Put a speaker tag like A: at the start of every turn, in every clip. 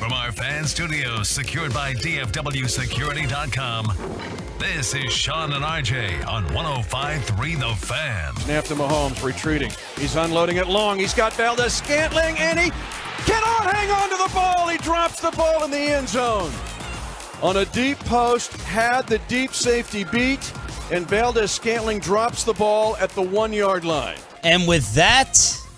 A: From our fan studios, secured by DFWsecurity.com, this is Sean and RJ on 105.3 The Fan.
B: Snap to Mahomes, retreating. He's unloading it long. He's got Valdez-Scantling, and he cannot hang on to the ball. He drops the ball in the end zone. On a deep post, had the deep safety beat, and Valdez-Scantling drops the ball at the 1-yard line.
C: And with that,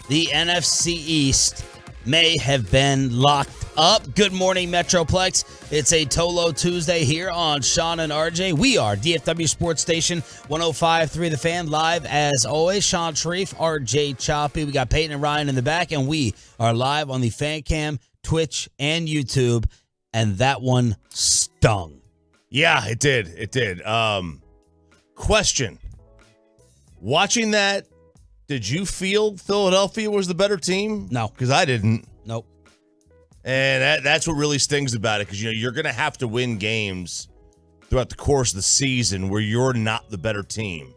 C: the NFC East may have been locked up. Good morning, Metroplex. It's a Tolo Tuesday here on Sean and RJ. We are DFW Sports Station 105.3 The Fan, live as always. Sean Sharif, RJ Choppy. We got Peyton and Ryan in the back, and we are live on the Fan Cam, Twitch, and YouTube. And that one stung.
D: Yeah, it did. It did. Question. Watching that, did you feel Philadelphia was the better team?
C: No.
D: Because I didn't.
C: Nope.
D: And that's what really stings about it, because you're going to have to win games throughout the course of the season where you're not the better team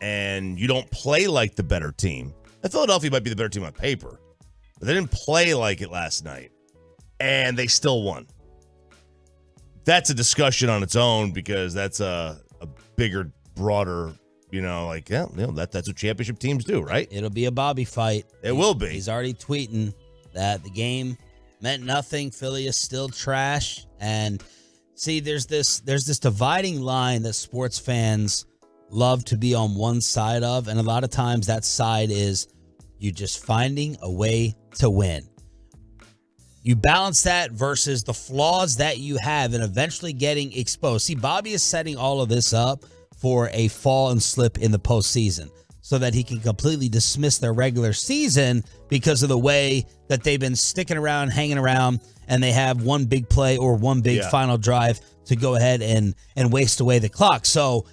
D: and you don't play like the better team. And Philadelphia might be the better team on paper, but they didn't play like it last night, and they still won. That's a discussion on its own, because that's a bigger, broader, that's what championship teams do, right?
C: It'll be a Bobby fight.
D: It will be.
C: He's already tweeting that the game meant nothing. Philly is still trash. And see, there's this dividing line that sports fans love to be on one side of. And a lot of times that side is you just finding a way to win. You balance that versus the flaws that you have and eventually getting exposed. See, Bobby is setting all of this up for a fall and slip in the postseason so that he can completely dismiss their regular season because of the way that they've been sticking around, hanging around, and they have one big play or one big final drive to go ahead and waste away the clock. So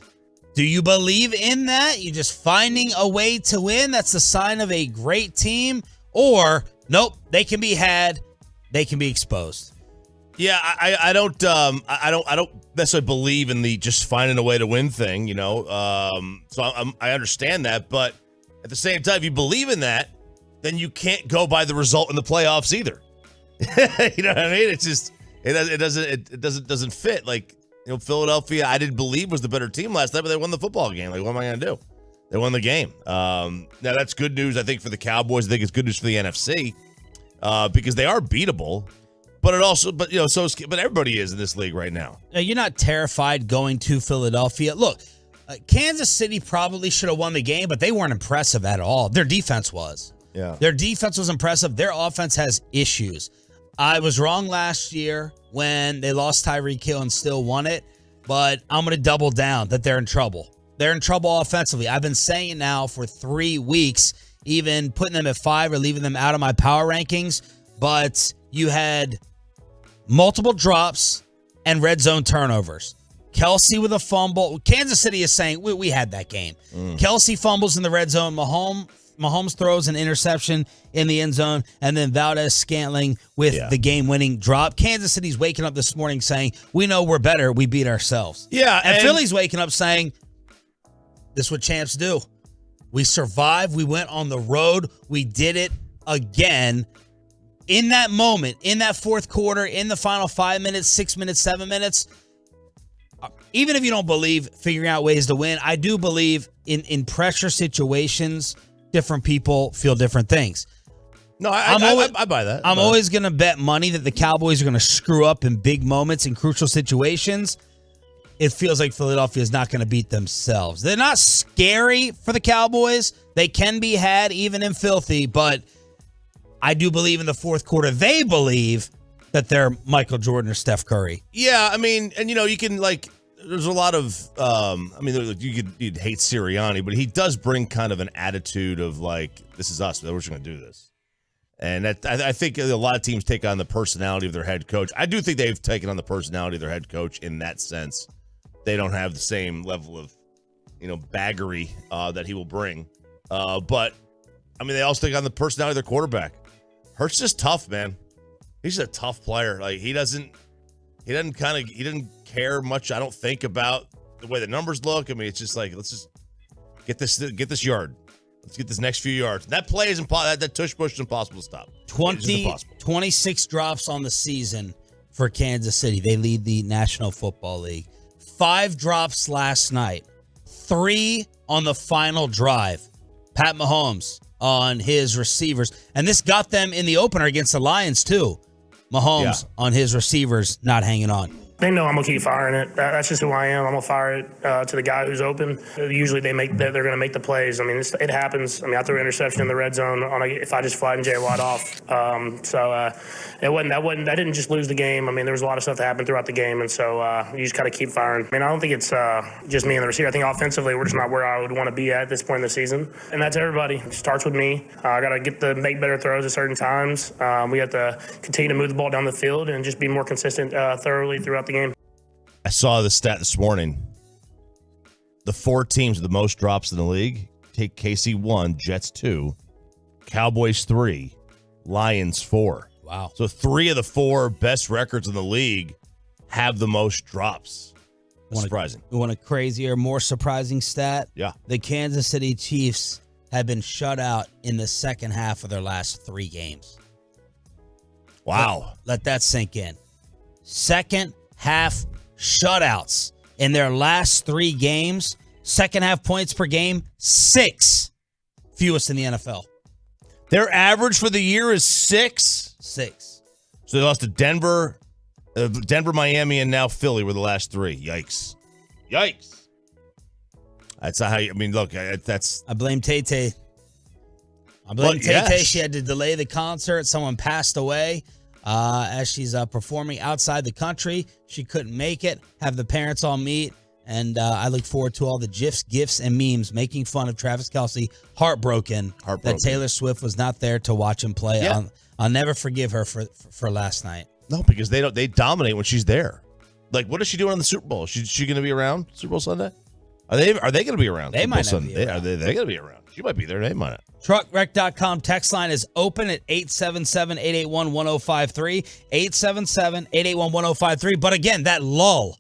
C: do you believe in that? You just finding a way to win? That's the sign of a great team? Or, nope, they can be had, they can be exposed.
D: Yeah, I don't necessarily believe in the just finding a way to win thing, So I understand that, but at the same time, if you believe in that, then you can't go by the result in the playoffs either. You know what I mean? It's just it doesn't fit. Like, Philadelphia, I didn't believe was the better team last night, but they won the football game. Like, what am I going to do? They won the game. Now that's good news, I think, for the Cowboys. I think it's good news for the NFC because they are beatable. But everybody is in this league right now.
C: You're not terrified going to Philadelphia. Look, Kansas City probably should have won the game, but they weren't impressive at all. Their defense was.
D: Yeah.
C: Their defense was impressive. Their offense has issues. I was wrong last year when they lost Tyreek Hill and still won it, but I'm going to double down that they're in trouble. They're in trouble offensively. I've been saying it now for 3 weeks, even putting them at 5 or leaving them out of my power rankings, but you had multiple drops and red zone turnovers. Kelsey with a fumble. Kansas City is saying, we had that game. Kelsey fumbles in the red zone. Mahomes throws an interception in the end zone, and then Valdez-Scantling with the game-winning drop. Kansas City's waking up this morning saying, we know we're better. We beat ourselves.
D: Yeah,
C: and Philly's waking up saying, this is what champs do. We survived. We went on the road. We did it again. In that moment, in that fourth quarter, in the final 5 minutes, 6 minutes, 7 minutes, even if you don't believe figuring out ways to win, I do believe in pressure situations, different people feel different things.
D: No, I buy that.
C: I'm always going to bet money that the Cowboys are going to screw up in big moments, in crucial situations. It feels like Philadelphia is not going to beat themselves. They're not scary for the Cowboys. They can be had even in filthy, but I do believe in the fourth quarter. They believe that they're Michael Jordan or Steph Curry.
D: Yeah, I mean, and you can there's a lot of, you'd hate Sirianni, but he does bring kind of an attitude of this is us. We're just going to do this. And I think a lot of teams take on the personality of their head coach. I do think they've taken on the personality of their head coach in that sense. They don't have the same level of, baggery that he will bring. But, I mean, they also take on the personality of their quarterback. Hurts is tough, man. He's a tough player. Like, he didn't care much, I don't think, about the way the numbers look. I mean, it's just let's just get this yard. Let's get this next few yards. That play is impossible. That tush push is impossible to stop.
C: 26 drops on the season for Kansas City. They lead the National Football League. 5 drops last night. 3 on the final drive. Pat Mahomes on his receivers. And this got them in the opener against the Lions, too. Mahomes on his receivers not hanging on.
E: They know I'm gonna keep firing it. That's just who I am. I'm gonna fire it to the guy who's open. Usually they're gonna make the plays. I mean, it happens. I mean, I threw an interception in the red zone if I just flattened Jay Watt off. That didn't just lose the game. I mean, there was a lot of stuff that happened throughout the game, and so you just gotta keep firing. I mean, I don't think it's just me and the receiver. I think offensively we're just not where I would want to be at this point in the season, and that's everybody. It starts with me. I gotta make better throws at certain times. We have to continue to move the ball down the field and just be more consistent thoroughly throughout the game.
D: I saw the stat this morning. The 4 teams with the most drops in the league: take KC 1, Jets 2, Cowboys 3, Lions 4.
C: Wow.
D: So 3 of the 4 best records in the league have the most drops. That's surprising.
C: You want a crazier, more surprising stat?
D: Yeah.
C: The Kansas City Chiefs have been shut out in the second half of their last 3 games.
D: Wow.
C: Let that sink in. Second half shutouts in their last 3 games. Second half points per game, 6. Fewest in the NFL.
D: Their average for the year is 6.
C: 6.
D: So they lost to Denver, Miami, and now Philly were the last 3. Yikes. That's not how you, I mean, look, that's.
C: I blame Tay-Tay.
D: Yes.
C: She had to delay the concert. Someone passed away as she's performing outside the country. She couldn't make it. Have the parents all meet. And I look forward to all the gifs, and memes making fun of Travis Kelce. Heartbroken that Taylor Swift was not there to watch him play.
D: Yeah.
C: I'll never forgive her for last night.
D: No, because they dominate when she's there. Like, what is she doing in the Super Bowl? She going to be around Super Bowl Sunday? Are they going to be around?
C: They
D: Super
C: might
D: Bowl
C: not be
D: Sunday?
C: around.
D: They're going to be around. She might be there. They might not.
C: Truckwreck.com text line is open at 877-881-1053. 877-881-1053. But again, that lull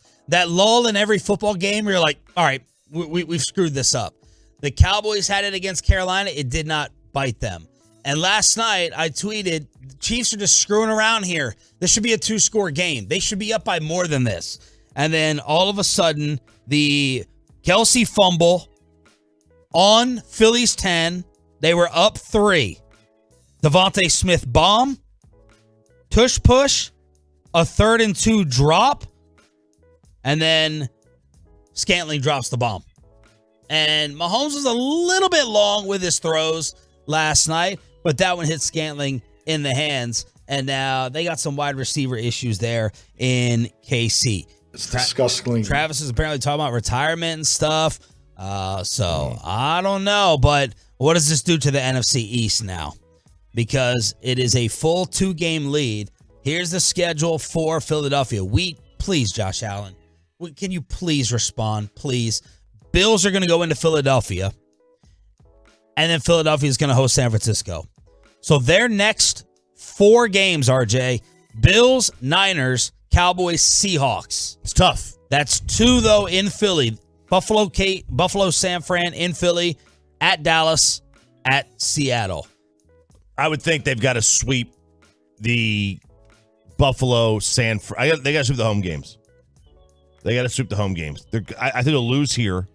C: in every football game where you're like, all right, we've screwed this up. The Cowboys had it against Carolina. It did not bite them. And last night I tweeted, the Chiefs are just screwing around here. This should be a 2-score game. They should be up by more than this. And then all of a sudden, the Kelce fumble on Philly's 10. They were up 3. Devontae Smith bomb, tush push, a 3rd and 2 drop, and then Scantling drops the bomb. And Mahomes was a little bit long with his throws last night, but that one hit Scantling in the hands. And now they got some wide receiver issues there in KC.
F: It's disgusting.
C: Travis is apparently talking about retirement and stuff. So I don't know, but what does this do to the NFC East now? Because it is a full 2-game lead. Here's the schedule for Philadelphia. Please, Josh Allen, can you please respond? Please. Bills are going to go into Philadelphia, and then Philadelphia is going to host San Francisco. So their next 4 games, RJ, Bills, Niners, Cowboys, Seahawks.
D: It's tough.
C: That's 2, though, in Philly. Buffalo, San Fran in Philly, at Dallas, at Seattle.
D: I would think they've got to sweep the Buffalo, San Fran. They got to sweep the home games. I think they'll lose here.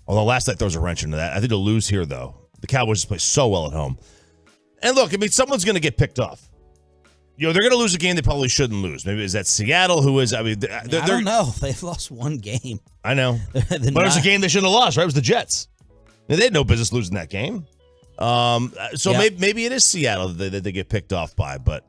D: Although last night throws a wrench into that. I think they'll lose here, though. The Cowboys play so well at home. And look, I mean, someone's going to get picked off. They're going to lose a game they probably shouldn't lose. Maybe is that Seattle, who is, I mean, I
C: don't know. They've lost 1 game.
D: I know. But it was a game they shouldn't have lost, right? It was the Jets. They had no business losing that game. Maybe it is Seattle that they get picked off by, but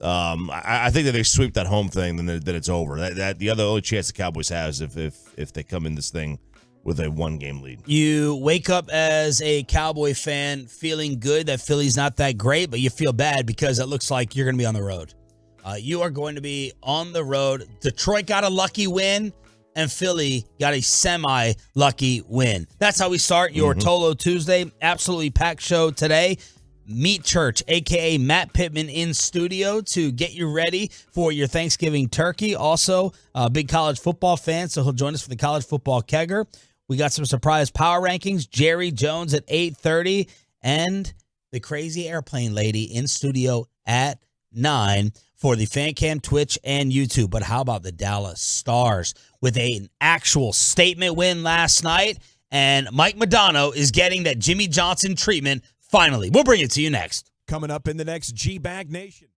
D: I think that they sweep that home thing, then it's over. The only chance the Cowboys have is if they come in this thing with a 1-game lead.
C: You wake up as a Cowboy fan feeling good that Philly's not that great, but you feel bad because it looks like you're going to be on the road. You are going to be on the road. Detroit got a lucky win, and Philly got a semi-lucky win. That's how we start your Tolo Tuesday. Absolutely packed show today. Meet Church, a.k.a. Matt Pittman, in studio to get you ready for your Thanksgiving turkey. Also, a big college football fan, so he'll join us for the college football kegger. We got some surprise power rankings. Jerry Jones at 8:30, and the crazy airplane lady in studio at 9 for the Fan Cam, Twitch, and YouTube. But how about the Dallas Stars with an actual statement win last night? And Mike Modano is getting that Jimmy Johnson treatment finally. We'll bring it to you next.
G: Coming up in the next G-Bag Nation.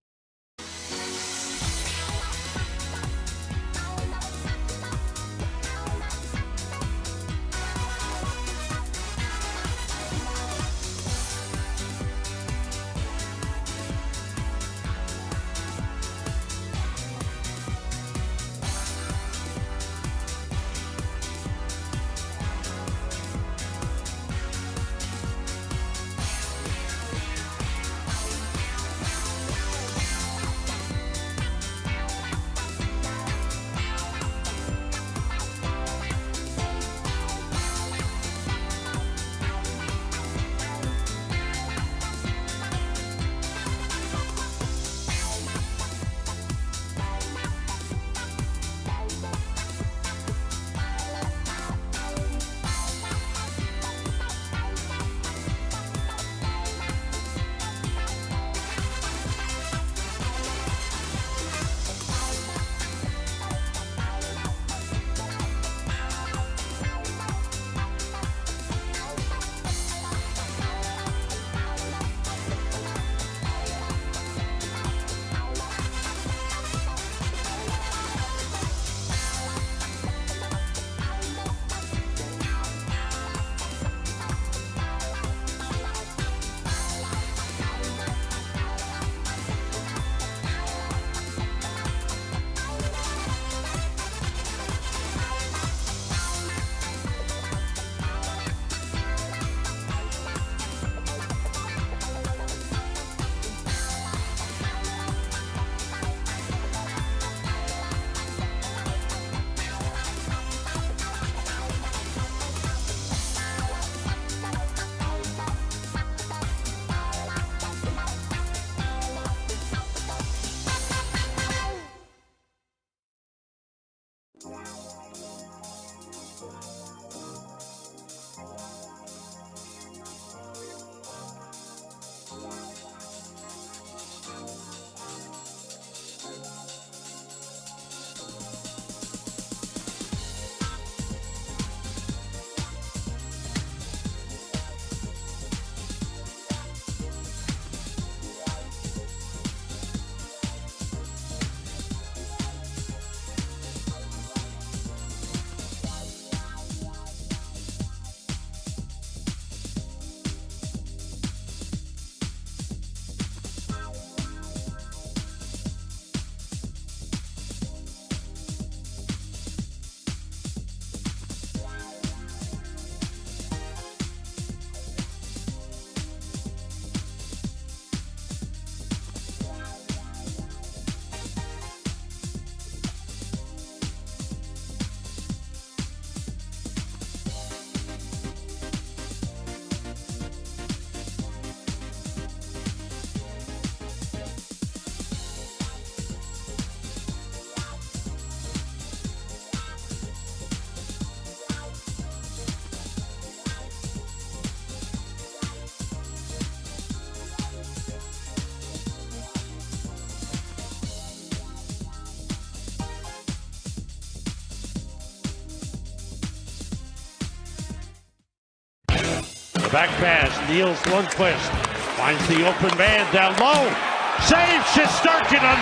F: back pass. Niels Lundqvist finds the open man down low. Saves Shesterkin.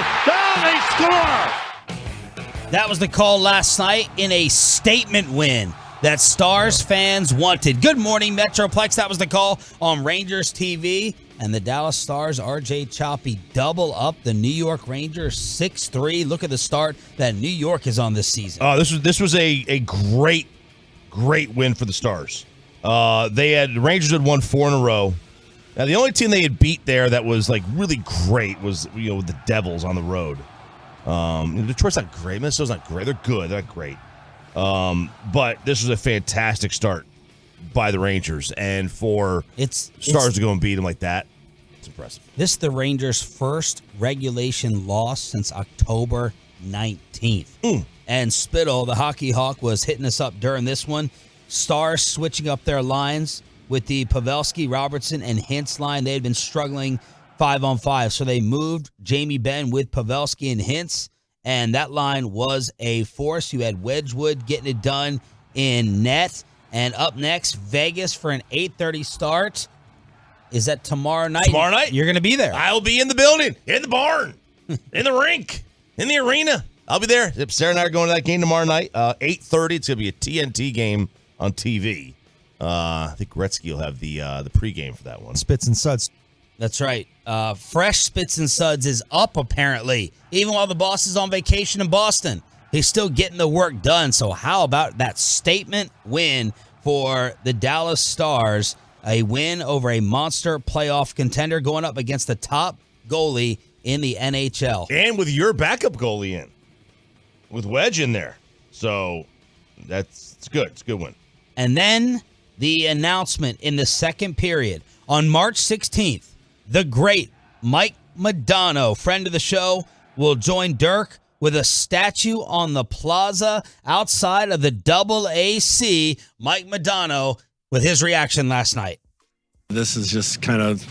F: They score!
C: That was the call last night in a statement win that Stars fans wanted. Good morning, Metroplex. That was the call on Rangers TV. And the Dallas Stars, RJ Choppy, double up the New York Rangers 6-3. Look at the start that New York is on this season.
D: Oh, this was a great win for the Stars. Rangers had won 4 in a row. Now, the only team they had beat there that was like really great was the Devils on the road. Detroit's not great. Minnesota's not great. They're good. They're not great. But this was a fantastic start by the Rangers, and for Stars to go and beat them like that, it's impressive.
C: This is the Rangers' first regulation loss since October 19th. And Spittle, the hockey hawk, was hitting us up during this one. Stars switching up their lines with the Pavelski, Robertson, and Hintz line. They had been struggling 5-on-5, so they moved Jamie Benn with Pavelski and Hintz, and that line was a force. You had Wedgwood getting it done in net. And up next, Vegas for an 8:30 start. Is that tomorrow night?
D: Tomorrow night.
C: You're going to be there.
D: I'll be in the building, in the barn, in the rink, in the arena. I'll be there. Sarah and I are going to that game tomorrow night, 8:30. It's going to be a TNT game on TV. I think Gretzky will have the pregame for that one.
G: Spits and Suds.
C: That's right. Fresh Spits and Suds is up, apparently. Even while the boss is on vacation in Boston, he's still getting the work done. So how about that statement win for the Dallas Stars? A win over a monster playoff contender going up against the top goalie in the NHL.
D: And with your backup goalie in. With Wedge in there. So it's good. It's a good win.
C: And then the announcement in the second period. On March 16th, the great Mike Modano, friend of the show, will join Dirk with a statue on the plaza outside of the AAC. Mike Modano with his reaction last night.
H: This is just kind of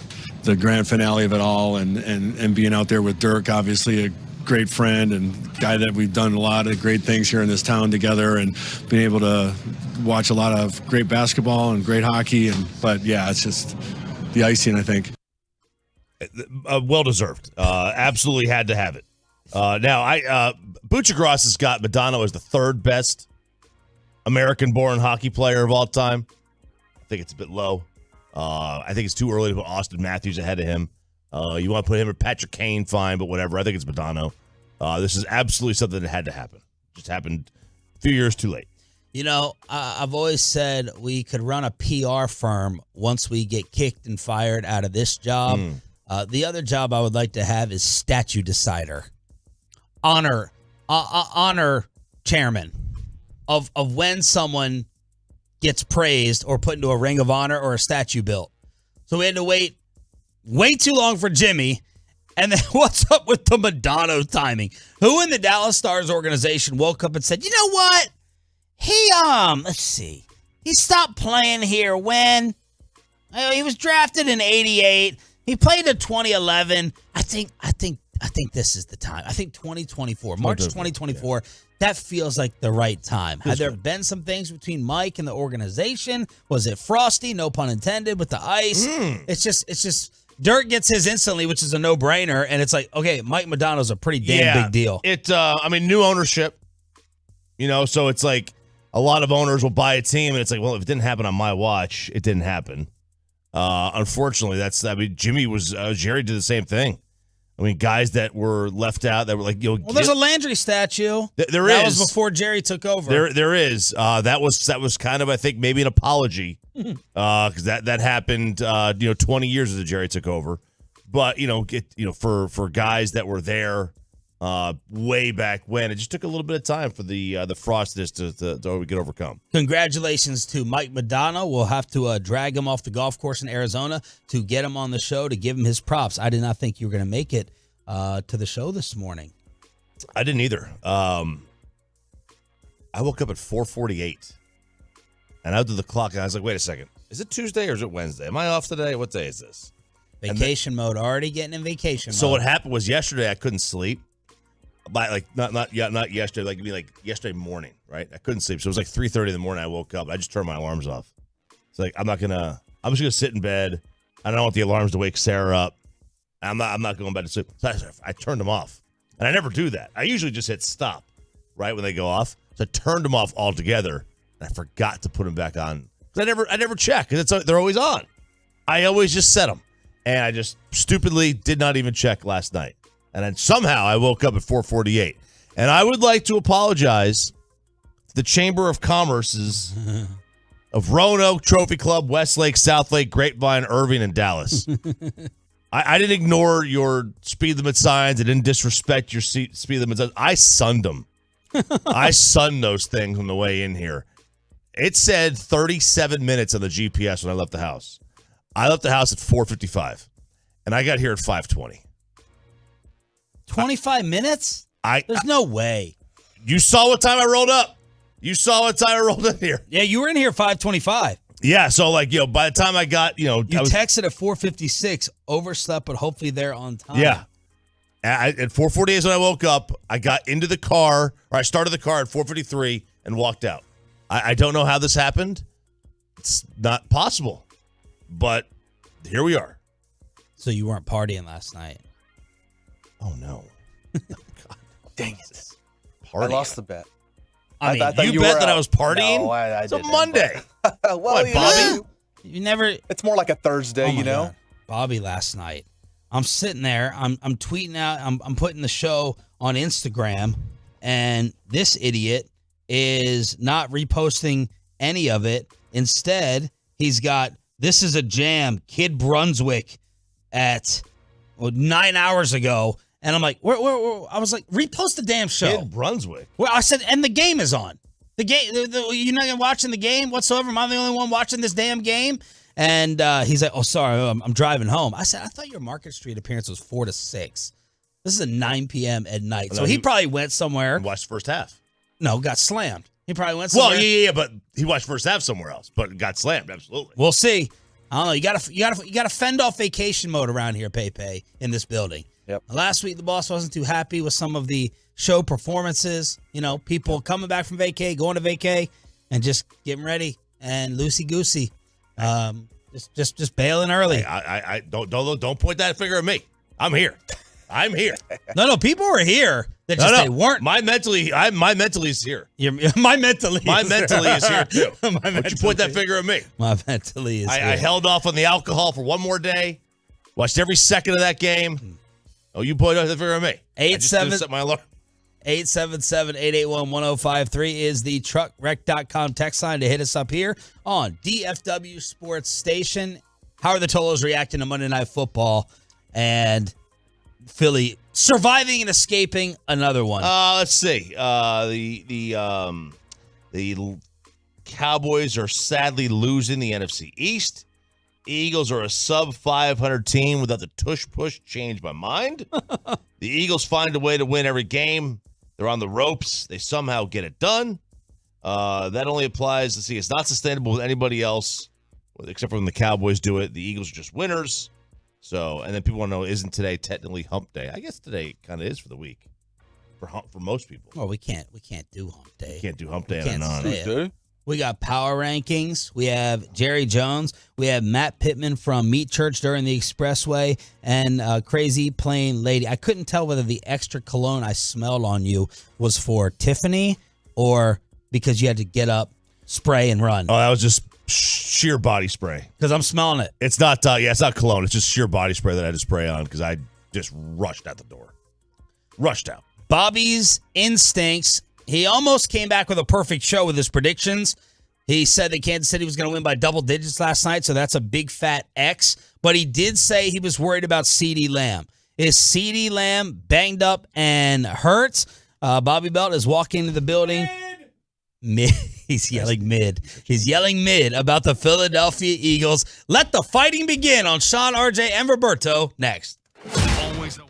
H: the grand finale of it all, and being out there with Dirk, obviously a great friend and guy that we've done a lot of great things here in this town together, and being able to watch a lot of great basketball and great hockey. But yeah, it's just the icing, I think.
D: Well deserved. Absolutely had to have it. Now, Buccigross has got Modano as the third best American-born hockey player of all time. I think it's a bit low. I think it's too early to put Austin Matthews ahead of him. You want to put him or Patrick Kane, fine, but whatever. I think it's Modano. This is absolutely something that had to happen. Just happened a few years too late.
C: You know, I've always said we could run a PR firm once we get kicked and fired out of this job. The other job I would like to have is statue decider. Honor chairman of when someone gets praised or put into a ring of honor or a statue built. So we had to wait way too long for Jimmy. And then what's up with the Modano timing? Who in the Dallas Stars organization woke up and said, you know what? Let's see. He stopped playing here when? He was drafted in 88. He played in 2011. I think this is the time. I think 2024, March 2024, that feels like the right time. Had there been some things between Mike and the organization? Was it frosty? No pun intended with the ice. It's just Dirk gets his instantly, which is a no-brainer, and it's like, okay, Mike Modano's a pretty damn big deal.
D: New ownership, so it's like a lot of owners will buy a team, and it's like, well, if it didn't happen on my watch, it didn't happen. Unfortunately, Jerry did the same thing. Guys that were left out that were like,
C: there's a Landry statue.
D: That
C: was before Jerry took over.
D: There is. That was kind of, I think, maybe an apology because that happened 20 years after Jerry took over. But for guys that were there way back when, it just took a little bit of time for the frostiness to get overcome.
C: Congratulations to Mike Modano. We'll have to drag him off the golf course in Arizona to get him on the show to give him his props. I did not think you were going to make it to the show this morning.
D: I didn't either. I woke up at 4:48, and I looked at the clock, and I was like, wait a second. Is it Tuesday or is it Wednesday? Am I off today? What day is this?
C: Vacation mode. Already getting in vacation mode.
D: So what happened was yesterday I couldn't sleep. By not yesterday, yesterday morning, right? I couldn't sleep. So it was like 3:30 in the morning I woke up. I just turned my alarms off. It's like I'm not gonna I'm just going to sit in bed. I don't want the alarms to wake Sarah up. I'm not going back to sleep. So I turned them off. And I never do that. I usually just hit stop right when they go off. So I turned them off altogether. And I forgot to put them back on. Because I never check. Because they're always on. I always just set them. And I just stupidly did not even check last night. And then somehow I woke up at 4:48. And I would like to apologize to the Chamber of Commerce's of Roanoke, Trophy Club, Westlake, Southlake, Grapevine, Irving, and Dallas. I didn't ignore your speed limit signs. I didn't disrespect your speed limit signs. I sunned them. I sunned those things on the way in here. It said 37 minutes on the GPS when I left the house. I left the house at 4:55, and I got here at 5:20.
C: 25 minutes? There's no way.
D: You saw what time I rolled up. You saw what time I rolled in here.
C: Yeah, you were in here 5:25.
D: Yeah, so by the time I got,
C: you texted at 4:56, overslept, but hopefully there on time.
D: Yeah. At 4:48 is when I woke up. I got into the car, or I started the car at 4:53 and walked out. I don't know how this happened. It's not possible, but here we are.
C: So you weren't partying last night?
D: Oh no!
I: God. Dang it!
D: Partying.
I: I lost the bet.
C: I mean,
I: I thought
D: you bet that I was partying?
I: No, I
D: it's a
I: didn't,
D: Monday.
I: Well,
D: what, Bobby?
C: You never.
I: It's more like a Thursday,
C: Oh my God. Bobby last night. I'm sitting there. I'm tweeting out. I'm putting the show on Instagram, and this idiot is not reposting any of it. Instead, he's got "This is a jam." Kid Brunswick at 9 hours ago. And I'm like, where, I was like, repost the damn show.
D: Kid Brunswick.
C: Well, I said, and the game is on. The game, you're not watching the game whatsoever. Am I the only one watching this damn game? And he's like, oh, sorry, I'm driving home. I said, I thought your Market Street appearance was 4 to 6. This is at 9 p.m. at night. So he probably went somewhere.
D: Watched the first half.
C: No, got slammed. He probably went somewhere.
D: Well, yeah, but he watched first half somewhere else, but got slammed, absolutely.
C: We'll see. I don't know. You gotta fend off vacation mode around here, Pepe, in this building.
I: Yep.
C: Last week, the boss wasn't too happy with some of the show performances. People coming back from vacay, going to vacay, and just getting ready and loosey-goosey. Just bailing early.
D: I don't point that finger at me. I'm here. I'm here.
C: No, people were here. They weren't.
D: My mentally is here.
C: My mentally
D: is here too. Don't you point that finger at me.
C: My mentally is here.
D: I held off on the alcohol for one more day. Watched every second of that game. Oh, you pointed that finger at me.
C: 877-881-1053 is the truckwreck.com text line to hit us up here on DFW Sports Station. How are the Tolos reacting to Monday Night Football and Philly surviving and escaping another one?
D: Let's see. The Cowboys are sadly losing the NFC East. Eagles are a sub-500 team without the tush-push. Changed my mind. The Eagles find a way to win every game. They're on the ropes. They somehow get it done. That only applies to see. It's not sustainable with anybody else, except for when the Cowboys do it. The Eagles are just winners. So, and then people want to know, isn't today technically hump day? I guess today kind of is for the week. For most people.
C: Well, we can't do hump day.
D: You can't do hump day on a non.
C: We got power rankings. We have Jerry Jones. We have Matt Pittman from Meat Church during the Expressway and Crazy Plain Lady. I couldn't tell whether the extra cologne I smelled on you was for Tiffany or because you had to get up, spray, and run.
D: Oh, that was just sheer body spray.
C: Because I'm smelling it.
D: It's not. It's not cologne. It's just sheer body spray that I had to spray on because I just rushed out the door. Rushed out.
C: Bobby's instincts. He almost came back with a perfect show with his predictions. He said that Kansas City was going to win by double digits last night, so that's a big fat X. But he did say he was worried about CeeDee Lamb. Is CeeDee Lamb banged up and hurt? Bobby Belt is walking into the building. Mid. He's yelling mid. He's yelling mid about the Philadelphia Eagles. Let the fighting begin on Sean, RJ, and Roberto next.
A: Always a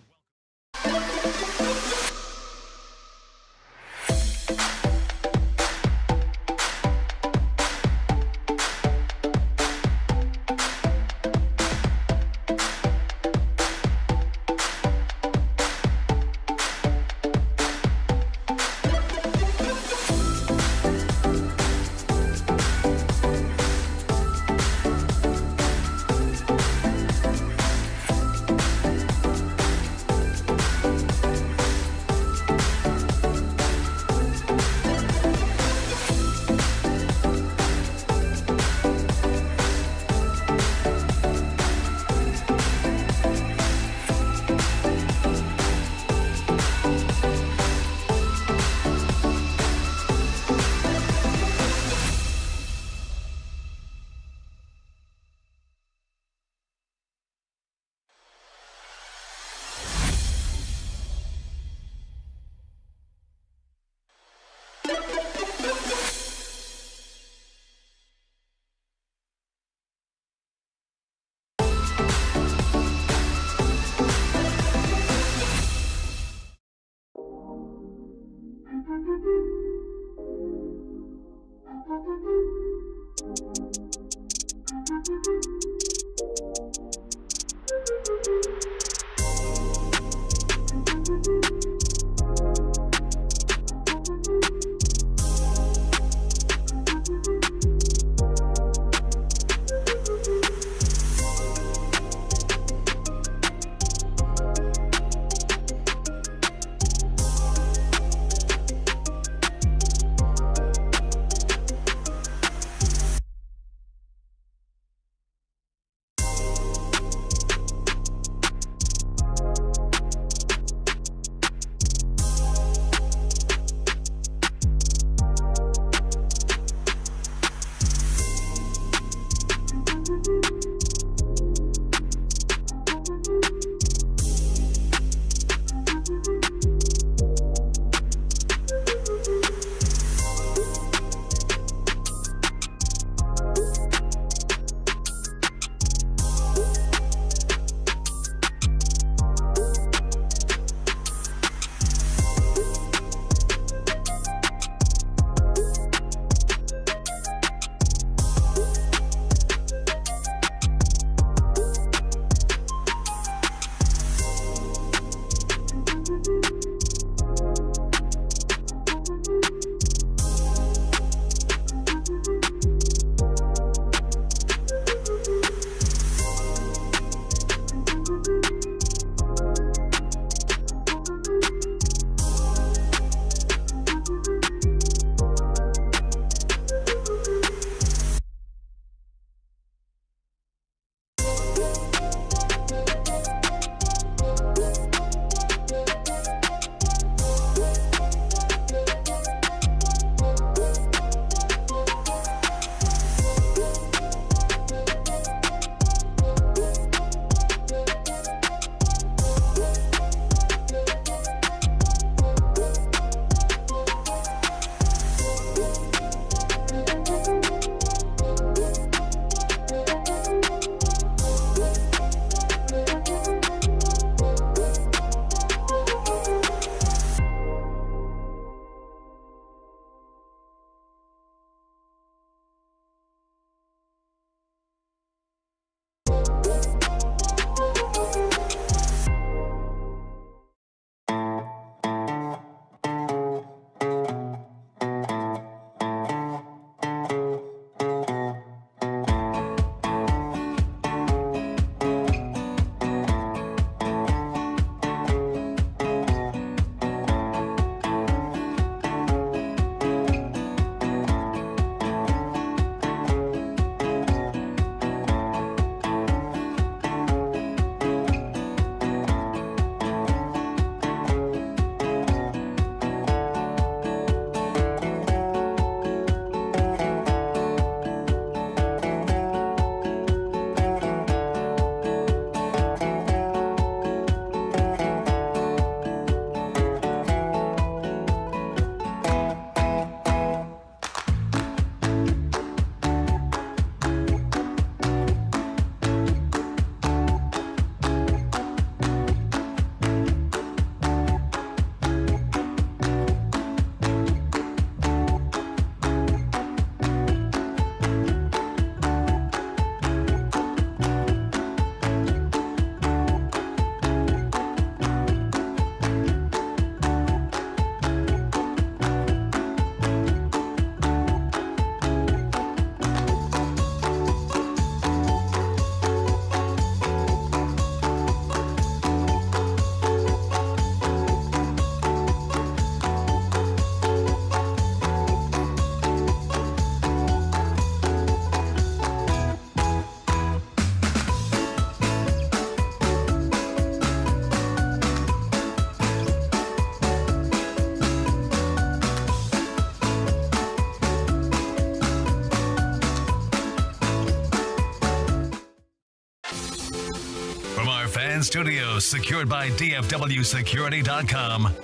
A: Fan Studios, secured by DFWSecurity.com.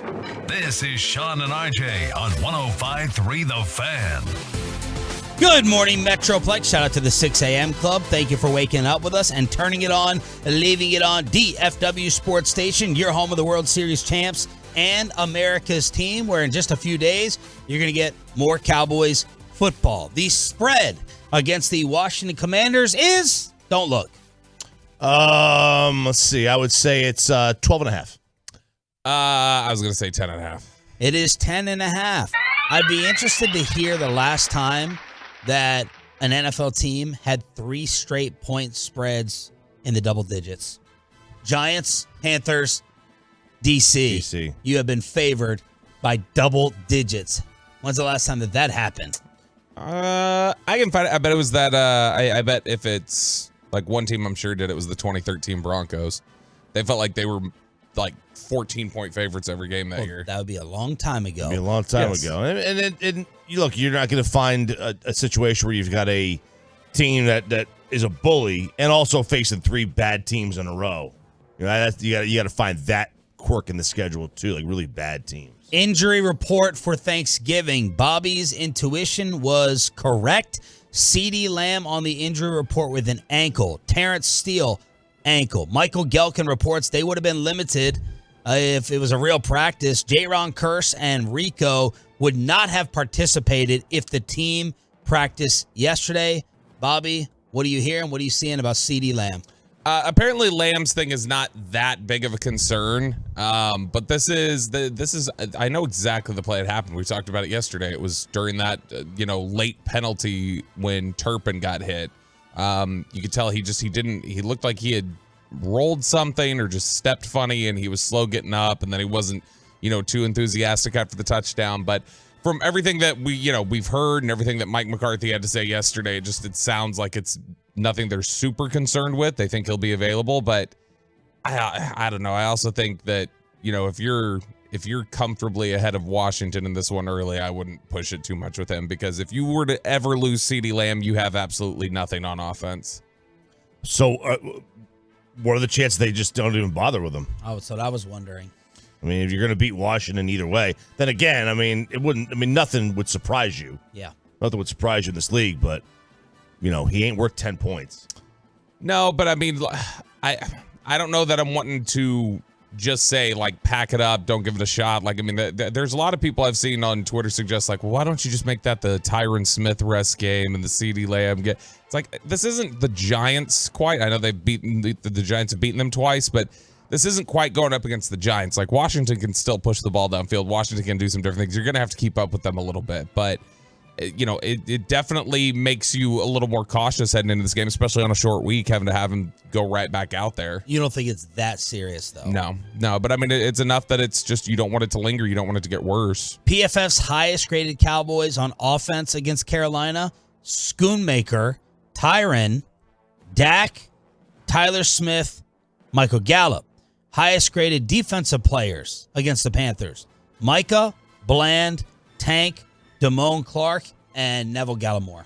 A: This is Sean and RJ on 105.3 The Fan.
C: Good morning, Metroplex. Shout out to the 6 a.m. Club. Thank you for waking up with us and turning it on, leaving it on. DFW Sports Station, your home of the World Series champs and America's team, where in just a few days, you're going to get more Cowboys football. The spread against the Washington Commanders is, don't look.
D: Let's see. I would say it's 12.5.
J: I was going to say 10.5.
C: It is 10.5. I'd be interested to hear the last time that an NFL team had 3 straight point spreads in the double digits. Giants, Panthers, DC. You have been favored by double digits. When's the last time that happened?
J: I can find it. I bet it was that. I bet if it's like one team, I'm sure did it was the 2013 Broncos. They felt like they were like 14-point favorites every game that year.
C: That would be a long time ago.
D: Be a long time ago. And you look, you're not going to find a situation where you've got a team that is a bully and also facing 3 bad teams in a row. You know, you got to find that quirk in the schedule too, like really bad teams.
C: Injury report for Thanksgiving. Bobby's intuition was correct. CeeDee Lamb on the injury report with an ankle. Terrence Steele, ankle. Michael Gelkin reports they would have been limited if it was a real practice. J-Ron Curse and Rico would not have participated if the team practiced yesterday. Bobby, what are you hearing? What are you seeing about CeeDee Lamb?
J: Apparently, Lamb's thing is not that big of a concern, but this is. I know exactly the play that happened. We talked about it yesterday. It was during that late penalty when Turpin got hit. You could tell he looked like he had rolled something or just stepped funny, and he was slow getting up, and then he wasn't too enthusiastic after the touchdown. But from everything that we've heard and everything that Mike McCarthy had to say yesterday, it sounds like it's nothing they're super concerned with. They think he'll be available, but I don't know. I also think that, if you're comfortably ahead of Washington in this one early, I wouldn't push it too much with him, because if you were to ever lose CeeDee Lamb, you have absolutely nothing on offense.
D: So what are the chances they just don't even bother with him?
C: Oh, so I was wondering.
D: I mean, if you're going to beat Washington either way, then again, nothing would surprise you.
C: Yeah.
D: Nothing would surprise you in this league, but he ain't worth 10 points.
J: No, but I mean, I don't know that I'm wanting to just say, like, pack it up, don't give it a shot. Like, I mean, there's a lot of people I've seen on Twitter suggest, like, well, why don't you just make that the Tyron Smith rest game and the CeeDee Lamb get? It's like, this isn't the Giants quite. I know they've beaten the Giants have beaten them twice, but this isn't quite going up against the Giants. Like, Washington can still push the ball downfield. Washington can do some different things. You're going to have to keep up with them a little bit, but it definitely makes you a little more cautious heading into this game, especially on a short week, having to have him go right back out there.
C: You don't think it's that serious, though?
J: No, but I mean, it's enough that it's just, you don't want it to linger. You don't want it to get worse.
C: PFF's highest graded Cowboys on offense against Carolina: Schoonmaker, Tyron, Dak, Tyler Smith, Michael Gallup. Highest graded defensive players against the Panthers: Micah, Bland, Tank, Damone Clark, and Neville Gallimore.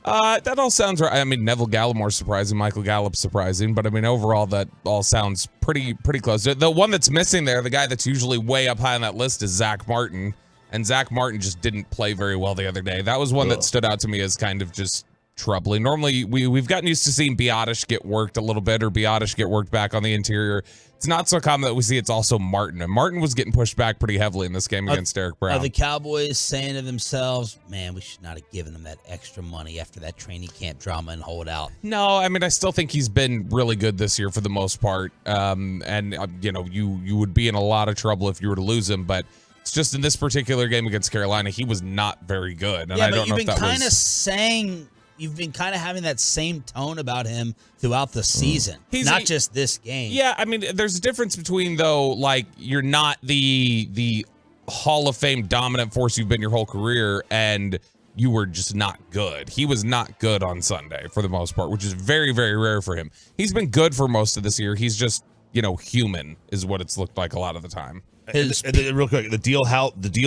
J: That all sounds right. I mean, Neville Gallimore's surprising, Michael Gallup's surprising, but I mean, overall, that all sounds pretty close. The one that's missing there, the guy that's usually way up high on that list, is Zach Martin, and Zach Martin just didn't play very well the other day. That was one that stood out to me as kind of just troubling. Normally, we've gotten used to seeing Biotish get worked a little bit, or Biotish get worked back on the interior. It's not so common that we see it's also Martin. And Martin was getting pushed back pretty heavily in this game against Derek Brown.
C: Are the Cowboys saying to themselves, man, we should not have given them that extra money after that training camp drama and hold out?
J: No, I mean, I still think he's been really good this year for the most part. You would be in a lot of trouble if you were to lose him, but it's just in this particular game against Carolina, he was not very good. And
C: yeah,
J: I don't know if that was...
C: You've been kind of having that same tone about him throughout the season, not just this game.
J: Yeah, I mean, there's a difference between, though, like, you're not the Hall of Fame dominant force you've been your whole career, and you were just not good. He was not good on Sunday for the most part, which is very, very rare for him. He's been good for most of this year. He's just, human is what it's looked like a lot of the time.
D: And real quick, the deal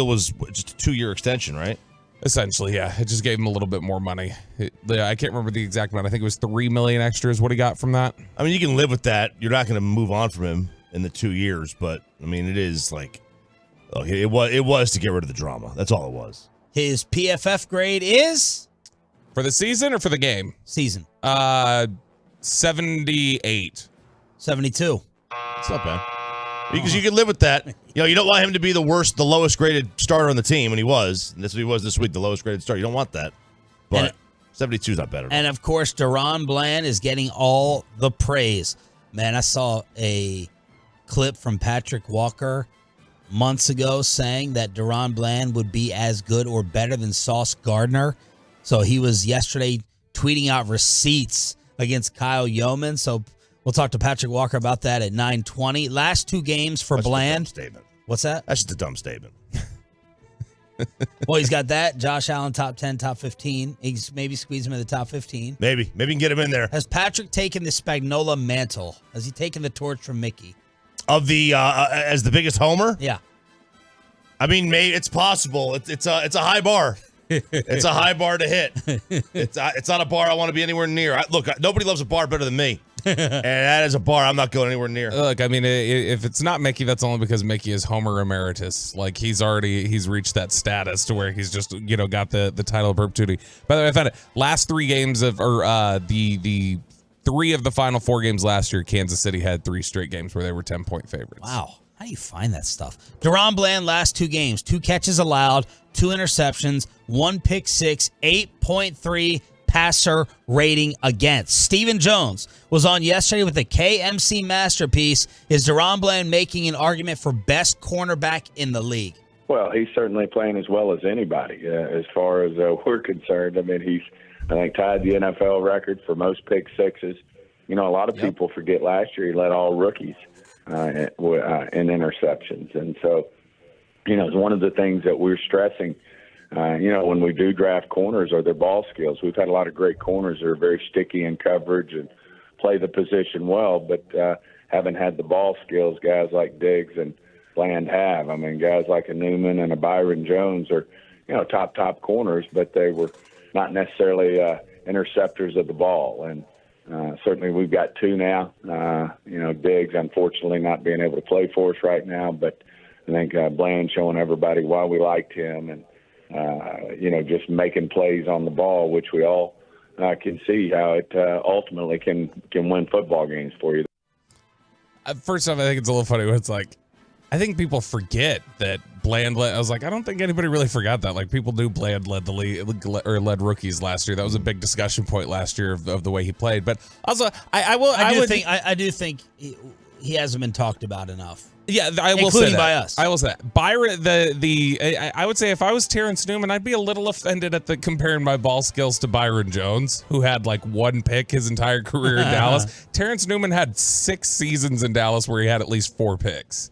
D: was just a 2-year extension, right?
J: Essentially, yeah. It just gave him a little bit more money. I can't remember the exact amount. I think it was $3 million extra is what he got from that.
D: I mean, you can live with that. You're not going to move on from him in the 2 years, but I mean, it is like, it was to get rid of the drama. That's all it was.
C: His PFF grade is
J: for the season or for the game?
C: Season.
J: 78.
C: 72.
D: It's not bad. Because you can live with that. You don't want him to be the lowest graded starter on the team, and he was. And that's what he was this week, the lowest graded starter. You don't want that. But 72 is not better.
C: And, of course, Deron Bland is getting all the praise. Man, I saw a clip from Patrick Walker months ago saying that Deron Bland would be as good or better than Sauce Gardner. So he was yesterday tweeting out receipts against Kyle Yeoman. So we'll talk to Patrick Walker about that at 9:20. Last 2 games for Bland.
D: That's a dumb statement.
C: What's that?
D: That's just a dumb statement.
C: Well, he's got that. Josh Allen, top 10, top 15. He's maybe squeeze him in the top 15.
D: Maybe you can get him in there.
C: Has Patrick taken the Spagnola mantle? Has he taken the torch from Mickey?
D: Of the as the biggest homer?
C: Yeah.
D: I mean, maybe it's possible. It's a high bar. It's a high bar to hit. It's not a bar I want to be anywhere near. Look, nobody loves a bar better than me. And that is a bar I'm not going anywhere near.
J: Look, I mean, if it's not Mickey, that's only because Mickey is Homer Emeritus. Like, he's reached that status to where he's just, got the title of perpetuity. By the way, I found it. Last 3 games the 3 of the final 4 games last year, Kansas City had 3 straight games where they were 10-point favorites.
C: Wow. How do you find that stuff? Deron Bland, last 2 games, 2 catches allowed, 2 interceptions, 1 pick six, 8.3 passer rating against. Stephen Jones was on yesterday with a KMC masterpiece. Is Deron Bland making an argument for best cornerback in the league?
K: Well, he's certainly playing as well as anybody as far as we're concerned. I mean, he's, I think, tied the NFL record for most pick sixes. A lot of people forget last year he led all rookies in interceptions. And so, it's one of the things that we're stressing, when we do draft corners are their ball skills. We've had a lot of great corners that are very sticky in coverage and play the position well, but haven't had the ball skills guys like Diggs and Bland have. I mean, guys like a Newman and a Byron Jones are, top corners, but they were not necessarily interceptors of the ball. And certainly we've got 2 now. Diggs, unfortunately, not being able to play for us right now, but I think Bland showing everybody why we liked him and, just making plays on the ball, which we all can see how it ultimately can win football games for you.
J: First off, I think it's a little funny when it's like, I think people forget that Bland led. I was like, I don't think anybody really forgot that. Like, people knew Bland led the league or led rookies last year. That was a big discussion point last year of the way he played. But also, I
C: do think he hasn't been talked about enough.
J: Yeah, I will say
C: including
J: that.
C: by us.
J: I will say that. Byron, I would say if I was Terrence Newman, I'd be a little offended at comparing my ball skills to Byron Jones, who had like 1 pick his entire career in Dallas. Terrence Newman had 6 seasons in Dallas where he had at least 4 picks.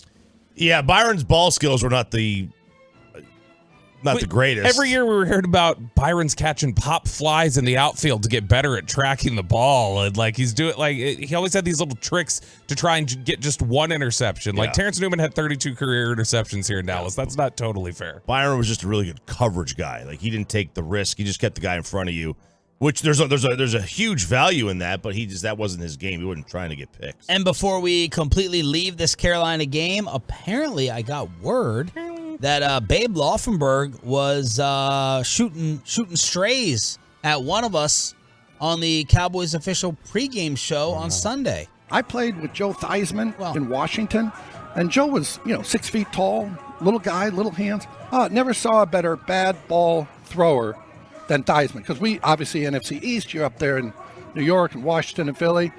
D: Yeah, Byron's ball skills were not the greatest.
J: Every year we were hearing about Byron's catching pop flies in the outfield to get better at tracking the ball, and like he's doing he always had these little tricks to try and get just 1 interception. Like Terrence Newman had 32 career interceptions here in Dallas. That's not totally fair.
D: Byron was just a really good coverage guy. Like, he didn't take the risk. He just kept the guy in front of you. Which there's a huge value in that, but that wasn't his game. He wasn't trying to get picks.
C: And before we completely leave this Carolina game, apparently I got word that Babe Laufenberg was shooting strays at one of us on the Cowboys official pregame show on Sunday.
L: I played with Joe Theismann in Washington, and Joe was 6 feet tall, little guy, little hands. Never saw a better bad ball thrower than Theismann, because we obviously NFC East, you're up there in New York and Washington and Philly,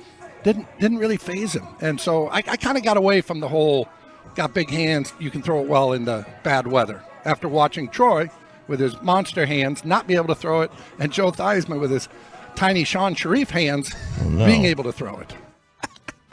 L: didn't really faze him. And so I kind of got away from the whole got big hands, you can throw it well in the bad weather. After watching Troy with his monster hands not be able to throw it, and Joe Theismann with his tiny Sean Sharif hands being able to throw it.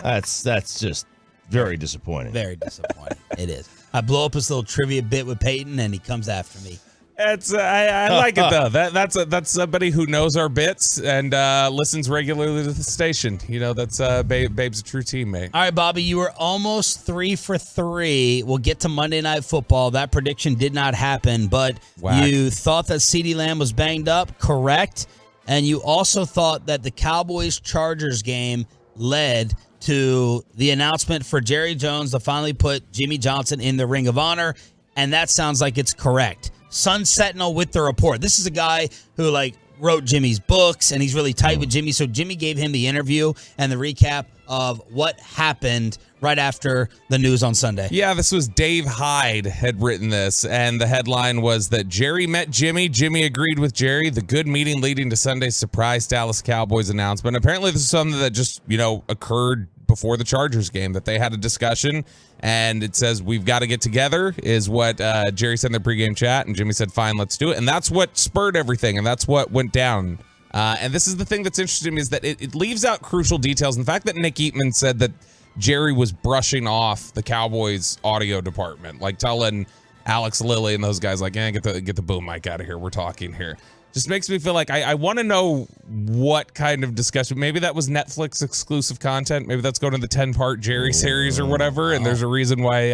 D: That's just very disappointing.
C: Very disappointing. It is. I blow up this little trivia bit with Peyton, and he comes after me.
J: I like it though. That's somebody who knows our bits and listens regularly to the station. You know, that's Babe's a true teammate.
C: All right, Bobby, you were almost 3 for 3. We'll get to Monday Night Football. That prediction did not happen, but you thought that CeeDee Lamb was banged up, correct? And you also thought that the Cowboys-Chargers game led to the announcement for Jerry Jones to finally put Jimmy Johnson in the Ring of Honor, and that sounds like it's correct. Sun Sentinel with the report. This is a guy who wrote Jimmy's books, and he's really tight with Jimmy. So Jimmy gave him the interview and the recap of what happened right after the news on Sunday.
J: Yeah, this was Dave Hyde had written this, and the headline was that Jerry met Jimmy. Jimmy agreed with Jerry. The good meeting leading to Sunday's surprise Dallas Cowboys announcement. Apparently, this is something that just, occurred before the Chargers game, that they had a discussion, and it says, we've got to get together, is what Jerry said in their pregame chat, and Jimmy said, fine, let's do it. And that's what spurred everything, and that's what went down. And this is the thing that's interesting to me, is that it leaves out crucial details. And the fact that Nick Eatman said that Jerry was brushing off the Cowboys audio department, telling Alex Lilly and those guys, get the boom mic out of here, we're talking here. Just makes me feel like I want to know what kind of discussion. Maybe that was Netflix exclusive content. Maybe that's going to the 10-part Jerry series or whatever. And there's a reason why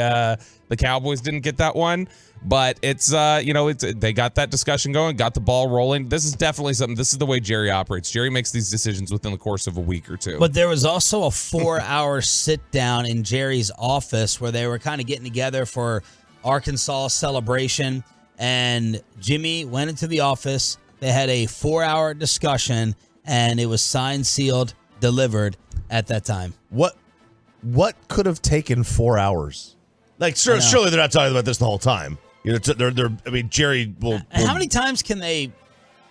J: the Cowboys didn't get that one. But it's they got that discussion going, got the ball rolling. This is definitely something. This is the way Jerry operates. Jerry makes these decisions within the course of a week or two.
C: But there was also a 4-hour sit down in Jerry's office where they were kind of getting together for Arkansas celebration. And Jimmy went into the office. They had a 4-hour discussion, and it was signed, sealed, delivered at that time.
D: What could have taken 4 hours? Surely they're not talking about this the whole time. Jerry will.
C: And how many times can they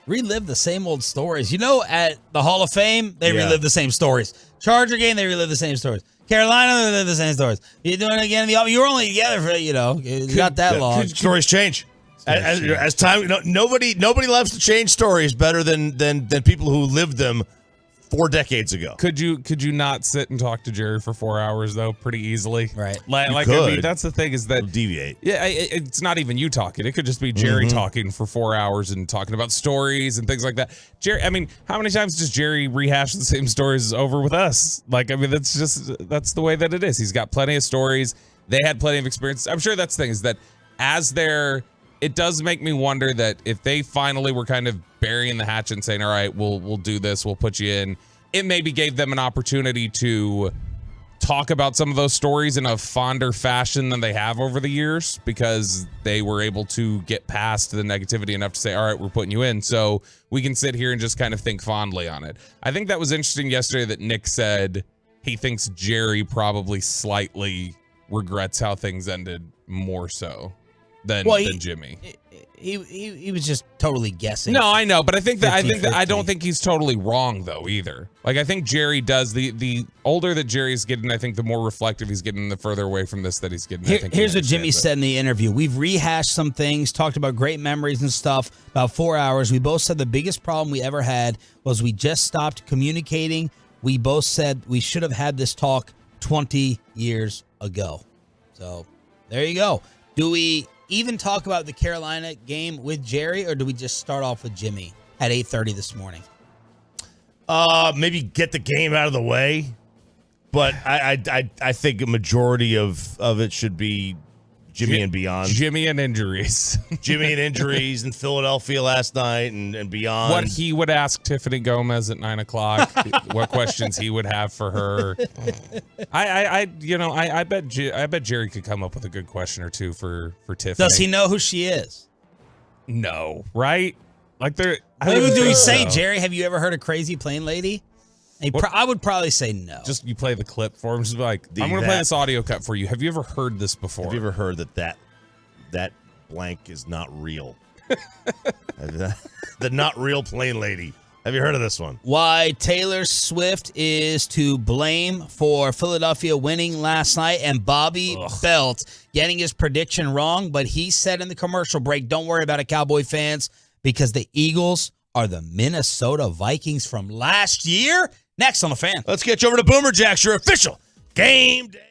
C: relive the same old stories? At the Hall of Fame, they relive the same stories. Charger game, they relive the same stories. Carolina, they relive the same stories. You're doing it again in the office. You were only together for not that long.
D: Stories change. As time, nobody loves to change stories better than people who lived them 4 decades ago.
J: Could you not sit and talk to Jerry for 4 hours though, pretty easily?
C: Right.
J: That's the thing is that
D: it'll deviate.
J: Yeah, it's not even you talking. It could just be Jerry talking for 4 hours and talking about stories and things like that. Jerry, how many times does Jerry rehash the same stories over with us? That's the way that it is. He's got plenty of stories. They had plenty of experience. I'm sure that's the thing is that it does make me wonder that if they finally were kind of burying the hatchet and saying, all right, we'll do this, we'll put you in, it maybe gave them an opportunity to talk about some of those stories in a fonder fashion than they have over the years, because they were able to get past the negativity enough to say, all right, we're putting you in. So we can sit here and just kind of think fondly on it. I think that was interesting yesterday that Nick said he thinks Jerry probably slightly regrets how things ended more so than Jimmy.
C: He was just totally guessing.
J: No, I know, but I don't think he's totally wrong though either. I think Jerry does the older that Jerry's getting, I think the more reflective he's getting, the further away from this that he's getting.
C: Here's what Jimmy said in the interview. We've rehashed some things, talked about great memories and stuff. About 4 hours. We both said the biggest problem we ever had was we just stopped communicating. We both said we should have had this talk 20 years ago. So there you go. Do we even talk about the Carolina game with Jerry, or do we just start off with Jimmy at 8:30 this morning?
D: Maybe get the game out of the way, but I think a majority of it should be Jimmy and beyond.
J: Jimmy and injuries.
D: Jimmy and injuries in Philadelphia last night and beyond.
J: What he would ask Tiffany Gomez at 9:00. What questions he would have for her. I bet Jerry could come up with a good question or two for Tiffany.
C: Does he know who she is?
J: No, right?
C: Do we say, Jerry, have you ever heard a crazy plane lady? I would probably say no.
J: Just you play the clip for him. Just be like, I'm going to play this audio cut for you. Have you ever heard this before?
D: Have you ever heard that blank is not real? The not real plane lady. Have you heard of this one?
C: Why Taylor Swift is to blame for Philadelphia winning last night, and Bobby Belt getting his prediction wrong, but he said in the commercial break, don't worry about it, Cowboy fans, because the Eagles are the Minnesota Vikings from last year. Next on The Fan.
D: Let's get you over to Boomer Jacks, your official game day.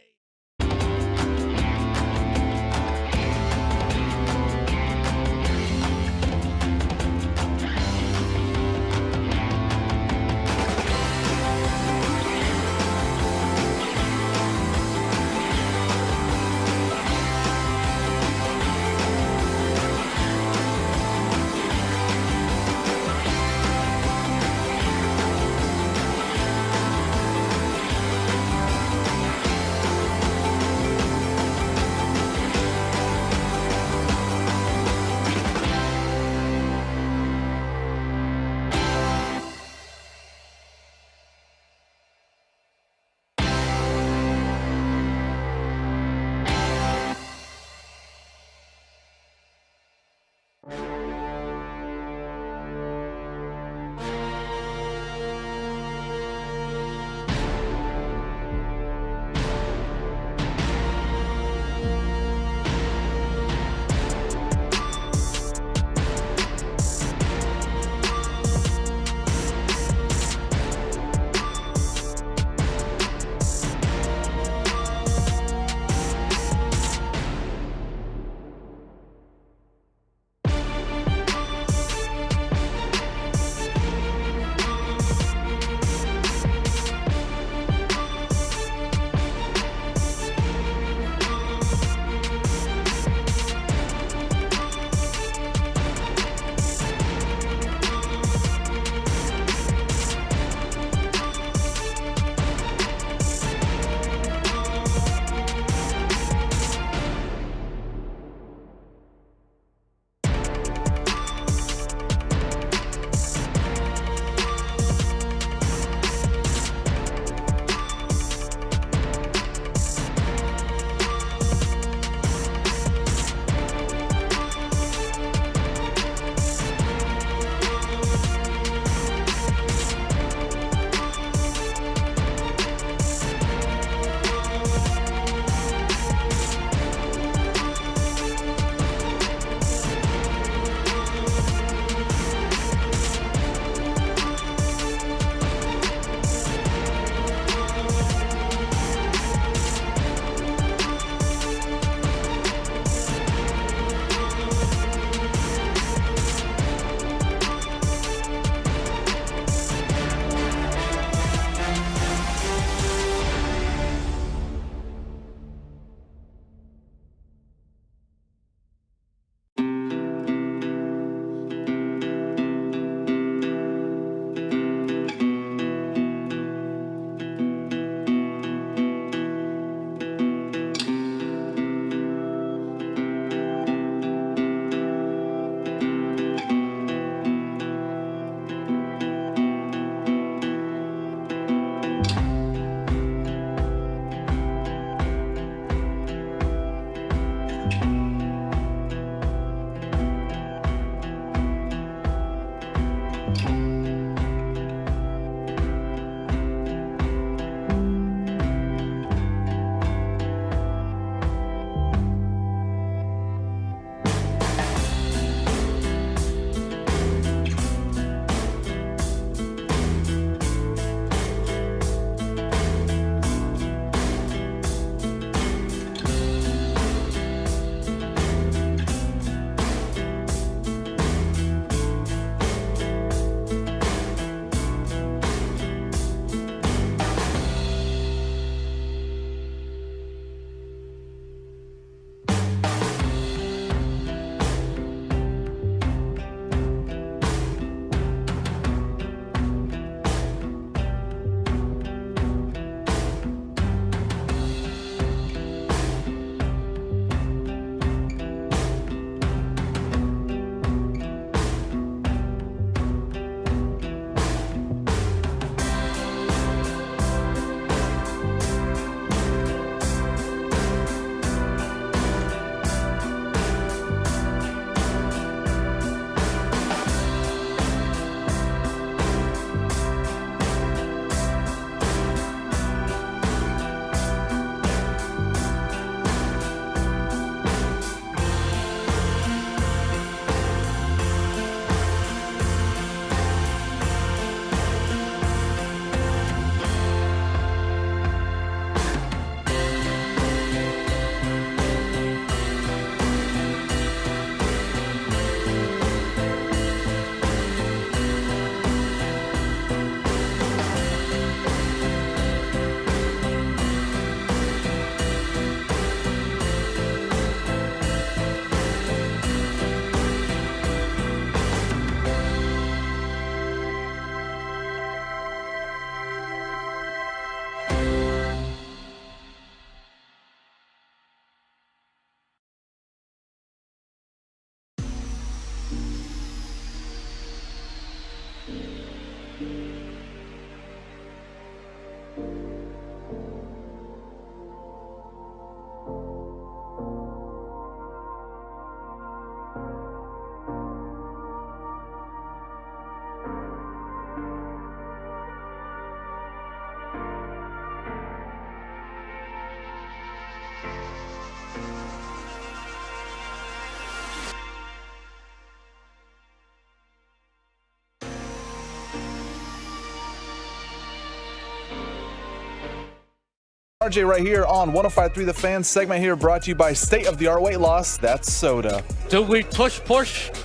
I: RJ right here on 105.3 The Fan segment here brought to you by State of the Art Weight Loss. That's soda.
M: Do we push?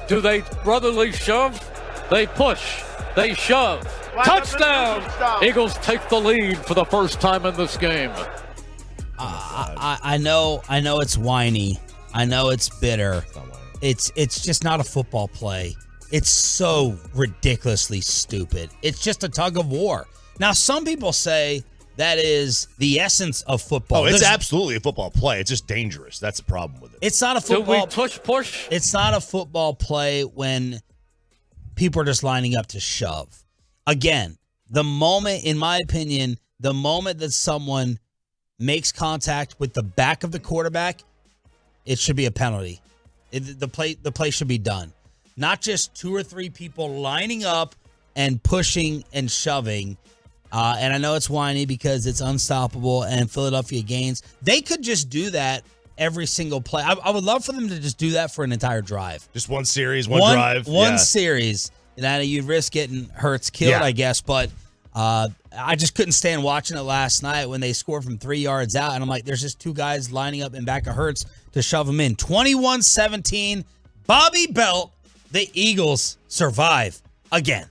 M: Do they brotherly shove? They push. They shove. Touchdown! Eagles take the lead for the first time in this game.
C: I know it's whiny. I know it's bitter. It's just not a football play. It's so ridiculously stupid. It's just a tug of war. Now, some people say that is the essence of football.
D: Oh, it's absolutely a football play. It's just dangerous. That's the problem with it.
C: It's not a football.
M: Do we push?
C: It's not a football play when people are just lining up to shove. Again, the moment, in my opinion, the moment that someone makes contact with the back of the quarterback, it should be a penalty. The play should be done. Not just two or three people lining up and pushing and shoving. And I know it's whiny because it's unstoppable and Philadelphia gains. They could just do that every single play. I would love for them to just do that for an entire drive.
D: Just one series, one drive.
C: One series. And you'd risk getting Hurts killed, I guess. But I just couldn't stand watching it last night when they scored from 3 yards out. And I'm like, there's just two guys lining up in back of Hurts to shove him in. 21-17, Bobby Belt. The Eagles survive again.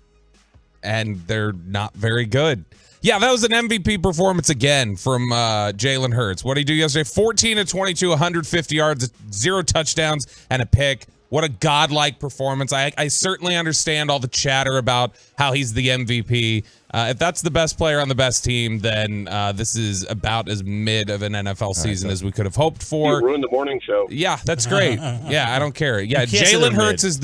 J: And they're not very good. Yeah, that was an MVP performance again from Jalen Hurts. What did he do yesterday? 14 of 22, 150 yards, 0 touchdowns, and a pick. What a godlike performance. I certainly understand all the chatter about how he's the MVP. If that's the best player on the best team, then this is about as mid of an NFL season as we could have hoped for.
N: You ruined the morning show.
J: Yeah, that's great. Yeah, I don't care. Yeah, Jalen Hurts is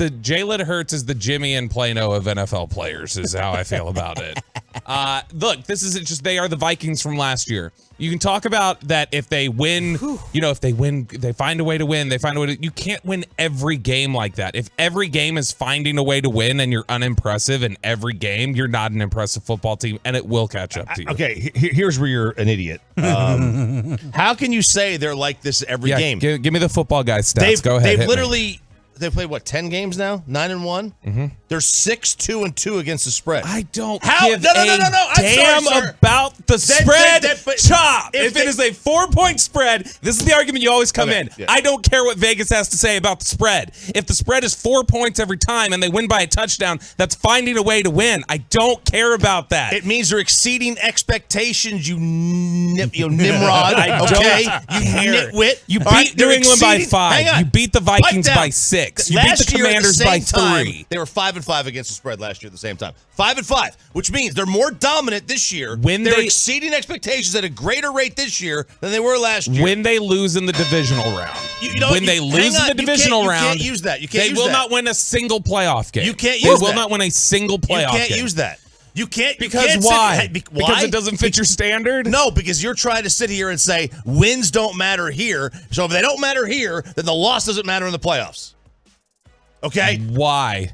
J: the Jimmy and Plano of NFL players is how I feel about it. Look, this isn't just they are the Vikings from last year. You can talk about that if they win, if they win, they find a way to win. You can't win every game like that. If every game is finding a way to win and you're unimpressive in every game, you're not an impressive football team, and it will catch up to you.
D: Okay, here's where you're an idiot. How can you say they're like this every game?
J: Give me the football guy stats. Go ahead.
D: They've played, 10 games now? 9-1? Mm-hmm. They're 6-2-2 against the spread.
J: I don't
D: give
J: a damn about the spread, Chop. If it is a 4-point spread, this is the argument you always come in. Yeah. I don't care what Vegas has to say about the spread. If the spread is 4 points every time and they win by a touchdown, that's finding a way to win. I don't care about that.
D: It means they're exceeding expectations, you Nimrod. Okay? You nitwit.
J: You beat New England by 5. You beat the Vikings by 6. You beat the Commanders by 3.
D: They were 5-5 against the spread last year at the same time. 5-5, which means they're more dominant this year. They're exceeding expectations at a greater rate this year than they were last year.
J: When they lose in the divisional round. You can't
D: use that.
J: They will not win a single playoff game.
D: You can't use that.
J: They will not win a single playoff game.
D: You can't use that. You can't.
J: Because why? Because it doesn't fit your standard?
D: No, because you're trying to sit here and say wins don't matter here. So if they don't matter here, then the loss doesn't matter in the playoffs. Okay?
J: Why?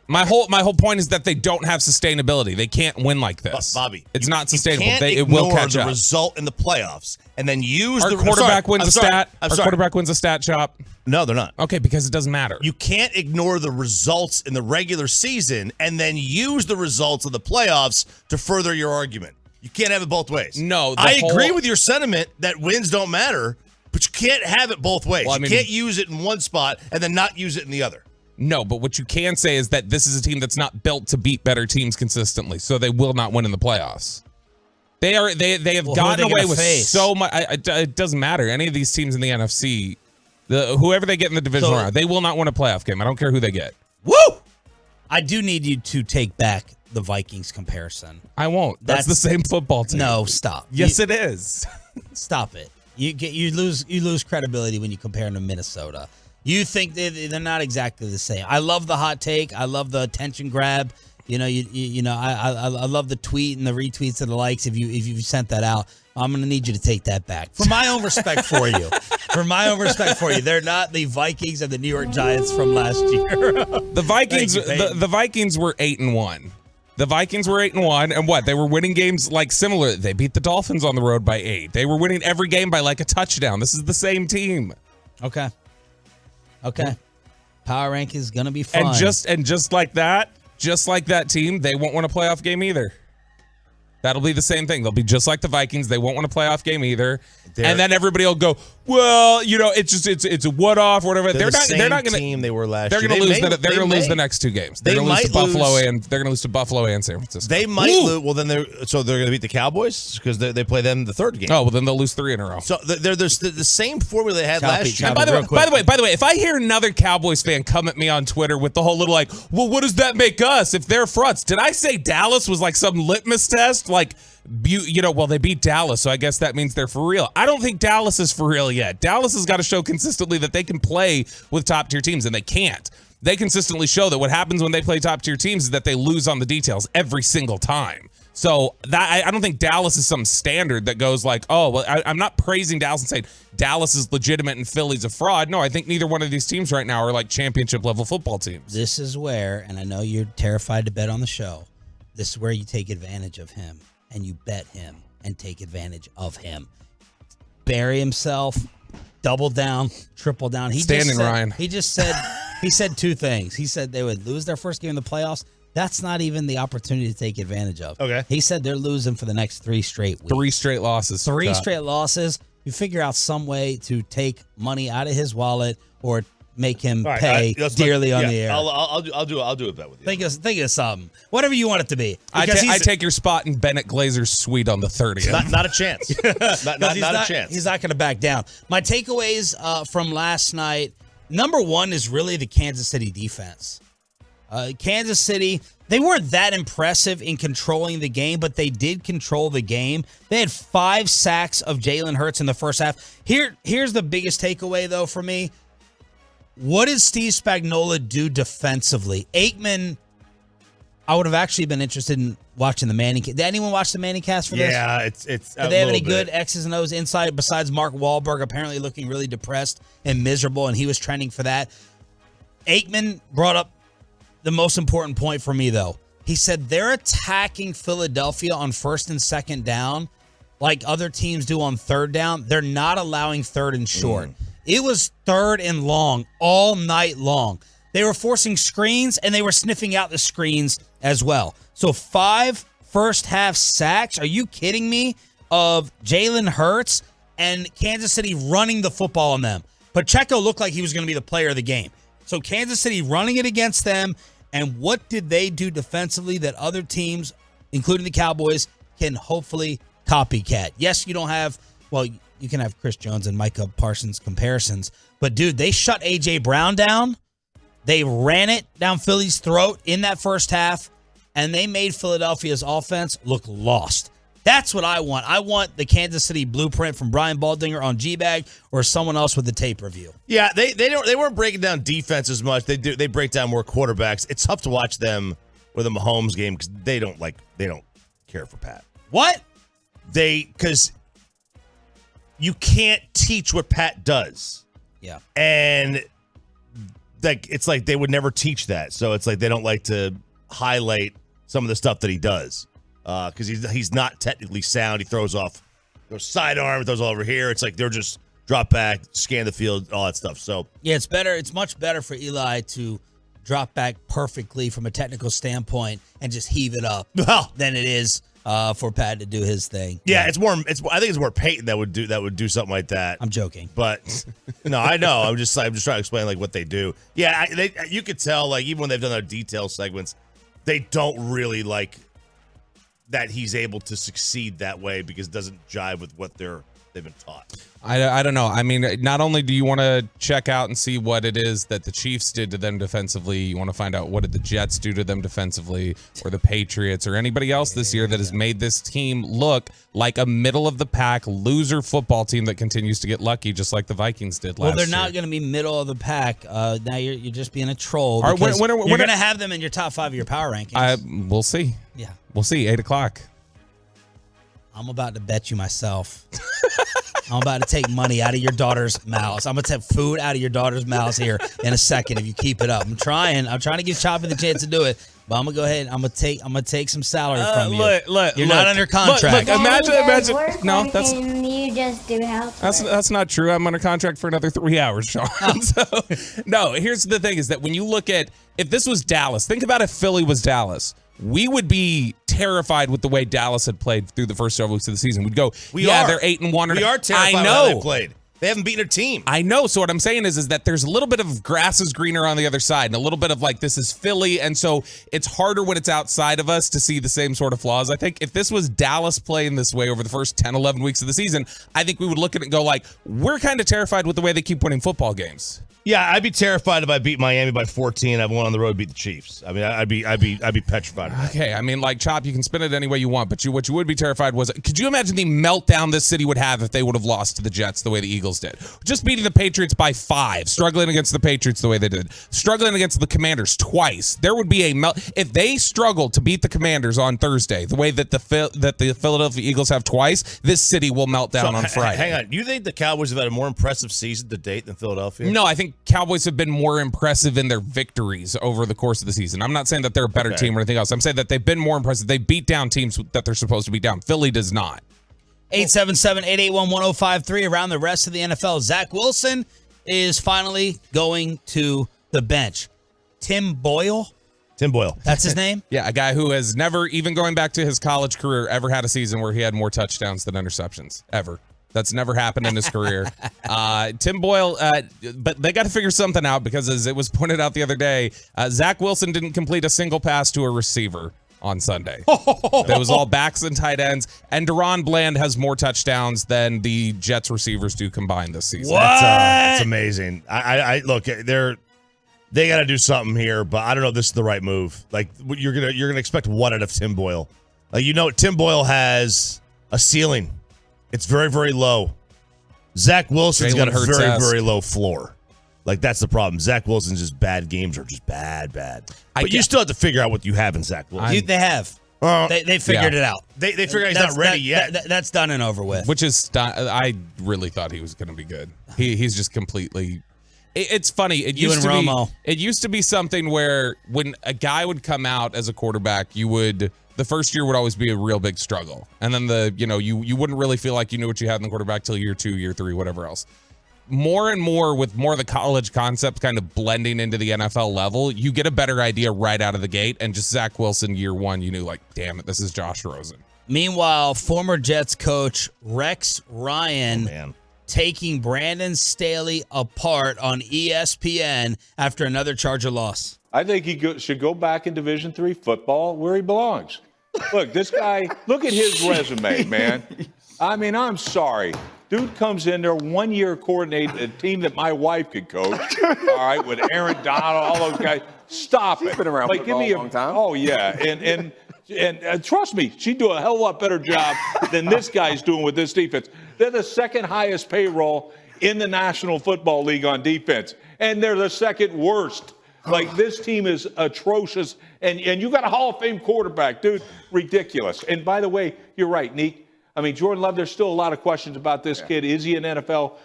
J: My whole point is that they don't have sustainability. They can't win like this.
D: Bobby,
J: it's not sustainable.
D: It
J: will catch
D: the
J: up.
D: Result in the playoffs and then use
J: Our quarterback wins a stat. Our quarterback wins a stat, Chop.
D: No, they're not.
J: Okay, because it doesn't matter.
D: You can't ignore the results in the regular season and then use the results of the playoffs to further your argument. You can't have it both ways.
J: No,
D: I agree with your sentiment that wins don't matter, but you can't have it both ways. You can't use it in one spot and then not use it in the other.
J: No, but what you can say is that this is a team that's not built to beat better teams consistently, so they will not win in the playoffs. They have gotten away with so much. It doesn't matter. Any of these teams in the NFC, whoever they get in the divisional round, they will not win a playoff game. I don't care who they get.
C: Woo! I do need you to take back the Vikings comparison.
J: I won't. That's the same football team.
C: No, stop.
J: Yes, it is.
C: Stop it. You lose credibility when you compare them to Minnesota. You think they're not exactly the same. I love the hot take. I love the attention grab. I love the tweet and the retweets and the likes. If you sent that out, I'm going to need you to take that back for my own respect for you. For my own respect for you, they're not the Vikings and the New York Giants from last year.
J: The Vikings, the Vikings were 8-1. The Vikings were 8-1, and what? They were winning games like similar. They beat the Dolphins on the road by 8. They were winning every game by like a touchdown. This is the same team.
C: Okay. Power rank is gonna be fun.
J: And just like that team, they won't win a playoff game either. That'll be the same thing. They'll be just like the Vikings. They won't win a playoff game either. And then everybody will go, well, it's a what-off or whatever. They're not going to
D: team they were last
J: year. They're going to lose the next two games. They're going to lose to Buffalo and they're going to lose to Buffalo and San Francisco.
D: They might lose. Well, then they're going to beat the Cowboys because they play them the third game.
J: Oh, well, then they'll lose 3 in a row.
D: So they're the same formula they had last year.
J: And by the way, if I hear another Cowboys fan come at me on Twitter with the whole little like, well, what does that make us if they're fronts? Did I say Dallas was like some litmus test? Like, well, they beat Dallas, so I guess that means they're for real. I don't think Dallas is for real yet. Dallas has got to show consistently that they can play with top-tier teams, and they can't. They consistently show that what happens when they play top-tier teams is that they lose on the details every single time. So that I don't think Dallas is some standard that goes like, oh, well, I'm not praising Dallas and saying Dallas is legitimate and Philly's a fraud. No, I think neither one of these teams right now are like championship-level football teams.
C: This is where, and I know you're terrified to bet on the show, this is where you take advantage of him. And you bet him and take advantage of him. Bury himself, double down, triple down.
J: Ryan.
C: He said 2 things. He said they would lose their first game in the playoffs. That's not even the opportunity to take advantage of.
D: Okay.
C: He said they're losing for the next 3 straight weeks.
J: 3 straight losses.
C: 3 straight losses. You figure out some way to take money out of his wallet or make him pay dearly on the air.
D: I'll do a bet with you.
C: Think of something. Whatever you want it to be.
J: I take your spot in Bennett Glazer's suite on the 30th.
D: Not a chance. not a chance.
C: He's not going to back down. My takeaways from last night, number 1 is really the Kansas City defense. Kansas City, they weren't that impressive in controlling the game, but they did control the game. They had 5 sacks of Jalen Hurts in the first half. Here's the biggest takeaway, though, for me. What did Steve Spagnuolo do defensively? Aikman, I would have actually been interested in watching the Manning. Did anyone watch the Manning cast for this?
D: Yeah, it's.
C: Did they have any good X's and O's inside besides Mark Wahlberg apparently looking really depressed and miserable, and he was trending for that? Aikman brought up the most important point for me, though. He said they're attacking Philadelphia on 1st and 2nd down like other teams do on 3rd down. They're not allowing 3rd and short. It was 3rd and long all night long. They were forcing screens, and they were sniffing out the screens as well. So 5 first-half sacks. Are you kidding me? Of Jalen Hurts and Kansas City running the football on them. Pacheco looked like he was going to be the player of the game. So Kansas City running it against them, and what did they do defensively that other teams, including the Cowboys, can hopefully copycat? Yes, you don't have, well, you can have Chris Jones and Micah Parsons comparisons, but dude, they shut A.J. Brown down. They ran it down Philly's throat in that first half, and they made Philadelphia's offense look lost. That's what I want. I want the Kansas City blueprint from Brian Baldinger on G-Bag or someone else with the tape review.
D: Yeah, they weren't breaking down defense as much. They break down more quarterbacks. It's tough to watch them with a Mahomes game because they don't care for Pat.
C: What?
D: Because you can't teach what Pat does.
C: Yeah.
D: And it's like they would never teach that. So it's like they don't like to highlight some of the stuff that he does. Because he's not technically sound. He throws sidearm, throws all over here. It's like they're just drop back, scan the field, all that stuff. So
C: yeah, it's better. It's much better for Eli to drop back perfectly from a technical standpoint and just heave it up than it is for Pat to do his thing.
D: Yeah, it's more. I think it's more Peyton that would do something like that.
C: I'm joking,
D: but no, I know. I'm just trying to explain like what they do. Yeah, you could tell like even when they've done their detail segments, they don't really like that he's able to succeed that way because it doesn't jive with what they're they've been taught.
J: I don't know. I mean, not only do you want to check out and see what it is that the Chiefs did to them defensively, you want to find out what did the Jets do to them defensively, or the Patriots, or anybody else this year that has made this team look like a middle-of-the-pack loser football team that continues to get lucky, just like the Vikings did last year.
C: Well, they're not going to be middle of the pack. Now you're just being a troll.
J: All right,
C: You're going to have them in your top 5 of your power rankings.
J: We'll see.
C: Yeah.
J: We'll see. 8 o'clock.
C: I'm about to bet you myself. I'm about to take money out of your daughter's mouth. I'm going to take food out of your daughter's mouth here in a second if you keep it up. I'm trying to give Choppy the chance to do it. But I'm gonna go ahead. I'm gonna take some salary from you. You're not under contract.
J: Look, imagine. No, that's
N: you just do help.
J: That's not true. I'm under contract for another 3 hours, Sean. So, no. Here's the thing: is that when you look at if this was Dallas, think about if Philly was Dallas. We would be terrified with the way Dallas had played through the first several weeks of the season. We'd go, they're 8-1.
D: We are terrified with how they played. They haven't beaten a team.
J: I know. So what I'm saying is that there's a little bit of grass is greener on the other side, and a little bit of like this is Philly, and so it's harder when it's outside of us to see the same sort of flaws. I think if this was Dallas playing this way over the first 10, 11 weeks of the season, I think we would look at it and go like, we're kind of terrified with the way they keep winning football games.
D: Yeah, I'd be terrified if I beat Miami by 14. I've won on the road, beat the Chiefs. I mean, I'd be petrified.
J: Okay, I mean, like Chop, you can spin it any way you want, but what you would be terrified was, could you imagine the meltdown this city would have if they would have lost to the Jets the way the Eagles did? Just beating the Patriots by 5, struggling against the Patriots the way they did, struggling against the Commanders twice. There would be a if they struggled to beat the Commanders on Thursday the way that the Philadelphia Eagles have twice, this city will melt down on Friday.
D: Hang on, you think the Cowboys have had a more impressive season to date than Philadelphia?
J: No, I think Cowboys have been more impressive in their victories over the course of the season. I'm not saying that they're a better team or anything else. I'm saying that they've been more impressive. They beat down teams that they're supposed to beat down. Philly does not.
C: 877-881-1053. Around the rest of the NFL, Zach Wilson is finally going to the bench. Tim Boyle.
J: That's his name? Yeah, a guy who has never, even going back to his college career, ever had a season where he had more touchdowns than interceptions. Ever. That's never happened in his career. Tim Boyle, but they got to figure something out because, as it was pointed out the other day, Zach Wilson didn't complete a single pass to a receiver on Sunday. That was all backs and tight ends. And Deron Bland has more touchdowns than the Jets receivers do combined this season.
D: That's amazing. I look, they got to do something here, but I don't know if this is the right move. Like you're gonna expect what out of Tim Boyle? Like Tim Boyle has a ceiling. It's very, very low. Zach Wilson's got a very, very low floor. Like, that's the problem. Zach Wilson's just bad games are just bad. But you still have to figure out what you have in Zach Wilson.
C: They have. They figured it out.
D: They figured out he's not ready yet.
C: That's done and over with.
J: Which is, I really thought he was going to be good. He's just completely. It's funny. It used to be something where when a guy would come out as a quarterback, the first year would always be a real big struggle. And then you wouldn't really feel like you knew what you had in the quarterback till year 2, year 3, whatever else. More and more with more of the college concepts kind of blending into the NFL level, you get a better idea right out of the gate. And just Zach Wilson, year 1, you knew like, damn it, this is Josh Rosen.
C: Meanwhile, former Jets coach Rex Ryan taking Brandon Staley apart on ESPN after another Charger loss.
O: I think he should go back in Division III football where he belongs. Look, this guy, look at his resume, man. I mean, I'm sorry. Dude comes in there, 1 year coordinating a team that my wife could coach. All right, with Aaron Donald, all those guys. Stop it.
P: Been around
O: like, give me
P: a long time.
O: Oh yeah, and trust me, she'd do a hell of a lot better job than this guy's doing with this defense. They're the second highest payroll in the National Football League on defense, and they're the second worst. Like, this team is atrocious, and you got a Hall of Fame quarterback, dude. Ridiculous. And by the way, you're right, Neek. I mean, Jordan Love, there's still a lot of questions about this kid. Is he an NFL,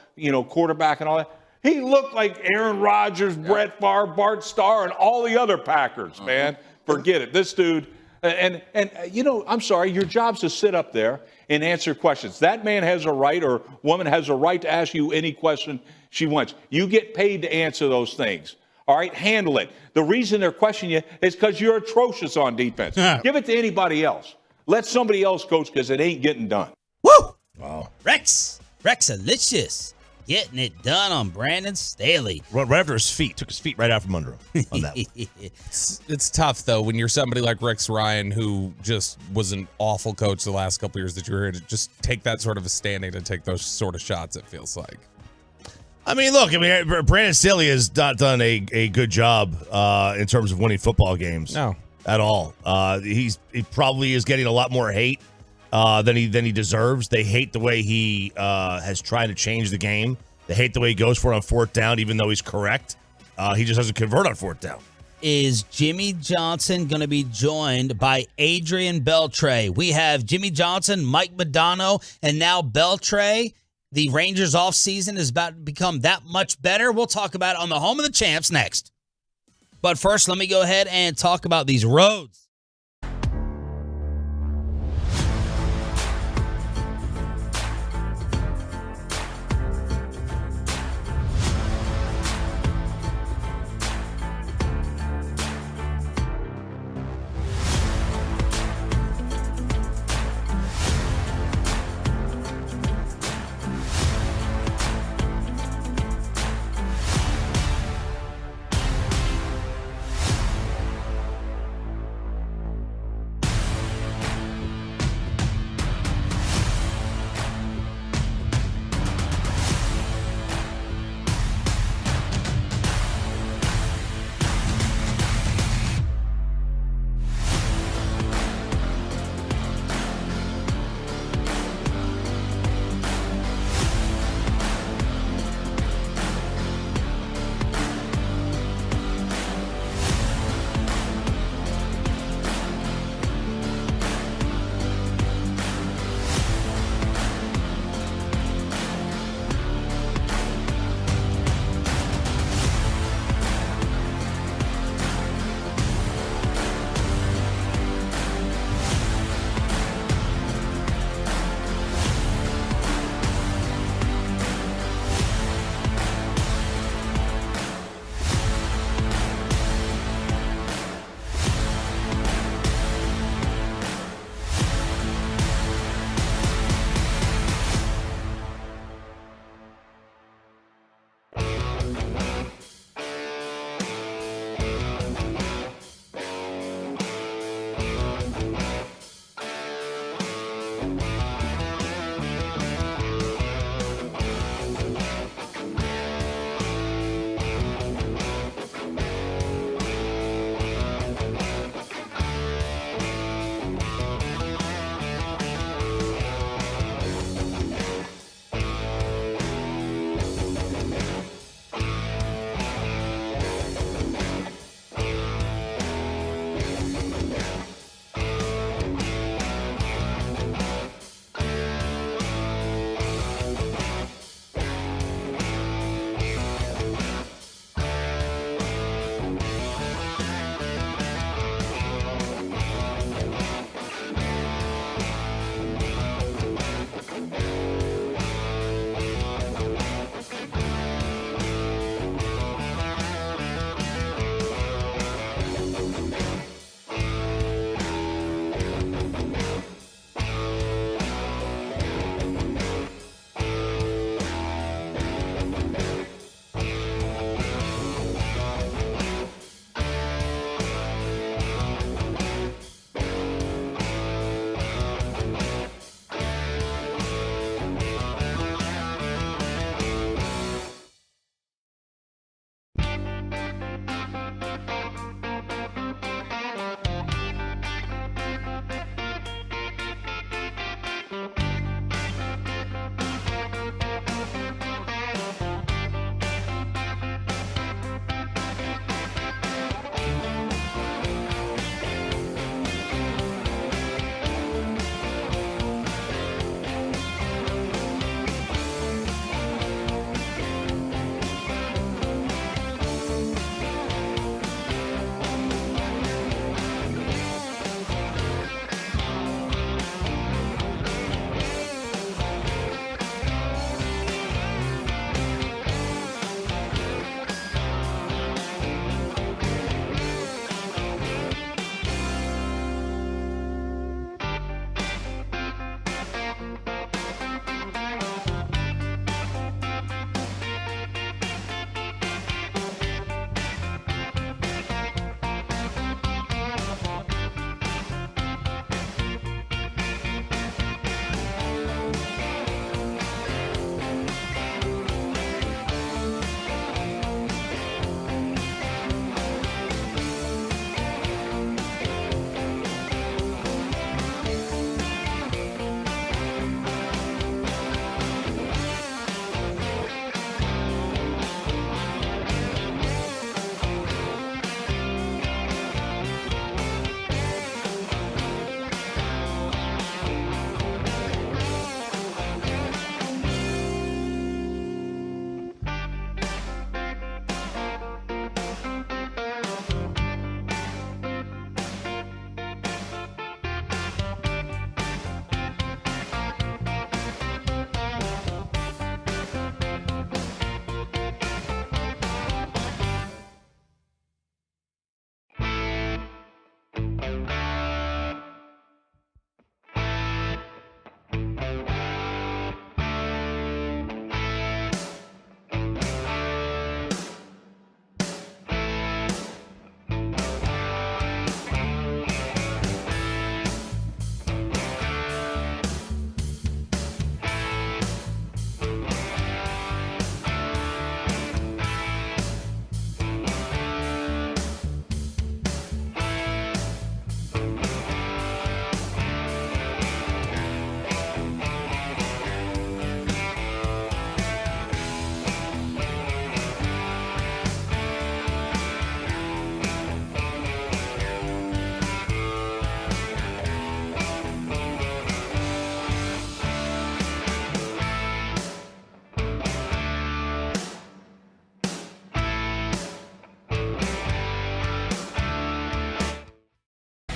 O: quarterback and all that? He looked like Aaron Rodgers, Brett Favre, Bart Starr, and all the other Packers, man. Forget it. This dude, I'm sorry, your job's to sit up there and answer questions. That man has a right, or woman has a right to ask you any question she wants. You get paid to answer those things. All right, handle it. The reason they're questioning you is because you're atrocious on defense. Give it to anybody else. Let somebody else coach because it ain't getting done.
C: Woo! Wow. Rex-alicious. getting it done on Brandon Staley.
D: Right after his feet. Took his feet right out from under him on that one.
J: It's tough, though, when you're somebody like Rex Ryan, who just was an awful coach the last couple years that you were here, to just take that sort of a standing to take those sort of shots, it feels like.
D: I mean, look, Brandon Staley has not done a good job in terms of winning football games.
J: No.
D: At all. He probably is getting a lot more hate than he deserves. They hate the way he has tried to change the game. They hate the way he goes for it on fourth down, even though he's correct. He just doesn't convert on fourth down.
C: Is Jimmy Johnson going to be joined by Adrian Beltre? We have Jimmy Johnson, Mike Modano, and now Beltre. The Rangers offseason is about to become that much better. We'll talk about it on the Home of the Champs next. But first, let me go ahead and talk about these roads.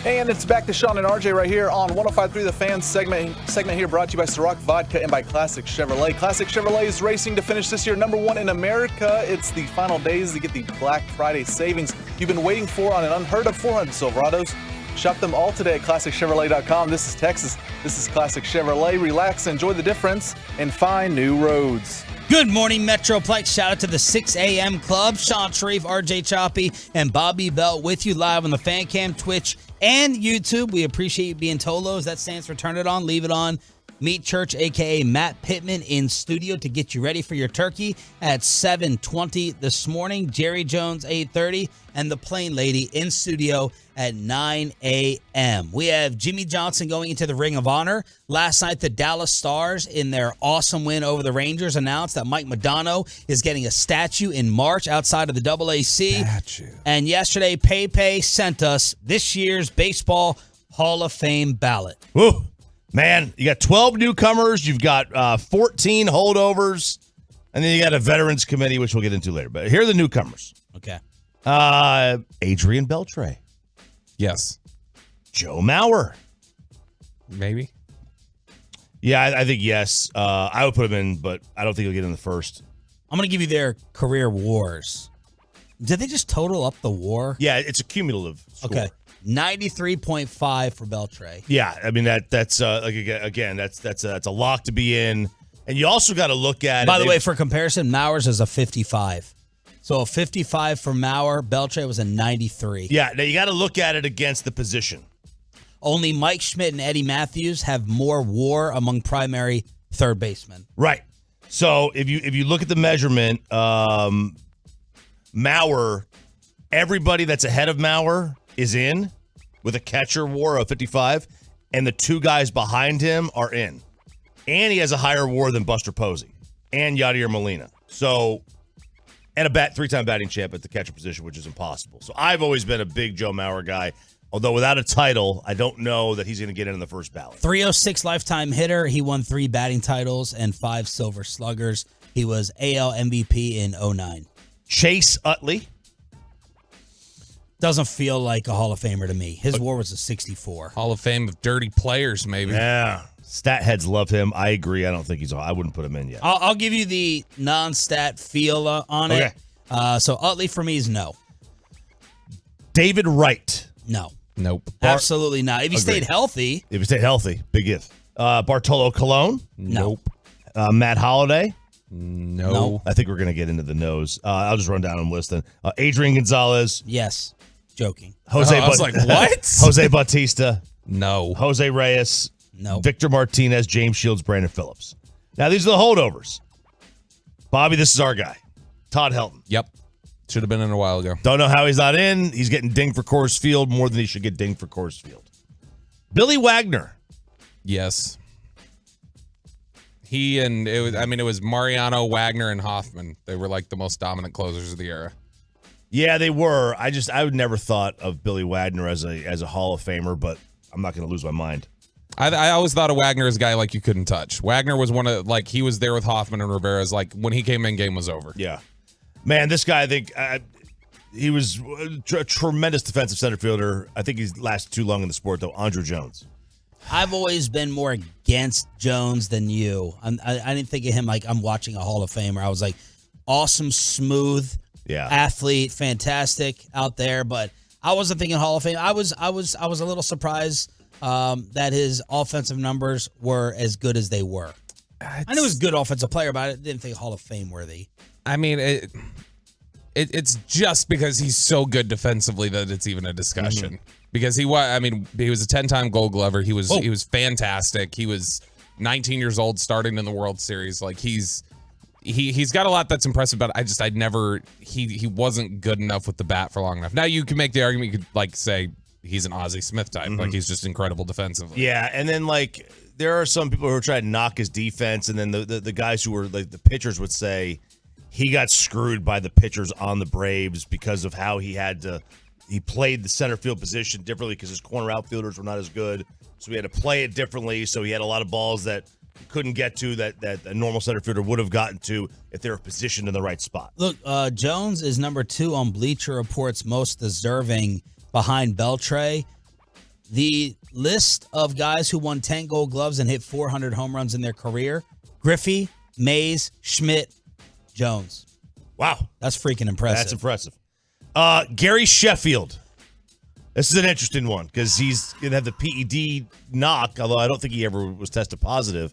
I: And it's back to Sean and RJ right here on 105.3 The Fan segment here brought to you by Ciroc Vodka and by Classic Chevrolet. Classic Chevrolet is racing to finish this year #1 in America. It's the final days to get the Black Friday savings you've been waiting for on an unheard of 400 Silverados. Shop them all today at ClassicChevrolet.com. This is Texas. This is Classic Chevrolet. Relax, enjoy the difference, and find new roads.
C: Good morning, Metroplex. Shout out to the 6 a.m. Club. Sean Sharif, RJ Choppy, and Bobby Belt with you live on the Fan Cam, Twitch, and YouTube. We appreciate you being Tolos. That stands for Turn It On, Leave It On. Meet Church, a.k.a. Matt Pittman, in studio to get you ready for your turkey at 7:20 this morning. Jerry Jones, 8:30, and the Plain Lady in studio at 9 a.m. We have Jimmy Johnson going into the Ring of Honor. Last night, the Dallas Stars, in their awesome win over the Rangers, announced that Mike Modano is getting a statue in March outside of the AAC. And yesterday, Pepe sent us this year's Baseball Hall of Fame ballot.
D: Woo. Man, you got 12 newcomers, you've got 14 holdovers, and then you got a veterans committee, which we'll get into later. But here are the newcomers.
C: Okay.
D: Adrian Beltre.
J: Yes.
D: Joe Mauer.
J: Maybe.
D: Yeah, I think yes. I would put him in, but I don't think he'll get in the first.
C: I'm going to give you their career wars. Did they just total up the war?
D: Yeah, it's a cumulative score.
C: Okay. 93.5 for Beltre.
D: Yeah, I mean that's like again that's a lock to be in, and you also got to look at.
C: By the way, for comparison, Mauer's is a 55. So a 55 for Mauer. Beltre was a 93.
D: Yeah, now you got to look at it against the position.
C: Only Mike Schmidt and Eddie Matthews have more WAR among primary third basemen.
D: Right. So if you look at the measurement, Mauer, everybody that's ahead of Mauer is in with a catcher WAR of 55, and the two guys behind him are in. And he has a higher WAR than Buster Posey and Yadier Molina. So, and a three-time batting champ at the catcher position, which is impossible. So I've always been a big Joe Mauer guy. Although without a title, I don't know that he's going to get in the first ballot.
C: 306 lifetime hitter. He won 3 batting titles and 5 silver sluggers. He was AL MVP in 09.
D: Chase Utley.
C: Doesn't feel like a Hall of Famer to me. His WAR was a 64.
J: Hall of Fame of dirty players, maybe.
D: Yeah. Stat heads love him. I agree. I don't think I wouldn't put him in yet.
C: I'll give you the non-stat feel on it. So Utley for me is no.
D: David Wright.
C: No.
J: Nope.
C: Absolutely not. If he stayed healthy.
D: If he stayed healthy. Big if. Bartolo Colon.
C: Nope.
D: Matt Holliday.
J: No.
D: I think we're going to get into the no's. I'll just run down them listing. Adrian Gonzalez.
C: Yes. Joking.
J: I was like, what?
D: Jose Bautista.
J: No.
D: Jose Reyes.
C: No.
D: Victor Martinez, James Shields, Brandon Phillips. Now, these are the holdovers. Bobby, this is our guy. Todd Helton.
J: Yep. Should have been in a while ago.
D: Don't know how he's not in. He's getting dinged for Coors Field more than he should get dinged for Coors Field. Billy Wagner.
J: Yes. It was Mariano, Wagner, and Hoffman. They were like the most dominant closers of the era.
D: Yeah, they were. I would never thought of Billy Wagner as a Hall of Famer, but I'm not going to lose my mind.
J: I always thought of Wagner as a guy like you couldn't touch. Wagner was one of, like, he was there with Hoffman and Rivera's, like, when he came in, game was over.
D: Yeah. Man, this guy, I think, he was a tremendous defensive center fielder. I think he's lasted too long in the sport, though. Andrew Jones.
C: I've always been more against Jones than you. I didn't think of him like I'm watching a Hall of Famer. I was like, awesome, smooth athlete, fantastic out there, but I wasn't thinking Hall of Fame. I was a little surprised that his offensive numbers were as good as they were. I knew he was a good offensive player, but I didn't think Hall of Fame worthy.
J: I mean, it's just because he's so good defensively that it's even a discussion.
C: Mm-hmm.
J: Because he was a 10-time Gold Glover. He was fantastic. He was 19 years old, starting in the World Series. Like he's got a lot that's impressive, but he wasn't good enough with the bat for long enough. Now you can make the argument, you could like say he's an Ozzie Smith type, like he's just incredible defensively.
D: Yeah, and then like there are some people who are trying to knock his defense, and then the guys who were like the pitchers would say he got screwed by the pitchers on the Braves because of how he played the center field position differently because his corner outfielders were not as good, so he had to play it differently. So he had a lot of balls that he couldn't get to that a normal center fielder would have gotten to if they were positioned in the right spot.
C: Look, Jones is number 2 on Bleacher Report's most deserving behind Beltre. The list of guys who won 10 Gold Gloves and hit 400 home runs in their career: Griffey, Mays, Schmidt, Jones.
D: Wow.
C: That's freaking impressive.
D: That's impressive. Gary Sheffield. This is an interesting one because he's going to have the PED knock, although I don't think he ever was tested positive.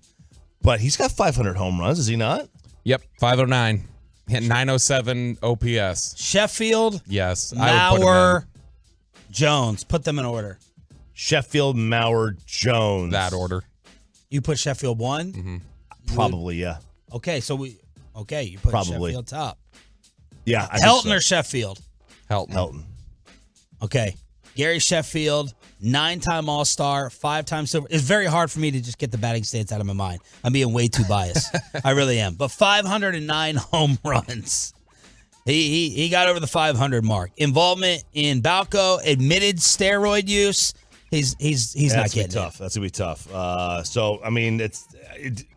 D: But he's got 500 home runs, is he not?
J: Yep, 509. Hit 907 OPS.
C: Sheffield,
J: yes,
C: Mauer, Jones. Put them in order.
D: Sheffield, Mauer, Jones.
J: That order.
C: You put Sheffield 1?
J: Mm-hmm.
D: Probably, yeah.
C: Okay, you put
D: Probably.
C: Sheffield top.
D: Yeah. I
C: Helton
D: think so.
C: or Sheffield?
J: Helton.
C: Okay. Gary Sheffield, 9-time All-Star, 5-time Silver. It's very hard for me to just get the batting stance out of my mind. I'm being way too biased. I really am. But 509 home runs. He got over the 500 mark. Involvement in Balco, admitted steroid use. He's not getting
D: tough. That's gonna be tough. So I mean,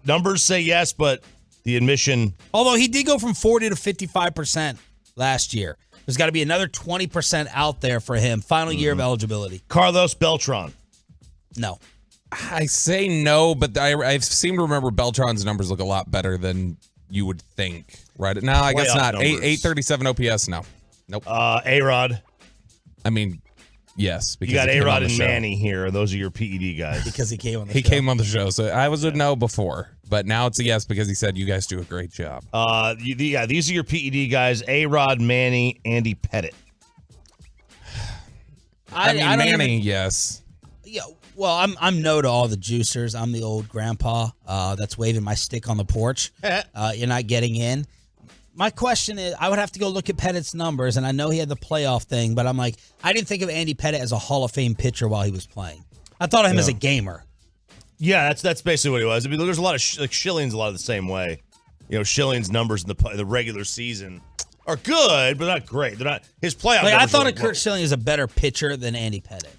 D: numbers say yes, but the admission.
C: Although he did go from 40 to 55% last year. There's got to be another 20% out there for him. Final year of eligibility.
D: Carlos Beltran.
C: No.
J: I say no, but I seem to remember Beltran's numbers look a lot better than you would think. Right? No, I guess not. 837 OPS, no. Nope.
D: A-Rod.
J: I mean, yes.
D: You got A-Rod and Manny here. Those are your PED guys.
C: Because he came on the show.
J: He came on the show, so I was a no before. But now it's a yes because he said you guys do a great job.
D: These are your PED guys: A-Rod, Manny, Andy Pettit.
J: I mean, Manny, yes.
C: Yeah. Well, I'm no to all the juicers. I'm the old grandpa that's waving my stick on the porch. You're not getting in. My question is, I would have to go look at Pettit's numbers, and I know he had the playoff thing, but I'm like, I didn't think of Andy Pettit as a Hall of Fame pitcher while he was playing. I thought of him as a gamer.
D: Yeah, that's basically what he was. I mean, there's a lot of Schilling's a lot of the same way. You know, Schilling's numbers in the regular season are good, but not great. They're not his playoff.
C: Like, I thought of Kurt Schilling as a better pitcher than Andy Pettit.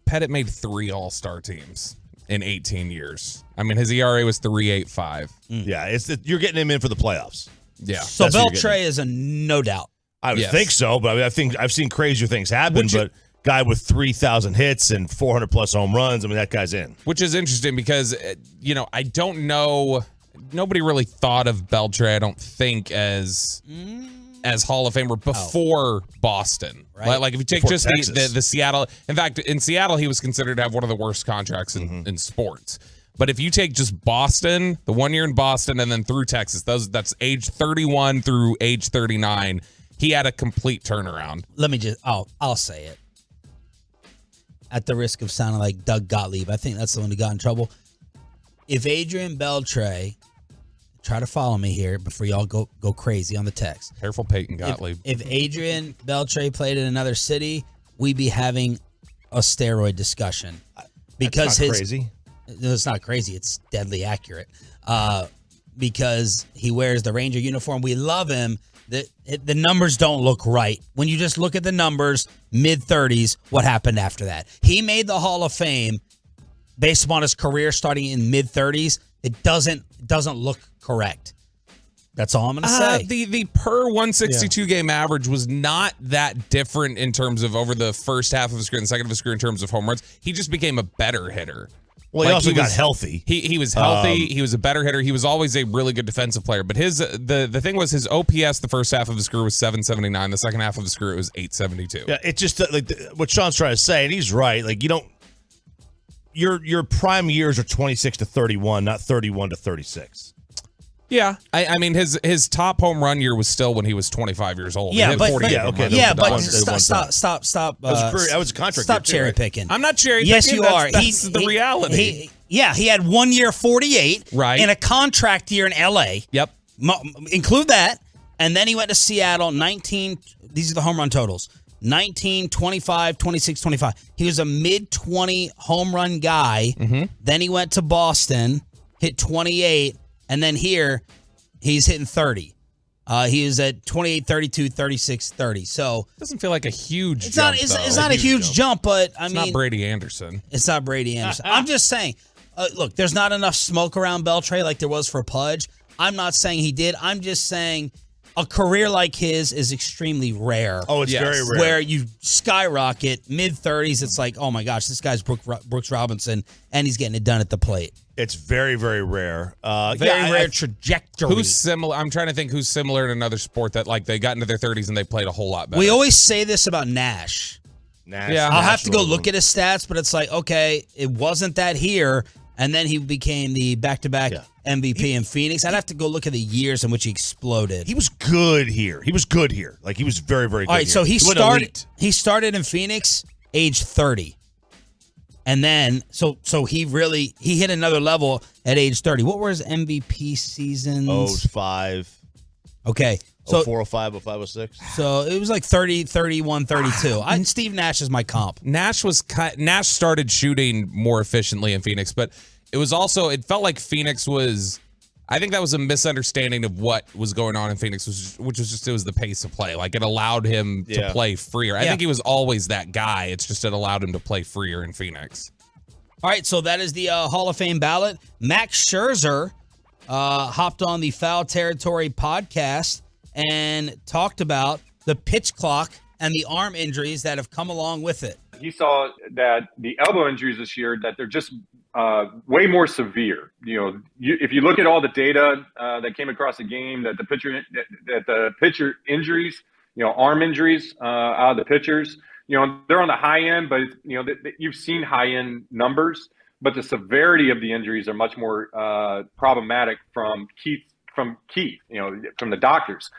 J: Pettit made 3 All-Star teams in 18 years. I mean, his ERA was 3.85.
D: Yeah, you're getting him in for the playoffs.
J: Yeah.
C: So Beltre is a no doubt.
D: I would think so, but I mean, I think I've seen crazier things happen. But guy with 3,000 hits and 400 plus home runs, I mean, that guy's in.
J: Which is interesting because, I don't know. Nobody really thought of Beltre, I don't think, as Hall of Famer before Boston.
C: Right.
J: Like if you take
D: Before
J: just the Seattle. In fact, in Seattle, he was considered to have one of the worst contracts in sports. But if you take just Boston, the 1 year in Boston, and then through Texas, that's age 31 through age 39, he had a complete turnaround.
C: Let me just, I'll say it. At the risk of sounding like Doug Gottlieb, I think that's the one who got in trouble. If Adrian Beltre, try to follow me here before y'all go crazy on the text.
J: Careful, Peyton Gottlieb.
C: If Adrian Beltre played in another city, we'd be having a steroid discussion. Because
D: that's not crazy.
C: It's not crazy. It's deadly accurate. Because he wears the Ranger uniform. We love him. The numbers don't look right. When you just look at the numbers, mid-30s, what happened after that? He made the Hall of Fame based upon his career starting in mid-30s. It doesn't look correct. That's all I'm going to say.
J: The per 162 game average was not that different in terms of over the first half of his career and the second of his career in terms of home runs. He just became a better hitter.
D: Well, he also got healthy.
J: He was healthy. He was a better hitter. He was always a really good defensive player. But the thing was his OPS the first half of his career was 779. The second half of his career it was 872.
D: Yeah, it's just like what Sean's trying to say, and he's right. Like you don't. Your prime years are 26 to 31, not 31 to 36.
J: Yeah, I mean his top home run year was still when he was 25 years old.
C: Yeah, but stop.
D: That was a contract.
C: Stop cherry picking.
J: I'm not cherry picking.
C: Yes, you are.
J: That's the reality.
C: He had 1 year 48,
J: right,
C: in a contract year in LA.
J: Yep,
C: include that, and then he went to Seattle. 19. These are the home run totals. 19, 25, 26, 25. He was a mid-20 home run guy.
J: Mm-hmm.
C: Then he went to Boston, hit 28. And then here, he's hitting 30. He is at 28, 32, 36, 30. So
J: doesn't feel like a huge
C: it's
J: jump.
C: It's not a huge jump, but I mean.
J: It's not Brady Anderson.
C: It's not Brady Anderson. I'm just saying, look, there's not enough smoke around Beltray like there was for Pudge. I'm not saying he did. I'm just saying a career like his is extremely rare.
D: Oh, it's very rare.
C: Where you skyrocket, mid-30s, it's like, oh my gosh, this guy's Brooks Robinson, and he's getting it done at the plate.
D: It's very, very rare.
C: Very rare trajectory.
J: Who's similar? I'm trying to think who's similar in another sport that like they got into their 30s and they played a whole lot better.
C: We always say this about Nash.
J: Yeah,
C: I'll have to go look at his stats, but it's like, okay, it wasn't that here, and then he became the back-to-back MVP in Phoenix. I'd have to go look at the years in which he exploded.
D: He was good here. Like he was very, very good.
C: All right,
D: here.
C: so he started in Phoenix age 30. And then so he hit another level at age 30. What were his MVP seasons?
D: 05.
C: Okay. So
D: 04, 05, 05, 06.
C: So it was like 30, 31, 32. Steve Nash is my comp.
J: Nash started shooting more efficiently in Phoenix, but it felt like Phoenix was, I think that was a misunderstanding of what was going on in Phoenix, which was just, it was the pace of play. Like it allowed him to play freer. I think he was always that guy. It's just it allowed him to play freer in Phoenix.
C: All right, so that is the Hall of Fame ballot. Max Scherzer hopped on the Foul Territory podcast and talked about the pitch clock and the arm injuries that have come along with it.
N: He saw that the elbow injuries this year, that they're just way more severe. If you look at all the data that came across the game, that the pitcher injuries, arm injuries out of the pitchers, they're on the high end, but you've seen high end numbers, but the severity of the injuries are much more problematic from Keith, from the doctors.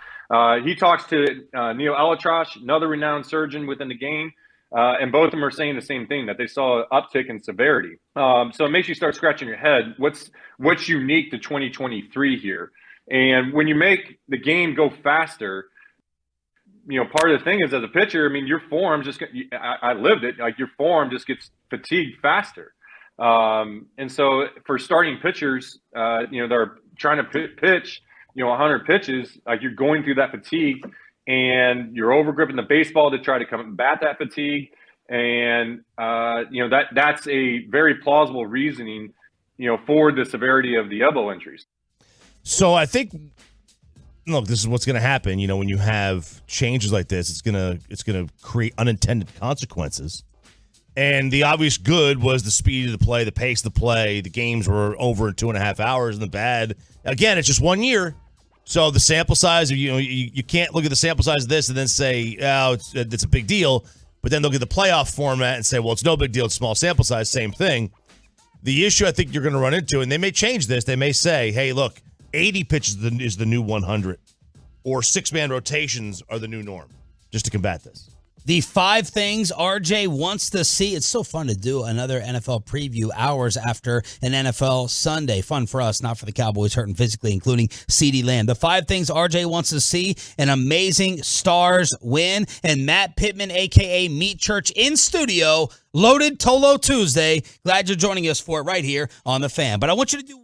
N: He talks to Neil Elatrosh, another renowned surgeon within the game. And both of them are saying the same thing, that they saw an uptick in severity. So it makes you start scratching your head. What's unique to 2023 here? And when you make the game go faster, part of the thing is, as a pitcher, I mean, your form just, I lived it, like your form just gets fatigued faster. And so for starting pitchers, they're trying to pitch, 100 pitches, like you're going through that fatigue. And you're overgripping the baseball to try to combat that fatigue. And, that's a very plausible reasoning, for the severity of the elbow injuries.
D: So I think, look, this is what's going to happen. When you have changes like this, it's going to create unintended consequences. And the obvious good was the speed of the play, the pace of the play. The games were over in 2.5 hours. And the bad, again, it's just 1 year. So the sample size, you can't look at the sample size of this and then say, oh, it's a big deal. But then they'll get the playoff format and say, well, it's no big deal. It's small sample size, same thing. The issue I think you're going to run into, and they may change this, they may say, hey, look, 80 pitches is the new 100. Or 6-man rotations are the new norm, just to combat this.
C: The 5 things RJ wants to see. It's so fun to do another NFL preview hours after an NFL Sunday. Fun for us, not for the Cowboys hurting physically, including CeeDee Lamb. The 5 things RJ wants to see: an amazing Stars win, and Matt Pittman, a.k.a. Meat Church, in studio. Loaded Tolo Tuesday. Glad you're joining us for it right here on The Fan. But I want you to do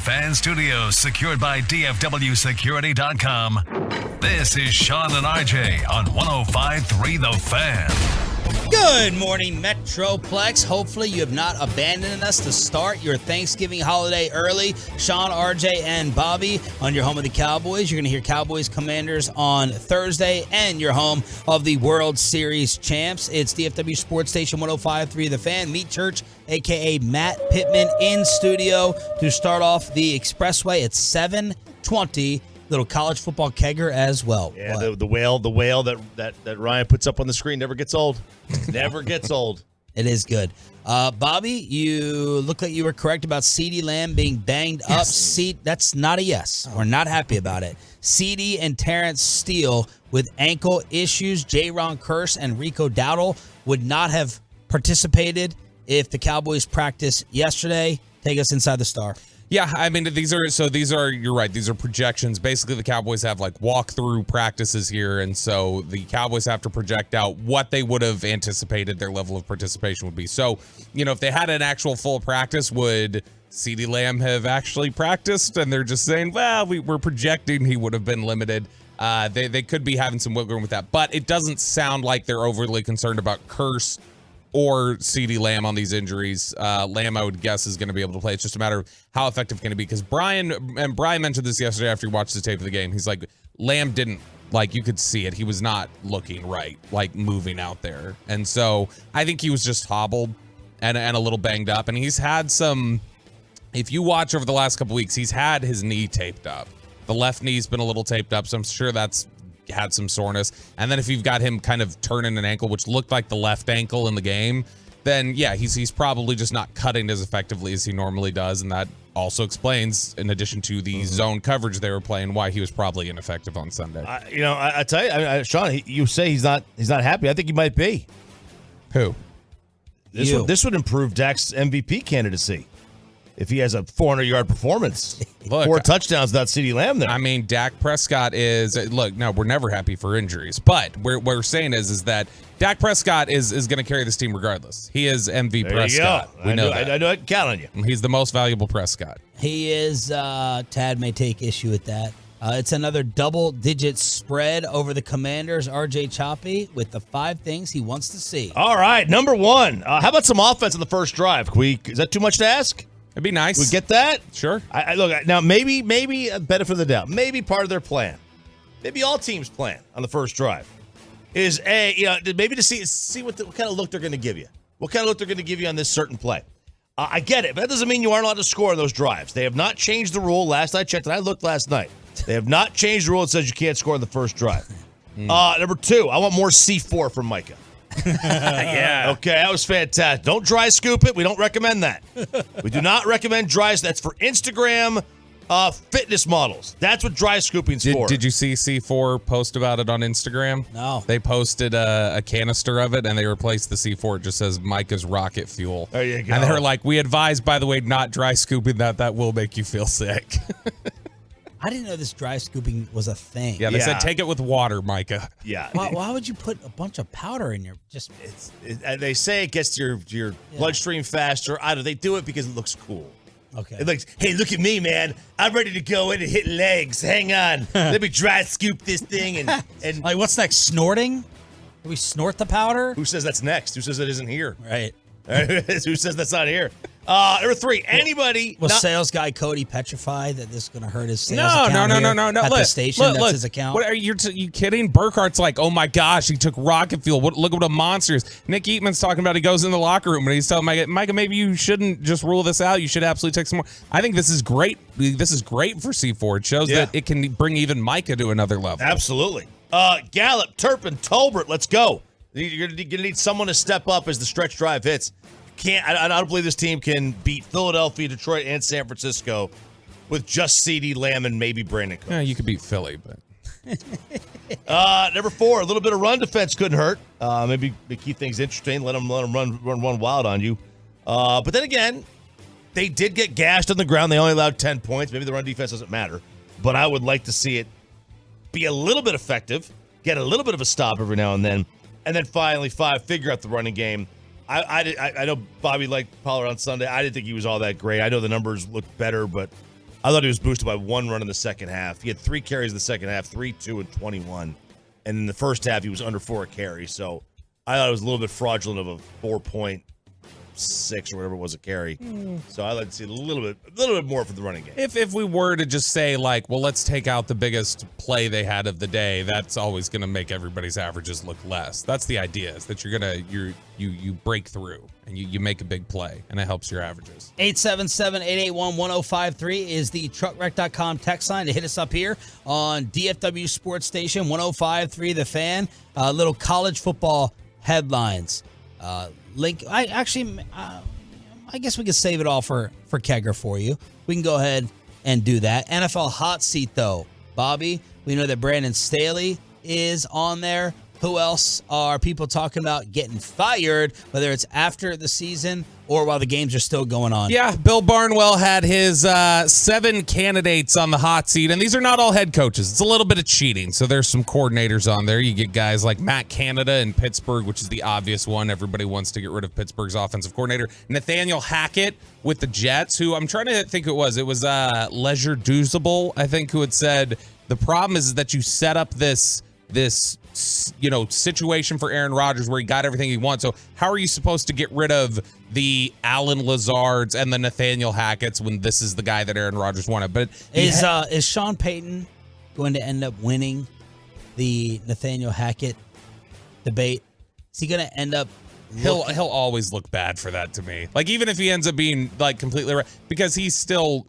A: Fan Studios, secured by DFWSecurity.com. This is Sean and RJ on 105.3 The Fan.
C: Good morning, Metroplex. Hopefully you have not abandoned us to start your Thanksgiving holiday early. Sean, RJ, and Bobby on your home of the Cowboys. You're going to hear Cowboys Commanders on Thursday, and your home of the World Series champs. It's DFW Sports Station 105.3 The Fan. Meet Church, a.k.a. Matt Pittman, in studio to start off the Expressway at 7:20. Little college football kegger as well.
D: Yeah, the whale that Ryan puts up on the screen never gets old. Never gets old.
C: It is good. Bobby, you look like you were correct about CeeDee Lamb being banged up. That's not a yes. We're not happy about it. CeeDee and Terrence Steele with ankle issues. Jaron Kearse and Rico Dowdle would not have participated if the Cowboys practiced yesterday. Take us inside the Star.
J: Yeah, I mean, these are, you're right, these are projections. Basically, the Cowboys have like walkthrough practices here, and so the Cowboys have to project out what they would have anticipated their level of participation would be. So, if they had an actual full practice, would CeeDee Lamb have actually practiced? And they're just saying, well, we're projecting he would have been limited. They could be having some wiggle room with that, but it doesn't sound like they're overly concerned about Kearse or CeeDee Lamb on these injuries. Lamb, I would guess, is going to be able to play. It's just a matter of how effective can it be. Because Brian mentioned this yesterday after he watched the tape of the game. He's like, Lamb didn't, you could see it. He was not looking right, moving out there. And so I think he was just hobbled and a little banged up. And he's had some, if you watch over the last couple weeks, he's had his knee taped up. The left knee's been a little taped up, so I'm sure that's had some soreness. And then if you've got him kind of turning an ankle, which looked like the left ankle in the game, then yeah, he's probably just not cutting as effectively as he normally does. And that also explains, in addition to the zone coverage they were playing, why he was probably ineffective on Sunday.
D: I tell you, Sean, you say he's not happy. I think he might be.
J: Who?
D: This would improve Dak's MVP candidacy if he has a 400-yard performance.
J: Look,
D: 4 touchdowns without CeeDee Lamb there.
J: I mean, Dak Prescott is, no, we're never happy for injuries, but what we're saying is that Dak Prescott is going to carry this team regardless. He is MV
D: there
J: Prescott.
D: You go.
J: We know that.
D: I know I can count on you.
J: He's the most valuable Prescott.
C: He is. Tad may take issue with that. It's another double-digit spread over the Commanders. RJ Choppy with the 5 things he wants to see.
D: All right, number 1. How about some offense in the first drive? Is that too much to ask?
J: It'd be nice.
D: We get that?
J: Sure.
D: I look, now maybe a benefit of the doubt. Maybe part of their plan. Maybe all teams' plan on the first drive is maybe to see what kind of look they're going to give you. What kind of look they're going to give you on this certain play. I get it, but that doesn't mean you aren't allowed to score in those drives. They have not changed the rule. Last I checked, and I looked last night. They have not changed the rule that says you can't score in the first drive. Number 2, I want more C4 from Micah.
J: Yeah.
D: Okay, that was fantastic. Don't dry scoop it. We don't recommend that. We do not recommend dry. That's for Instagram fitness models. That's what dry scooping's for.
J: Did you see C4 post about it on Instagram?
C: No.
J: They posted a canister of it, and they replaced the C4. It just says Micah's rocket fuel.
D: There you go.
J: And they're like, we advise, by the way, not dry scooping that. That will make you feel sick.
C: I didn't know this dry scooping was a thing.
J: Yeah, they said take it with water, Micah.
D: Yeah.
C: Why would you put a bunch of powder in your
D: they say it gets to your bloodstream faster. They do it because it looks cool.
C: Okay.
D: It looks, hey, look at me, man. I'm ready to go in and hit legs. Hang on. Let me dry scoop this thing and
C: like, what's next? Snorting? Do we snort the powder?
D: Who says that's next? Who says it isn't here?
C: Right.
D: Who says that's not here? Number 3, anybody.
C: Was sales guy Cody petrified that this is going to hurt his sales
J: No.
C: account
J: At
C: at the station? That's his account.
J: What are you kidding? Burkhart's like, oh my gosh, he took rocket fuel. Look what a monster is. Nick Eatman's talking about he goes in the locker room and he's telling Micah, maybe you shouldn't just rule this out. You should absolutely take some more. I think this is great. This is great for C4. It shows that it can bring even Micah to another level.
D: Absolutely. Gallup, Turpin, Tolbert, let's go. You're going to need someone to step up as the stretch drive hits. I don't believe this team can beat Philadelphia, Detroit, and San Francisco with just CeeDee Lamb and maybe Brandon Cooks.
J: Yeah, you could beat Philly, but
D: number 4, a little bit of run defense couldn't hurt. Maybe keep things interesting. Let them run wild on you. But then again, they did get gashed on the ground. They only allowed 10 points. Maybe the run defense doesn't matter, but I would like to see it be a little bit effective, get a little bit of a stop every now and then finally 5, figure out the running game. I know Bobby liked Pollard on Sunday. I didn't think he was all that great. I know the numbers looked better, but I thought he was boosted by 1 run in the second half. He had 3 carries in the second half, 3, 2, and 21. And in the first half, he was under 4 a carry. So I thought it was a little bit fraudulent of a 4.6 or whatever it was a carry. So I'd like to see a little bit more for the running game.
J: If we were to just say, like, well, let's take out the biggest play they had of the day, that's always going to make everybody's averages look less. That's the idea, is that you break through and you make a big play, and it helps your averages.
C: 877-881-1053 is the truckwreck.com text line to hit us up here on DFW Sports Station 105.3 The Fan. Little college football headlines. Link. I guess we could save it all for Kegger for you. We can go ahead and do that. NFL hot seat though, Bobby. We know that Brandon Staley is on there. Who else are people talking about getting fired, whether it's after the season or while the games are still going on?
J: Yeah, Bill Barnwell had his 7 candidates on the hot seat, and these are not all head coaches. It's a little bit of cheating. So there's some coordinators on there. You get guys like Matt Canada in Pittsburgh, which is the obvious one. Everybody wants to get rid of Pittsburgh's offensive coordinator. Nathaniel Hackett with the Jets, who I'm trying to think who it was. It was Leisure Doozable, I think, who had said the problem is that you set up this situation for Aaron Rodgers where he got everything he wants. So how are you supposed to get rid of the Alan Lazards and the Nathaniel Hackett's when this is the guy that Aaron Rodgers wanted? But
C: is Sean Payton going to end up winning the Nathaniel Hackett debate? Is he going to end up?
J: He'll always look bad for that to me. Like, even if he ends up being like completely right, because he still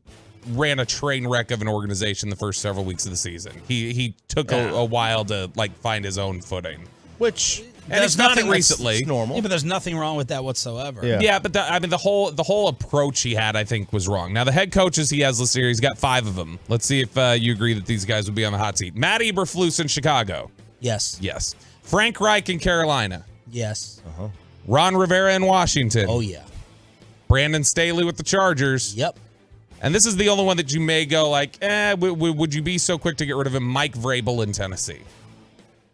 J: ran a train wreck of an organization the first several weeks of the season. He took a while to like find his own footing,
D: which
J: and it's nothing recently.
D: It's normal.
C: Yeah, but there's nothing wrong with that whatsoever.
J: Yeah, but the whole approach he had, I think, was wrong. Now the head coaches he has listed here, he's got 5 of them. Let's see if you agree that these guys would be on the hot seat. Matt Eberflus in Chicago.
C: Yes.
J: Frank Reich in Carolina.
C: Yes.
J: Ron Rivera in Washington.
C: Oh yeah.
J: Brandon Staley with the Chargers.
C: Yep.
J: And this is the only one that you may go like, would you be so quick to get rid of him? Mike Vrabel in Tennessee,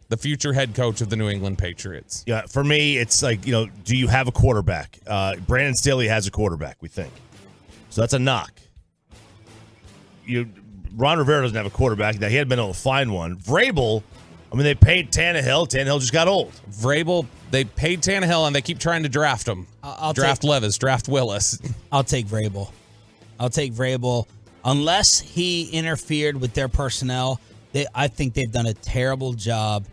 J: the future head coach of the New England Patriots.
D: Yeah, for me, it's like, do you have a quarterback? Brandon Staley has a quarterback, we think. So that's a knock. Ron Rivera doesn't have a quarterback. Now, he hadn't been able to find one. Vrabel, they paid Tannehill. Tannehill just got old.
J: Vrabel, they paid Tannehill, and they keep trying to draft him. Draft Levis, draft Willis.
C: I'll take Vrabel. Unless he interfered with their personnel. I think they've done a terrible job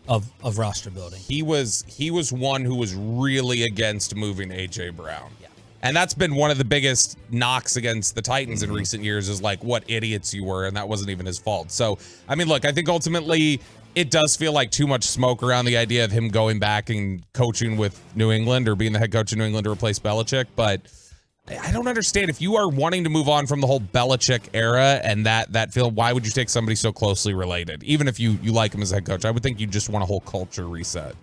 C: of roster building.
J: He was one who was really against moving A.J. Brown. Yeah. And that's been one of the biggest knocks against the Titans in recent years, is like what idiots you were, and that wasn't even his fault. So, look, I think ultimately it does feel like too much smoke around the idea of him going back and coaching with New England or being the head coach of New England to replace Belichick, but I don't understand. If you are wanting to move on from the whole Belichick era and that feel, why would you take somebody so closely related? Even if you like him as head coach, I would think you just want a whole culture reset.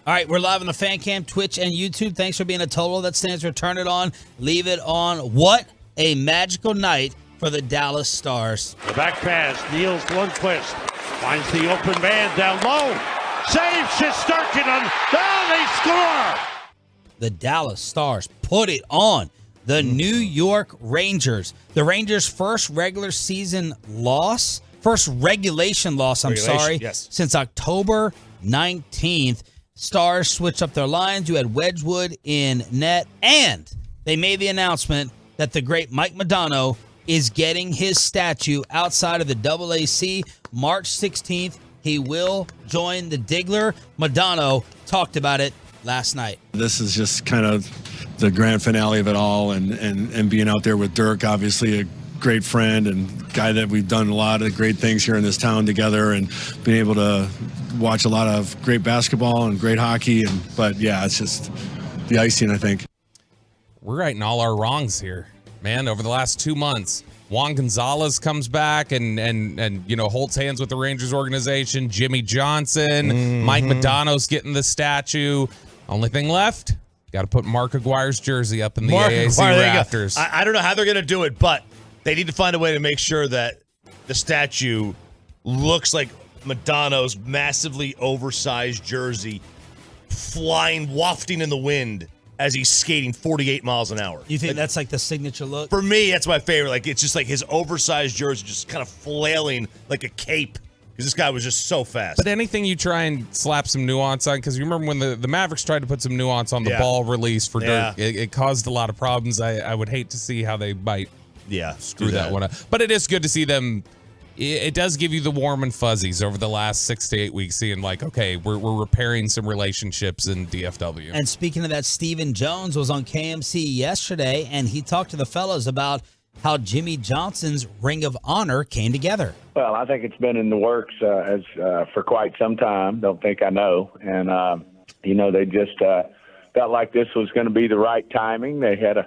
C: All right, we're live on the Fan Cam, Twitch, and YouTube. Thanks for being a total. That stands for turn it on, leave it on. What a magical night for the Dallas Stars.
F: The back pass, Niels Lundqvist finds the open man down low. Saves Shesterkin they score!
C: The Dallas Stars put it on the New York Rangers. The Rangers' first regulation loss, since October 19th. Stars switched up their lines. You had Wedgwood in net, and they made the announcement that the great Mike Modano is getting his statue outside of the AAC March 16th. He will join the Diggler. Modano talked about it last night.
H: This is just kind of the grand finale of it all, and being out there with Dirk, obviously a great friend and guy that we've done a lot of great things here in this town together, and being able to watch a lot of great basketball and great hockey. But yeah, it's just the icing, I think.
J: We're righting all our wrongs here, man. Over the last 2 months, Juan Gonzalez comes back and holds hands with the Rangers organization. Jimmy Johnson, Mike Modano's getting the statue. Only thing left, got to put Mark Aguirre's jersey up in the AAC rafters.
D: I don't know how they're going to do it, but they need to find a way to make sure that the statue looks like Modano's massively oversized jersey flying, wafting in the wind as he's skating 48 miles an hour.
C: You think that's like the signature look?
D: For me, that's my favorite. Like, it's just like his oversized jersey just kind of flailing like a cape because this guy was just so fast.
J: But anything you try and slap some nuance on, because you remember when the Mavericks tried to put some nuance on the ball release for Dirk, it caused a lot of problems. I would hate to see how they might screw that one up. But it is good to see them. It does give you the warm and fuzzies over the last 6 to 8 weeks, seeing like, okay, we're repairing some relationships in DFW.
C: And speaking of that, Stephen Jones was on KMC yesterday, and he talked to the fellas about how Jimmy Johnson's Ring of Honor came together.
K: Well, I think it's been in the works for quite some time. Don't think I know. And, they just felt like this was going to be the right timing. They had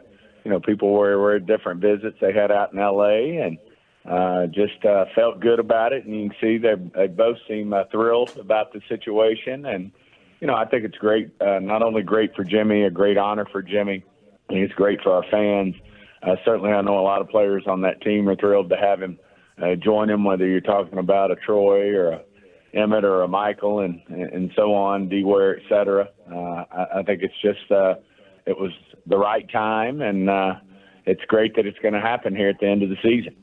K: people were at different visits they had out in L.A., and just felt good about it. And you can see they both seem thrilled about the situation. And, I think it's great, not only great for Jimmy, a great honor for Jimmy. I think it's great for our fans. Certainly, I know a lot of players on that team are thrilled to have him join him, whether you're talking about a Troy or a Emmett or a Michael and so on, D-Ware, et cetera. I think it's just it was the right time, and it's great that it's going to happen here at the end of the season.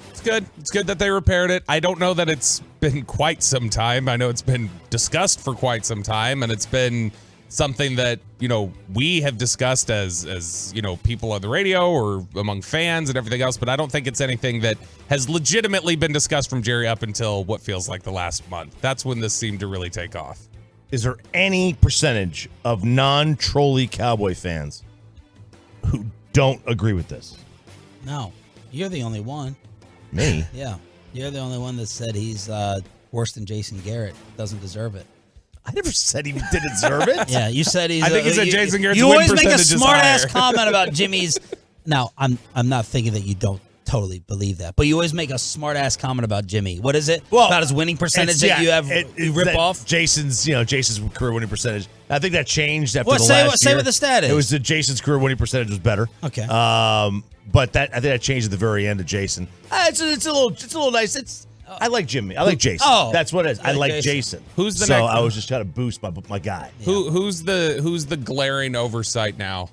J: It's good. It's good that they repaired it. I don't know that it's been quite some time. I know it's been discussed for quite some time, and it's been something that, we have discussed as people on the radio or among fans and everything else, but I don't think it's anything that has legitimately been discussed from Jerry up until what feels like the last month. That's when this seemed to really take off.
D: Is there any percentage of non-Trolley Cowboy fans who don't agree with this?
C: No. You're the only one.
D: Me?
C: Yeah. You're the only one that said he's worse than Jason Garrett. Doesn't deserve it.
D: I never said he didn't deserve it.
C: Yeah, you said he's.
J: I think he said Jason Garrett's
C: You
J: win
C: always make a
J: percentage is
C: smart-ass
J: higher.
C: comment about Jimmy's. Now, I'm not thinking that you don't totally believe that, but you always make a smart-ass comment about Jimmy. What is it?
D: Well,
C: about his winning percentage that you rip off?
D: Jason's career winning percentage. I think that changed after
C: What?
D: the
C: Say
D: last
C: what? Say
D: year.
C: what the stat is.
D: It was that Jason's career winning percentage was better.
C: Okay.
D: But I think that changed at the very end of Jason. It's a little nice. I like Jimmy. I like Jason.
C: Oh.
D: That's what it is. I like
C: Jason.
D: Jason.
J: Who's the
D: so
J: next?
D: I was just trying to boost my guy.
C: Yeah.
J: Who's the glaring oversight now?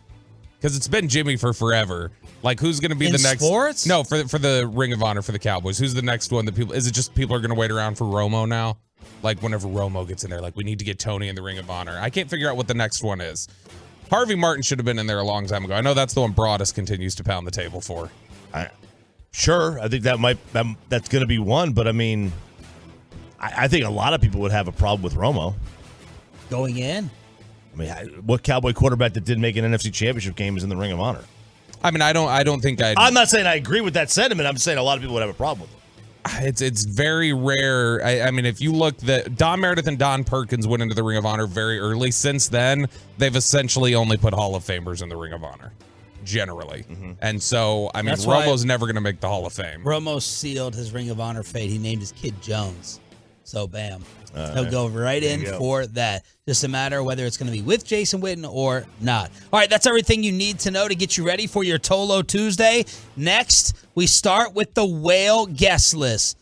J: Because it's been Jimmy for forever. Like, who's going to be
C: In
J: the next?
C: sports?
J: No, for the Ring of Honor for the Cowboys. Who's the next one that people? Is it just people are going to wait around for Romo now? Like, whenever Romo gets in there, like, we need to get Tony in the Ring of Honor. I can't figure out what the next one is. Harvey Martin should have been in there a long time ago. I know that's the one Broadus continues to pound the table for.
D: Sure, I think that's going to be one. But I mean, I think a lot of people would have a problem with Romo
C: going in.
D: I mean, what Cowboy quarterback that didn't make an NFC Championship game is in the Ring of Honor?
J: I mean, I don't think
D: I'm not saying I agree with that sentiment. I'm saying a lot of people would have a problem with it.
J: It's very rare. I mean, if you look, Don Meredith and Don Perkins went into the Ring of Honor very early. Since then, they've essentially only put Hall of Famers in the Ring of Honor, generally.
D: Mm-hmm.
J: And so, I mean,
C: That's why
J: Romo's never going to make the Hall of Fame.
C: Romo sealed his Ring of Honor fate. He named his kid Jones. So, bam. He'll
D: right.
C: go right in
D: There you go.
C: for that. Just a matter of whether it's going to be with Jason Witten or not. All right, that's everything you need to know to get you ready for your Tolo Tuesday. Next, we start with the Whale guest list.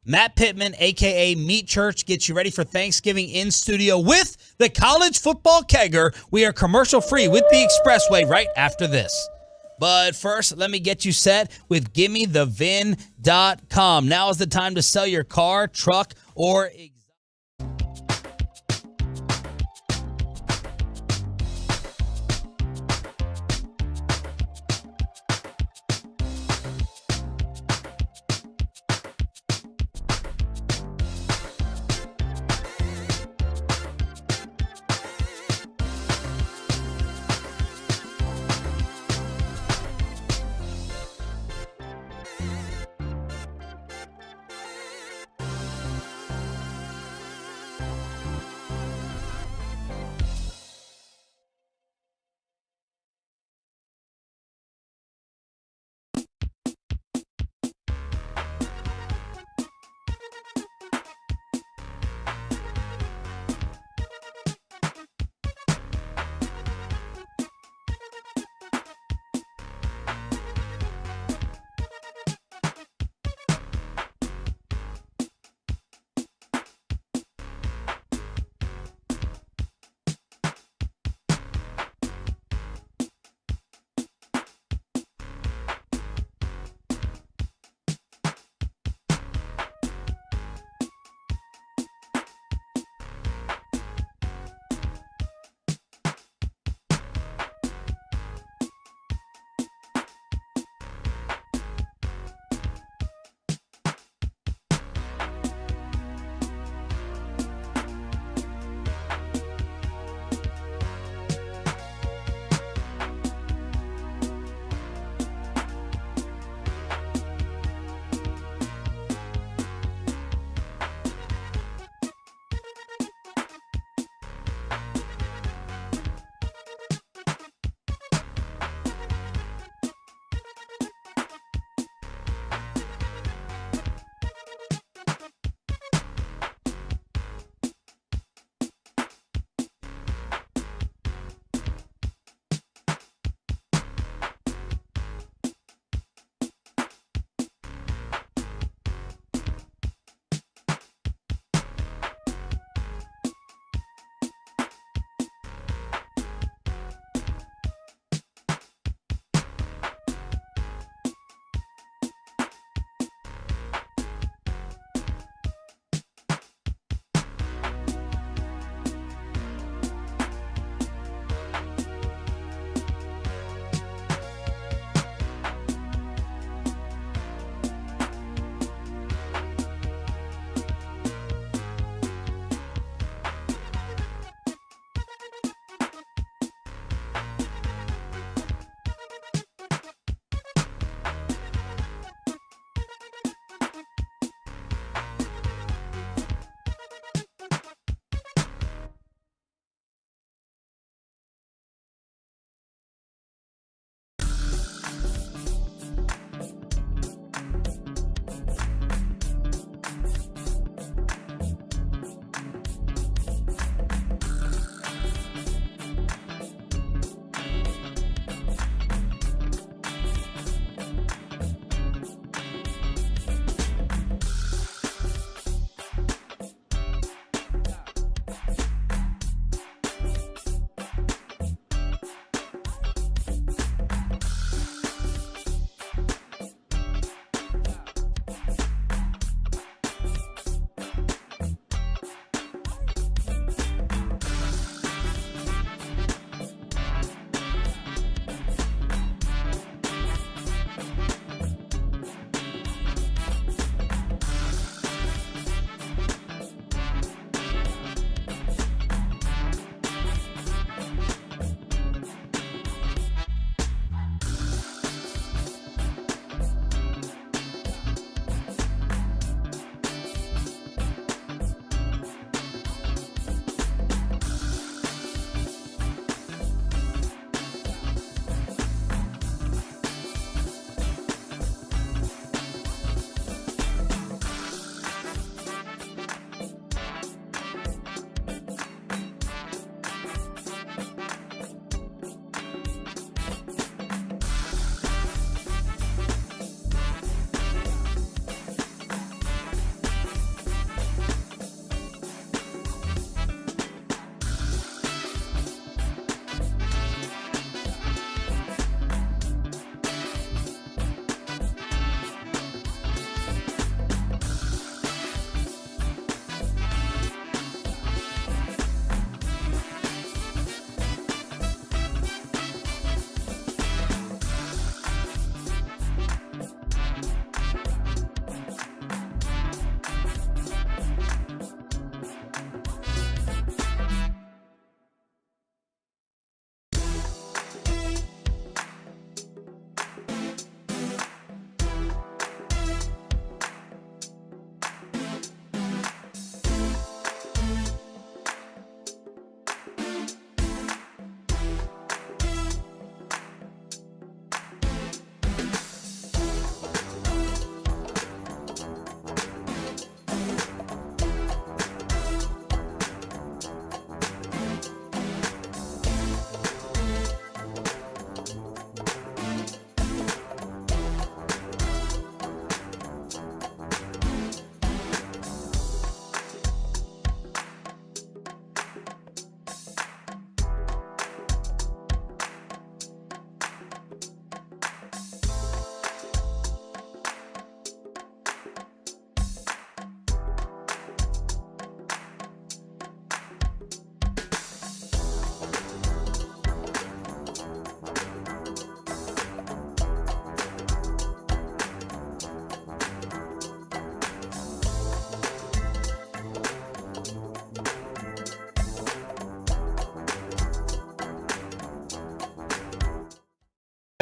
C: Matt Pittman, a.k.a. Meat Church, gets you ready for Thanksgiving in studio with the College Football Kegger. We are commercial-free with the Expressway right after this. But first, let me get you set with GimmeTheVin.com. Now is the time to sell your car, truck, or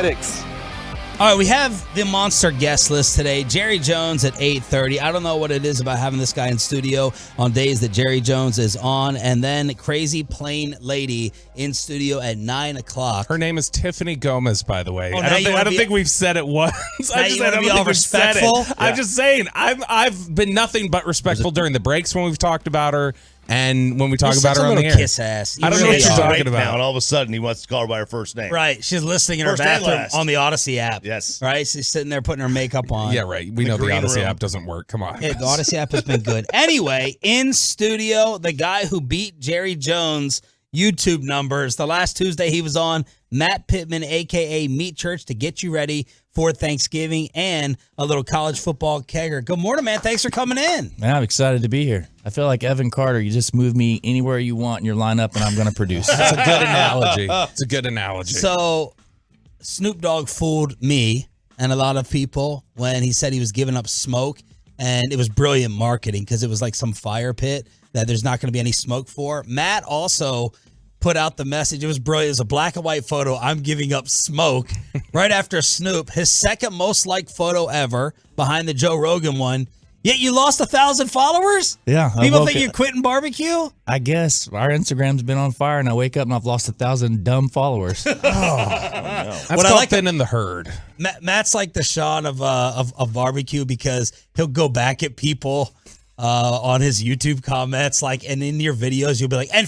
I: Athletics.
C: All right, we have the monster guest list today. Jerry Jones at 8:30. I don't know what it is about having this guy in studio on days that Jerry Jones is on. And then Crazy Plain Lady in studio at 9 o'clock.
J: Her name is Tiffany Gomez, by the way.
C: Oh,
J: I don't think we've said it once. I just said I don't think we've said it. I'm just saying, I've been nothing but respectful during the breaks when we've talked about her. And when we talk about her on the air,
C: kiss ass.
J: I don't know what you're talking about.
D: Now, and all of a sudden, he wants to call her by her first name.
C: Right. She's listening in her bathroom on the Odyssey app.
D: Yes.
C: Right. She's sitting there putting her makeup on.
J: Yeah, right. We know the Odyssey app doesn't work. Come on.
C: Yeah, the Odyssey app has been good. Anyway, in studio, the guy who beat Jerry Jones' YouTube numbers. The last Tuesday he was on, Matt Pittman, a.k.a. Meat Church, to get you ready for Thanksgiving and a little college football kegger. Good morning, man. Thanks for coming in.
P: Man, I'm excited to be here. I feel like Evan Carter. You just move me anywhere you want in your lineup, and I'm going to produce.
J: That's a good analogy. It's a good analogy.
C: So Snoop Dogg fooled me and a lot of people when he said he was giving up smoke, and it was brilliant marketing because it was like some fire pit that there's not going to be any smoke for. Matt also put out the message. It was brilliant. It was a black and white photo. I'm giving up smoke right after Snoop, his second most liked photo ever behind the Joe Rogan one. Yet you lost 1,000 followers?
P: Yeah.
C: People think you're quitting barbecue?
P: I guess our Instagram's been on fire, and I wake up and I've lost 1,000 dumb followers.
J: That's called thinning the herd.
C: Matt's like the Sean of barbecue because he'll go back at people on his YouTube comments, and in your videos, you'll be like, and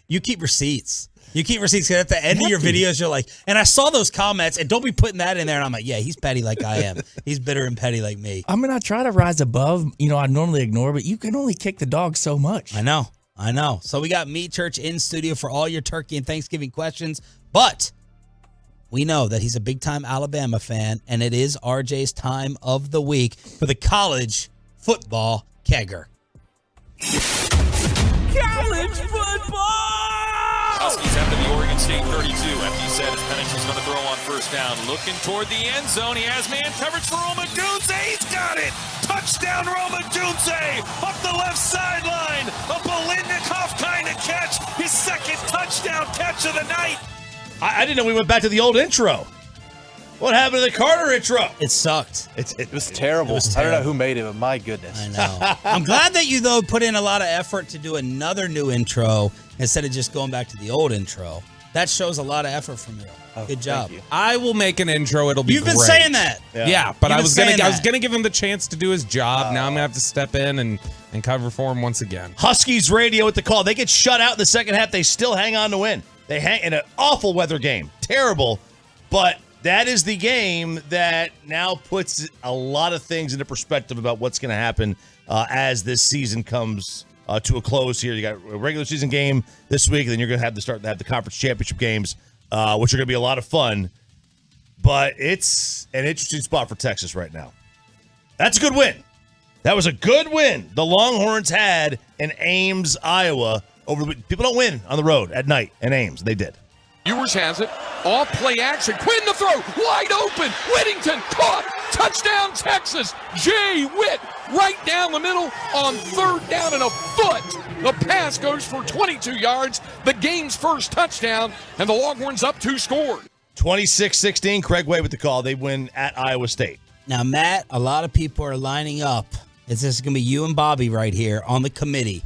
C: you keep receipts. You keep receipts because at the end of your videos, you're like, and I saw those comments, and don't be putting that in there. And I'm like, yeah, he's petty like I am. He's bitter and petty like me.
P: I mean, I try to rise above, I normally ignore, but you can only kick the dog so much.
C: I know. So we got Meat Church in studio for all your turkey and Thanksgiving questions, but we know that he's a big-time Alabama fan, and it is RJ's time of the week for the college football kegger.
Q: College football! Huskies after the Oregon State 32. Empty set as Penix is going to throw on first down. Looking toward the end zone. He has man coverage for Roma Dunze. He's got it! Touchdown Roma Dunze! Up the left sideline. A Bolitnikoff kind of catch. His second touchdown catch of the night.
D: I didn't know we went back to the old intro. What happened to the Carter intro?
C: It sucked.
I: It was terrible. I don't know who made it, but my goodness.
C: I know. I'm glad that you, though, put in a lot of effort to do another new intro instead of just going back to the old intro. That shows a lot of effort from you. Good job.
J: I will make an intro. It'll be
C: You've been
J: great.
C: saying that.
J: Yeah, but I was
C: gonna
J: gonna give him the chance to do his job. Now I'm gonna have to step in and cover for him once again.
D: Huskies radio with the call. They get shut out in the second half. They still hang on to win. They hang in an awful weather game. Terrible, but that is the game that now puts a lot of things into perspective about what's going to happen as this season comes to a close here. You got a regular season game this week, and then you're going to have to start to have the conference championship games, which are going to be a lot of fun. But it's an interesting spot for Texas right now. That's a good win. That was a good win the Longhorns had in Ames, Iowa. People don't win on the road at night in Ames. They did.
R: Ewers has it. Off play action. Quinn the throw. Wide open. Whittington caught. Touchdown Texas. Jay Witt right down the middle on third down and a foot. The pass goes for 22 yards. The game's first touchdown, and the Longhorns up 2 scored.
D: 26-16. Craig Way with the call. They win at Iowa State.
C: Now, Matt, a lot of people are lining up. This is going to be you and Bobby right here on the committee.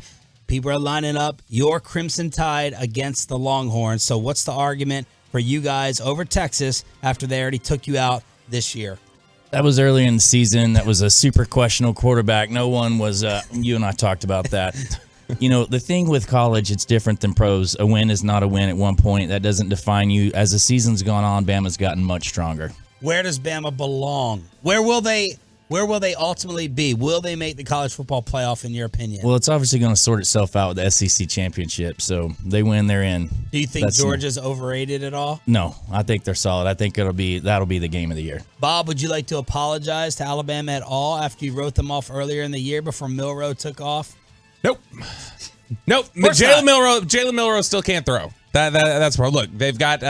C: People are lining up your Crimson Tide against the Longhorns. So what's the argument for you guys over Texas after they already took you out this year?
P: That was early in the season. That was a super questionable quarterback. No one was, you and I talked about that. The thing with college, it's different than pros. A win is not a win at one point. That doesn't define you. As the season's gone on, Bama's gotten much stronger.
C: Where does Bama belong? Where will they ultimately be? Will they make the college football playoff, in your opinion?
P: Well, it's obviously going to sort itself out with the SEC championship. So they win, they're in.
C: Do you think Georgia's overrated at all?
P: No, I think they're solid. I think that'll be the game of the year.
C: Bob, would you like to apologize to Alabama at all after you wrote them off earlier in the year before Milroe took off?
J: Nope. Jalen Milroe still can't throw. That's where look. They've got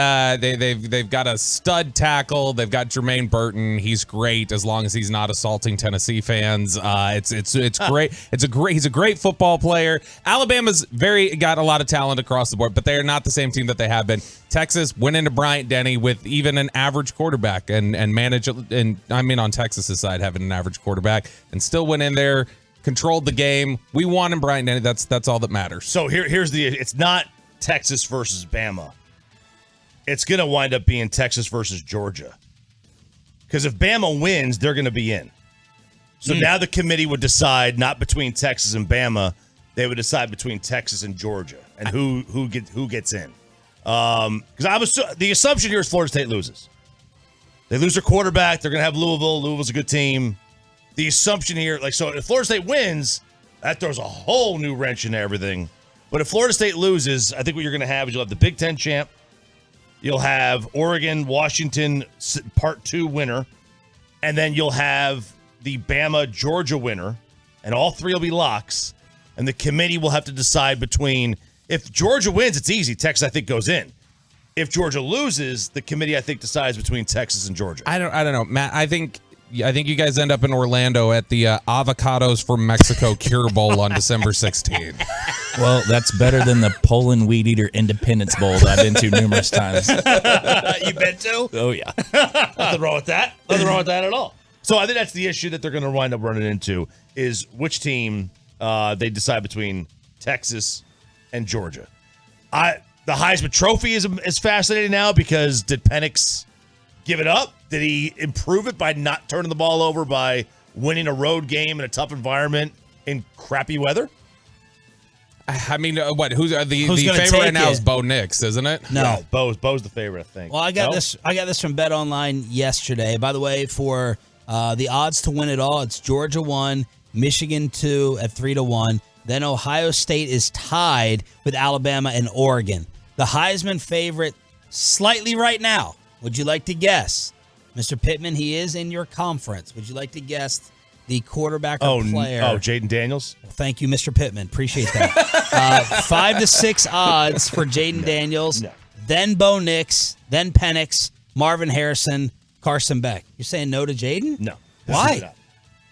J: they've got a stud tackle. They've got Jermaine Burton. He's great as long as he's not assaulting Tennessee fans. It's great. He's a great football player. Alabama's got a lot of talent across the board, but they are not the same team that they have been. Texas went into Bryant-Denny with even an average quarterback and managed, and I mean on Texas's side having an average quarterback and still went in there, controlled the game. We won in Bryant-Denny. That's all that matters.
D: So it's not Texas versus Bama. It's going to wind up being Texas versus Georgia. Because if Bama wins, they're going to be in. So now the committee would decide not between Texas and Bama. They would decide between Texas and Georgia and who gets in. Because the assumption here is Florida State loses. They lose their quarterback. They're going to have Louisville. Louisville's a good team. The assumption here, so if Florida State wins, that throws a whole new wrench into everything. But if Florida State loses, I think what you're going to have is you'll have the Big Ten champ. You'll have Oregon, Washington Part 2 winner. And then you'll have the Bama, Georgia winner. And all three will be locks. And the committee will have to decide between, if Georgia wins, it's easy. Texas, I think, goes in. If Georgia loses, the committee, I think, decides between Texas and Georgia.
J: I don't know, Matt. I think you guys end up in Orlando at the Avocados from Mexico Cure Bowl on December 16th.
P: Well, that's better than the Poland Weed Eater Independence Bowl that I've been to numerous times.
D: You been to?
P: Oh, yeah.
D: Nothing wrong with that. Nothing wrong with that at all. So I think that's the issue that they're going to wind up running into is which team they decide between Texas and Georgia. The Heisman Trophy is fascinating now because did Penix give it up? Did he improve it by not turning the ball over, by winning a road game in a tough environment in crappy weather?
J: I mean, who's the favorite right now is Bo Nix, isn't it?
C: No,
D: yeah, Bo's the favorite, I think.
C: Well, I got this from Bet Online yesterday. By the way, for the odds to win it all, it's Georgia 1, Michigan 2 at 3-1. Then Ohio State is tied with Alabama and Oregon. The Heisman favorite slightly right now. Would you like to guess? Mr. Pittman, he is in your conference. Would you like to guess the quarterback or player?
D: Jaden Daniels?
C: Well, thank you, Mr. Pittman. Appreciate that. 5-6 odds for Jaden Daniels, then Bo Nix, then Penix, Marvin Harrison, Carson Beck. You're saying no to Jaden?
D: No.
C: Why?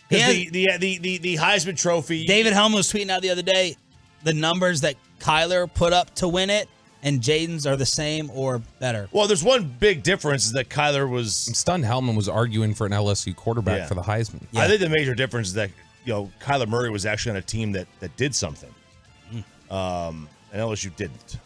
D: Because the Heisman Trophy.
C: David Helm was tweeting out the other day the numbers that Kyler put up to win it, and Jaden's are the same or better.
D: Well, there's one big difference is that Kyler was...
J: I'm stunned Hellman was arguing for an LSU quarterback for the Heisman.
D: Yeah. I think the major difference is that Kyler Murray was actually on a team that did something. And LSU didn't.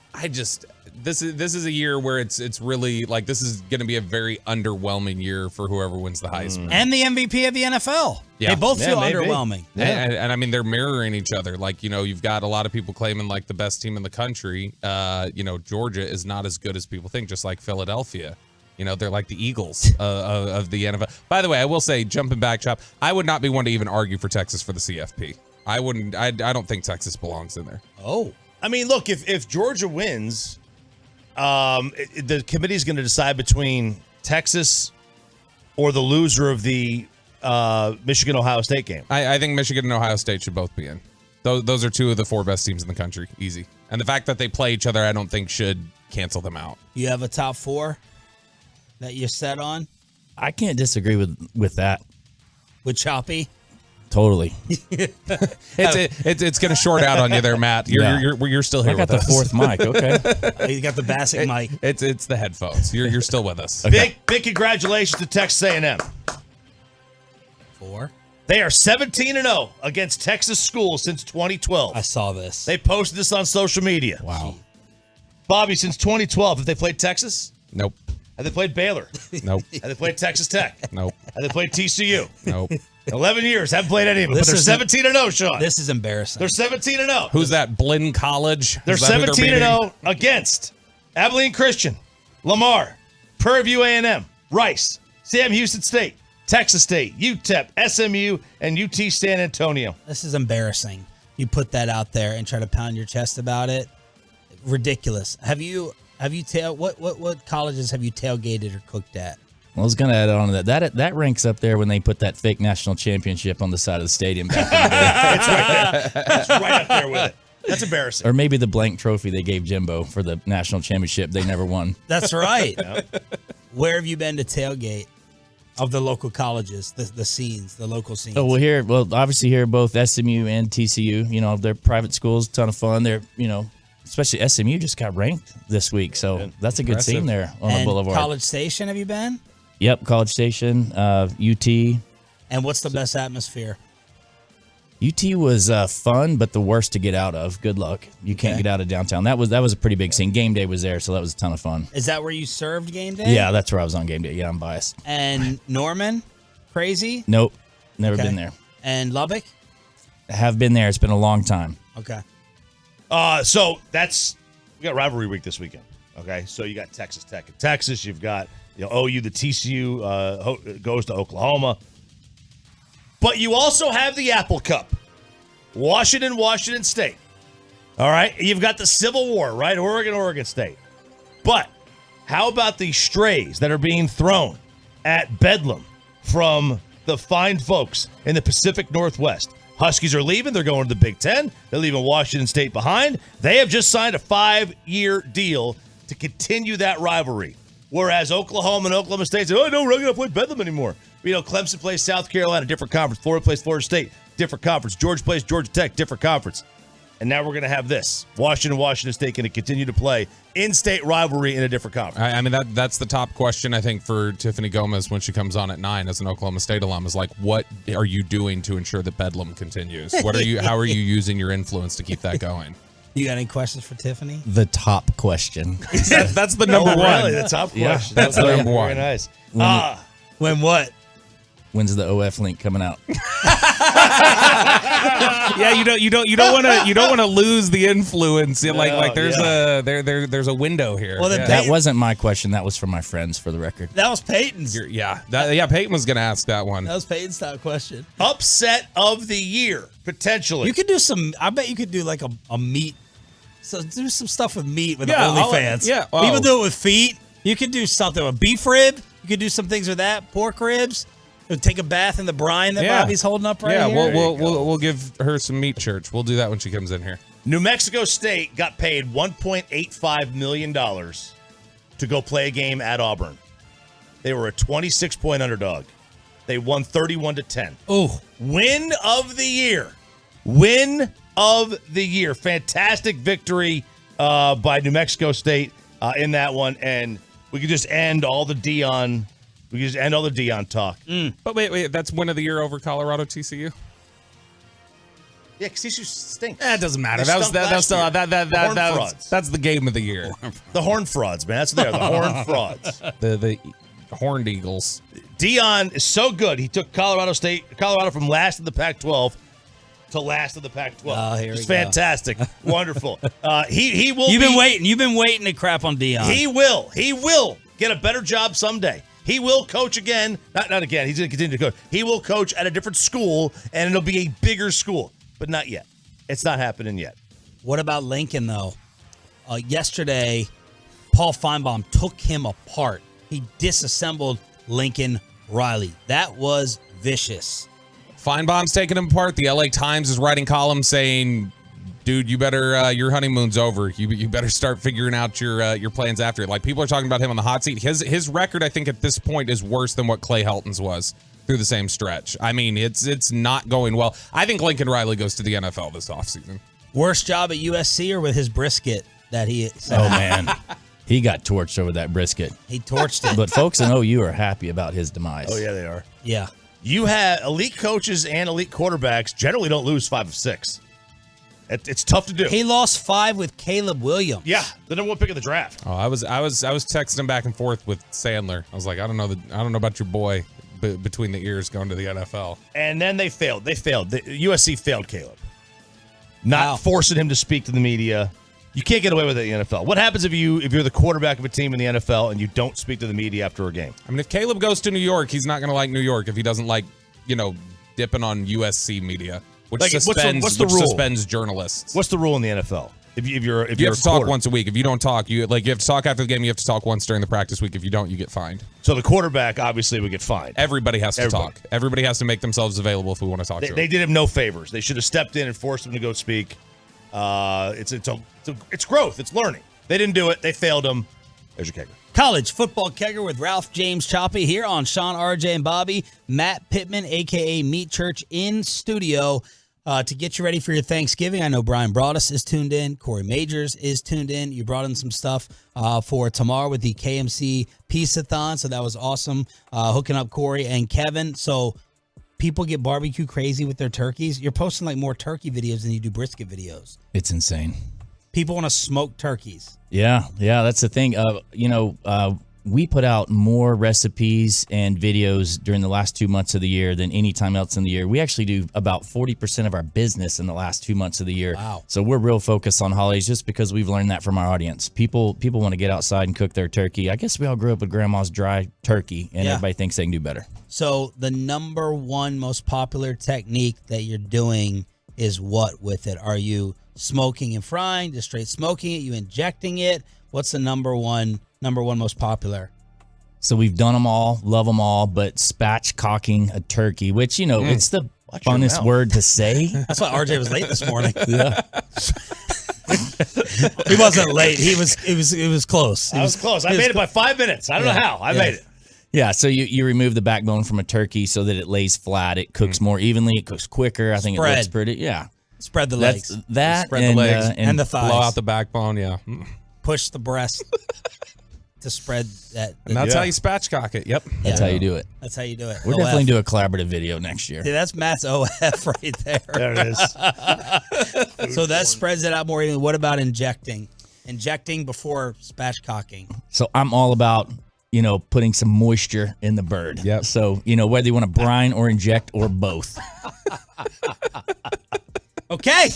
J: This is a year where it's really like this is going to be a very underwhelming year for whoever wins the Heisman
C: and the MVP of the NFL.
J: Yeah.
C: They both feel underwhelming.
J: Yeah. And I mean they're mirroring each other. Like you've got a lot of people claiming like the best team in the country. Georgia is not as good as people think. Just like Philadelphia. They're like the Eagles of the NFL. By the way, I will say, jumping back, Chop, I would not be one to even argue for Texas for the CFP. I wouldn't. I don't think Texas belongs in there.
C: Oh.
D: I mean, look, if Georgia wins, the committee is going to decide between Texas or the loser of the Michigan-Ohio State game.
J: I think Michigan and Ohio State should both be in. Those are two of the 4 best teams in the country. Easy. And the fact that they play each other, I don't think should cancel them out.
C: You have a top 4 that you're set on?
P: I can't disagree with that.
C: With Choppy?
P: Totally.
J: It's going to short out on you there, Matt. You're still here.
P: I got
J: with
P: the
J: us.
P: 4th mic. Okay.
C: You got the Bassic mic.
J: It's the headphones. You're still with us.
D: Okay. Big congratulations to Texas A&M.
C: 4.
D: They are 17-0 against Texas schools since 2012.
C: I saw this.
D: They posted this on social media.
P: Wow.
D: Bobby, since 2012, have they played Texas?
J: Nope.
D: Have they played Baylor?
J: Nope.
D: Have they played Texas Tech?
J: Nope.
D: Have they played TCU?
J: Nope.
D: 11 years, haven't played any of them, but they're 17-0, Sean.
C: This is embarrassing.
D: They're 17-0.
J: Who's that? Blinn College?
D: They're 17-0 against Abilene Christian, Lamar, Prairie View A&M, Rice, Sam Houston State, Texas State, UTEP, SMU, and UT San Antonio.
C: This is embarrassing. You put that out there and try to pound your chest about it. Ridiculous. Have you what colleges have you tailgated or cooked at?
P: I was going to add on to that. That ranks up there when they put that fake national championship on the side of the stadium back in the day.
D: It's right there. It's right up there with it. That's embarrassing.
P: Or maybe the blank trophy they gave Jimbo for the national championship they never won.
C: That's right. Where have you been to tailgate of the local colleges, the scenes, the local scenes?
P: Oh, obviously here both SMU and TCU. You know, they're private schools, ton of fun. They're, especially SMU just got ranked this week, so that's a good scene there on the boulevard.
C: College Station, have you been?
P: Yep, College Station, UT.
C: And what's the best atmosphere?
P: UT was fun, but the worst to get out of. Good luck. You can't get out of downtown. That was a pretty big scene. Game day was there, so that was a ton of fun.
C: Is that where you served game day?
P: Yeah, that's where I was on game day. Yeah, I'm biased.
C: And Norman? Crazy?
P: Nope, never been there.
C: And Lubbock?
P: Have been there. It's been a long time.
C: Okay.
D: So we got rivalry week this weekend. Okay, so you got Texas Tech in Texas. You've got OU, the TCU goes to Oklahoma. But you also have the Apple Cup. Washington State. All right? You've got the Civil War, right? Oregon State. But how about the strays that are being thrown at Bedlam from the fine folks in the Pacific Northwest? Huskies are leaving. They're going to the Big Ten. They're leaving Washington State behind. They have just signed a 5-year deal to continue that rivalry. Whereas Oklahoma and Oklahoma State say, oh, no, we're not going to play Bedlam anymore. Clemson plays South Carolina, different conference. Florida plays Florida State, different conference. Georgia plays Georgia Tech, different conference. And now we're going to have this. Washington State going to continue to play in-state rivalry in a different conference.
J: I mean, that's the top question, I think, for Tiffany Gomez when she comes on at 9 as an Oklahoma State alum is like, what are you doing to ensure that Bedlam continues? How are you using your influence to keep that going?
C: You got any questions for Tiffany?
P: The top question.
J: That's the number one.
D: Really? The top question.
J: That's the number one.
D: Very nice.
C: When what?
P: When's the OF link coming out?
J: Yeah, you don't want to lose the influence. There's a window here.
C: Well,
P: that wasn't my question. That was from my friends, for the record.
C: That was Peyton's.
J: Peyton was going to ask that one.
C: That was Peyton's top question.
D: Upset of the year, potentially.
C: You could do I bet you could do like a meat. So do some stuff with meat with the OnlyFans. People do it with feet. You could do something with beef rib. You could do some things with that. Pork ribs. Take a bath in the brine that Bobby's holding up right here.
J: Yeah, we'll give her some meat church. We'll do that when she comes in here.
D: New Mexico State got paid $1.85 million to go play a game at Auburn. They were a 26-point underdog. They won 31-10.
C: Oh,
D: win of the year. Win of the year. Fantastic victory by New Mexico State in that one, and we could just end all the Dion. We can just end all the Dion talk.
J: But wait, that's win of the year over Colorado TCU?
D: Yeah, because TCU stinks.
J: It doesn't matter. That's the game of the year.
D: The Horned Frauds, man. That's what they are, the Horned Frauds.
J: The Horned Eagles.
D: Dion is so good. He took Colorado from last in the Pac-12 to last of the Pac-12.
C: Oh, here
D: it's fantastic. Wonderful. He will.
C: You've been waiting to crap on Dion.
D: He will get a better job someday. He will coach again. Not again. He's going to continue to coach. He will coach at a different school, and it'll be a bigger school. But not yet. It's not happening yet.
C: What about Lincoln, though? Yesterday, Paul Feinbaum took him apart. He disassembled Lincoln Riley. That was vicious.
J: Feinbaum's taking him apart. The LA Times is writing columns saying, dude, you better, your honeymoon's over. You better start figuring out your plans after it. Like, people are talking about him on the hot seat. His record, I think, at this point is worse than what Clay Helton's was through the same stretch. I mean, it's not going well. I think Lincoln Riley goes to the NFL this offseason.
C: Worst job at USC or with his brisket that he set
P: Oh,
C: out?
P: man. He got torched over that brisket.
C: He torched it.
P: But folks in OU are happy about his demise.
D: Oh, yeah, they are.
C: Yeah.
D: You have elite coaches and elite quarterbacks generally don't lose 5 of 6. It's tough to do.
C: He lost 5 with Caleb Williams.
D: Yeah, the number 1 pick of the draft.
J: Oh, I was texting him back and forth with Sandler. I was like, I don't know about your boy between the ears going to the NFL.
D: And then they failed. USC failed Caleb. Not forcing him to speak to the media. You can't get away with it in the NFL. What happens if you're the quarterback of a team in the NFL and you don't speak to the media after a game?
J: I mean, if Caleb goes to New York, he's not going to like New York if he doesn't like, dipping on USC media, which suspends journalists.
D: What's the rule in the NFL? If you have
J: to talk once a week. If you don't talk, you have to talk after the game. You have to talk once during the practice week. If you don't, you get fined.
D: So the quarterback obviously would get fined.
J: Everybody has to talk. Everybody has to make themselves available if we want to talk to them.
D: They did him no favors. They should have stepped in and forced him to go speak. It's growth. It's learning. They didn't do it. They failed them. There's your kegger.
C: College football kegger with Ralph James Choppy here on Sean, RJ, and Bobby. Matt Pittman, a.k.a. Meat Church, in studio to get you ready for your Thanksgiving. I know Brian Broaddus is tuned in. Corey Majors is tuned in. You brought in some stuff for tomorrow with the KMC Peace-a-thon, so that was awesome. Hooking up Corey and Kevin. So people get barbecue crazy with their turkeys. You're posting like more turkey videos than you do brisket videos.
P: It's insane.
C: People want to smoke turkeys.
P: Yeah, that's the thing. We put out more recipes and videos during the last 2 months of the year than any time else in the year. We actually do about 40% of our business in the last 2 months of the year.
C: Wow.
P: So we're real focused on holidays just because we've learned that from our audience. People want to get outside and cook their turkey. I guess we all grew up with grandma's dry turkey, and everybody thinks they can do better.
C: So the number one most popular technique that you're doing is what with it? Are you smoking and frying, just straight smoking it? You injecting it? What's the number one most popular?
P: So we've done them all, love them all, but spatchcocking a turkey, which, it's the funnest word to say.
C: That's why RJ was late this morning.
P: Yeah.
C: He wasn't late. It was close.
D: I was close. I made it by 5 minutes. I don't know how. I made it.
P: Yeah, so you remove the backbone from a turkey so that it lays flat. It cooks more evenly. It cooks quicker. I think it looks pretty. Yeah.
C: Spread the legs.
P: Spread
J: the legs
C: and the thighs.
J: Blow out the backbone, yeah.
C: Push the breast to spread that.
J: And that's how you spatchcock it. Yep.
P: That's how you do it.
C: That's how you do it.
P: We're definitely do a collaborative video next year.
C: See, that's Matt's OF right there.
D: There it is.
C: So that spreads it out more evenly. What about injecting? Injecting before spatchcocking.
P: So I'm all about, putting some moisture in the bird.
J: Yeah.
P: So, whether you want to brine or inject or both.
C: Okay.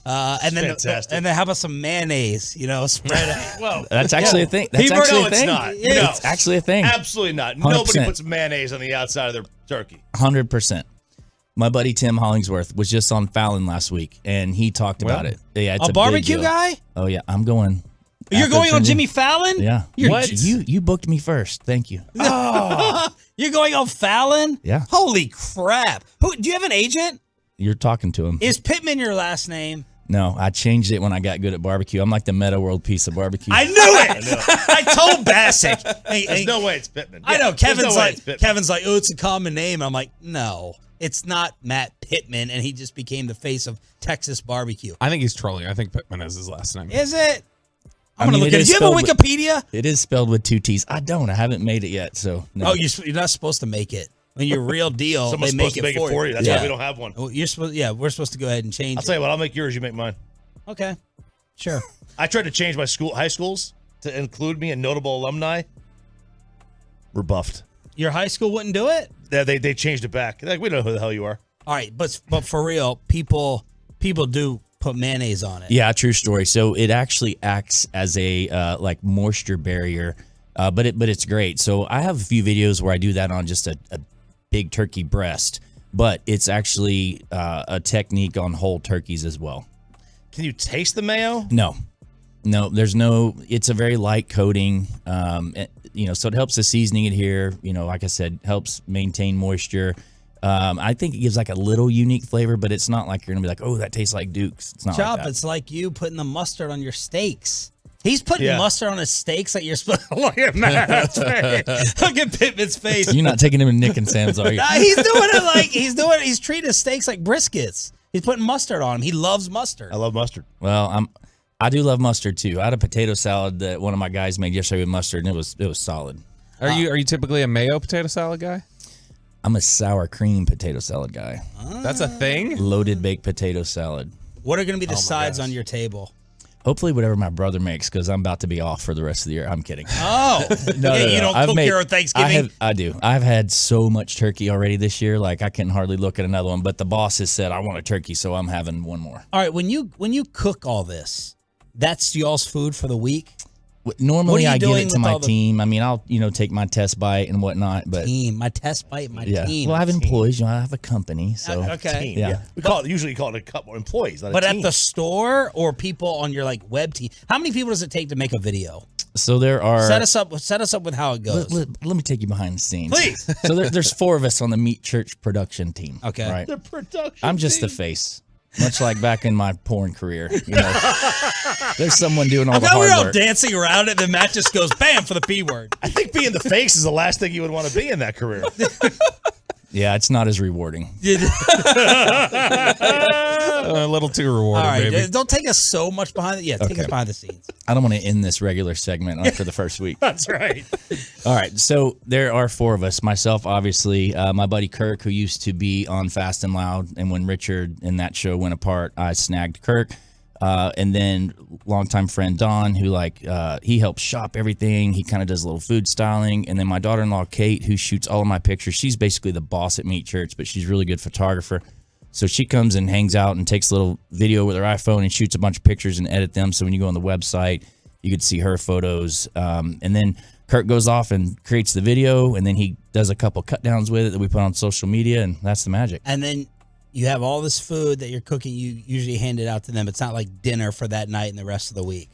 C: And then
D: fantastic.
C: and then how about some mayonnaise? Spread it.
D: Well,
P: That's actually a thing. That's
D: People
P: actually
D: know
P: a thing.
D: it's not.
C: Yeah.
D: No.
P: It's actually a thing.
D: Absolutely not.
P: 100%.
D: Nobody puts mayonnaise on the outside of their turkey.
P: 100%. My buddy Tim Hollingsworth was just on Fallon last week, and he talked about it. Yeah, it's
C: A
P: a
C: barbecue
P: big deal.
C: guy?
P: Oh yeah, I'm going.
C: You're
P: after
C: going on
P: Sunday.
C: Jimmy Fallon?
P: Yeah.
C: What?
P: You booked me first. Thank you.
C: You're going on Fallon?
P: Yeah.
C: Holy crap. Do you have an agent?
P: You're talking to him.
C: Is Pittman your last name?
P: No, I changed it when I got good at barbecue. I'm like the Meta World Piece of barbecue.
C: I knew it. I told Bassick.
D: There's no way it's Pittman.
C: I know. Kevin's
D: Kevin's
C: like, oh, it's a common name. I'm like, no, it's not Matt Pittman, and he just became the face of Texas barbecue.
J: I think he's trolling. I think Pittman is his last name.
C: Is it? I'm
P: I mean,
C: gonna look at it. Do you have a Wikipedia?
P: It is spelled with 2 T's. I don't. I haven't made it yet. So no.
C: Oh, you're not supposed to make it. When you're real deal,
D: Someone's
C: they make
D: supposed to
C: it for you.
D: That's why we don't have one.
C: Oh, you're supposed. Yeah, we're supposed to go ahead and change.
D: I'll tell you what. I'll make yours. You make mine.
C: Okay, sure.
D: I tried to change my high schools to include me in notable alumni. Rebuffed.
C: Your high school wouldn't do it?
D: Yeah, they changed it back. Like, we don't know who the hell you are.
C: All right, but for real, people do put mayonnaise on it.
P: Yeah, true story. So it actually acts as a like moisture barrier, but it's great. So I have a few videos where I do that on just a big turkey breast, but it's actually a technique on whole turkeys as well.
D: Can you taste the mayo?
P: No, there's no. It's a very light coating, so it helps the seasoning adhere. Like I said, helps maintain moisture. I think it gives like a little unique flavor, but it's not like you're gonna be like, oh, that tastes like Duke's. It's not
C: Chop,
P: like that.
C: it's like you putting the mustard on your steaks. He's putting mustard on his steaks that you're supposed to look at Matt's face. Look at Pittman's face.
P: You're not taking him to Nick and Sam's, are you?
C: He's doing it like he's treating his steaks like briskets. He's putting mustard on them. He loves mustard.
D: I love mustard.
P: Well, I do love mustard too. I had a potato salad that one of my guys made yesterday with mustard, and it was solid.
J: Are you typically a mayo potato salad guy?
P: I'm a sour cream potato salad guy.
J: That's a thing?
P: Loaded baked potato salad.
C: What are going to be the sides on your table?
P: Hopefully whatever my brother makes, because I'm about to be off for the rest of the year. I'm kidding.
C: Oh.
P: No.
C: You don't cook your Thanksgiving?
P: I do. I've had so much turkey already this year, like I can hardly look at another one. But the boss has said, I want a turkey, so I'm having one more.
C: All right, when you cook all this, that's y'all's food for the week?
P: Normally I give it to my team. I mean, I'll take my test bite and whatnot. But
C: my test bite, my team.
P: Well, I have employees. I have a company. So
C: okay,
P: yeah.
D: We usually call it a couple employees. Not
C: but
D: a
C: at
D: team.
C: the store or people on your web team, how many people does it take to make a video?
P: So there are.
C: Set us up with how it goes.
P: Let me take you behind the scenes,
C: please.
P: So there's 4 of us on the Meat Church production team.
C: Okay,
P: right.
D: The production.
P: I'm just
D: team.
P: the face. much like back in my porn career. You know, there's someone doing all the
C: we're
P: hard
C: all
P: work.
C: dancing around it, and then Matt just goes bam for the P word.
D: I think being the face is the last thing you would want to be in that career.
P: Yeah, it's not as rewarding.
J: A little too rewarding,
C: All right,
J: maybe.
C: don't take us so much behind it. Yeah, take us behind the scenes.
P: I don't want to end this regular segment after the first week.
C: That's right.
P: All right, so there are four of us. Myself, obviously, my buddy Kirk, who used to be on Fast and Loud, and when Richard and that show went apart, I snagged Kirk. And then longtime friend Don, who he helps shop everything. He kind of does a little food styling. And then my daughter-in-law Kate, who shoots all of my pictures. She's basically the boss at Meat Church, but she's a really good photographer. So she comes and hangs out and takes a little video with her iPhone and shoots a bunch of pictures and edit them. So when you go on the website, you could see her photos. And then Kirk goes off and creates the video, and then he does a couple cut downs with it that we put on social media, and that's the magic.
C: And then you have all this food that you're cooking. You usually hand it out to them. It's not like dinner for that night and the rest of the week.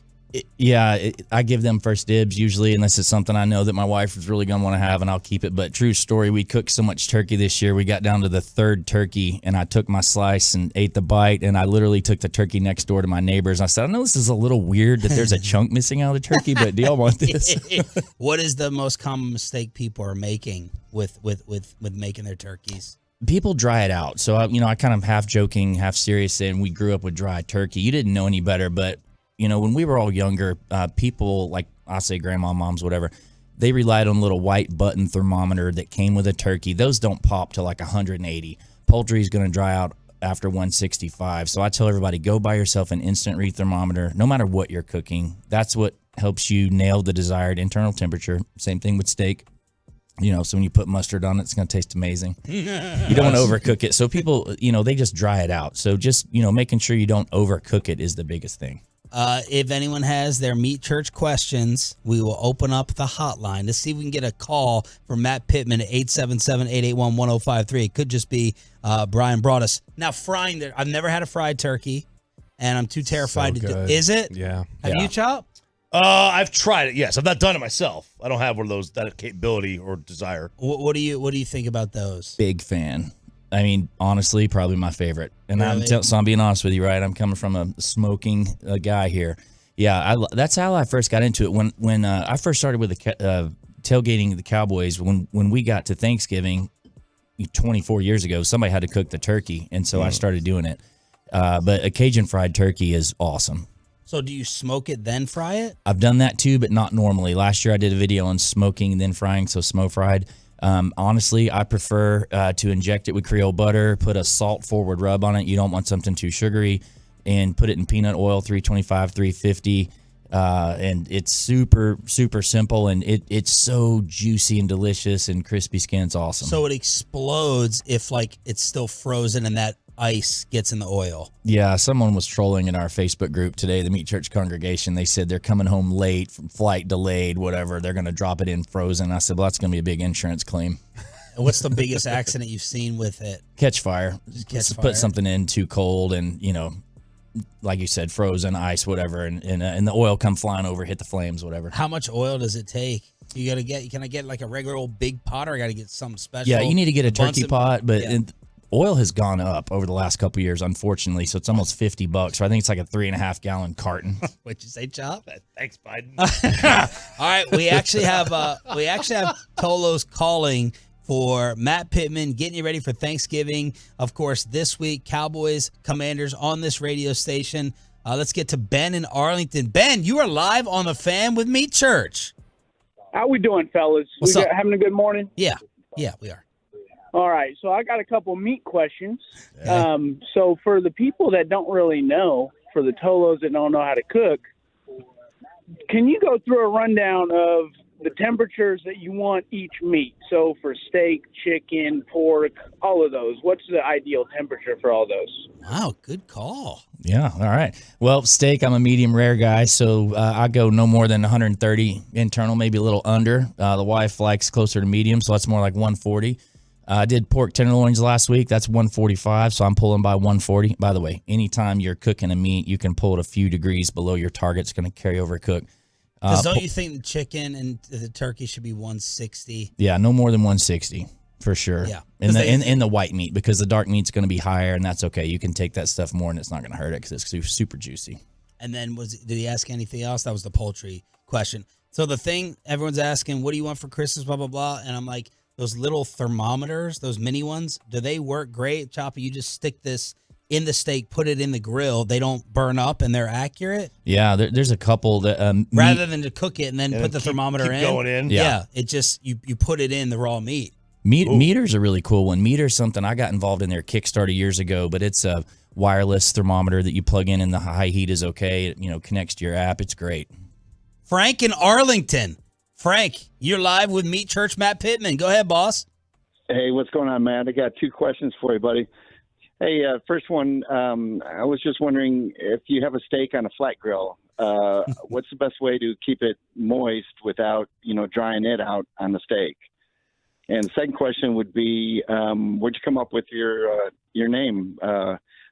P: I give them first dibs usually, unless it's something I know that my wife is really going to want to have, and I'll keep it. But true story, we cooked so much turkey this year. We got down to the third turkey, and I took my slice and ate the bite, and I literally took the turkey next door to my neighbors. I said, I know this is a little weird that there's a chunk missing out of the turkey, but do y'all want this?
C: What is the most common mistake people are making with making their turkeys?
P: People dry it out. So, I kind of half joking, half serious saying we grew up with dry turkey. You didn't know any better, but, when we were all younger, people like, I say grandma, moms, whatever, they relied on a little white button thermometer that came with a turkey. Those don't pop to like 180. Poultry is going to dry out after 165. So I tell everybody, go buy yourself an instant read thermometer, no matter what you're cooking. That's what helps you nail the desired internal temperature. Same thing with steak. So when you put mustard on it, it's going to taste amazing. You don't want to overcook it. So people, they just dry it out. So just, making sure you don't overcook it is the biggest thing.
C: If anyone has their Meat Church questions, we will open up the hotline to see if we can get a call from Matt Pittman at 877-881-1053. It could just be Brian brought us. Now, frying there, I've never had a fried turkey, and I'm too terrified to do. Is it?
J: Yeah.
C: Have you, Chop?
D: I've tried it. Yes, I've not done it myself. I don't have one of those, that capability or desire.
C: What do you think about those?
P: Big fan. I mean, honestly, probably my favorite. And
C: Really?
P: I'm being honest with you, right? I'm coming from a smoking guy here. Yeah, that's how I first got into it. When I first started with the tailgating the Cowboys, when we got to Thanksgiving 24 years ago, somebody had to cook the turkey, and so I started doing it. But a Cajun fried turkey is awesome.
C: So do you smoke it then fry it?
P: I've done that too, but not normally. Last year I did a video on smoking and then frying, so smoke fried. Honestly, I prefer to inject it with Creole butter, put a salt forward rub on it. You don't want something too sugary, and put it in peanut oil, 325, 350. And it's super, super simple, and it's so juicy and delicious and crispy skin. It's awesome.
C: So it explodes if it's still frozen and that ice gets in the oil.
P: Yeah, someone was trolling in our Facebook group today, the Meat Church congregation. They said they're coming home late, from flight delayed, whatever. They're going to drop it in frozen. I said, well, that's going to be a big insurance claim.
C: And what's the biggest accident you've seen with it?
P: Catch fire.
C: Catch fire.
P: Put something in too cold and, like you said, frozen, ice, whatever, and the oil come flying over, hit the flames, whatever.
C: How much oil does it take? Can I get like a regular old big pot, or I got to get something special?
P: Yeah, you need to get a turkey
C: Bunsen-
P: pot, but
C: Yeah.
P: oil has gone up over the last couple of years, unfortunately. So it's almost $50. So I think it's like a 3.5 gallon carton.
C: What'd you say, Chop?
D: Thanks, Biden.
C: All right, we actually have Tolos calling for Matt Pittman, getting you ready for Thanksgiving. Of course, this week, Cowboys, Commanders on this radio station. Let's get to Ben in Arlington. Ben, you are live on the Fan with Meat Church.
S: How we doing, fellas?
C: What's up?
S: Having a good morning?
C: Yeah, we are.
S: All right, so I got a couple meat questions. So for the people that don't really know, for the Tolos that don't know how to cook, can you go through a rundown of the temperatures that you want each meat? So for steak, chicken, pork, all of those, what's the ideal temperature for all those?
C: Wow, good call.
P: Yeah, all right. Well, steak, I'm a medium rare guy, so I go no more than 130 internal, maybe a little under. The wife likes closer to medium, so that's more like 140. I did pork tenderloins last week. That's 145, so I'm pulling by 140. By the way, anytime you're cooking a meat, you can pull it a few degrees below your target. It's going to carry over cook.
C: Because don't you think the chicken and the turkey should be 160?
P: Yeah, no more than 160. For sure.
C: Yeah.
P: In the white meat, because the dark meat's going to be higher, and that's okay. You can take that stuff more, and it's not going to hurt it because it's super juicy.
C: And then did he ask anything else? That was the poultry question. So the thing everyone's asking, what do you want for Christmas, blah, blah, blah. And I'm like, those little thermometers, those mini ones, do they work great? Choppy, you just stick this in the steak, put it in the grill. They don't burn up and they're accurate.
P: Yeah, there's a couple that
C: rather than to cook it and then put the thermometer
D: keep
C: in.
D: going in.
C: Yeah. It just, you put it in the raw meat.
P: Meter's a really cool one. Meter's something I got involved in their Kickstarter years ago, but it's a wireless thermometer that you plug in and the high heat is okay. It connects to your app. It's great.
C: Frank in Arlington. Frank, you're live with Meat Church Matt Pittman. Go ahead, boss.
T: Hey, what's going on, Matt? I got 2 questions for you, buddy. Hey, first one, I was just wondering if you have a steak on a flat grill, what's the best way to keep it moist without, drying it out on the steak? And the second question would be, where'd you come up with your name,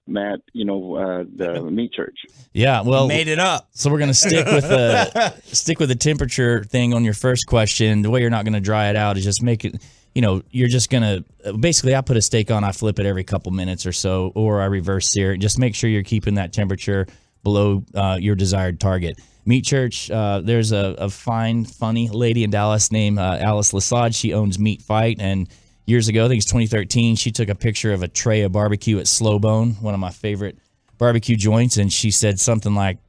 T: Matt? The Meat Church.
P: Yeah, well,
C: made it up.
P: So we're gonna stick with the temperature thing on your first question. The way you're not gonna dry it out is just make it. You're just gonna basically. I put a steak on. I flip it every couple minutes or so, or I reverse sear it. Just make sure you're keeping that temperature below your desired target. Meat Church, there's a fine, funny lady in Dallas named Alice Lasage. She owns Meat Fight, and years ago, I think it's 2013, she took a picture of a tray of barbecue at Slow Bone, one of my favorite barbecue joints, and she said something like,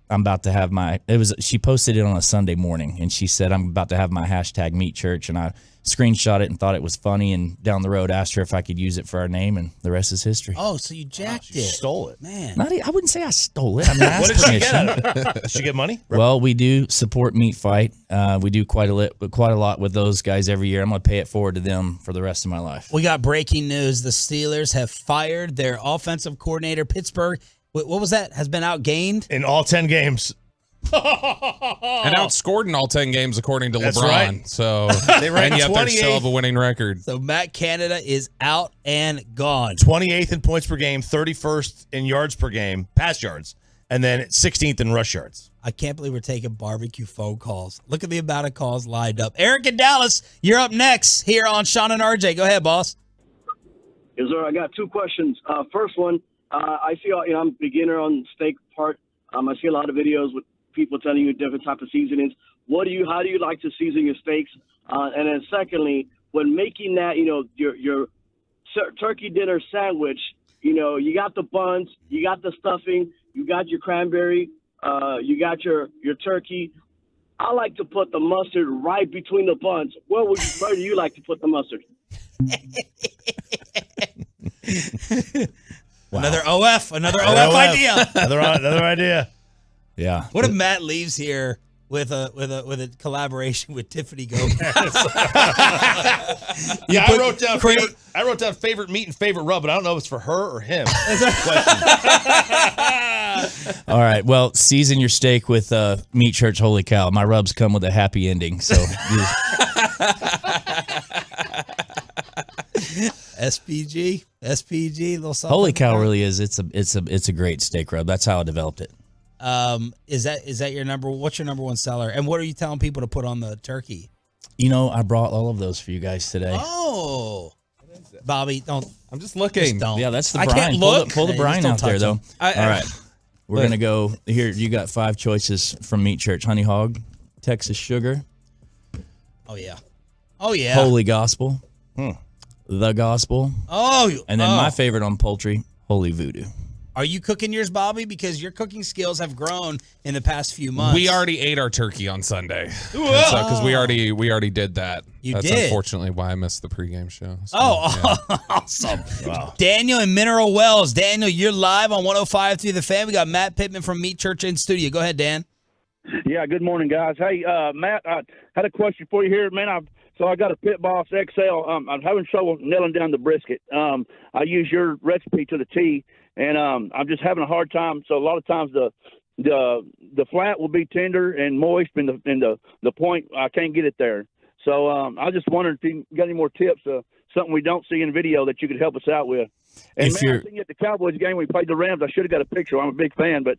P: she posted it on a Sunday morning, and she said, I'm about to have my hashtag Meat Church, and I screenshot it and thought it was funny, and down the road asked her if I could use it for our name, and the rest is history.
C: Oh, so you jacked it.
D: Stole it.
C: Man.
P: I wouldn't say I stole it. I mean, I
D: What
P: asked
D: did she get
P: permission.
D: out of it? Did she get money?
P: Well, we do support Meat Fight. We do quite a lot with those guys every year. I'm going to pay it forward to them for the rest of my life.
C: We got breaking news. The Steelers have fired their offensive coordinator. Pittsburgh, what was that? Has been outgained?
D: In all 10 games.
J: And outscored in all 10 games according to
D: That's
J: LeBron.
D: right.
J: So
D: They ranked
J: and yet they
D: 28th.
J: still have a winning record.
C: So Matt Canada is out and gone.
D: 28th in points per game, 31st in yards per game, pass yards, and then 16th in rush yards.
C: I can't believe we're taking barbecue phone calls. Look at the amount of calls lined up. Eric in Dallas, you're up next here on Sean and RJ. Go ahead, boss.
U: Yes, sir. I got 2 questions. First one, I see, I'm a beginner on the steak part. I see a lot of videos with people telling you different type of seasonings. How do you like to season your steaks? And then secondly, when making that, your turkey dinner sandwich, you got the buns, you got the stuffing, you got your cranberry, you got your turkey. I like to put the mustard right between the buns. Where do you like to put the mustard?
C: Wow. Another OF idea.
D: Another idea.
P: Yeah.
C: What if Matt leaves here with a collaboration with Tiffany Gomez?
D: Yeah, I wrote down favorite meat and favorite rub, but I don't know if it's for her or him.
P: All right. Well, season your steak with Meat Church. Holy cow. My rubs come with a happy ending. So
C: SPG, little something.
P: Holy cow really is. It's a great steak rub. That's how I developed it.
C: Is that your what's your number one seller? And what are you telling people to put on the turkey?
P: I brought all of those for you guys today.
C: Oh, Bobby, don't.
J: I'm just looking.
C: Just don't.
P: Yeah, that's the
C: I
P: brine.
C: can't look.
P: Pull the brine out there, though.
J: All
P: right. We're going to go here. You got 5 choices from Meat Church. Honey Hog, Texas Sugar.
C: Oh, yeah. Oh, yeah.
P: Holy Gospel. The Gospel.
C: Oh.
P: And then my favorite on poultry, Holy Voodoo.
C: Are you cooking yours, Bobby? Because your cooking skills have grown in the past few months.
J: We already ate our turkey on Sunday. Because we already did that. That's
C: did?
J: Unfortunately why I missed the pregame show. So,
C: Awesome. Wow. Daniel in Mineral Wells. Daniel, you're live on 105.3 The Fan. We got Matt Pittman from Meat Church in studio. Go ahead, Dan.
V: Yeah, good morning, guys. Hey, Matt, I had a question for you here, man. So I got a Pit Boss XL. I'm having trouble nailing down the brisket. I use your recipe to the T, and I'm just having a hard time. So a lot of times the flat will be tender and moist, and the point I can't get it there. So I just wondered if you got any more tips, something we don't see in video that you could help us out with. And I seen you at the Cowboys game when we played the Rams. I should have got a picture. I'm a big fan, but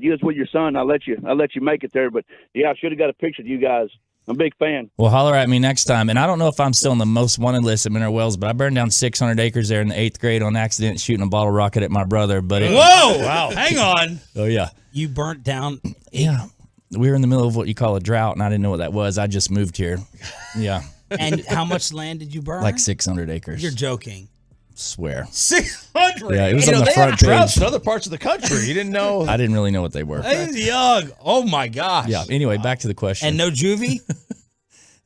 V: you was with your son. I let you make it there. But yeah, I should have got a picture of you guys. I'm a big fan.
P: Well, holler at me next time. And I don't know if I'm still on the most wanted list at Mineral Wells, but I burned down 600 acres there in the 8th grade on accident shooting a bottle rocket at my brother. But
C: Whoa! Wow. Hang on.
P: Oh, yeah.
C: You burnt down.
P: Yeah. We were in the middle of what you call a drought, and I didn't know what that was. I just moved here. Yeah.
C: And how much land did you burn?
P: Like 600 acres.
C: You're joking.
P: Swear.
D: 600.
P: Yeah, it was on the
D: they
P: front
D: have droughts
P: page.
D: in other parts of the country. You didn't know.
P: I didn't really know what they were.
C: He's young. Oh, my gosh.
P: Yeah. Anyway, back to the question.
C: And no juvie?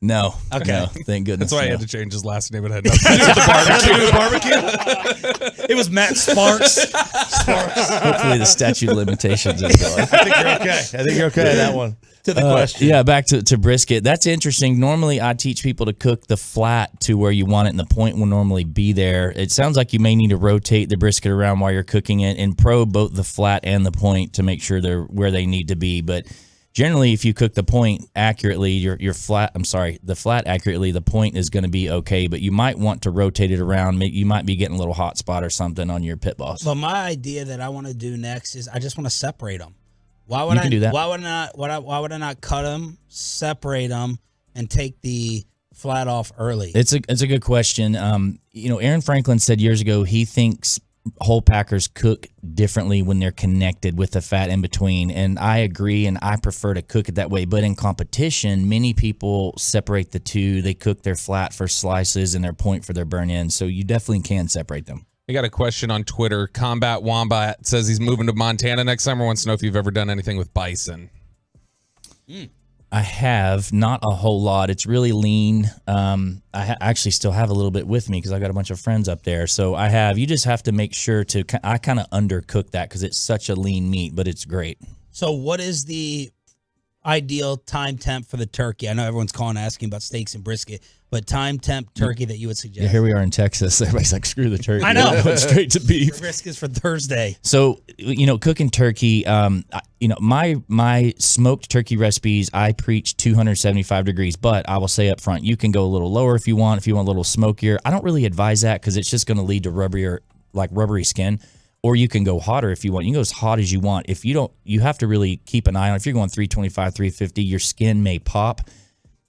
P: No.
C: Okay.
P: No, thank goodness.
J: That's why he
P: no.
J: had to change his last name. It had nothing to do with the
D: barbecue.
C: It was Matt Sparks.
P: Hopefully the statute of limitations is going.
D: I think you're okay. I think you're okay on that one.
C: To the question.
P: Yeah, back to brisket. That's interesting. Normally, I teach people to cook the flat to where you want it, and the point will normally be there. It sounds like you may need to rotate the brisket around while you're cooking it and probe both the flat and the point to make sure they're where they need to be. But generally, if you cook the point accurately, the flat accurately, the point is going to be okay. But you might want to rotate it around. You might be getting a little hot spot or something on your pit boss.
C: Well, my idea that I want to do next is I just want to separate them. Why would
P: You can do that.
C: Why would I not cut them, separate them, and take the flat off early?
P: It's a good question. Aaron Franklin said years ago he thinks whole packers cook differently when they're connected with the fat in between, and I agree, and I prefer to cook it that way. But in competition, many people separate the two. They cook their flat for slices and their point for their burn-in, so you definitely can separate them.
J: I got a question on Twitter. Combat Wombat says he's moving to Montana next summer. Wants to know if you've ever done anything with bison.
P: I have, not a whole lot. It's really lean. I actually still have a little bit with me because I got a bunch of friends up there. So I have. You just have to make sure to. I kind of undercook that because it's such a lean meat, but it's great.
C: So what is the ideal time temp for the turkey? I know everyone's calling asking about steaks and brisket, but time temp turkey that you would suggest.
P: Yeah, here we are in Texas. Everybody's like, screw the turkey.
C: I know.
P: Going straight to beef.
C: Brisket's for Thursday.
P: So, cooking turkey, my smoked turkey recipes, I preach 275 degrees, but I will say up front, you can go a little lower if you want a little smokier. I don't really advise that because it's just going to lead to rubbery skin. Or you can go hotter if you want. You can go as hot as you want. If you don't, you have to really keep an eye on. If you're going 325, 350, your skin may pop.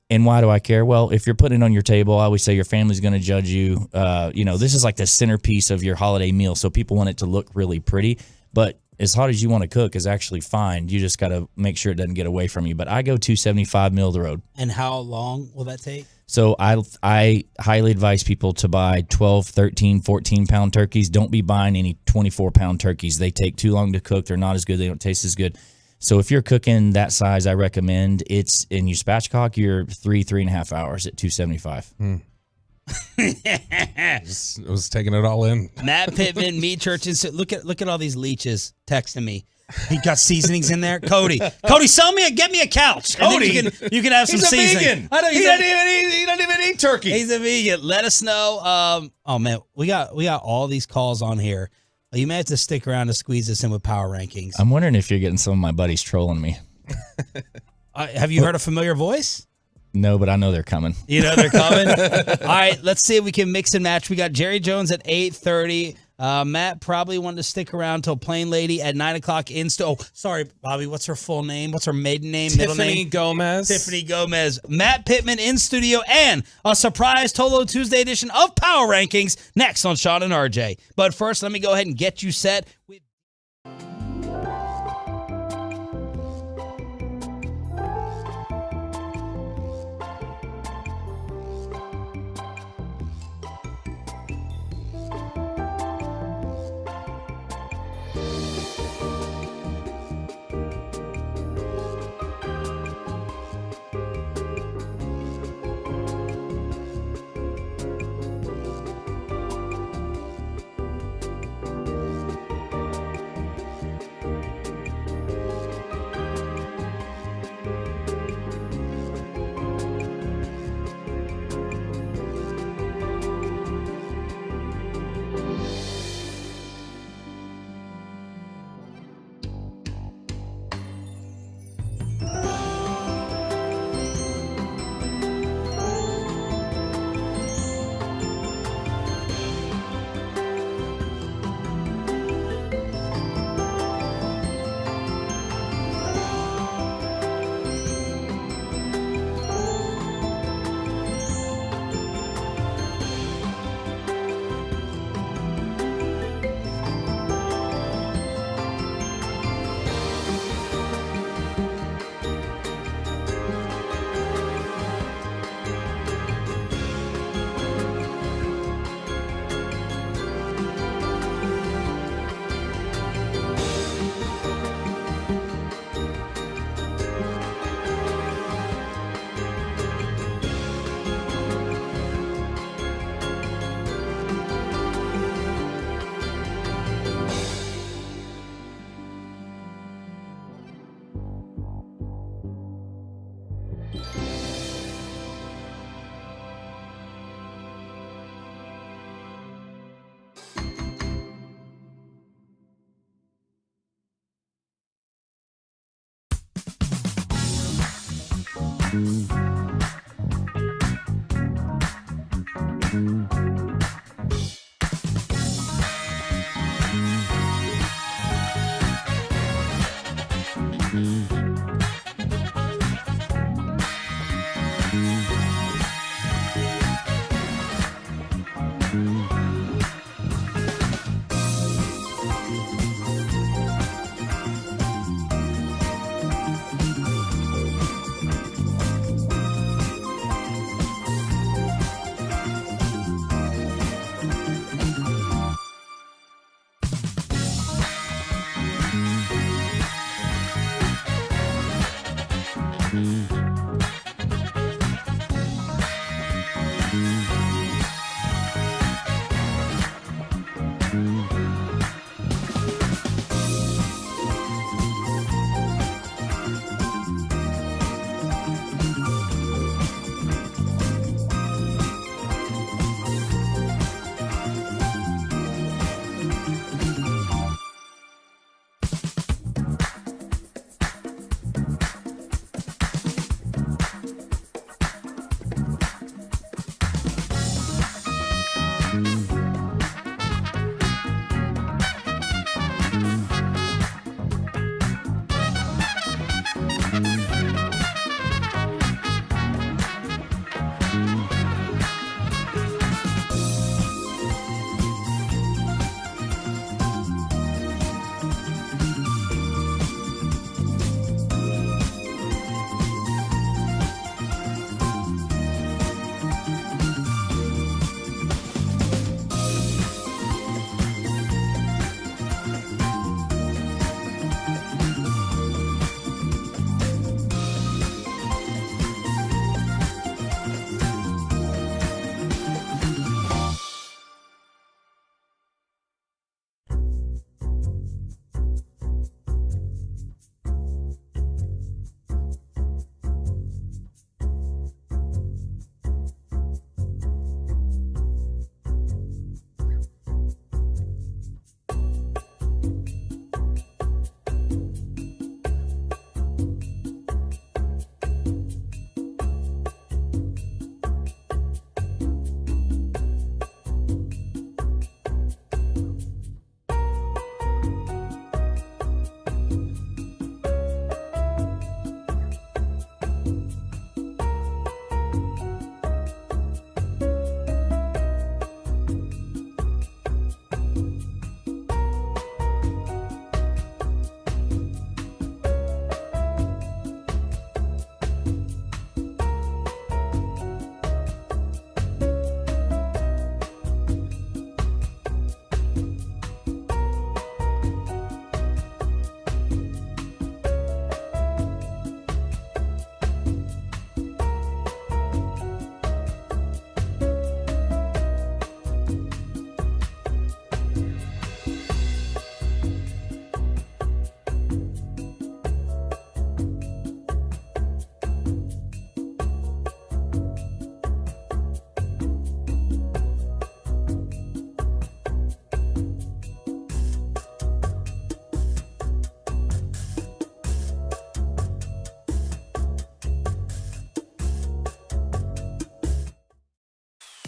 P: And why do I care? Well, if you're putting it on your table, I always say your family's going to judge you. This is like the centerpiece of your holiday meal, so people want it to look really pretty. But as hot as you want to cook is actually fine. You just got to make sure it doesn't get away from you. But I go 275 middle of the road.
C: And how long will that take?
P: So I highly advise people to buy 12, 13, 14-pound turkeys. Don't be buying any 24-pound turkeys. They take too long to cook. They're not as good. They don't taste as good. So if you're cooking that size, I recommend it's in your spatchcock, you're 3.5 hours at 275.
J: I was taking it all in.
C: Matt Pittman, Meat Church. Look at all these leeches texting me. He got seasonings in there. Cody, get me a couch.
D: Cody,
C: and then you can have some
D: he's a
C: seasoning.
D: vegan.
C: I know
D: He doesn't even eat turkey.
C: He's a vegan. Let us know. Oh man, we got all these calls on here. You may have to stick around to squeeze this in with power rankings.
P: I'm wondering if you're getting some of my buddies trolling me.
C: Have you heard a familiar voice?
P: No, but I know they're coming.
C: You know they're coming? All right, let's see if we can mix and match. We got Jerry Jones at 8:30. Matt probably wanted to stick around till Plain Lady at 9 o'clock. Oh, sorry, Bobby. What's her full name? What's her maiden name? Middle name? Tiffany Gomez. Matt Pittman in studio and a surprise Tolo Tuesday edition of Power Rankings next on Sean and RJ. But first, let me go ahead and get you set with.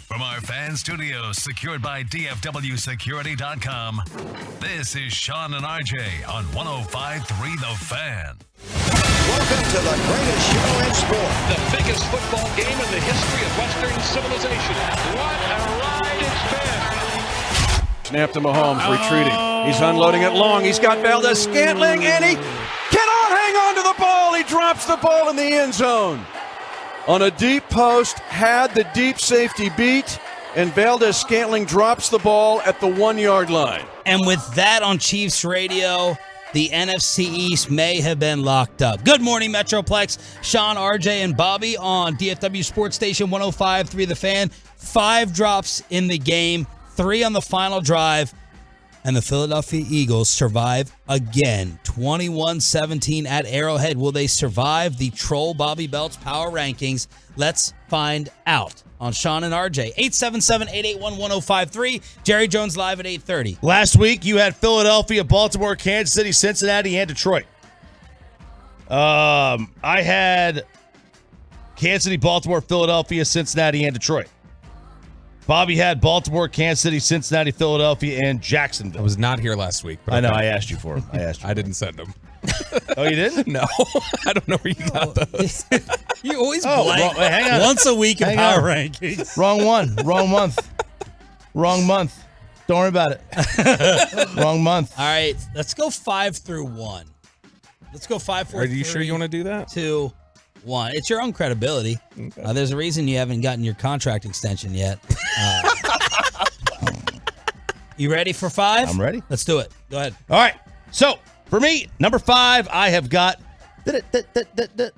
A: From our fan studios, secured by DFWSecurity.com, this is Sean and RJ on 105.3 The Fan.
B: Welcome to the greatest show in sport.
R: The biggest football game in the history of Western civilization. What a ride it's been.
E: Snap to Mahomes, retreating. He's unloading it long. He's got Valdez Scantling, and he cannot hang on to the ball. He drops the ball in the end zone. On a deep post, had the deep safety beat, and Valdez Scantling drops the ball at the 1 yard line.
C: And with that on Chiefs Radio, the NFC East may have been locked up. Good morning, Metroplex. Sean, RJ, and Bobby on DFW Sports Station 105.3 The Fan. 5 drops in the game, 3 on the final drive, and the Philadelphia Eagles survive again. 21-17 at Arrowhead. Will they survive the Troll Bobby Belts power rankings? Let's find out on Sean and RJ. 877-881-1053. Jerry Jones live at 8:30.
D: Last week, you had Philadelphia, Baltimore, Kansas City, Cincinnati, and Detroit. I had Kansas City, Baltimore, Philadelphia, Cincinnati, and Detroit. Bobby had Baltimore, Kansas City, Cincinnati, Philadelphia, and Jacksonville.
J: I was not here last week. But
D: I know.
J: okay.
D: I asked you for him.
J: I didn't send them.
D: Oh, you didn't?
J: No. I don't know where you got those.
C: You always
D: blank. Wait, hang on.
C: Once a week in
D: Hang
C: power
D: on.
C: rankings.
D: Wrong one. Wrong month. Wrong month. Don't worry about it. Wrong month.
C: All right, let's go 5 through 1. Let's go 5, 4,
J: Are you
C: 3,
J: sure you want to do that?
C: 2, 1. It's your own credibility.
J: Okay.
C: There's a reason you haven't gotten your contract extension yet. You ready for 5?
D: I'm ready.
C: Let's do it. Go ahead.
D: All right. So, for me, number 5, I have got the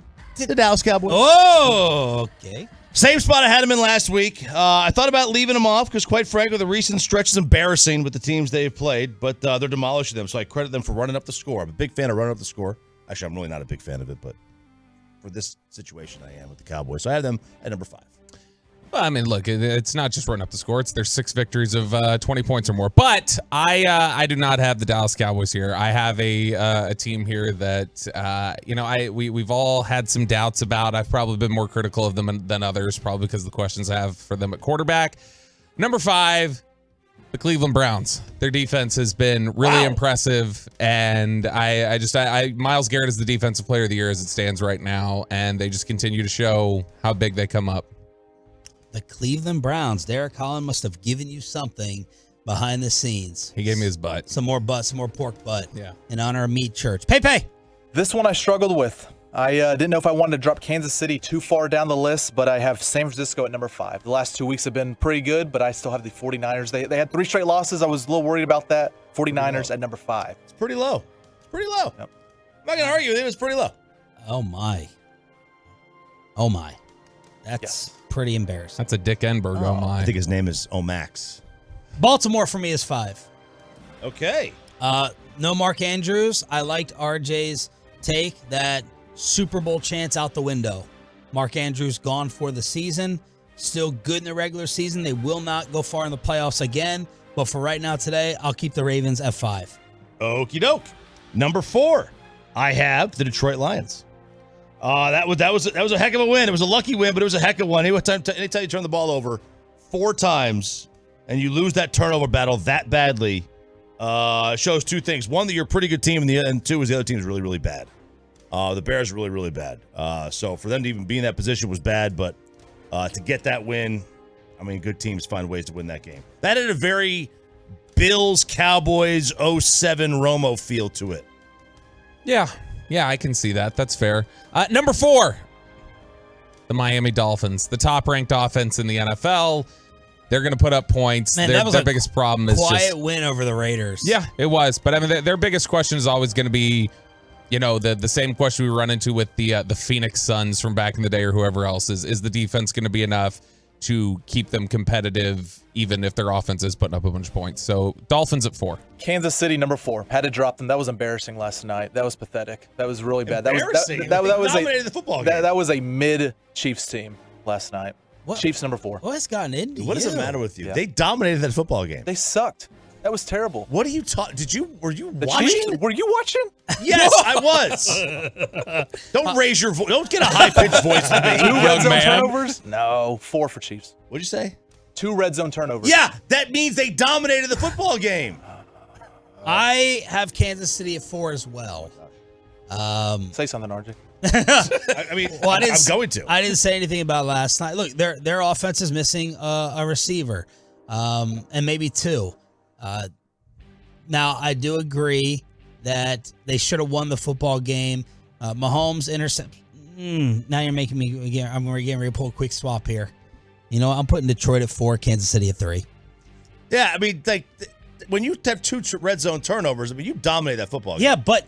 D: Dallas Cowboys.
C: Oh, okay.
D: Same spot I had them in last week. I thought about leaving them off because, quite frankly, the recent stretch is embarrassing with the teams they've played, but they're demolishing them, so I credit them for running up the score. I'm a big fan of running up the score. Actually, I'm really not a big fan of it, but for this situation, I am with the Cowboys. So I have them at number 5.
J: Well, I mean, look, it's not just running up the score. It's their 6 victories of 20 points or more. But I do not have the Dallas Cowboys here. I have a team here that we've all had some doubts about. I've probably been more critical of them than others, probably because of the questions I have for them at quarterback. Number 5, the Cleveland Browns. Their defense has been really impressive, and I Myles Garrett is the defensive player of the year as it stands right now, and they just continue to show how big they come up.
C: The Cleveland Browns. Derek Holland must have given you something behind the scenes.
J: He gave me his butt.
C: Some more butt, some more pork butt.
J: Yeah.
C: In honor of Meat Church. Pepe.
I: This one I struggled with. I didn't know if I wanted to drop Kansas City too far down the list, but I have San Francisco at number 5. The last 2 weeks have been pretty good, but I still have the 49ers. They had 3 straight losses. I was a little worried about that. 49ers at number 5.
D: It's pretty low. It's pretty low. Yep. I'm not going to argue with it. It's pretty low.
C: Oh, my. Oh, my. That's pretty embarrassing.
J: That's a Dick Enberg, oh my.
D: I think his name is Omax.
C: Baltimore for me is 5.
D: Okay.
C: No Mark Andrews. I liked RJ's take that Super Bowl chance out the window. Mark Andrews gone for the season. Still good in the regular season. They will not go far in the playoffs again. But for right now today, I'll keep the Ravens at 5.
D: Okie doke. Number 4, I have the Detroit Lions. That was a heck of a win. It was a lucky win, but it was a heck of one. Anytime you turn the ball over 4 times and you lose that turnover battle that badly, shows 2 things. One, that you're a pretty good team, and 2 is the other team is really, really bad. The Bears are really, really bad. So for them to even be in that position was bad, but to get that win, I mean, good teams find ways to win that game. That had a very Bills-Cowboys 07 Romo feel to it.
J: Yeah, I can see that. That's fair. Number 4, the Miami Dolphins, the top-ranked offense in the NFL. They're going to put up points.
C: Man,
J: their biggest problem is
C: quiet win over the Raiders.
J: Yeah, it was. But I mean, their biggest question is always going to be, the same question we run into with the Phoenix Suns from back in the day or whoever else is the defense going to be enough to keep them competitive even if their offense is putting up a bunch of points? So Dolphins at 4.
I: Kansas City, number 4. Had to drop them. That was embarrassing last night. That was pathetic. That was really bad.
D: Embarrassing?
I: That was
D: dominated the football game.
I: That was a mid-Chiefs team last night.
C: What?
I: Chiefs, number 4.
C: What's gotten into
D: What does
C: you?
D: it matter with you?
I: Yeah.
D: They dominated that football game.
I: They sucked. That was terrible.
D: What are you talking? Were you
I: The
D: watching?
I: Chiefs? Were you watching?
D: Yes, I was. Don't raise your voice. Don't get a high-pitched voice to me.
I: 2 red zone turnovers? No, 4 for Chiefs.
D: What'd you say?
I: 2 red zone turnovers.
D: Yeah, that means they dominated the football game.
C: I have Kansas City at 4 as well.
I: Say something, RJ.
D: I mean,
C: Well,
D: I'm going to.
C: I didn't say anything about last night. Look, their offense is missing a receiver, and maybe 2. Now, I do agree that they should have won the football game. Mahomes intercept. Now you're making me again. I'm getting ready to pull a quick swap here. You know, I'm putting Detroit at 4, Kansas City at 3.
D: Yeah, I mean, like when you have 2 red zone turnovers, I mean, you dominate that football game.
C: Yeah, but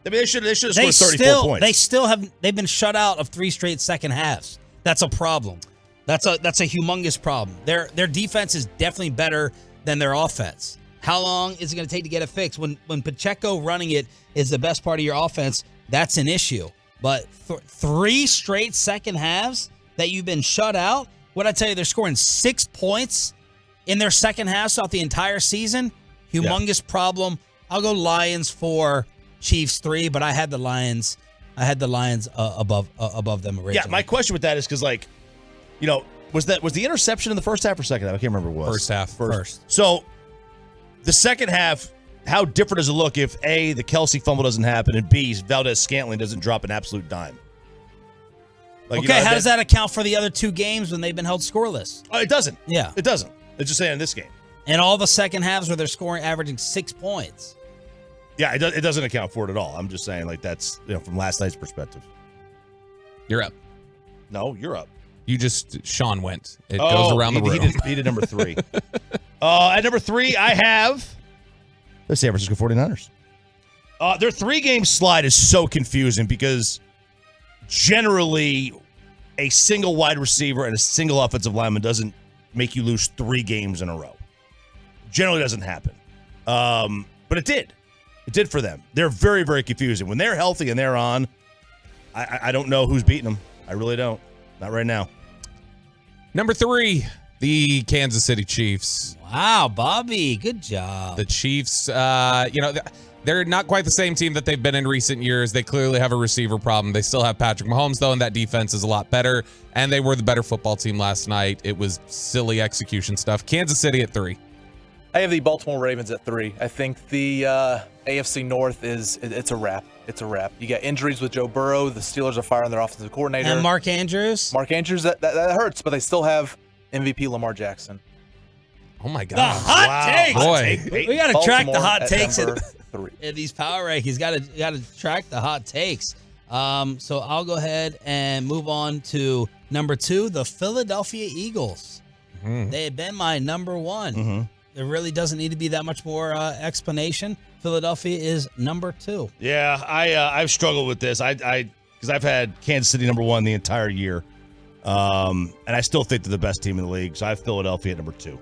D: I mean, they should have scored 34 points.
C: They've been shut out of 3 straight second halves. That's a problem. That's a humongous problem. Their defense is definitely better than their offense. How long is it going to take to get it fixed? When Pacheco running it is the best part of your offense, that's an issue. But 3 straight second halves that you've been shut out, what I tell you, they're scoring 6 points in their second halves throughout the entire season. Humongous problem. I'll go Lions 4, Chiefs 3, but I had the Lions I had the Lions above them originally.
D: Yeah, my question with that is because, like, you know, was the interception in the first half or second half? I can't remember what it was.
J: First half.
C: First.
D: So the second half, how different does it look if A, the Kelsey fumble doesn't happen, and B, Valdez-Scantling doesn't drop an absolute dime? Like,
C: Okay, how does that account for the other two games when they've been held scoreless?
D: It doesn't.
C: Yeah.
D: It doesn't. It's just saying in this game.
C: And all the second halves where they're scoring, averaging 6 points.
D: Yeah, it doesn't account for it at all. I'm just saying, like, that's, you know, from last night's perspective.
J: You're up.
D: No, you're up.
J: Sean went. It goes around the room.
D: He did number 3. At number 3, I have the San Francisco 49ers. Their 3-game slide is so confusing because generally a single wide receiver and a single offensive lineman doesn't make you lose 3 games in a row. Generally doesn't happen. But it did. It did for them. They're very, very confusing. When they're healthy and they're on, I don't know who's beating them. I really don't. Not right now.
J: Number 3, the Kansas City Chiefs.
C: Wow, Bobby. Good job.
J: The Chiefs, they're not quite the same team that they've been in recent years. They clearly have a receiver problem. They still have Patrick Mahomes, though, and that defense is a lot better. And they were the better football team last night. It was silly execution stuff. Kansas City at 3.
I: I have the Baltimore Ravens at 3. I think the AFC North it's a wrap. It's a wrap. You got injuries with Joe Burrow. The Steelers are firing their offensive coordinator.
C: And Mark Andrews.
I: That hurts, but they still have MVP Lamar Jackson.
J: Oh, my God.
C: The hot takes.
J: Boy.
C: We got to track the hot
I: Baltimore
C: takes
I: at number 3.
C: in these power rankings. Got to track the hot takes. So I'll go ahead and move on to number 2, the Philadelphia Eagles.
J: Mm-hmm.
C: They have been my number 1.
D: Mm-hmm.
C: There really doesn't need to be that much more explanation. Philadelphia is number 2.
D: Yeah, I've struggled with this. Because I've had Kansas City number 1 the entire year. And I still think they're the best team in the league. So I have Philadelphia at number 2.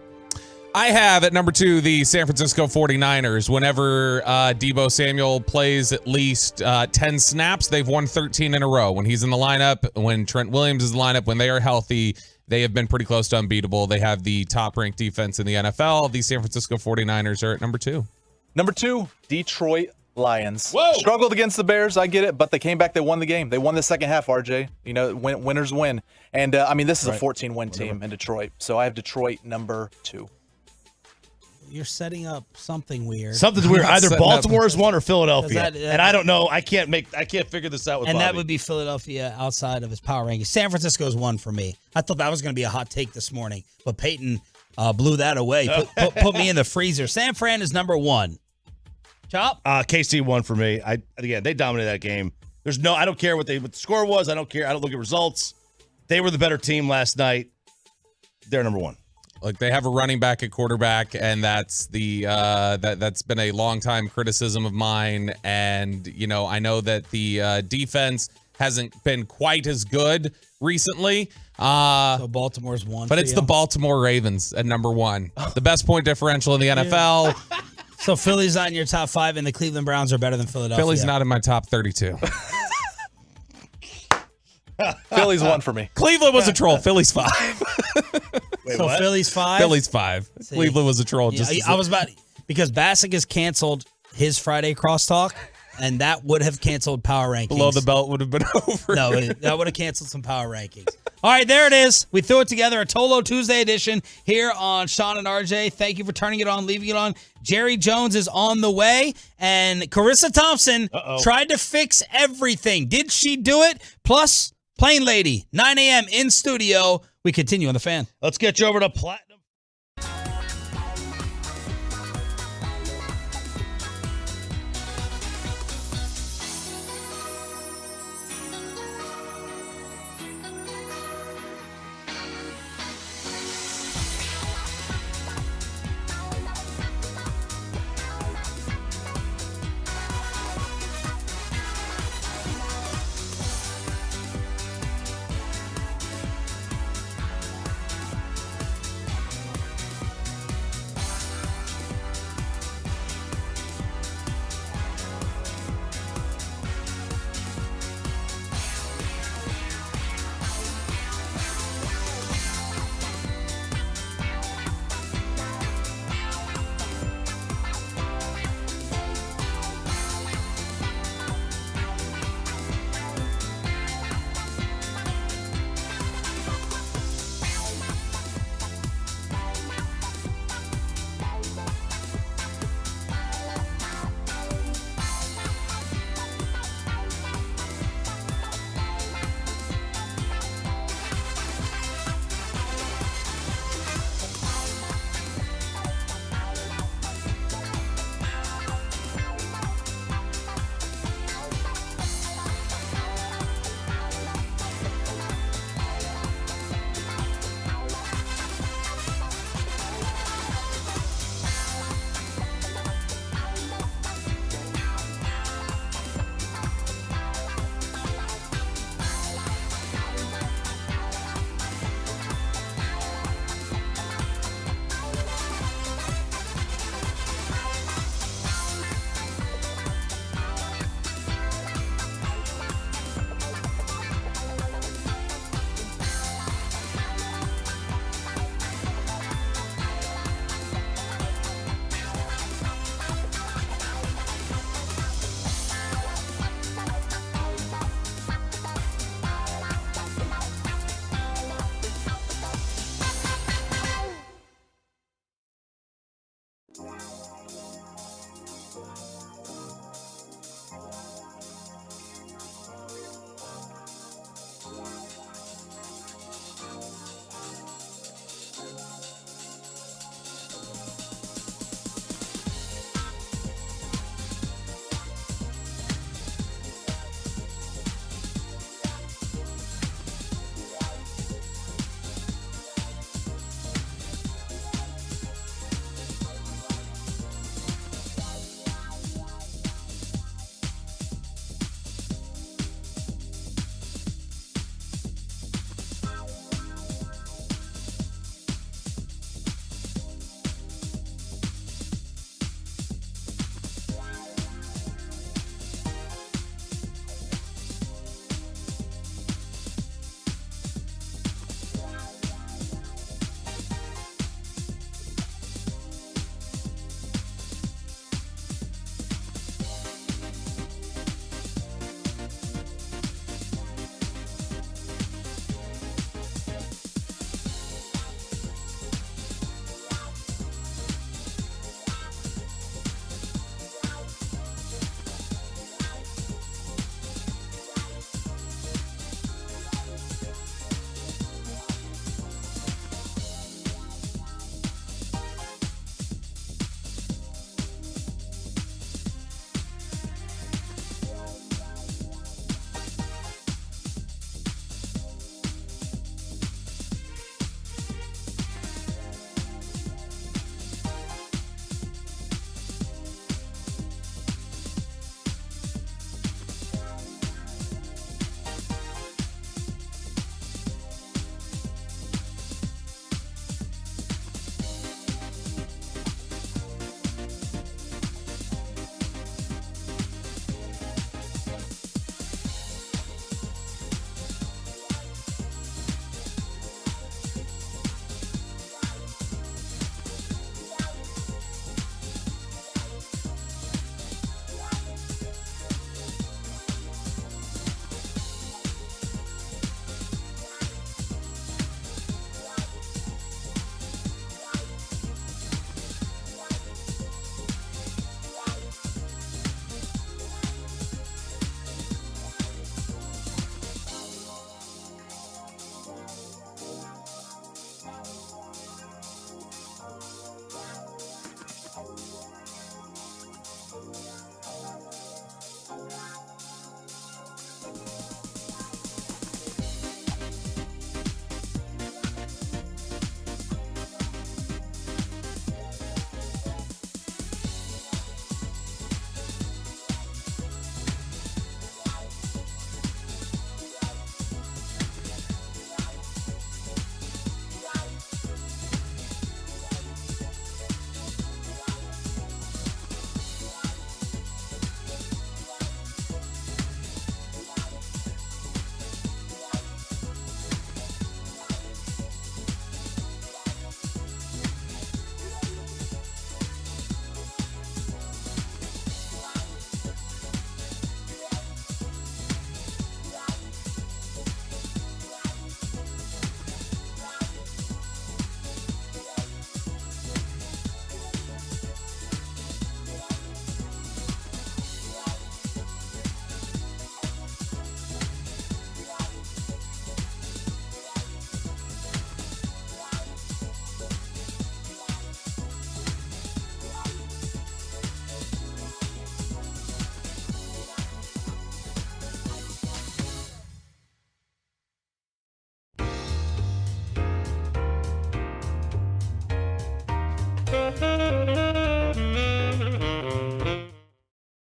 J: I have at number 2 the San Francisco 49ers. Whenever Deebo Samuel plays at least 10 snaps, they've won 13 in a row. When he's in the lineup, when Trent Williams is in the lineup, when they are healthy, they have been pretty close to unbeatable. They have the top-ranked defense in the NFL. The San Francisco 49ers are at number 2.
I: Number 2, Detroit Lions.
D: Whoa!
I: Struggled against the Bears, I get it, but they came back, they won the game. They won the second half, RJ. You know, winners win. And, this is a 14-win team in Detroit. So I have Detroit number 2.
C: You're setting up something weird.
D: Something's weird. Either Baltimore is 1 or Philadelphia.
C: And
D: I don't know. I can't figure this out with
C: And
D: Bobby.
C: that would be Philadelphia outside of his power rankings. San Francisco is 1 for me. I thought that was going to be a hot take this morning, but Peyton blew that away. Put me in the freezer. San Fran is number 1. Chop?
D: KC 1 for me. They dominated that game. I don't care what the score was. I don't care. I don't look at results. They were the better team last night. They're number 1.
J: Like, they have a running back at quarterback, and that's that's been a long time criticism of mine. And, I know that the defense hasn't been quite as good recently.
C: So Baltimore's 1.
J: But it's the Baltimore Ravens at number 1. The best point differential in the NFL.
C: So Philly's not in your top 5, and the Cleveland Browns are better than Philadelphia.
J: Philly's not in my top 32.
I: Philly's 1 for me.
J: Cleveland was a troll. Philly's 5.
D: Wait,
C: so
D: what?
C: Philly's 5?
J: Philly's 5.
C: See.
J: Cleveland was a troll.
C: Yeah, I was about because Bassick has canceled his Friday crosstalk, and that would have canceled power rankings.
J: Below the belt would have been over.
C: No, that would have canceled some power rankings. All right, there it is. We threw it together, a Tolo Tuesday edition here on Sean and RJ. Thank you for turning it on, leaving it on. Jerry Jones is on the way, and Carissa Thompson tried to fix everything. Did she do it? Plus, Plain Lady, 9 a.m. in studio. We continue on The Fan.
D: Let's get you over to Platinum.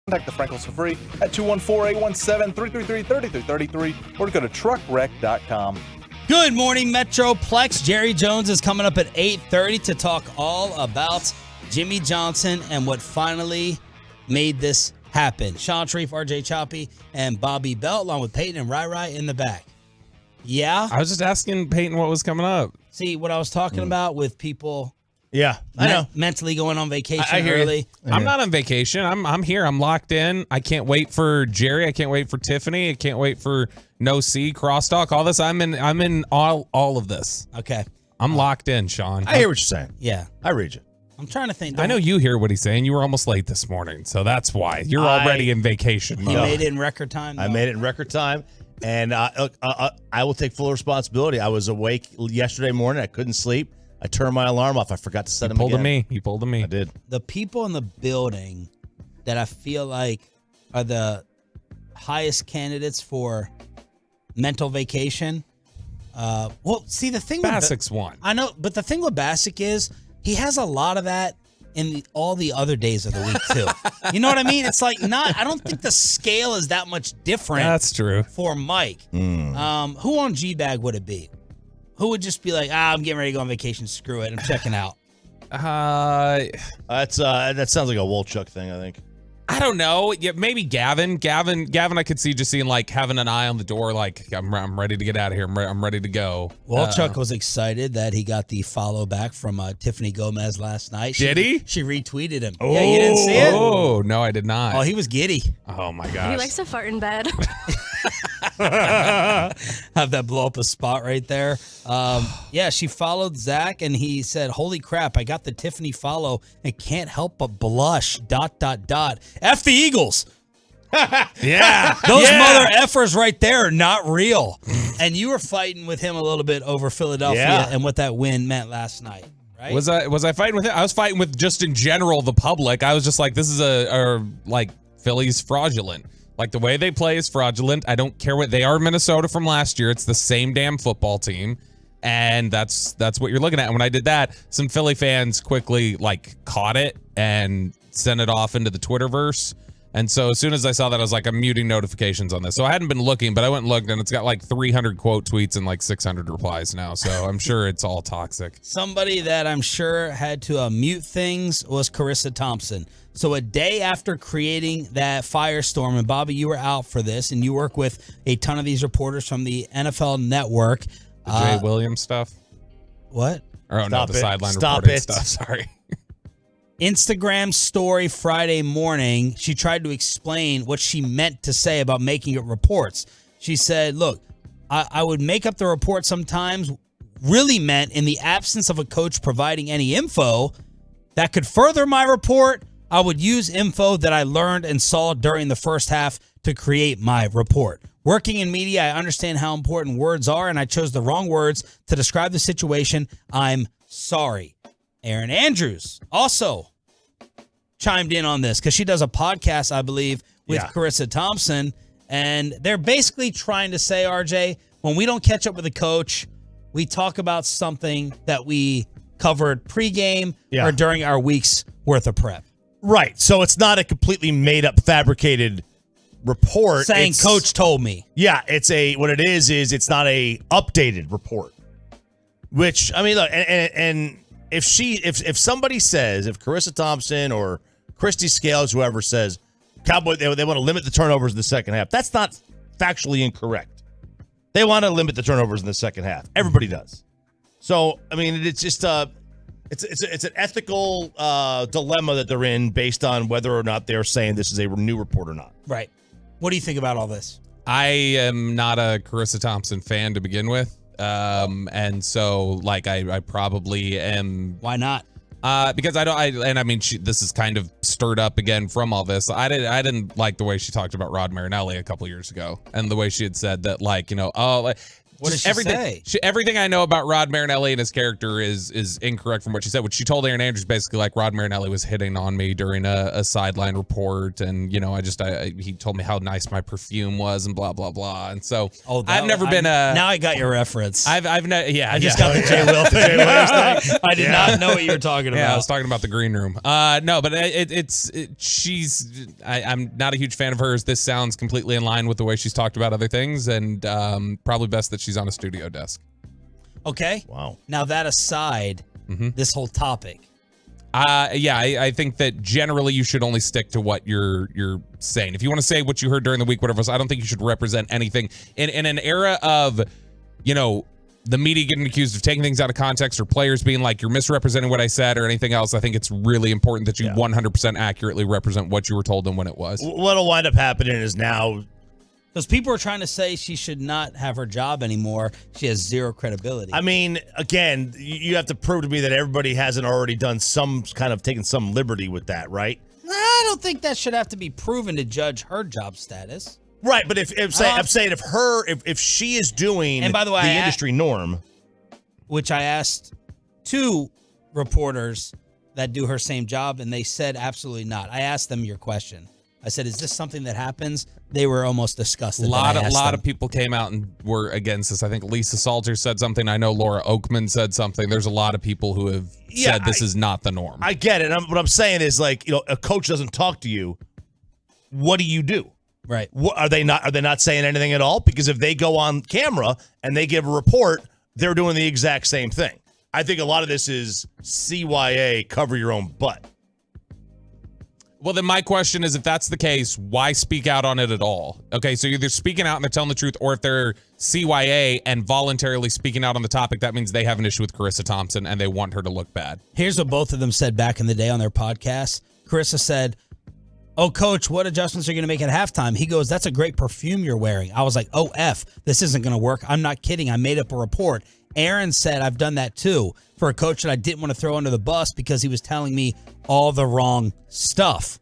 I: Contact the Frankels for free at 214-817-333-3333 or go to truckwreck.com.
C: Good morning, Metroplex. Jerry Jones is coming up at 8:30 to talk all about Jimmy Johnson and what finally made this happen. Sean Sharif, RJ Choppy, and Bobby Bell, along with Peyton and Rai in the back. Yeah?
J: I was just asking Peyton what was coming up.
C: See, what I was talking about with people...
D: Yeah, I know.
C: Mentally going on vacation
J: I hear
C: early.
J: You. I'm not on vacation. I'm here. I'm locked in. I can't wait for Jerry. I can't wait for Tiffany. I can't wait for No C, Crosstalk, all this. I'm in all of this.
C: Okay.
J: I'm locked in, Sean.
D: I hear what you're saying.
C: Yeah.
D: I read you.
C: I'm trying to think.
J: I know you hear what he's saying. You were almost late this morning, so that's why. You're already in vacation mode.
C: He made it in record time.
D: I made it in record time, and I will take full responsibility. I was awake yesterday morning. I couldn't sleep. I turned my alarm off. I forgot to set him again.
J: You pulled a me.
D: I did.
C: The people in the building that I feel like are the highest candidates for mental vacation. Well, see, the thing
J: Basic's one.
C: I know, but the thing with Bassick is he has a lot of that in all the other days of the week too. You know what I mean? It's like I don't think the scale is that much different.
J: That's true.
C: For Mike. Who on G-Bag would it be? Who would just be like, I'm getting ready to go on vacation. Screw it. I'm checking out.
D: That sounds like a Wolchuk thing, I think.
J: I don't know. Yeah, maybe Gavin. Gavin, I could see just seeing like having an eye on the door, like I'm ready to get out of here. I'm ready to go.
C: Wolchuk was excited that he got the follow back from Tiffany Gomez last night.
J: Did he?
C: She retweeted him. Yeah, you didn't see it?
J: Oh, no, I did not.
C: Oh, he was giddy.
J: Oh my
G: He
J: gosh.
G: likes to fart in bed.
C: Have that blow up a spot right there. Yeah, she followed Zach and he said, holy crap, I got the Tiffany follow and can't help but blush, ... F the Eagles.
J: Yeah.
C: Those mother effers right there are not real. And you were fighting with him a little bit over Philadelphia and what that win meant last night. Right?
J: Was I fighting with him? I was fighting with just in general the public. I was just like, this is like Philly's fraudulent. Like the way they play is fraudulent. I don't care what they are. Minnesota from last year. It's the same damn football team, and that's what you're looking at. And when I did that, some Philly fans quickly like caught it and sent it off into the Twitterverse. And so as soon as I saw that, I was like, I'm muting notifications on this. So I hadn't been looking, but I went and looked, and it's got like 300 quote tweets and like 600 replies now. So I'm sure it's all toxic.
C: Somebody that I'm sure had to mute things was Carissa Thompson. So a day after creating that firestorm, and Bobby, you were out for this, and you work with a ton of these reporters from the NFL Network.
J: The Jay Williams stuff?
C: What?
J: Or no, the sideline
C: Stop
J: reporting
C: it.
J: stuff. Sorry.
C: Instagram story Friday morning, she tried to explain what she meant to say about making it reports. She said, look, I would make up the report sometimes, really meant in the absence of a coach providing any info that could further my report, I would use info that I learned and saw during the first half to create my report. Working in media, I understand how important words are, and I chose the wrong words to describe the situation. I'm sorry. Erin Andrews also chimed in on this because she does a podcast, I believe, with Carissa Thompson, and they're basically trying to say, RJ, when we don't catch up with a coach, we talk about something that we covered pregame or during our week's worth of prep.
D: Right. So it's not a completely made up, fabricated report.
C: Saying coach told me.
D: Yeah, what it is it's not a updated report. Which, I mean, look, and if somebody says, if Carissa Thompson or Christy Scales, whoever says Cowboy, they want to limit the turnovers in the second half, that's not factually incorrect. They want to limit the turnovers in the second half. Everybody does. So, I mean, it's just it's an ethical dilemma that they're in based on whether or not they're saying this is a new report or not.
C: Right. What do you think about all this?
J: I am not a Carissa Thompson fan to begin with. And so like I probably am.
C: Why not?
J: Because this is kind of stirred up again from all this. I didn't like the way she talked about Rod Marinelli a couple years ago, and the way she had said that, like,
C: What did she say?
J: Everything I know about Rod Marinelli and his character is incorrect from what she said. What she told Aaron Andrews basically like Rod Marinelli was hitting on me during a sideline report, and he told me how nice my perfume was and blah blah blah. And so I've never been a.
C: Now I got your reference.
J: I just
C: got the Jay Will thing. I did not know what you were talking about.
J: Yeah, I was talking about the green room. No, but I'm not a huge fan of hers. This sounds completely in line with the way she's talked about other things, and probably best that she's on a studio desk.
C: Okay.
D: Wow.
C: Now that aside, this whole topic.
J: I think that generally you should only stick to what you're saying. If you want to say what you heard during the week, whatever else, I don't think you should represent anything in an era of, the media getting accused of taking things out of context or players being like, you're misrepresenting what I said or anything else. I think it's really important that you 100% accurately represent what you were told and when it was.
D: What'll wind up happening is now,
C: because people are trying to say she should not have her job anymore. She has zero credibility.
D: I mean, again, you have to prove to me that everybody hasn't already done some kind of taken some liberty with that, right?
C: I don't think that should have to be proven to judge her job status.
D: Right, but I'm saying if she is doing,
C: and by the way,
D: the industry norm,
C: which I asked 2 reporters that do her same job, and they said absolutely not. I asked them your question. I said, "Is this something that happens?" They were almost disgusted.
J: A lot of people came out and were against this. I think Lisa Salter said something. I know Laura Oakman said something. There's a lot of people who have said this is not the norm.
D: I get it. What I'm saying is, like, a coach doesn't talk to you. What do?
C: Right.
D: Are they not saying anything at all? Because if they go on camera and they give a report, they're doing the exact same thing. I think a lot of this is CYA, cover your own butt.
J: Well, then my question is, if that's the case, why speak out on it at all? Okay, so either speaking out and they're telling the truth, or if they're CYA and voluntarily speaking out on the topic, that means they have an issue with Carissa Thompson and they want her to look bad.
C: Here's what both of them said back in the day on their podcast. Carissa said, "Oh, coach, what adjustments are you going to make at halftime?" He goes, "That's a great perfume you're wearing." I was like, "Oh, F, this isn't going to work. I'm not kidding. I made up a report." Aaron said, "I've done that too for a coach that I didn't want to throw under the bus because he was telling me all the wrong stuff."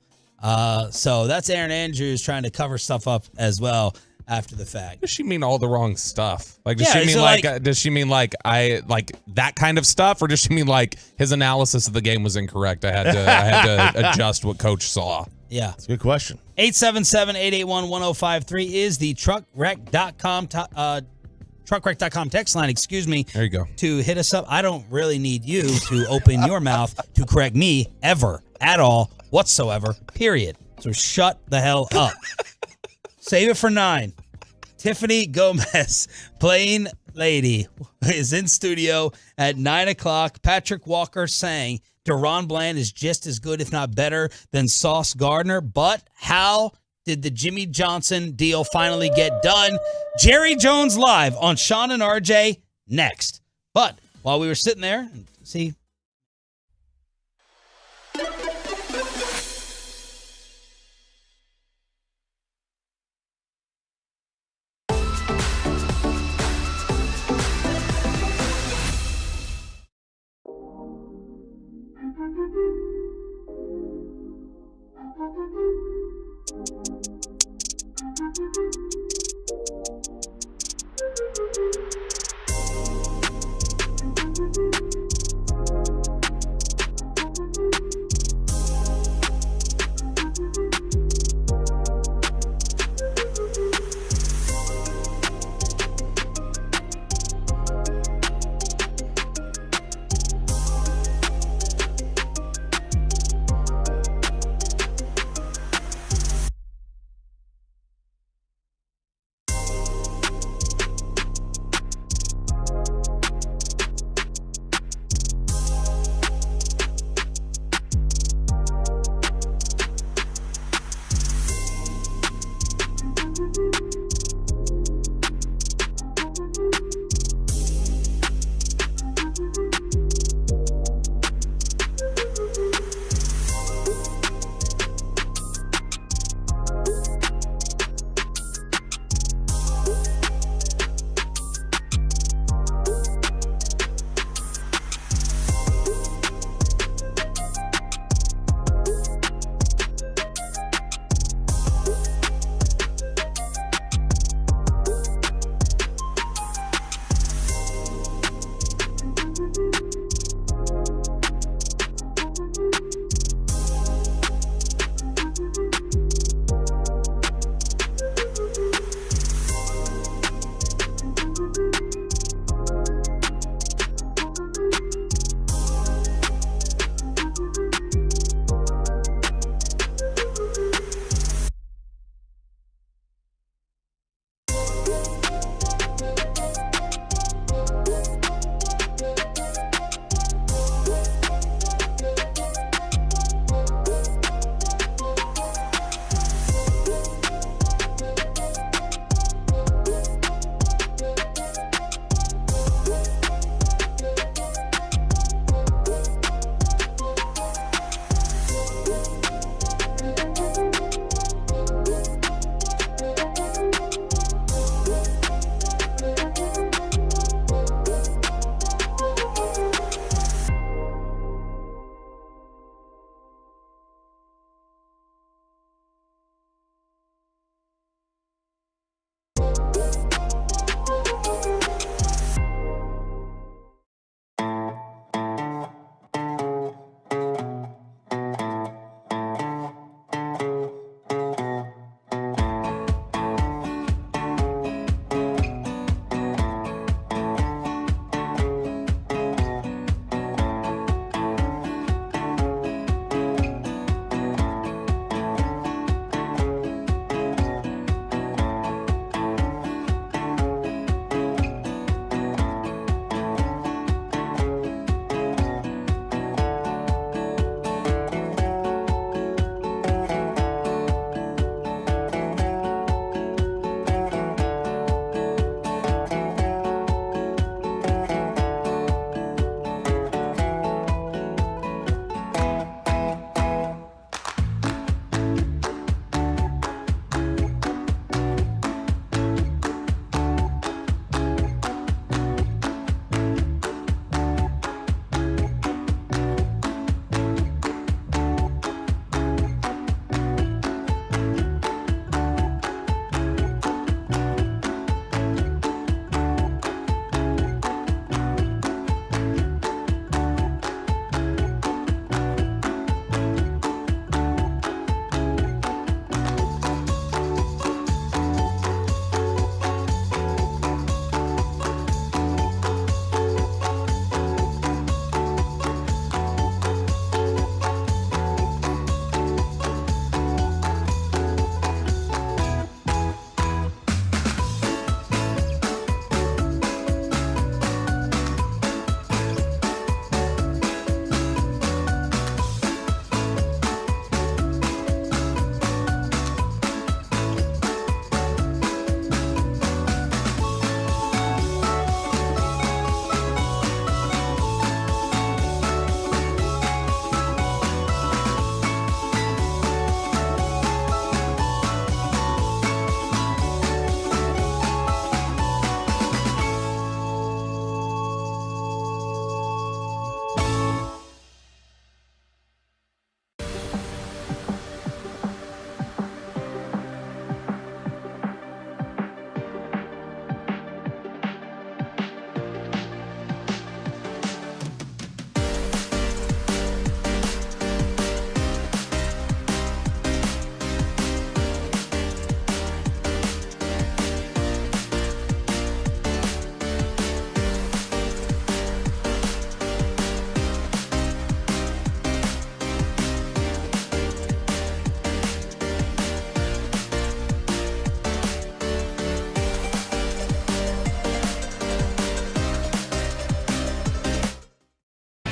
C: So that's Aaron Andrews trying to cover stuff up as well after the fact.
J: Does she mean all the wrong stuff? Like, does she mean does she mean like that kind of stuff, or does she mean like his analysis of the game was incorrect? I had to adjust what coach saw.
C: Yeah.
D: That's a good question.
C: 877-881-1053 is the truckwreck.com text line,
J: There you go.
C: to hit us up. I don't really need you to open your mouth to correct me ever, at all, whatsoever, period. So shut the hell up. Save it for 9. Tiffany Gomez, Plain Lady, is in studio at 9 o'clock. Patrick Walker saying Deron Bland is just as good, if not better, than Sauce Gardner. But how did the Jimmy Johnson deal finally get done? Jerry Jones live on Sean and RJ next. But while we were sitting there, see,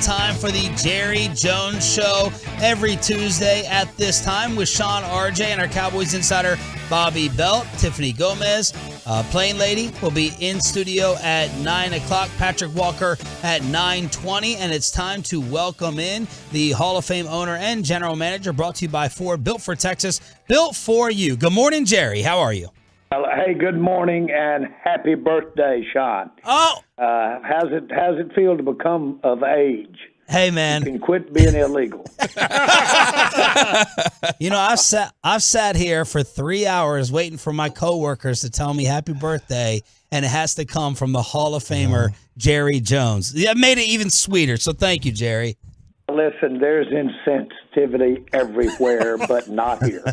C: time for the Jerry Jones Show every Tuesday at this time with Sean RJ and our Cowboys insider Bobby Belt. Tiffany Gomez, Plain Lady, will be in studio at 9 o'clock. Patrick Walker at 9:20. And it's time to welcome in the Hall of Fame owner and general manager, brought to you by Ford, built for Texas, built for you. Good morning, Jerry. How are you?
G: Hey, good morning and happy birthday, Sean.
C: Oh,
G: how's it feel to become of age?
C: Hey, man,
G: you can quit being illegal.
C: You know, I've sat here for 3 hours waiting for my coworkers to tell me happy birthday, and it has to come from the Hall of Famer Jerry Jones. That made it even sweeter. So thank you, Jerry.
G: Listen, there's insensitivity everywhere, but not here.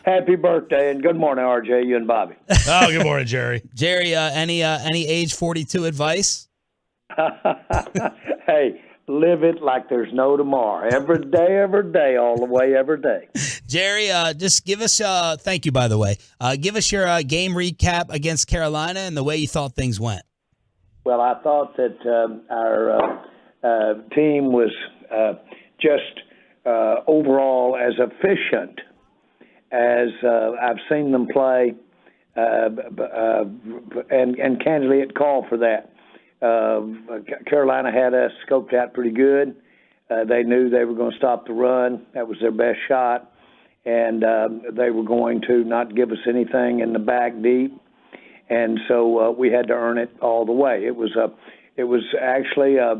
G: Happy birthday, and good morning, RJ, you and Bobby.
D: Oh, good morning, Jerry.
C: Jerry, any age 42 advice?
G: Hey, live it like there's no tomorrow. Every day, all the way, every day.
C: Jerry, just give us, thank you, by the way. Give us your game recap against Carolina and the way you thought things went.
G: Well, I thought that our team was just overall as efficient as I've seen them play, and candidly, it called for that. Carolina had us scoped out pretty good. They knew they were going to stop the run. That was their best shot, and they were going to not give us anything in the back deep, and so we had to earn it all the way. It was actually a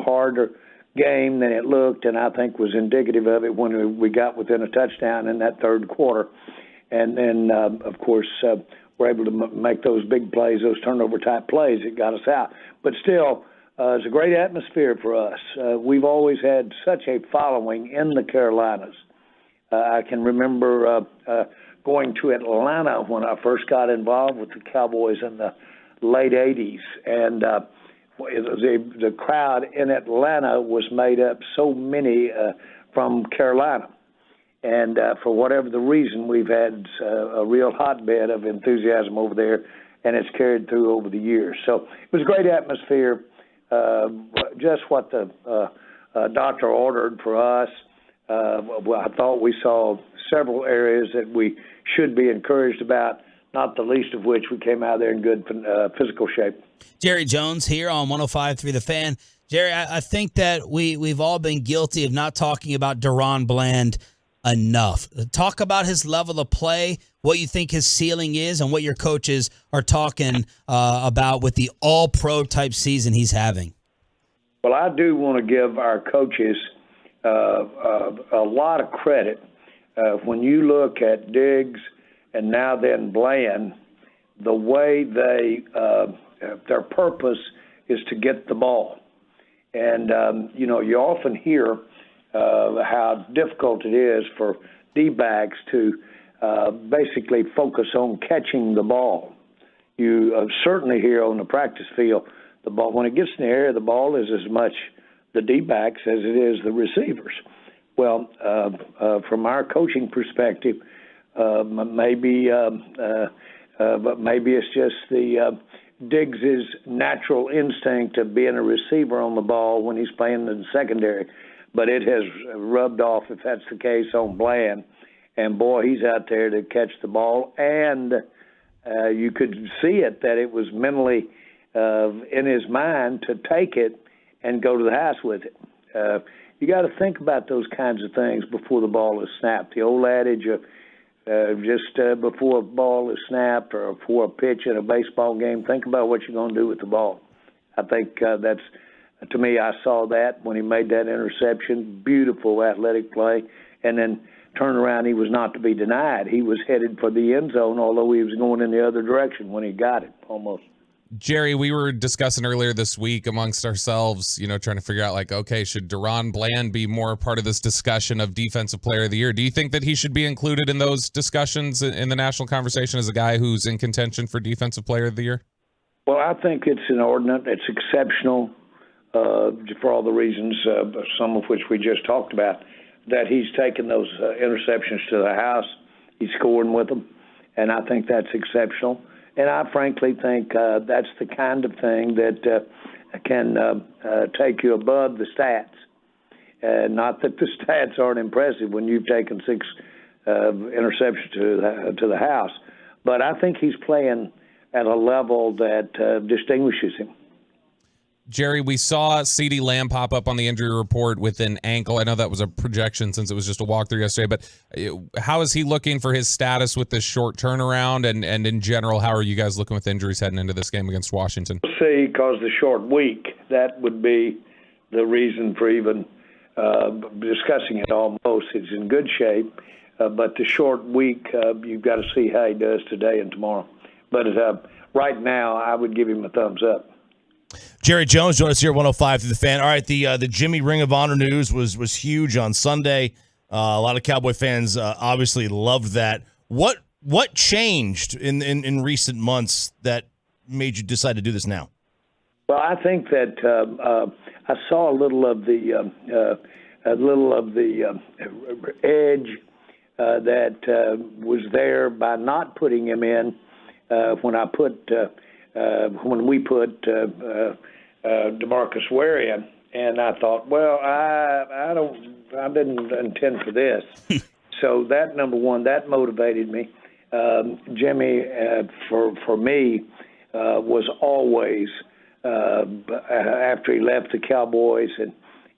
G: harder game than it looked, and I think was indicative of it when we got within a touchdown in that third quarter. And then, of course, we're able to make those big plays, those turnover-type plays that got us out. But still, it's a great atmosphere for us. We've always had such a following in the Carolinas. I can remember going to Atlanta when I first got involved with the Cowboys in the late 80s, and the crowd in Atlanta was made up so many from Carolina. And for whatever the reason, we've had a real hotbed of enthusiasm over there, and it's carried through over the years. So it was a great atmosphere, just what the doctor ordered for us. Well, I thought we saw several areas that we should be encouraged about, not the least of which we came out there in good physical shape.
C: Jerry Jones here on 105.3 The Fan. Jerry, I think that we've all been guilty of not talking about Deron Bland enough. Talk about his level of play, what you think his ceiling is, and what your coaches are talking about with the all-pro type season he's having.
G: Well, I do want to give our coaches a lot of credit. When you look at Diggs and now then Bland, the way their purpose is to get the ball. And, you often hear how difficult it is for D-backs to basically focus on catching the ball. You certainly hear on the practice field, the ball, when it gets in the air, the ball is as much the D-backs as it is the receivers. Well, from our coaching perspective, maybe it's just the Diggs's natural instinct of being a receiver on the ball when he's playing in the secondary. But it has rubbed off, if that's the case, on Bland. And, boy, he's out there to catch the ball. And you could see it, that it was mentally in his mind to take it and go to the house with it. You got to think about those kinds of things before the ball is snapped. The old adage of just before a ball is snapped or before a pitch in a baseball game, think about what you're going to do with the ball. I think that's, to me, I saw that when he made that interception. Beautiful athletic play. And then turned around, he was not to be denied. He was headed for the end zone, although he was going in the other direction when he got it, almost.
J: Jerry, we were discussing earlier this week amongst ourselves, trying to figure out, okay, should Deron Bland be more a part of this discussion of Defensive Player of the Year? Do you think that he should be included in those discussions in the national conversation as a guy who's in contention for Defensive Player of the Year?
G: Well, I think it's inordinate. It's exceptional for all the reasons, some of which we just talked about, that he's taken those interceptions to the house. He's scoring with them, and I think that's exceptional. And I frankly think that's the kind of thing that can take you above the stats. Not that the stats aren't impressive when you've taken 6 interceptions to the house, but I think he's playing at a level that distinguishes him.
J: Jerry, we saw CeeDee Lamb pop up on the injury report with an ankle. I know that was a projection since it was just a walkthrough yesterday, but how is he looking for his status with this short turnaround? And in general, how are you guys looking with injuries heading into this game against Washington?
G: We'll see, because the short week, that would be the reason for even discussing it almost. He's in good shape, but the short week, you've got to see how he does today and tomorrow. But right now, I would give him a thumbs up.
D: Jerry Jones joined us here at 105 through the Fan. All right, the Jimmy Ring of Honor news was huge on Sunday. A lot of Cowboy fans obviously loved that. What changed in recent months that made you decide to do this now?
G: Well, I think that I saw a little of the edge that was there by not putting him in when we put DeMarcus Ware in, and I thought, well, I didn't intend for this. So that, number one, that motivated me. Jimmy, for me, was always after he left the Cowboys,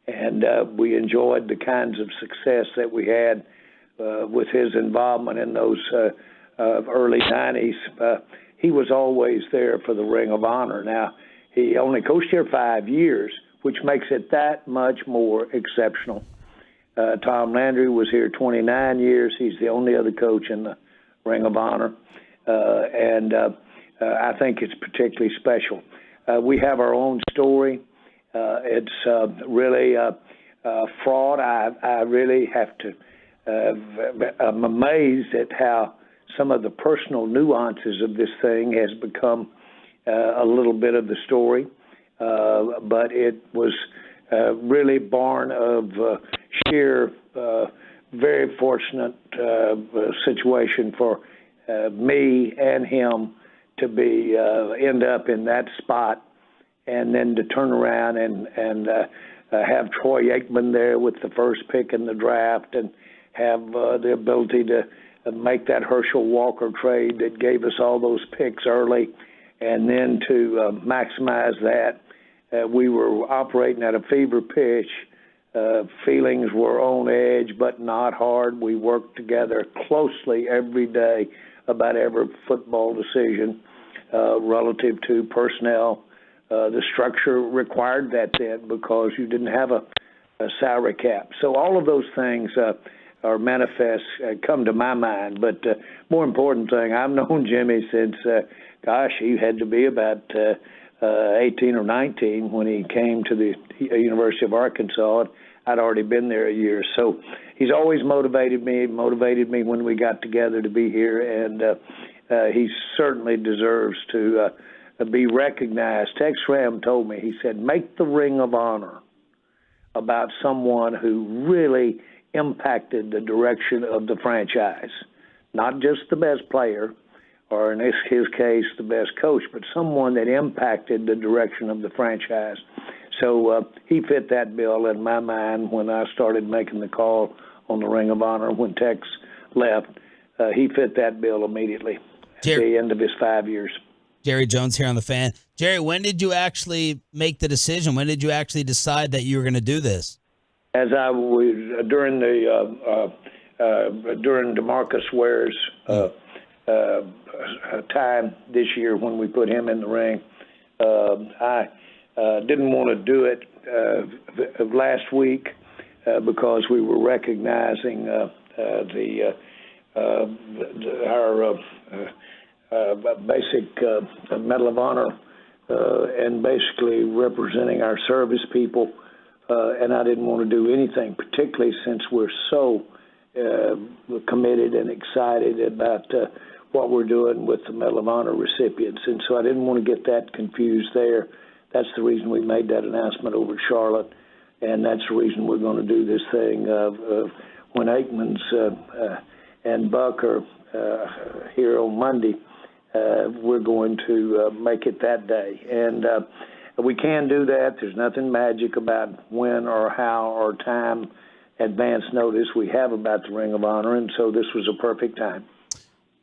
G: and we enjoyed the kinds of success that we had with his involvement in those early 90s. He was always there for the Ring of Honor. Now, he only coached here 5 years, which makes it that much more exceptional. Tom Landry was here 29 years. He's the only other coach in the Ring of Honor, and I think it's particularly special. We have our own story. It's really fraught. I really have to. I'm amazed at how some of the personal nuances of this thing has become a little bit of the story, but it was really born of sheer, very fortunate situation for me and him to be end up in that spot, and then to turn around and have Troy Aikman there with the first pick in the draft, and have the ability to make that Herschel Walker trade that gave us all those picks early, and then to maximize that. We were operating at a fever pitch. Feelings were on edge, but not hard. We worked together closely every day about every football decision relative to personnel. The structure required that then, because you didn't have a salary cap. So all of those things are manifest, come to my mind. But more important thing, I've known Jimmy since, he had to be about 18 or 19 when he came to the University of Arkansas. I'd already been there a year. So he's always motivated me when we got together to be here, and he certainly deserves to be recognized. Tex Schramm told me, he said, make the Ring of Honor about someone who really impacted the direction of the franchise, not just the best player, or in his case, the best coach, but someone that impacted the direction of the franchise. So he fit that bill in my mind when I started making the call on the Ring of Honor. When Tex left, he fit that bill immediately at the end of his 5 years.
C: Jerry Jones here on The Fan. Jerry, when did you actually make the decision? When did you actually decide that you were going to do this?
G: As I was during DeMarcus Ware's time this year when we put him in the ring, I didn't want to do it last week because we were recognizing our basic Medal of Honor and basically representing our service people. And I didn't want to do anything, particularly since we're so committed and excited about what we're doing with the Medal of Honor recipients. And so I didn't want to get that confused there. That's the reason we made that announcement over Charlotte, and that's the reason we're going to do this thing. When Aikman's and Buck are here on Monday, we're going to make it that day. And we can do that. There's nothing magic about when or how or time advance notice we have about the Ring of Honor, and so this was a perfect time.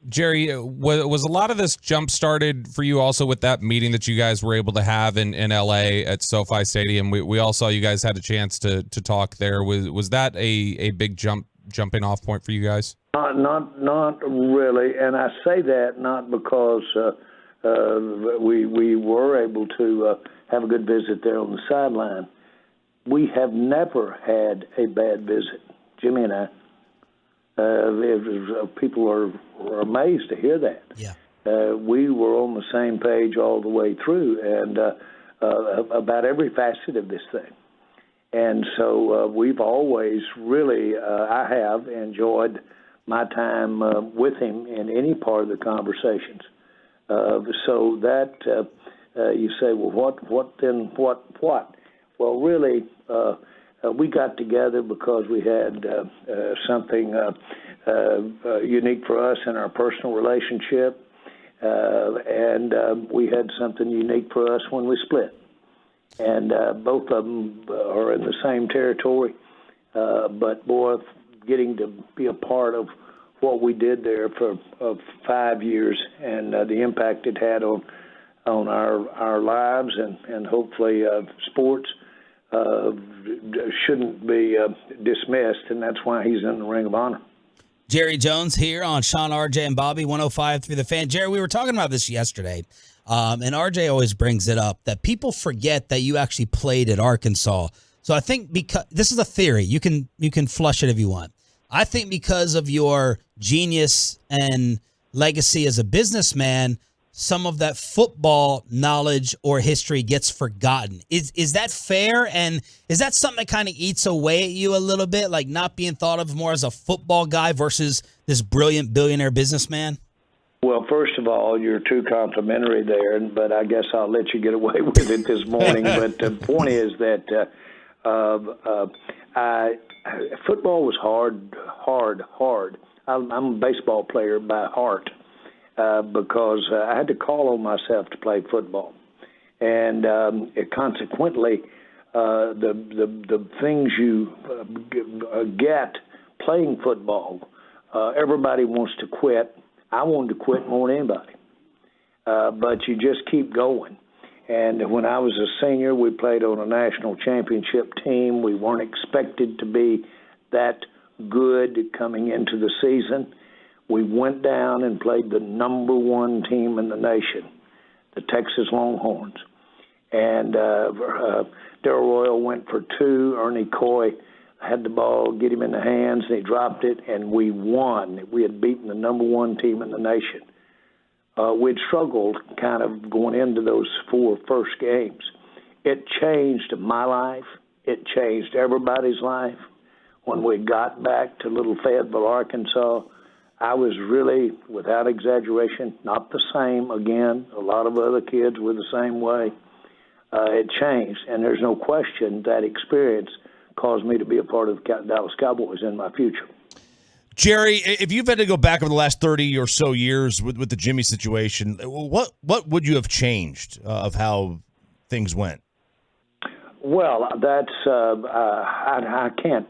J: Jerry, was a lot of this jump started for you also with that meeting that you guys were able to have in LA at SoFi Stadium? We all saw you guys had a chance to talk there. Was that a big jumping off point for you guys?
G: Not really, and I say that not because we were able to have a good visit there on the sideline. We have never had a bad visit, Jimmy and I. People are amazed to hear that.
C: Yeah.
G: We were on the same page all the way through, and about every facet of this thing. And so we've always really, I have enjoyed my time with him in any part of the conversations. So that you say, well, what then? Well, really, we got together because we had something unique for us in our personal relationship, and we had something unique for us when we split. And both of them are in the same territory, but boy, getting to be a part of what we did there for 5 years and the impact it had on our lives and hopefully sports shouldn't be dismissed, and that's why he's in the Ring of Honor.
C: Jerry Jones here on Sean, RJ, and Bobby, 105 through the Fan. Jerry, we were talking about this yesterday, and RJ always brings it up, that people forget that you actually played at Arkansas. So I think because this is a theory, you can flush it if you want. I think because of your genius and legacy as a businessman, some of that football knowledge or history gets forgotten. Is that fair? And is that something that kind of eats away at you a little bit, like not being thought of more as a football guy versus this brilliant billionaire businessman?
G: Well, first of all, you're too complimentary there, but I guess I'll let you get away with it this morning. But the point is that football was hard. I'm a baseball player by heart. Because I had to call on myself to play football, and consequently, the things you get playing football, everybody wants to quit. I wanted to quit more than anybody, but you just keep going. And when I was a senior, we played on a national championship team. We weren't expected to be that good coming into the season. We went down and played the number one team in the nation, the Texas Longhorns. And Darrell Royal went for two. Ernie Coy had the ball, get him in the hands, and he dropped it, and we won. We had beaten the number one team in the nation. We'd struggled kind of going into those 4 first games. It changed my life. It changed everybody's life. When we got back to Little Fayetteville, Arkansas, I was really, without exaggeration, not the same again. A lot of other kids were the same way. It changed, and there's no question that experience caused me to be a part of the Dallas Cowboys in my future.
D: Jerry, if you've had to go back over the last 30 or so years with the Jimmy situation, what would you have changed of how things went?
G: Well, that's I can't.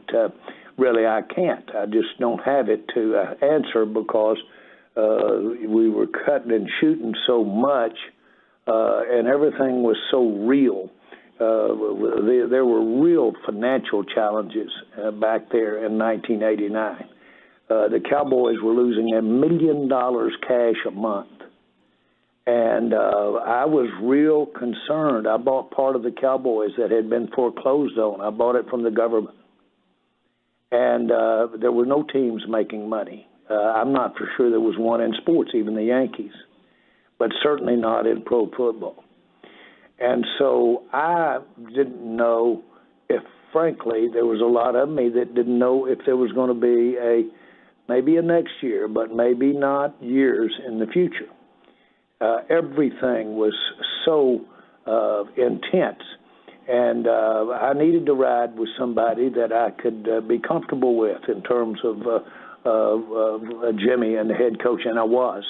G: Really, I can't. I just don't have it to answer because we were cutting and shooting so much, and everything was so real. There were real financial challenges back there in 1989. The Cowboys were losing $1 million cash a month. And I was real concerned. I bought part of the Cowboys that had been foreclosed on. I bought it from the government. And there were no teams making money. I'm not for sure there was one in sports, even the Yankees, but certainly not in pro football. And so I didn't know if, frankly, there was a lot of me that didn't know if there was going to be maybe a next year, but maybe not years in the future. Everything was so intense. And I needed to ride with somebody that I could be comfortable with in terms of Jimmy and the head coach, and I was.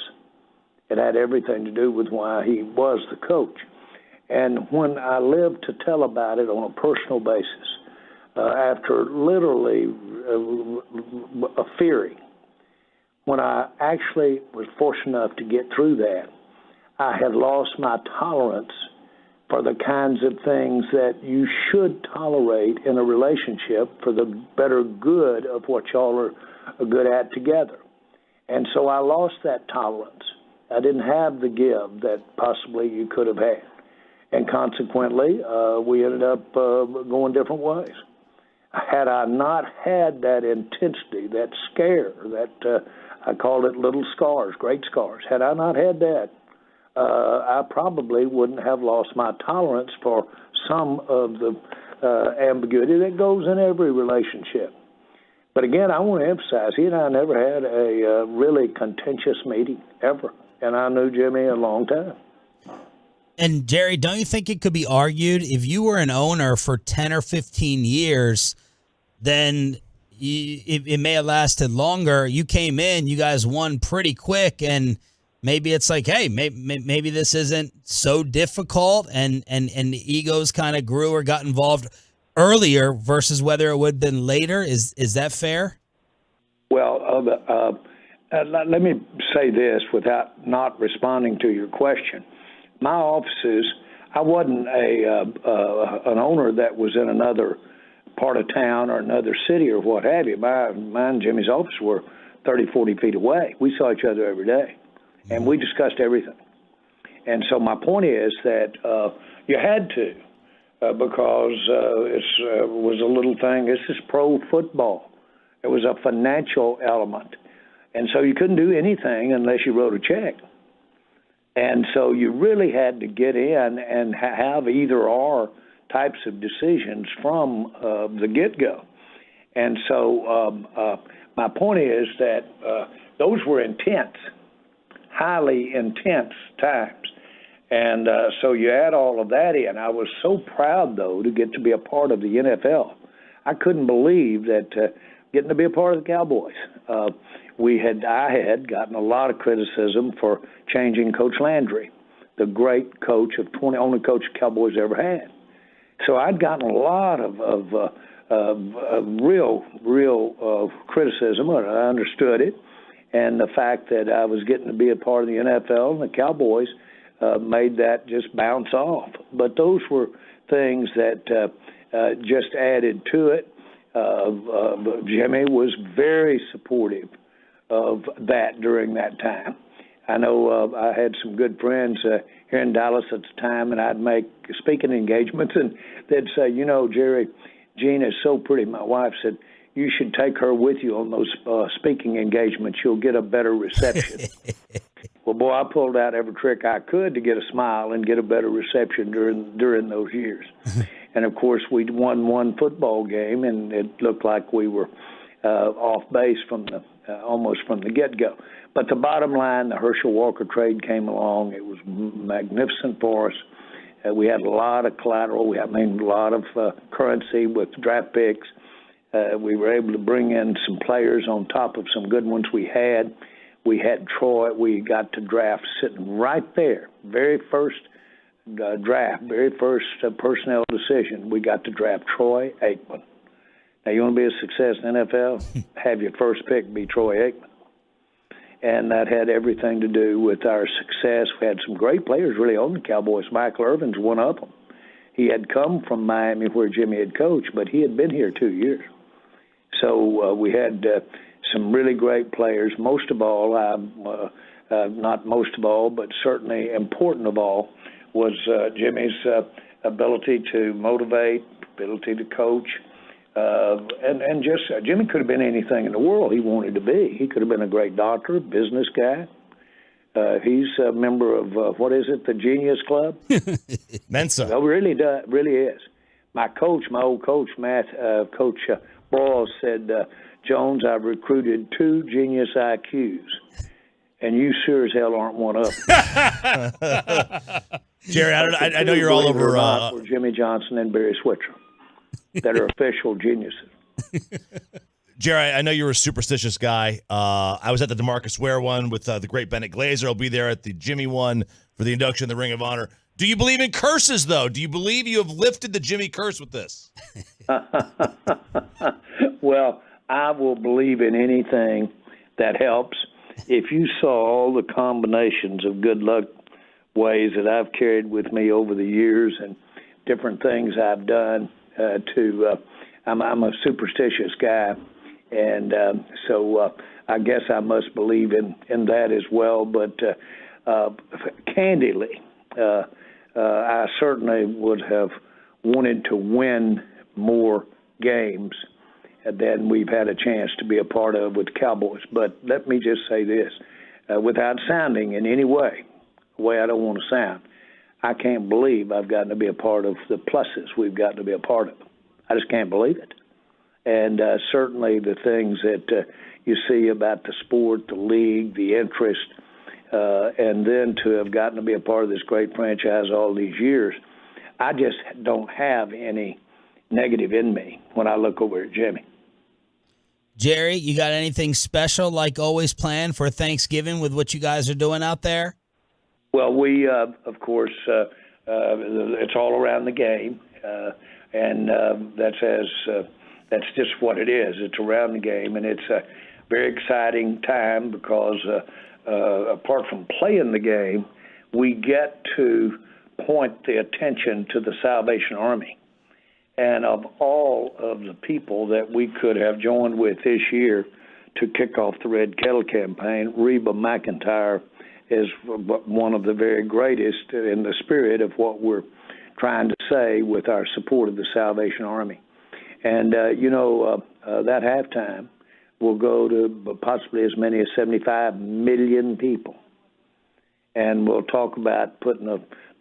G: It had everything to do with why he was the coach. And when I lived to tell about it on a personal basis, after literally a fearing, when I actually was fortunate enough to get through that, I had lost my tolerance for the kinds of things that you should tolerate in a relationship for the better good of what y'all are good at together. And so I lost that tolerance. I didn't have the give that possibly you could have had. And consequently, we ended up going different ways. Had I not had that intensity, that scare, that I called it little scars, great scars, had I not had that, I probably wouldn't have lost my tolerance for some of the ambiguity that goes in every relationship. But again, I want to emphasize, he and I never had a really contentious meeting, ever. And I knew Jimmy a long time.
C: And, Jerry, don't you think it could be argued if you were an owner for 10 or 15 years, then it may have lasted longer. You came in, you guys won pretty quick, and maybe it's like, hey, maybe this isn't so difficult, and the egos kind of grew or got involved earlier versus whether it would have been later. Is that fair?
G: Well, let me say this without not responding to your question. My offices, I wasn't an owner that was in another part of town or another city or what have you. Mine and Jimmy's office were 30, 40 feet away. We saw each other every day, and we discussed everything. And so my point is that you had to because it was a little thing. This is pro football. It was a financial element. And so you couldn't do anything unless you wrote a check. And so you really had to get in and have either-or types of decisions from the get-go. And so my point is that those were intense, highly intense times. And so you add all of that in. I was so proud, though, to get to be a part of the NFL. I couldn't believe that getting to be a part of the Cowboys. I had gotten a lot of criticism for changing Coach Landry, the great coach only coach the Cowboys ever had. So I'd gotten a lot of real criticism, and I understood it. And the fact that I was getting to be a part of the NFL and the Cowboys made that just bounce off. But those were things that just added to it. Jimmy was very supportive of that during that time. I know I had some good friends here in Dallas at the time, and I'd make speaking engagements, and they'd say, Jerry, Jean is so pretty. My wife said, you should take her with you on those speaking engagements. You'll get a better reception. Well, boy, I pulled out every trick I could to get a smile and get a better reception during those years. And, of course, we'd won one football game, and it looked like we were off base from almost from the get-go. But the bottom line, the Herschel Walker trade came along. It was magnificent for us. We had a lot of collateral. A lot of currency with draft picks. We were able to bring in some players on top of some good ones we had. We had Troy. We got to draft sitting right there, very first draft, very first personnel decision. We got to draft Troy Aikman. Now, you want to be a success in the NFL? Have your first pick be Troy Aikman. And that had everything to do with our success. We had some great players really on the Cowboys. Michael Irvin's one of them. He had come from Miami where Jimmy had coached, but he had been here 2 years. So we had some really great players. Most of all, not most of all, but certainly important of all, was Jimmy's ability to motivate, ability to coach. And just Jimmy could have been anything in the world he wanted to be. He could have been a great doctor, business guy. He's a member of, the Genius Club?
D: Mensa.
G: Well, really is. My old coach, Coach Broyles said, Jones, I've recruited 2 genius IQs, and you sure as hell aren't one of them.
D: Jerry, I know you're all over.
G: Were Jimmy Johnson and Barry Switzer that are official geniuses.
D: Jerry, I know you're a superstitious guy. I was at the DeMarcus Ware one with the great Bennett Glazer. I'll be there at the Jimmy one for the induction in the Ring of Honor. Do you believe in curses, though? Do you believe you have lifted the Jimmy curse with this?
G: Well, I will believe in anything that helps. If you saw all the combinations of good luck ways that I've carried with me over the years and different things I've done I'm a superstitious guy, and so I guess I must believe in that as well. But candidly, I certainly would have wanted to win more games than we've had a chance to be a part of with the Cowboys. But let me just say this, without sounding in any way, the way I don't want to sound, I can't believe I've gotten to be a part of the pluses we've gotten to be a part of. I just can't believe it. And certainly the things that you see about the sport, the league, the interest, and then to have gotten to be a part of this great franchise all these years, I just don't have any negative in me when I look over at Jimmy.
C: Jerry, you got anything special, like always, planned for Thanksgiving with what you guys are doing out there?
G: Well, we, of course, it's all around the game, and that's just what it is. It's around the game, and it's a very exciting time because apart from playing the game, we get to point the attention to the Salvation Army. And of all of the people that we could have joined with this year to kick off the Red Kettle campaign, Reba McEntire is one of the very greatest in the spirit of what we're trying to say with our support of the Salvation Army. And, that halftime will go to possibly as many as 75 million people. And we'll talk about putting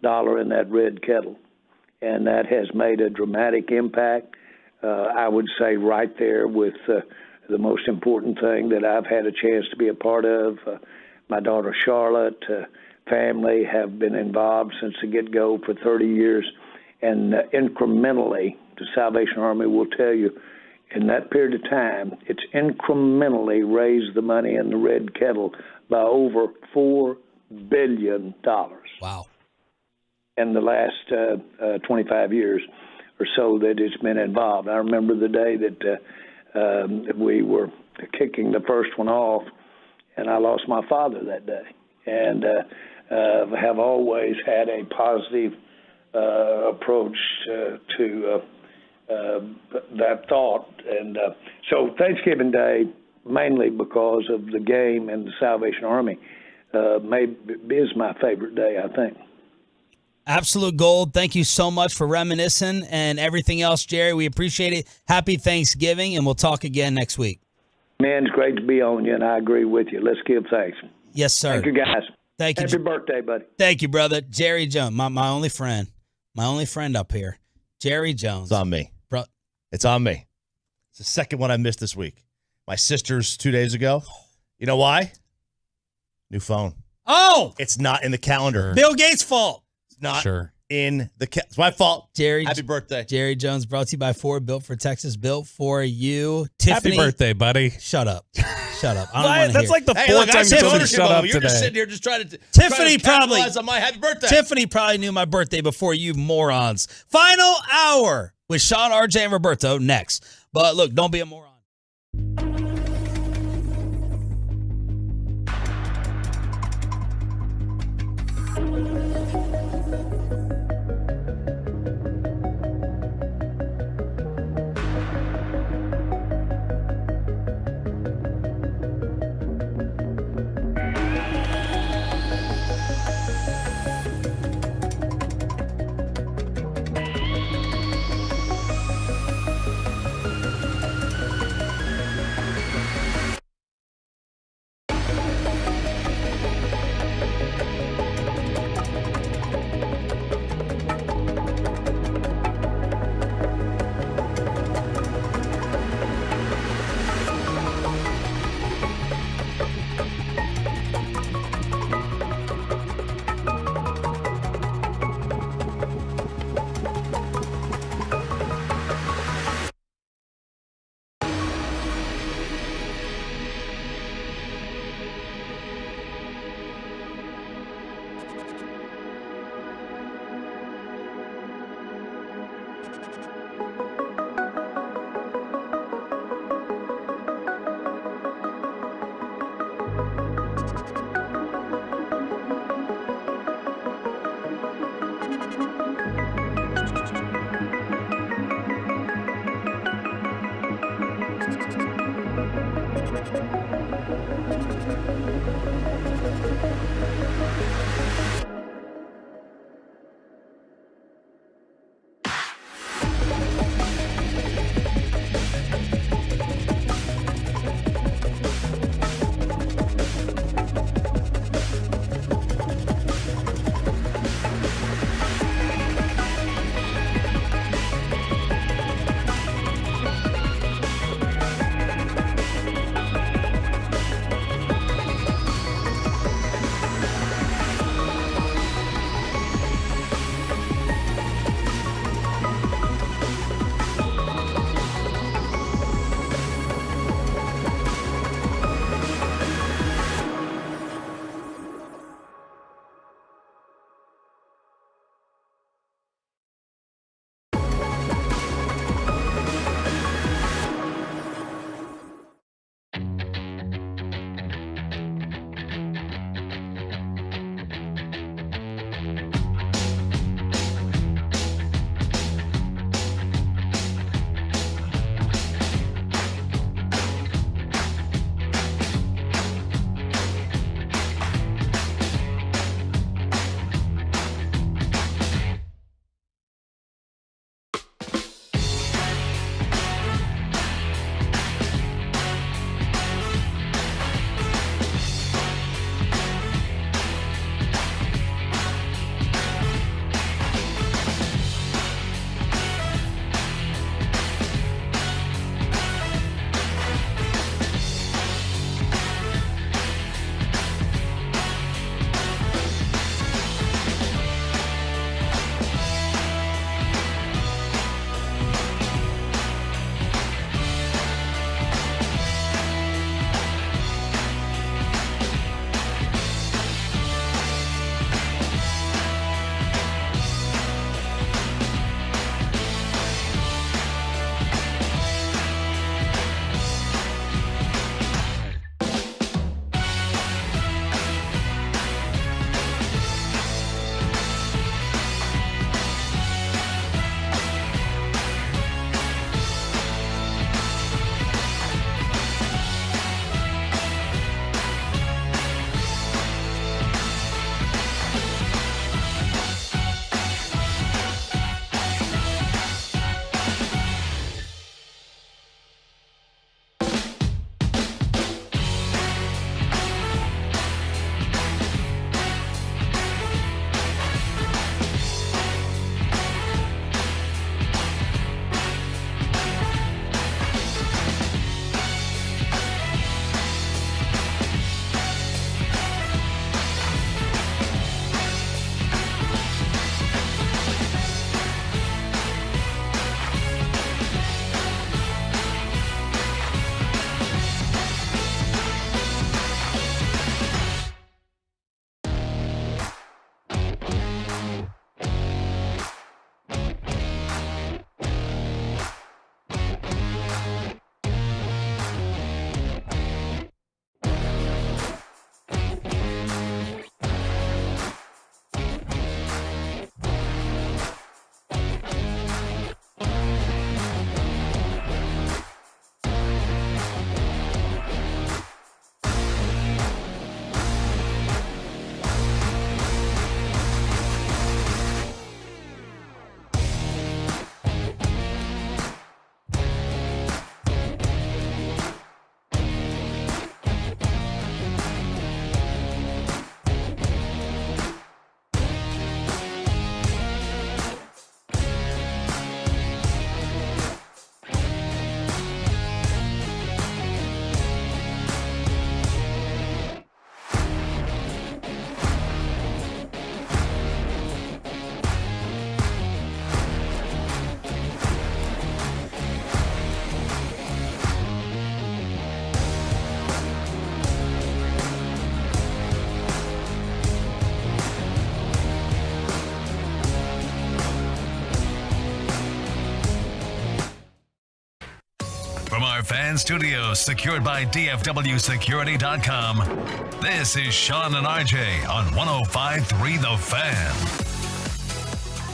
G: $1 in that red kettle. And that has made a dramatic impact, I would say, right there with the most important thing that I've had a chance to be a part of. My daughter Charlotte, family have been involved since the get-go for 30 years. And incrementally, the Salvation Army will tell you, in that period of time, it's incrementally raised the money in the red kettle by over $4 billion.
C: Wow.
G: In the last 25 years or so that it's been involved. I remember the day that we were kicking the first one off, and I lost my father that day. And have always had a positive approach to that thought. And so Thanksgiving Day, mainly because of the game and the Salvation Army, is my favorite day, I think.
C: Absolute gold. Thank you so much for reminiscing and everything else, Jerry. We appreciate it. Happy Thanksgiving, and we'll talk again next week.
G: Man, it's great to be on you, and I agree with you. Let's give thanks.
C: Yes, sir.
G: Thank you, guys.
C: Thank you.
G: Happy birthday, buddy.
C: Thank you, brother. Jerry Jones, my only friend. My only friend up here. Jerry Jones.
D: It's on me.
C: Bro.
D: It's on me. It's the second one I missed this week. My sister's 2 days ago. You know why? New phone.
C: Oh!
D: It's not in the calendar.
C: Bill Gates' fault.
D: Not in the it's my fault.
C: Jerry,
D: happy birthday.
C: Jerry Jones, brought to you by Ford, built for Texas, built for you. Tiffany,
J: happy birthday, buddy.
C: Shut up. Shut up. I don't want to
J: That's
C: hear.
J: like the fourth time you told me to shut up
D: You're
J: today.
D: just sitting here just trying to
C: Tiffany probably
D: capitalize on my happy birthday.
C: Tiffany probably knew my birthday before you morons. Final hour with Sean, RJ, and Roberto next. But look, don't be a moron.
A: our fan studios, secured by DFWSecurity.com, this is Sean and RJ on 105.3 The Fan.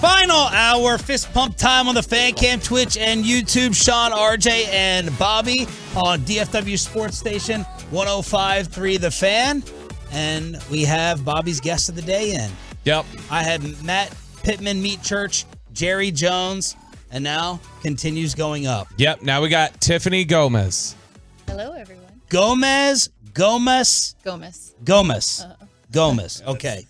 C: Final hour, fist pump time on the Fan Cam, Twitch, and YouTube. Sean, RJ, and Bobby on DFW Sports Station 105.3 The Fan. And we have Bobby's guest of the day in.
J: Yep.
C: I had Matt Pittman, Meat Church, Jerry Jones, and now continues going up.
J: Yep. Now we got Tiffany Gomez.
L: Hello, everyone.
C: Gomez.
L: Gomez.
C: Okay.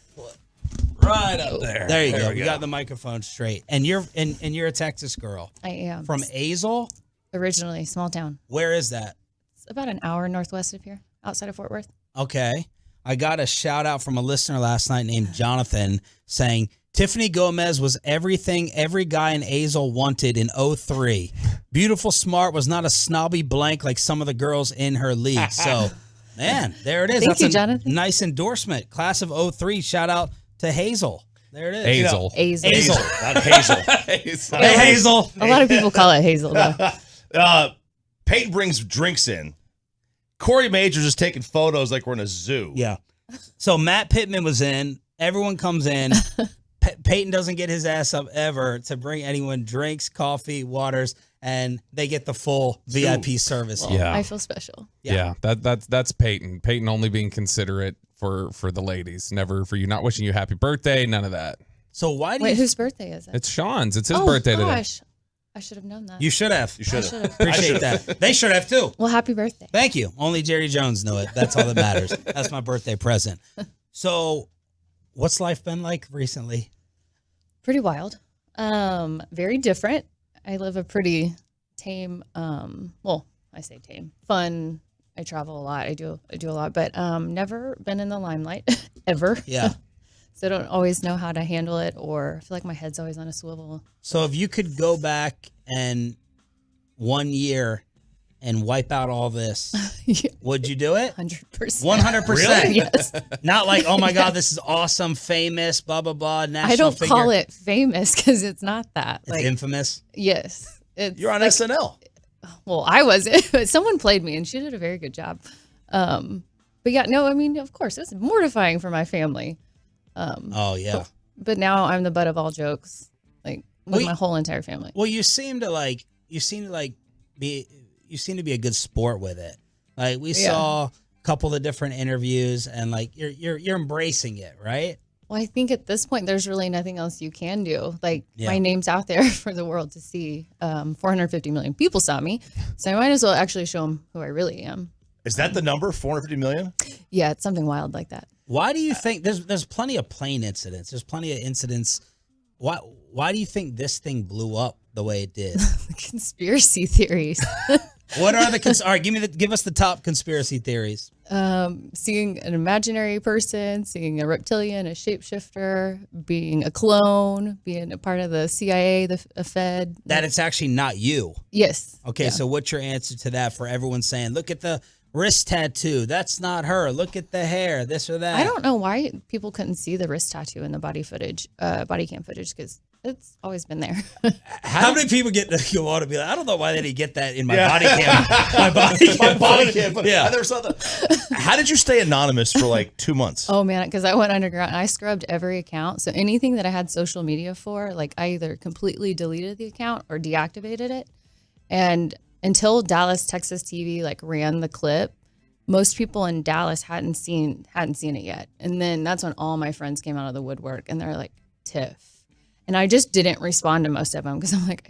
J: Right up there.
C: There you go. We got the microphone straight. And you're a Texas girl.
L: I am.
C: From Azle?
L: Originally, small town.
C: Where is that?
L: It's about an hour northwest of here, outside of Fort Worth.
C: Okay. I got a shout out from a listener last night named Jonathan saying, Tiffany Gomez was everything every guy in Azle wanted in 03. Beautiful, smart, was not a snobby blank like some of the girls in her league. So, man, there it is.
L: Thank you, Jonathan.
C: Nice endorsement. Class of 03. Shout out to Hazel. There it is.
J: Hazel.
L: Hazel.
D: Not Hazel.
C: Hey, Hazel.
L: A lot of people call it Hazel, though.
D: Peyton brings drinks in. Corey Majors is taking photos like we're in a zoo.
C: Yeah. So Matt Pittman was in. Everyone comes in. Peyton doesn't get his ass up ever to bring anyone drinks, coffee, waters, and they get the full VIP service.
J: Yeah.
L: I feel special.
J: Yeah. That's Peyton. Peyton only being considerate for the ladies, never for you. Not wishing you happy birthday, none of that.
C: So why do
L: Wait,
C: you...
L: whose birthday is it?
J: It's Sean's. It's his birthday
L: gosh. I should have known that.
C: You should have.
D: You should
L: I
D: have.
C: Appreciate that. They should have too.
L: Well, happy birthday.
C: Thank you. Only Jerry Jones knew it. That's all that matters. That's my birthday present. So what's life been like recently?
L: Pretty wild. Very different. I live a pretty tame, well, I say tame, fun. I travel a lot. I do a lot, but never been in the limelight ever.
C: Yeah.
L: So I don't always know how to handle it, or I feel like my head's always on a swivel.
C: So if you could go back and 1 year and wipe out all this, would you do it?
L: 100%.
C: 100%.
L: Really? Yes.
C: Not like, oh my God, this is awesome, famous, blah, blah, blah, national
L: I don't
C: figure.
L: call it famous because it's not that.
C: It's infamous?
L: Yes. It's
D: You're on SNL.
L: Well, I wasn't, but someone played me and she did a very good job. But yeah, no, I mean, of course, it's mortifying for my family.
C: Oh, yeah.
L: But now I'm the butt of all jokes, like with my whole entire family.
C: Well, you seem to be a good sport with it. Like we saw a couple of different interviews, and like you're embracing it, right?
L: Well, I think at this point, there's really nothing else you can do. Like my name's out there for the world to see. 450 million people saw me, so I might as well actually show them who I really am.
D: Is that the number? 450 million?
L: Yeah, it's something wild like that.
C: Why do you think there's plenty of plane incidents? There's plenty of incidents. Why do you think this thing blew up the way it did?
L: Conspiracy theories.
C: What are the all right? Give us the top conspiracy theories.
L: Seeing an imaginary person, seeing a reptilian, a shapeshifter, being a clone, being a part of the CIA, a Fed.
C: That it's actually not you.
L: Yes.
C: Okay,
L: Yeah.
C: so what's your answer to that for everyone saying, look at the wrist tattoo, that's not her. Look at the hair, this or that.
L: I don't know why people couldn't see the wrist tattoo in the body cam footage, because it's always been there.
C: How many people get to go on and be like, I don't know why they didn't get that in my body cam. My body cam.
D: Yeah. I never saw that. How did you stay anonymous for like 2 months?
L: Oh man, because I went underground and I scrubbed every account. So anything that I had social media for, like I either completely deleted the account or deactivated it. And until Dallas, Texas TV like ran the clip, most people in Dallas hadn't seen it yet. And then that's when all my friends came out of the woodwork and they're like, Tiff. And I just didn't respond to most of them because I'm like,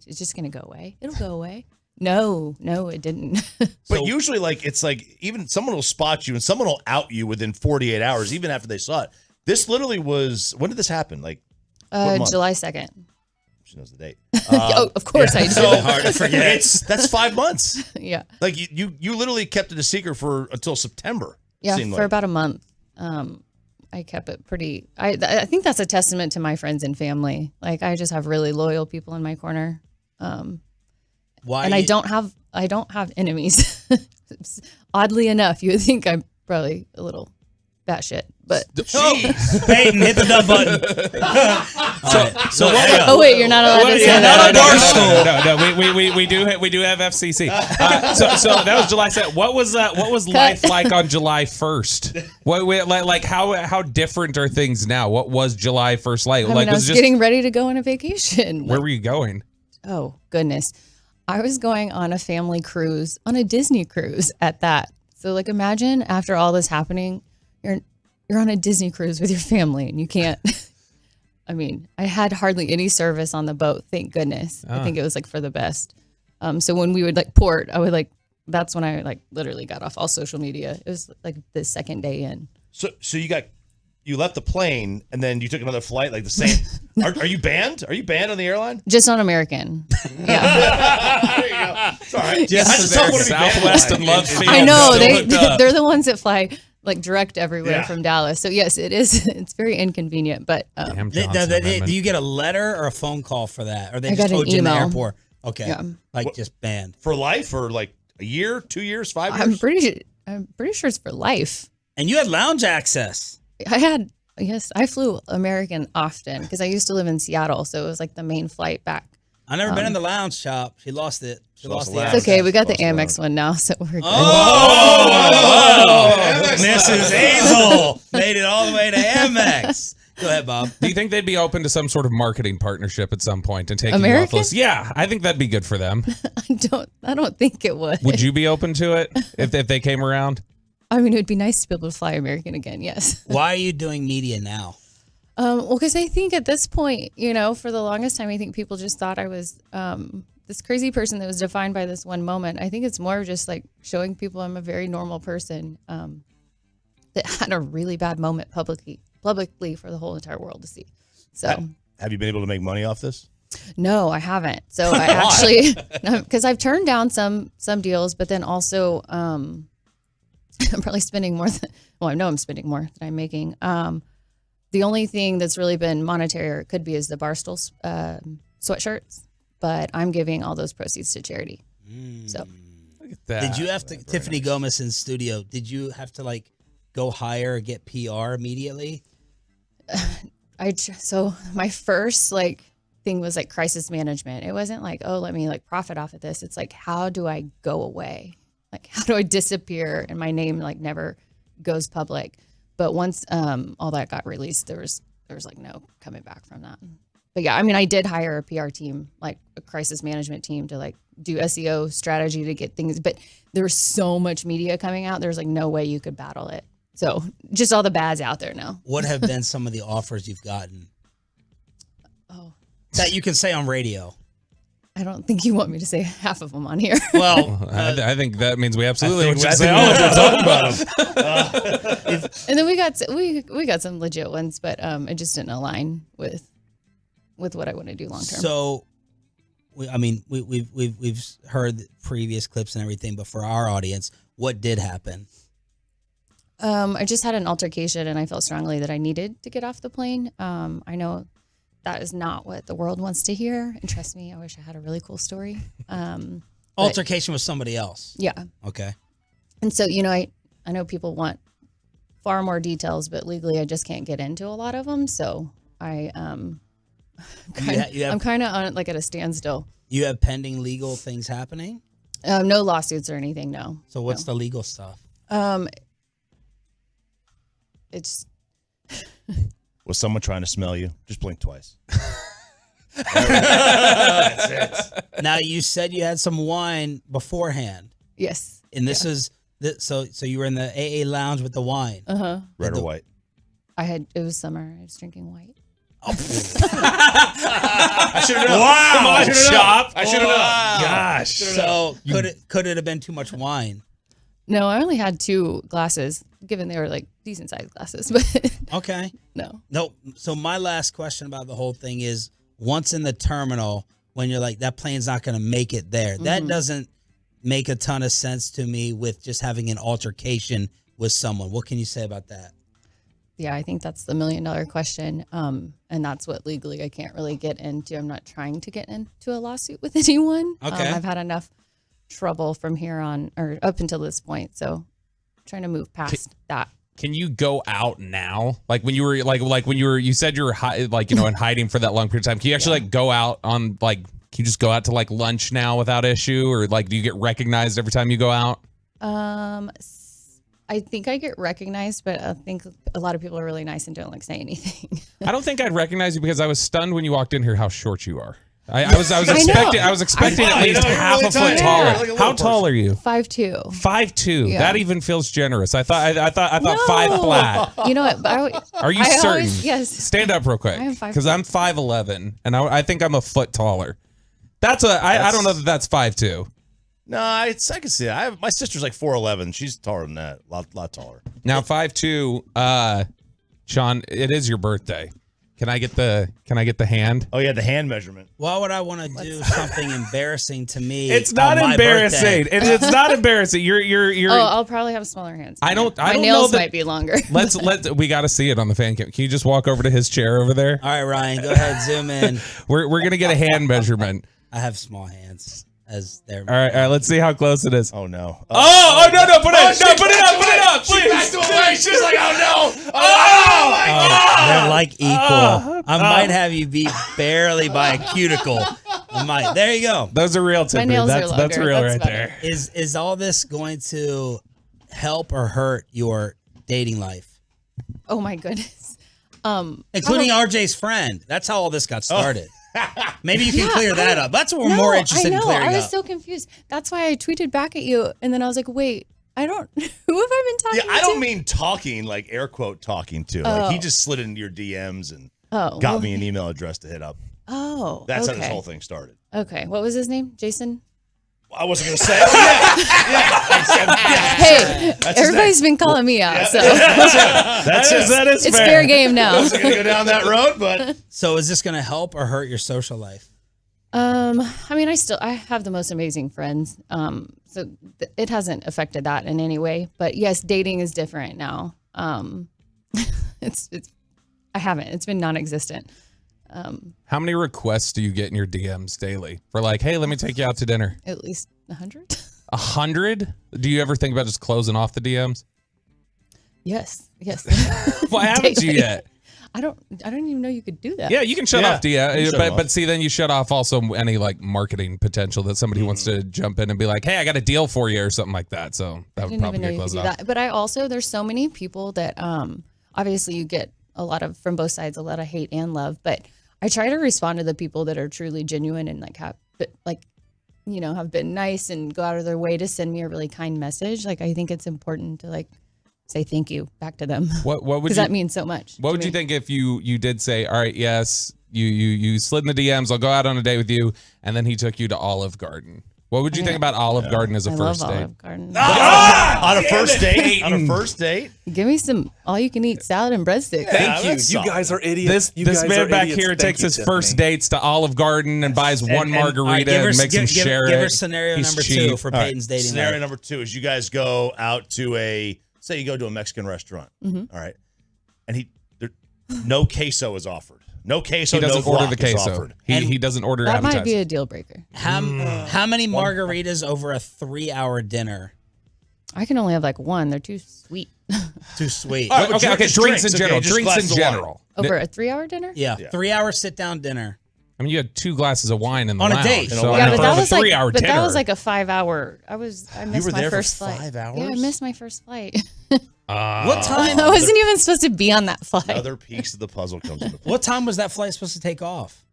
L: it's just going to go away. It'll go away. No, it didn't.
D: But usually, like, it's like even someone will spot you and someone will out you within 48 hours, even after they saw it. This literally was, when did this happen? Like, what month?
L: July 2nd.
D: She knows the date.
L: Oh, of course I do.
D: So hard to forget. That's 5 months.
L: Yeah.
D: Like you literally kept it a secret until September.
L: Yeah, for about a month. I kept it pretty. I think that's a testament to my friends and family. Like I just have really loyal people in my corner.
C: Why?
L: And I don't have enemies. Oddly enough, you would think I'm probably a little batshit. But
C: Peyton, hit the dub button.
L: Oh wait, you're not allowed to say that.
J: No, we do have FCC. So that was July 2nd. What was life like on July 1st? How different are things now? What was July 1st like?
L: I was getting ready to go on a vacation.
J: Where were you going?
L: Oh goodness, I was going on a family cruise, on a Disney cruise at that. So like, imagine after all this happening, you're on a Disney cruise with your family and you can't. I mean, I had hardly any service on the boat. Thank goodness. I think it was like for the best. So when we would like port, that's when I like literally got off all social media. It was like the second day in.
D: So you left the plane and then you took another flight, like the same. Are you banned? Are you banned on the airline?
L: Just on American. Yeah.
D: There you go. It's all right.
J: Just Southwest and Love Field.
L: I know they're the ones that fly like direct everywhere from Dallas. So yes, it is. It's very inconvenient, but
C: do you get a letter or a phone call for that, or they
L: I
C: just
L: got
C: told
L: an
C: you in the
L: email.
C: airport? Okay, just banned
D: for life, or like a year, 2 years, 5 years.
L: I'm pretty sure it's for life.
C: And you had lounge access.
L: I flew American often because I used to live in Seattle, so it was like the main flight back.
C: I never been in the lounge shop. She lost it. She lost the
L: It's okay. We got the Amex one now, so we're good.
C: Mrs. Hazel made it all the way to Amex. Go ahead, Bob.
J: Do you think they'd be open to some sort of marketing partnership at some point and taking you off
L: American?
J: list? Yeah, I think that'd be good for them.
L: I don't think it would.
J: Would you be open to it if they came around?
L: I mean, it would be nice to be able to fly American again. Yes.
C: Why are you doing media now?
L: Well, because I think at this point, for the longest time, I think people just thought I was this crazy person that was defined by this one moment. I think it's more just like showing people I'm a very normal person that had a really bad moment publicly for the whole entire world to see. So,
D: have you been able to make money off this?
L: No, I haven't. So I actually, because I've turned down some deals, but then also I'm probably spending more than, well, I know I'm spending more than I'm making. The only thing that's really been monetary, or it could be, is the Barstool sweatshirts, but I'm giving all those proceeds to charity. So,
C: did you have to, Tiffany Gomez in studio, did you have to like go hire or get PR immediately?
L: So my first thing was like crisis management. It wasn't like, oh, let me like profit off of this. It's like, how do I go away? Like, how do I disappear and my name like never goes public? But once all that got released, there was like no coming back from that. But yeah, I mean, I did hire a PR team, like a crisis management team, to like do SEO strategy to get things. But there was so much media coming out. There's like no way you could battle it. So just all the bads out there now.
C: What have been some of the offers you've gotten?
L: Oh,
C: that you can say on radio.
L: I don't think you want me to say half of them on here.
C: Well,
J: I think that means we absolutely
D: would
J: say all of them.
D: Talk about them.
L: And then we got some legit ones, but it just didn't align with what I want to do long term.
C: So, we've heard previous clips and everything, but for our audience, what did happen?
L: I just had an altercation, and I felt strongly that I needed to get off the plane. I know that is not what the world wants to hear, and trust me, I wish I had a really cool story.
C: Altercation with somebody else.
L: Yeah.
C: Okay.
L: And so, I know people want far more details, but legally I just can't get into a lot of them. So I'm kind of on like at a standstill.
C: You have pending legal things happening?
L: No lawsuits or anything. No.
C: So what's the legal stuff?
L: It's.
D: Was someone trying to smell you? Just blink twice.
C: That's it. Now, you said you had some wine beforehand.
L: Yes.
C: And this is so you were in the AA lounge with the wine.
L: Uh-huh.
D: Red or white?
L: It was summer. I was drinking white.
C: Oh.
D: I should have known.
C: Wow.
D: Come on,
C: Chop.
D: I should have known.
C: Gosh. So could it have been too much wine?
L: No, I only had 2 glasses, given they were like decent sized glasses. But
C: okay.
L: No.
C: So my last question about the whole thing is, once in the terminal, when you're like, that plane's not going to make it there, that doesn't make a ton of sense to me with just having an altercation with someone. What can you say about that?
L: Yeah, I think that's the $1 million question. And that's what legally I can't really get into. I'm not trying to get into a lawsuit with anyone.
C: Okay.
L: I've had enough trouble from here on, or up until this point. So I'm trying to move past that.
J: Can you go out now? Like when you were you said you were in hiding for that long period of time. Can you actually go out on can you just go out to lunch now without issue, or do you get recognized every time you go out?
L: I think I get recognized, but I think a lot of people are really nice and don't say anything.
J: I don't think I'd recognize you because I was stunned when you walked in here how short you are. I was expecting at least half a foot taller. How tall are you?
L: 5'2".
J: 5'2".
L: Yeah.
J: That even feels generous. I thought 5 flat.
L: You know what?
J: Are you certain?
L: Yes.
J: Stand up real quick.
L: I am 5'2".
J: Because I'm 5'11", and I think I'm a foot taller. I don't know that that's 5'2".
D: No, I can see it. My sister's like 4'11". She's taller than that. A lot taller.
J: Now 5'2", Sean, it is your birthday. Can I get the hand?
D: Oh yeah, the hand measurement.
C: Why would I want to do something embarrassing to me?
J: It's not embarrassing. It's not embarrassing. You're.
L: Oh, I'll probably have smaller hands.
J: I don't
L: My
J: know
L: nails
J: that,
L: might be longer.
J: We got to see it on the fan cam. Can you just walk over to his chair over there?
C: All right, Ryan, go ahead, zoom in.
J: We're gonna get a hand measurement.
C: I have small hands. As there.
J: All right, let's see how close it is.
D: Oh no!
J: No! Put it up! Please.
D: She backed away. She's like, oh no!
C: Oh my God! They're like equal. I might have you beat barely by a cuticle. There you go.
J: Those are real, Tiffany.
L: My nails are
J: That's
L: longer.
J: real
L: That's
J: right
L: better.
J: there.
C: Is all this going to help or hurt your dating life?
L: Oh my goodness.
C: Including RJ's friend. That's how all this got started. Maybe you can clear that up. That's what we're more interested in clearing up.
L: I was so confused. That's why I tweeted back at you, and then I was like, wait, who have I been talking to?
D: Yeah, I don't mean talking, like air quote talking to. Like he just slid into your DMs and got me an email address to hit up.
L: Oh,
D: That's
L: okay.
D: how this whole thing started.
L: Okay, what was his name? Jason?
D: I wasn't going to say it.
L: Hey, everybody's been calling me out, so
D: that is
L: it's fair game now.
D: I wasn't going to go down that road, but
C: so is this going to help or hurt your social life?
L: I mean, I have the most amazing friends, so it hasn't affected that in any way. But yes, dating is different now. It's been non-existent.
J: How many requests do you get in your DMs daily for hey, let me take you out to dinner?
L: At least 100.
J: 100? Do you ever think about just closing off the DMs?
L: Yes.
J: Why haven't you yet?
L: I don't even know you could do that.
J: Yeah, you can shut off DM, but see, then you shut off also any marketing potential that somebody wants to jump in and be like, hey, I got a deal for you or something like that. So that would probably get closed off.
L: But there's so many people that obviously you get a lot of from both sides, a lot of hate and love, but I try to respond to the people that are truly genuine and have been nice and go out of their way to send me a really kind message. I think it's important to say thank you back to them.
J: What would
L: because that means so much.
J: What would you think if you did say, all right, yes, you slid in the DMs, I'll go out on a date with you, and then he took you to Olive Garden? What would you think about Olive Garden as a first
L: love
J: date?
L: Olive Garden.
D: On a first date? On a first date?
L: Give me some all-you-can-eat salad and breadsticks.
I: Thank you. You guys are idiots.
J: This man back here takes his first dates to Olive Garden and buys one margarita and makes him share it.
C: Give her scenario number 2 for Peyton's dating
D: Scenario
C: life.
D: number 2 is you guys go out to say you go to a Mexican restaurant.
L: Mm-hmm.
D: All right. And no queso is offered. No queso,
J: He doesn't
D: no
J: order the
D: guac is
J: queso.
D: offered.
J: He doesn't order
L: That
J: appetizer.
L: might be a deal breaker.
C: How many margaritas over a 3-hour dinner?
L: I can only have one. They're too sweet.
C: Too sweet.
J: All right, okay, drinks in general. Drinks in general.
L: Over a 3-hour dinner?
C: Yeah, 3-hour sit-down dinner.
J: I mean, you had 2 glasses of wine in the
C: On a
J: lounge.
C: date.
J: So
L: Yeah, but that was
J: 3-hour dinner.
L: that was a 5-hour. I missed
D: were
L: my
D: there for
L: first flight.
D: 5 hours?
L: Yeah, I missed my first flight.
C: What time?
L: I wasn't even supposed to be on that flight.
D: Another piece of the puzzle comes into play.
C: What time was that flight supposed to take off?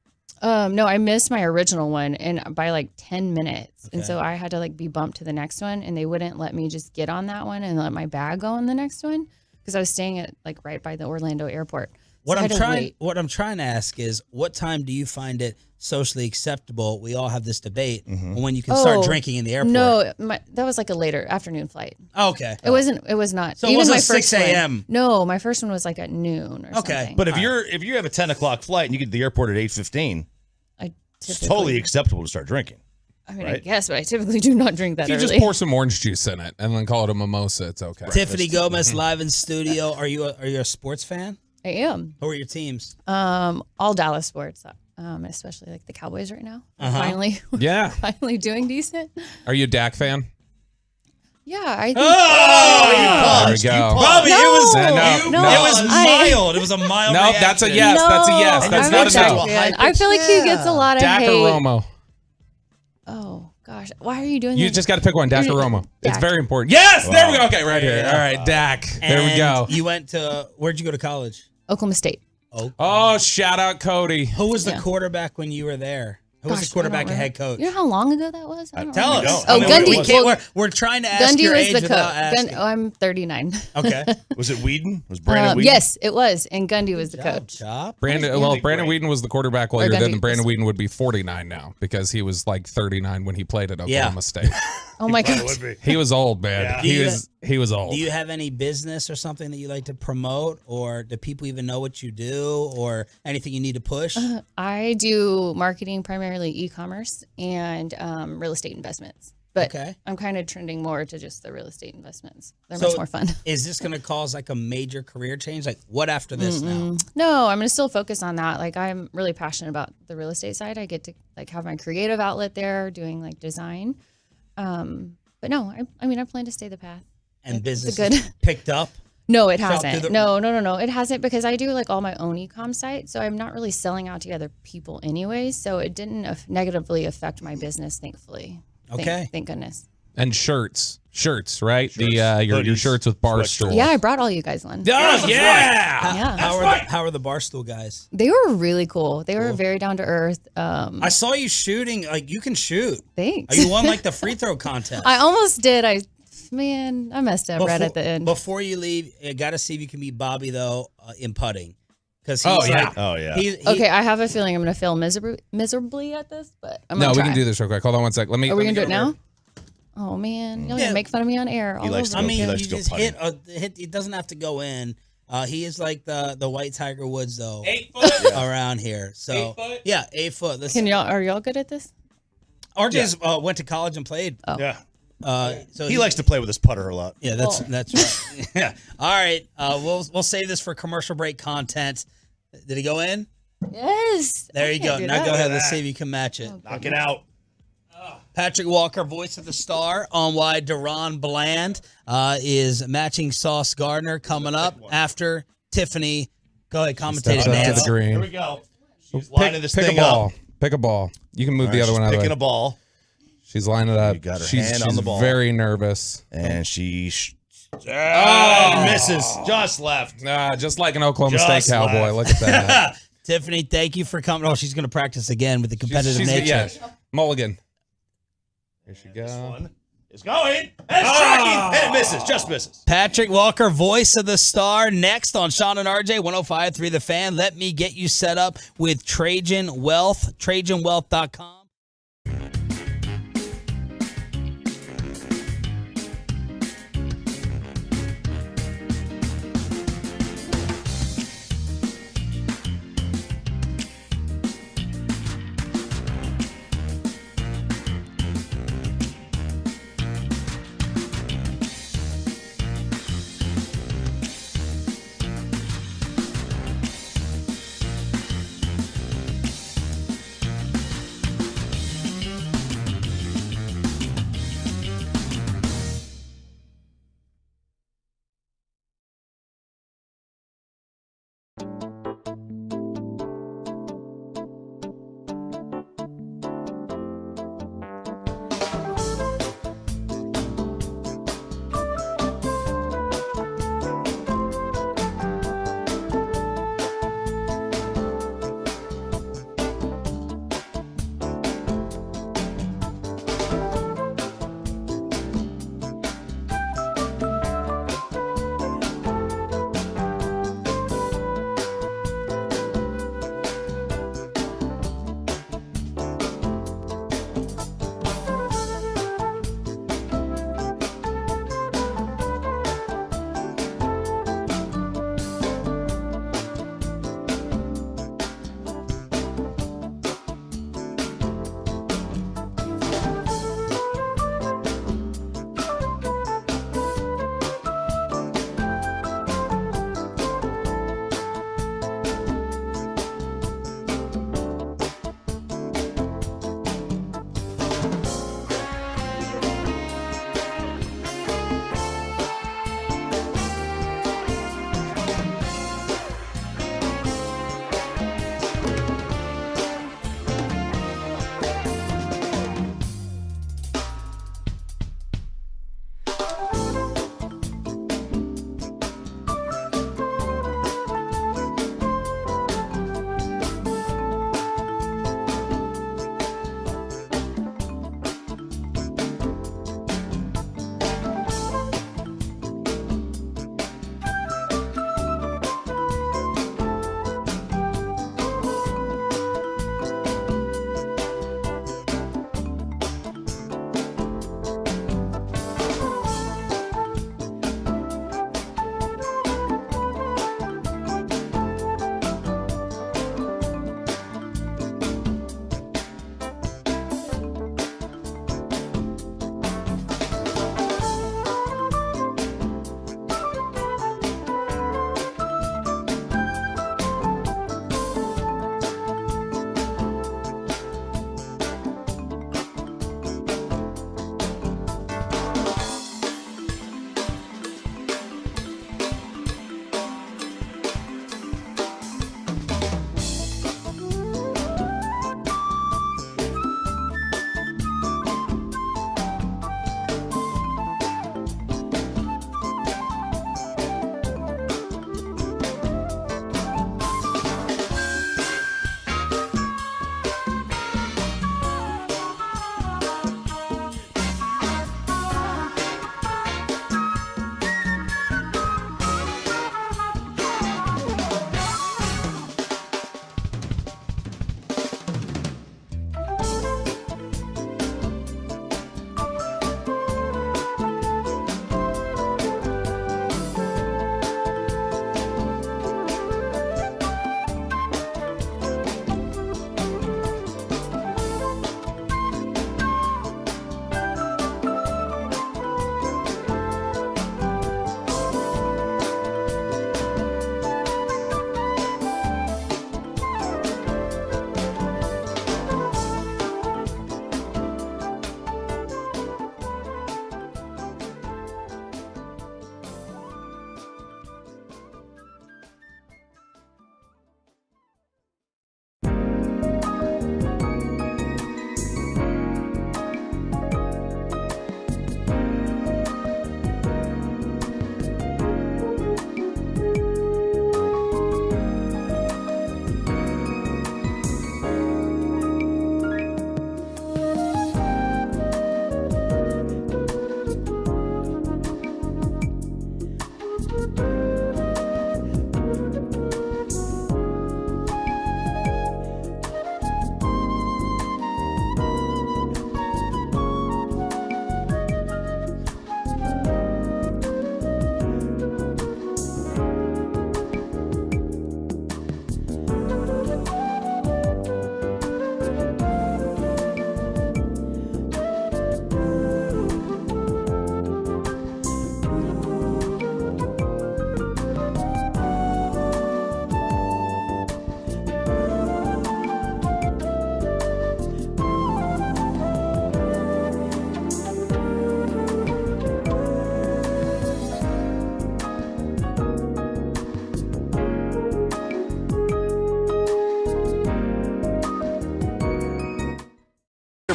L: No, I missed my original one and by 10 minutes. And so I had to be bumped to the next one, and they wouldn't let me just get on that one and let my bag go on the next one because I was staying at right by the Orlando airport. So
C: What I'm trying to ask is, what time do you find it socially acceptable? We all have this debate when you can start drinking in the airport.
L: No, that was a later afternoon flight.
C: Oh, okay.
L: It was not.
C: So it
L: even
C: wasn't
L: my first
C: 6 a.m.
L: one. No, my first one was at noon or something.
D: But if you have a 10 o'clock flight and you get to the airport at 8:15, it's totally acceptable to start drinking.
L: I mean, I guess, but I typically do not drink that
J: If you
L: early.
J: just pour some orange juice in it and then call it a mimosa, it's okay.
C: Tiffany Gomez live in studio. Are you a sports fan?
L: I am.
C: Who are your teams?
L: All Dallas sports, especially the Cowboys right now.
C: Uh-huh.
L: Finally
J: Yeah.
L: finally doing decent.
J: Are you a Dak fan?
L: Yeah, I think.
J: There we go.
C: Bobby,
L: No,
C: it was
L: no,
C: It was a mild.
J: No,
C: reaction.
J: that's a yes. That's a yes. That's
L: I'm
J: not a
L: with
J: no.
L: Dak. I feel like he gets a lot of
J: Dak
L: hate.
J: or Romo?
L: Oh gosh, why are you doing
J: You
L: that?
J: just got to pick one, Dak or Romo. It's
L: Dak.
J: very important. Yes, there we go.
C: Wow.
J: Okay, right here. All right, Dak. There we
C: And
J: go.
C: You went to where'd you go to college?
L: Oklahoma State.
J: Oh, shout out Cody.
C: Who was the quarterback when you were there? Who was
L: Gosh,
C: the quarterback
L: I don't
C: and head coach?
L: You know how long ago that was? I don't
C: Tell
L: remember.
C: us.
L: Oh, Gundy.
C: We're trying to ask
L: Gundy
C: your
L: was
C: age
L: the
C: without
L: coach.
C: asking.
L: I'm 39.
D: Okay. Was it Whedon? Was Brandon Whedon?
L: Yes, it was, and Gundy was the coach.
J: Brandon Whedon was the quarterback while
L: Or
J: you were there.
L: Gundy.
J: Then Brandon Whedon would be 49 now because he was like 39 when he played at Oklahoma State.
L: Oh my gosh.
J: He was old, man.
C: Yeah.
J: He was old.
C: Do you have any business or something that you like to promote, or do people even know what you do, or anything you need to push?
L: I do marketing, primarily e-commerce and real estate investments. But I'm kind of trending more to just the real estate investments. They're much more fun.
C: Is this going to cause like a major career change? Like what after this now?
L: No, I'm going to still focus on that. Like I'm really passionate about the real estate side. I get to like have my creative outlet there doing like design. But no, I mean, I plan to stay the path.
C: And business
L: good
C: picked up?
L: No, it
C: Shop through
L: hasn't.
C: the-
L: No. It hasn't because I do like all my own e-com site. So I'm not really selling out to other people anyways. So it didn't negatively affect my business, thankfully.
C: Okay.
L: Thank goodness.
J: And shirts, right? The your shirts with Barstool.
L: Yeah, I brought all you guys one.
J: Oh, yeah.
L: Yeah.
C: How are the Barstool guys?
L: They were really cool. They were very down to earth.
C: I saw you shooting. Like you can shoot.
L: Thanks.
C: You won like the free throw contest.
L: I almost did. I messed up right at the end.
C: Before you leave, I got to see if you can beat Bobby though in putting. Because
L: Okay, I have a feeling I'm going to fail miserably at this, but I'm going to
J: we
L: try.
J: can do this real quick. Hold on one sec. Are
L: we going to do it now? Oh man, y'all gonna make fun of me on air. All over
C: I mean,
L: again.
C: you just hit. It doesn't have to go in. He is like the white Tiger Woods though.
J: 8 foot
C: around here. So
J: 8 foot?
C: yeah, 8 foot.
L: Are y'all good at this?
C: RJ's went to college and played.
L: Oh.
D: Yeah.
C: So
D: he likes to play with his putter a lot.
C: Yeah, that's right. Yeah. All right. We'll save this for commercial break content. Did he go in?
L: Yes.
C: There you go. Now go ahead. Let's see if you can match it.
D: Knock it out.
C: Patrick Walker, voice of the star, on why Deron Bland is matching Sauce Gardner coming up after Tiffany. Go ahead, commentate it,
J: Steps up to
C: Nance.
J: the green.
D: Here we go. She's lining this thing
J: a ball.
D: up.
J: Pick a ball. You can move
D: All
J: the
D: right,
J: other
D: she's
J: one out of the way.
D: picking a ball.
J: She's lining it up.
D: You got her
J: she's
D: hand on the ball.
J: very nervous.
D: And she misses. Just left.
J: Just like an Oklahoma
D: Just
J: State cowboy.
D: left.
J: Look at that.
C: Tiffany, thank you for coming. Oh, she's going to practice again with the competitive
J: She's
C: nature.
J: Mulligan. Here she goes.
D: It's going. And striking. And it misses. Just misses.
C: Patrick Walker, voice of the star, next on Sean and RJ, 105.3 The Fan. Let me get you set up with Trajan Wealth, TrajanWealth.com.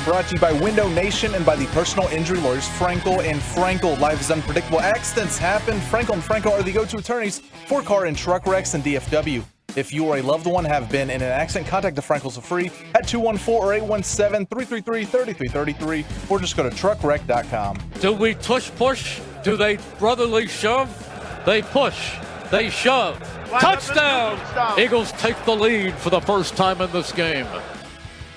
I: brought to you by Window Nation and by the personal injury lawyers Frankel and Frankel. Life is unpredictable. Accidents happen. Frankel and Frankel are the go-to attorneys for car and truck wrecks and DFW. If you or a loved one have been in an accident, contact the Frankels for free at 214 or 817-333-3333 or just go to truckwreck.com.
M: Do we push? Do they brotherly shove? They push. They shove. Touchdown! Eagles take the lead for the first time in this game.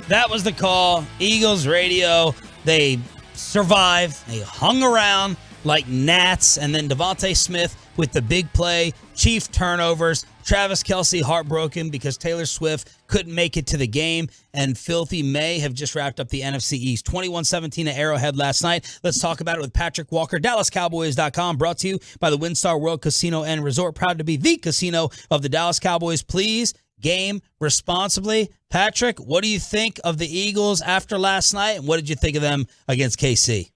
C: That was the call. Eagles radio. They survived. They hung around like gnats. And then Devontae Smith with the big play. Chief turnovers. Travis Kelce heartbroken because Taylor Swift couldn't make it to the game. And Filthy May have just wrapped up the NFC East. 21-17 at Arrowhead last night. Let's talk about it with Patrick Walker. DallasCowboys.com, brought to you by the WinStar World Casino and Resort. Proud to be the casino of the Dallas Cowboys. Please game responsibly. Patrick, what do you think of the Eagles after last night? And what did you think of them against KC?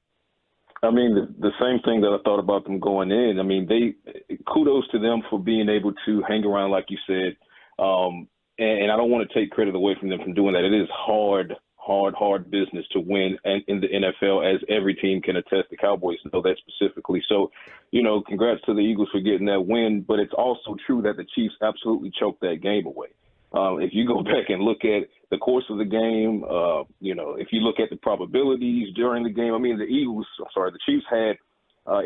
O: I mean, the same thing that I thought about them going in. I mean, kudos to them for being able to hang around, like you said. And I don't want to take credit away from them from doing that. It is hard business to win in the NFL, as every team can attest. The Cowboys know that specifically. So, congrats to the Eagles for getting that win. But it's also true that the Chiefs absolutely choked that game away. If you go back and look at the course of the game, if you look at the probabilities during the game, I mean, the Chiefs had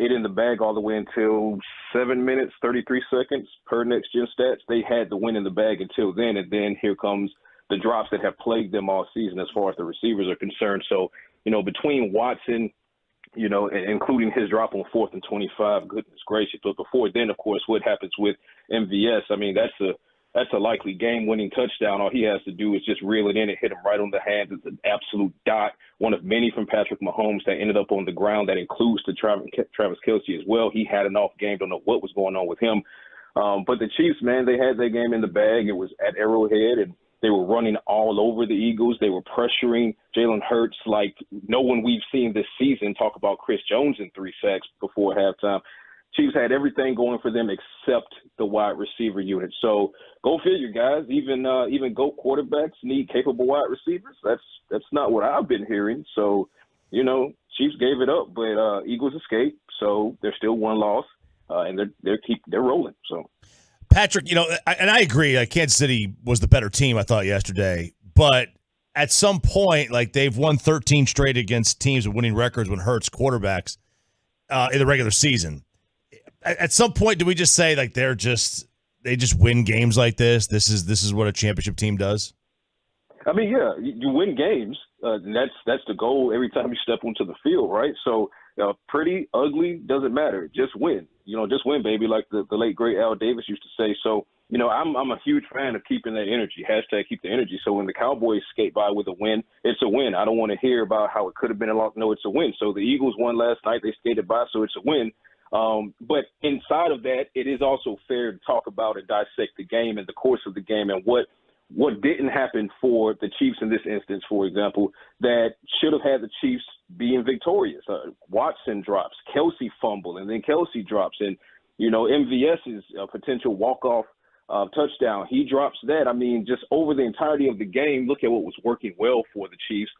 O: it in the bag all the way until 7 minutes, 33 seconds per Next Gen Stats. They had the win in the bag until then, and then here comes the drops that have plagued them all season as far as the receivers are concerned. So, between Watson, including his drop on 4th and 25, goodness gracious. But before then, of course, what happens with MVS, I mean, that's a likely game-winning touchdown. All he has to do is just reel it in and hit him right on the hands. It's an absolute dot, one of many from Patrick Mahomes that ended up on the ground. That includes to Travis Kelce as well. He had an off game. Don't know what was going on with him. But the Chiefs, man, they had their game in the bag. It was at Arrowhead, and they were running all over the Eagles. They were pressuring Jalen Hurts like no one we've seen this season. Talk about Chris Jones in 3 sacks before halftime. Chiefs had everything going for them except the wide receiver unit. So go figure, guys. Even GOAT quarterbacks need capable wide receivers. That's not what I've been hearing. So, Chiefs gave it up, but Eagles escaped. So they're still one loss, and they're rolling. So,
D: Patrick, and I agree. Kansas City was the better team, I thought, yesterday. But at some point, they've won 13 straight against teams with winning records when Hurts quarterbacks in the regular season. At some point, do we just say they just win games like this? This is what a championship team does.
O: I mean, yeah, you win games. And that's the goal every time you step onto the field, right? So, pretty, ugly, doesn't matter. Just win. Just win, baby, like the late great Al Davis used to say. So, I'm a huge fan of keeping that energy. # keep the energy. So when the Cowboys skate by with a win, it's a win. I don't want to hear about how it could have been a loss. No, it's a win. So the Eagles won last night. They skated by, so it's a win. But inside of that, it is also fair to talk about and dissect the game and the course of the game and what didn't happen for the Chiefs in this instance, for example, that should have had the Chiefs being victorious. Watson drops, Kelce fumble, and then Kelce drops. And, MVS's potential walk-off touchdown, he drops that. I mean, just over the entirety of the game, look at what was working well for the Chiefs.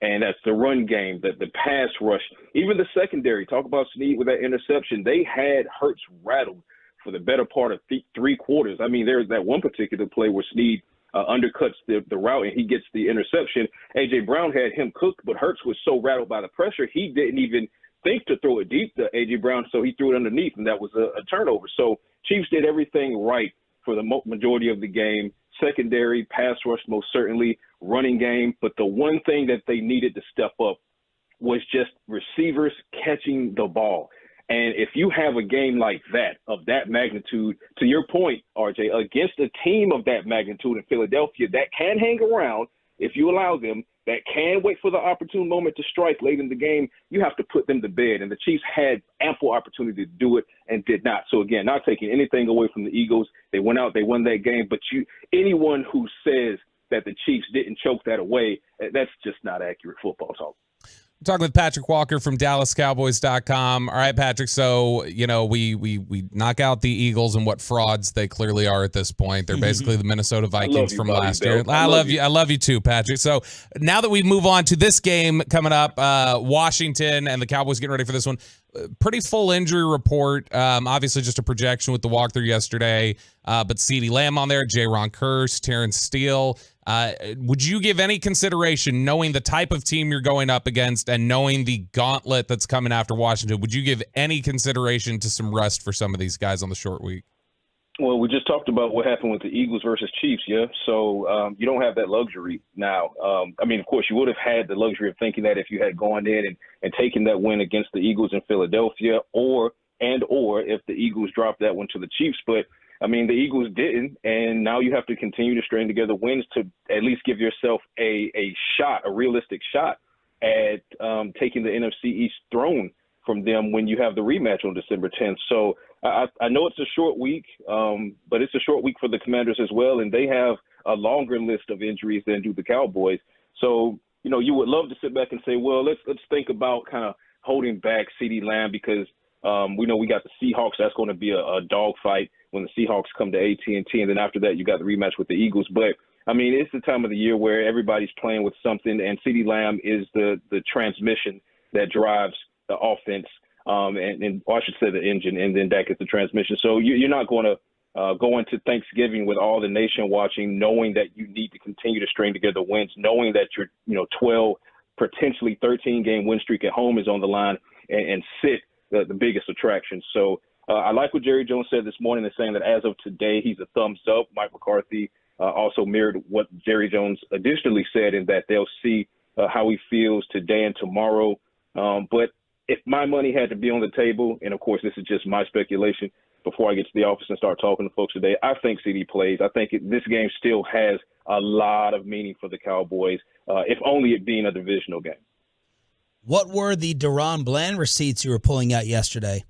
O: And that's the run game, the pass rush, even the secondary. Talk about Snead with that interception. They had Hurts rattled for the better part of 3 quarters. I mean, there's that one particular play where Snead undercuts the route and he gets the interception. A.J. Brown had him cooked, but Hurts was so rattled by the pressure, he didn't even think to throw it deep to A.J. Brown, so he threw it underneath, and that was a turnover. So Chiefs did everything right for the majority of the game. Secondary, pass rush, most certainly, running game. But the one thing that they needed to step up was just receivers catching the ball. And if you have a game like that, of that magnitude, to your point, RJ, against a team of that magnitude in Philadelphia that can hang around if you allow them, that can wait for the opportune moment to strike late in the game, you have to put them to bed. And the Chiefs had ample opportunity to do it and did not. So, again, not taking anything away from the Eagles. They went out, they won that game. But anyone who says that the Chiefs didn't choke that away, that's just not accurate football talk.
J: I'm talking with Patrick Walker from DallasCowboys.com. All right, Patrick. So, we knock out the Eagles and what frauds they clearly are at this point. They're basically the Minnesota Vikings from last year. I love you. I love you too, Patrick. So now that we move on to this game coming up, Washington and the Cowboys getting ready for this one. Pretty full injury report. Obviously just a projection with the walkthrough yesterday. But CeeDee Lamb on there, Jaron Kearse, Terrence Steele. Would you give any consideration, knowing the type of team you're going up against and knowing the gauntlet that's coming after Washington, would you give any consideration to some rest for some of these guys on the short week?
O: Well, we just talked about what happened with the Eagles versus Chiefs, yeah? So you don't have that luxury now. Of course, you would have had the luxury of thinking that if you had gone in and taken that win against the Eagles in Philadelphia or if the Eagles dropped that one to the Chiefs. But, the Eagles didn't, and now you have to continue to string together wins to at least give yourself a realistic shot at taking the NFC East throne from them when you have the rematch on December 10th. So I know it's a short week, but it's a short week for the Commanders as well, and they have a longer list of injuries than do the Cowboys. So, you would love to sit back and say, well, let's think about kind of holding back CeeDee Lamb because we know we got the Seahawks. That's going to be a dogfight when the Seahawks come to AT&T, and then after that you got the rematch with the Eagles. But, it's the time of the year where everybody's playing with something, and CeeDee Lamb is the transmission that drives the offense, and I should say the engine, and then Dak is the transmission. So you're not going to go into Thanksgiving with all the nation watching, knowing that you need to continue to string together wins, knowing that your 12, potentially 13-game win streak at home is on the line, and sit the biggest attraction. So I like what Jerry Jones said this morning in saying that as of today, he's a thumbs up. Mike McCarthy also mirrored what Jerry Jones additionally said in that they'll see how he feels today and tomorrow. But if my money had to be on the table, and of course this is just my speculation before I get to the office and start talking to folks today, I think CeeDee plays. I think this game still has a lot of meaning for the Cowboys, if only it being a divisional game.
C: What were the Deron Bland receipts you were pulling out yesterday?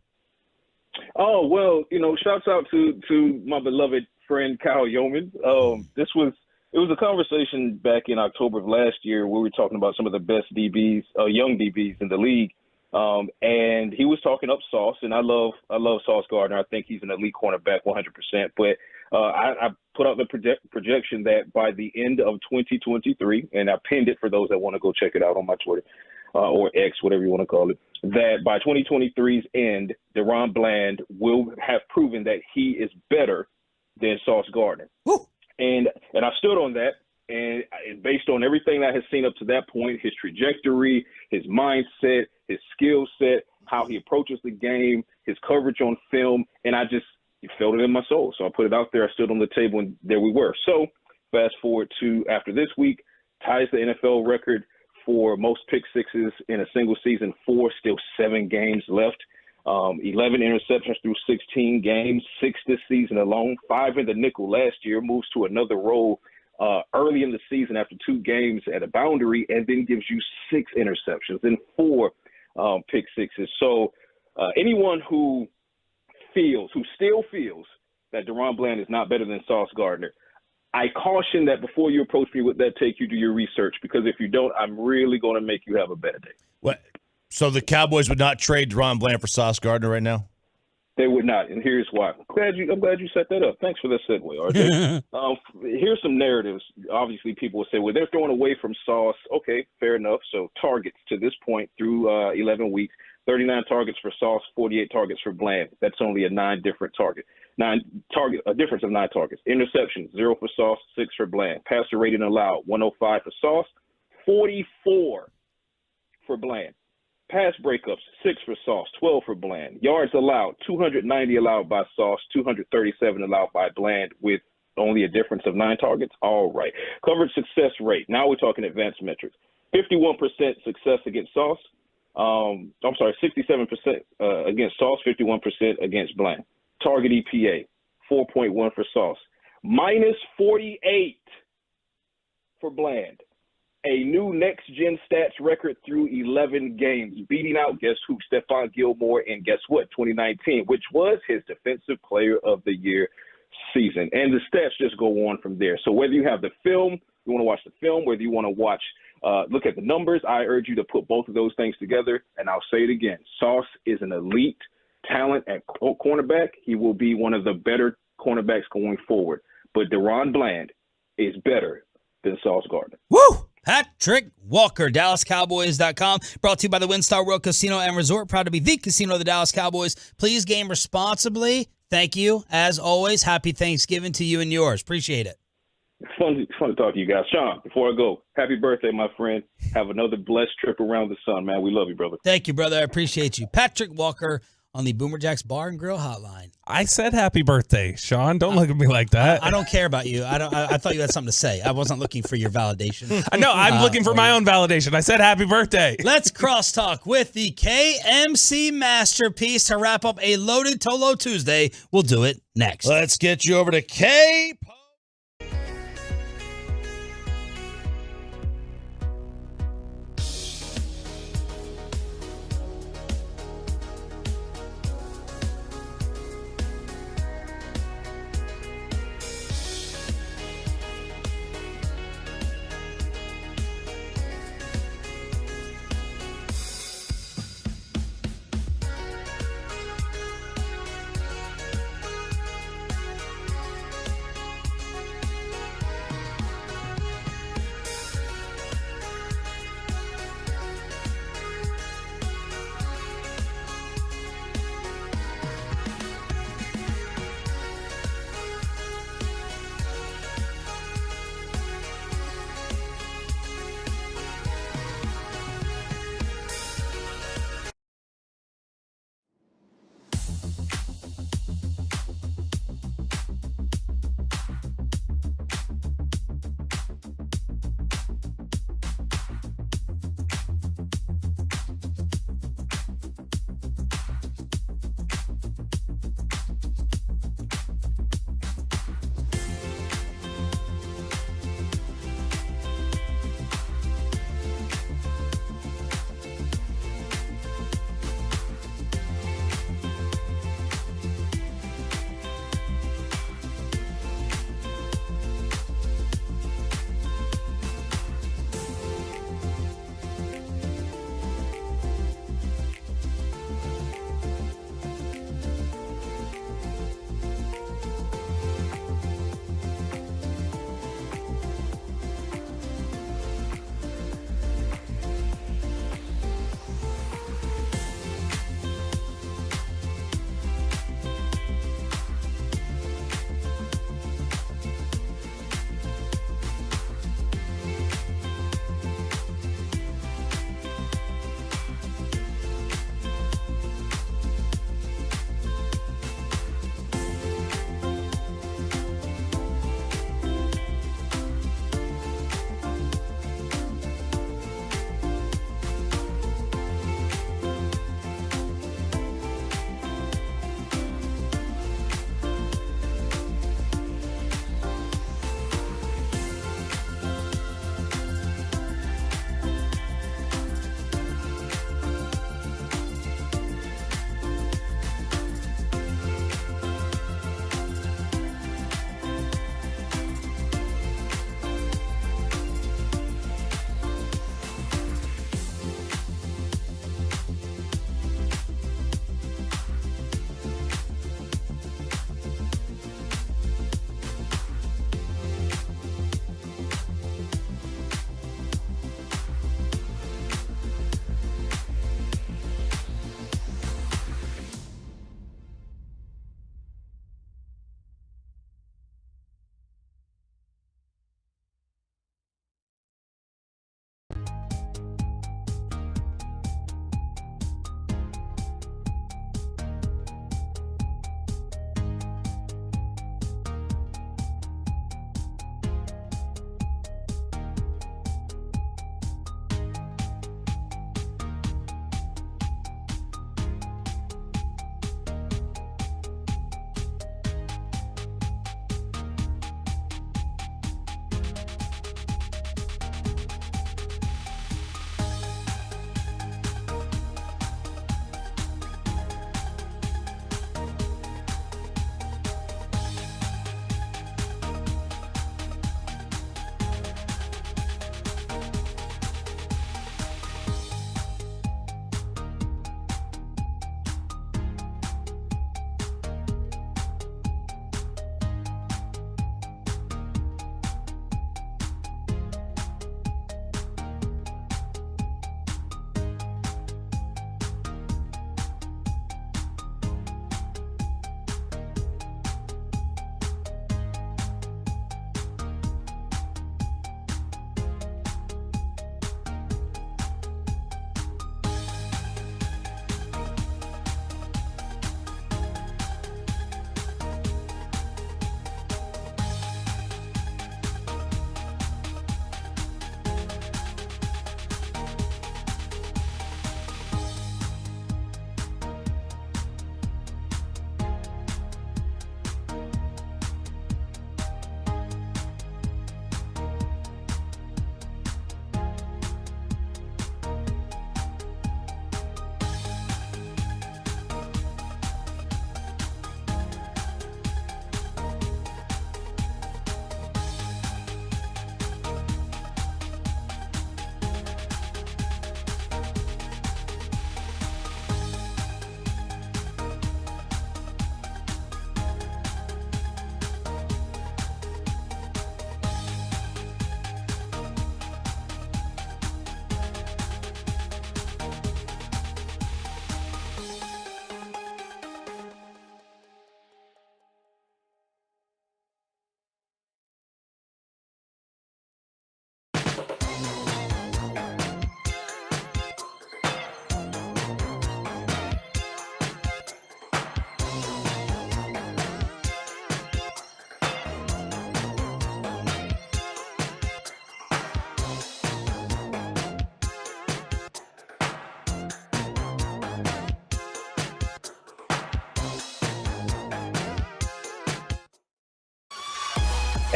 O: Oh, well, shouts out to my beloved friend Kyle Yeoman. It was a conversation back in October of last year where we were talking about some of the best DBs, young DBs in the league. And he was talking up Sauce, and I love Sauce Gardner. I think he's an elite cornerback 100%. But I put out the projection that by the end of 2023, and I pinned it for those that want to go check it out on my Twitter or X, whatever you want to call it, that by 2023's end, Deron Bland will have proven that he is better than Sauce Gardner. Woo! And I stood on that. And based on everything I had seen up to that point, his trajectory, his mindset, his skill set, how he approaches the game, his coverage on film, and I just felt it in my soul. So I put it out there. I stood on the table, and there we were. So fast forward to after this week, ties the NFL record for most pick sixes in a single season, 4, still 7 games left. 11 interceptions through 16 games, 6 this season alone, 5 in the nickel last year, moves to another role early in the season after 2 games at a boundary, and then gives you 6 interceptions and 4 pick sixes. So anyone who still feels that Deron Bland is not better than Sauce Gardner, I caution that before you approach me with that take, you do your research, because if you don't, I'm really going to make you have a bad day.
D: What? So the Cowboys would not trade Deron Bland for Sauce Gardner right now?
O: They would not, and here's why. I'm glad you set that up. Thanks for that segue, RJ. Here's some narratives. Obviously, people will say, well, they're throwing away from Sauce. Okay, fair enough. So targets to this point through 11 weeks, 39 targets for Sauce, 48 targets for Bland. That's only a a difference of 9 targets. Interceptions, 0 for Sauce, 6 for Bland. Passer rating allowed, 105 for Sauce, 44 for Bland. Pass breakups, 6 for Sauce, 12 for Bland. Yards allowed, 290 allowed by Sauce, 237 allowed by Bland, with only a difference of 9 targets. All right. Coverage success rate. Now we're talking advanced metrics. 51% success against Sauce. 67% against Sauce, 51% against Bland. Target EPA, 4.1 for Sauce. Minus 48 for Bland. A new next-gen stats record through 11 games, beating out, guess who, Stephon Gilmore, and guess what, 2019, which was his Defensive Player of the Year season. And the stats just go on from there. So whether you have the film you want to watch the film, whether you want to watch, look at the numbers, I urge you to put both of those things together. And I'll say it again. Sauce is an elite talent at cornerback. He will be one of the better cornerbacks going forward. But Deron Bland is better than Sauce Gardner.
C: Woo! Patrick Walker, DallasCowboys.com. Brought to you by the WinStar World Casino and Resort. Proud to be the casino of the Dallas Cowboys. Please game responsibly. Thank you. As always, happy Thanksgiving to you and yours. Appreciate it.
O: It's fun to talk to you guys. Sean, before I go, happy birthday, my friend. Have another blessed trip around the sun, man. We love you, brother.
C: Thank you, brother. I appreciate you. Patrick Walker on the Boomer Jacks Bar and Grill Hotline.
J: I said happy birthday, Sean. Don't look at me like that.
C: I don't care about you. I thought you had something to say. I wasn't looking for your validation.
J: No, I'm looking for my own validation. I said happy birthday.
C: Let's crosstalk with the KMC masterpiece to wrap up a loaded Tolo Tuesday. We'll do it next.
D: Let's get you over to K.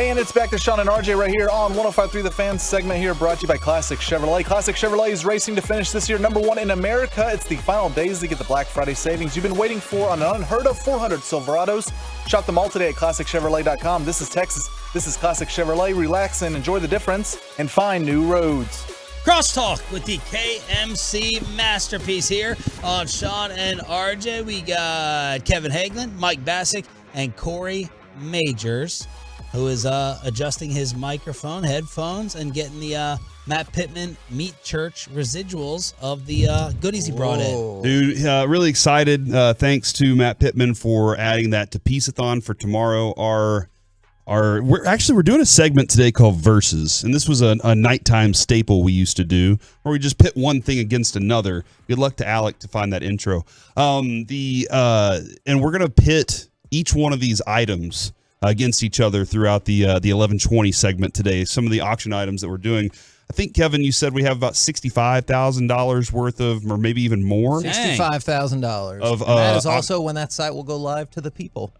I: And it's back to Sean and RJ right here on 105.3 The Fan segment here, brought to you by Classic Chevrolet. Classic Chevrolet is racing to finish this year #1 in America. It's the final days to get the Black Friday savings you've been waiting for on an unheard of 400 Silverados. Shop them all today at ClassicChevrolet.com. This is Texas. This is Classic Chevrolet. Relax and enjoy the difference and find new roads.
C: Crosstalk with the KMC Masterpiece here on Sean and RJ. We got Kevin Hagelin, Mike Bassick, and Corey Majors, who is adjusting his microphone, headphones, and getting the Matt Pittman Meat Church residuals of the goodies he brought in.
F: Dude, really excited. Thanks to Matt Pittman for adding that to Peace-a-thon for tomorrow. We're doing a segment today called Versus, and this was a nighttime staple we used to do, where we just pit one thing against another. Good luck to Alec to find that intro. And we're gonna pit each one of these items against each other throughout the 11:20 segment today. Some of the auction items that we're doing. I think, Kevin, you said we have about $65,000 worth of, or maybe even more.
N: $65,000. That is also when that site will go live to the people.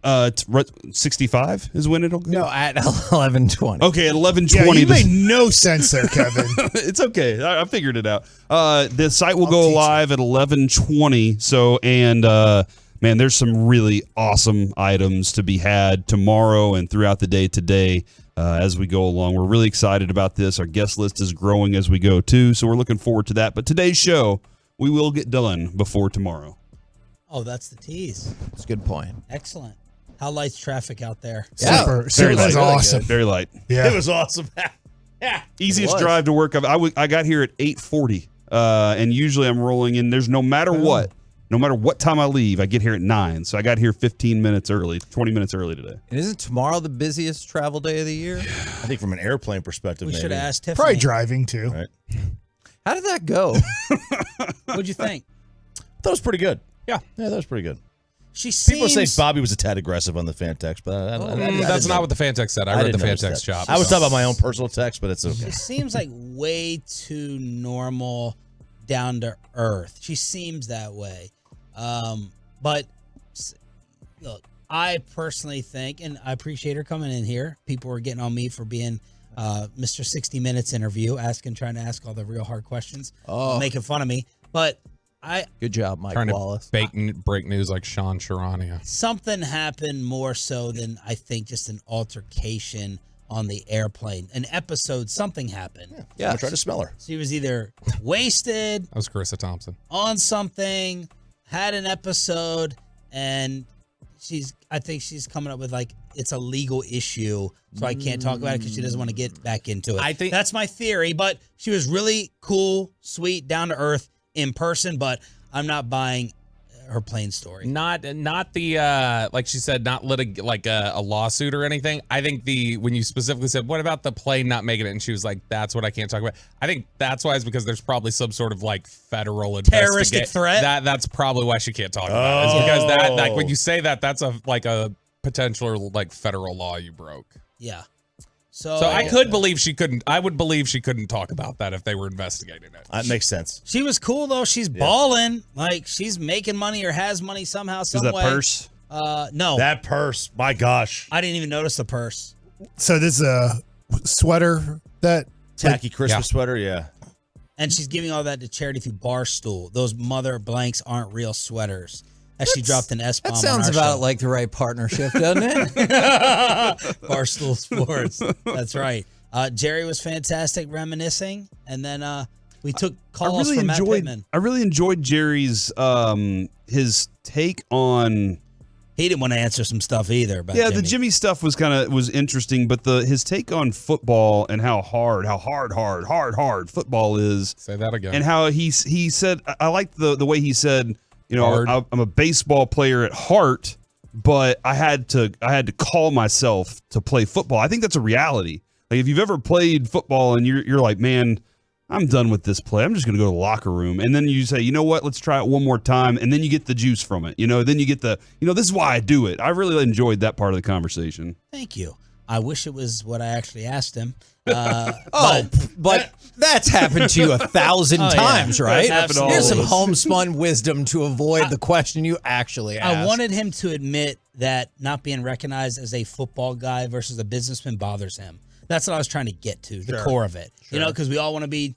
F: 65 is when it'll go?
N: No, at 11:20.
F: Okay, at 11:20.
W: Yeah, you made no sense there, Kevin.
F: It's okay. I figured it out. The site will go live at 11:20. So, man, there's some really awesome items to be had tomorrow and throughout the day today as we go along. We're really excited about this. Our guest list is growing as we go, too, so we're looking forward to that. But today's show, we will get done before tomorrow.
C: Oh, that's the tease.
N: That's a good point.
C: Excellent. How light's traffic out there?
W: Super.
F: Very
W: That was
F: light.
W: awesome.
F: Very light.
W: Yeah.
D: It was awesome. Yeah.
F: Easiest drive to work. I got here at 8:40, and usually I'm rolling in. There's no matter what time I leave, I get here at 9. So I got here 15 minutes early, 20 minutes early today.
N: And isn't tomorrow the busiest travel day of the year?
D: I think from an airplane perspective,
C: We
D: maybe.
C: should have asked Tiffany.
W: Probably driving, too.
D: Right.
N: How did that go?
C: What'd you think?
D: That was pretty good.
J: Yeah,
D: that was pretty good.
C: People
D: say Bobby was a tad aggressive on the fan text, but
J: that's not what the fan text said. I read the fan text shop.
D: I was talking about my own personal text, but it's okay.
C: She seems like way too normal, down to earth. She seems that way. But look, I personally think, and I appreciate her coming in here. People were getting on me for being Mr. 60 Minutes interview, trying to ask all the real hard questions, making fun of me. But
N: good job, Mike
J: trying
N: Wallace.
J: to break news like Sean Sharania.
C: Something happened more so than I think just an altercation on the airplane. An episode, something happened.
D: Yeah. I tried to smell her.
C: She was either wasted.
J: That was Carissa Thompson.
C: On something, had an episode, and I think she's coming up with like it's a legal issue, so I can't talk about it because she doesn't want to get back into it. I think that's my theory, but she was really cool, sweet, down to earth in person, but I'm not buying her plane story.
J: Not the like she said, not a lawsuit or anything. I think when you specifically said, what about the plane not making it? And she was like, that's what I can't talk about. I think that's why it's because there's probably some sort of like federal
C: terroristic threat.
J: That's probably why she can't talk about it. It's because that, like, when you say that, that's a potential like federal law you broke.
C: Yeah.
J: So I could believe she couldn't. I would believe she couldn't talk about that if they were investigating it.
D: That makes sense.
C: She was cool though. She's balling. Like she's making money or has money somehow, some
F: that
C: way.
F: purse?
C: No.
D: That purse. My gosh.
C: I didn't even notice the purse.
W: So this is a sweater that
D: tacky Christmas sweater. Yeah.
C: And she's giving all that to charity through Barstool. Those mother blanks aren't real sweaters. She dropped an S-bomb.
N: That sounds
C: on our
N: about
C: show.
N: like the right partnership, doesn't it?
C: Barstool Sports. That's right. Jerry was fantastic reminiscing, and then we took calls from Matt Pittman.
F: I really enjoyed Jerry's his take on.
C: He didn't want to answer some stuff either. About
F: the Jimmy stuff was interesting, but his take on football and how hard football is.
J: Say that again.
F: And how he said, I liked the way he said, you know, I'm a baseball player at heart, but I had to call myself to play football. I think that's a reality. Like if you've ever played football and you're like, man, I'm done with this play. I'm just going to go to the locker room. And then you say, you know what, let's try it one more time. And then you get the juice from it. You know, then you get this is why I do it. I really enjoyed that part of the conversation.
C: Thank you. I wish it was what I actually asked him.
N: But that's happened to you 1,000 times, right?
C: Absolutely.
N: Here's some homespun wisdom to avoid the question you actually asked.
C: I wanted him to admit that not being recognized as a football guy versus a businessman bothers him. That's what I was trying to get to, the core of it. Sure. Because we all want to be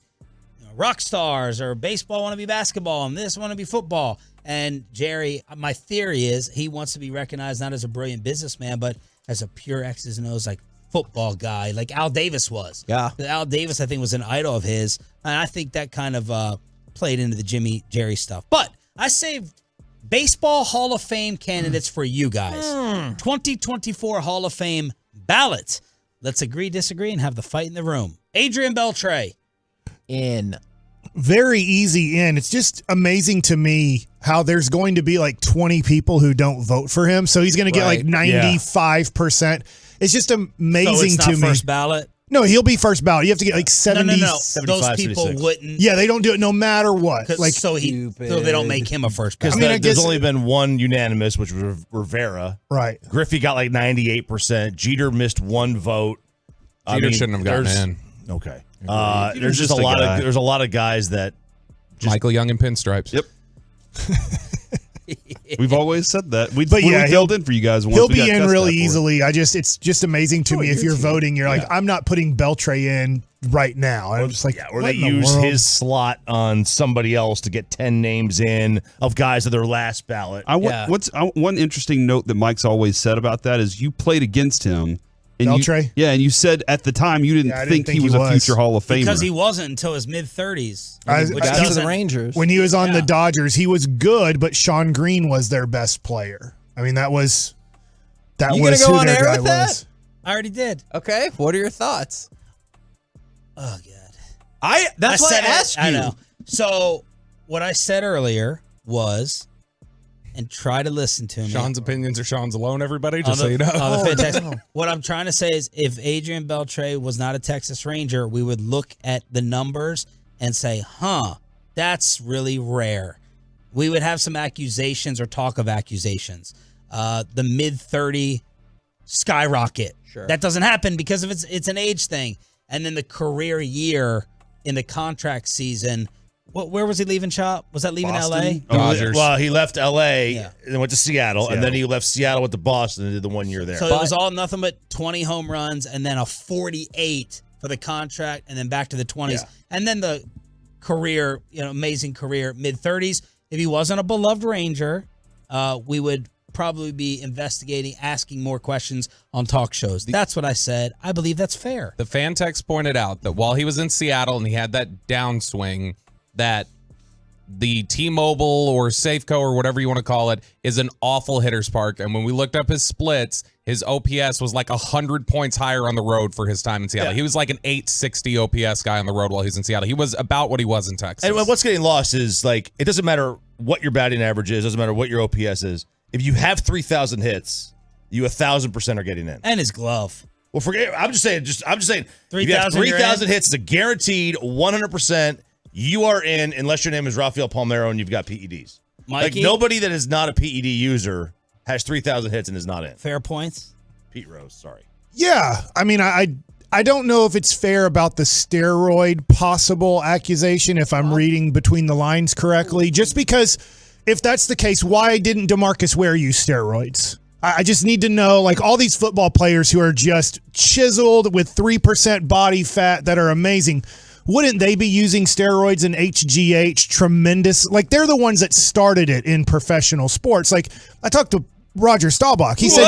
C: rock stars, or baseball want to be basketball, and this want to be football. And Jerry, my theory is he wants to be recognized not as a brilliant businessman, but as a pure X's and O's, like football guy, like Al Davis was.
N: Yeah.
C: Al Davis, I think, was an idol of his. And I think that kind of played into the Jerry stuff. But I saved Baseball Hall of Fame candidates for you guys. 2024 Hall of Fame ballot. Let's agree, disagree, and have the fight in the room. Adrian Beltre.
N: In.
W: Very easy in. It's just amazing to me how there's going to be like 20 people who don't vote for him. So he's going to get like 95%. It's just amazing
C: so it's not
W: to me.
C: First ballot?
W: No, he'll be first ballot. You have to get like 70.
C: No. Those people
D: 76.
C: wouldn't.
W: Yeah, they don't do it no matter what. Like
C: so they don't make him a first ballot.
W: I mean,
D: there's only been one unanimous, which was Rivera.
W: Right.
D: Griffey got like 98%. Jeter missed one vote.
J: Jeter shouldn't have gotten in.
D: Okay. There's just a lot of guys that
J: Michael Young in pinstripes.
F: Yep. We've always said that. We
W: yeah,
F: filled in for you guys. Once
W: He'll
F: we got
W: be in
F: tested
W: really
F: for it.
W: easily. It's just amazing to me if you're voting. You're like, I'm not putting Beltre in right now. I'm just like,
D: or
W: what
D: they
W: in the
D: use
W: world?
D: his slot on somebody else to get 10 names in of guys at their last ballot.
F: One interesting note that Mike's always said about that is you played against him. And
W: Beltre?
F: And you said at the time you didn't think he was a future Hall of Famer.
C: Because he wasn't until his mid-30s.
N: Got to the Rangers.
W: When he was on the Dodgers, he was good, but Sean Green was their best player. I mean, that was
N: You
W: who
N: gonna go on
W: their
N: air
W: guy
N: with that?
W: was.
C: I already did.
N: Okay. What are your thoughts?
C: Oh, God.
N: That's why I asked you.
C: I know. So what I said earlier was, and try to listen to me.
J: Sean's opinions are Sean's alone, everybody, just
C: On
J: so you know.
C: on the fan text. What I'm trying to say is if Adrian Beltre was not a Texas Ranger, we would look at the numbers and say, that's really rare. We would have some accusations or talk of accusations. The mid-30 skyrocket.
N: Sure.
C: That doesn't happen because of it's an age thing. And then the career year in the contract season. Where was he leaving shop? Was that leaving
F: Boston?
C: L.A.?
J: Dodgers.
D: Well, he left L.A. and went to Seattle, and then he left Seattle, went to Boston, and did the 1 year there.
C: So it was all nothing but 20 home runs and then a 48 for the contract and then back to the 20s.
D: Yeah.
C: And then the career, amazing career, mid-30s. If he wasn't a beloved Ranger, we would probably be investigating, asking more questions on talk shows. That's what I said. I believe that's fair.
J: The fan text pointed out that while he was in Seattle and he had that downswing, that the T-Mobile or Safeco or whatever you want to call it is an awful hitter's park. And when we looked up his splits, his OPS was like 100 points higher on the road for his time in Seattle.
D: Yeah.
J: He was like an 860 OPS guy on the road while he was in Seattle. He was about what he was in Texas.
D: And what's getting lost is, like, it doesn't matter what your batting average is, doesn't matter what your OPS is. If you have 3,000 hits, you 1,000% are getting in.
C: And his glove.
D: Well, forget. I'm just saying. If you
C: 3,000
D: have 3,000 hits, it's a guaranteed 100%. You are in, unless your name is Rafael Palmeiro and you've got PEDs.
C: Mikey?
D: Like, nobody that is not a PED user has 3,000 hits and is not in.
C: Fair points.
D: Pete Rose, sorry.
W: Yeah, I mean, I don't know if it's fair about the steroid possible accusation, if I'm reading between the lines correctly, just because if that's the case, why didn't DeMarcus Ware use steroids? I just need to know, like, all these football players who are just chiseled with 3% body fat that are amazing, wouldn't they be using steroids and HGH tremendous? Like, they're the ones that started it in professional sports. Like, I talked to Roger Staubach. He said,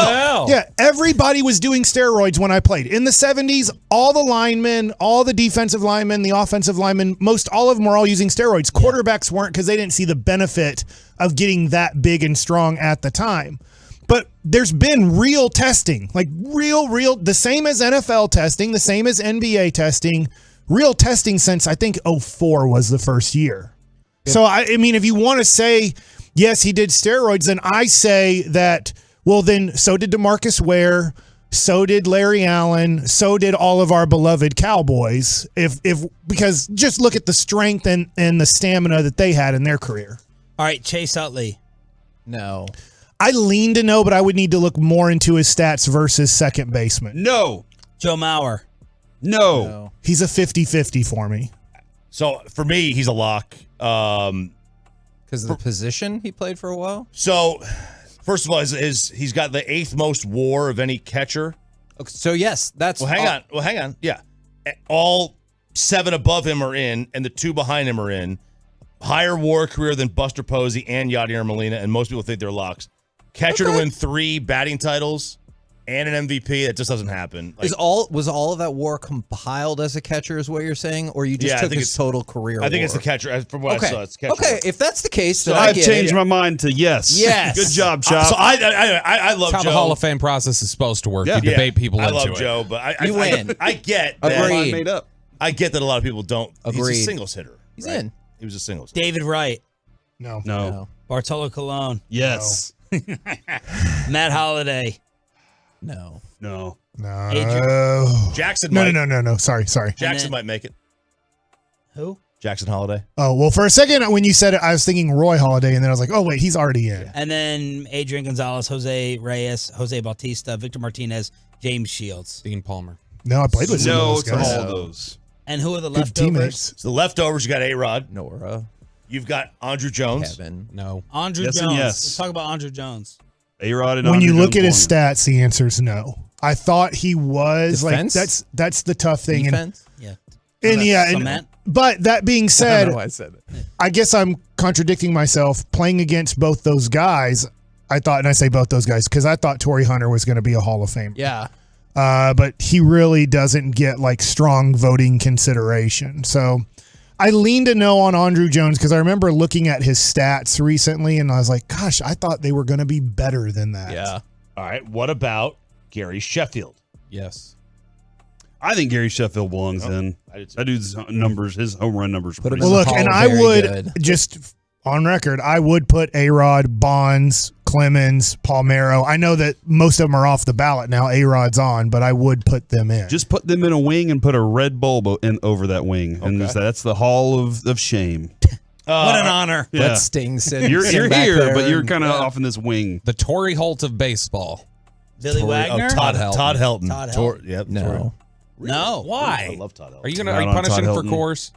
W: yeah, everybody was doing steroids when I played. In the 70s, all the linemen, all the defensive linemen, the offensive linemen, most all of them were all using steroids. Quarterbacks weren't because they didn't see the benefit of getting that big and strong at the time. But there's been real testing, like real, the same as NFL testing, the same as NBA testing, real testing since I think 2004 was the first year. Yeah. So, I mean, if you want to say, yes, he did steroids, then I say that, well, then so did DeMarcus Ware, so did Larry Allen, so did all of our beloved Cowboys, because just look at the strength and the stamina that they had in their career.
C: All right, Chase Utley.
N: No.
W: I lean to no, but I would need to look more into his stats versus second baseman.
F: No.
C: Joe Mauer.
F: No.
W: He's a 50-50 for me.
D: So for me, he's a lock.
N: Because of the position he played for a while?
D: So, first of all, he's got the 8th most WAR of any catcher.
N: Okay, so, yes, that's...
D: Well, hang on. Yeah. All 7 above him are in, and the 2 behind him are in. Higher WAR career than Buster Posey and Yadier Molina, and most people think they're locks. Catcher to win 3 batting titles and an MVP. That just doesn't happen.
N: was all of that WAR compiled as a catcher, is what you're saying, or you just took his total career?
D: I think
N: WAR?
D: it's the catcher. From what I saw, it's catcher.
N: Okay, if that's the case, then
F: So
N: I
F: I've
N: get
F: changed
N: it.
F: my mind to yes.
N: Yes.
F: Good job, Chop.
D: So I love
J: That's how
D: Joe.
J: the Hall of Fame process is supposed to work.
F: Yeah.
J: You debate people
D: I
J: into
D: love
J: it.
D: Joe, but
N: You win.
D: I get that.
N: Agreed.
F: Made up.
D: I get that a lot of people don't. He's
N: Agreed.
D: a singles hitter.
N: He's
D: right?
N: in.
D: He was a singles hitter.
C: David Wright.
W: No.
C: Bartolo Colon.
F: Yes.
C: Matt Holliday.
N: No.
F: No.
W: No.
D: Jackson
W: No,
D: might.
W: no. Sorry.
D: Jackson might make it.
C: Who?
D: Jackson Holiday.
W: Oh, well, for a second when you said it, I was thinking Roy Halladay, and then I was like, oh, wait, he's already in.
C: And then Adrian Gonzalez, Jose Reyes, Jose Bautista, Victor Martinez, James Shields.
J: Dean Palmer.
W: No, I played with some of
F: No
W: those
F: to
W: guys.
F: all those.
C: And who are the
W: Good
C: leftovers?
W: teammates.
D: So the leftovers, you got A-Rod.
N: Nora.
D: You've got Andrew Jones.
N: Kevin.
J: No.
C: Andrew
F: Yes and
C: Jones.
F: yes.
C: Let's talk about Andrew Jones.
F: A-Rod and
W: When you
F: Andre
W: look at his
F: Jones
W: stats, the answer is no. I thought he was
N: Defense?
W: like that's the tough thing.
N: Defense?
C: Yeah.
W: And but that being said,
N: I said it.
W: I guess I'm contradicting myself. Playing against both those guys, I thought, and I say both those guys because I thought Torrey Hunter was going to be a Hall of Famer.
N: Yeah.
W: But he really doesn't get like strong voting consideration. So I lean to no on Andrew Jones because I remember looking at his stats recently and I was like, gosh, I thought they were going to be better than that.
N: Yeah.
D: All right. What about Gary Sheffield?
J: Yes.
F: I think Gary Sheffield belongs in.
D: I did too.
F: That dude's numbers, his home run numbers.
N: Put him
W: Well,
N: in the
W: look,
N: Hall
W: and
N: of
W: I
N: Very
W: would
N: good.
W: just on record, I would put A-Rod, Bonds, Clemens, Palmeiro. I know that most of them are off the ballot now. A-Rod's on, but I would put them in.
F: Just put them in a wing and put a red bulb in over that wing, and that's the Hall of Shame.
C: What an honor.
F: Yeah.
N: Let Sting sit.
F: You're
N: sit back
F: here,
N: there
F: but you're
N: and-
F: kind of
N: yeah.
F: off in this wing.
J: The Torrey Holt of baseball.
C: Billy Wagner?
D: Todd Helton.
C: Todd Helton.
D: Yep.
N: No.
C: No.
J: Why?
D: I love Todd Helton.
J: Are you
F: Not on
J: punish
F: Todd
J: him for
F: Helton.
J: Coors?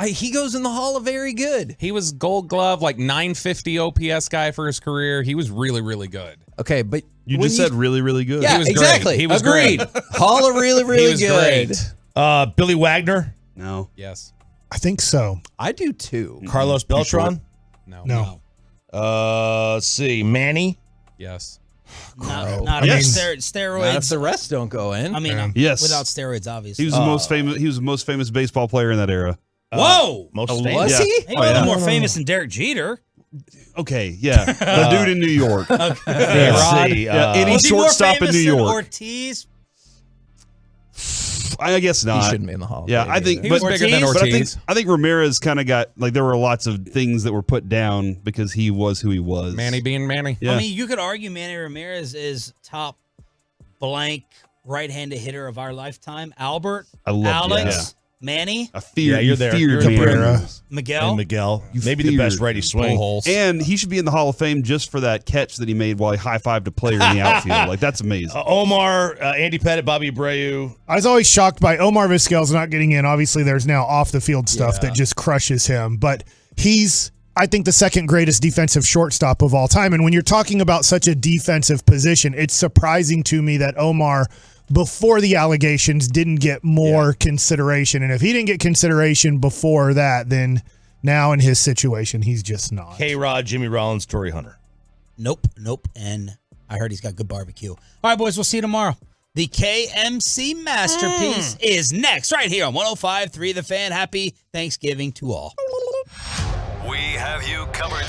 N: He goes in the Hall of Very Good.
J: He was Gold Glove, like 950 OPS guy for his career. He was really, really good.
N: Okay, but
F: You
N: when
F: just said really, really good.
N: Yeah,
J: He was great.
N: exactly.
J: He was
N: Agreed.
J: great.
N: Hall of really, really
J: He was
N: good.
J: great.
D: Billy Wagner.
F: No.
J: Yes.
W: I think so.
N: I do too.
D: Carlos Beltran.
J: No.
W: No.
D: Let's see. Manny.
J: Yes.
C: Not
F: Yes.
C: steroids.
N: Not if the rest don't go in.
C: I mean,
F: Yes.
C: without steroids, obviously.
F: He was the most famous. He was the most famous baseball player in that era.
C: Whoa!
D: Most
N: Was
D: famous.
N: he?
C: He wasn't more famous than Derek Jeter.
F: Okay, yeah, the dude in New York.
D: Let's see.
F: Any
C: Was he more
F: shortstop in
C: famous
F: New
C: than
F: York.
C: Ortiz?
F: I guess not.
N: He shouldn't be in the Hall of
F: Yeah,
N: Fame
F: I think,
N: either.
J: He was
F: but,
J: bigger than
F: but
J: Ortiz.
F: I think Ramirez kind of got like there were lots of things that were put down because he was who he was.
J: Manny being Manny.
F: Yeah.
C: I mean, you could argue Manny Ramirez is top blank right-handed hitter of our lifetime. Albert,
F: I love
C: Alex, Manny,
F: I fear.
D: Yeah, you're there.
F: Feared
D: You're
F: Manny
D: there.
F: Ramirez.
C: Miguel.
D: And Miguel.
F: You
D: Maybe the best
F: feared
D: righty swing.
J: Pujols.
F: And he should be in the Hall of Fame just for that catch that he made while he high-fived a player in the outfield. Like that's amazing.
D: Omar, Andy Pettit, Bobby Abreu.
W: I was always shocked by Omar Vizquel's not getting in. Obviously, there's now off-the-field stuff that just crushes him. But he's, I think, the second greatest defensive shortstop of all time. And when you're talking about such a defensive position, it's surprising to me that Omar, before the allegations, didn't get more consideration. And if he didn't get consideration before that, then now in his situation, he's just not.
D: K-Rod, Jimmy Rollins, Torrey Hunter.
C: Nope. And I heard he's got good barbecue. All right, boys, we'll see you tomorrow. The KMC Masterpiece is next, right here on 105.3 The Fan. Happy Thanksgiving to all.
A: We have you covered.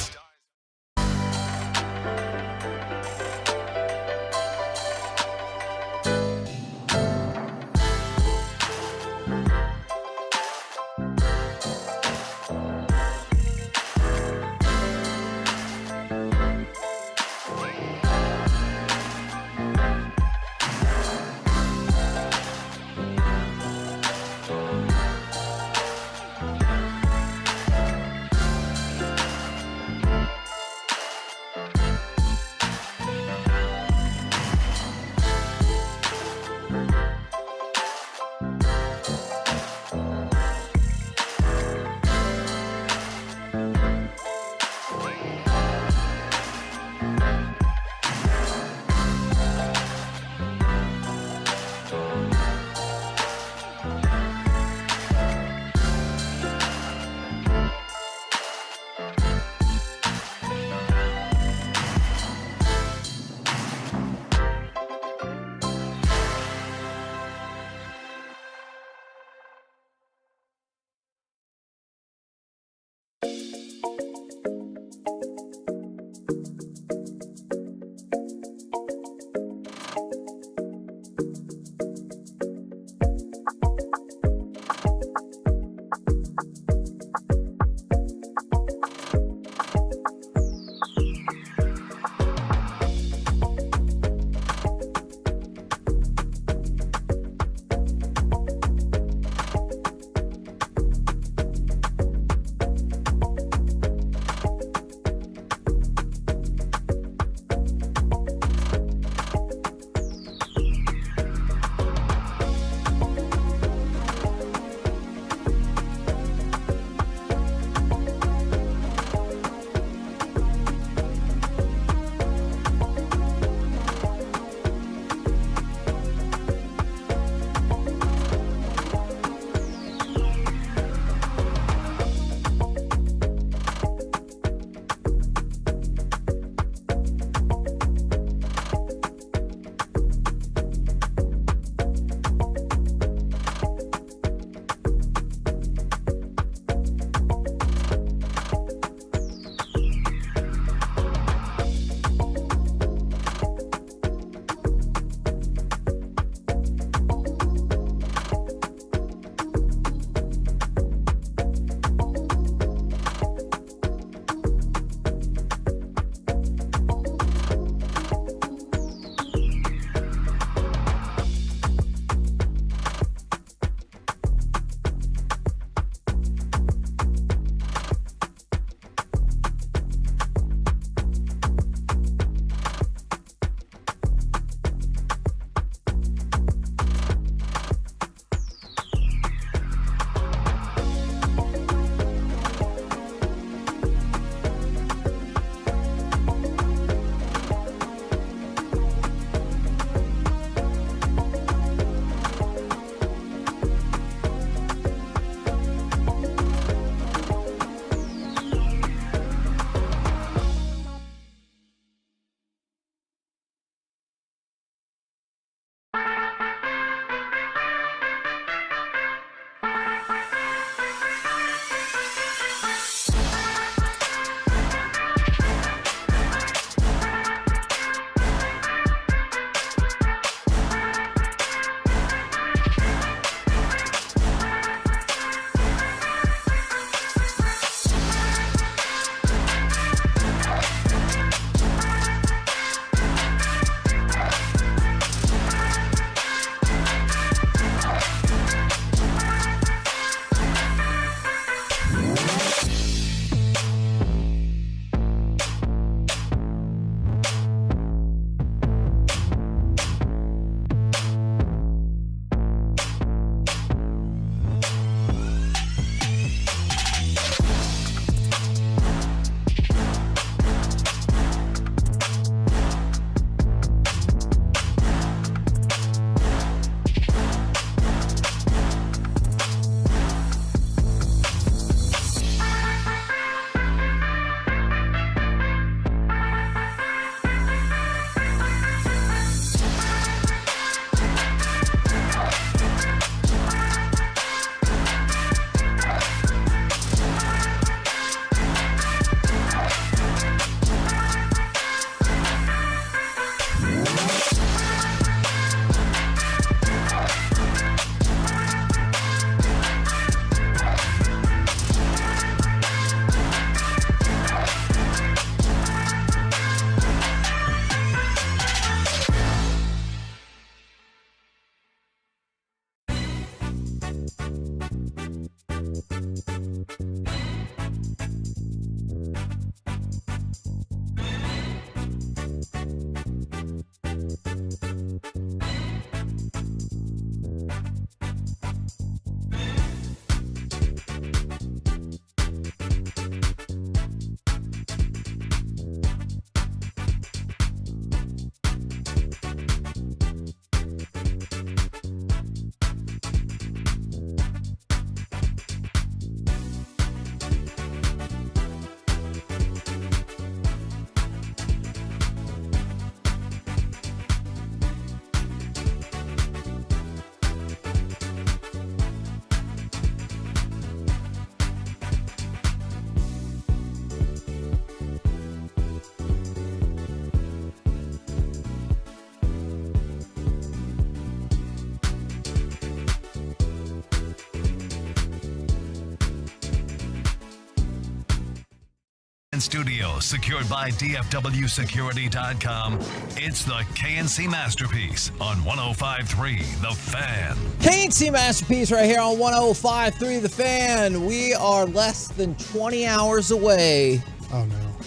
A: Studio, secured by DFWSecurity.com. It's the KNC Masterpiece on 105.3 The Fan.
N: KNC Masterpiece right here on 105.3 The Fan. We are less than 20 hours away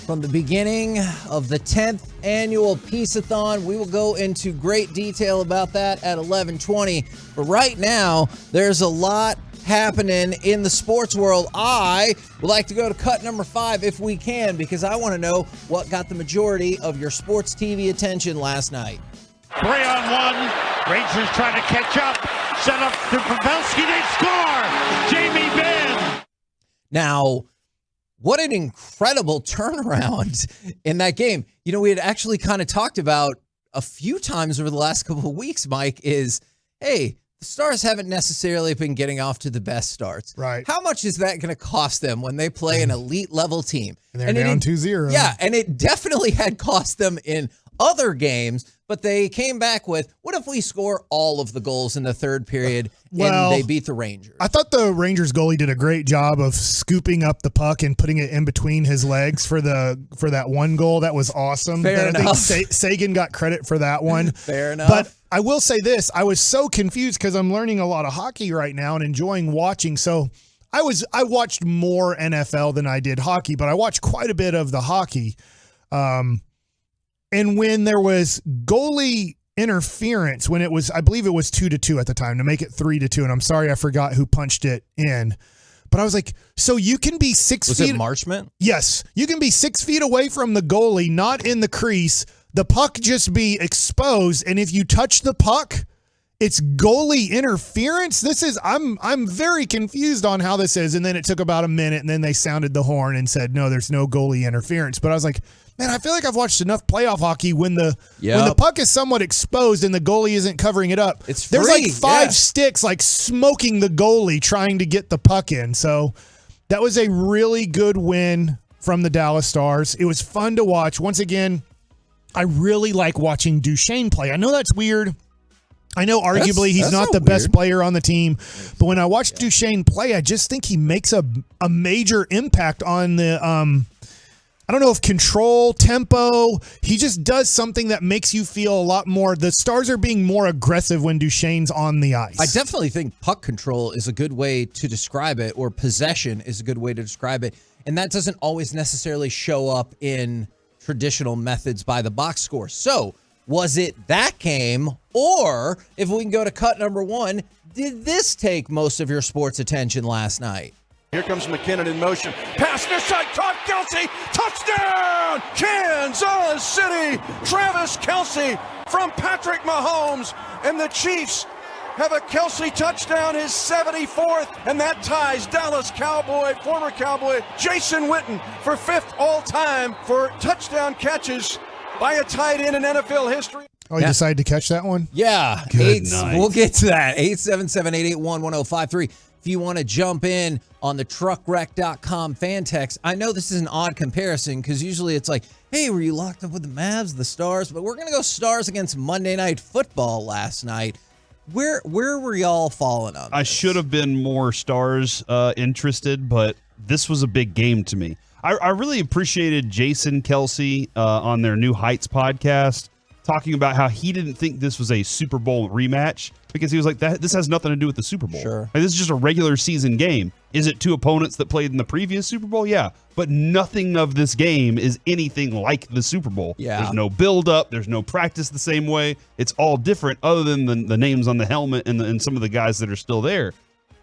N: from the beginning of the 10th annual Peace-a-thon. We will go into great detail about that at 11:20. But right now, there's a lot happening in the sports world. I would like to go to cut number 5 if we can, because I want to know what got the majority of your sports TV attention last night.
H: 3-on-1. Rangers trying to catch up. Set up to Pavelski. They score. Jamie Benn.
N: Now, what an incredible turnaround in that game. You know, we had actually kind of talked about a few times over the last couple of weeks, Mike, is, hey, the Stars haven't necessarily been getting off to the best starts.
W: Right.
N: How much is that going to cost them when they play an elite level team?
W: And they're down 2-0.
N: Yeah, and it definitely had cost them in other games, but they came back with, what if we score all of the goals in the third period and they beat the Rangers?
W: I thought the Rangers goalie did a great job of scooping up the puck and putting it in between his legs for that one goal. That was awesome.
N: Fair enough.
W: I think Sagan got credit for that one.
N: Fair enough.
W: But I will say this, I was so confused because I'm learning a lot of hockey right now and enjoying watching. So I watched more NFL than I did hockey, but I watched quite a bit of the hockey. And when there was goalie interference, when it was, I believe it was 2-2 at the time to make it 3-2. And I'm sorry, I forgot who punched it in. But I was like, so you can be 6 feet.
N: Was it Marchment?
W: Yes. You can be 6 feet away from the goalie, not in the crease. The puck just be exposed. And if you touch the puck, it's goalie interference. I'm very confused on how this is. And then it took about a minute and then they sounded the horn and said, no, there's no goalie interference. But I was like, man, I feel like I've watched enough playoff hockey when the puck is somewhat exposed and the goalie isn't covering it up.
N: There's
W: like 5 sticks like smoking the goalie trying to get the puck in. So that was a really good win from the Dallas Stars. It was fun to watch. Once again, I really like watching Duchesne play. I know that's weird. I know arguably he's not the best player on the team, but when I watch Duchesne play, I just think he makes a major impact on the I don't know if control, tempo. He just does something that makes you feel a lot more. The Stars are being more aggressive when Duchesne's on the ice.
N: I definitely think puck control is a good way to describe it, or possession is a good way to describe it. And that doesn't always necessarily show up in traditional methods by the box score. So was it that game, or if we can go to cut number 1, did this take most of your sports attention last night?
E: Here comes McKinnon in motion. Pass near side. Todd Kelsey. Touchdown! Kansas City. Travis Kelsey from Patrick Mahomes. And the Chiefs have a Kelsey touchdown, his 74th. And that ties Dallas former Cowboy Jason Witten for 5th all-time for touchdown catches by a tight end in NFL history.
W: Oh, you decided to catch that one?
N: Yeah.
W: Good night.
N: We'll get to that. 877-881-1053. If you want to jump in on the truckwreck.com fan text, I know this is an odd comparison because usually it's like, hey, were you locked up with the Mavs, the Stars? But we're going to go Stars against Monday Night Football last night. Where were y'all falling on
F: I should have been more Stars interested, but this was a big game to me. I really appreciated Jason Kelsey on their New Heights podcast talking about how he didn't think this was a Super Bowl rematch because he was like, this has nothing to do with the Super Bowl.
N: Sure.
F: Like, this is just a regular season game. Is it 2 opponents that played in the previous Super Bowl? Yeah. But nothing of this game is anything like the Super Bowl.
N: Yeah.
F: There's no build-up. There's no practice the same way. It's all different other than the names on the helmet and some of the guys that are still there.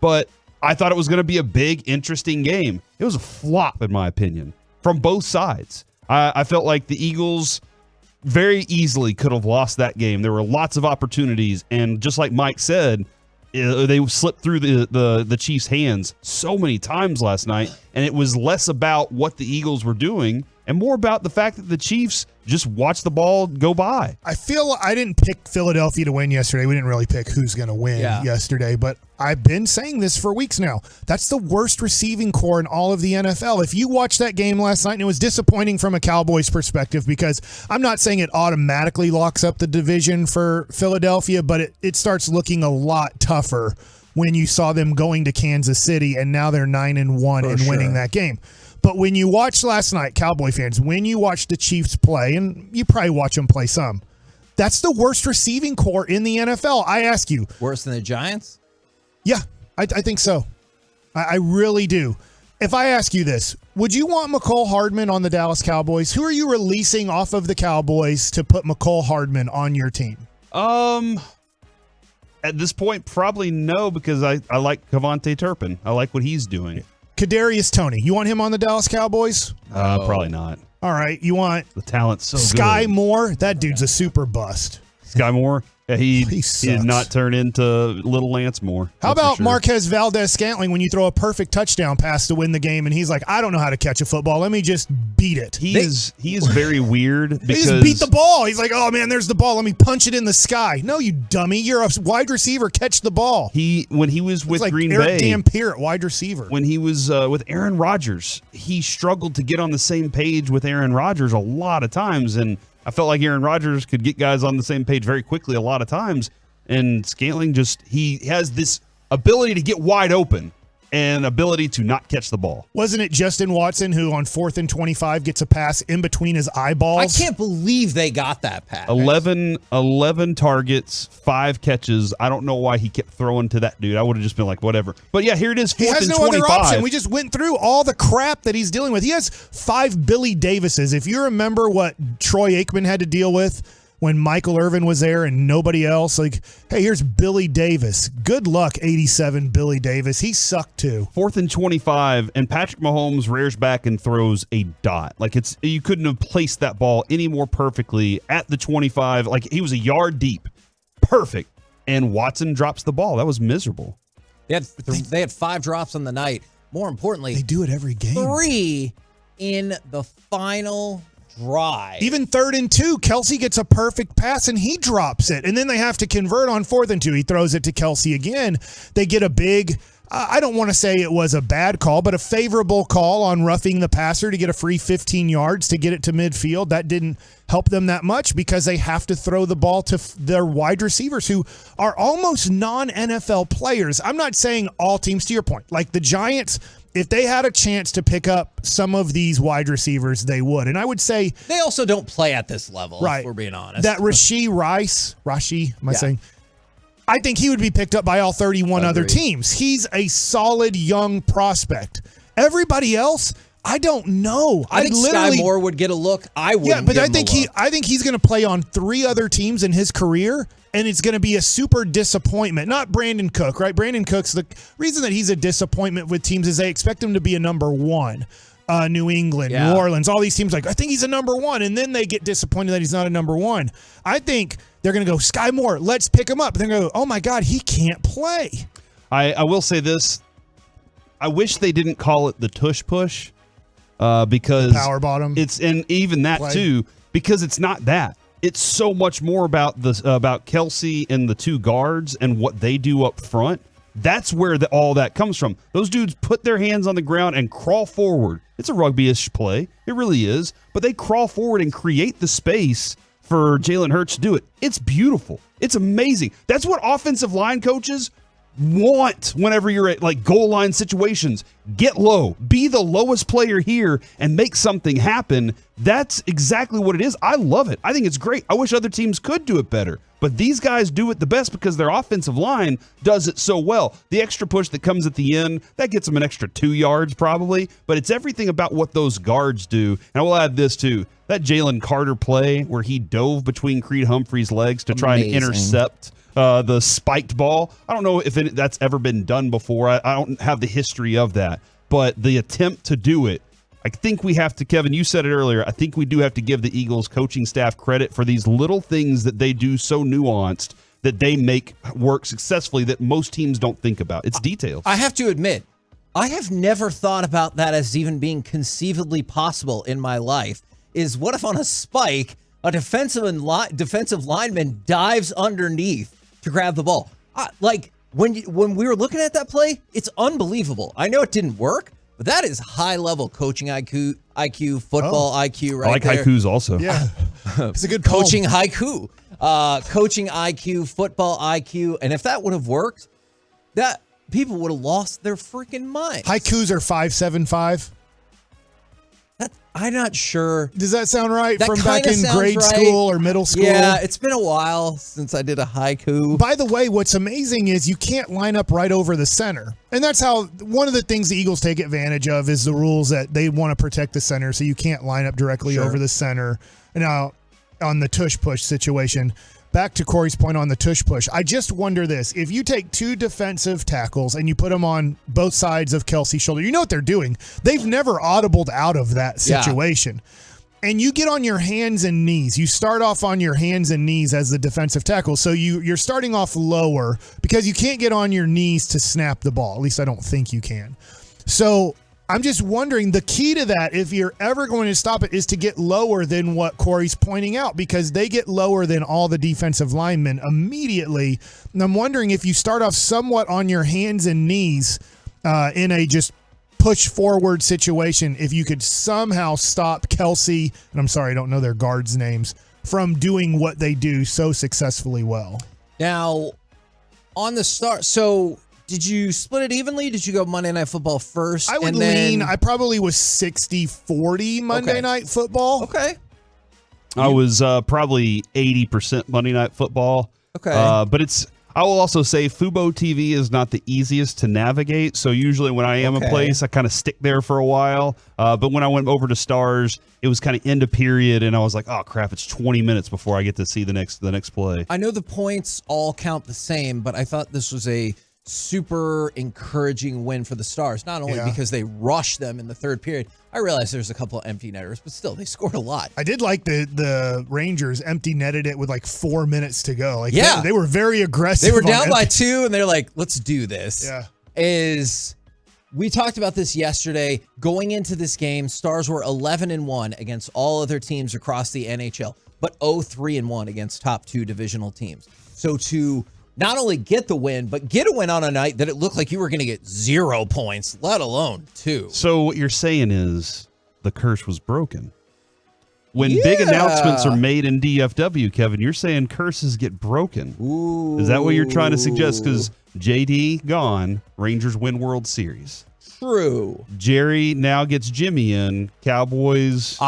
F: But I thought it was going to be a big, interesting game. It was a flop, in my opinion, from both sides. I felt like the Eagles very easily could have lost that game. There were lots of opportunities, and just like Mike said, they slipped through the Chiefs' hands so many times last night, and it was less about what the Eagles were doing and more about the fact that the Chiefs just watched the ball go by.
W: I feel I didn't pick Philadelphia to win yesterday. We didn't really pick who's going to win yesterday, but I've been saying this for weeks now. That's the worst receiving core in all of the NFL. If you watched that game last night, and it was disappointing from a Cowboys perspective because I'm not saying it automatically locks up the division for Philadelphia, but it starts looking a lot tougher when you saw them going to Kansas City, and now they're 9-1 and winning that game. But when you watch last night, Cowboy fans, when you watch the Chiefs play, and you probably watch them play some, that's the worst receiving core in the NFL. I ask you.
N: Worse than the Giants?
W: Yeah, I think so. I really do. If I ask you this, would you want McCole Hardman on the Dallas Cowboys? Who are you releasing off of the Cowboys to put McCole Hardman on your team?
F: At this point, probably no, because I like Kevontae Turpin. I like what he's doing.
W: Kadarius Toney, you want him on the Dallas Cowboys?
F: Probably not.
W: All right, you want
F: the talent's so
W: Sky
F: good.
W: Moore? That dude's a super bust.
F: Sky Moore? Yeah, he
W: sucks.
F: did not turn into little Lance Moore.
W: How
F: that's for
W: about
F: sure.
W: Marquez Valdez-Scantling when you throw a perfect touchdown pass to win the game, and he's like, I don't know how to catch a football. Let me just beat it.
F: He is very weird because
W: he just beat the ball. He's like, oh, man, there's the ball. Let me punch it in the sky. No, you dummy. You're a wide receiver. Catch the ball.
F: When he was with
W: like
F: Green
W: Eric
F: Bay,
W: Dampier at wide receiver.
F: when he was with Aaron Rodgers, he struggled to get on the same page with Aaron Rodgers a lot of times, and I felt like Aaron Rodgers could get guys on the same page very quickly a lot of times. And Scantling he has this ability to get wide open and ability to not catch the ball.
W: Wasn't it Justin Watson who on 4th and 25 gets a pass in between his eyeballs?
N: I can't believe they got that pass.
F: 11 targets, 5 catches. I don't know why he kept throwing to that dude. I would have just been like, whatever. But yeah, here it is, 4th
W: He has
F: and
W: no
F: 25.
W: other option. We just went through all the crap that he's dealing with. He has 5 Billy Davises. If you remember what Troy Aikman had to deal with when Michael Irvin was there and nobody else, like, hey, here's Billy Davis. Good luck, 87 Billy Davis. He sucked too.
F: 4th and 25, and Patrick Mahomes rears back and throws a dot. Like, you couldn't have placed that ball any more perfectly at the 25. Like, he was a yard deep. Perfect. And Watson drops the ball. That was miserable.
N: They had 5 drops on the night. More importantly,
W: they do it every game.
N: 3 in the final drive.
W: Even 3rd and 2, Kelsey gets a perfect pass and he drops it. And then they have to convert on 4th and 2. He throws it to Kelsey again. They get a big, I don't want to say it was a bad call, but a favorable call on roughing the passer to get a free 15 yards to get it to midfield. That didn't help them that much because they have to throw the ball to their wide receivers who are almost non-NFL players. I'm not saying all teams, to your point. Like the Giants, if they had a chance to pick up some of these wide receivers, they would. And I would say
N: they also don't play at this level,
W: right,
N: if we're being honest.
W: That Rashi, am I saying? I think he would be picked up by all 31 other teams. He's a solid young prospect. Everybody else, I don't know.
N: I think Sky Moore would get a look. I wouldn't.
W: Yeah, but
N: I think
W: he's going to play on 3 other teams in his career, and it's going to be a super disappointment. Not Brandon Cook, right? Brandon Cook's the reason that he's a disappointment with teams is they expect him to be a number 1. New England, New Orleans, all these teams like, I think he's a number 1, and then they get disappointed that he's not a number 1. I think they're going to go, Sky Moore, let's pick him up. They're going to go, oh my God, he can't play.
F: I will say this. I wish they didn't call it the tush push because
W: the power bottom.
F: And even that
W: play.
F: too, because it's not that. It's so much more about Kelsey and the 2 guards and what they do up front. That's where all that comes from. Those dudes put their hands on the ground and crawl forward. It's a rugby-ish play. It really is. But they crawl forward and create the space for Jalen Hurts to do it. It's beautiful. It's amazing. That's what offensive line coaches want whenever you're at like goal line situations. Get low. Be the lowest player here and make something happen. That's exactly what it is. I love it. I think it's great. I wish other teams could do it better. But these guys do it the best because their offensive line does it so well. The extra push that comes at the end, that gets them an extra 2 yards probably. But it's everything about what those guards do. And I will add this too. That Jalen Carter play where he dove between Creed Humphrey's legs to try and intercept the spiked ball. I don't know if that's ever been done before. I don't have the history of that. But the attempt to do it, I think we have to, Kevin, you said it earlier, I think we do have to give the Eagles coaching staff credit for these little things that they do so nuanced that they make work successfully that most teams don't think about. It's details.
N: I have to admit, I have never thought about that as even being conceivably possible in my life. Is what if on a spike, a defensive lineman dives underneath to grab the ball? When we were looking at that play, it's unbelievable. I know it didn't work, but that is high-level coaching IQ, football IQ right there.
F: I like haikus also.
W: Yeah. It's a good
N: coaching haiku. Coaching IQ, football IQ. And if that would have worked, that people would have lost their freaking mind.
W: Haikus are 5.75.
N: I'm not sure.
W: Does that sound right?
N: That
W: From back
N: kinda
W: in
N: sounds
W: grade
N: right.
W: school or middle school?
N: Yeah, it's been a while since I did a haiku.
W: By the way, what's amazing is you can't line up right over the center. And that's how one of the things the Eagles take advantage of is the rules that they want to protect the center, so you can't line up directly over the center. Now, on the tush push situation, back to Corey's point on the tush push, I just wonder this. If you take two defensive tackles and you put them on both sides of Kelsey's shoulder, you know what they're doing. They've never audibled out of that situation. And you get on your hands and knees. You start off on your hands and knees as the defensive tackle. So you're starting off lower because you can't get on your knees to snap the ball. At least I don't think you can. So I'm just wondering, the key to that, if you're ever going to stop it, is to get lower than what Corey's pointing out, because they get lower than all the defensive linemen immediately. And I'm wondering if you start off somewhat on your hands and knees in a just push forward situation, if you could somehow stop Kelsey, and I'm sorry, I don't know their guards' names, from doing what they do so successfully well.
N: Now, on the start, so did you split it evenly? Did you go Monday Night Football first?
W: I would lean, I probably was 60-40 Monday Night Football.
N: Okay.
F: I was probably 80% Monday Night Football.
N: Okay.
F: But I will also say Fubo TV is not the easiest to navigate. So usually when I am a place, I kind of stick there for a while. But when I went over to Stars, it was kind of end of period, and I was like, oh crap, it's 20 minutes before I get to see the next play.
N: I know the points all count the same, but I thought this was a super encouraging win for the Stars, not only because they rushed them in the third period. I realize there's a couple of empty netters, but still, they scored a lot.
W: I did like the Rangers empty netted it with like 4 minutes to go. Like
N: Yeah.
W: they were very aggressive.
N: They were
W: on
N: down by
W: empty-
N: 2, and they're like, let's do this.
W: Yeah.
N: We talked about this yesterday. Going into this game, Stars were 11-1 against all other teams across the NHL, but 0-3-1 against top 2 divisional teams. So to not only get the win, but get a win on a night that it looked like you were going to get 0 points, let alone 2.
F: So what you're saying is the curse was broken. When big announcements are made in DFW, Kevin, you're saying curses get broken.
N: Ooh.
F: Is that what you're trying to suggest? Because JD gone, Rangers win World Series.
N: True.
F: Jerry now gets Jimmy in. Cowboys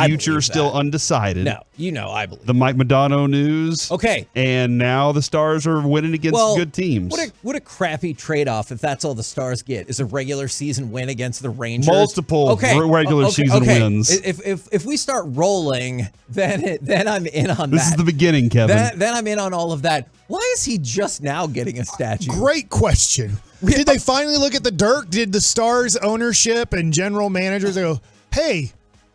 F: future still undecided.
N: No, I believe
F: the Mike Modano news.
N: Okay.
F: And now the Stars are winning against good teams.
N: What a crappy trade-off if that's all the Stars get is a regular season win against the Rangers.
F: Multiple regular season wins.
N: If we start rolling, then I'm in on that.
F: This is the beginning, Kevin.
N: Then I'm in on all of that. Why is he just now getting a statue?
W: Great question. Did they finally look at the dirt? Did the Stars ownership and general managers go, hey,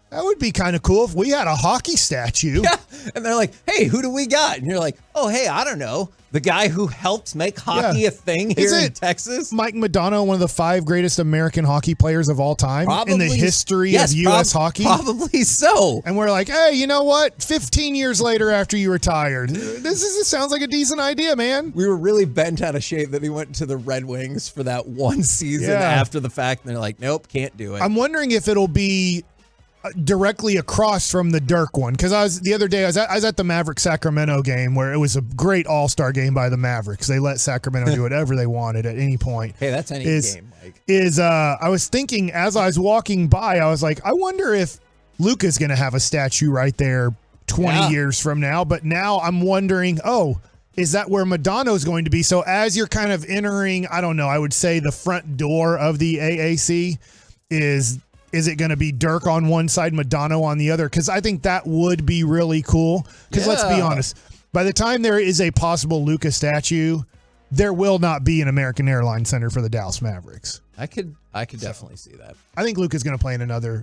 W: that would be kind of cool if we had a hockey statue?
N: Yeah. And they're like, hey, who do we got? And you're like, oh, hey, I don't know. The guy who helped make hockey a thing here in Texas?
W: Mike Modano, one of the 5 greatest American hockey players of all time in the history of U.S. hockey?
N: Probably so.
W: And we're like, hey, you know what? 15 years later after you retired, this sounds like a decent idea, man.
N: We were really bent out of shape that he went to the Red Wings for that one season after the fact. And they're like, nope, can't do it.
W: I'm wondering if it'll be directly across from the Dirk one, because the other day I was at the Maverick Sacramento game where it was a great all-star game by the Mavericks. They let Sacramento do whatever they wanted at any point.
N: Hey, that's any game, Mike.
W: I was thinking as I was walking by, I was like, I wonder if Luka's going to have a statue right there 20 years from now. But now I'm wondering, is that where Madonna's going to be? So as you're kind of entering, I don't know, I would say the front door of the AAC is it going to be Dirk on one side, Modano on the other? Because I think that would be really cool. Because let's be honest, by the time there is a possible Luka statue, there will not be an American Airlines Center for the Dallas Mavericks.
N: I could definitely see that.
W: I think Luka's going to play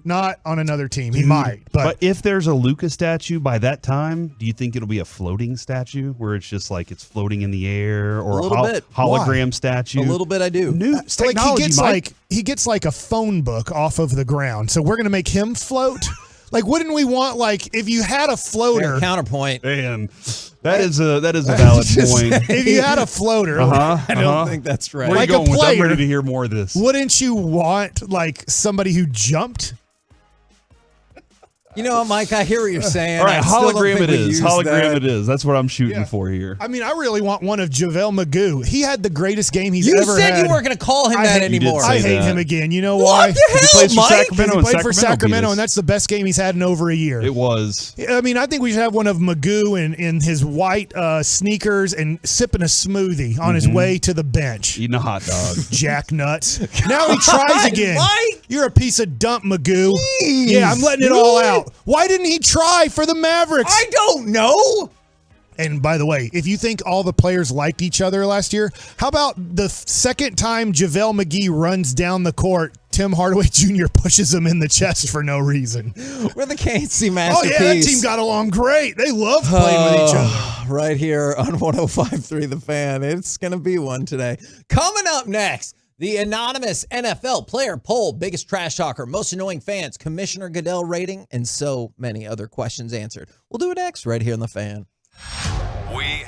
W: not on another team. He might.
F: But if there's a Luka statue by that time, do you think it'll be a floating statue where it's just like it's floating in the air, or a hologram statue?
N: A little bit, I do.
W: New technology, he gets like a phone book off of the ground. So we're going to make him float. Like, wouldn't we want, like, if you had a floater?
N: Counterpoint.
F: Man, that is a valid point.
W: If you had a floater,
N: I don't think that's right.
F: Where
W: like
F: are you going
W: a player,
F: with? I'm ready to hear more of this.
W: Wouldn't you want, like, somebody who jumped?
N: You know what, Mike? I hear what you're saying.
F: All right,
N: I still don't
F: hologram
N: think
F: it
N: we
F: is.
N: use
F: Hologram
N: that.
F: it is. That's what I'm shooting
W: Yeah.
F: for here.
W: I mean, I really want one of JaVale McGee. He had the greatest game he's
N: You
W: ever
N: said
W: had.
N: you weren't going to call him that anymore.
W: I hate him again. You know
N: What
W: why?
N: the hell,
F: He plays for
N: Mike?
F: Sacramento.
W: He
F: and
W: played for Sacramento,
F: beat us.
W: and that's the best game he's had in over a year.
F: It was.
W: I mean, I think we should have one of Magoo in his white sneakers and sipping a smoothie on his way to the bench.
F: Eating a hot dog.
W: Jack nuts. Now he tries again.
N: Mike!
W: You're a piece of dump, Magoo.
N: Jeez,
W: Yeah, I'm letting it all
N: really?
W: out. Why didn't he try for the Mavericks?
N: I don't know.
W: And by the way, if you think all the players liked each other last year, how about the second time JaVale McGee runs down the court, Tim Hardaway Jr. pushes him in the chest for no reason?
N: We're the KNC
W: Oh,
N: masterpiece.
W: yeah, that team got along great. They love playing with each other.
N: Right here on 105.3 The Fan. It's going to be one today. Coming up next, the anonymous NFL player poll, biggest trash talker, most annoying fans, Commissioner Goodell rating, and so many other questions answered. We'll do it next right here on The Fan.
A: We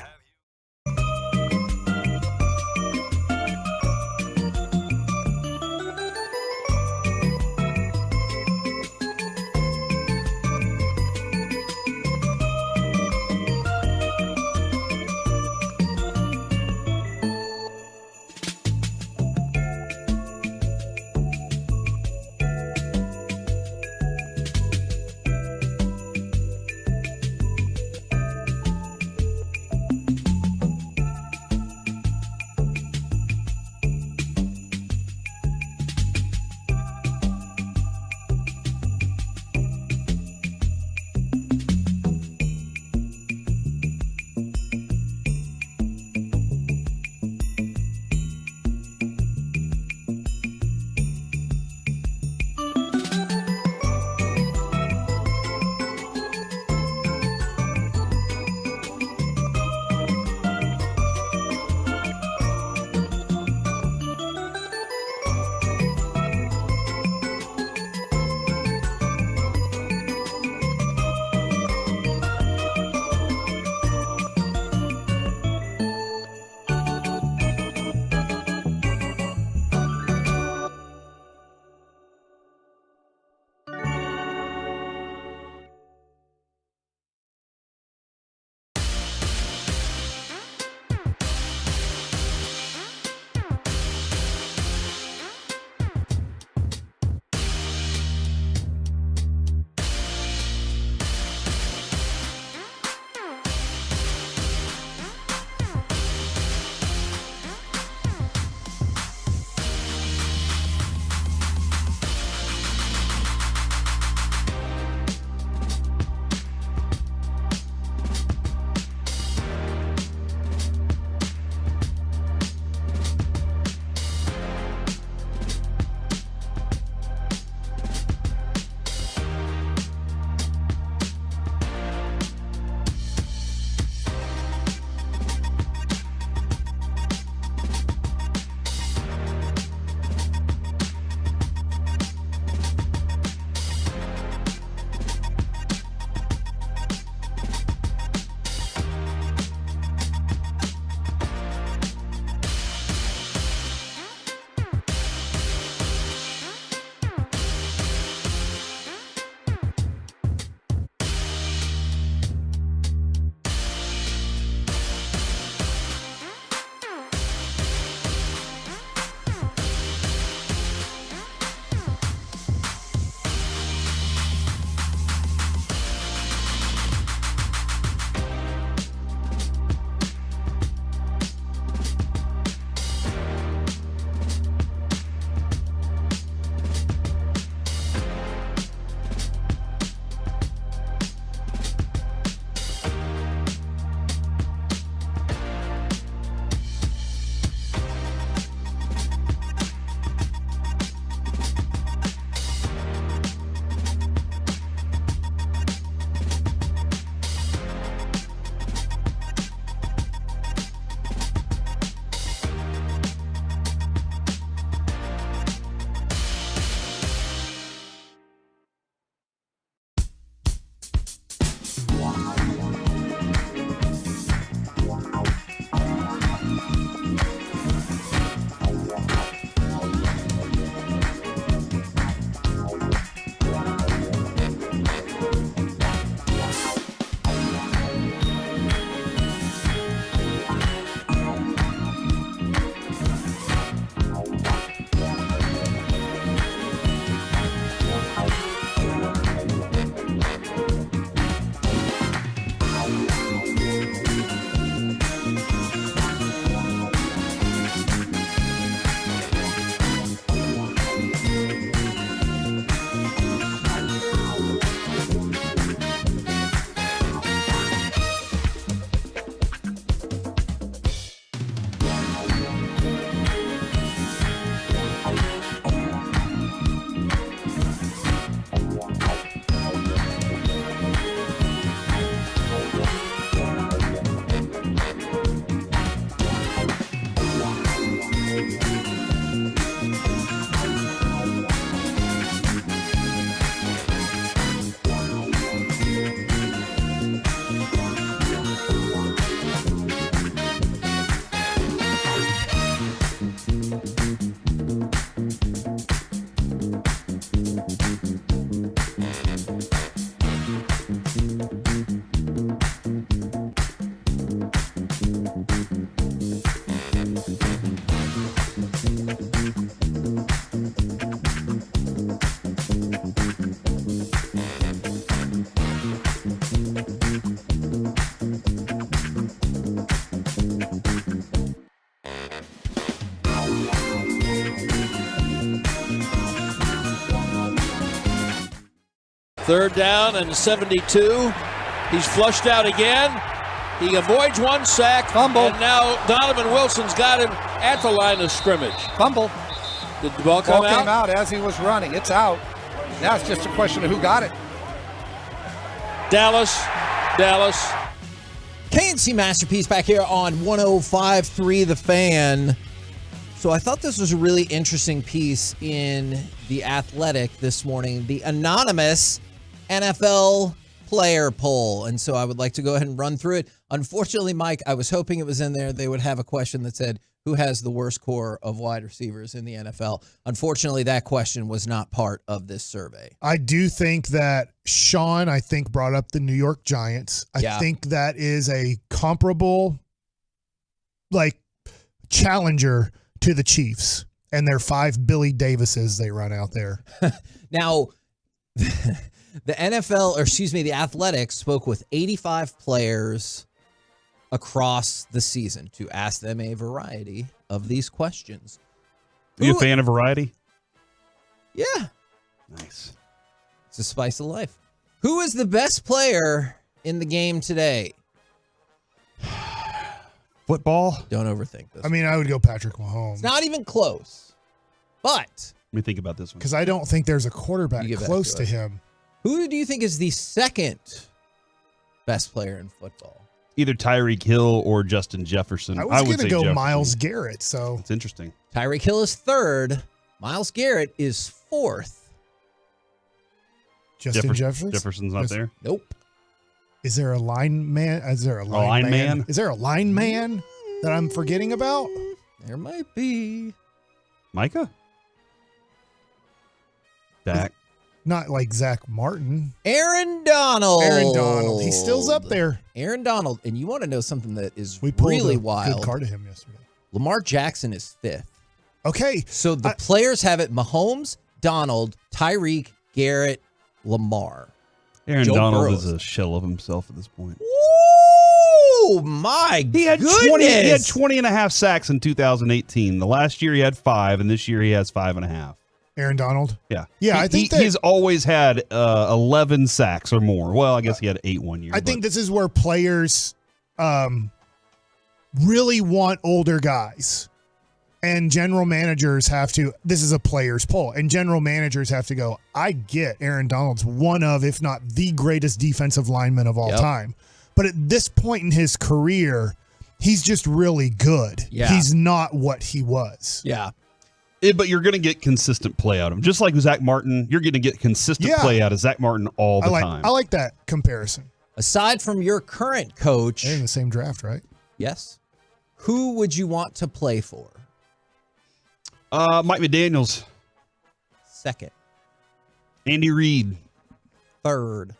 K: 3rd down and 72. He's flushed out again. He avoids one sack.
Q: Fumble.
K: And now Donovan Wilson's got him at the line of scrimmage.
Q: Fumble.
K: Did the ball come
Q: Ball
K: out?
Q: came out as he was running. It's out. Now it's just a question of who got it.
K: Dallas.
N: KNC Masterpiece back here on 105.3 The Fan. So I thought this was a really interesting piece in The Athletic this morning, the anonymous NFL player poll. And so I would like to go ahead and run through it. Unfortunately, Mike, I was hoping it was in there. They would have a question that said, who has the worst core of wide receivers in the NFL? Unfortunately, that question was not part of this survey.
W: I do think that Sean, brought up the New York Giants. I think that is a comparable, challenger to the Chiefs and their 5 Billy Davises they run out there.
N: Now, the Athletic spoke with 85 players across the season to ask them a variety of these questions.
F: Are you a fan of variety?
N: Yeah.
F: Nice.
N: It's a spice of life. Who is the best player in the game today?
F: Football?
N: Don't overthink this.
W: I would go Patrick Mahomes.
N: It's not even close. But
F: let me think about this one.
W: Because I don't think there's a quarterback close to him.
N: Who do you think is the second best player in football?
F: Either Tyreek Hill or Justin Jefferson.
W: I was going to go
F: Jefferson.
W: Myles Garrett. So
F: it's interesting.
N: Tyreek Hill is 3rd. Myles Garrett is 4th.
W: Justin Jefferson?
F: Jefferson's not there?
N: Nope.
W: Is there a line man? Is there a
F: line man?
W: Is there a line man that I'm forgetting about?
N: There might be.
F: Micah? Dak?
W: Not like Zach Martin.
N: Aaron Donald.
W: He still's up there.
N: Aaron Donald. And you want to know something that is
W: We pulled
N: really
W: a
N: wild.
W: good card of him yesterday.
N: Lamar Jackson is 5th.
W: Okay.
N: So the players have it: Mahomes, Donald, Tyreek, Garrett, Lamar.
F: Aaron
N: Joe
F: Donald
N: Burrow's.
F: is a shell of himself at this point.
N: Oh, my
F: He had
N: goodness.
F: 20 and a half sacks in 2018. The last year he had 5, and this year he has 5.5.
W: Aaron Donald?
F: Yeah.
W: Yeah, I think that-
F: he's always had 11 sacks or more. Well, I guess he had 8 one year.
W: I think this is where players really want older guys. And general managers have to, this is a player's poll, and general managers have to go, I get Aaron Donald's one of, if not the greatest defensive lineman of all time. But at this point in his career, he's just really good.
N: Yeah.
W: He's not what he was.
N: Yeah.
F: But you're going to get consistent play out of him. Just like Zach Martin, you're going to get consistent play out of Zach Martin all the time.
W: I like that comparison.
N: Aside from your current coach.
W: They're in the same draft, right?
N: Yes. Who would you want to play for?
F: Mike McDaniels.
N: 2nd.
F: Andy Reid.
N: 3rd.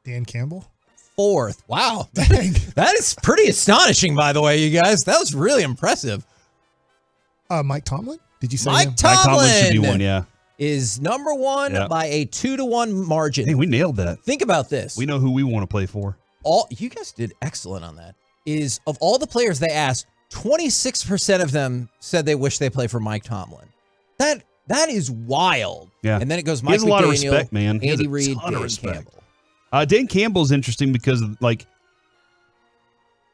W: Dan Campbell.
N: 4th. Wow. That is pretty astonishing, by the way, you guys. That was really impressive.
W: Mike Tomlin? Did you say
N: Mike
W: him?
N: Tomlin
F: should be one, yeah.
N: is number 1 by a 2-1 margin.
F: Hey, we nailed that.
N: Think about this.
F: We know who we want to play for.
N: You guys did excellent on that. Is of all the players they asked, 26% of them said they wish they play for Mike Tomlin. That is wild.
F: Yeah.
N: And then it goes
F: He
N: Mike
F: has a lot of
N: McDaniel,
F: respect, man. He has
N: Andy
F: a
N: Reid,
F: ton of
N: Dan
F: respect.
N: Campbell.
F: Dan Campbell's interesting because,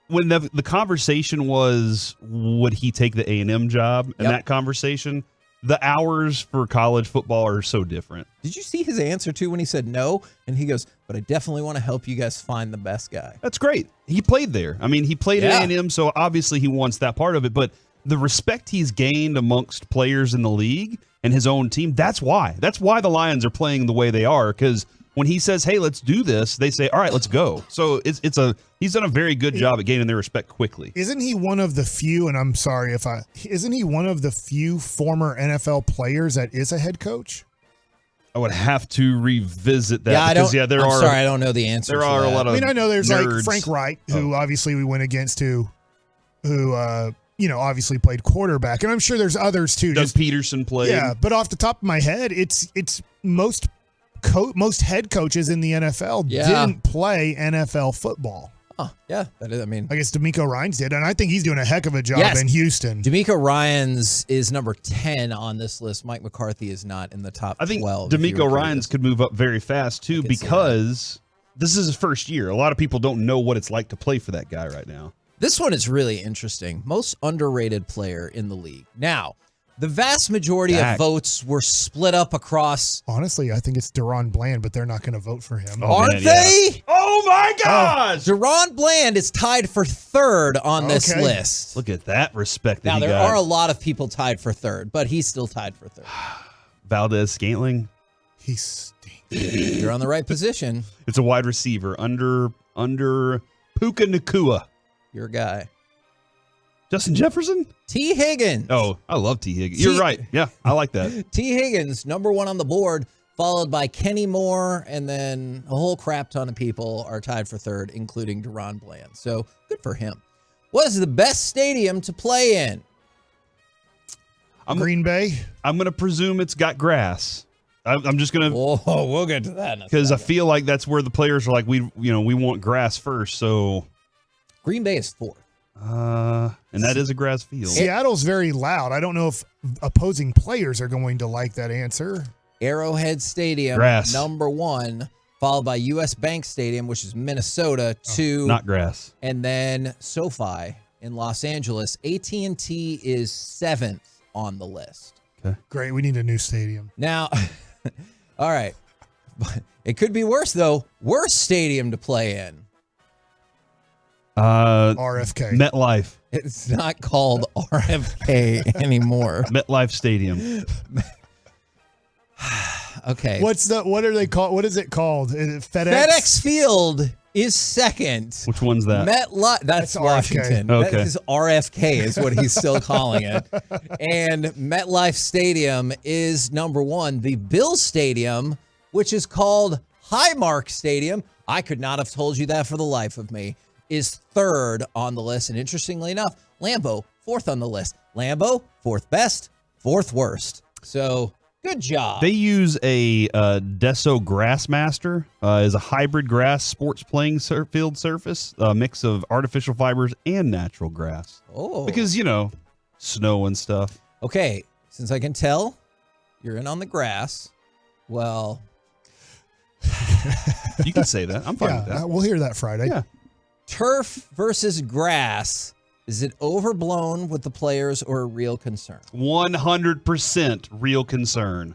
F: when the conversation was, would he take the A&M job? And that conversation, the hours for college football are so different.
N: Did you see his answer, too, when he said no? And he goes, but I definitely want to help you guys find the best guy.
F: That's great. He played there. He played at A&M, so obviously he wants that part of it. But the respect he's gained amongst players in the league and his own team, that's why. That's why the Lions are playing the way they are, because when he says, hey, let's do this, they say, all right, let's go. So he's done a very good job at gaining their respect quickly.
W: Isn't he one of the few, and I'm sorry isn't he one of the few former NFL players that is a head coach?
F: I would have to revisit that.
N: Yeah,
F: I'm
N: sorry, I don't know the answer.
F: There are a lot of
W: I know there's
F: nerds.
W: like Frank Wright, who obviously we went against, who obviously played quarterback, and I'm sure there's others too.
F: Doug Peterson played.
W: Yeah, but off the top of my head, it's most head coaches in the NFL didn't play NFL football.
N: Oh, yeah. That is, I mean,
W: I guess D'Amico Ryans did, and I think he's doing a heck of a job
N: Yes.
W: in Houston.
N: D'Amico Ryans is number 10 on this list. Mike McCarthy is not in the top 12.
F: I think
N: if you
F: D'Amico
N: were
F: Ryans could move up very fast, too, because this is his first year. A lot of people don't know what it's like to play for that guy right now.
N: This one is really interesting. Most underrated player in the league. Now, the vast majority of votes were split up across.
W: Honestly, I think it's Deron Bland, but they're not going to vote for him.
N: Aren't they?
F: Oh, my gosh!
N: Deron Bland is tied for third on this
W: Okay.
N: list.
F: Look at that respect that
N: Now,
F: he
N: there
F: got.
N: are a lot of people tied for third, but he's still tied for third.
F: Valdez Scantling.
W: He stinks.
N: You're on the right position.
F: It's a wide receiver under Puka Nacua.
N: Your guy.
F: Justin Jefferson?
N: T. Higgins.
F: Oh, I love T. Higgins. You're right. Yeah, I like that.
N: T. Higgins, number 1 on the board, followed by Kenny Moore, and then a whole crap ton of people are tied for third, including Deron Bland. So good for him. What is the best stadium to play in?
W: Green Bay?
F: I'm going to presume it's got grass. I'm just going to.
N: Oh, we'll get to that.
F: Because I feel like that's where the players are like, we want grass first. So
N: Green Bay is 4th.
F: And that is a grass field.
W: Seattle's very loud. I don't know if opposing players are going to like that answer.
N: Arrowhead Stadium,
F: Grass.
N: number 1, followed by U.S. Bank Stadium, which is Minnesota, 2.
F: Not grass.
N: And then SoFi in Los Angeles. AT&T is 7th on the list.
F: Okay.
W: Great. We need a new stadium.
N: Now, all right. It could be worse, though. Worst stadium to play in.
W: RFK.
F: MetLife.
N: It's not called RFK anymore.
F: MetLife Stadium.
N: Okay.
W: What are they called? What is it called? Is it FedEx?
N: FedEx Field is second.
F: Which one's that?
N: MetLife. That's Washington.
F: Okay.
N: That is RFK is what he's still calling it. And MetLife Stadium is number 1. The Bills Stadium, which is called Highmark Stadium, I could not have told you that for the life of me, is 3rd on the list. And interestingly enough, Lambeau, 4th on the list. Lambeau, 4th best, 4th worst. So good job.
F: They use a Deso Grassmaster. Is a hybrid grass sports playing field surface, a mix of artificial fibers and natural grass.
N: Oh.
F: Because, snow and stuff.
N: Okay, since I can tell you're in on the grass, well.
F: You can say that. I'm fine with that.
W: We'll hear that Friday.
F: Yeah.
N: Turf versus grass. Is it overblown with the players or a real concern?
F: 100% real concern.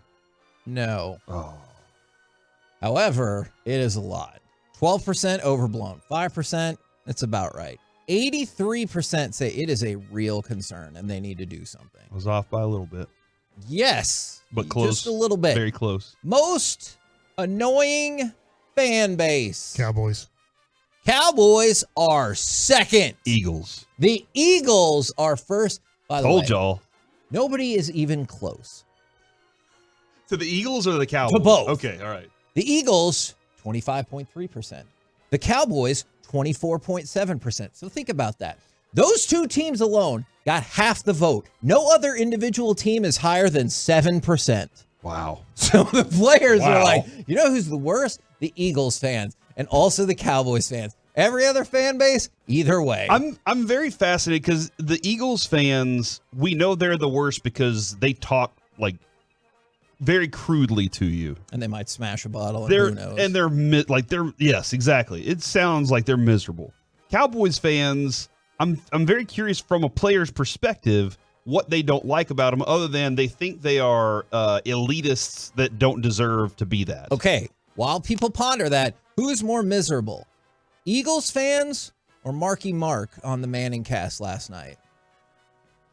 N: No.
F: Oh.
N: However, it is a lot. 12% overblown. 5%, that's about right. 83% say it is a real concern and they need to do something.
F: I was off by a little bit.
N: Yes.
F: But close.
N: Just a little bit.
F: Very close.
N: Most annoying fan base.
W: Cowboys.
N: Cowboys are second.
F: Eagles.
N: The Eagles are first. By the way,
F: Told y'all.
N: nobody is even close.
F: To the Eagles or the Cowboys?
N: To both.
F: Okay, all right.
N: The Eagles, 25.3%. The Cowboys, 24.7%. So think about that. Those two teams alone got half the vote. No other individual team is higher than 7%.
F: Wow.
N: So the players are
F: Wow.
N: like, you know who's the worst? The Eagles fans and also the Cowboys fans. Every other fan base, either way.
F: I'm very fascinated because the Eagles fans, we know they're the worst because they talk like very crudely to you.
N: And they might smash a bottle. And who knows?
F: And they're yes, exactly. It sounds like they're miserable. Cowboys fans, I'm very curious from a player's perspective what they don't like about them, other than they think they are elitists that don't deserve to be that.
N: Okay, while people ponder that, who is more miserable? Eagles fans or Marky Mark on the Manning cast last night?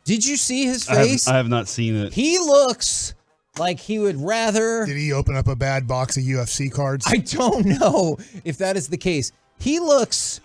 N: Did you see his face?
F: I have not seen it.
N: He looks like he would rather...
W: Did he open up a bad box of UFC cards?
N: I don't know if that is the case. He looks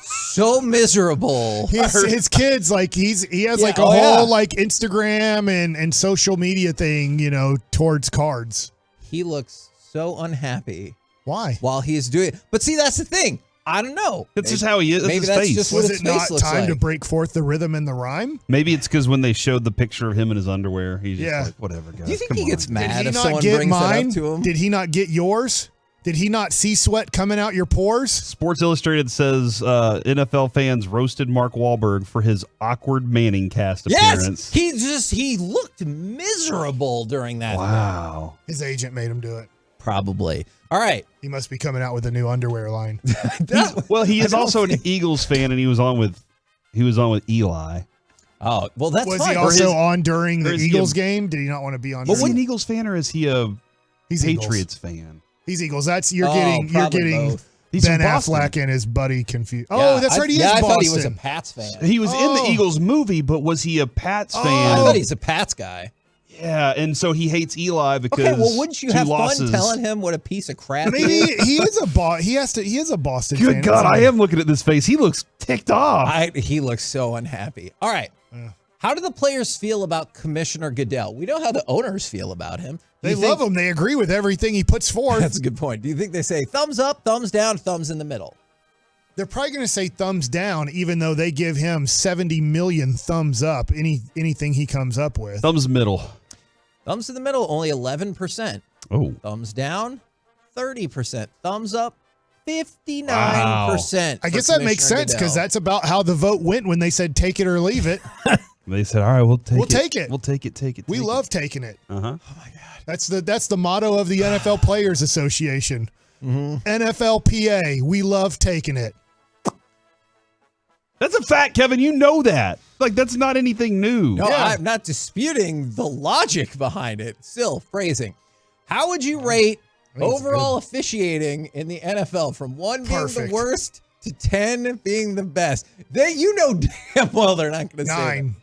N: so miserable.
W: His kids, like he has like a whole like Instagram and social media thing, towards cards.
N: He looks so unhappy.
W: Why?
N: While he is doing it. But see, that's the thing. I don't know.
F: That's just how he is.
N: Maybe
F: his
N: that's
F: face.
N: just what
W: Was
N: his
W: it
N: face
W: not
N: looks
W: time
N: like.
W: to break forth the rhythm and the rhyme?
F: Maybe it's because when they showed the picture of him in his underwear, he's just
W: Yeah.
F: like, whatever, guys.
N: Do you think
F: come
N: he
F: on.
N: gets mad
W: Did he
N: if
W: not
N: someone
W: get
N: brings
W: mine?
N: it up to him?
W: Did he not get yours? Did he not see sweat coming out your pores?
F: Sports Illustrated says NFL fans roasted Mark Wahlberg for his awkward Manning cast appearance.
N: Yes, he looked miserable during that.
F: Wow.
W: His agent made him do it.
N: Probably. All right.
W: He must be coming out with a new underwear line.
F: He is also an Eagles fan, and he was on with Eli.
N: Oh, well, that's
W: Was
N: fine.
W: he also on during the Eagles game? Did he not want to be on?
F: Was he an Eagles fan, or is he a
W: He's
F: Patriots fan?
W: He's Eagles. You're getting
N: both.
W: Ben Affleck and his buddy confused.
N: Yeah,
W: Oh, that's right. He is
N: I
W: Boston.
N: thought he was a Pats fan.
F: He was in the Eagles movie, but was he a Pats fan?
N: I thought he's a Pats guy.
F: Yeah, and so he hates Eli because
N: Okay, well, wouldn't you have
F: losses.
N: fun telling him what a piece of crap
W: Maybe
N: he is?
W: he is a He is a Boston
F: Good
W: fan.
F: God, I am looking at this face. He looks ticked off.
N: He looks so unhappy. All right. How do the players feel about Commissioner Goodell? We know how the owners feel about him.
W: They love him. They agree with everything he puts forth.
N: That's a good point. Do you think they say thumbs up, thumbs down, thumbs in the middle?
W: They're probably going to say thumbs down, even though they give him 70 million thumbs up. Anything he comes up with.
F: Thumbs middle.
N: Thumbs in the middle, only 11%.
F: Oh.
N: Thumbs down, 30%. Thumbs up, 59%.
W: I guess that makes sense because that's about how the vote went when they said take it or leave it.
F: They said, "All right, we'll take it.
W: We'll take it.
F: We'll take it. Take it.
W: We love taking it.
F: Uh-huh.
W: Oh my God. That's the motto of the NFL Players Association. NFLPA. We love taking it.
F: That's a fact, Kevin. You know that. Like, that's not anything new.
N: No, I'm not disputing the logic behind it. Still, phrasing. How would you rate overall officiating in the NFL from 1 being the worst to 10 being the best? You know damn well they're not going to say
W: 9.
N: that.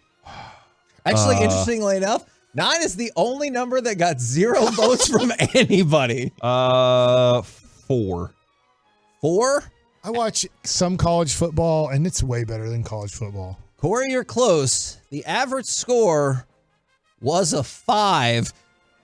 N: Actually, interestingly enough, 9 is the only number that got 0 votes from anybody.
F: 4.
N: 4?
W: I watch some college football, and it's way better than college football.
N: Corey, you're close. The average score was a 5.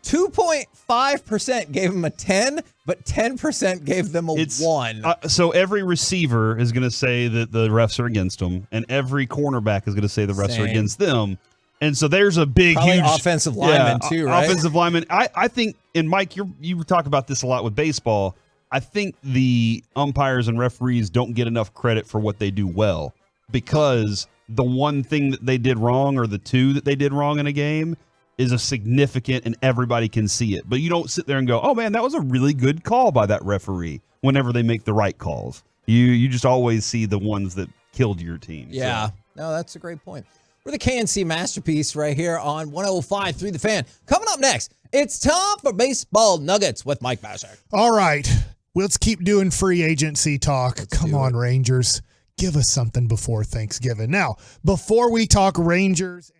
N: 2.5% gave him a 10, but 10% gave them a 1.
F: So every receiver is going to say that the refs are against them, and every cornerback is going to say the refs are against them. And so there's a big,
N: Probably
F: huge
N: offensive lineman too, right?
F: Offensive lineman. I think, and Mike, you talk about this a lot with baseball. I think the umpires and referees don't get enough credit for what they do well, because the one thing that they did wrong, or the two that they did wrong in a game, is a significant, and everybody can see it. But you don't sit there and go, "Oh man, that was a really good call by that referee." Whenever they make the right calls, you just always see the ones that killed your team.
N: Yeah, no, that's a great point. We're the KNC Masterpiece right here on 105.3 The Fan. Coming up next, it's time for Baseball Nuggets with Mike Bassett.
W: All right. Let's keep doing free agency talk. Come on, Rangers. Give us something before Thanksgiving. Now, before we talk Rangers.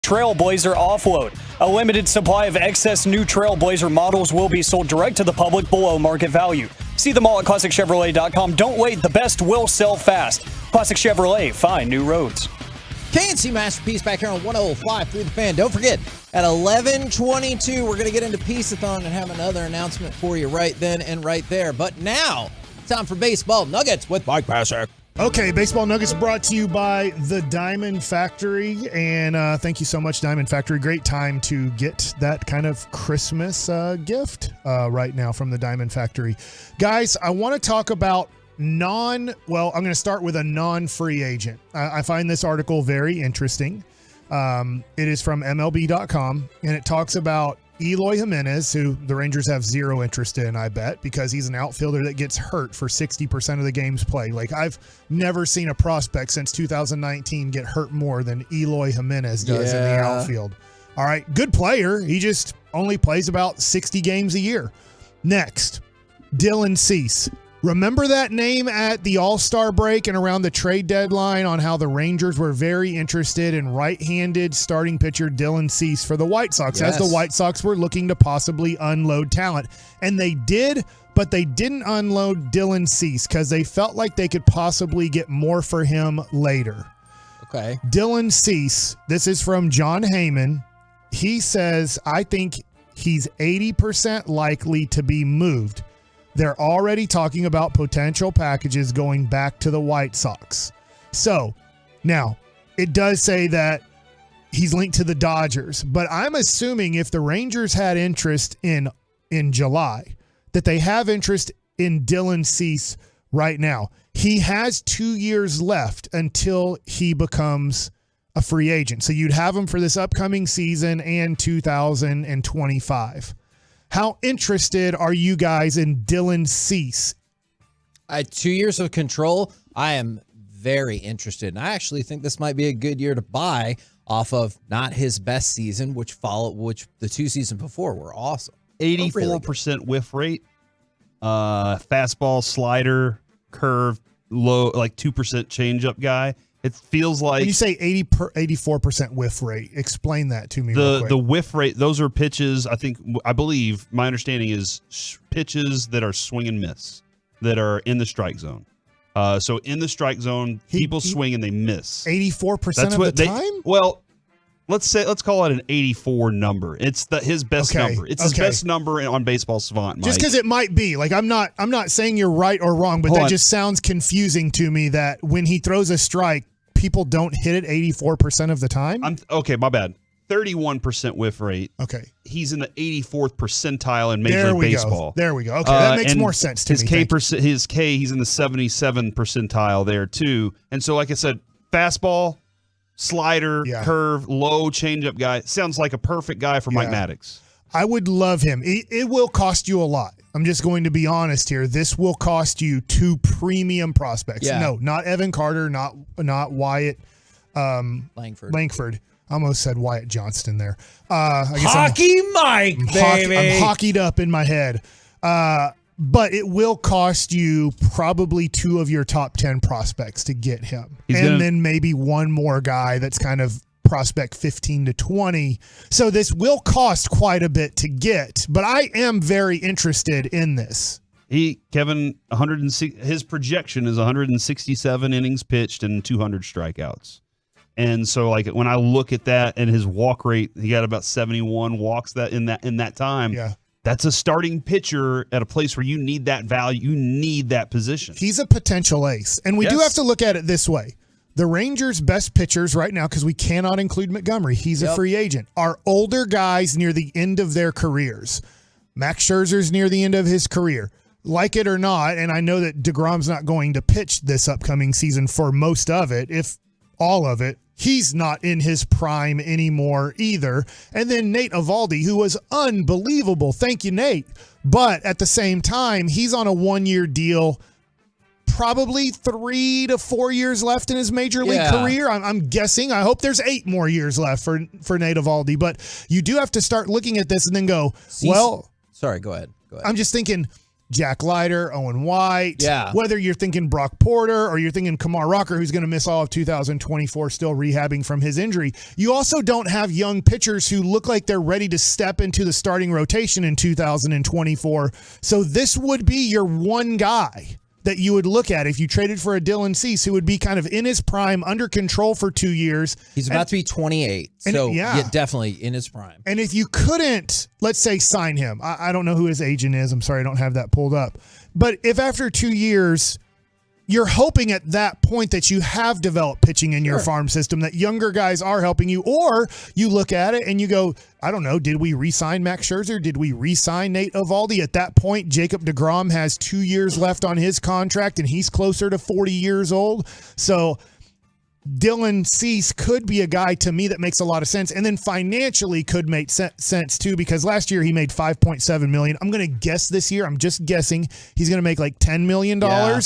S: Trailblazer offload. A limited supply of excess new Trailblazer models will be sold direct to the public below market value. See them all at ClassicChevrolet.com. Don't wait, the best will sell fast. Classic Chevrolet, find new roads.
N: K&C Masterpiece back here on 105.3 The Fan. Don't forget, at 11:22, we're going to get into Peace-a-thon and have another announcement for you right then and right there. But now, time for Baseball Nuggets with Mike Pasek.
W: Okay, Baseball Nuggets brought to you by the Diamond Factory, and thank you so much, Diamond Factory. Great time to get that kind of Christmas gift right now from the Diamond Factory. Guys, I want to talk about I'm going to start with a non-free agent. I find this article very interesting. It is from MLB.com, and it talks about Eloy Jimenez, who the Rangers have zero interest in, I bet, because he's an outfielder that gets hurt for 60% of the games played. Like, I've never seen a prospect since 2019 get hurt more than Eloy Jimenez does in the outfield. All right, good player. He just only plays about 60 games a year. Next, Dylan Cease. Remember that name at the All-Star break and around the trade deadline on how the Rangers were very interested in right-handed starting pitcher Dylan Cease for the White Sox, as the White Sox were looking to possibly unload talent. And they did, but they didn't unload Dylan Cease because they felt like they could possibly get more for him later.
N: Okay.
W: Dylan Cease, this is from John Heyman. He says, I think he's 80% likely to be moved. They're already talking about potential packages going back to the White Sox. So, now, it does say that he's linked to the Dodgers, but I'm assuming if the Rangers had interest in July, that they have interest in Dylan Cease right now. He has 2 years left until he becomes a free agent. So you'd have him for this upcoming season and 2025. How interested are you guys in Dylan Cease?
N: 2 years of control, I am very interested. And I actually think this might be a good year to buy off of not his best season, which the 2 seasons before were awesome.
F: 84% whiff rate, fastball, slider, curve, low, like 2% changeup guy. It feels like
W: when you say 84% whiff rate, explain that to me real quick.
F: The whiff rate, those are pitches, I believe, my understanding is pitches that are swing and miss, that are in the strike zone. So in the strike zone, people swing and they miss.
W: 84% of the time?
F: Well, let's call it an 84 number. It's his best number. It's his best number on Baseball Savant, Mike.
W: Just because it might be. Like, I'm not saying you're right or wrong, but that just sounds confusing to me that when he throws a strike, people don't hit it 84% of the time?
F: Okay, my bad. 31% whiff rate.
W: Okay.
F: He's in the 84th percentile in Major League Baseball.
W: There we go. Okay, that makes more sense to me.
F: His K, he's in the 77th percentile there too. And so, like I said, fastball, slider, curve, low changeup guy. Sounds like a perfect guy for Mike Maddox.
W: I would love him. It will cost you a lot. I'm just going to be honest here. This will cost you 2 premium prospects.
N: Yeah.
W: No, not Evan Carter, not Wyatt Langford. I almost said Wyatt Johnston there. I guess
N: Mike, baby.
W: I'm hockeyed up in my head. But it will cost you probably 2 of your top 10 prospects to get him. Then maybe one more guy that's kind of prospect 15 to 20. So this will cost quite a bit to get, but I am very interested in this.
F: Kevin, his projection is 167 innings pitched and 200 strikeouts. And so, like, when I look at that and his walk rate, he got about 71 walks in that time.
W: Yeah.
F: That's a starting pitcher at a place where you need that value. You need that position.
W: He's a potential ace. And we do have to look at it this way. The Rangers' best pitchers right now, because we cannot include Montgomery, he's a free agent, are older guys near the end of their careers. Max Scherzer's near the end of his career. Like it or not, and I know that DeGrom's not going to pitch this upcoming season for most of it, if all of it. He's not in his prime anymore either. And then Nate Eovaldi, who was unbelievable. Thank you, Nate. But at the same time, he's on a 1-year deal. Probably 3 to 4 years left in his major league career. I'm guessing. I hope there's 8 more years left for Nate Eovaldi. But you do have to start looking at this and then go,
N: Sorry, go ahead.
W: I'm just thinking, Jack Leiter, Owen White.
N: Yeah.
W: Whether you're thinking Brock Porter or you're thinking Kamar Rocker, who's going to miss all of 2024, still rehabbing from his injury. You also don't have young pitchers who look like they're ready to step into the starting rotation in 2024. So this would be your one guy that you would look at if you traded for a Dylan Cease, who would be kind of in his prime, under control for 2 years.
N: He's about to be 28, so yeah, definitely in his prime.
W: And if you couldn't, let's say, sign him, I don't know who his agent is. I'm sorry, I don't have that pulled up. But if after 2 years, you're hoping at that point that you have developed pitching in your farm system, that younger guys are helping you, or you look at it and you go, I don't know, did we re-sign Max Scherzer? Did we re-sign Nate Eovaldi? At that point, Jacob deGrom has 2 years left on his contract, and he's closer to 40 years old. So Dylan Cease could be a guy to me that makes a lot of sense, and then financially could make sense too, because last year he made $5.7 million. I'm going to guess this year, I'm just guessing, he's going to make like $10 million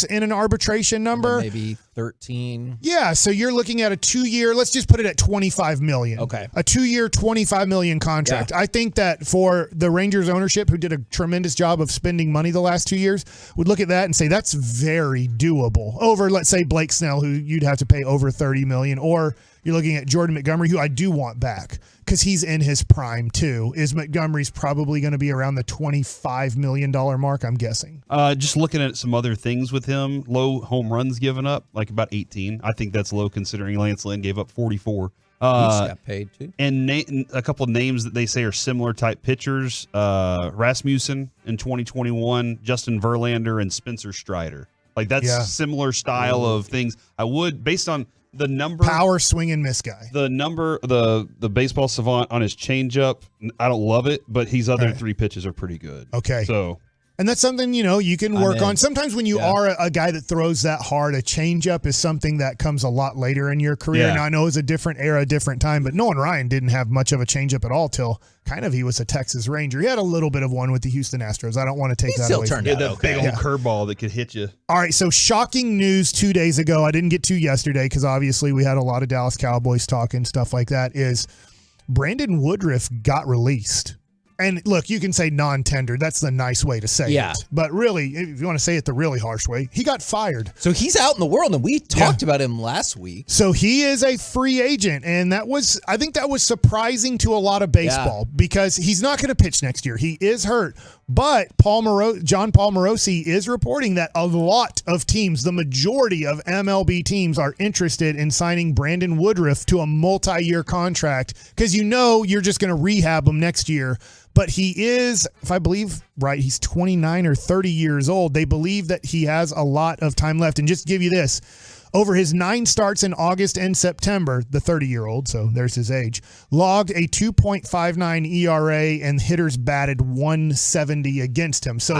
W: in an arbitration number.
N: Maybe 13.
W: Yeah, so you're looking at a 2 year, let's just put it at $25 million.
N: Okay.
W: A 2 year, $25 million contract.
N: Yeah.
W: I think that for the Rangers ownership, who did a tremendous job of spending money the last 2 years, would look at that and say that's very doable over, let's say, Blake Snell, who you'd have to pay over $30 million, or you're looking at Jordan Montgomery, who I do want back because he's in his prime too. Is Montgomery's probably going to be around the $25 million mark, I'm guessing.
F: Just looking at some other things with him, low home runs given up, like about 18. I think that's low considering Lance Lynn gave up 44.
N: Each got paid too.
F: And a couple of names that they say are similar type pitchers, Rasmussen in 2021, Justin Verlander, and Spencer Strider. Like that's similar style of things. I would, based on the number,
W: power swing and miss guy.
F: The number, the baseball savant on his changeup, I don't love it, but his other three pitches are pretty good.
W: Okay.
F: So,
W: and that's something, you can work on. Sometimes when you are a guy that throws that hard, a changeup is something that comes a lot later in your career.
F: Yeah.
W: Now, I know it's a different era, different time, but Nolan Ryan didn't have much of a changeup at all till kind of he was a Texas Ranger. He had a little bit of one with the Houston Astros. I don't want to take that away from him.
F: That big old curveball that could hit you.
W: All right, so shocking news 2 days ago. I didn't get to yesterday because obviously we had a lot of Dallas Cowboys talk and stuff like that, is Brandon Woodruff got released. And look, you can say non-tender. That's the nice way to say it. But really, if you want to say it the really harsh way, he got fired.
N: So he's out in the world, and we talked about him last week.
W: So he is a free agent, and I think that was surprising to a lot of baseball because he's not going to pitch next year. He is hurt. But John Paul Morosi is reporting that a lot of teams, the majority of MLB teams, are interested in signing Brandon Woodruff to a multi-year contract because you're just going to rehab him next year. But he is, if I believe right, he's 29 or 30 years old. They believe that he has a lot of time left. And just to give you this, over his 9 starts in August and September, the 30-year-old, so there's his age, logged a 2.59 ERA and hitters batted 170 against him. So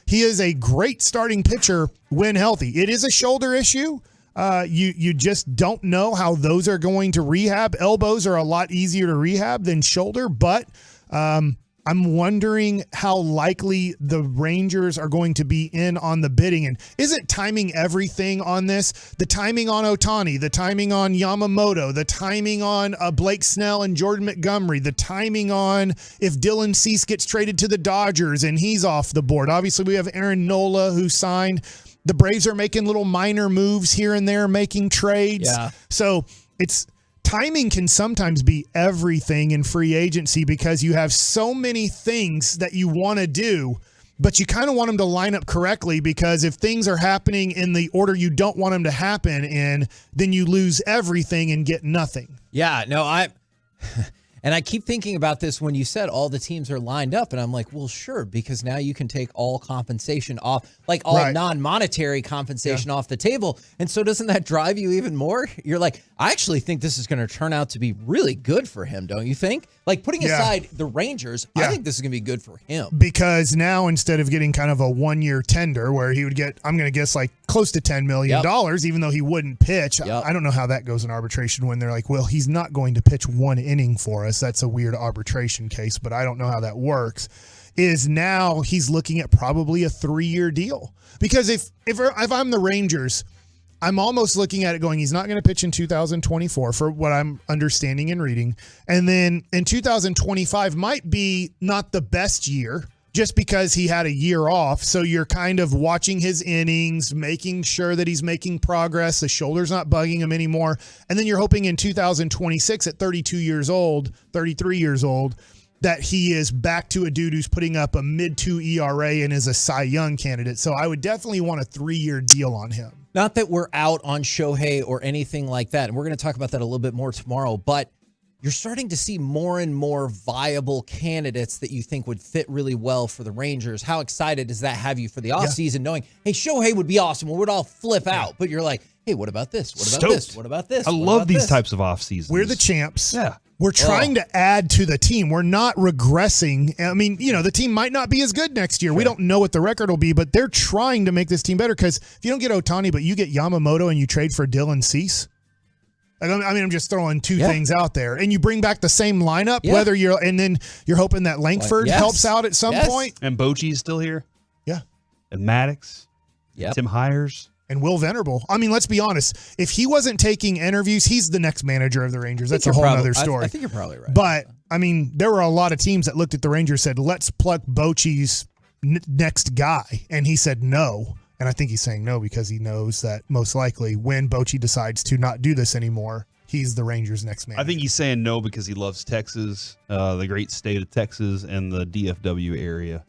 W: he is a great starting pitcher when healthy. It is a shoulder issue. You just don't know how those are going to rehab. Elbows are a lot easier to rehab than shoulder, but I'm wondering how likely the Rangers are going to be in on the bidding. And isn't timing everything on this? The timing on Ohtani, the timing on Yamamoto, the timing on Blake Snell and Jordan Montgomery, the timing on if Dylan Cease gets traded to the Dodgers and he's off the board. Obviously, we have Aaron Nola who signed. The Braves are making little minor moves here and there, making trades.
N: Yeah.
W: So timing can sometimes be everything in free agency because you have so many things that you want to do, but you kind of want them to line up correctly because if things are happening in the order you don't want them to happen in, then you lose everything and get nothing.
N: Yeah, no, and I keep thinking about this when you said all the teams are lined up, and I'm like, well, sure, because now you can take all compensation off, like all non-monetary compensation off the table. And so doesn't that drive you even more? You're like, I actually think this is going to turn out to be really good for him, don't you think? Like putting aside the Rangers, I think this is going to be good for him.
W: Because now instead of getting kind of a 1 year tender where he would get, I'm going to guess like close to $10 million, even though he wouldn't pitch. I don't know how that goes in arbitration when they're like, well, he's not going to pitch 1 inning for us. That's a weird arbitration case, but I don't know how that works. Is now he's looking at probably a 3-year deal. Because if I'm the Rangers, I'm almost looking at it going, he's not going to pitch in 2024 for what I'm understanding and reading. And then in 2025 might be not the best year just because he had a year off. So you're kind of watching his innings, making sure that he's making progress. The shoulder's not bugging him anymore. And then you're hoping in 2026 at 33 years old, that he is back to a dude who's putting up a mid-2 ERA and is a Cy Young candidate. So I would definitely want a 3-year deal on him.
N: Not that we're out on Shohei or anything like that. And we're going to talk about that a little bit more tomorrow. But you're starting to see more and more viable candidates that you think would fit really well for the Rangers. How excited does that have you for the offseason, knowing, hey, Shohei would be awesome. We would all flip out. But you're like, hey, what about this? What about this? What about this?
F: I love these types of off seasons.
W: We're the champs.
F: Yeah.
W: We're trying to add to the team. We're not regressing. I mean, the team might not be as good next year. Sure. We don't know what the record will be, but they're trying to make this team better because if you don't get Ohtani, but you get Yamamoto and you trade for Dylan Cease, I mean, I'm just throwing two things out there. And you bring back the same lineup, and then you're hoping that Langford helps out at some point.
F: And Bochy's still here.
W: Yeah.
F: And Maddox.
N: Yeah.
F: Tim Hires.
W: And Will Venerable. I mean, let's be honest. If he wasn't taking interviews, he's the next manager of the Rangers. That's a whole other story.
N: I think you're probably right.
W: But, I mean, there were a lot of teams that looked at the Rangers and said, let's pluck Bochy's next guy. And he said no. And I think he's saying no because he knows that most likely when Bochy decides to not do this anymore, he's the Rangers' next manager.
F: I think he's saying no because he loves Texas, the great state of Texas, and the DFW area.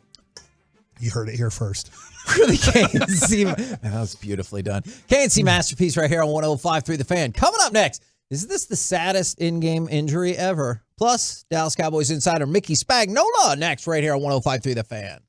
W: You heard it here first.
N: Really, that was beautifully done. KNC Masterpiece right here on 105.3 The Fan. Coming up next, is this the saddest in-game injury ever? Plus, Dallas Cowboys insider Mickey Spagnola next right here on 105.3 The Fan.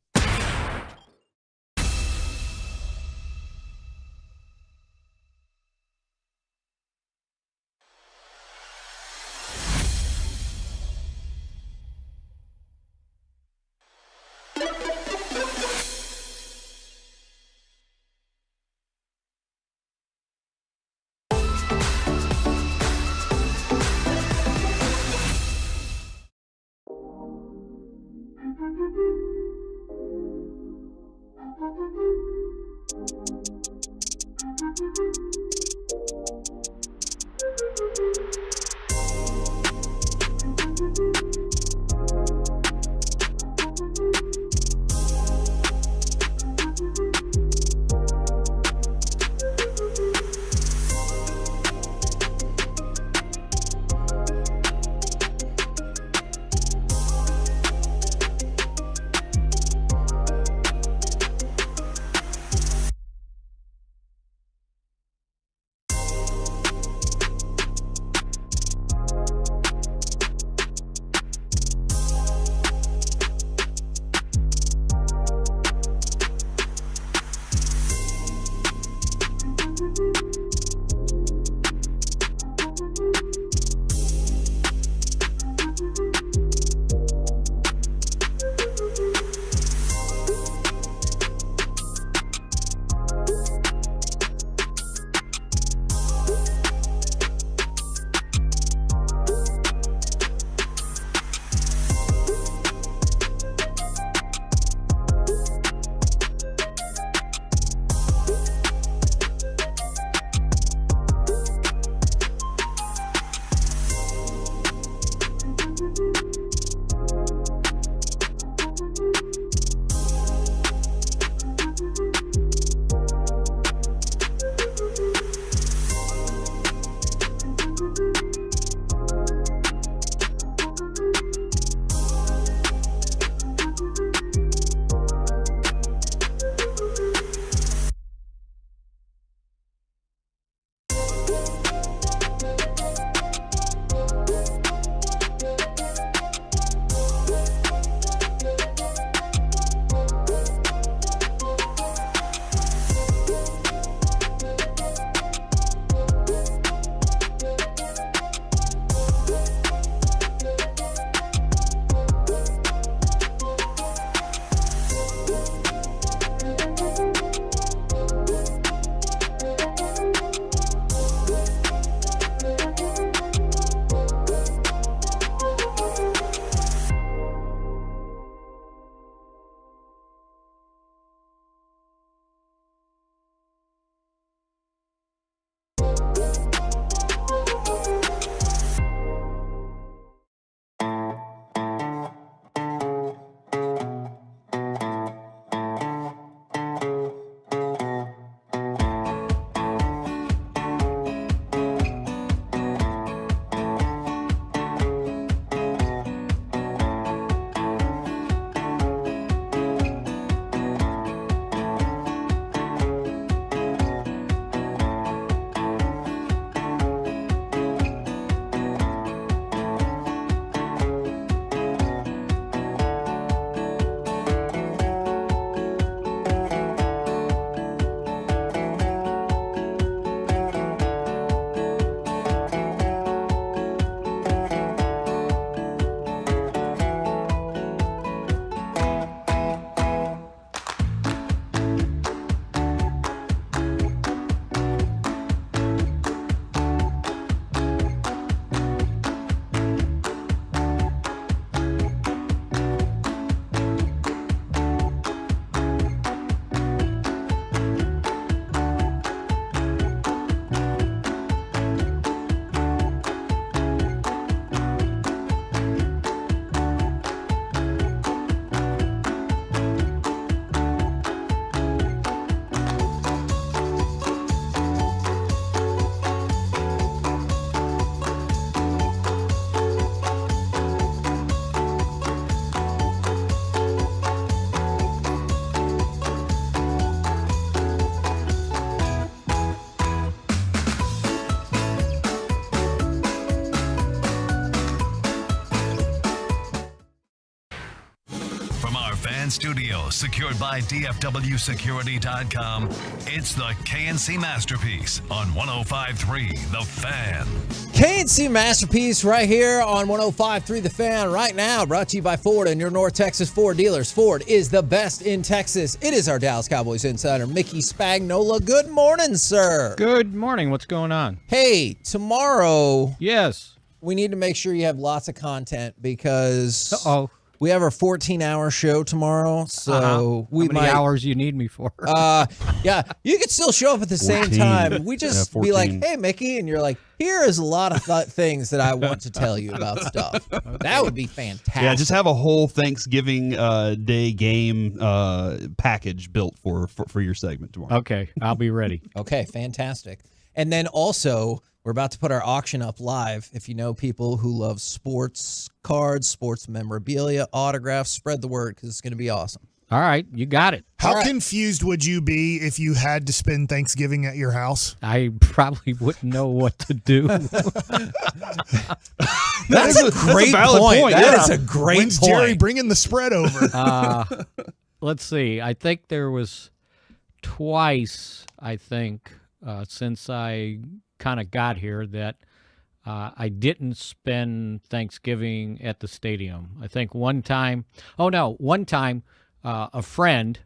A: fan studio, secured by DFWsecurity.com, it's the KNC Masterpiece on 105.3 The Fan.
N: KNC Masterpiece right here on 105.3 The Fan right now, brought to you by Ford and your North Texas Ford dealers. Ford is the best in Texas. It is our Dallas Cowboys insider, Mickey Spagnola. Good morning, sir.
T: Good morning. What's going on?
N: Hey, tomorrow.
T: Yes.
N: We need to make sure you have lots of content because we have our 14-hour show tomorrow. So
T: How many hours you need me for?
N: Yeah, you could still show up at the
T: 14.
N: same time. We just be like,
T: 14.
N: hey, Mickey, and you're like, here is a lot of things that I want to tell you about stuff. That would be fantastic.
F: Yeah, just have a whole Thanksgiving Day game package built for your segment tomorrow.
T: Okay, I'll be ready.
N: Okay, fantastic. And then also, we're about to put our auction up live. If you know people who love sports cards, sports memorabilia, autographs, spread the word because it's going to be awesome.
T: All right, you got it.
W: How confused would you be if you had to spend Thanksgiving at your house?
T: I probably wouldn't know what to do.
N: That's a great point. That is a great
W: When's
N: point.
W: Jerry bringing the spread over?
T: Let's see. I think there was twice, since I kind of got here that I didn't spend Thanksgiving at the stadium. I think one time a friend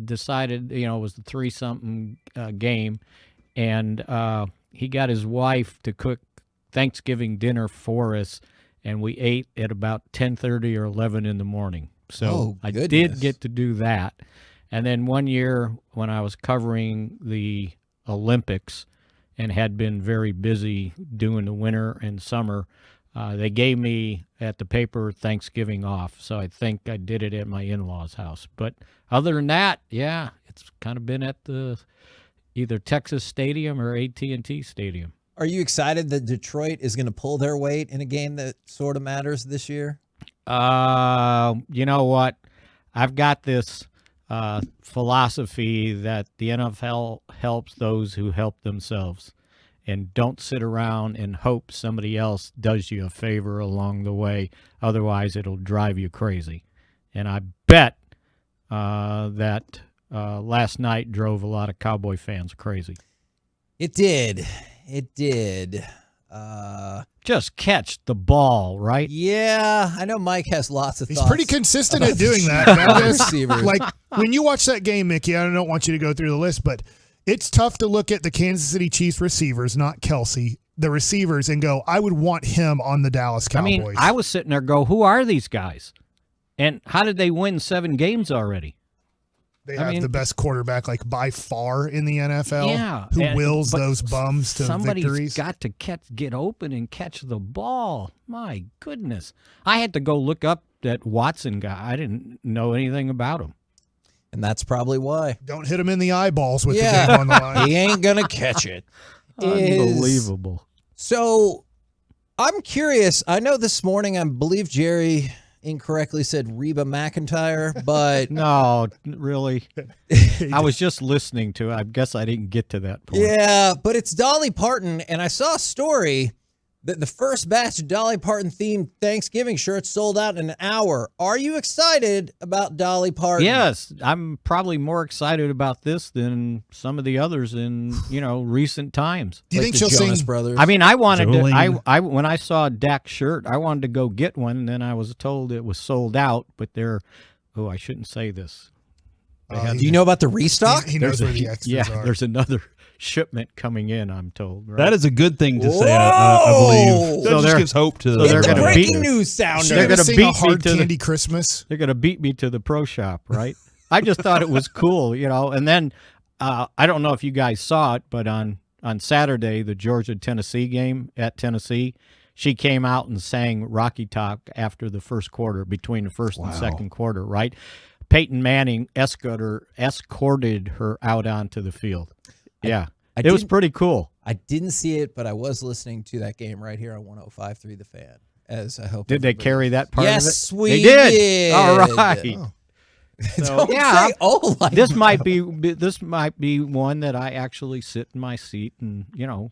T: decided, it was the 3-something game, and he got his wife to cook Thanksgiving dinner for us, and we ate at about 10:30 or 11 in the morning. So I did get to do that. And then one year when I was covering the Olympics and had been very busy doing the winter and summer, they gave me at the paper Thanksgiving off. So I think I did it at my in-laws' house. But other than that, yeah, it's kind of been at the either Texas Stadium or AT&T Stadium.
N: Are you excited that Detroit is going to pull their weight in a game that sort of matters this year?
T: You know what? I've got this philosophy that the NFL helps those who help themselves, and don't sit around and hope somebody else does you a favor along the way. Otherwise, it'll drive you crazy. And I bet that last night drove a lot of Cowboy fans crazy.
N: It did. It did.
T: Just catch the ball, right?
N: Yeah, I know Mike has lots of
W: He's
N: thoughts.
W: pretty consistent at doing that. Like, when you watch that game, Mickey, I don't want you to go through the list, but it's tough to look at the Kansas City Chiefs receivers, not Kelsey, the receivers, and go, I would want him on the Dallas Cowboys.
T: I mean, I was sitting there who are these guys? And how did they win 7 games already?
W: They have the best quarterback, like, by far in the NFL, who wills those bums to
T: somebody's
W: victories.
T: Got to get open and catch the ball. My goodness. I had to go look up that Watson guy. I didn't know anything about him.
N: And that's probably why.
W: Don't hit him in the eyeballs with the game on the line.
N: He ain't going to catch it.
T: Unbelievable.
N: So I'm curious. I know this morning, I believe Jerry incorrectly said Reba McEntire, but
T: no, really. I was just listening to it. I guess I didn't get to that point.
N: Yeah, but it's Dolly Parton, and I saw a story that the first batch of Dolly Parton themed Thanksgiving shirts sold out in an hour. Are you excited about Dolly Parton?
T: Yes, I'm probably more excited about this than some of the others in recent times.
W: Do you think she'll
N: Jonas
W: sing?
N: Brothers?
T: I mean, I wanted to. I when I saw Dak's shirt, I wanted to go get one, and then I was told it was sold out. But they're, I shouldn't say this.
N: Do you know about the restock?
W: He knows where the extras are.
T: There's another shipment coming in, I'm told. Right?
F: That is a good thing to say, I believe. That just gives hope to
N: they're
T: going to
N: breaking news sounder.
W: They're going to sing a hard candy Christmas.
T: They're going to beat me to the pro shop, right? I just thought it was cool, And then I don't know if you guys saw it, but on Saturday, the Georgia-Tennessee game at Tennessee, she came out and sang Rocky Top after the first quarter, between the first and second quarter, right? Peyton Manning escorted her out onto the field. Yeah, it was pretty cool.
N: I didn't see it, but I was listening to that game right here on 105.3 The Fan. As I hope.
T: Did they carry that part of it?
N: Yes, we
T: they
N: did.
T: All right.
N: Oh.
T: So,
N: Don't say, like
T: this might be one that I actually sit in my seat and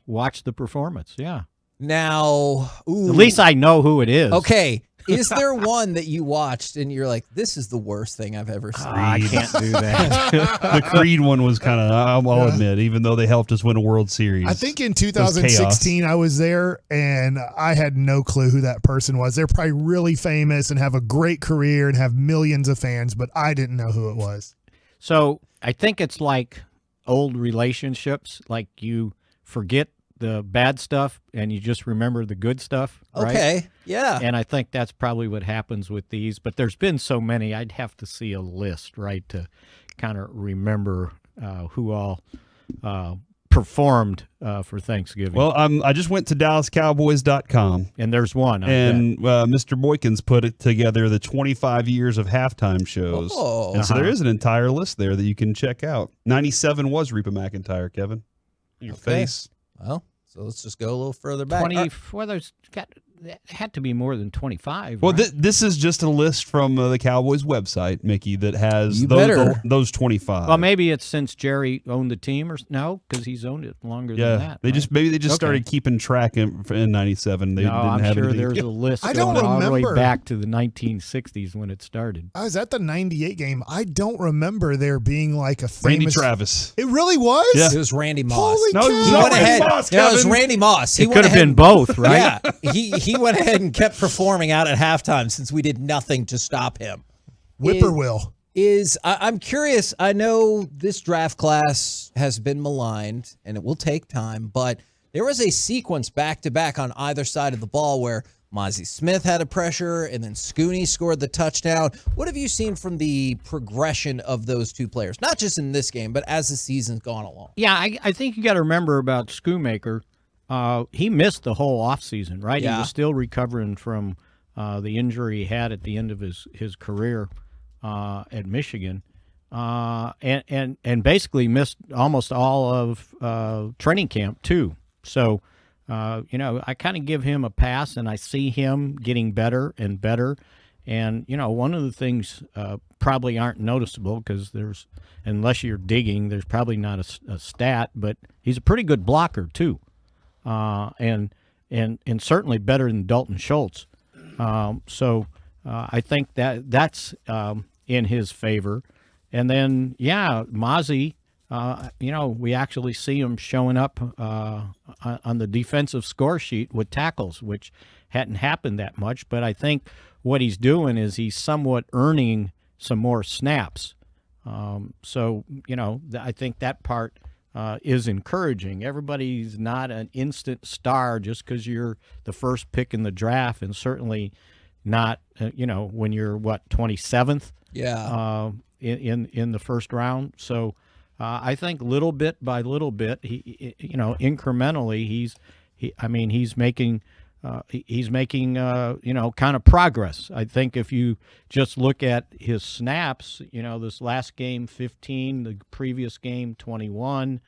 T: watch the performance. Yeah.
N: Now,
T: at least I know who it is.
N: Okay, Is there one that you watched and you're like, this is the worst thing I've ever seen?
T: I can't do that.
F: The Creed one was kind of, I'll admit, even though they helped us win a World Series.
W: I think in 2016 I was there and I had no clue who that person was. They're probably really famous and have a great career and have millions of fans, but I didn't know who it was.
T: So I think it's like old relationships, like you forget the bad stuff and you just remember the good stuff, right?
N: Okay, yeah.
T: And I think that's probably what happens with these, but there's been so many, I'd have to see a list, right, to kind of remember who all performed for Thanksgiving.
F: Well, I just went to DallasCowboys.com.
T: And there's one.
F: And Mr. Boykins put it together, the 25 years of halftime shows.
N: Oh.
F: And so there is an entire list there that you can check out. 97 was Reba McEntire, Kevin. Your face.
N: Well, so let's just go a little further back.
T: 20, well, there's had to be more than 25.
F: Well,
T: right?
F: this is just a list from the Cowboys website, Mickey, that has those 25.
T: Well, maybe it's since Jerry owned the team, or no, because he's owned it longer than that.
F: They
T: right?
F: just started keeping track in 97. They didn't
T: I'm
F: have
T: sure
F: anything.
T: there's a list
W: I don't
T: going all the way
W: remember.
T: back to the 1960s when it started.
W: I was at the 98 game. I don't remember there being like a famous...
F: Randy Travis.
W: It really was?
F: Yeah.
N: It was Randy Moss.
W: Holy
F: No,
W: cow.
F: it
N: He went ahead.
F: Moss,
N: No, it was
F: Kevin.
N: Randy Moss. He
T: It
N: went
T: could have
N: ahead-
T: been both, right?
N: Yeah, he went ahead and kept performing out at halftime since we did nothing to stop him.
W: Whippoorwill.
N: I'm curious. I know this draft class has been maligned, and it will take time, but there was a sequence back-to-back on either side of the ball where Mozzie Smith had a pressure, and then Scooney scored the touchdown. What have you seen from the progression of those two players? Not just in this game, but as the season's gone along.
T: Yeah, I think you got to remember about Schoonmaker. He missed the whole offseason, right?
N: Yeah.
T: He was still recovering from the injury he had at the end of his career at Michigan, and basically missed almost all of training camp too. So, I kind of give him a pass, and I see him getting better and better. And one of the things probably aren't noticeable because unless you're digging, there's probably not a stat, but he's a pretty good blocker too. And certainly better than Dalton Schultz. So I think that's in his favor. And then, Mozzie, we actually see him showing up on the defensive score sheet with tackles, which hadn't happened that much. But I think what he's doing is he's somewhat earning some more snaps. So, I think that part is encouraging. Everybody's not an instant star just because you're the first pick in the draft, and certainly not, when you're 27th.
N: Yeah.
T: In the first round. So I think little bit by little bit, he incrementally, he's making kind of progress. I think if you just look at his snaps, this last game 15, the previous game 21,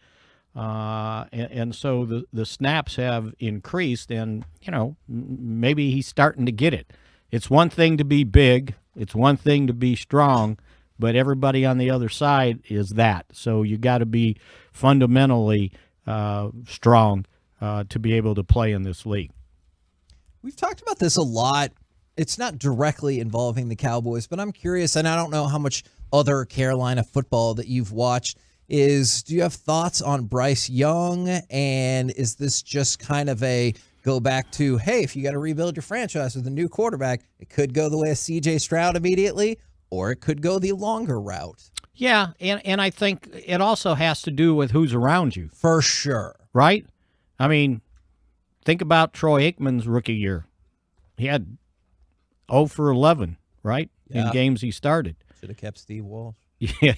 T: and so the snaps have increased, and maybe he's starting to get it. It's one thing to be big, it's one thing to be strong, but everybody on the other side is that. So you got to be fundamentally strong to be able to play in this league.
N: We've talked about this a lot. It's not directly involving the Cowboys, but I'm curious, and I don't know how much other Carolina football that you've watched. Do you have thoughts on Bryce Young? And is this just kind of a go back to, hey, if you got to rebuild your franchise with a new quarterback, it could go the way of C.J. Stroud immediately, or it could go the longer route?
T: Yeah, and I think it also has to do with who's around you.
N: For sure.
T: Right? I mean, think about Troy Aikman's rookie year. He had 0 for 11, right, in games he started.
N: Should have kept Steve Walsh.
T: Yeah.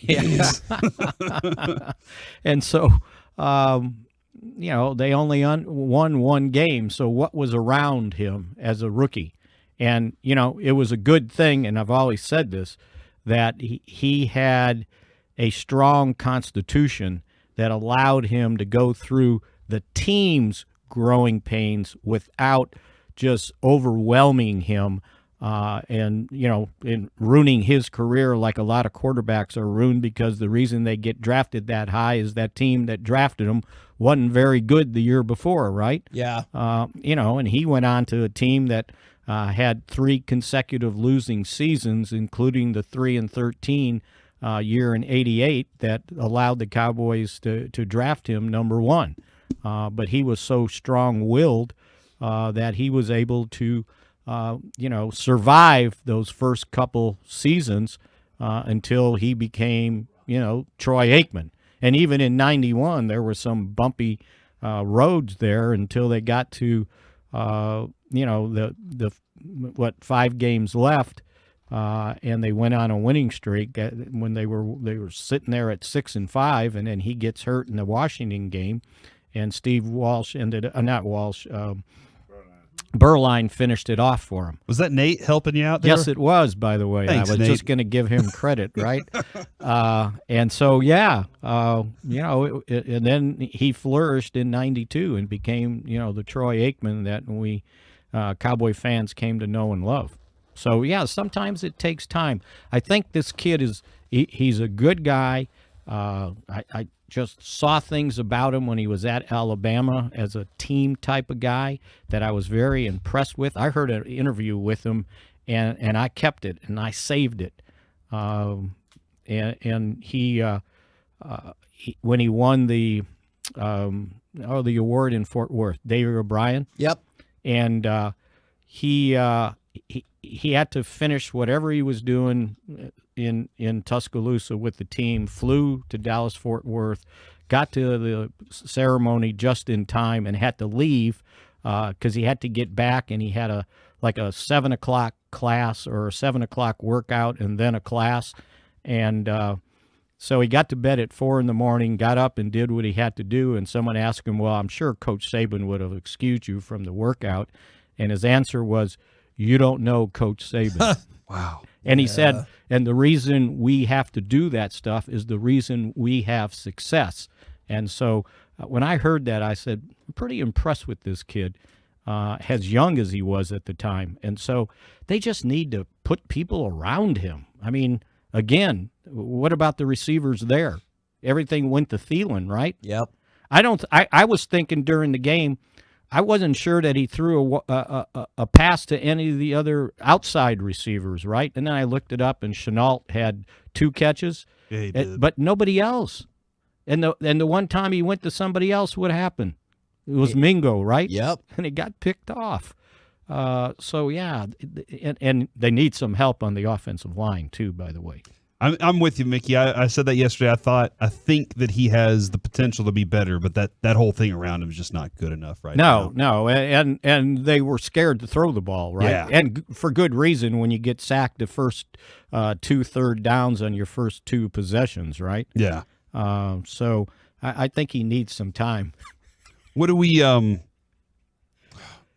T: And so, they only won one game. So what was around him as a rookie? And, it was a good thing, and I've always said this, that he had a strong constitution that allowed him to go through the team's growing pains without just overwhelming him and ruining his career like a lot of quarterbacks are ruined, because the reason they get drafted that high is that team that drafted them wasn't very good the year before, right?
N: Yeah.
T: And he went on to a team that had 3 consecutive losing seasons, including the 3-13 year in '88 that allowed the Cowboys to draft him number 1. But he was so strong-willed that he was able to, survive those first couple seasons until he became, Troy Aikman. And even in '91, there were some bumpy roads there until they got to, the 5 games left, and they went on a winning streak when they were sitting there at 6-5, and then he gets hurt in the Washington game, and Steve Walsh Berline finished it off for him.
F: Was that Nate helping you out there?
T: Yes, it was, by the way.
F: Thanks,
T: I was
F: Nate.
T: just going to give him credit, right? And so, and then he flourished in '92 and became, the Troy Aikman that we Cowboy fans came to know and love. So, yeah, sometimes it takes time. I think this kid he's a good guy. I just saw things about him when he was at Alabama as a team type of guy that I was very impressed with. I heard an interview with him, and I kept it, and I saved it. And he when he won the award in Fort Worth, David O'Brien.
N: Yep.
T: And he had to finish whatever he was doing in Tuscaloosa with the team, flew to Dallas-Fort Worth, got to the ceremony just in time, and had to leave because he had to get back, and he had a 7 o'clock class or a 7 o'clock workout and then a class. And so he got to bed at 4 in the morning, got up and did what he had to do, and someone asked him, well, I'm sure Coach Saban would have excused you from the workout. And his answer was, you don't know Coach Saban.
F: Wow.
T: And he said, and the reason we have to do that stuff is the reason we have success. And so when I heard that, I said, I'm pretty impressed with this kid, as young as he was at the time. And so they just need to put people around him. I mean, again, what about the receivers there? Everything went to Thielen, right?
N: Yep.
T: I was thinking during the game, I wasn't sure that he threw a pass to any of the other outside receivers, right? And then I looked it up, and Chenault had 2 catches,
F: yeah, he did.
T: But nobody else. And the one time he went to somebody else, what happened? It was Mingo, right?
N: Yep.
T: And it got picked off. So, yeah, and they need some help on the offensive line, too, by the way.
F: I'm with you, Mickey. I said that yesterday. I think that he has the potential to be better, but that whole thing around him is just not good enough right now.
T: No, and they were scared to throw the ball, right?
F: Yeah.
T: And for good reason when you get sacked the first 2 third downs on your first 2 possessions, right?
F: Yeah.
T: So I think he needs some time.
F: What do we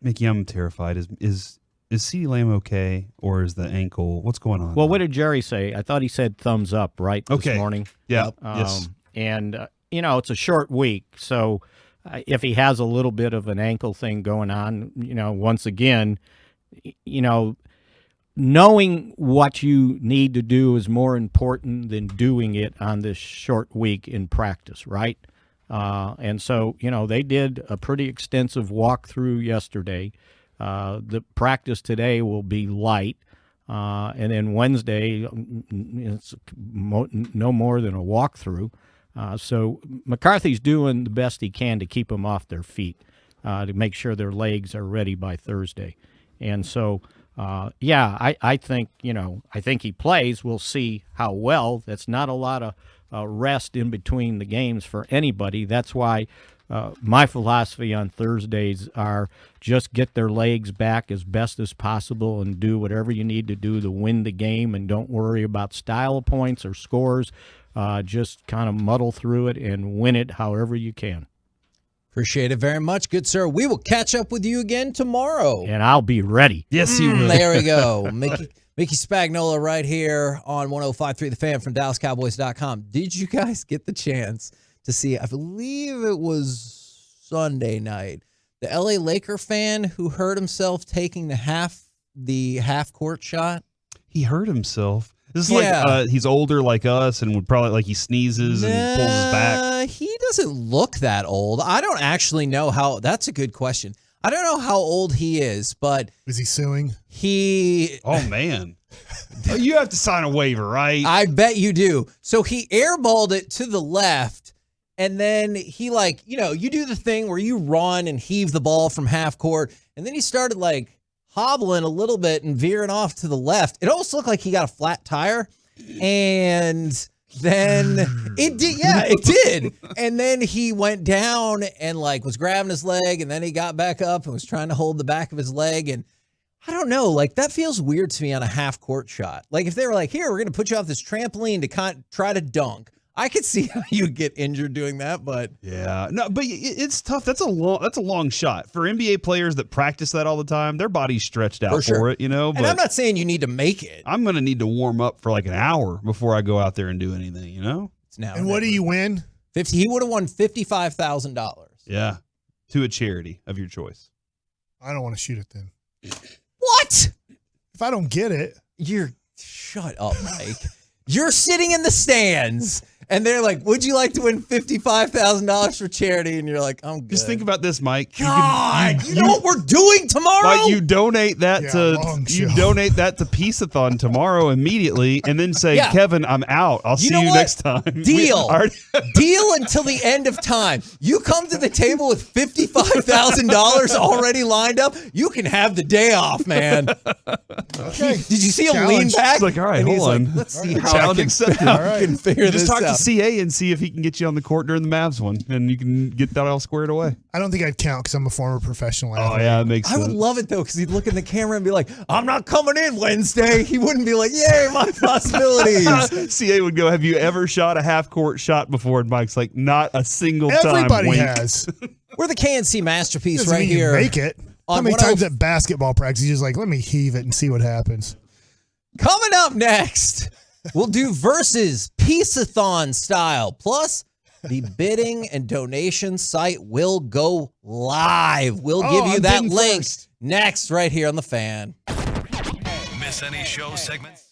F: Mickey, I'm terrified. Is CeeDee Lamb okay, or is the ankle? What's going on?
T: Well, what did Jerry say? I thought he said thumbs up, right, this morning?
F: Yeah. Yes.
T: And, it's a short week, so if he has a little bit of an ankle thing going on, once again, knowing what you need to do is more important than doing it on this short week in practice, right? And so, they did a pretty extensive walkthrough yesterday. The practice today will be light, and then Wednesday it's no more than a walkthrough. So McCarthy's doing the best he can to keep them off their feet, to make sure their legs are ready by Thursday. And so, I think he plays. We'll see how well. That's not a lot of rest in between the games for anybody. That's why my philosophy on Thursdays are just get their legs back as best as possible and do whatever you need to do to win the game, and don't worry about style points or scores. Just kind of muddle through it and win it however you can.
N: Appreciate it very much, good sir. We will catch up with you again tomorrow.
T: And I'll be ready.
F: Yes, you will.
N: There we go. Mickey Spagnola right here on 105.3 The Fan from DallasCowboys.com. Did you guys get the chance to see, I believe it was Sunday night, the LA Laker fan who hurt himself taking the half court shot?
F: He hurt himself. This is like he's older like us and would probably he sneezes and pulls his back.
N: He doesn't look that old. I don't actually know how. That's a good question. I don't know how old he is, but
W: is he suing?
F: Oh man. You have to sign a waiver, right?
N: I bet you do. So he airballed it to the left, and then he you do the thing where you run and heave the ball from half court, and then he started hobbling a little bit and veering off to the left. It almost looked like he got a flat tire, and then it did. Yeah, it did. And then he went down and was grabbing his leg, and then he got back up and was trying to hold the back of his leg. And I don't know, that feels weird to me on a half court shot. If they were here, we're going to put you off this trampoline to try to dunk. I could see how you'd get injured doing that, but
F: yeah, no, but it's tough. That's a long shot for NBA players that practice that all the time. Their body's stretched out for it, But
N: and I'm not saying you need to make it.
F: I'm going to need to warm up for an hour before I go out there and do anything.
N: It's now.
W: And what do you win?
N: He would have won $55,000.
F: Yeah, to a charity of your choice.
W: I don't want to shoot it then.
N: What?
W: If I don't get it,
N: shut up, Mike. You're sitting in the stands. And they're like, would you like to win $55,000 for charity? And you're like, I'm good.
F: Just think about this, Mike.
N: God, you know what we're doing tomorrow?
F: Mike, you donate that donate that to Peace-a-thon tomorrow immediately, and then say, Kevin, I'm out. I'll see you next time.
N: Deal. Deal until the end of time. You come to the table with $55,000 already lined up, you can have the day off, man.
W: Okay.
N: Did you see him lean back?
F: He's like, all right, hold on.
N: Let's see
F: how I
N: can figure this out.
F: Just talk to CA and see if he can get you on the court during the Mavs one, and you can get that all squared away.
W: I don't think I'd count because I'm a former professional athlete.
F: Oh, yeah, it makes sense.
N: I would love it, though, because he'd look in the camera and be like, I'm not coming in Wednesday. He wouldn't be like, yay, my possibilities.
F: CA would go, have you ever shot a half-court shot before? And Mike's like, not a single time.
W: Everybody has.
N: We're the KNC Masterpiece
W: Doesn't
N: right
W: mean
N: here.
W: You make it. How many times at basketball practice, he's just like, let me heave it and see what happens.
N: Coming up next, we'll do versus Peace-a-thon style. Plus, the bidding and donation site will go live. We'll give you that link next right here on The Fan.
A: Miss any show segments?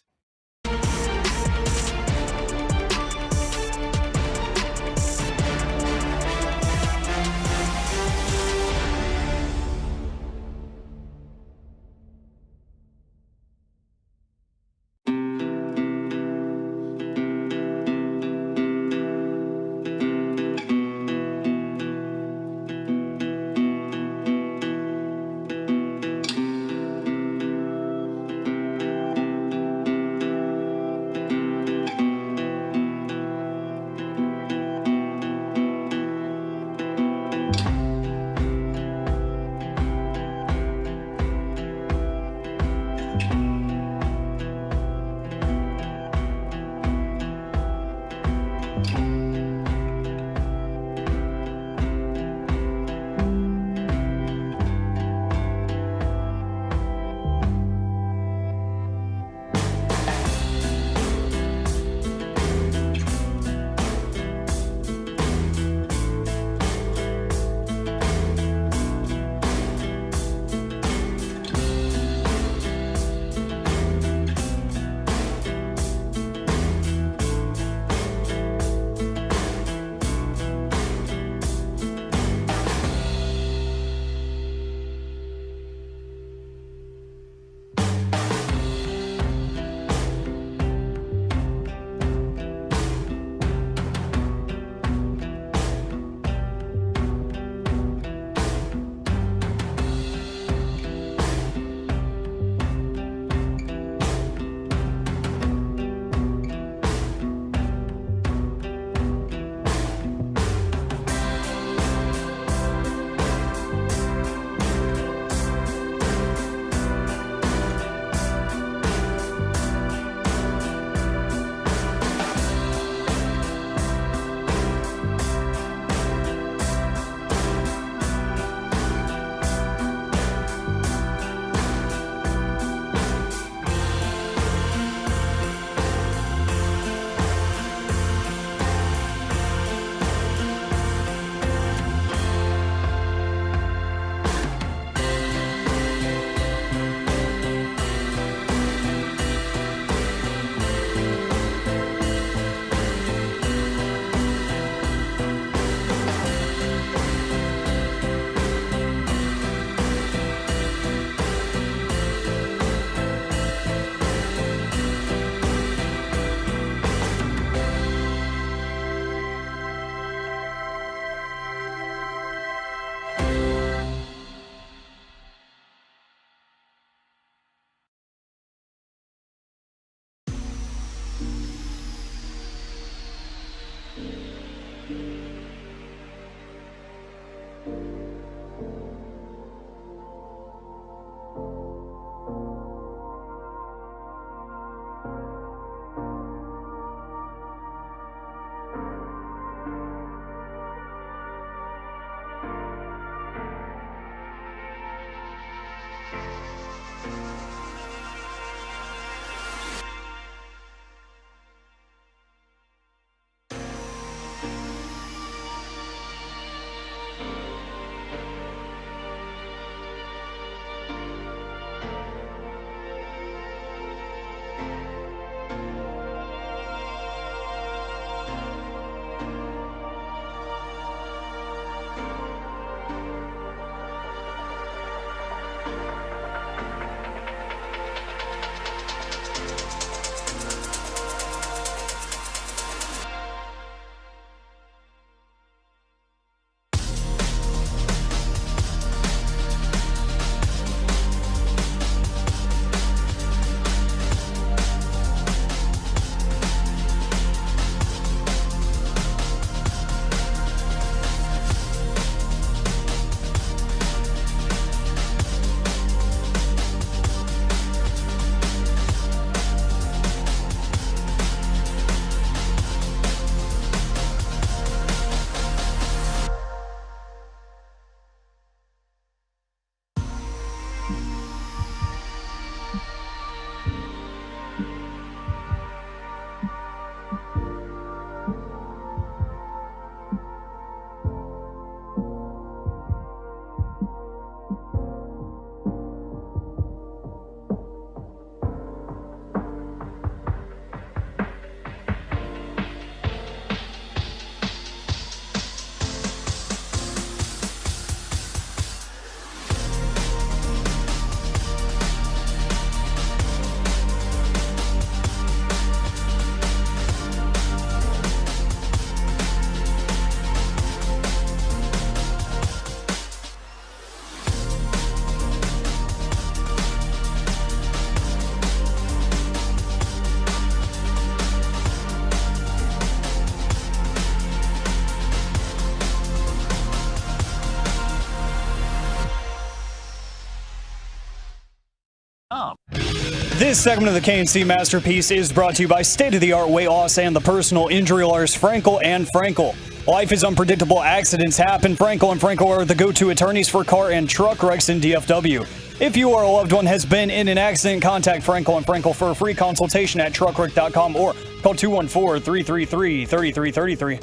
S: This segment of the KNC Masterpiece is brought to you by state-of-the-art weight loss and the personal injury lawyers Frankel and Frankel. Life is unpredictable. Accidents happen. Frankel and Frankel are the go-to attorneys for car and truck wrecks in DFW. If you or a loved one has been in an accident, contact Frankel and Frankel for a free consultation at truckwreck.com or call 214-333-3333.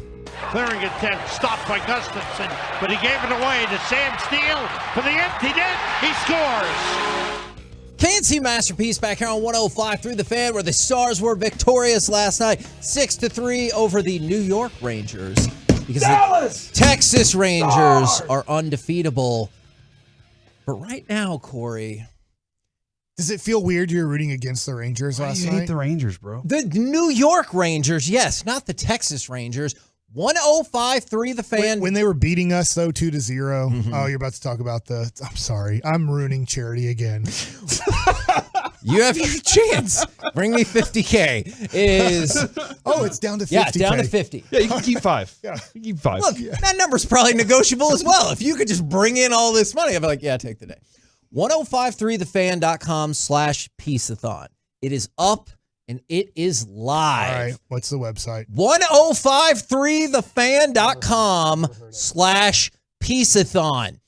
H: Clearing attempt stopped by Gustafson, but he gave it away to Sam Steele for the empty net. He scores.
N: KNC Masterpiece back here on 105.3 The Fan, where the Stars were victorious last night, 6-3 over the New York Rangers. Because Dallas! The Texas Rangers are undefeatable. But right now, Corey,
W: does it feel weird you're rooting against the Rangers last night?
F: I hate the Rangers, bro.
N: The New York Rangers, yes, not the Texas Rangers. 105.3 The Fan.
W: When they were beating us, though, 2-0. Oh, you're about to talk about the... I'm sorry. I'm ruining charity again.
N: You have your chance. Bring me 50K.
W: It's down to 50K.
N: Yeah, down to 50.
F: Yeah, you can keep 5.
W: Yeah.
F: You can keep 5.
N: Look, that number's probably negotiable as well. If you could just bring in all this money, I'd be like, yeah, take the day. 1053thefan.com/peaceathon. It is up and it is live.
W: All right. What's the website?
N: 1053thefan.com/peaceathon.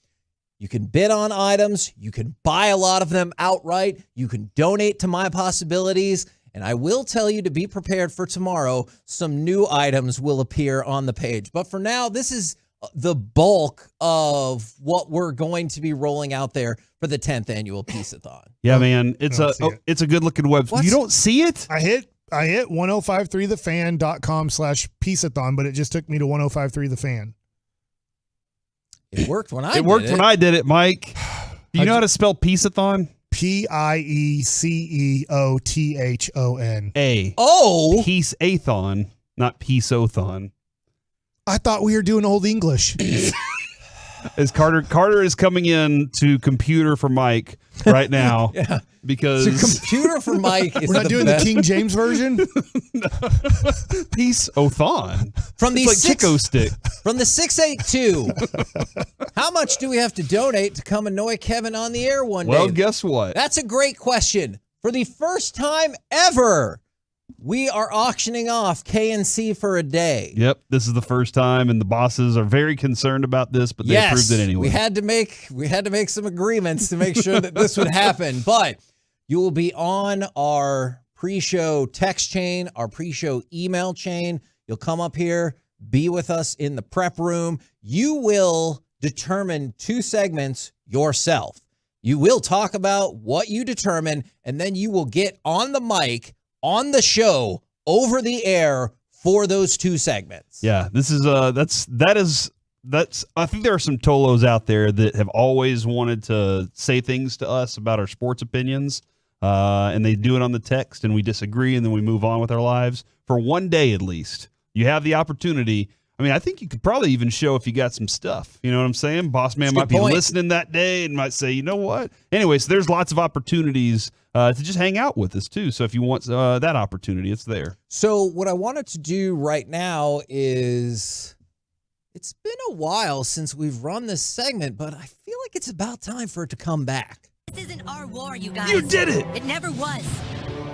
N: You can bid on items. You can buy a lot of them outright. You can donate to My Possibilities. And I will tell you to be prepared for tomorrow. Some new items will appear on the page. But for now, this is the bulk of what we're going to be rolling out there for the 10th annual Peaceathon.
F: Yeah, man. It's a good looking website.
N: What?
F: You don't see it?
W: I hit 1053thefan.com/peaceathon, but it just took me to 1053thefan.
N: It worked when I
F: did it. It worked when I did it, Mike. Do you know how to spell Peaceathon?
W: Pieceothon.
N: Oh.
F: Peaceathon, not Peaceothon.
W: I thought we were doing Old English.
F: As Carter is coming in to computer for Mike right now.
N: Yeah.
F: Because
N: computer for Mike is
W: we're not doing
N: best.
W: the King James version.
F: Peaceothon.
N: From the
F: it's like Chico stick.
N: From the 682. How much do we have to donate to come annoy Kevin on the air one day?
F: Well, guess what?
N: That's a great question. For the first time ever, we are auctioning off KNC for a day.
F: Yep, this is the first time, and the bosses are very concerned about this, but they approved it anyway.
N: We had to make some agreements to make sure that this would happen. But you will be on our pre-show text chain, our pre-show email chain. You'll come up here, be with us in the prep room. You will determine 2 segments yourself. You will talk about what you determine, and then you will get on the mic on the show over the air for those 2 segments.
F: Yeah, this is that's I think there are some Tolos out there that have always wanted to say things to us about our sports opinions, and they do it on the text, and we disagree, and then we move on with our lives for one day at least. You have the opportunity. I mean, I think you could probably even show if you got some stuff. You know what I'm saying? Boss man might be listening that day and might say, you know what? Anyways, there's lots of opportunities to just hang out with us too. So if you want that opportunity, it's there.
N: So what I wanted to do right now is, it's been a while since we've run this segment, but I feel like it's about time for it to come back.
P: This isn't our war, you guys.
F: You did it!
P: It never was.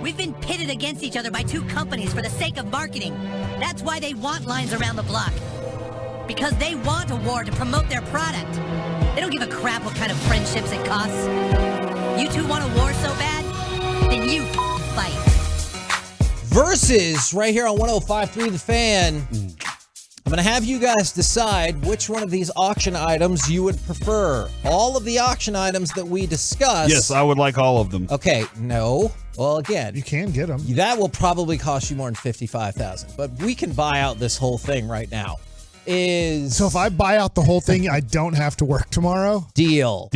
P: We've been pitted against each other by 2 companies for the sake of marketing. That's why they want lines around the block. Because they want a war to promote their product. They don't give a crap what kind of friendships it costs. You 2 want a war so bad? Then you fight.
N: Versus right here on 105.3 The Fan. I'm going to have you guys decide which one of these auction items you would prefer. All of the auction items that we discussed.
F: Yes, I would like all of them.
N: Okay, no. Well, again,
W: you can get them.
N: That will probably cost you more than $55,000, but we can buy out this whole thing right now.
W: So if I buy out the whole thing, I don't have to work tomorrow?
N: Deal.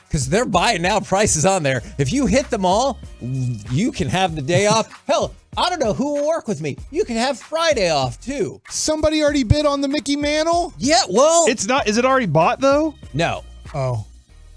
N: Because they're buying now prices on there. If you hit them all, you can have the day off. Hell, I don't know who will work with me. You can have Friday off too.
W: Somebody already bid on the Mickey Mantle?
N: Yeah, well,
F: it's not. Is it already bought though?
N: No.
W: Oh.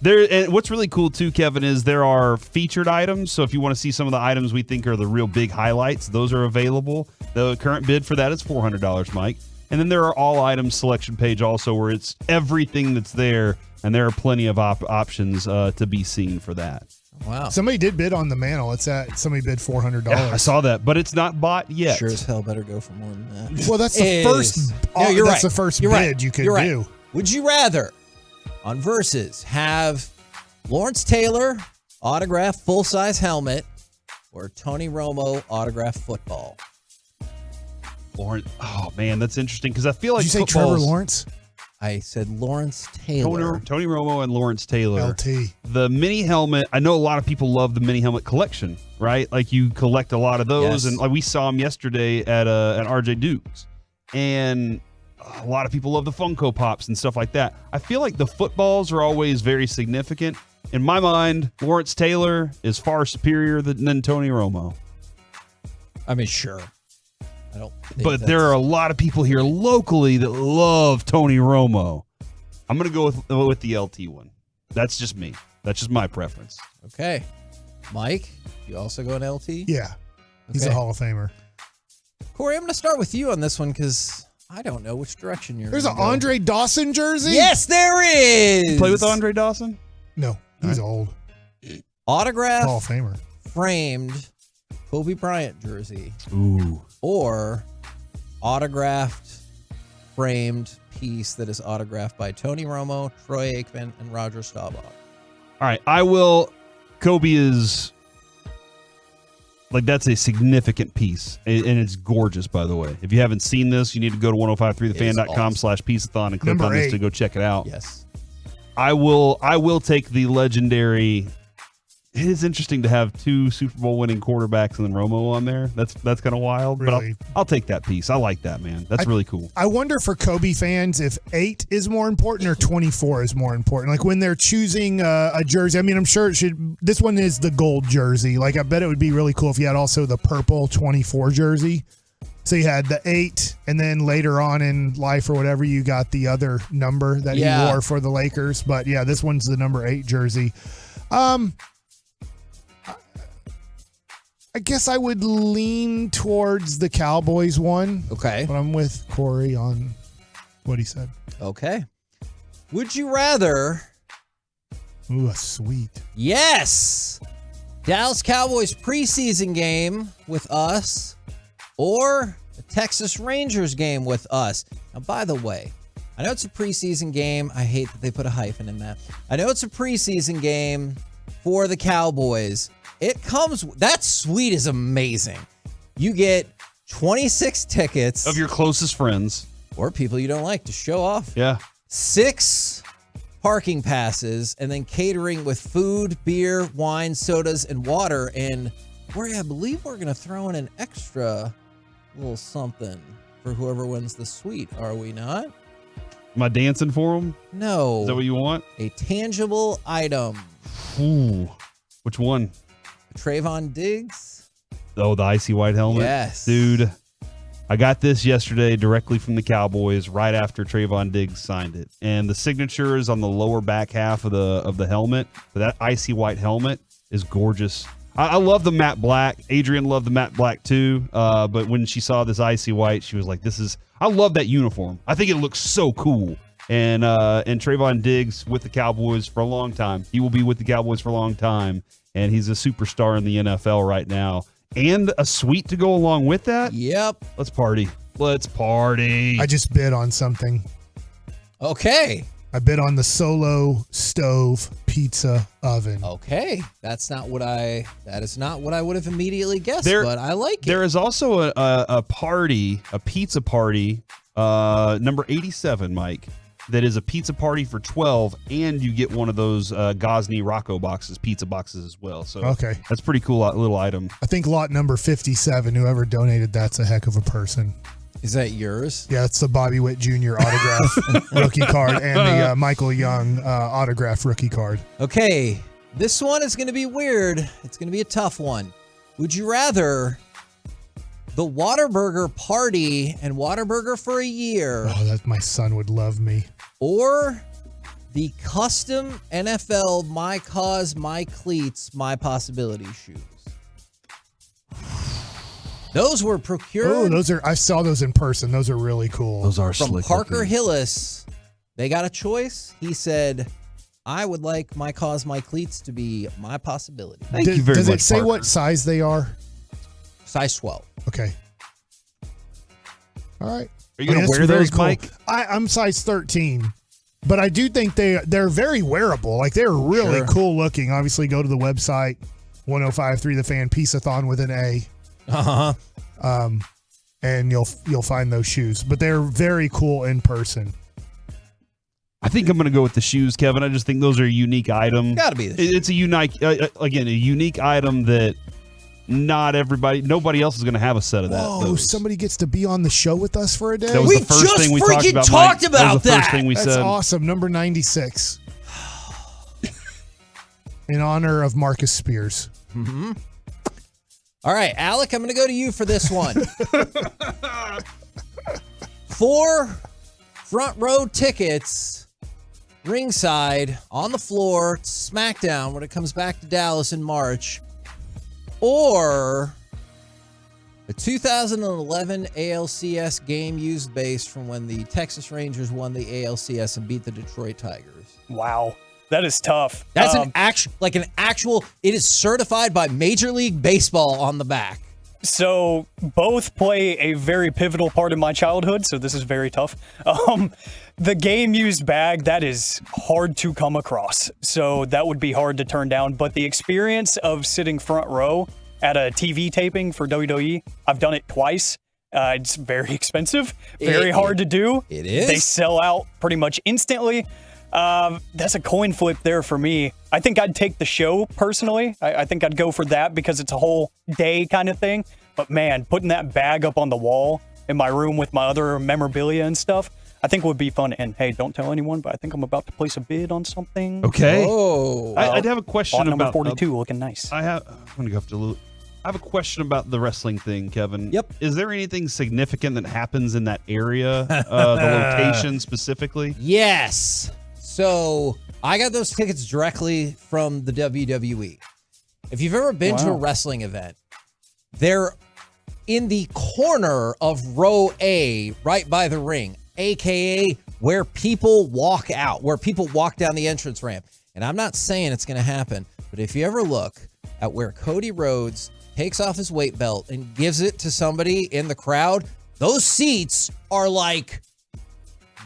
F: And what's really cool too, Kevin, is there are featured items. So if you want to see some of the items we think are the real big highlights, those are available. The current bid for that is $400, Mike. And then there are all items selection page also, where it's everything that's there, and there are plenty of options to be seen for that.
N: Wow.
W: Somebody did bid on the mantle. Somebody bid $400.
F: Yeah, I saw that, but it's not bought yet.
N: Sure as hell better go for more than that.
W: Well, that's the first.
N: No, you're
W: that's
N: right.
W: the first
N: You're
W: bid
N: right.
W: you could
N: You're right.
W: do.
N: Would you rather, on Versus, have Lawrence Taylor autographed full-size helmet or Tony Romo autographed football?
F: Lawrence. Oh man, that's interesting because I feel like
W: Did you say Trevor Lawrence?
N: I said Lawrence Taylor.
F: Tony Romo and Lawrence Taylor.
W: LT.
F: The mini helmet. I know a lot of people love the mini helmet collection, right? Like you collect a lot of those,
N: Yes.
F: and like we saw him yesterday at RJ Duke's, and a lot of people love the Funko Pops and stuff like that. I feel like the footballs are always very significant. In my mind, Lawrence Taylor is far superior than Tony Romo.
N: I mean, sure. I don't.
F: But there are a lot of people here locally that love Tony Romo. I'm going to go with the LT one. That's just me. That's just my preference.
N: Okay. Mike, you also go an LT?
W: Yeah. He's a Hall of Famer.
N: Corey, I'm going to start with you on this one because I don't know which direction you're
W: There's an
N: gonna go.
W: Andre Dawson jersey?
N: Yes, there is.
F: You play with Andre Dawson?
W: No, he's old.
N: Autograph
W: Hall of Famer.
N: framed Kobe Bryant jersey.
F: Ooh.
N: Or autographed framed piece that is autographed by Tony Romo, Troy Aikman, and Roger Staubach.
F: All right, I will. Kobe is like that's a significant piece, and it's gorgeous. By the way, if you haven't seen this, you need to go to 1053thefan.com/peaceathon and click
W: Number
F: on this
W: 8.
F: to go check it out.
N: Yes,
F: I will take the legendary. It is interesting to have 2 Super Bowl winning quarterbacks and then Romo on there. That's kind of wild,
W: Really?
F: but I'll take that piece. I like that, man. That's really cool.
W: I wonder for Kobe fans if 8 is more important or 24 is more important. Like when they're choosing a jersey, I mean, I'm sure it should. This one is the gold jersey. Like I bet it would be really cool if you had also the purple 24 jersey. So you had the 8, and then later on in life or whatever, you got the other number that he wore for the Lakers. But yeah, this one's the number 8 jersey. I guess I would lean towards the Cowboys one.
N: Okay.
W: But I'm with Corey on what he said.
N: Okay. Would you rather?
W: Ooh, a sweet.
N: Yes. Dallas Cowboys preseason game with us or a Texas Rangers game with us. Now, by the way, I know it's a preseason game. I hate that they put a hyphen in that. I know it's a preseason game for the Cowboys. It comes, that suite is amazing. You get 26 tickets.
F: Of your closest friends.
N: Or people you don't like to show off.
F: Yeah.
N: 6 parking passes, and then catering with food, beer, wine, sodas, and water. And I believe we're going to throw in an extra little something for whoever wins the suite, are we not?
F: Am I dancing for them?
N: No.
F: Is that what you want?
N: A tangible item.
F: Ooh. Which one?
N: Trayvon Diggs.
F: Oh, the icy white helmet?
N: Yes.
F: Dude, I got this yesterday directly from the Cowboys right after Trayvon Diggs signed it. And the signature is on the lower back half of the helmet. But that icy white helmet is gorgeous. I love the matte black. Adrian loved the matte black too. But when she saw this icy white, she was like, I love that uniform. I think it looks so cool. And Trayvon Diggs with the Cowboys for a long time. He will be with the Cowboys for a long time. And he's a superstar in the NFL right now. And a suite to go along with that?
N: Yep.
F: Let's party. Let's party.
W: I just bid on something.
N: Okay.
W: I bid on the Solo Stove Pizza Oven.
N: Okay. That is not what I would have immediately guessed, but I like it.
F: There is also a party, a pizza party, number 87, Mike, that is a pizza party for 12, and you get one of those Gosney Rocco pizza boxes as well. So
W: Okay.
F: that's a pretty cool little item.
W: I think lot number 57, whoever donated that's a heck of a person.
N: Is that yours?
W: Yeah, it's the Bobby Witt Jr. autograph rookie card and the Michael Young autograph rookie card.
N: Okay, this one is going to be weird. It's going to be a tough one. Would you rather the Whataburger party and Whataburger for a year,
W: Oh, that my son would love me.
N: or the custom NFL My Cause, My Cleats, My Possibility shoes? Those were procured.
W: Oh, I saw those in person. Those are really cool.
F: Those are
N: from
F: slick
N: Parker
F: looking.
N: Hillis. They got a choice. He said, I would like my cause, my cleats to be my possibility.
F: Thank you very much.
W: Does it say
F: Parker.
W: what size they are?
N: Size 12.
W: Okay. All right.
F: Are you going to wear those, Mike?
W: I'm size 13, but I do think they're very wearable. Like, they're really cool looking. Obviously, go to the website, 1053 The Fan, Peaceathon with an A. And you'll find those shoes. But they're very cool in person.
F: I think I'm going to go with the shoes, Kevin. I just think those are a unique item.
N: Got to be the shoes.
F: It's a unique, again, a unique item that nobody else is going to have a set of that.
W: Whoa, somebody gets to be on the show with us for a day?
F: That was the first thing we talked about. Mike. That was the first thing we
W: That's
F: said.
W: awesome. Number 96. In honor of Marcus Spears.
N: Mm-hmm. All right, Alec, I'm going to go to you for this one. 4 front row tickets, ringside, on the floor, SmackDown when it comes back to Dallas in March, or a 2011 ALCS game used base from when the Texas Rangers won the ALCS and beat the Detroit Tigers.
S: Wow. That is tough.
N: That's an actual, it is certified by Major League Baseball on the back.
S: So both play a very pivotal part in my childhood, so this is very tough. The game used bag, that is hard to come across. So that would be hard to turn down. But the experience of sitting front row at a TV taping for WWE, I've done it twice. It's very expensive, very hard to do.
N: It is.
S: They sell out pretty much instantly. That's a coin flip there for me. I think I'd take the show personally. I think I'd go for that because it's a whole day kind of thing. But man, putting that bag up on the wall in my room with my other memorabilia and stuff, I think would be fun. And hey, don't tell anyone, but I think I'm about to place a bid on something.
F: Okay.
N: Oh,
F: I'd have a question
S: number
F: about
S: 42 looking nice.
F: I'm going to go up to a little. I have a question about the wrestling thing, Kevin.
N: Yep.
F: Is there anything significant that happens in that area, the location specifically?
N: Yes. So I got those tickets directly from the WWE. If you've ever been to a wrestling event, they're in the corner of row A, right by the ring, aka where people walk out, where people walk down the entrance ramp. And I'm not saying it's going to happen, but if you ever look at where Cody Rhodes takes off his weight belt and gives it to somebody in the crowd, those seats are like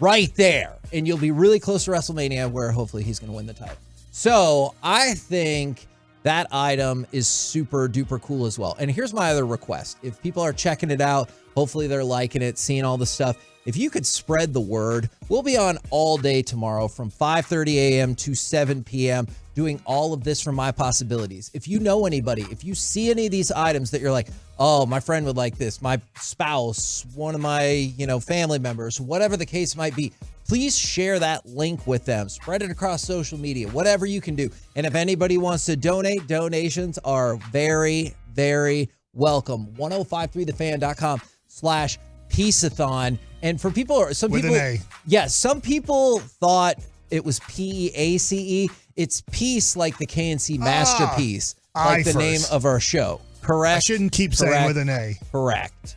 N: right there. And you'll be really close to WrestleMania where hopefully he's going to win the title. So I think that item is super duper cool as well. And here's my other request. If people are checking it out, hopefully they're liking it, seeing all the stuff. If you could spread the word, we'll be on all day tomorrow from 5:30 a.m. to 7 p.m. doing all of this from My Possibilities. If you know anybody, if you see any of these items that you're like, oh, my friend would like this, my spouse, one of my, family members, whatever the case might be, please share that link with them. Spread it across social media, whatever you can do. And if anybody wants to donate, donations are very, very welcome. 1053thefan.com/peaceathon. And for people, some
W: With
N: people,
W: an A.
N: yeah, some people thought it was PEACE. It's peace like the KNC masterpiece, like the name of our show. Correct?
W: I shouldn't keep saying with an A.
N: Correct.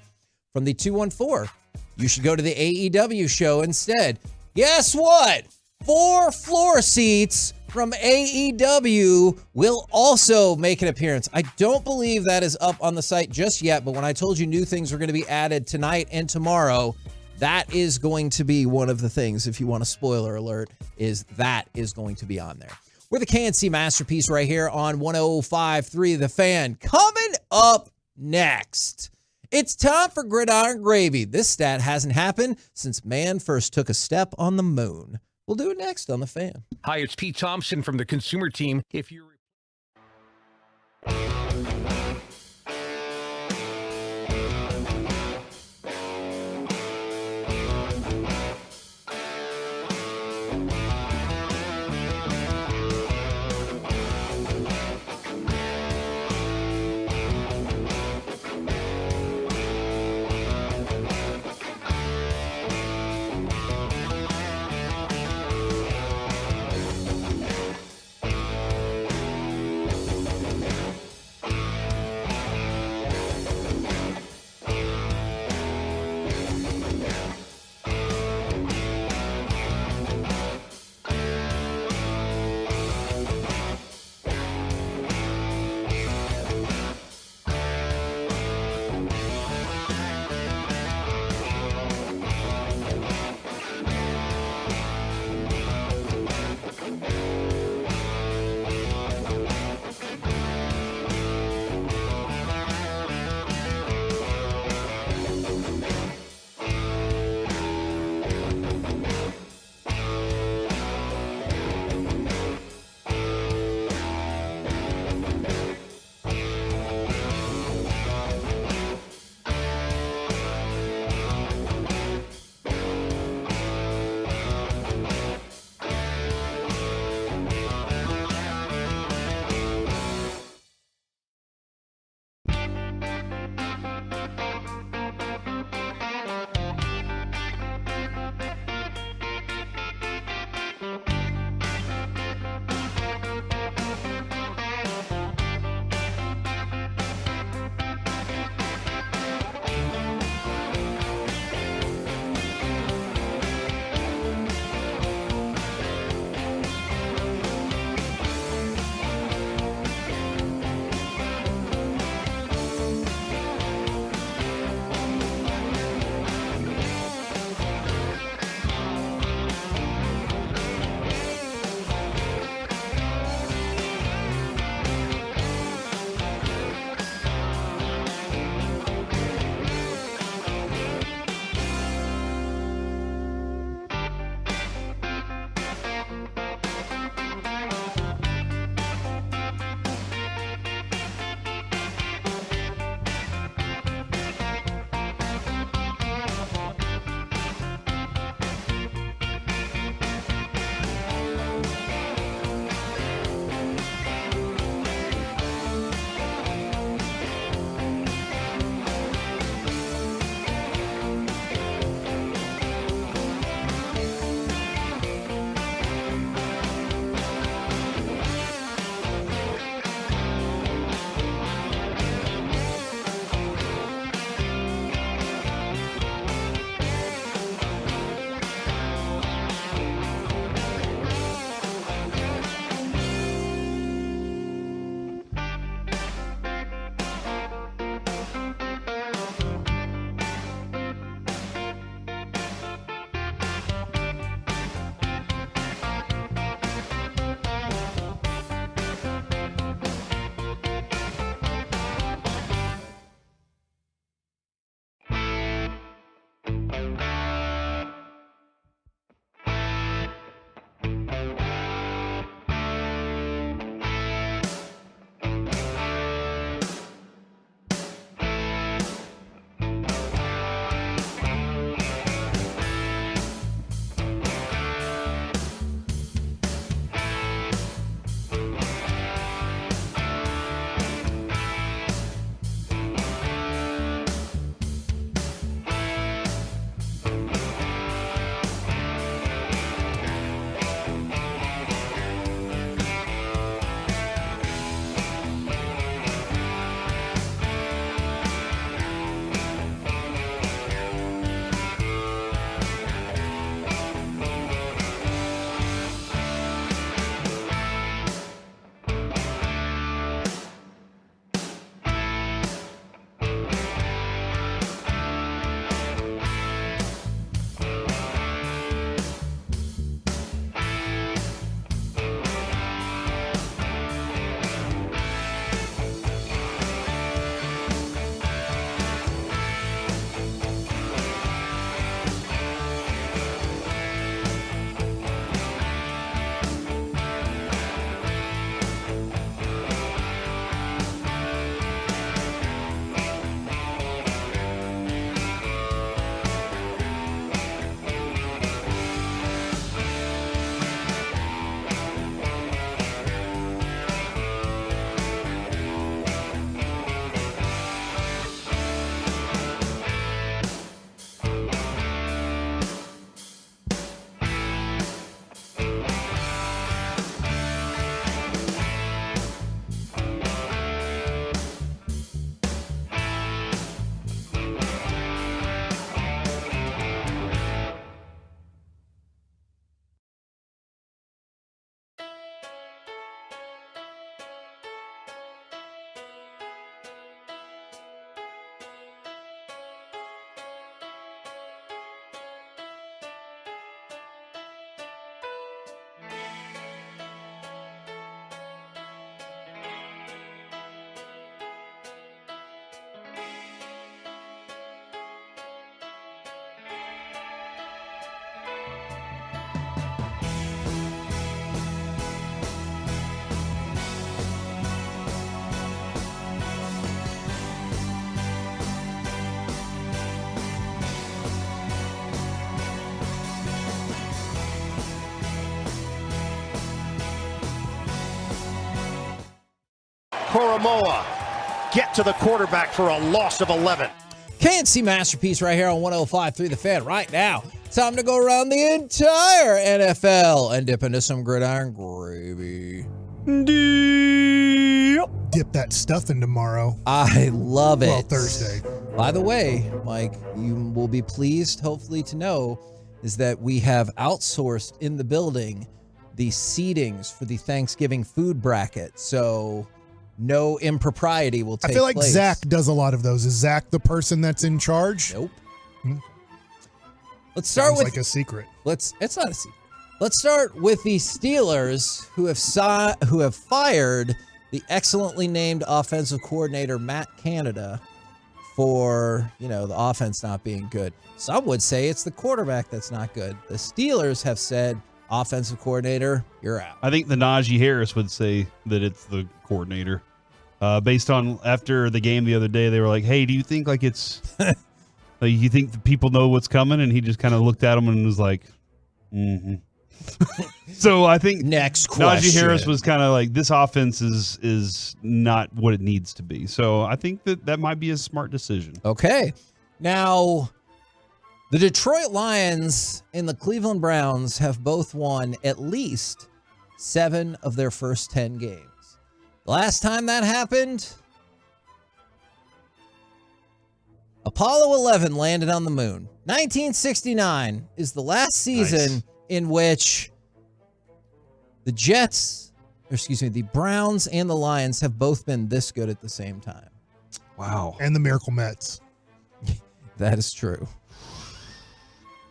N: From the 214, you should go to the AEW show instead. Guess what? 4 floor seats from AEW will also make an appearance. I don't believe that is up on the site just yet, but when I told you new things were going to be added tonight and tomorrow, that is going to be one of the things, if you want a spoiler alert, is that is going to be on there. We're the KNC Masterpiece right here on 105.3 The Fan. Coming up next, it's time for Gridiron Gravy. This stat hasn't happened since man first took a step on the moon. We'll do it next on The Fan.
B: Hi, it's Pete Thompson from the Consumer Team. If you're
Q: Koromoa get to the quarterback for a loss of 11.
N: KNC Masterpiece right here on 105.3 The Fan right now. Time to go around the entire NFL and dip into some gridiron gravy.
W: Dip that stuff in tomorrow.
N: I love it.
W: Well, Thursday.
N: By the way, Mike, you will be pleased, hopefully, to know is that we have outsourced in the building the seatings for the Thanksgiving food bracket. So no impropriety will take place.
W: I feel like Zach does a lot of those. Is Zach the person that's in charge?
N: Nope. Let's start
W: Sounds
N: with
W: like a secret.
N: It's not a secret. Let's start with the Steelers, who have fired the excellently named offensive coordinator Matt Canada for, the offense not being good. Some would say it's the quarterback that's not good. The Steelers have said, offensive coordinator, you're out.
F: I think the Najee Harris would say that it's the coordinator. Based on after the game the other day, they were like, "Hey, do you think like it's like you think the people know what's coming?" And he just kind of looked at him and was like, "Mm-hmm." So I think
N: next question.
F: Najee Harris was kind of like, "This offense is not what it needs to be." So I think that might be a smart decision.
N: Okay, now the Detroit Lions and the Cleveland Browns have both won at least 7 of their first 10 games. The last time that happened, Apollo 11 landed on the moon. 1969 is the last season in which the Browns and the Lions have both been this good at the same time.
F: Wow.
W: And the Miracle Mets.
N: That is true.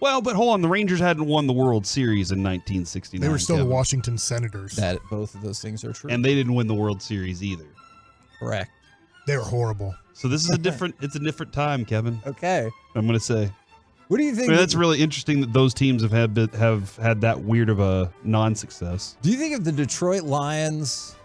F: Well, but hold on. The Rangers hadn't won the World Series in 1969.
W: They were still the Washington Senators.
N: Both of those things are true.
F: And they didn't win the World Series either.
N: Correct.
W: They were horrible.
F: So this is it's a different time, Kevin.
N: Okay.
F: I'm going to say.
N: What do you think?
F: I mean, that's really interesting that those teams have had that weird of a non-success.
N: Do you think if the Detroit Lions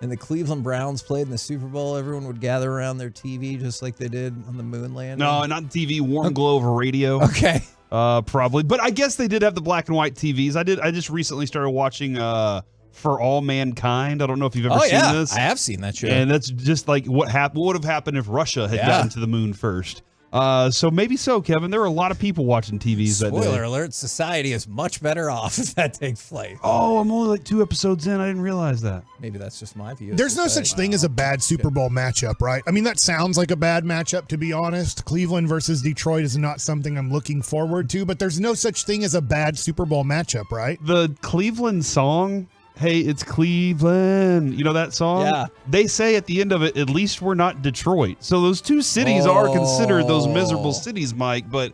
N: and the Cleveland Browns played in the Super Bowl, everyone would gather around their TV just like they did on the moon landing?
F: No, not TV. Warm glow over radio.
N: Okay.
F: Probably, but I guess they did have the black and white TVs. I just recently started watching For All Mankind. I don't know if you've ever seen this.
N: I have seen that show.
F: And that's just like what would have happened if Russia had gotten to the moon first. So maybe so, Kevin. There were a lot of people watching TVs that day.
N: Spoiler alert, society is much better off if that takes place.
F: Oh, I'm only like 2 episodes in. I didn't realize that.
N: Maybe that's just my view.
W: There's no such thing as a bad Super Bowl matchup, right? I mean, that sounds like a bad matchup, to be honest. Cleveland versus Detroit is not something I'm looking forward to, but there's no such thing as a bad Super Bowl matchup, right?
F: The Cleveland song, hey, it's Cleveland. You know that song?
N: Yeah.
F: They say at the end of it, at least we're not Detroit. So those two cities are considered those miserable cities, Mike. But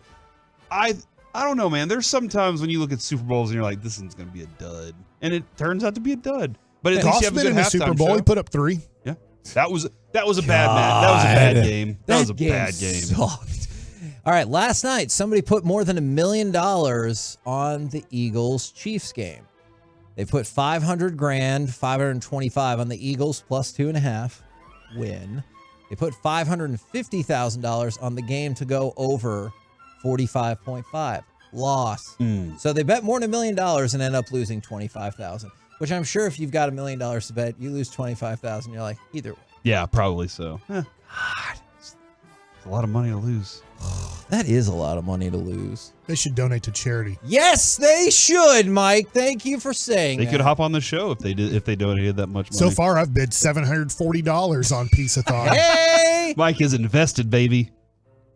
F: I don't know, man. There's sometimes when you look at Super Bowls and you're like, this one's going to be a dud. And it turns out to be a dud. But at least you have a good
W: in the Super Bowl.
F: show.
W: He put up 3.
F: Yeah. That was a bad match. That was a bad game. That was a bad game.
N: Sucked. All right, last night, somebody put more than $1 million on the Eagles-Chiefs game. They put $500,000, 525 on the Eagles plus 2.5 win. They put $550,000 on the game to go over 45.5 loss. So they bet more than $1 million and end up losing $25,000. Which I'm sure if you've got $1 million to bet, you lose $25,000. You're like, either way.
F: Yeah, probably so. It's a lot of money to lose.
N: That is a lot of money to lose.
W: They should donate to charity.
N: Yes, they should, Mike. Thank you for saying
F: They
N: that.
F: could hop on the show if they donated that much money.
W: So far, I've bid $740 on Peace-a-thon.
N: Hey!
F: Mike is invested, baby.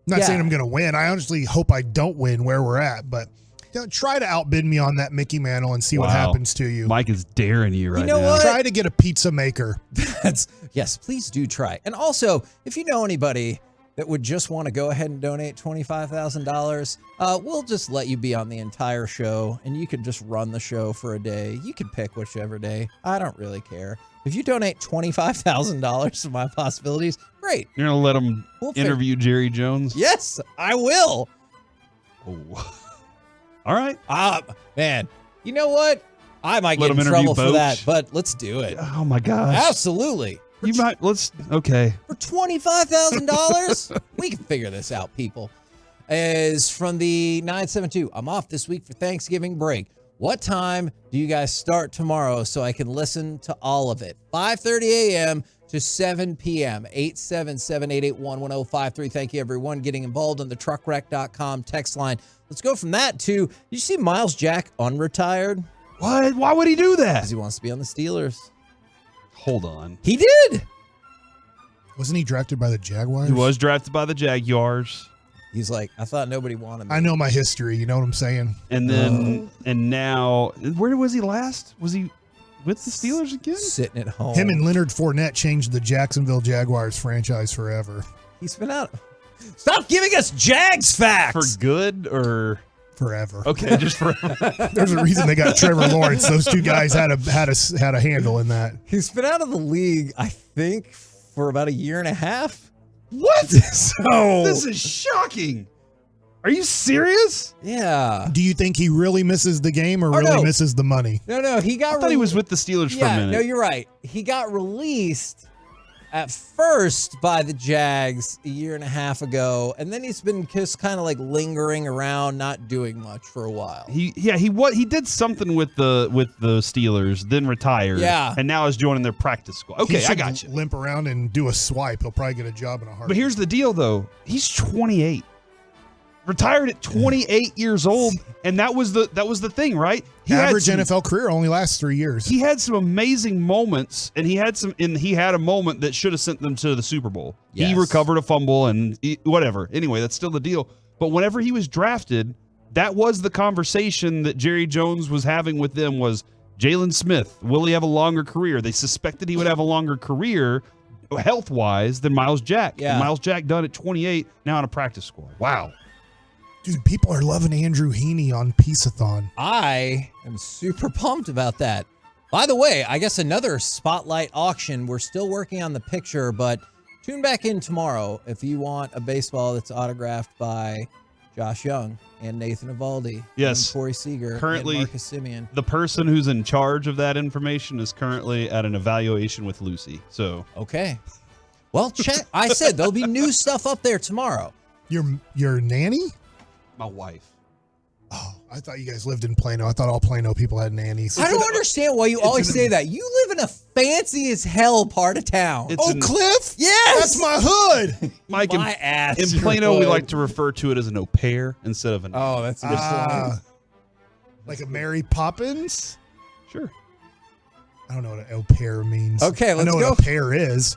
W: Not saying I'm going to win. I honestly hope I don't win where we're at, but try to outbid me on that Mickey Mantle and see what happens to you.
F: Mike is daring you right
N: know
F: now.
N: what?
W: Try to get a pizza maker.
N: Yes, please do try. And also, if you know anybody that would just want to go ahead and donate $25,000, we'll just let you be on the entire show, and you can just run the show for a day. You can pick whichever day. I don't really care. If you donate $25,000 to my possibilities, great.
F: You're going to let him interview Jerry Jones?
N: Yes, I will.
F: Oh. All right.
N: Man, you know what? I might
F: Let
N: get
F: him
N: in
F: interview
N: trouble for
F: Boach.
N: that, but let's do it.
F: Oh, my gosh.
N: Absolutely.
F: Okay.
N: For $25,000, we can figure this out, people. Is from the 972. I'm off this week for Thanksgiving break. What time do you guys start tomorrow so I can listen to all of it? 5:30 a.m. to 7 p.m. 877-881-1053. Thank you, everyone, getting involved on the truckwreck.com text line. Let's go from that to, did you see Miles Jack unretired?
F: What? Why would he do that?
N: Because he wants to be on the Steelers.
F: Hold on.
N: He did.
W: Wasn't he drafted by the Jaguars?
F: He was drafted by the Jaguars.
N: He's like, I thought nobody wanted me.
W: I know my history. You know what I'm saying?
F: And then, and now, where was he last? Was he with the Steelers again?
N: Sitting at home.
W: Him and Leonard Fournette changed the Jacksonville Jaguars franchise forever.
N: He's been out. Stop giving us Jags facts.
F: For good or
W: forever?
F: Okay, just forever.
W: There's a reason they got Trevor Lawrence. Those two guys had a handle in that.
N: He's been out of the league, I think, for about a year and a half.
F: What?
N: So
F: this is shocking. Are you serious?
N: Yeah.
W: Do you think he really misses the game or really misses the money?
N: No, he got.
F: I thought he was with the Steelers for a minute.
N: No, you're right. He got released at first by the Jags a year and a half ago, and then he's been just kind of like lingering around, not doing much for a while.
F: He did something with the Steelers, then retired.
N: Yeah.
F: And now is joining their practice squad. Okay, I got you.
W: Limp around and do a swipe. He'll probably get a job in a heartbeat.
F: But here's the deal, though. He's 28. Retired at 28 years old, and that was the thing, right?
W: Average NFL career only lasts 3 years.
F: He had some amazing moments, and he had a moment that should have sent them to the Super Bowl.
N: Yes.
F: He recovered a fumble and whatever. Anyway, that's still the deal. But whenever he was drafted, that was the conversation that Jerry Jones was having with them was Jalen Smith, will he have a longer career? They suspected he would have a longer career health-wise than Miles Jack.
N: Yeah.
F: And Miles Jack done at 28, now on a practice squad. Wow.
W: Dude, people are loving Andrew Heaney on Peace-a-thon.
N: I am super pumped about that. By the way, I guess another spotlight auction. We're still working on the picture, but tune back in tomorrow if you want a baseball that's autographed by Josh Young and Nathan Evaldi.
F: Yes.
N: And Corey Seager.
F: Currently,
N: and Marcus Simeon.
F: The person who's in charge of that information is currently at an evaluation with Lucy. So
N: okay. Well, check. I said there'll be new stuff up there tomorrow.
W: Your nanny?
F: My wife.
W: Oh, I thought you guys lived in Plano. I thought all Plano people had nannies.
N: I don't understand why you always say that. You live in a fancy as hell part of town.
W: Cliff?
N: Yes.
W: That's my hood.
F: Mike,
N: My ass.
F: in Plano, we like to refer to it as an au pair instead of an.
N: Oh, that's a good point.
W: Like a Mary Poppins?
F: Sure.
W: I don't know what an au pair means.
N: Okay, let's
W: I know
N: go.
W: what a pear is.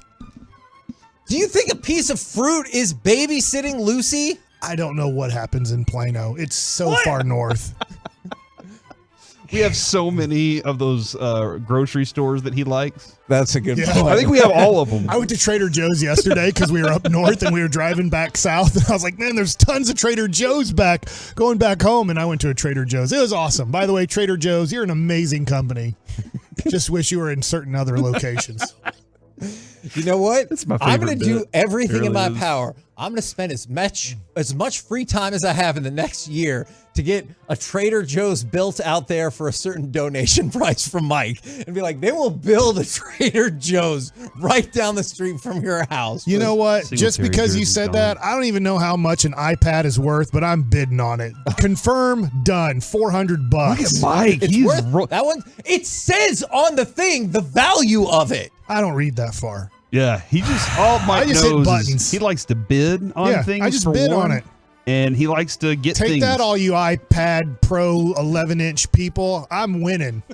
N: Do you think a piece of fruit is babysitting Lucy?
W: I don't know what happens in Plano. It's so far north.
F: We have so many of those grocery stores that he likes.
N: That's a good
W: Yeah.
N: point.
F: I think we have all of them.
W: I went to Trader Joe's yesterday because we were up north and we were driving back south. And I was like, man, there's tons of Trader Joe's going back home. And I went to a Trader Joe's. It was awesome. By the way, Trader Joe's, you're an amazing company. Just wish you were in certain other locations.
N: You know what?
F: That's my
N: I'm
F: favorite
N: going to do
F: bit.
N: everything
F: It
N: in my
F: really is.
N: power. I'm going to spend as much free time as I have in the next year to get a Trader Joe's built out there for a certain donation price from Mike and be like, they will build a Trader Joe's right down the street from your house.
W: You know what?
F: Single
W: Just
F: Terry
W: because you
F: jerseys
W: said
F: going.
W: that, I don't even know how much an iPad is worth, but I'm bidding on it. Confirm, done. $400.
F: Look at Mike.
N: It's
F: He's
N: worth that one. It says on the thing the value of it.
W: I don't read that far.
F: Yeah, he just all Mike
W: I just hit
F: knows is
W: buttons.
F: he likes to bid on
W: Yeah,
F: things.
W: I just
F: for
W: bid
F: one,
W: on it.
F: and he likes to get
W: Take
F: things.
W: that, all you iPad Pro 11-inch people. I'm winning.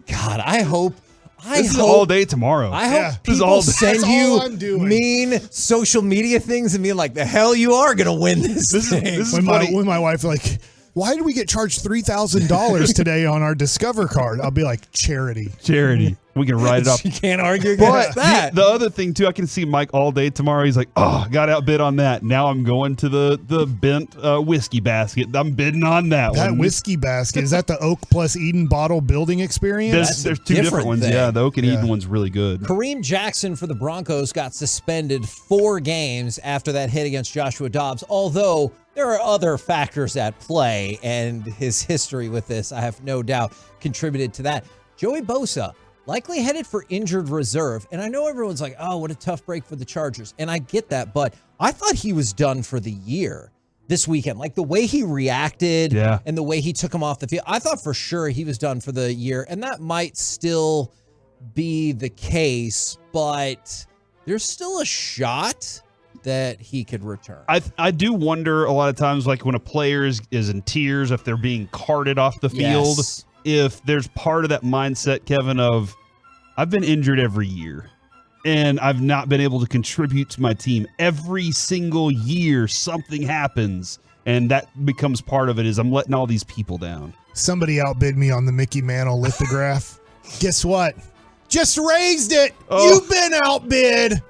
N: God, I hope.
F: This is all day tomorrow.
N: I hope
W: Yeah.
F: This is
N: people
F: all day.
N: send
W: That's
N: you
W: all I'm doing.
N: mean social media things and being like, the hell you are going to win this thing.
F: This is
W: When
F: funny.
W: my wife like, why did we get charged $3,000 today on our Discover card? I'll be like, charity.
F: Charity. We can write it off.
N: You can't argue
F: But
N: against that.
F: the other thing too, I can see Mike all day tomorrow. He's like, "Oh, got outbid on that. Now I'm going to the bent whiskey basket. I'm bidding on that
W: That
F: one."
W: whiskey basket, is that the Oak plus Eden bottle building experience?
F: There's two different ones.
N: thing.
F: Yeah, the Oak and
W: Yeah.
F: Eden one's really good.
N: Kareem Jackson for the Broncos got suspended 4 games after that hit against Joshua Dobbs, although there are other factors at play, and his history with this, I have no doubt, contributed to that. Joey Bosa, likely headed for injured reserve, and I know everyone's like, oh, what a tough break for the Chargers, and I get that, but I thought he was done for the year this weekend. Like the way he reacted and the way he took him off the field, I thought for sure he was done for the year, and that might still be the case, but there's still a shot that he could return.
F: I do wonder a lot of times, like when a player is in tears, if they're being carted off the field,
N: Yes.
F: if there's part of that mindset, Kevin, of I've been injured every year and I've not been able to contribute to my team. Every single year something happens, and that becomes part of it, is I'm letting all these people down.
W: Somebody outbid me on the Mickey Mantle lithograph. Guess what? Just raised it.
F: Oh.
W: You've been outbid.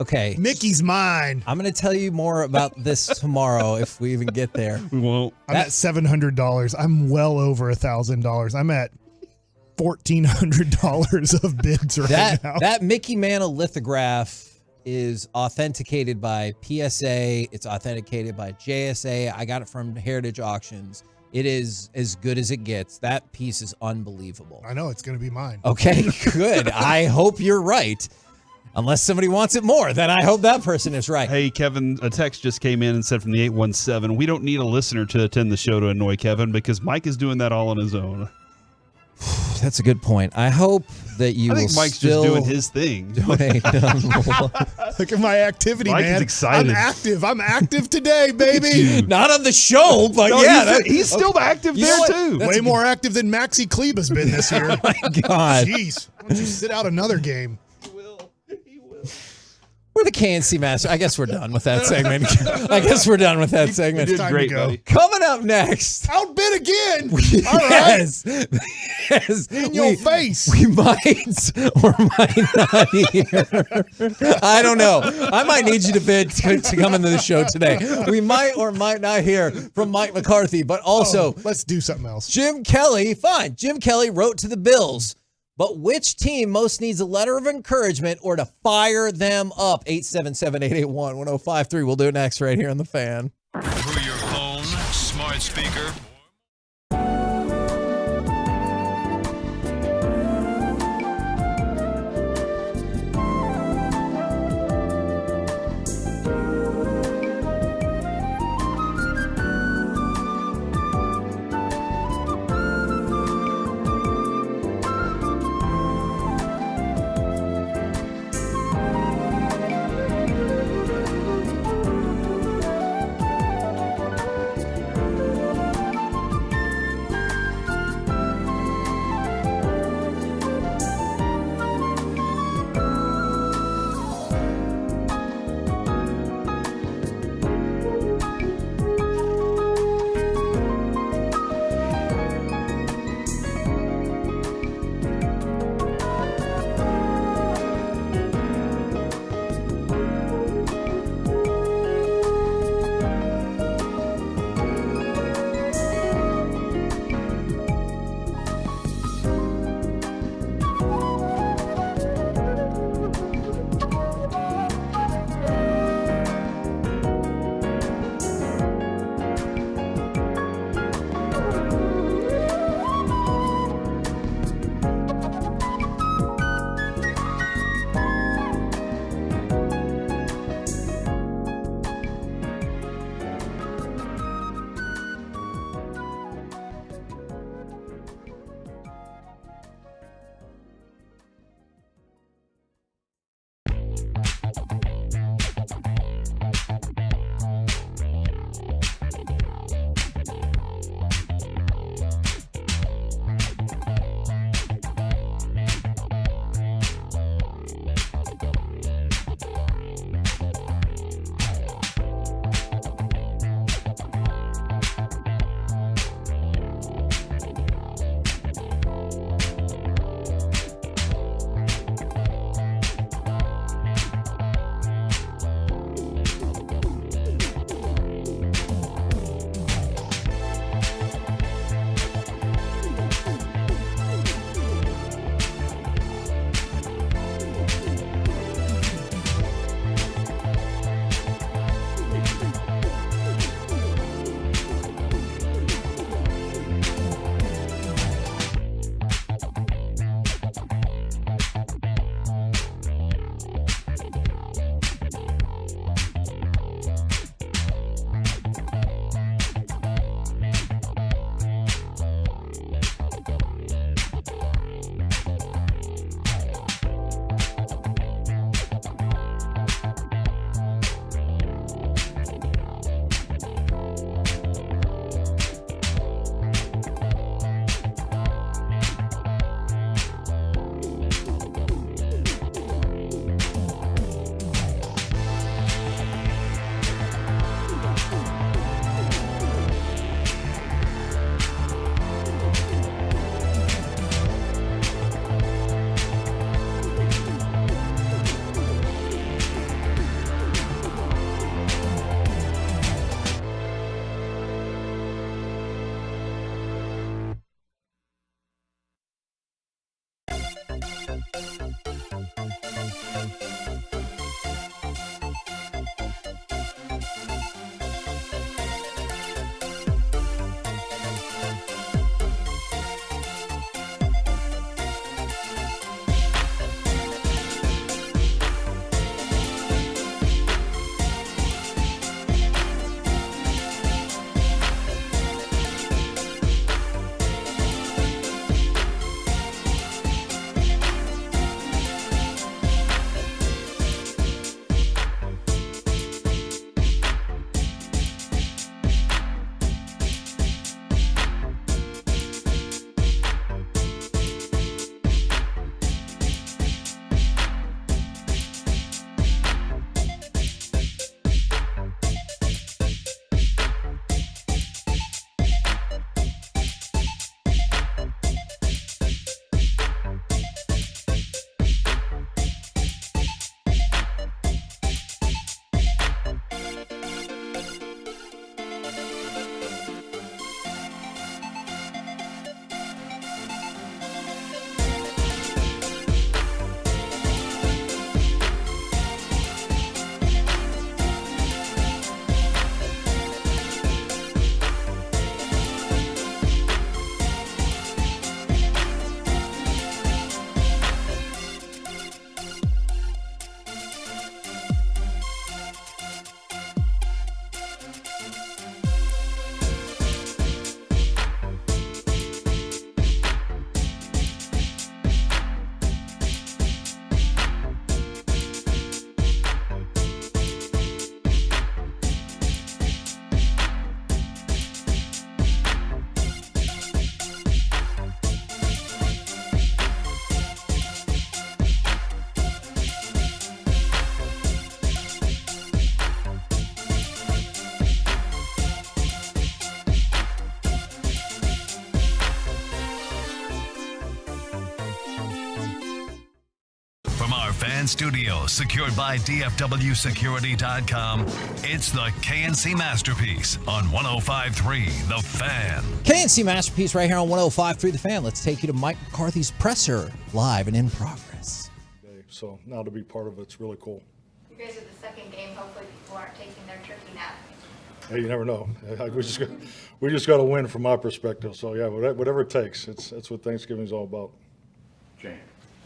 N: Okay.
W: Mickey's mine.
N: I'm going to tell you more about this tomorrow if we even get there.
F: We won't.
W: I'm at $700. I'm well over $1,000. I'm at $1,400 of bids right now.
N: That Mickey Mantle lithograph is authenticated by PSA. It's authenticated by JSA. I got it from Heritage Auctions. It is as good as it gets. That piece is unbelievable.
W: I know it's going to be mine.
N: Okay, good. I hope you're right. Unless somebody wants it more, then I hope that person is right.
F: Hey, Kevin, a text just came in and said from the 817, we don't need a listener to attend the show to annoy Kevin because Mike is doing that all on his own.
N: That's a good point. I hope that you
F: I think
N: will
F: Mike's
N: still
F: just doing his thing.
N: donate.
W: Look at my activity,
F: Mike
W: man.
F: is excited.
W: I'm active today, baby.
N: Not on the show, but
W: No,
N: yeah.
W: he's
F: still active
W: You
F: there,
W: know what?
F: too.
W: Way more active than Maxi Kleba's been this year.
N: Oh, my God.
W: Jeez. Why don't you sit out another game?
N: We're the KNC Master. I guess we're done with that segment. I guess we're done with that segment.
W: It's time to go.
N: Coming up next.
W: Outbid again. All right.
N: Yes. Yes.
W: In your face.
N: We might or might not hear. I don't know. I might need you to bid to come into the show today. We might or might not hear from Mike McCarthy, but also
W: let's do something else.
N: Jim Kelly. Fine. Jim Kelly wrote to the Bills, But which team most needs a letter of encouragement or to fire them up? 877-881-1053. We'll do it next right here on The Fan.
A: Through your phone, smart speaker. our fan studio, secured by DFWsecurity.com, it's the KNC Masterpiece on 105.3 The Fan.
N: KNC Masterpiece right here on 105.3 The Fan. Let's take you to Mike McCarthy's presser, live and in progress.
R: So now to be part of it's really cool.
U: You guys are the second game. Hopefully people aren't taking their turkey nap.
R: Hey, you never know. We just got to win from my perspective. So yeah, whatever it takes. That's what Thanksgiving's all about.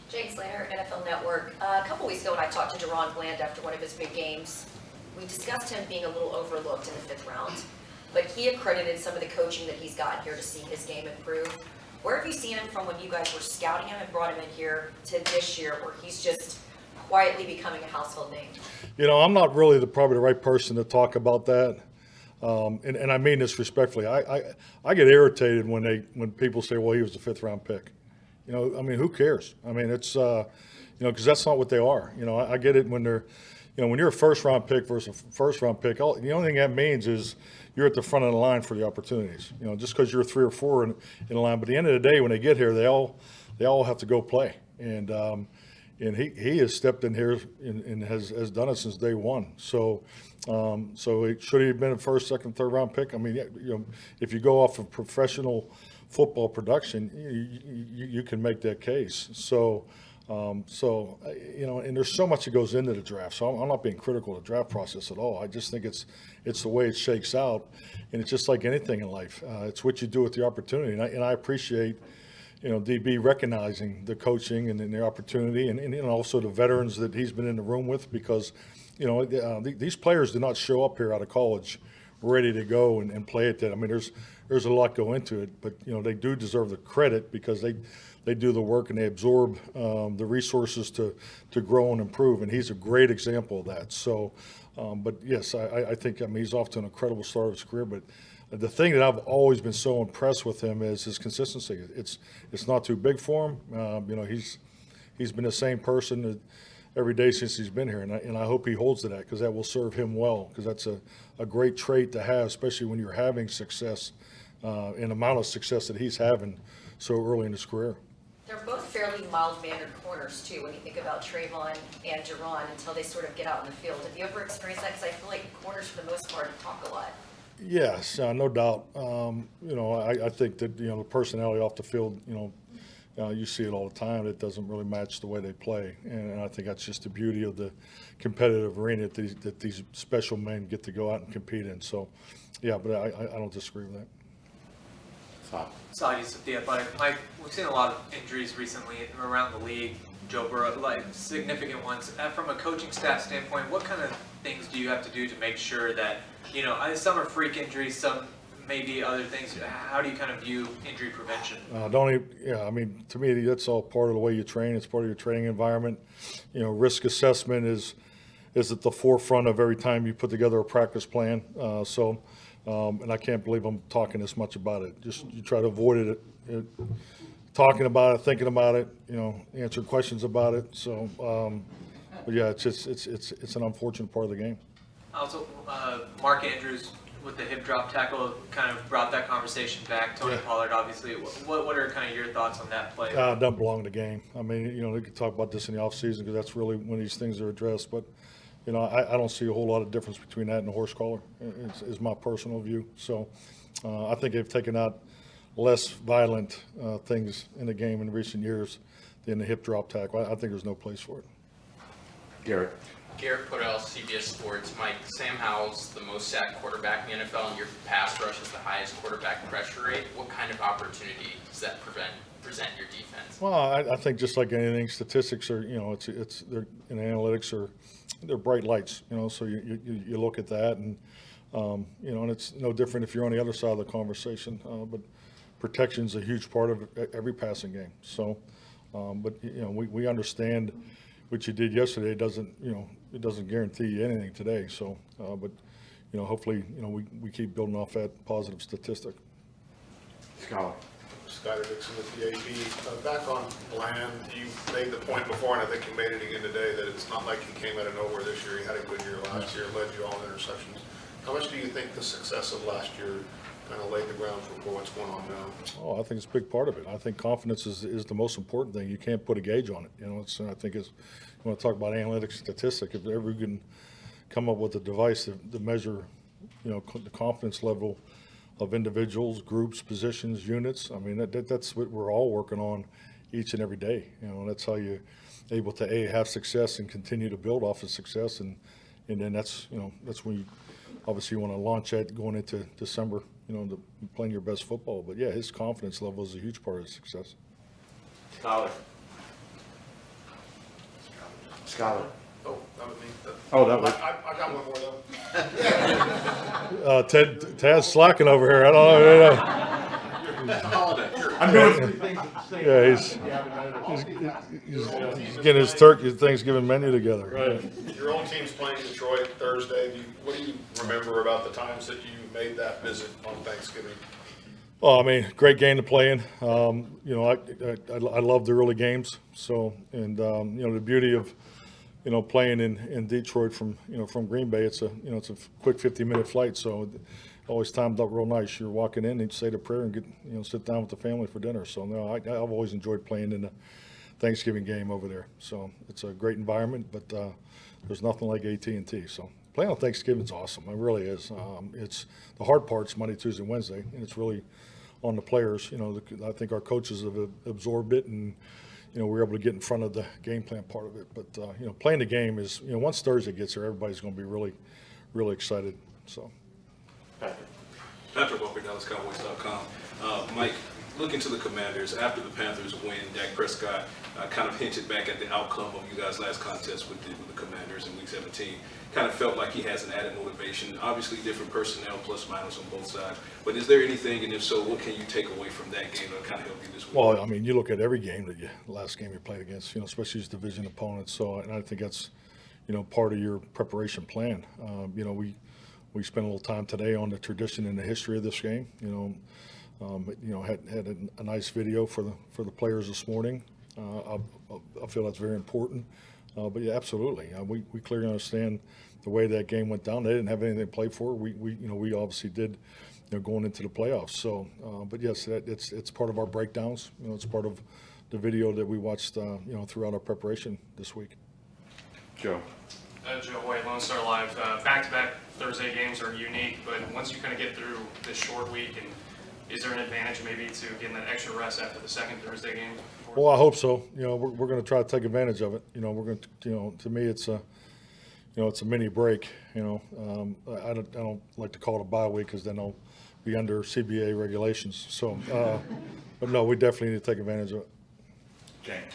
V: Jake Slater, NFL Network. A couple weeks ago when I talked to Deron Bland after one of his big games, we discussed him being a little overlooked in the 5th round, but he accredited some of the coaching that he's gotten here to see his game improve. Where have you seen him from when you guys were scouting him and brought him in here to this year where he's just quietly becoming a household name?
R: You know, I'm not really probably the right person to talk about that. And I mean this respectfully. I get irritated when people say, well, he was a 5th round pick. You know, I mean, who cares? I mean, it's, because that's not what they are. You know, I get it when they're, when you're a 1st round pick versus a 1st round pick, the only thing that means is you're at the front of the line for the opportunities. You know, just because you're 3 or 4 in the line. But at the end of the day, when they get here, they all have to go play. And he has stepped in here and has done it since day one. So should he have been a 1st, 2nd, 3rd round pick? I mean, if you go off of professional football production, you can make that case. So and there's so much that goes into the draft. So I'm not being critical of the draft process at all. I just think it's the way it shakes out, and it's just like anything in life. It's what you do with the opportunity, and I appreciate, DB recognizing the coaching and the opportunity, and also the veterans that he's been in the room with, because these players do not show up here out of college ready to go and play at that. I mean, there's a lot go into it, but they do deserve the credit because they do the work and they absorb the resources to grow and improve, and he's a great example of that. So, but yes, I think he's off to an incredible start of his career. But the thing that I've always been so impressed with him is his consistency. It's not too big for him. He's been the same person every day since he's been here, and I hope he holds to that, because that will serve him well, because that's a great trait to have, especially when you're having success, and amount of success that he's having so early in his career.
V: They're both fairly mild-mannered corners, too, when you think about Trayvon and Deron, until they sort of get out in the field. Have you ever experienced that? Because I feel like corners, for the most part, talk a lot.
R: Yes, no doubt. I think that, the personality off the field, you see it all the time. It doesn't really match the way they play, and I think that's just the beauty of the competitive arena that these special men get to go out and compete in. So, yeah, but I don't disagree with that.
X: Saudis with the Athletic. Mike, we've seen a lot of injuries recently around the league. Joe Burrow, like significant ones. From a coaching staff standpoint, what kind of things do you have to do to make sure that, some are freak injuries, some maybe other things? How do you kind of view injury prevention?
R: To me, that's all part of the way you train. It's part of your training environment. Risk assessment is at the forefront of every time you put together a practice plan. And I can't believe I'm talking this much about it. Just you try to avoid it, talking about it, thinking about it, answering questions about it. So, but yeah, it's an unfortunate part of the game.
X: Also, Mark Andrews with the hip drop tackle kind of brought that conversation back. Tony Pollard, obviously. What are kind of your thoughts on that play?
R: It doesn't belong in the game. I mean, we could talk about this in the offseason, because that's really when these things are addressed. But I don't see a whole lot of difference between that and a horse collar, is my personal view. So I think they've taken out less violent things in the game in recent years than the hip drop tackle. I think there's no place for it.
Y: Garrett Podell, CBS Sports. Mike, Sam Howell's the most sacked quarterback in the NFL, and your pass rush is the highest quarterback pressure rate. What kind of opportunity does that present your defense?
R: Well, I think just like anything, statistics are, they're in analytics they're bright lights, so you look at that, and and it's no different if you're on the other side of the conversation. But protection's a huge part of every passing game. So, but we understand what you did yesterday. It doesn't guarantee you anything today. So, but hopefully we keep building off that positive statistic.
Z: Skyler Dixon with the AP. Back on Bland, you made the point before, and I think you made it again today, that it's not like he came out of nowhere this year. He had a good year last year, led you all in interceptions. How much do you think the success of last year kind of laid the ground for what's going on now?
R: Oh, I think it's a big part of it. I think confidence is the most important thing. You can't put a gauge on it. I think you want to talk about analytics, statistics, if ever we can come up with a device to measure, the confidence level of individuals, groups, positions, units. I mean, that's what we're all working on each and every day. That's how you're able to have success and continue to build off of success, and then that's when you obviously want to launch that going into December. Playing your best football. But yeah, his confidence level is a huge part of his success.
Z: Scholar. Oh, that was me.
R: That was.
Z: I got one more though.
R: Tad's slacking over here. I don't know.
Z: I'm doing three things at the same
R: time. He's getting his Thanksgiving menu together.
Z: Right. Your own team's playing Detroit Thursday. What do you remember about the times that you made that visit on Thanksgiving?
R: Oh, I mean, great game to play in. I love the early games. So, and the beauty of playing in Detroit from Green Bay, it's a quick 50-minute flight. So, always timed up real nice. You're walking in and you say the prayer and get sit down with the family for dinner. So, no, I've always enjoyed playing in the Thanksgiving game over there. So, it's a great environment, but there's nothing like AT&T. So, playing on Thanksgiving is awesome. It really is. It's the hard part's Monday, Tuesday, Wednesday, and it's really on the players. I think our coaches have absorbed it, and we're able to get in front of the game plan part of it. But playing the game is once Thursday gets here, everybody's going to be really, really excited. So,
G: Patrick Walker, DallasCowboys.com. Mike, looking to the Commanders after the Panthers win, Dak Prescott kind of hinted back at the outcome of you guys' last contest with the Commanders in Week 17. Kind of felt like he has an added motivation. Obviously, different personnel, plus minus on both sides. But is there anything, and if so, what can you take away from that game that kind of help you this week?
R: Well, I mean, you look at every game last game you played against, especially as division opponents. So, and I think that's, part of your preparation plan. We spent a little time today on the tradition and the history of this game. Had a nice video for the players this morning. I feel that's very important. But yeah, absolutely. We clearly understand the way that game went down. They didn't have anything to play for. We obviously did, going into the playoffs. So, but yes, it's part of our breakdowns. It's part of the video that we watched, throughout our preparation this week.
I: Joe. Joe White, Lone Star Live. Back-to-back Thursday games are unique, but once you kind of get through this short week, and is there an advantage maybe to getting that extra rest after the second Thursday game?
R: Well, I hope so. We're going to try to take advantage of it. We're going to, to me, it's a mini break. I don't like to call it a bye week because then I'll be under CBA regulations. So, but no, we definitely need to take advantage of it.
G: James.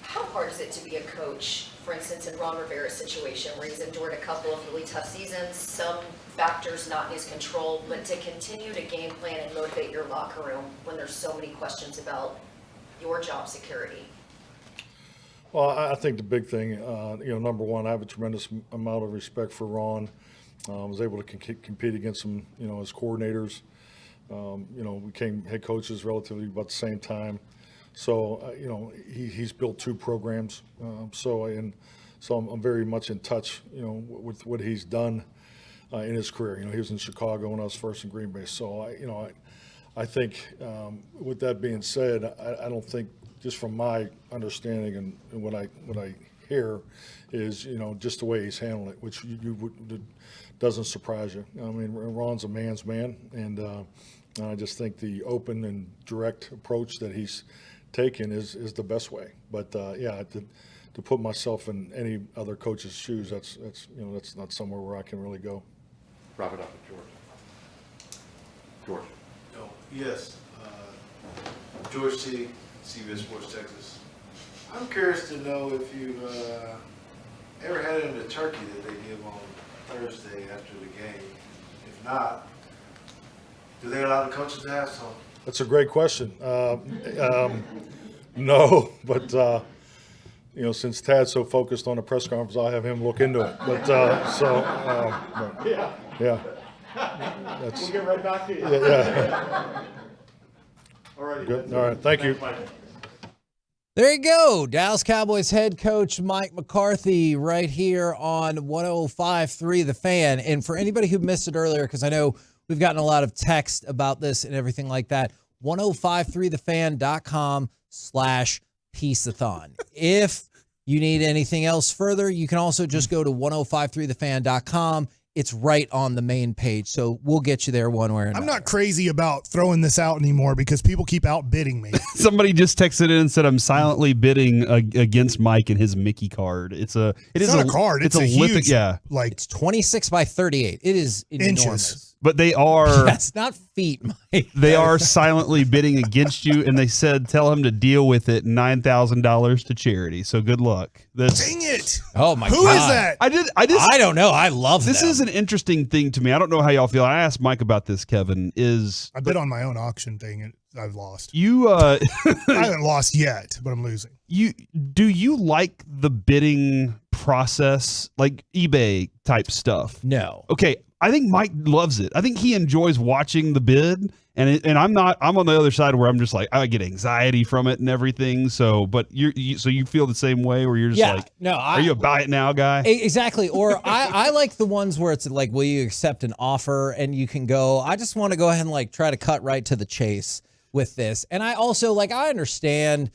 V: How hard is it to be a coach, for instance, in Ron Rivera's situation, where he's endured a couple of really tough seasons, some factors not in his control, but to continue to game plan and motivate your locker room when there's so many questions about your job security?
R: Well, I think the big thing, number one, I have a tremendous amount of respect for Ron. I was able to compete against him, as coordinators. We became head coaches relatively about the same time. So, he's built two programs. So I'm very much in touch, with what he's done in his career. He was in Chicago when I was first in Green Bay. So, I think with that being said, I don't think, just from my understanding and what I hear is, just the way he's handling it, which doesn't surprise you. I mean, Ron's a man's man, and I just think the open and direct approach that he's taken is the best way. But to put myself in any other coach's shoes, that's not somewhere where I can really go.
I: Wrap it up with George.
J: Oh, yes. George T, CBS Sports Texas. I'm curious to know if you've ever had it in the turkey that they give on Thursday after the game. If not, do they allow the coaches to have some?
R: That's a great question. No, but since Tad's so focused on the press conference, I'll have him look into it. But yeah.
I: We'll get right back to you.
R: Yeah.
I: All right.
R: Good. All right. Thank you.
N: There you go. Dallas Cowboys head coach Mike McCarthy right here on 105.3 The Fan. And for anybody who missed it earlier, because I know we've gotten a lot of text about this and everything like that, 1053thefan.com/peaceathon. If you need anything else further, you can also just go to 1053thefan.com. It's right on the main page, so we'll get you there one way or another.
W: I'm not crazy about throwing this out anymore because people keep outbidding me.
F: Somebody just texted in and said, "I'm silently bidding against Mike and his Mickey card." It's not a
W: card. It's a
F: lithic,
W: huge,
F: yeah.
W: Like
N: it's 26 by 38. It is
W: inches.
N: enormous.
F: But they are.
N: That's not feet, Mike.
F: They are silently bidding against you, and they said, "Tell him to deal with it. $9,000 to charity." So good luck.
W: Dang it!
N: Oh my
W: Who
N: God.
W: is that?
F: I
N: don't know. I love
F: this.
N: them.
F: Is an interesting thing to me. I don't know how y'all feel. I asked Mike about this. Kevin
W: I bid on my own auction thing and I've lost.
F: You
W: I haven't lost yet, but I'm losing.
F: Do you like the bidding process, like eBay type stuff?
N: No.
F: Okay, I think Mike loves it. I think he enjoys watching the bid, and I'm on the other side where I'm just like I get anxiety from it and everything. So, but so you feel the same way where you're just like,
N: no,
F: are you a buy it now guy?
N: Exactly. Or I like the ones where it's like, will you accept an offer? And you can go, I just want to go ahead and like try to cut right to the chase with this. And I also I understand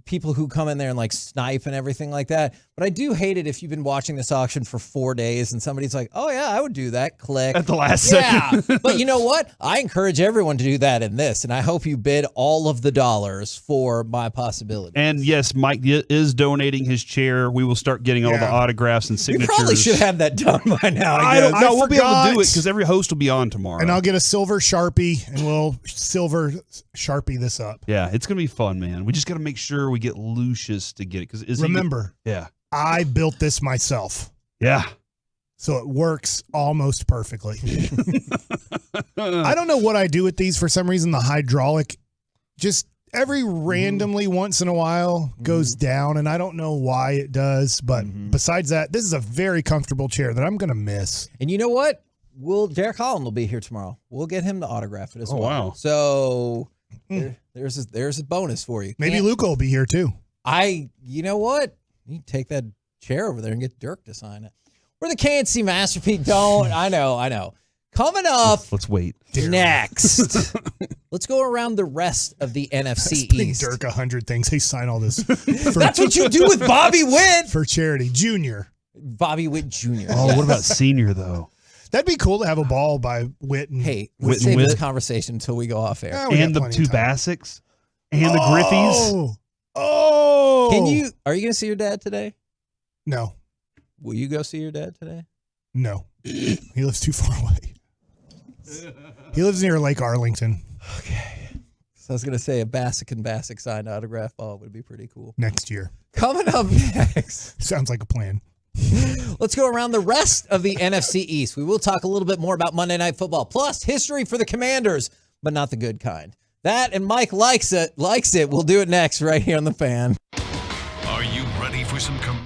N: people who come in there and like snipe and everything like that. But I do hate it if you've been watching this auction for 4 days and somebody's like, oh yeah, I would do that. Click.
F: At the last second.
N: But you know what? I encourage everyone to do that in this. And I hope you bid all of the dollars for my possibility.
F: And yes, Mike is donating his chair. We will start getting all the autographs and signatures.
N: We probably should have that done by now.
F: I don't know. We'll be able to do it because every host will be on tomorrow.
W: And I'll get a silver Sharpie and we'll silver Sharpie this up.
F: Yeah, it's going to be fun, man. We just got to make sure we get Lucius to get it. Because
W: remember, I built this myself.
F: Yeah.
W: So it works almost perfectly. I don't know what I do with these. For some reason, the hydraulic just every randomly once in a while goes down, and I don't know why it does. But besides that, this is a very comfortable chair that I'm going to miss.
N: And you know what? Derek Holland will be here tomorrow. We'll get him to autograph it as well.
F: Wow.
N: So there's a bonus for you.
W: Maybe Luca will be here too.
N: You know what? You take that chair over there and get Dirk to sign it. We're the KNC Masterpiece. I know. Coming up.
F: Let's wait.
N: Next. Let's go around the rest of the NFC East.
W: Dirk 100 things. He signed all this.
N: That's what you do with Bobby Witt.
W: For charity. Junior.
N: Bobby Witt Jr.
F: Oh, what about senior, though?
W: That'd be cool to have a ball by Witt and
N: let's save this conversation until we go off air.
F: And the two Bassics. And the Griffies.
W: Oh.
N: Are you going to see your dad today?
W: No.
N: Will you go see your dad today?
W: No. He lives too far away. He lives near Lake Arlington.
N: Okay. So I was going to say a Bassick and Bassick signed autograph ball would be pretty cool.
W: Next year.
N: Coming up next.
W: Sounds like a plan.
N: Let's go around the rest of the NFC East. We will talk a little bit more about Monday Night Football, plus history for the Commanders, but not the good kind. That and Mike likes it. We'll do it next right here on The Fan.
A: Are you ready for some commercial?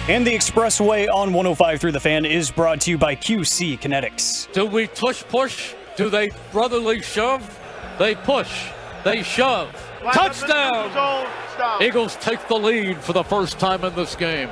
S: And the Expressway on 105.3 The Fan is brought to you by QC Kinetics.
C: Do we push? Do they brotherly shove? They push. They shove. Touchdown! Eagles take the lead for the first time in this game.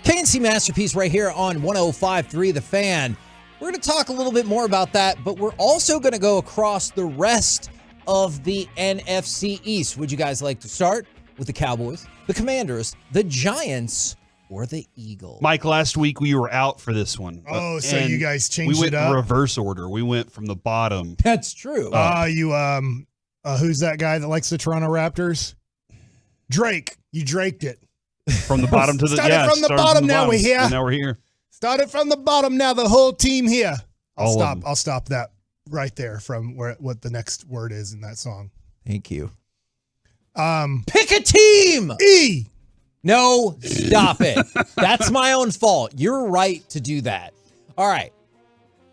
N: KNC Masterpiece right here on 105.3 The Fan. We're going to talk a little bit more about that, but we're also going to go across the rest of the NFC East. Would you guys like to start with the Cowboys, the Commanders, the Giants, or the Eagles?
F: Mike, last week we were out for this one.
W: Oh, so you guys changed
F: it up? We went
W: in
F: reverse order. We went from the bottom.
N: That's true.
W: Who's that guy that likes the Toronto Raptors? Drake. You draked it.
F: From the bottom to the
W: Started from the bottom, now we're here.
F: And now we're here.
W: Started from the bottom, now the whole team here.
F: I'll
W: stop that right there from what the next word is in that song.
N: Thank you. Pick a team.
W: E.
N: No, stop it. That's my own fault. You're right to do that. All right.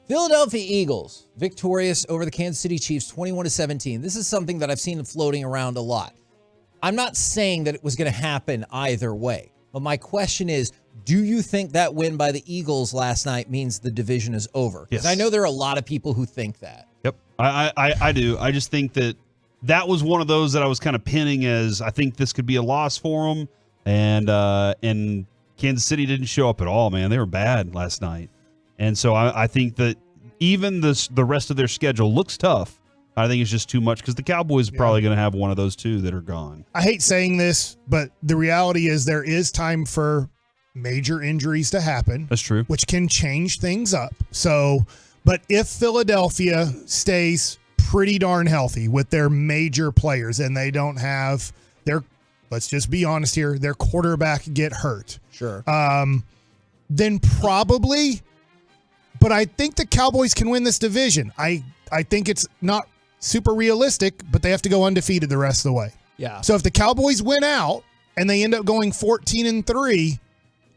N: Philadelphia Eagles victorious over the Kansas City Chiefs 21-17. This is something that I've seen floating around a lot. I'm not saying that it was going to happen either way, but my question is, do you think that win by the Eagles last night means the division is over?
F: Yes.
N: I know there are a lot of people who think that.
F: Yep, I do. I just think that was one of those that I was kind of pinning as I think this could be a loss for them, and Kansas City didn't show up at all, man. They were bad last night. And so I think that even the rest of their schedule looks tough. I think it's just too much because the Cowboys are probably going to have one of those two that are gone.
W: I hate saying this, but the reality is there is time for major injuries to happen.
F: That's true.
W: Which can change things up. So, but if Philadelphia stays pretty darn healthy with their major players and they don't have let's just be honest here, their quarterback get hurt.
N: Sure.
W: Then probably, but I think the Cowboys can win this division. I think it's not super realistic, but they have to go undefeated the rest of the way.
N: Yeah.
W: So if the Cowboys win out and they end up going 14-3,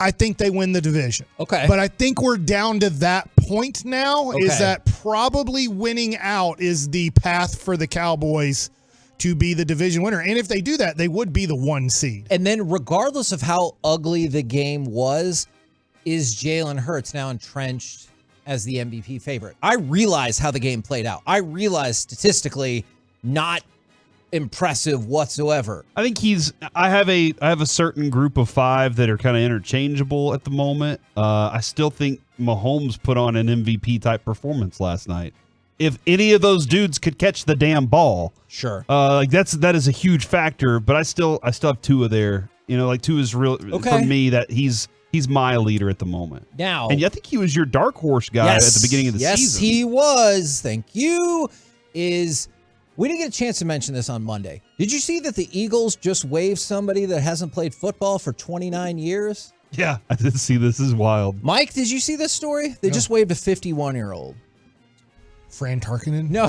W: I think they win the division.
N: Okay.
W: But I think we're down to that point now, is that probably winning out is the path for the Cowboys to be the division winner. And if they do that, they would be the 1 seed.
N: And then regardless of how ugly the game was, is Jalen Hurts now entrenched as the MVP favorite? I realize how the game played out. I realize statistically not impressive whatsoever.
F: I think I have a certain group of 5 that are kind of interchangeable at the moment. I still think Mahomes put on an MVP type performance last night. If any of those dudes could catch the damn ball,
N: sure.
F: That is a huge factor. But I still have Tua there. Tua is real for me. That he's my leader at the moment.
N: Now,
F: and I think he was your dark horse guy at the beginning of the season.
N: Yes, he was. Thank you. We didn't get a chance to mention this on Monday. Did you see that the Eagles just waived somebody that hasn't played football for 29 years?
F: Yeah, I did see this. This is wild.
N: Mike, did you see this story? They just waived a 51-year-old.
W: Fran Tarkenton?
N: No.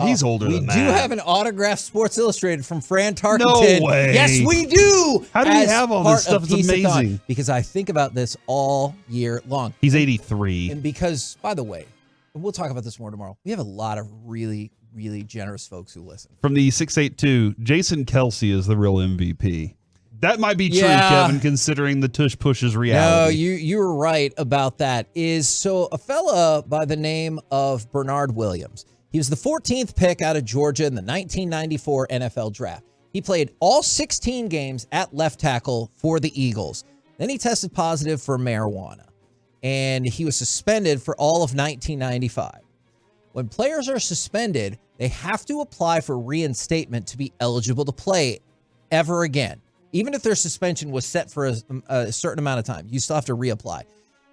F: He's older than that.
N: We do have an autographed Sports Illustrated from Fran Tarkenton.
F: No way.
N: Yes, we do.
F: How do you have all this stuff? It's amazing.
N: Because I think about this all year long.
F: He's 83.
N: And because, by the way, and we'll talk about this more tomorrow, we have a lot of really, really generous folks who listen.
F: From the 682, Jason Kelsey is the real MVP. That might be true, Kevin, considering the tush pushes reality.
N: No, you were right about that. So a fella by the name of Bernard Williams. He was the 14th pick out of Georgia in the 1994 NFL Draft. He played all 16 games at left tackle for the Eagles. Then he tested positive for marijuana, and he was suspended for all of 1995. When players are suspended, they have to apply for reinstatement to be eligible to play ever again. Even if their suspension was set for a certain amount of time, you still have to reapply.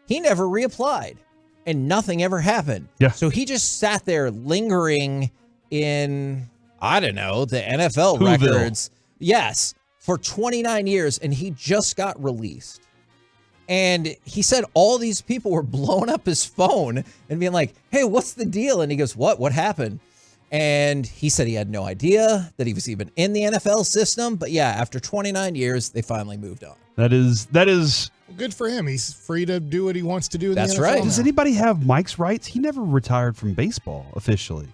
N: He never reapplied, and nothing ever happened.
F: Yeah.
N: So he just sat there lingering in, I don't know, the NFL
F: Whoville.
N: records. Yes, for 29 years, and he just got released. And he said all these people were blowing up his phone and being like, hey, what's the deal? And he goes, what? What happened? And he said he had no idea that he was even in the NFL system. But yeah, after 29 years, they finally moved on.
F: That is
W: Well, good for him. He's free to do what he wants to do in
N: That's
W: the NFL
N: right.
W: now.
F: Does anybody have Mike's rights? He never retired from baseball officially.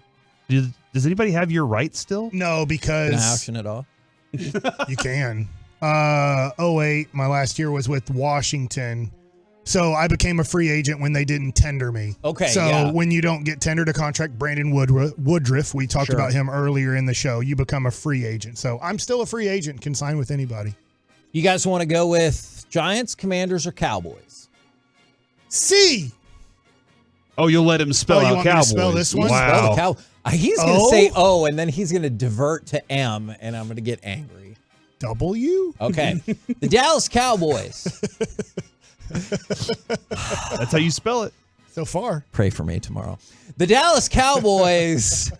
F: Does anybody have your rights still?
W: No,
N: Can I
W: because
N: auction it off?
W: you can. 08. My last year was with Washington. So I became a free agent when they didn't tender me.
N: Okay,
W: So
N: yeah.
W: when you don't get tendered a contract, Brandon Woodruff, we talked about him earlier in the show, you become a free agent. So I'm still a free agent, can sign with anybody.
N: You guys want to go with Giants, Commanders, or Cowboys?
W: C.
F: Oh, you'll let him spell out Cowboys.
W: Spell this one?
F: Wow.
N: He's going to say O, and then he's going to divert to M, and I'm going to get angry.
W: W?
N: Okay. The Dallas Cowboys.
F: That's how you spell it.
W: So far.
N: Pray for me tomorrow. The Dallas Cowboys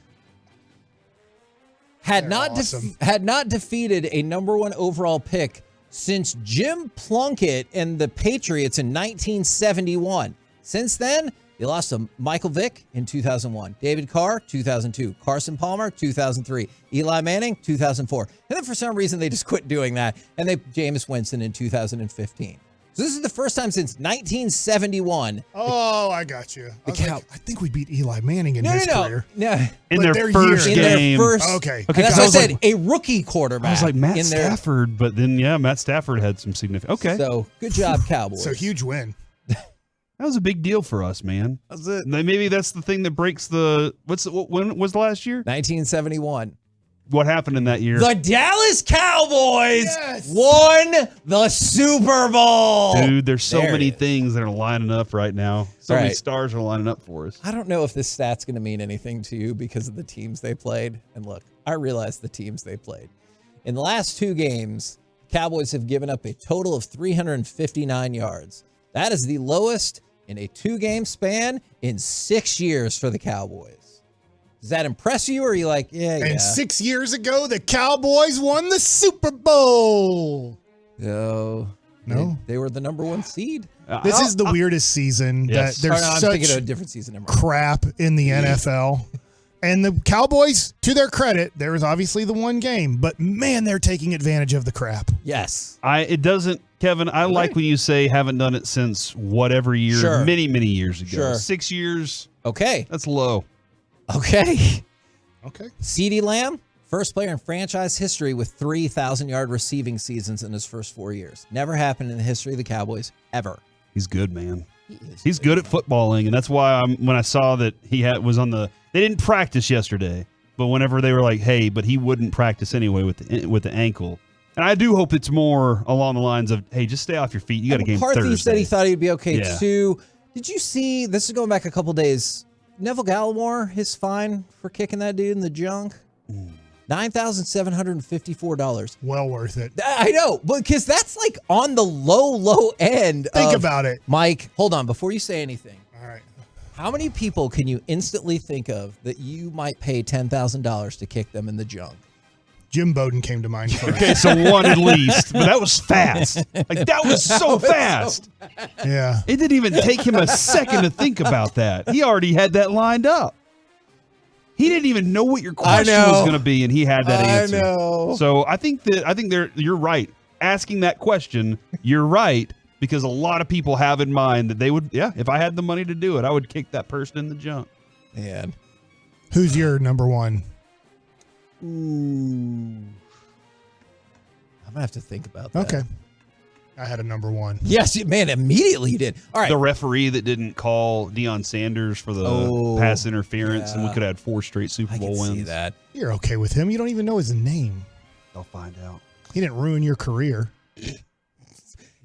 N: had not defeated a number 1 overall pick since Jim Plunkett and the Patriots in 1971. Since then, they lost to Michael Vick in 2001, David Carr, 2002, Carson Palmer, 2003, Eli Manning, 2004. And then for some reason, they just quit doing that, and they Jameis Winston in 2015. So this is the first time since 1971.
W: Oh, I got you. I think we beat Eli Manning in his career.
N: No.
F: In their first game.
W: Okay.
N: And that's what I said, a rookie quarterback.
F: I was like, Matt
N: in their-
F: Stafford, but then, Matt Stafford had some significant. Okay.
N: So, good job, Cowboys.
W: So, huge win.
F: That was a big deal for us, man.
N: That's it.
F: Maybe that's the thing that breaks when was the last year?
N: 1971.
F: What happened in that year?
N: The Dallas Cowboys won the Super Bowl.
F: Dude, there's so
N: There
F: many
N: it is.
F: things that are lining up right now. So many
N: Right.
F: stars are lining up for us.
N: I don't know if this stat's going to mean anything to you because of the teams they played. And look, I realize the teams they played. In the last 2 games, Cowboys have given up a total of 359 yards. That is the lowest in a 2-game span in 6 years for the Cowboys. Does that impress you, or are you like,
W: And 6 years ago, the Cowboys won the Super Bowl.
N: No. They were the number 1 seed.
W: This is the weirdest season
N: Yes.
W: that there's
N: I'm
W: such
N: thinking of a different season. Never mind.
W: crap in the NFL. And the Cowboys, to their credit, there was obviously the one game, but man, they're taking advantage of the crap.
N: Yes.
F: It doesn't, Kevin, I like when you say haven't done it since whatever year,
N: Sure.
F: many, many years ago.
N: Sure.
F: 6 years.
N: Okay.
F: That's low.
N: Okay.
W: Okay.
N: CeeDee Lamb, first player in franchise history with 3,000-yard receiving seasons in his first 4 years. Never happened in the history of the Cowboys, ever.
F: He's good, man. He's good at footballing, and that's why when I saw that he was on the. They didn't practice yesterday, but whenever they were like, "Hey," but he wouldn't practice anyway with the ankle. And I do hope it's more along the lines of, "Hey, just stay off your feet. You got a game
N: McCarthy
F: Thursday."
N: said he thought he'd be okay
F: Yeah.
N: too. Did you see? This is going back a couple days. Neville Gallimore, his fine for kicking that dude in the junk, $9,754.
W: Well worth it.
N: I know, because that's like on the low end.
W: Think about it.
N: Mike, hold on before you say anything.
W: All right.
N: How many people can you instantly think of that you might pay $10,000 to kick them in the junk?
W: Jim Bowden came to mind first.
F: Okay, so one at least, but that was fast. Like that was so fast.
W: Yeah.
F: It didn't even take him a second to think about that. He already had that lined up. He didn't even know what your question was going to be, and he had that answer.
N: I know.
F: So I think you're right. Asking that question, you're right, because a lot of people have in mind that they would, if I had the money to do it, I would kick that person in the junk.
N: Man.
W: Who's your number 1?
N: Ooh. I'm gonna have to think about that.
W: Okay. I had a number 1.
N: Yes, man, immediately you did. All right.
F: The referee that didn't call Deion Sanders for the pass interference, and we could have had 4 straight Super Bowl wins.
N: See that.
W: You're okay with him. You don't even know his name.
F: I'll find out.
W: He didn't ruin your career.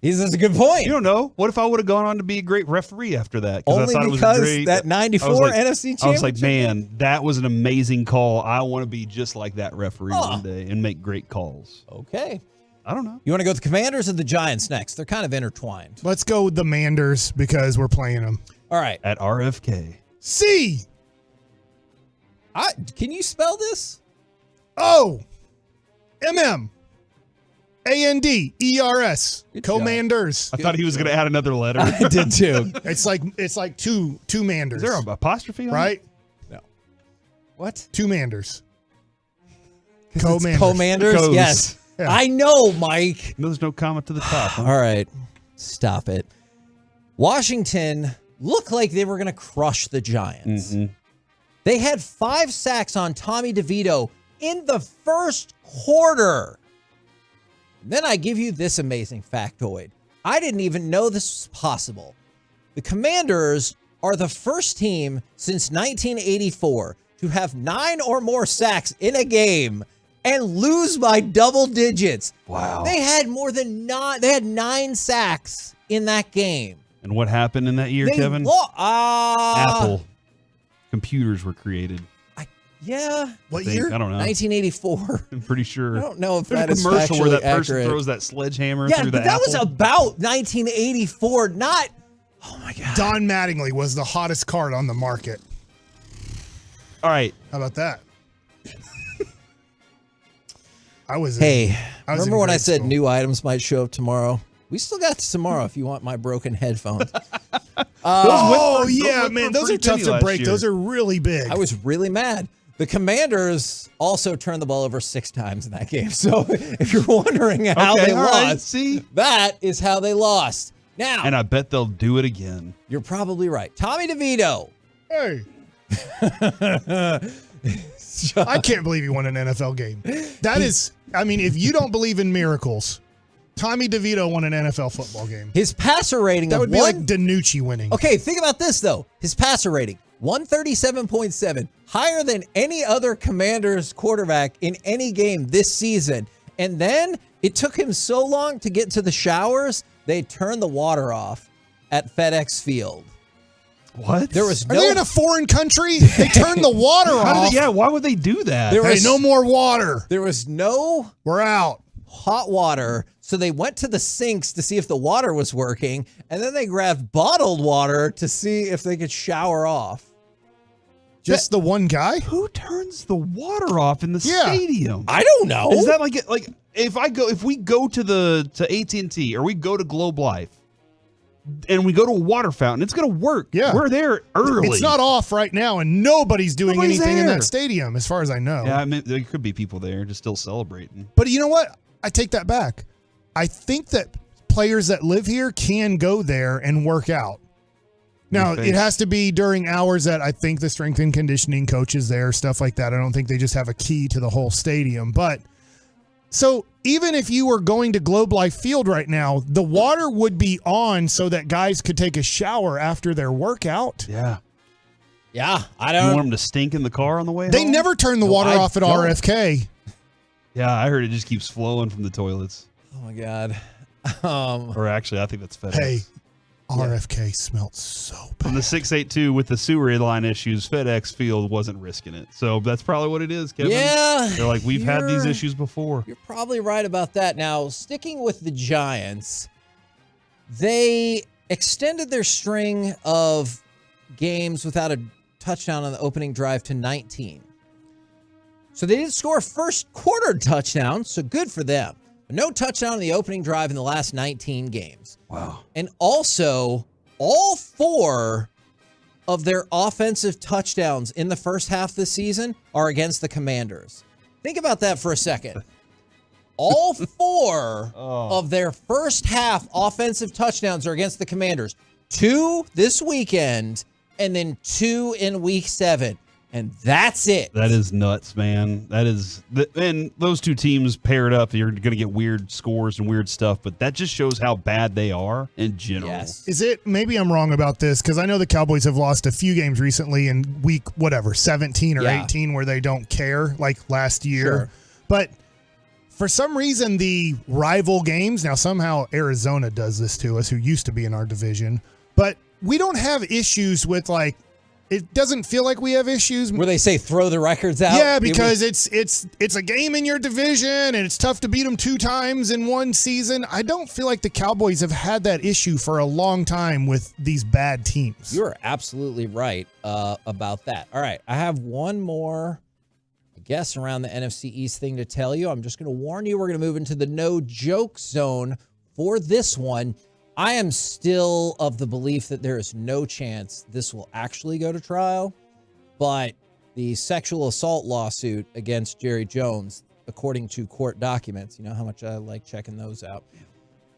N: That's a good point.
F: You don't know. What if I would have gone on to be a great referee after that?
N: Only
F: I thought
N: because
F: it was great.
N: that 94
F: I was like-
N: NFC
F: I was like,
N: championship?
F: man, that was an amazing call. I want to be just like that referee one day and make great calls.
N: Okay.
F: I don't know.
N: You want to go with the Commanders or the Giants next? They're kind of intertwined.
W: Let's go with the Manders because we're playing them.
N: All right.
F: At RFK.
W: C.
N: Can you spell this?
W: O. M. ANDERS. Commanders.
F: I thought he was going to add another letter.
N: I did too.
W: It's like two manders.
F: Is there an apostrophe on
W: right?
N: No. What?
W: Two manders.
N: Commanders. Commanders?
F: Co's.
N: Yes.
W: Yeah.
N: I know, Mike.
F: There's no comment to the top. Huh?
N: All right. Stop it. Washington looked like they were going to crush the Giants.
F: Mm-hmm.
N: They had 5 sacks on Tommy DeVito in the first quarter. Then I give you this amazing factoid. I didn't even know this was possible. The Commanders are the first team since 1984 to have 9 or more sacks in a game and lose by double digits.
F: Wow.
N: They had they had 9 sacks in that game.
F: And what happened in that year, Kevin? Apple computers were created.
N: Yeah.
W: What year?
F: I don't know.
N: 1984.
F: I'm pretty sure.
N: I don't know if
F: There's
N: that
F: a
N: is
F: commercial where that
N: factually
F: person
N: accurate.
F: throws that sledgehammer
N: Yeah,
F: through the
N: but that was
F: apple.
N: about 1984, not... Oh, my God.
W: Don Mattingly was the hottest card on the market.
F: All right.
W: How about that? I was
N: remember when I
W: grade
N: said
W: school.
N: new items might show up tomorrow? We still got to tomorrow if you want my broken headphones.
W: Oh, yeah, man. Those are tough to break. Those are really big.
N: I was really mad. The Commanders also turned the ball over 6 times in that game. So if you're wondering how
F: Okay,
N: they
F: all right,
N: lost,
F: see?
N: that is how they lost. Now,
F: And I bet they'll do it again.
N: you're probably right. Tommy DeVito.
W: Hey. I can't believe he won an NFL game. That is, I mean, if you don't believe in miracles, Tommy DeVito won an NFL football game.
N: His passer rating
W: That
N: of
W: would be
N: one,
W: like DiNucci winning.
N: Okay, think about this, though. His passer rating, 137.7, higher than any other Commanders quarterback in any game this season. And then it took him so long to get to the showers, they turned the water off at FedEx Field.
F: What?
N: There was
W: Are they in a foreign country? They turned the water off.
F: Why would they do that?
N: There
W: Hey,
N: was
W: no more water.
N: There was no
W: We're out.
N: hot water, so they went to the sinks to see if the water was working, and then they grabbed bottled water to see if they could shower off.
W: Just the one guy?
F: Who turns the water off in the
W: Yeah.
F: stadium?
N: I don't know.
F: Is that like if we go to AT&T or we go to Globe Life and we go to a water fountain, it's going to work.
W: Yeah.
F: We're there early.
W: It's not off right now, and nobody's doing
F: Nobody's
W: anything in
F: there.
W: that stadium, as far as I know.
F: Yeah, I mean, there could be people there just still celebrating.
W: But you know what? I take that back. I think that players that live here can go there and work out. Now, it has to be during hours that I think the strength and conditioning coach is there, stuff like that. I don't think they just have a key to the whole stadium. But so even if you were going to Globe Life Field right now, the water would be on so that guys could take a shower after their workout.
F: Yeah.
N: Yeah, I
F: You
N: don't.
F: want them to stink in the car on the way
W: They
F: home?
W: never turn the water
N: I
W: off at
N: don't.
W: RFK.
F: Yeah, I heard it just keeps flowing from the toilets.
N: Oh my God.
F: Or actually, I think that's FedEx.
W: Hey, RFK smelled so bad.
F: From the 682 with the sewer line issues, FedEx Field wasn't risking it. So that's probably what it is, Kevin.
N: Yeah,
F: They're like, we've had these
N: you're-
F: issues before.
N: You're probably right about that. Now, sticking with the Giants, they extended their string of games without a touchdown on the opening drive to 19. So they didn't score a first quarter touchdown, so good for them. But no touchdown on the opening drive in the last 19 games.
F: Wow.
N: And also, all 4 of their offensive touchdowns in the first half this season are against the Commanders. Think about that for a second. All 4 of their first half offensive touchdowns are against the Commanders. 2 this weekend, and then 2 in week 7. And that's it.
F: That is nuts, man. That is, and those two teams paired up, you're going to get weird scores and weird stuff, but that just shows how bad they are in general.
N: Yes.
W: Is it, maybe I'm wrong about this, because I know the Cowboys have lost a few games recently in week, 17 or 18, where they don't care, like last year.
N: Sure.
W: But for some reason, the rival games, now somehow Arizona does this to us, who used to be in our division, but we don't have issues with, like, it doesn't feel like we have issues.
N: Where they say throw the records out?
W: Yeah, because it's a game in your division, and it's tough to beat them 2 times in one season. I don't feel like the Cowboys have had that issue for a long time with these bad teams.
N: You're absolutely right about that. All right, I have one more, I guess, around the NFC East thing to tell you. I'm just going to warn you, we're going to move into the no-joke zone for this one. I am still of the belief that there is no chance this will actually go to trial, but the sexual assault lawsuit against Jerry Jones, according to court documents, you know how much I like checking those out,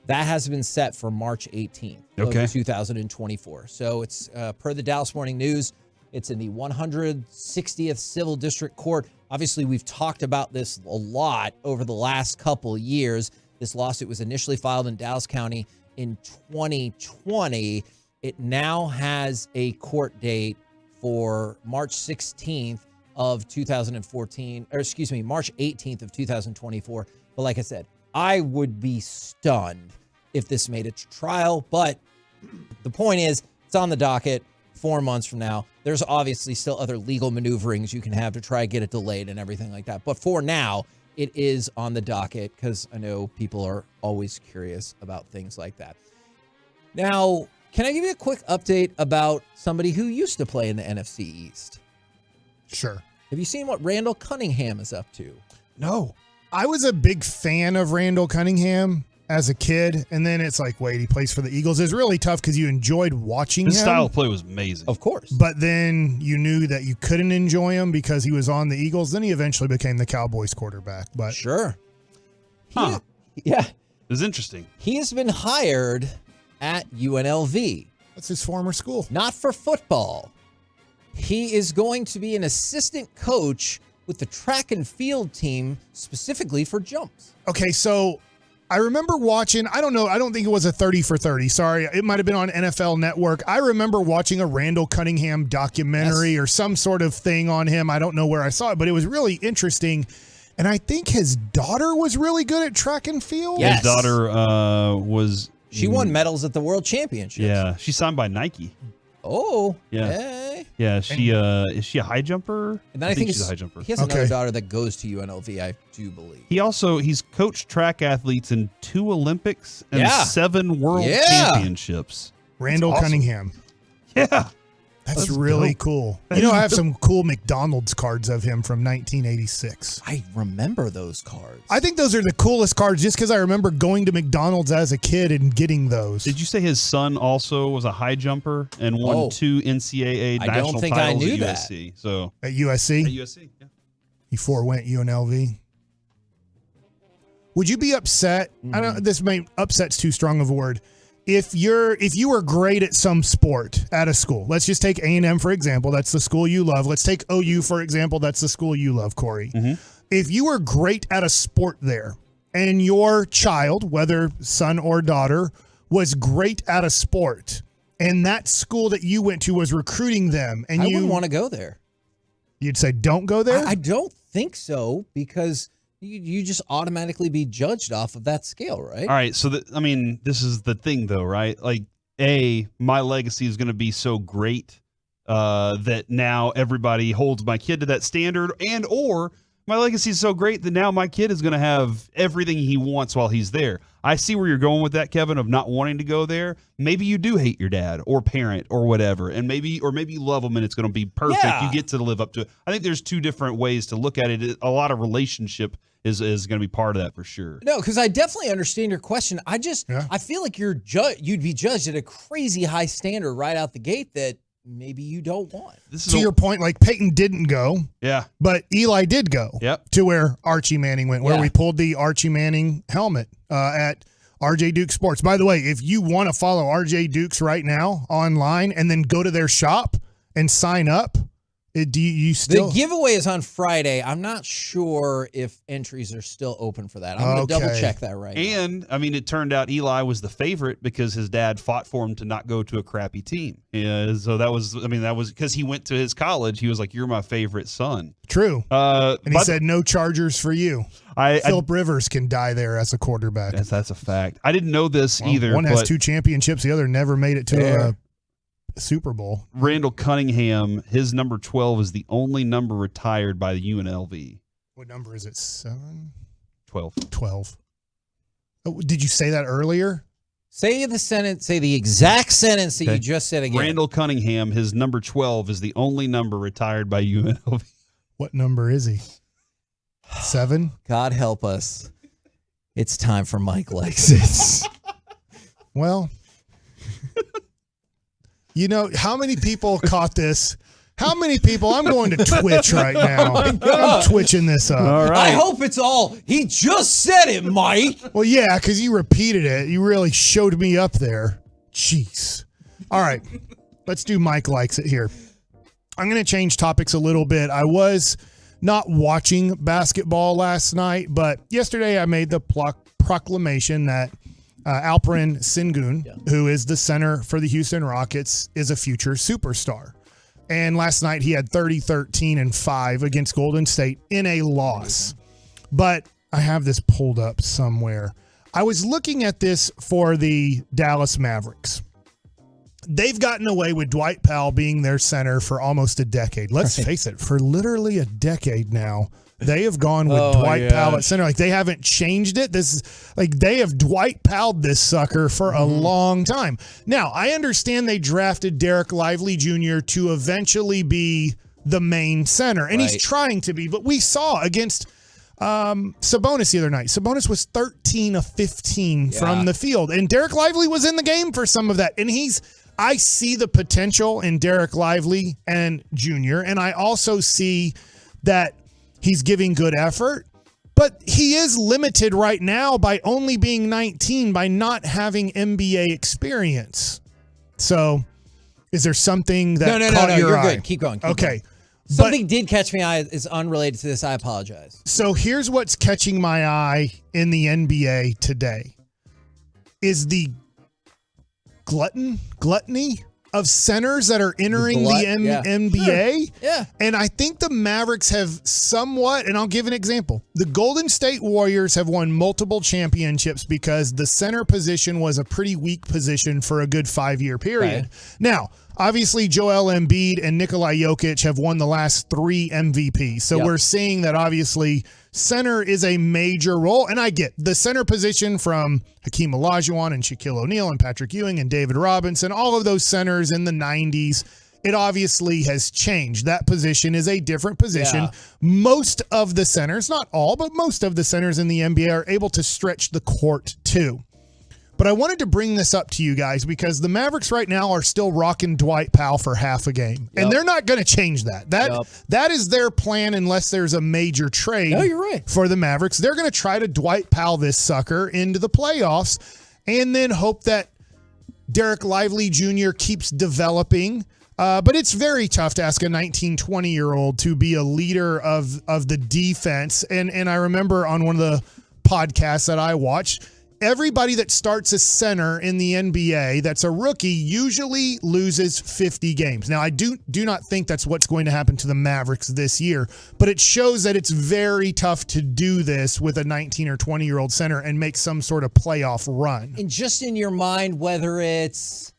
N: that has been set for March 18th of 2024. So it's per the Dallas Morning News, it's in the 160th Civil District Court. Obviously, we've talked about this a lot over the last couple years. This lawsuit was initially filed in Dallas County in 2020. It now has a court date for March 16th of 2014, or excuse me, March 18th of 2024. But like I said, I would be stunned if this made it to trial. But the point is, it's on the docket 4 months from now. There's obviously still other legal maneuverings you can have to try to get it delayed and everything like that. But for now, it is on the docket because I know people are always curious about things like that. Now, can I give you a quick update about somebody who used to play in the NFC East?
W: Sure.
N: Have you seen what Randall Cunningham is up to?
W: No. I was a big fan of Randall Cunningham as a kid, and then it's like, wait, he plays for the Eagles. It's really tough because you enjoyed watching
F: His
W: him.
F: style of play was amazing.
N: Of course.
W: But then you knew that you couldn't enjoy him because he was on the Eagles. Then he eventually became the Cowboys quarterback. But
N: sure.
W: Huh.
N: Yeah.
F: It was interesting.
N: He has been hired at UNLV.
W: That's his former school.
N: Not for football. He is going to be an assistant coach with the track and field team, specifically for jumps.
W: Okay, so I remember watching, I don't know, I don't think it was a 30 for 30. Sorry, it might have been on NFL Network. I remember watching a Randall Cunningham documentary or some sort of thing on him. I don't know where I saw it, but it was really interesting. And I think his daughter was really good at track and field.
N: Yes.
F: His daughter was...
N: She won medals at the World Championships.
F: Yeah, she's signed by Nike.
N: Oh,
F: Yeah.
N: hey.
F: Yeah, she is she a high jumper?
N: And then I think
F: she's a high jumper.
N: he has another daughter that goes to UNLV, I do believe.
F: He's coached track athletes in 2 Olympics and 7 World Championships.
W: Randall
F: That's awesome.
W: Cunningham.
F: Yeah.
W: That's really
F: dope.
W: cool.
F: That
W: You know,
F: is
W: I have
F: dope.
W: some cool McDonald's cards of him from 1986.
N: I remember those cards.
W: I think those are the coolest cards just because I remember going to McDonald's as a kid and getting those.
F: Did you say his son also was a high jumper and won 2 NCAA
N: I
F: national
N: don't think I
F: titles
N: knew
F: at
N: that.
F: USC? So
W: At USC?
F: At USC, yeah.
W: He forewent UNLV. Would you be upset? I don't. This may upset's too strong of a word. If you were great at some sport at a school, let's just take A&M for example. That's the school you love. Let's take OU for example. That's the school you love, Corey. If you were great at a sport there, and your child, whether son or daughter, was great at a sport, and that school that you went to was recruiting them, and
N: I
W: you
N: wouldn't want to go there.
W: You'd say, don't go there?
N: I don't think so because you just automatically be judged off of that scale, right?
F: All right, so this is the thing though, right? Like, my legacy is going to be so great that now everybody holds my kid to that standard, and or my legacy is so great that now my kid is going to have everything he wants while he's there. I see where you're going with that, Kevin, of not wanting to go there. Maybe you do hate your dad or parent or whatever, and maybe you love them and it's going to be perfect.
N: Yeah.
F: You get to live up to it. I think there's 2 different ways to look at it. A lot of relationship is going to be part of that for sure.
N: No, because I definitely understand your question. I feel like you'd be judged at a crazy high standard right out the gate that maybe you don't want.
W: To your point, like Peyton didn't go.
F: Yeah.
W: But Eli did go.
F: Yep.
W: To where Archie Manning went, where we pulled the Archie Manning helmet at RJ Duke Sports. By the way, if you want to follow RJ Dukes right now online and then go to their shop and sign up, do you still?
N: The giveaway is on Friday. I'm not sure if entries are still open for that. I'm going to double check that right now.
F: And it turned out Eli was the favorite because his dad fought for him to not go to a crappy team. Yeah, so that was because he went to his college. He was like, "You're my favorite son."
W: True. And he said, "No Chargers for you." Philip Rivers can die there as a quarterback.
F: That's a fact. I didn't know this either.
W: One has 2 championships. The other never made it to a Super Bowl.
F: Randall Cunningham, his number 12 is the only number retired by the UNLV.
W: What number is it? 7?
F: 12.
W: 12. Oh, did you say that earlier?
N: Say the exact sentence that you just said again.
F: Randall Cunningham, his number 12 is the only number retired by UNLV.
W: What number is he? 7?
N: God help us. It's time for Mike Likes It.
W: Well, you know, how many people caught this? How many people? I'm going to Twitch right now. I'm twitching this up.
F: All right.
N: I hope it's all. He just said it, Mike.
W: Well, yeah, because you repeated it. You really showed me up there. Jeez. All right. Let's do Mike Likes It here. I'm going to change topics a little bit. I was not watching basketball last night, but yesterday I made the proclamation that Alperen Sengun, who is the center for the Houston Rockets, is a future superstar. And last night he had 30, 13, and 5 against Golden State in a loss. But I have this pulled up somewhere. I was looking at this for the Dallas Mavericks. They've gotten away with Dwight Powell being their center for almost a decade. Let's face it, for literally a decade now. They have gone with Dwight Powell at center. Like, they haven't changed it. This is like they have Dwight Powelled this sucker for a long time. Now, I understand they drafted Derek Lively Jr. to eventually be the main center, and he's trying to be. But we saw against Sabonis the other night. Sabonis was 13 of 15 from the field, and Derek Lively was in the game for some of that. And I see the potential in Derek Lively and Jr., and I also see that he's giving good effort, but he is limited right now by only being 19, by not having NBA experience. So, is there something that caught your
N: you're
W: eye?
N: good. Keep going.
W: Okay.
N: Something did catch my eye is unrelated to this. I apologize.
W: So here's what's catching my eye in the NBA today is the gluttony of centers that are entering the NBA.
N: Yeah.
W: And I think the Mavericks have somewhat, and I'll give an example. The Golden State Warriors have won multiple championships because the center position was a pretty weak position for a good 5-year period. Now, obviously, Joel Embiid and Nikola Jokic have won the last 3 MVPs. So we're seeing that obviously center is a major role. And I get the center position from Hakeem Olajuwon and Shaquille O'Neal and Patrick Ewing and David Robinson, all of those centers in the 90s. It obviously has changed. That position is a different position.
N: Yeah.
W: Most of the centers, not all, but most of the centers in the NBA are able to stretch the court too. But I wanted to bring this up to you guys because the Mavericks right now are still rocking Dwight Powell for half a game. And they're not going to change that. That is their plan unless there's a major trade for the Mavericks. They're going to try to Dwight Powell this sucker into the playoffs and then hope that Derek Lively Jr. keeps developing. But it's very tough to ask a 19, 20-year-old to be a leader of the defense. And I remember on one of the podcasts that I watched, everybody that starts a center in the NBA that's a rookie usually loses 50 games. Now, I do not think that's what's going to happen to the Mavericks this year, but it shows that it's very tough to do this with a 19 or 20-year-old center and make some sort of playoff run.
N: And just in your mind, whether it's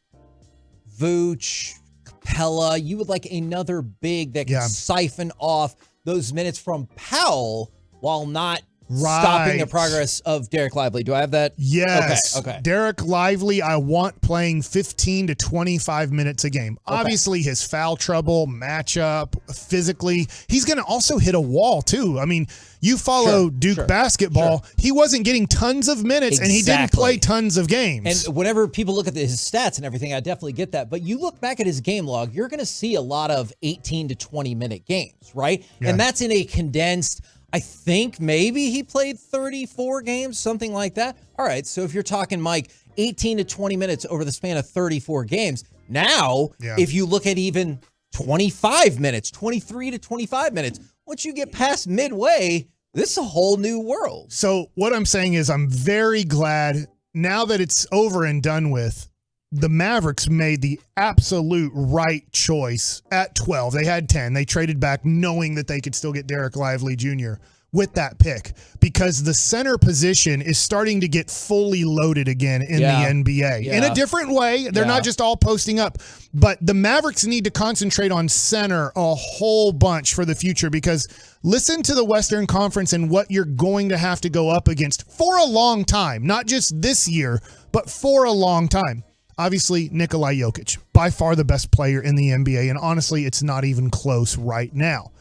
N: Vooch, Capella, you would like another big that can siphon off those minutes from Powell while not stopping the progress of Derek Lively. Do I have that?
W: Yes.
N: Okay.
W: Derek Lively, I want playing 15 to 25 minutes a game.
N: Okay.
W: Obviously, his foul trouble, matchup, physically. He's going to also hit a wall, too. I mean, you follow Duke basketball. He wasn't getting tons of minutes, and he didn't play tons of games.
N: And whenever people look at his stats and everything, I definitely get that. But you look back at his game log, you're going to see a lot of 18 to 20-minute games, right?
W: Yeah.
N: And that's in a condensed, I think maybe he played 34 games, something like that. All right, so if you're talking, Mike, 18 to 20 minutes over the span of 34 games, now if you look at even 25 minutes, 23 to 25 minutes, once you get past midway, this is a whole new world.
W: So what I'm saying is I'm very glad now that it's over and done with, the Mavericks made the absolute right choice at 12. They had 10. They traded back knowing that they could still get Derek Lively Jr. with that pick because the center position is starting to get fully loaded again in the NBA in a different way. They're not just all posting up, but the Mavericks need to concentrate on center a whole bunch for the future because listen to the Western Conference and what you're going to have to go up against for a long time, not just this year, but for a long time. Obviously, Nikola Jokic, by far the best player in the NBA, and honestly, it's not even close right now.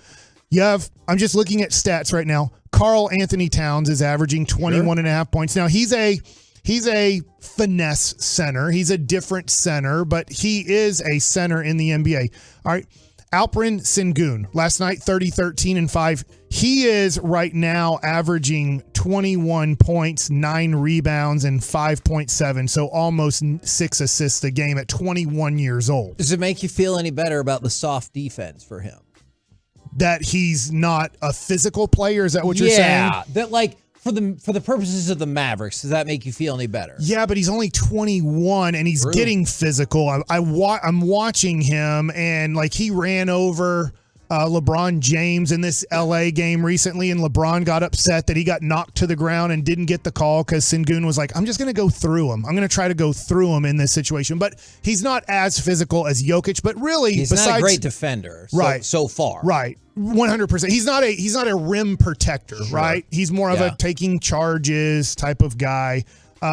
W: I'm just looking at stats right now. Karl Anthony Towns is averaging 21.5 points. Now, he's a finesse center. He's a different center, but he is a center in the NBA. All right. Alperen Sengun, last night, 30, 13, and 5. He is right now averaging 21 points, 9 rebounds, and 5.7, so almost 6 assists a game at 21 years old.
N: Does it make you feel any better about the soft defense for him?
W: That he's not a physical player? Is that what you're saying?
N: Yeah, that like for the purposes of the Mavericks, does that make you feel any better?
W: Yeah, but he's only 21 and he's getting physical. I'm watching him, and like he ran over LeBron James in this LA game recently, and LeBron got upset that he got knocked to the ground and didn't get the call because Sengun was like, I'm just going to go through him. I'm going to try to go through him in this situation. But he's not as physical as Jokic, but really
N: he's not a great defender so far.
W: Right. 100%. He's not a rim protector, right? He's more of a taking charges type of guy.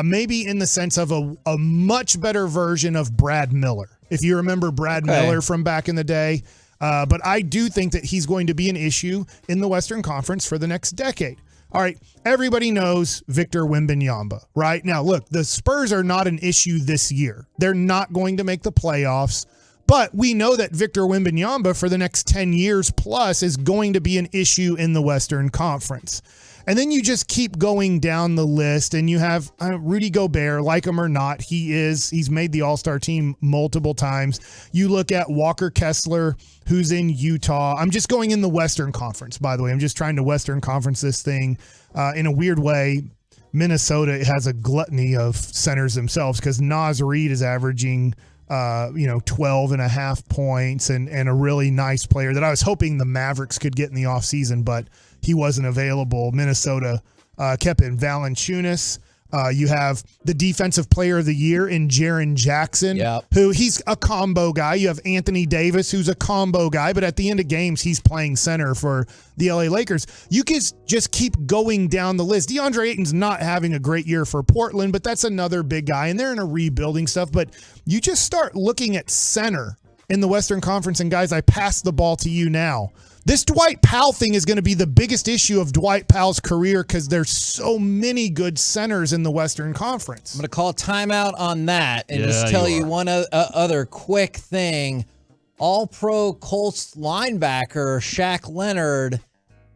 W: Maybe in the sense of a much better version of Brad Miller. If you remember Brad Miller from back in the day. But I do think that he's going to be an issue in the Western Conference for the next decade. All right, everybody knows Victor Wembanyama, right? Now, look, the Spurs are not an issue this year. They're not going to make the playoffs, but we know that Victor Wembanyama for the next 10 years plus is going to be an issue in the Western Conference. And then you just keep going down the list, and you have Rudy Gobert, like him or not, he's made the All-Star team multiple times. You look at Walker Kessler, who's in Utah. I'm just going in the Western Conference, by the way. I'm just trying to Western Conference this thing. In a weird way, Minnesota has a gluttony of centers themselves because Naz Reid is averaging 12 and a half points and a really nice player that I was hoping the Mavericks could get in the offseason, but he wasn't available. Minnesota kept in Valanciunas. You have the defensive player of the year in Jaren Jackson, who he's a combo guy. You have Anthony Davis, who's a combo guy, but at the end of games, he's playing center for the LA Lakers. You can just keep going down the list. DeAndre Ayton's not having a great year for Portland, but that's another big guy, and they're in a rebuilding stuff. But you just start looking at center in the Western Conference, and guys, I pass the ball to you now. This Dwight Powell thing is going to be the biggest issue of Dwight Powell's career because there's so many good centers in the Western Conference.
N: I'm going to call timeout on that and just tell you one other quick thing. All-Pro Colts linebacker Shaq Leonard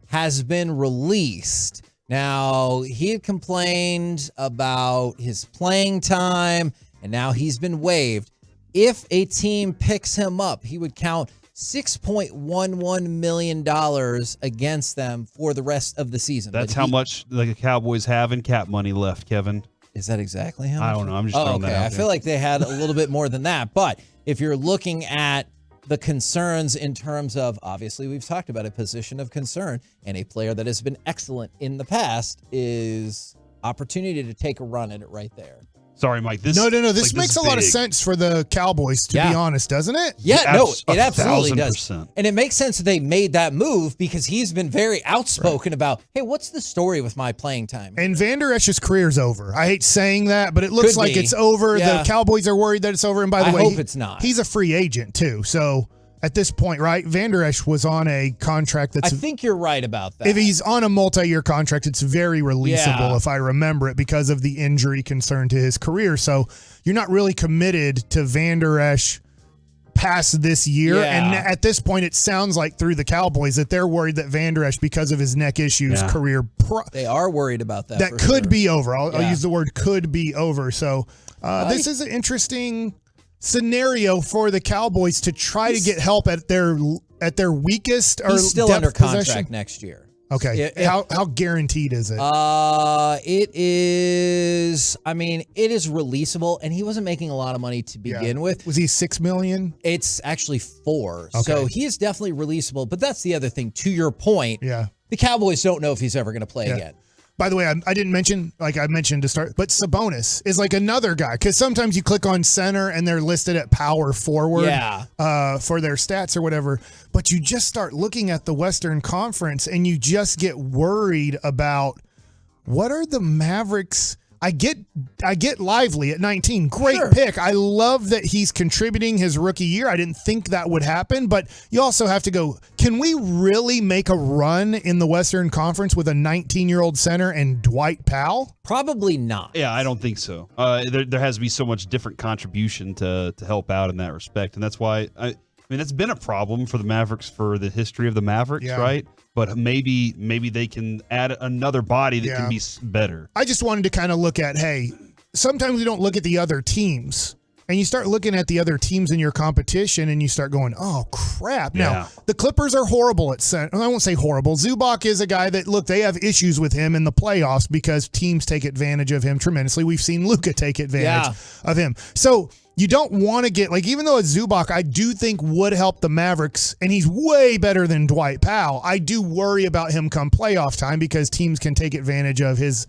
N: has been released. Now, he had complained about his playing time, and now he's been waived. If a team picks him up, he would count $6.11 million against them for the rest of the season.
F: That's how much the Cowboys have in cap money left, Kevin.
N: Is that exactly how much?
F: I don't know. I'm just throwing that out
N: I feel like they had a little bit more than that. But if you're looking at the concerns in terms of, obviously we've talked about a position of concern, and a player that has been excellent in the past is opportunity to take a run at it right there.
F: Sorry, Mike.
W: This makes a lot of sense for the Cowboys, to be honest, doesn't it?
N: Yeah, it absolutely does. And it makes sense that they made that move because he's been very outspoken about, hey, what's the story with my playing time?
W: And Van Der Esch's career's over. I hate saying that, but it looks like it's over.
N: Yeah.
W: The Cowboys are worried that it's over. And by the way,
N: I hope it's not.
W: He's a free agent, too. So at this point, right, Van Der Esch was on a contract that's...
N: I think you're right about that.
W: If he's on a multi-year contract, it's very releasable, if I remember it, because of the injury concern to his career. So you're not really committed to Van Der Esch past this year. And at this point, it sounds like through the Cowboys that they're worried that Van Der Esch, because of his neck issues, career...
N: they are worried about that.
W: That could be over. I'll use the word could be over. So this is an interesting scenario for the Cowboys to try to get help at their weakest or
N: he's still under contract next year.
W: Okay. How guaranteed is it?
N: It is releasable, and he wasn't making a lot of money to begin with.
W: Was he $6 million?
N: It's actually $4 million.
W: Okay.
N: So he is definitely releasable, but that's the other thing. To your point, the Cowboys don't know if he's ever going to play again.
W: By the way, I didn't mention, like I mentioned to start, but Sabonis is like another guy, because sometimes you click on center and they're listed at power forward for their stats or whatever, but you just start looking at the Western Conference and you just get worried about what are the Mavericks. I get Lively at 19. Great pick. I love that he's contributing his rookie year. I didn't think that would happen, but you also have to go, can we really make a run in the Western Conference with a 19-year-old center and Dwight Powell?
N: Probably not.
F: Yeah, I don't think so. There has to be so much different contribution to help out in that respect, and that's why that's been a problem for the Mavericks for the history of the Mavericks, right? But maybe they can add another body that can be better.
W: I just wanted to kind of look at, hey, sometimes we don't look at the other teams and you start looking at the other teams in your competition and you start going, oh, crap.
F: Yeah.
W: Now, the Clippers are horrible at center. I won't say horrible. Zubac is a guy that, look, they have issues with him in the playoffs because teams take advantage of him tremendously. We've seen Luka take advantage of him. So you don't want to get, like, even though it's Zubac, I do think would help the Mavericks, and he's way better than Dwight Powell. I do worry about him come playoff time because teams can take advantage of his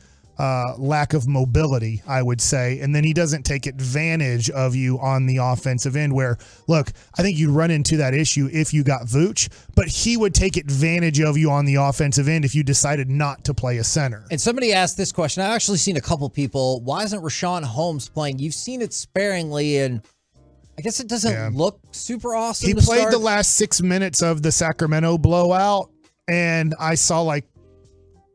W: lack of mobility, I would say. And then he doesn't take advantage of you on the offensive end where, look, I think you'd run into that issue if you got Vooch, but he would take advantage of you on the offensive end if you decided not to play a center.
N: And somebody asked this question. I've actually seen a couple people. Why isn't Rashawn Holmes playing? You've seen it sparingly, and I guess it doesn't look super awesome.
W: He played the last 6 minutes of the Sacramento blowout, and I saw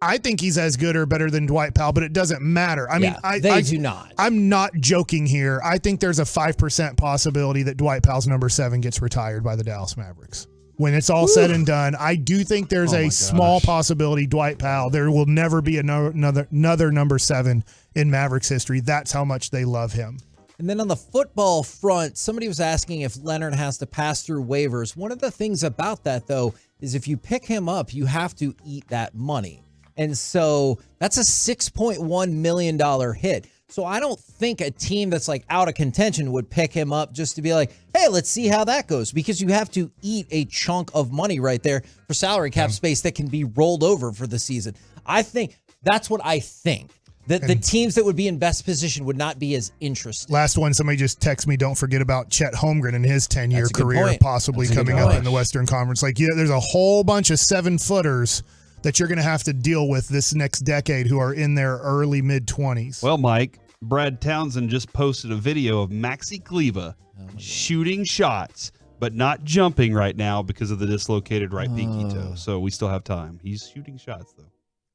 W: I think he's as good or better than Dwight Powell, but it doesn't matter. I mean, I
N: do not.
W: I'm not joking here. I think there's a 5% possibility that Dwight Powell's number 7 gets retired by the Dallas Mavericks. When it's all said and done, I do think there's a small possibility Dwight Powell, there will never be another number 7 in Mavericks history. That's how much they love him.
N: And then on the football front, somebody was asking if Leonard has to pass through waivers. One of the things about that, though, is if you pick him up, you have to eat that money. And so that's a $6.1 million hit. So I don't think a team that's out of contention would pick him up just to be like, hey, let's see how that goes, because you have to eat a chunk of money right there for salary cap space that can be rolled over for the season. I think that's what I think. That the teams that would be in best position would not be as interested.
W: Last one, somebody just texted me, don't forget about Chet Holmgren and his 10-year career possibly coming up in the Western Conference. There's a whole bunch of 7-footers that you're going to have to deal with this next decade who are in their early mid-20s.
F: Well, Mike, Brad Townsend just posted a video of Maxi Kleba shooting shots, but not jumping right now because of the dislocated right pinky toe. So we still have time. He's shooting shots, though.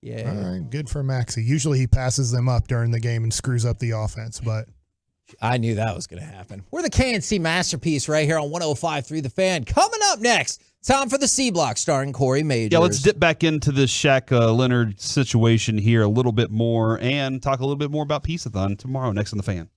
N: Yeah.
W: All right, good for Maxi. Usually he passes them up during the game and screws up the offense, but
N: I knew that was going to happen. We're the KNC Masterpiece right here on 105.3 The Fan. Coming up next, time for the C Block starring Corey Majors.
F: Yeah, let's dip back into this Shaq Leonard situation here a little bit more and talk a little bit more about Peace-a-thon tomorrow next on The Fan.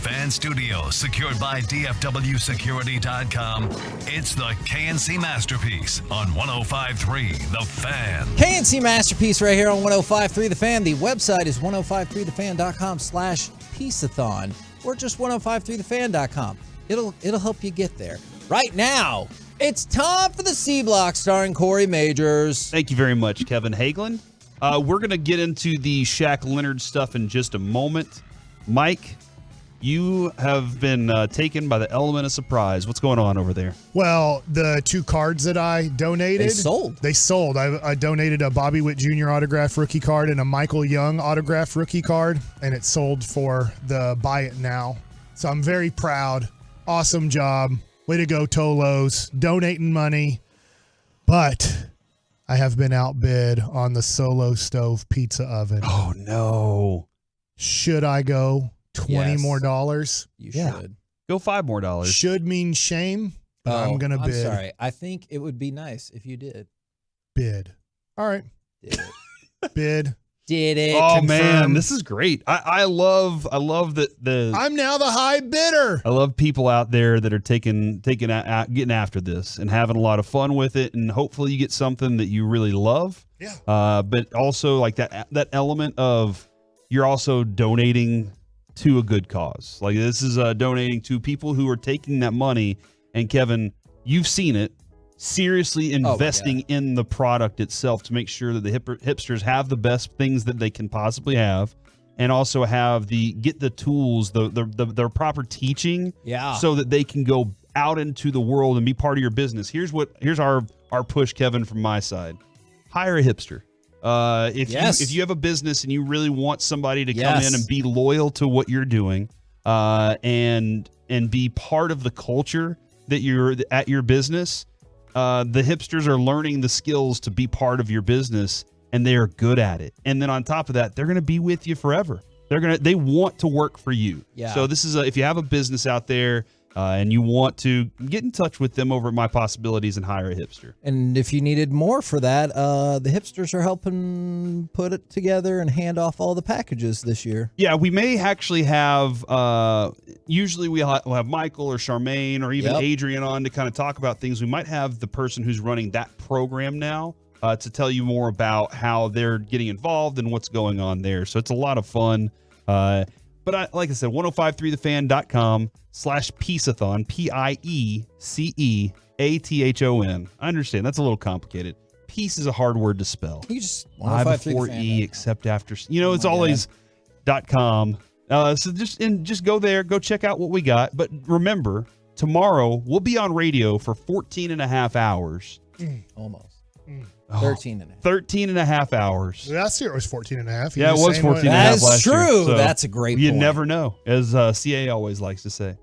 A: Fan Studio, secured by DFWSecurity.com. It's the KNC Masterpiece on 105.3 The Fan.
N: KNC Masterpiece right here on 105.3 The Fan. The website is 105.3thefan.com/peaceathon or just 105.3thefan.com. It'll help you get there. Right now, it's time for the C Block starring Corey Majors.
F: Thank you very much, Kevin Hagelin. We're going to get into the Shaq Leonard stuff in just a moment. Mike, you have been taken by the element of surprise. What's going on over there?
W: Well, the 2 cards that I donated. They sold. I donated a Bobby Witt Jr. autograph rookie card and a Michael Young autograph rookie card, and it sold for the buy it now. So I'm very proud. Awesome job. Way to go, Tolos. Donating money. But I have been outbid on the Solo Stove pizza oven.
F: Oh, no.
W: Should I go $20 more?
N: You should.
F: Go $5 more.
W: Should mean shame, but I'm going to bid.
N: I'm sorry. I think it would be nice if you did.
W: Bid. All right.
N: Did it.
W: Bid.
N: Did it.
F: Oh,
W: Confirm.
F: man. This is great. I love that
W: I'm now the high bidder.
F: I love people out there that are getting after this and having a lot of fun with it, and hopefully you get something that you really love.
W: Yeah.
F: But also like that element of you're also donating to a good cause. Like this is donating to people who are taking that money. And Kevin, you've seen it. Seriously investing in the product itself to make sure that the hipsters have the best things that they can possibly have, and also have get the tools, their proper teaching, so that they can go out into the world and be part of your business. Here's our push, Kevin, from my side: hire a hipster. If you have a business and you really want somebody to come in and be loyal to what you're doing, and be part of the culture that you're at your business. The hipsters are learning the skills to be part of your business, and they are good at it. And then on top of that, they're going to be with you forever. They want to work for you.
N: Yeah.
F: So this is if you have a business out there and you want to get in touch with them over at My Possibilities and hire a hipster.
N: And if you needed more for that, the hipsters are helping put it together and hand off all the packages this year.
F: Yeah, we may actually have, usually we'll have Michael or Charmaine or even Adrian on to kind of talk about things. We might have the person who's running that program now to tell you more about how they're getting involved and what's going on there. So it's a lot of fun. But like I said, 1053thefan.com/Peaceathon, P-I-E-C-E-A-T-H-O-N. I understand. That's a little complicated. Peace is a hard word to spell.
N: You just
F: I before E except after. It's always .com. So just go there. Go check out what we got. But remember, tomorrow we'll be on radio for 14 and a half hours.
N: Almost.
F: 13 and a half hours.
W: Last year it was 14 and a half.
F: Yeah, it was 14 and a half last year.
N: That's true.
F: So
N: That's a great
F: you
N: point.
F: never know, as CA always likes to say.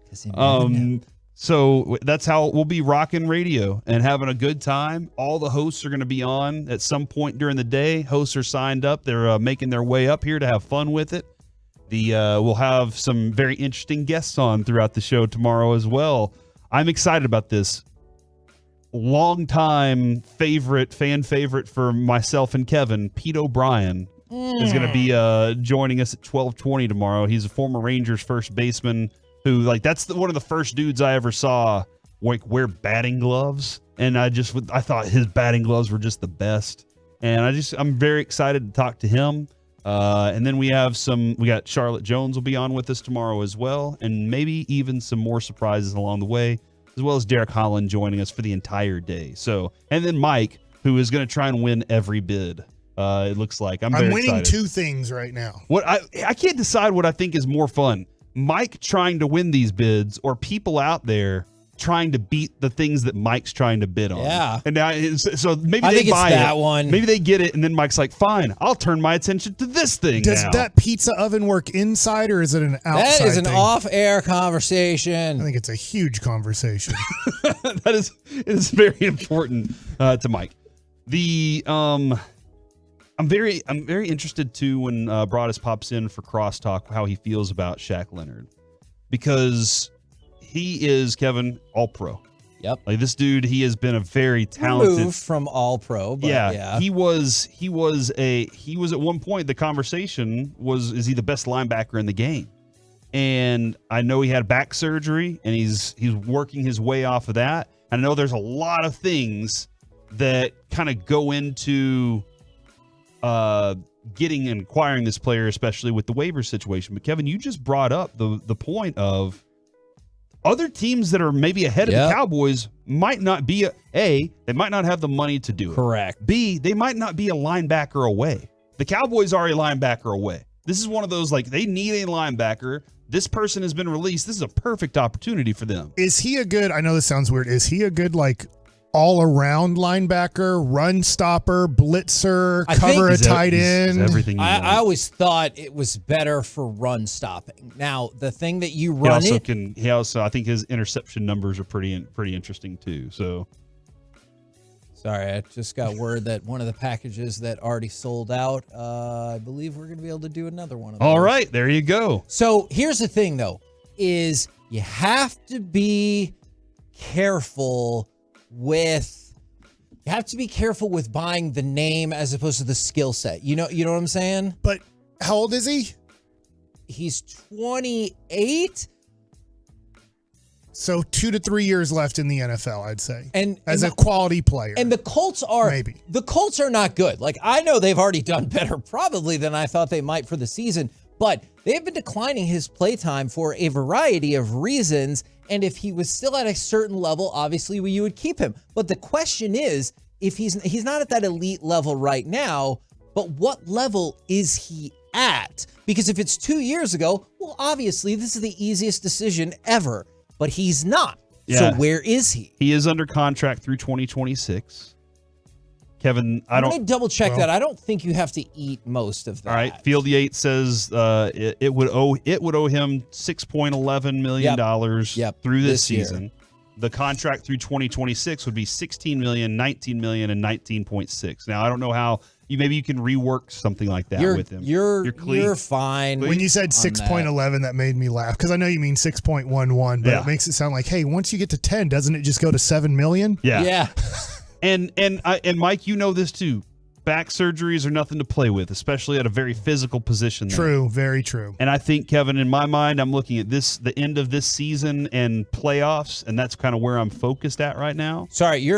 F: So that's how we'll be rocking radio and having a good time. All the hosts are going to be on at some point during the day. Hosts are signed up. They're making their way up here to have fun with it. We'll have some very interesting guests on throughout the show tomorrow as well. I'm excited about this. Longtime fan favorite for myself and Kevin, Pete O'Brien, is going to be joining us at 12:20 tomorrow. He's a former Rangers first baseman who, that's one of the first dudes I ever saw wear batting gloves, and I thought his batting gloves were just the best. And I'm very excited to talk to him. And then we got Charlotte Jones will be on with us tomorrow as well, and maybe even some more surprises along the way, as well as Derek Holland joining us for the entire day. So, and then Mike, who is going to try and win every bid. It looks like I'm very
W: winning
F: excited.
W: 2 things right now.
F: What I can't decide what I think is more fun: Mike trying to win these bids, or people out there trying to beat the things that Mike's trying to bid on.
N: Yeah.
F: And now, so maybe
N: I
F: they
N: think
F: buy
N: it's that
F: it.
N: one.
F: Maybe they get it, and then Mike's like, "Fine, I'll turn my attention to this thing."
W: Does
F: now.
W: that pizza oven work inside, or is it an outside
N: That is an
W: thing?
N: off-air conversation.
W: I think it's a huge conversation.
F: It is very important to Mike. I'm very interested too when Broadus pops in for crosstalk how he feels about Shaq Leonard, because he is, Kevin, all-pro.
N: Yep.
F: Like this dude, he has been a very talented.
N: Removed from all-pro, but yeah.
F: He was at one point, the conversation was, is he the best linebacker in the game? And I know he had back surgery, and he's working his way off of that. I know there's a lot of things that kind of go into getting and acquiring this player, especially with the waiver situation. But Kevin, you just brought up the point of other teams that are maybe ahead of the Cowboys might not be they might not have the money to do it.
N: Correct.
F: B, they might not be a linebacker away. The Cowboys are a linebacker away. This is one of those, they need a linebacker. This person has been released. This is a perfect opportunity for them.
W: Is he a good, I know this sounds weird, is he a good, all-around linebacker, run stopper, blitzer, cover a tight end?
F: Everything.
N: I always thought it was better for run stopping. Now, the thing that you run
F: He also I think his interception numbers are pretty interesting too. So
N: Sorry, I just got word that one of the packages that already sold out, I believe we're going to be able to do another one of those.
F: All right, there you go.
N: So here's the thing, though, is you have to be careful with buying the name as opposed to the skill set. You know what I'm saying?
W: But how old is he?
N: He's 28.
W: So 2 to 3 years left in the NFL, I'd say.
N: And
W: as a quality player.
N: And the Colts are not good. Like, I know they've already done better probably than I thought they might for the season, but they've been declining his playtime for a variety of reasons. And if he was still at a certain level, obviously you would keep him. But the question is, if he's not at that elite level right now, but what level is he at? Because if it's 2 years ago, well, obviously this is the easiest decision ever. But he's not.
F: Yeah.
N: So where is he?
F: He is under contract through 2026. Kevin,
N: Let me double check that. I don't think you have to eat most of that.
F: All right, Field Yates says it would owe him $6.11 million through this season.
N: Year.
F: The contract through 2026 would be $16 million, $19 million, and 19.6. Now I don't know how maybe you can rework something like that with him.
N: You're fine.
W: When you said 6.11, that made me laugh because I know you mean 6.11, but it makes it sound like, hey, once you get to 10, doesn't it just go to 7 million?
F: Yeah. And Mike, you know this too. Back surgeries are nothing to play with, especially at a very physical position.
W: True, very true.
F: And I think, Kevin, in my mind, I'm looking at the end of this season and playoffs, and that's kind of where I'm focused at right now.
N: Sorry,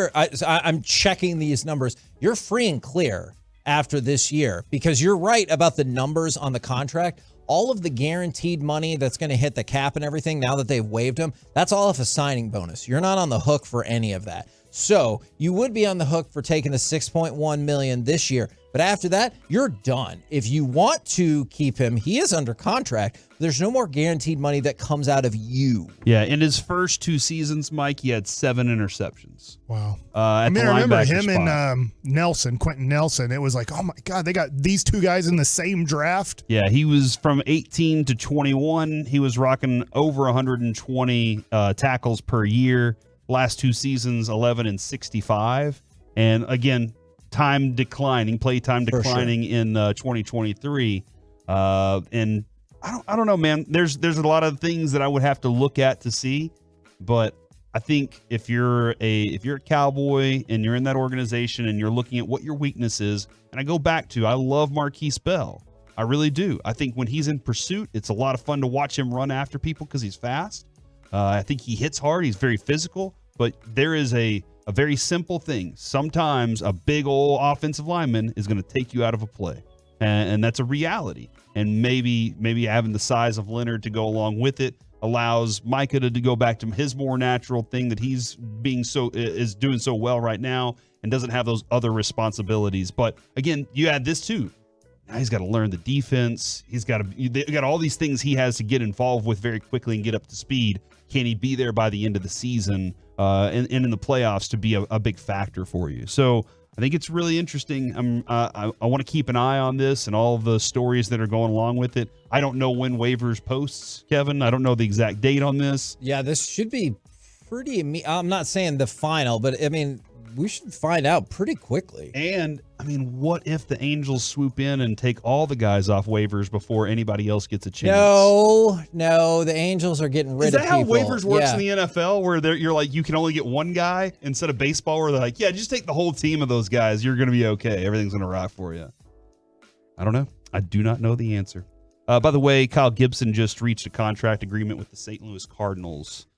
N: I'm checking these numbers. You're free and clear after this year because you're right about the numbers on the contract. All of the guaranteed money that's going to hit the cap and everything now that they've waived him, that's all of a signing bonus. You're not on the hook for any of that. So you would be on the hook for taking the $6.1 million this year. But after that, you're done. If you want to keep him, he is under contract. There's no more guaranteed money that comes out of you.
F: Yeah, in his first 2 seasons, Mike, he had 7 interceptions.
W: Wow.
F: I
W: remember him and Quentin Nelson. It was like, oh my God, they got these 2 guys in the same draft.
F: Yeah, he was from 18 to 21. He was rocking over 120 tackles per year. Last 2 seasons, 11 and 65. And again, playtime declining in 2023. And I don't know, man. There's a lot of things that I would have to look at to see, but I think if you're a Cowboy and you're in that organization and you're looking at what your weakness is, and I go back to, I love Marquise Bell. I really do. I think when he's in pursuit, it's a lot of fun to watch him run after people because he's fast. I think he hits hard. He's very physical. But there is a very simple thing. Sometimes a big old offensive lineman is going to take you out of a play. And that's a reality. And maybe having the size of Leonard to go along with it allows Micah to go back to his more natural thing that is doing so well right now and doesn't have those other responsibilities. But again, you add this too. Now he's got to learn the defense. They got all these things he has to get involved with very quickly and get up to speed. Can he be there by the end of the season and in the playoffs to be a big factor for you? So I think it's really interesting. I want to keep an eye on this and all the stories that are going along with it. I don't know when waivers posts, Kevin. I don't know the exact date on this.
N: Yeah, this should be pretty. I'm not saying the final, but I mean, we should find out pretty quickly.
F: And I mean, what if the Angels swoop in and take all the guys off waivers before anybody else gets a chance?
N: No, the Angels are getting rid of people.
F: Is that how waivers works in the NFL, where you're like, you can only get one guy instead of baseball, where they're like, yeah, just take the whole team of those guys. You're going to be okay. Everything's going to rock for you. I don't know. I do not know the answer. By the way, Kyle Gibson just reached a contract agreement with the St. Louis Cardinals.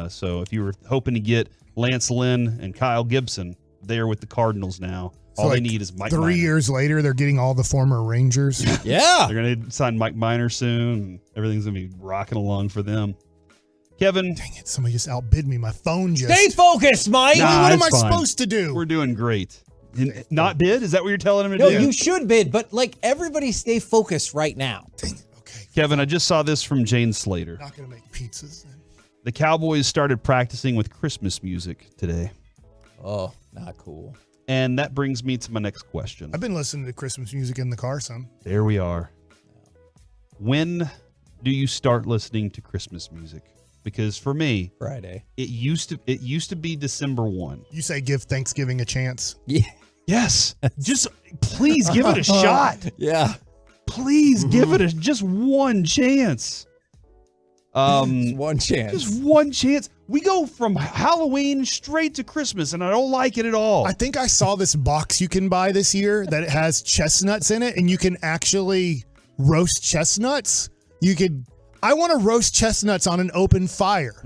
F: So if you were hoping to get Lance Lynn and Kyle Gibson, they're with the Cardinals now. All they need is Mike Minor.
W: 3 years later, they're getting all the former Rangers.
N: Yeah.
F: They're going to sign Mike Minor soon. And everything's going to be rocking along for them. Kevin.
W: Dang it. Somebody just outbid me. My phone just.
N: Stay focused, Mike.
W: What am I supposed to do?
F: We're doing great. Not bid? Is that what you're telling him to
N: do?
F: No,
N: you should bid, but everybody stay focused right now.
W: Dang it. Okay.
F: Kevin, I just saw this from Jane Slater.
W: Not going to make pizzas then.
F: The Cowboys started practicing with Christmas music today.
N: Oh, not cool.
F: And that brings me to my next question.
W: I've been listening to Christmas music in the car some.
F: There we are. When do you start listening to Christmas music? because for me,
N: Friday.
F: It used to be December 1.
W: You say give Thanksgiving a chance?
N: Yeah.
F: Yes. Just please give it a shot.
N: Yeah.
F: Please give it just one chance.
N: Just one chance.
F: Just one chance. We go from Halloween straight to Christmas, and I don't like it at all.
W: I think I saw this box you can buy this year that it has chestnuts in it, and you can actually roast chestnuts. I want to roast chestnuts on an open fire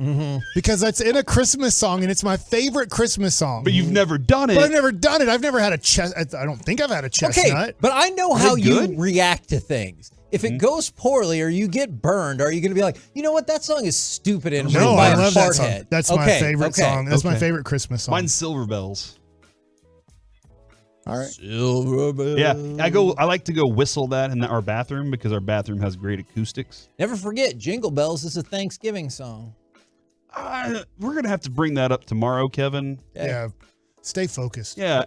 W: because that's in a Christmas song, and it's my favorite Christmas song.
F: But you've never done it.
W: But I've never done it. I've never had a chestnut. I don't think I've had a chestnut.
N: Okay, but I know
W: Is
N: how
W: it
N: you
W: good?
N: react to things. If it goes poorly or you get burned, are you going to be like, you know what, that song is stupid and
W: No,
N: written by
W: I
N: a
W: love that
N: fart
W: song.
N: head.
W: That's my favorite song. That's my favorite Christmas song.
F: Mine's Silver Bells.
W: All right.
N: Silver Bells.
F: Yeah, I like to go whistle that in our bathroom because our bathroom has great acoustics.
N: Never forget, Jingle Bells is a Thanksgiving song.
F: We're gonna have to bring that up tomorrow, Kevin.
W: Yeah. Stay focused.
F: Yeah.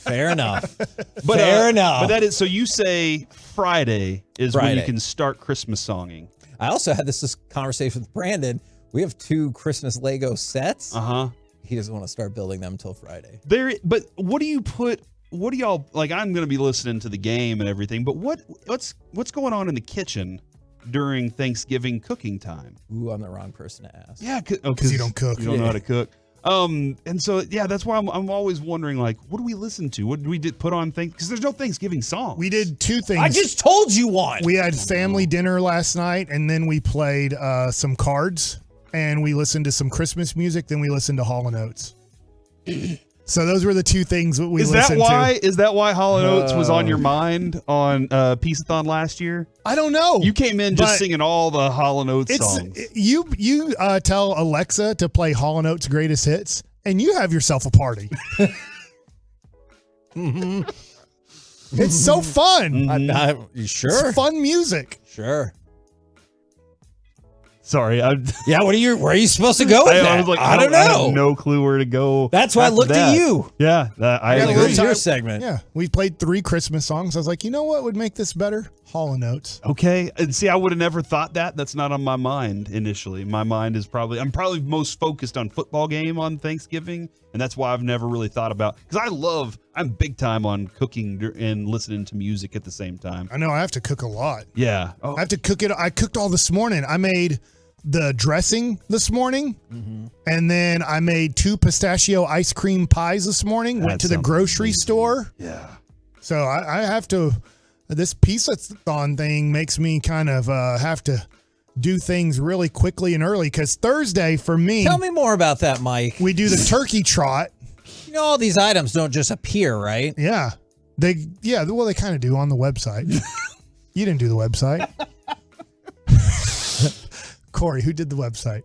N: Fair enough.
F: But,
N: Fair enough.
F: But that is so you say Friday is when you
N: Friday.
F: can start Christmas songing.
N: I also had this conversation with Brandon. We have 2 Christmas Lego sets.
F: Uh-huh.
N: He doesn't want to start building them until Friday.
F: But what do y'all like? I'm going to be listening to the game and everything, but what's going on in the kitchen during Thanksgiving cooking time?
N: Ooh, I'm the wrong person to ask.
W: Yeah, because you don't cook.
F: You don't know how to cook. And so yeah, that's why I'm always wondering, like, what do we listen to? What did we put on because there's no Thanksgiving song.
W: We did 2 things.
N: I just told you one.
W: We had family dinner last night, and then we played some cards, and we listened to some Christmas music. Then we listened to Hall & Oates. So those were the 2 things that we listened to.
F: Is that why Hall & Oates was on your mind on Peace-a-thon last year?
W: I don't know.
F: You came in just singing all the Hall & Oates songs.
W: You tell Alexa to play Hall & Oates' greatest hits, and you have yourself a party. It's so fun.
N: You sure?
W: It's fun music.
N: Sure.
F: Sorry.
N: Yeah, where are you supposed to go with that?
F: I was like,
N: I don't know.
F: I have no clue where to go.
N: That's why I looked at you.
F: Yeah. I agree.
N: Your segment.
W: Yeah, we played 3 Christmas songs. I was like, you know what would make this better? Hall & Oates.
F: Okay. And see, I would have never thought that. That's not on my mind initially. My mind is I'm probably most focused on football game on Thanksgiving. And that's why I've never really thought about, because I'm big time on cooking and listening to music at the same time.
W: I know I have to cook a lot.
F: Yeah.
W: I have to cook it. I cooked all this morning. I made the dressing this morning, and then I made 2 pistachio ice cream pies this morning. Went to the grocery store.
F: Yeah.
W: So I have to. This Peace-a-thon thing makes me kind of have to do things really quickly and early, because Thursday for me.
N: Tell me more about that, Mike.
W: We do the turkey trot.
N: You know, all these items don't just appear, right?
W: Yeah. They kind of do on the website. You didn't do the website. Corey, who did the website?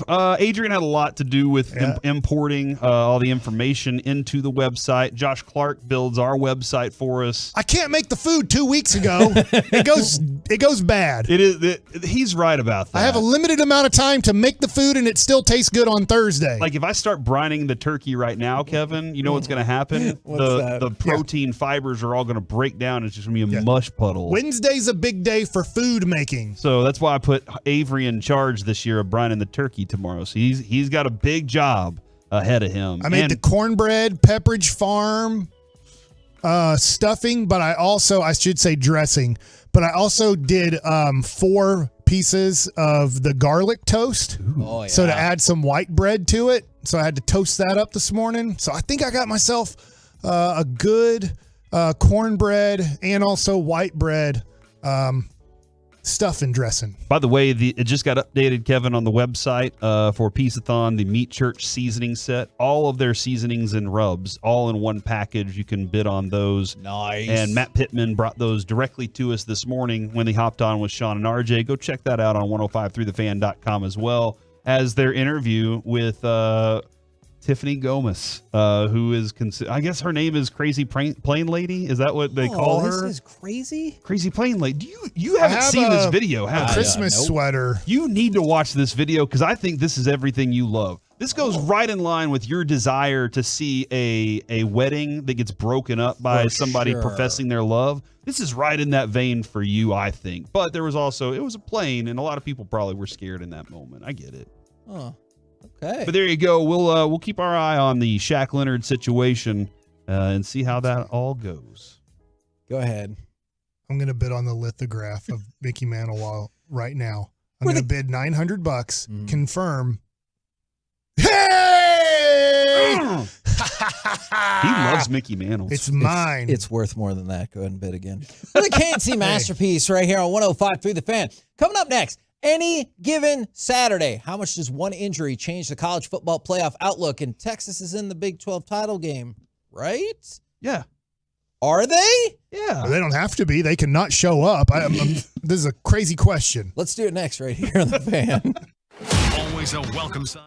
F: Adrian had a lot to do with importing all the information into the website. Josh Clark builds our website for us.
W: I can't make the food 2 weeks ago. It goes bad.
F: He's right about that.
W: I have a limited amount of time to make the food, and it still tastes good on Thursday.
F: Like if I start brining the turkey right now, Kevin, you know what's going to happen? The protein fibers are all going to break down. It's just going to be a mush puddle.
W: Wednesday's a big day for food making.
F: So that's why I put Avery in charge this year of brining the turkey tomorrow. So he's got a big job ahead of him.
W: I made the cornbread, Pepperidge Farm stuffing, but I should say dressing, but I also did 4 pieces of the garlic toast.
N: Oh, yeah.
W: So to add some white bread to it. So I had to toast that up this morning. So I think I got myself a good cornbread and also white bread stuff and dressing.
F: By the way, it just got updated, Kevin, on the website for Peace-a-thon, the Meat Church seasoning set. All of their seasonings and rubs, all in one package. You can bid on those.
N: Nice.
F: And Matt Pittman brought those directly to us this morning when he hopped on with Sean and RJ. Go check that out on 1053thefan.com as well as their interview with Tiffany Gomez, who is, I guess her name is Crazy Plane Lady. Is that what they call her?
N: This is crazy.
F: Crazy Plane Lady. You haven't seen this video, have you?
W: Christmas sweater.
F: You need to watch this video because I think this is everything you love. This goes right in line with your desire to see a wedding that gets broken up by somebody professing their love. This is right in that vein for you, I think. But there was also, it was a plane, and a lot of people probably were scared in that moment. I get it.
N: Oh, okay.
F: But there you go. We'll keep our eye on the Shaq Leonard situation and see how that all goes.
N: Go ahead.
W: I'm going to bid on the lithograph of Mickey Mantle right now. I'm going to bid $900. Confirm. Hey!
F: He loves Mickey Mantle.
W: It's mine.
N: It's worth more than that. Go ahead and bid again. For the KNC Masterpiece right here on 105.3 The Fan. Coming up next, any given Saturday, how much does one injury change the college football playoff outlook? And Texas is in the Big 12 title game, right?
F: Yeah.
N: Are they?
F: Yeah.
W: Well, they don't have to be. They can not show up. This is a crazy question.
N: Let's do it next right here on The Fan.
A: Always a welcome sign.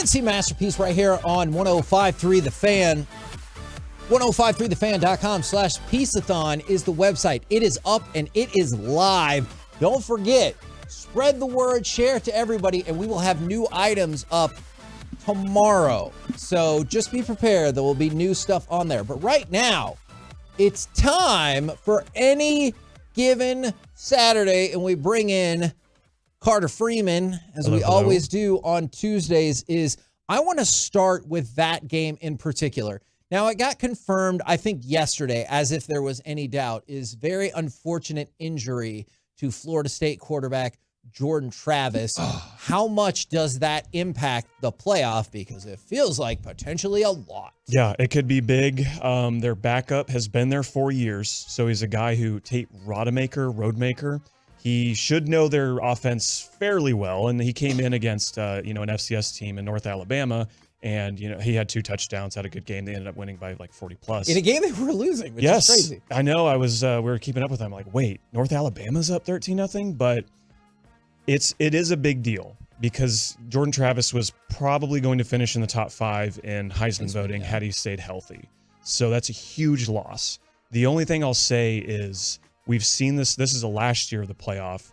N: Fancy masterpiece right here on 105.3 The Fan. 1053thefan.com/peaceathon is the website. It is up and it is live. Don't forget, spread the word, share it to everybody, and we will have new items up tomorrow. So just be prepared. There will be new stuff on there. But right now, it's time for any given Saturday, and we bring in Carter Freeman, as we always do on Tuesdays. I want to start with that game in particular. Now, it got confirmed, I think, yesterday, as if there was any doubt, is very unfortunate injury to Florida State quarterback Jordan Travis. How much does that impact the playoff? Because it feels like potentially a lot.
D: Yeah, it could be big. Their backup has been there 4 years, so he's a guy who Tate Rodemaker, he should know their offense fairly well, and he came in against an FCS team in North Alabama, and he had 2 touchdowns, had a good game. They ended up winning by like 40 plus
N: in a game they were losing, which
D: is
N: crazy.
D: I know. I was we were keeping up with them. Like, wait, North Alabama's up 13-0, but it is a big deal because Jordan Travis was probably going to finish in the top 5 in Heisman voting had he stayed healthy. So that's a huge loss. The only thing I'll say is we've seen this. This is the last year of the playoff,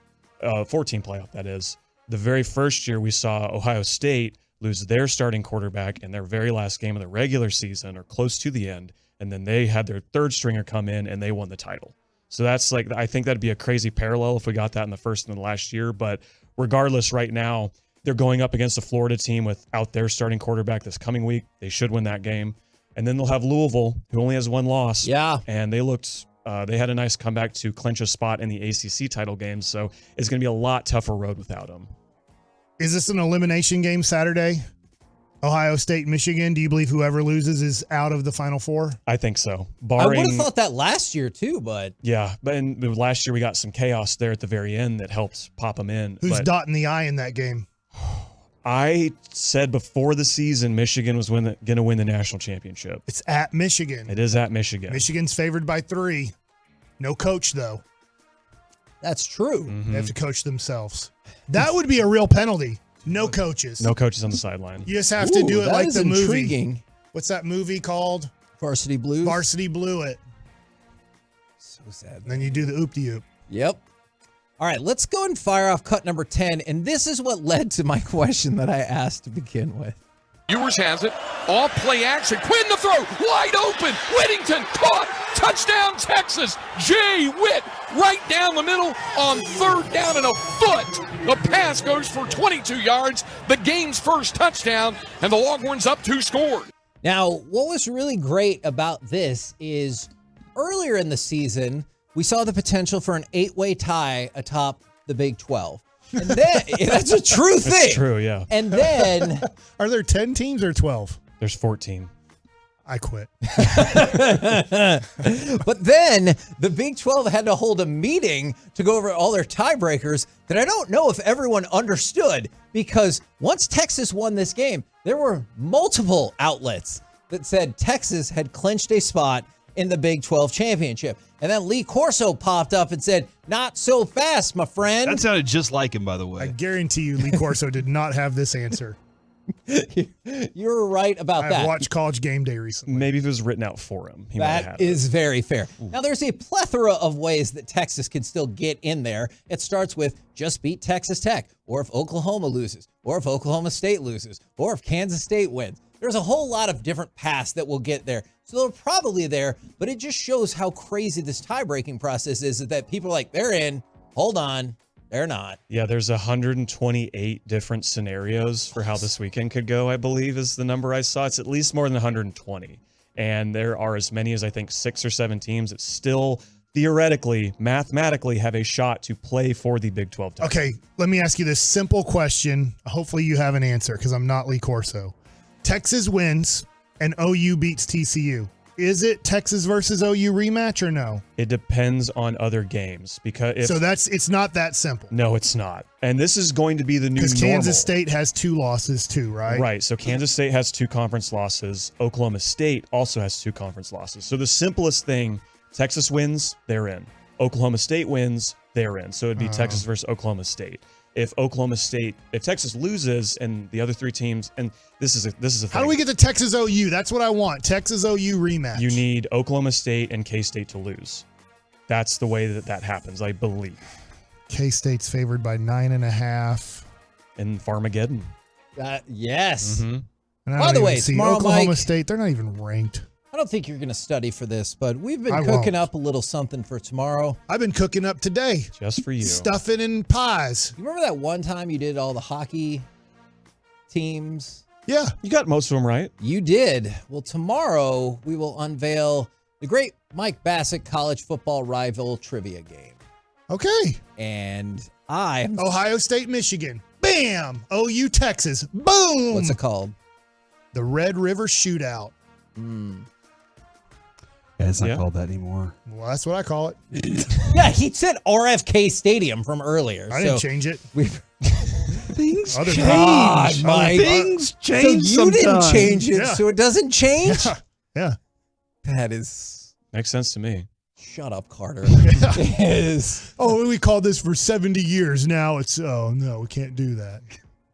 D: 14 playoff, that is. The very first year we saw Ohio State lose their starting quarterback in their very last game of the regular season or close to the end, and then they had their third stringer come in and they won the title. So that's I think that'd be a crazy parallel if we got that in the first and the last year. But regardless, right now, they're going up against a Florida team without their starting quarterback this coming week. They should win that game. And then they'll have Louisville, who only has 1 loss.
N: Yeah.
D: And they had a nice comeback to clinch a spot in the ACC title game. So it's going to be a lot tougher road without them.
W: Is this an elimination game Saturday? Ohio State, Michigan. Do you believe whoever loses is out of the Final Four?
D: I think so.
N: I would have thought that last year too, but
D: yeah. But last year we got some chaos there at the very end that helped pop them in.
W: Who's dotting the I in that game?
D: I said before the season Michigan was going to win the national championship.
W: It's at Michigan.
D: It is at Michigan.
W: Michigan's favored by 3. No coach though.
N: That's true.
D: Mm-hmm.
W: They have to coach themselves. That would be a real penalty. No coaches.
D: No coaches on the sideline.
W: You just have to do it like the movie.
N: Intriguing.
W: What's that movie called?
N: Varsity Blues.
W: Varsity Blue It.
N: So sad.
W: And then you do the oop-de-oop.
N: Yep. All right, let's go and fire off cut number 10. And this is what led to my question that I asked to begin with.
C: Ewers has it. All play action. Quinn the throw. Wide open. Whittington caught. Touchdown Texas. Jay Witt right down the middle on 3rd down and a foot. The pass goes for 22 yards. The game's first touchdown, and the Longhorns up 2 scored.
N: Now, what was really great about this is earlier in the season, we saw the potential for an 8-way tie atop the Big 12. And then that's a true thing.
D: That's true, yeah.
N: And then
W: are there 10 teams or 12?
D: There's 14.
W: I quit.
N: But then the Big 12 had to hold a meeting to go over all their tiebreakers that I don't know if everyone understood, because once Texas won this game, there were multiple outlets that said Texas had clinched a spot in the Big 12 championship. And then Lee Corso popped up and said, "Not so fast, my friend."
F: That sounded just like him, by the way.
W: I guarantee you Lee Corso did not have this answer.
N: You're right about that.
W: I watched College Game Day recently.
D: Maybe if it was written out for him.
N: That is very fair. Now, there's a plethora of ways that Texas can still get in there. It starts with just beat Texas Tech, or if Oklahoma loses, or if Oklahoma State loses, or if Kansas State wins. There's a whole lot of different paths that will get there. So they're probably there, but it just shows how crazy this tie-breaking process is, that people are like, they're in, hold on, they're not.
D: Yeah, there's 128 different scenarios for how this weekend could go, I believe is the number I saw. It's at least more than 120. And there are as many as, I think, 6 or 7 teams that still theoretically, mathematically have a shot to play for the Big 12 title.
W: Okay, let me ask you this simple question. Hopefully you have an answer, because I'm not Lee Corso. Texas wins and OU beats TCU. Is it Texas versus OU rematch or no?
D: It depends on other games, because
W: it's not that simple.
D: No, it's not. And this is going to be the new normal.
W: Because Kansas State has 2 losses too, right?
D: Right. So Kansas State has 2 conference losses. Oklahoma State also has 2 conference losses. So the simplest thing, Texas wins, they're in. Oklahoma State wins, they're in. So it'd be Texas versus Oklahoma State. if Texas loses and the other three teams, and this is a thing.
W: How do we get to Texas OU? That's what I want. Texas OU rematch.
D: You need Oklahoma State and K-State to lose. That's the way that happens, I believe.
W: K-State's favored by 9.5.
D: In Farmageddon.
N: Yes.
D: Mm-hmm.
W: And
N: By the way, tomorrow,
W: Oklahoma
N: Mike,
W: State, they're not even ranked.
N: I don't think you're going to study for this, but we've been
W: I
N: cooking
W: won't.
N: up a little something for tomorrow.
W: I've been cooking up today.
D: Just for you.
W: Stuffing and pies.
N: You remember that one time you did all the hockey teams?
W: Yeah.
D: You got most of them right.
N: You did. Well, tomorrow we will unveil the great Mike Bassett college football rival trivia game.
W: Okay.
N: And
W: Ohio State, Michigan. Bam! OU, Texas. Boom!
N: What's it called?
W: The Red River Shootout.
F: Yeah, it's not called that anymore.
W: Well, that's what I call it.
N: Yeah, he said RFK Stadium from earlier.
W: I didn't change it.
F: Things
W: Other
F: change.
N: God, Mike.
F: Things change
N: So you didn't
F: sometimes.
N: change it,
W: Yeah.
N: so it doesn't change?
W: Yeah.
N: That is...
D: Makes sense to me.
N: Shut up, Carter. It is...
W: Oh, we called this for 70 years. Now it's, oh, no, we can't do that.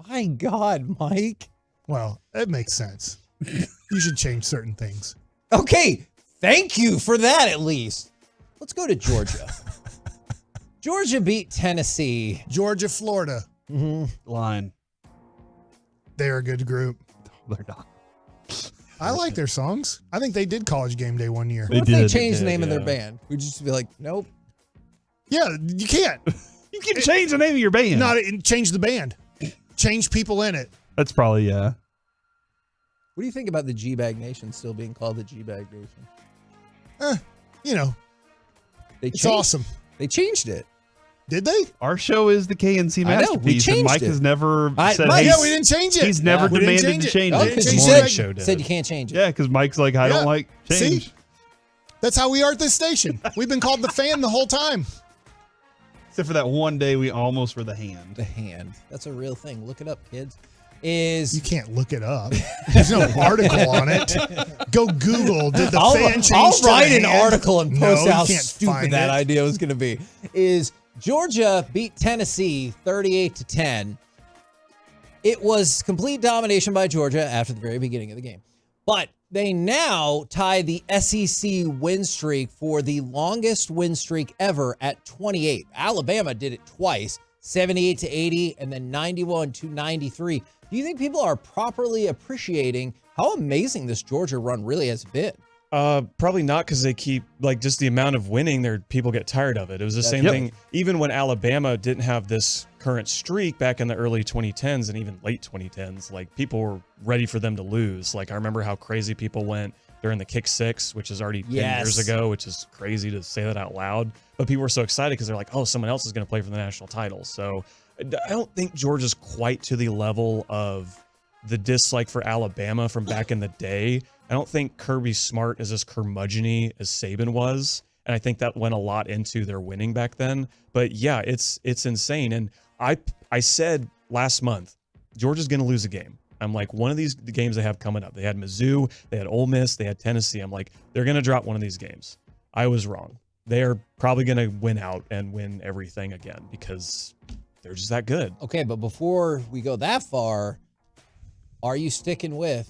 N: My God, Mike.
W: Well, that makes sense. You should change certain things.
N: Okay, thank you for that at least. Let's go to Georgia. Georgia beat Tennessee.
W: Georgia, Florida.
F: Line.
W: They're a good group.
F: They're not.
W: I like their songs. I think they did College Game Day one year.
N: What if they changed the name of their band? We'd just be like, nope.
W: Yeah, you can't.
F: You can change the name of your band.
W: Not change the band. Change people in it.
F: That's probably, yeah.
N: What do you think about the G-Bag Nation still being called the G-Bag Nation?
W: You know,
N: It's
W: it's awesome.
N: They changed it.
W: Did they?
F: Our show is the KNC
N: I know, we
F: masterpiece, and
N: changed
F: Mike
N: it.
F: has never said,
N: Mike,
F: hey,
W: Yeah, we didn't change it.
F: he's never
W: We didn't
F: demanded to change
N: Oh,
F: it.
N: because
W: Change
N: you
W: the
N: said,
W: bag.
D: show did.
N: said you can't change it.
F: Yeah, because Mike's like, I don't like change.
W: See? That's how we are at this station. We've been called the fan the whole time.
F: Except for that one day we almost were the hand.
N: The hand. That's a real thing. Look it up, kids. Is
W: You can't look it up. There's no article on it. Go Google. Did the fan change
N: I'll
W: to
N: write
W: the
N: an
W: hand?
N: article and
W: No,
N: post
W: you
N: how
W: can't
N: stupid
W: find
N: that
W: it.
N: idea was going to be. Is Georgia beat Tennessee 38-10. It was complete domination by Georgia after the very beginning of the game. But they now tie the SEC win streak for the longest win streak ever at 28. Alabama did it twice, 78-80 and then 91-93. Do you think people are properly appreciating how amazing this Georgia run really has been?
D: Probably not, because they keep, like, just the amount of winning there, people get tired of it. It was the same
F: Yep.
D: thing even when Alabama didn't have this current streak back in the early 2010s and even late 2010s. Like, people were ready for them to lose. Like, I remember how crazy people went during the Kick Six, which is already 10 years ago, which is crazy to say that out loud. But people were so excited because they're like, oh, someone else is going to play for the national title. So I don't think Georgia's quite to the level of the dislike for Alabama from back in the day. I don't think Kirby Smart is as curmudgeon-y as Saban was. And I think that went a lot into their winning back then. But yeah, it's insane. And I said last month, Georgia's going to lose a game. I'm like, one of these games they have coming up. They had Mizzou, they had Ole Miss, they had Tennessee. I'm like, they're going to drop one of these games. I was wrong. They are probably going to win out and win everything again because they're just that good.
N: Okay, but before we go that far, are you sticking with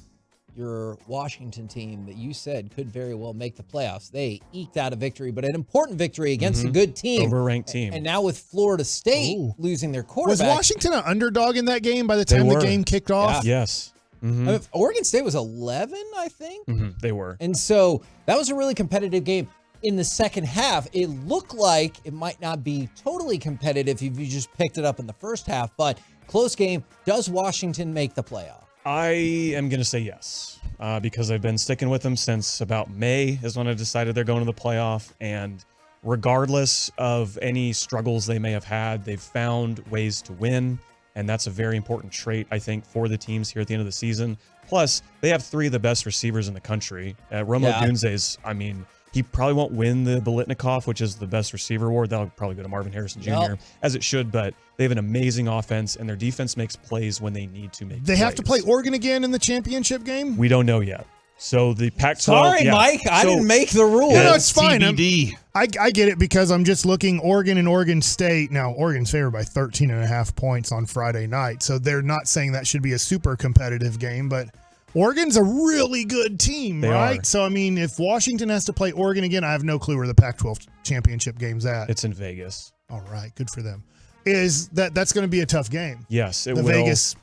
N: your Washington team that you said could very well make the playoffs? They eked out a victory, but an important victory against a good team.
D: Overranked team.
N: And now with Florida State losing their quarterback.
W: Was Washington an underdog in that game by the time the game kicked off?
D: Yes. Mm-hmm.
N: I mean, Oregon State was 11, I think.
D: They were.
N: And so that was a really competitive game. In the second half, it looked like it might not be totally competitive if you just picked it up in the first half, but close game. Does Washington make the playoff?
D: I am going to say yes, because I've been sticking with them since about May is when I decided they're going to the playoff. And regardless of any struggles they may have had, they've found ways to win. And that's a very important trait, I think, for the teams here at the end of the season. Plus, they have three of the best receivers in the country. Romo Dunze's, I mean, he probably won't win the Biletnikoff, which is the best receiver award. That'll probably go to Marvin Harrison Jr., as it should, but they have an amazing offense, and their defense makes plays when they need to make
W: They
D: plays.
W: have to play Oregon again in the championship game?
D: We don't know yet. So the Pac-12.
N: Sorry, Mike. I didn't make the rules.
W: No, it's fine.
F: TBD.
W: I get it because I'm just looking Oregon and Oregon State. Now, Oregon's favored by 13.5 points on Friday night, so they're not saying that should be a super competitive game, but Oregon's a really good team,
D: They
W: right?
D: are.
W: So, I mean, if Washington has to play Oregon again, I have no clue where the Pac-12 championship game's at.
D: It's in Vegas.
W: All right, good for them. That's going to be a tough game.
D: Yes, it
W: the
D: will.
W: Vegas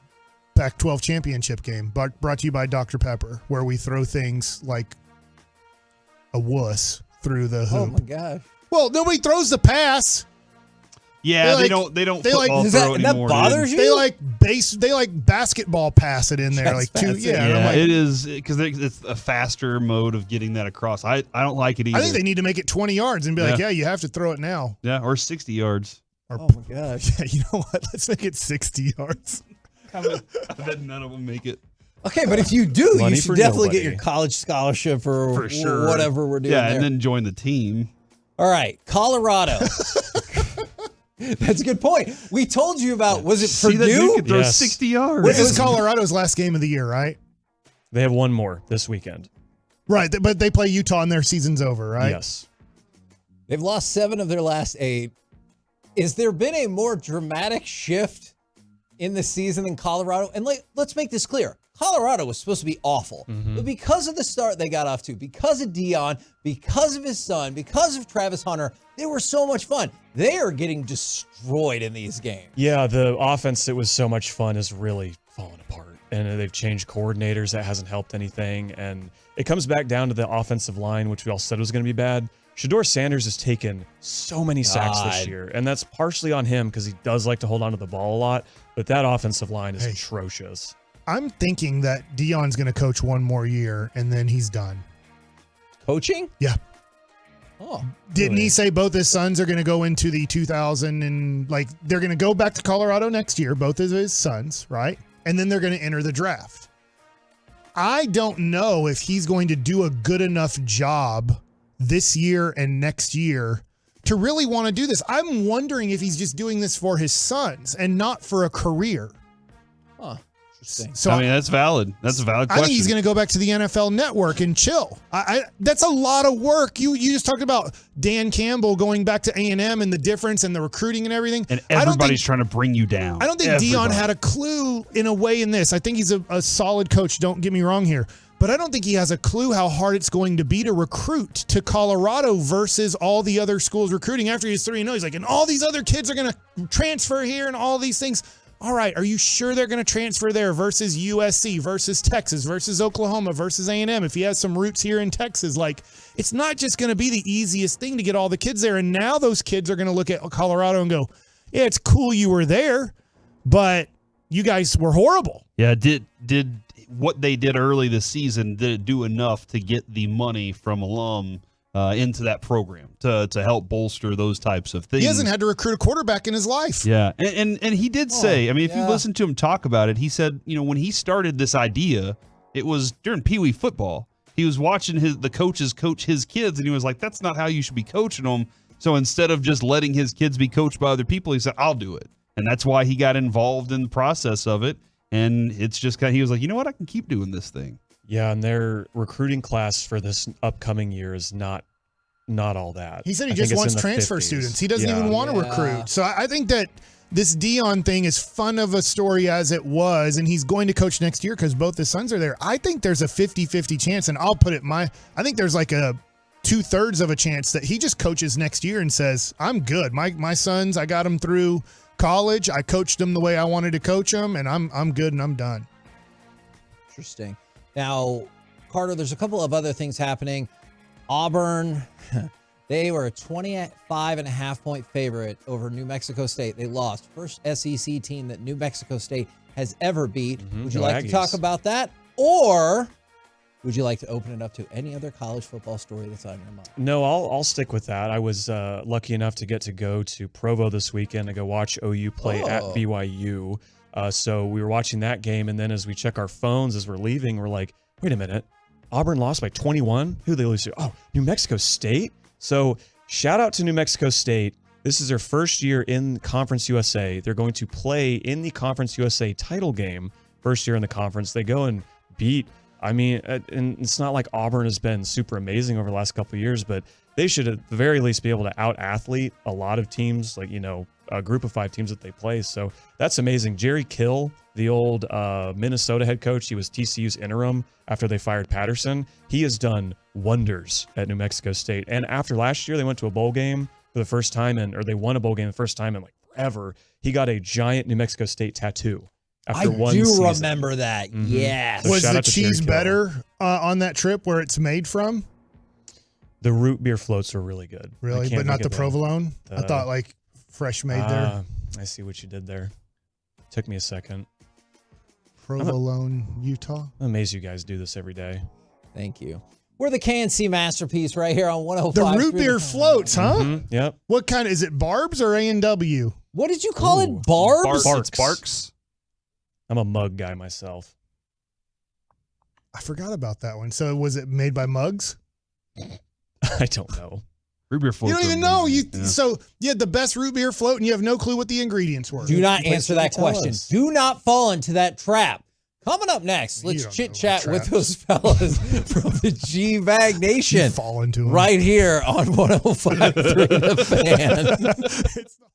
W: Pac-12 championship game, brought to you by Dr. Pepper, where we throw things like a wuss through the hoop.
N: Oh my gosh.
W: Well, nobody throws the pass.
F: Yeah, they don't football throw it anymore.
W: They like basketball pass it in there, like two. Yeah, and I'm like,
F: it is because it's a faster mode of getting that across. I don't like it either.
W: I think they need to make it 20 yards and be like, yeah, you have to throw it now.
F: Yeah, or 60 yards.
W: Oh my gosh! Yeah, you know what? Let's make it 60 yards.
F: I bet none of them make it.
N: Okay, but if you do,
D: Money
N: you should
D: for
N: definitely
D: nobody.
N: get your college scholarship or
F: For sure.
N: whatever we're doing.
F: Yeah,
N: there.
F: and then join the team.
N: All right, Colorado. That's a good point. We told you about, was it
F: See, that dude
N: Purdue?
F: could throw
D: Yes.
F: 60 yards.
W: This is Colorado's last game of the year, right?
D: They have one more this weekend.
W: Right, but they play Utah and their season's over, right?
D: Yes.
N: They've lost 7 of their last 8. Is there been a more dramatic shift in the season than Colorado? And let's make this clear. Colorado was supposed to be awful. But because of the start they got off to, because of Dion, because of his son, because of Travis Hunter, they were so much fun. They are getting destroyed in these games.
D: Yeah, the offense that was so much fun is really falling apart. And they've changed coordinators. That hasn't helped anything. And it comes back down to the offensive line, which we all said was going to be bad. Shador Sanders has taken so many sacks this year, and that's partially on him because he does like to hold on to the ball a lot, but that offensive line is atrocious.
W: I'm thinking that Dion's going to coach one more year, and then he's done.
N: Coaching?
W: Yeah.
N: Oh.
W: Didn't he say both his sons are going to go into the 2000 and they're going to go back to Colorado next year, both of his sons, right? And then they're going to enter the draft. I don't know if he's going to do a good enough job this year and next year to really want to do this. I'm wondering if he's just doing this for his sons and not for a career.
N: Huh. Interesting.
W: So
F: I mean, that's valid. That's a valid
W: I
F: question.
W: think he's going to go back to the NFL Network and chill. That's a lot of work. You just talked about Dan Campbell going back to A&M and the difference and the recruiting and everything.
F: And everybody's trying to bring you down.
W: I don't think Dion had a clue in a way in this. I think he's a solid coach. Don't get me wrong here. But I don't think he has a clue how hard it's going to be to recruit to Colorado versus all the other schools recruiting. After he's 3-0, he's like, and all these other kids are going to transfer here and all these things. All right, are you sure they're going to transfer there versus USC, versus Texas, versus Oklahoma, versus A&M? If he has some roots here in Texas, it's not just going to be the easiest thing to get all the kids there. And now those kids are going to look at Colorado and go, yeah, it's cool you were there, but you guys were horrible.
F: Yeah, did what they did early this season, did it do enough to get the money from alum into that program to help bolster those types of things?
W: He hasn't had to recruit a quarterback in his life.
F: Yeah, and he did say, I mean, if you listen to him talk about it, he said, when he started this idea, it was during Pee Wee football. He was watching the coaches coach his kids, and he was like, that's not how you should be coaching them. So instead of just letting his kids be coached by other people, he said, I'll do it. And that's why he got involved in the process of it. And it's just he was like, you know what? I can keep doing this thing.
D: Yeah, and their recruiting class for this upcoming year is not all that.
W: He said he just wants transfer students. He doesn't even want to recruit. So I think that this Dion thing, is fun of a story as it was, and he's going to coach next year because both his sons are there. I think there's a 50-50 chance, and I'll put it I think there's like a 2/3 of a chance that he just coaches next year and says, I'm good. My sons, I got them through college. I coached them the way I wanted to coach them, and I'm good and I'm done.
N: Interesting. Now, Carter, there's a couple of other things happening. Auburn, they were a 25.5-point favorite over New Mexico State. They lost. First SEC team that New Mexico State has ever beat. Would you like to talk about that? Or would you like to open it up to any other college football story that's on your mind?
D: No, I'll stick with that. I was lucky enough to get to go to Provo this weekend to go watch OU play at BYU. So we were watching that game, and then as we check our phones as we're leaving, we're like, wait a minute. Auburn lost by 21? Who did they lose to? Oh, New Mexico State? So shout out to New Mexico State. This is their first year in Conference USA. They're going to play in the Conference USA title game. First year in the conference. They go and beat I mean, and it's not like Auburn has been super amazing over the last couple of years, but they should at the very least be able to out-athlete a lot of teams, like, a group of 5 teams that they play. So that's amazing. Jerry Kill, the old Minnesota head coach, he was TCU's interim after they fired Patterson. He has done wonders at New Mexico State. And after last year, they went to a bowl game for the first time, or they won a bowl game the first time in like forever. He got a giant New Mexico State tattoo. After one season.
N: Remember that.
D: Mhm.
N: Yes.
D: So
W: Was
D: shout
W: the
D: out to Jerry
W: cheese
D: Kill.
W: better on that trip where it's made from?
D: The root beer floats are really good. I
W: Really?
D: can't
W: But not
D: think
W: the
D: of
W: provolone? I thought like fresh made there.
D: I see what you did there. Took me a second.
W: Provolone, Utah.
D: I'm amazed you guys do this every day.
N: Thank you. We're the KNC masterpiece right here on 105.
W: The root beer floats, huh?
D: Mhm, yep.
W: What kind? Is it Barb's or A&W?
N: What did you call it? Barb's?
D: Barks. I'm a mug guy myself.
W: I forgot about that one. So was it made by Mugs?
D: I don't know.
F: Root beer
W: You
F: floats
W: don't
F: are
W: even know.
F: amazing.
W: So you had the best root beer float, and you have no clue what the ingredients were.
N: Do not
W: Wait,
N: answer
W: can you
N: that
W: tell
N: question.
W: us?
N: Do not fall into that trap. Coming up next,
W: You
N: let's
W: don't
N: chit
W: know
N: chat with
W: traps.
N: those fellas from the G-Bag Nation.
W: You fall into 'em.
N: Right here on 105.3 The Fan.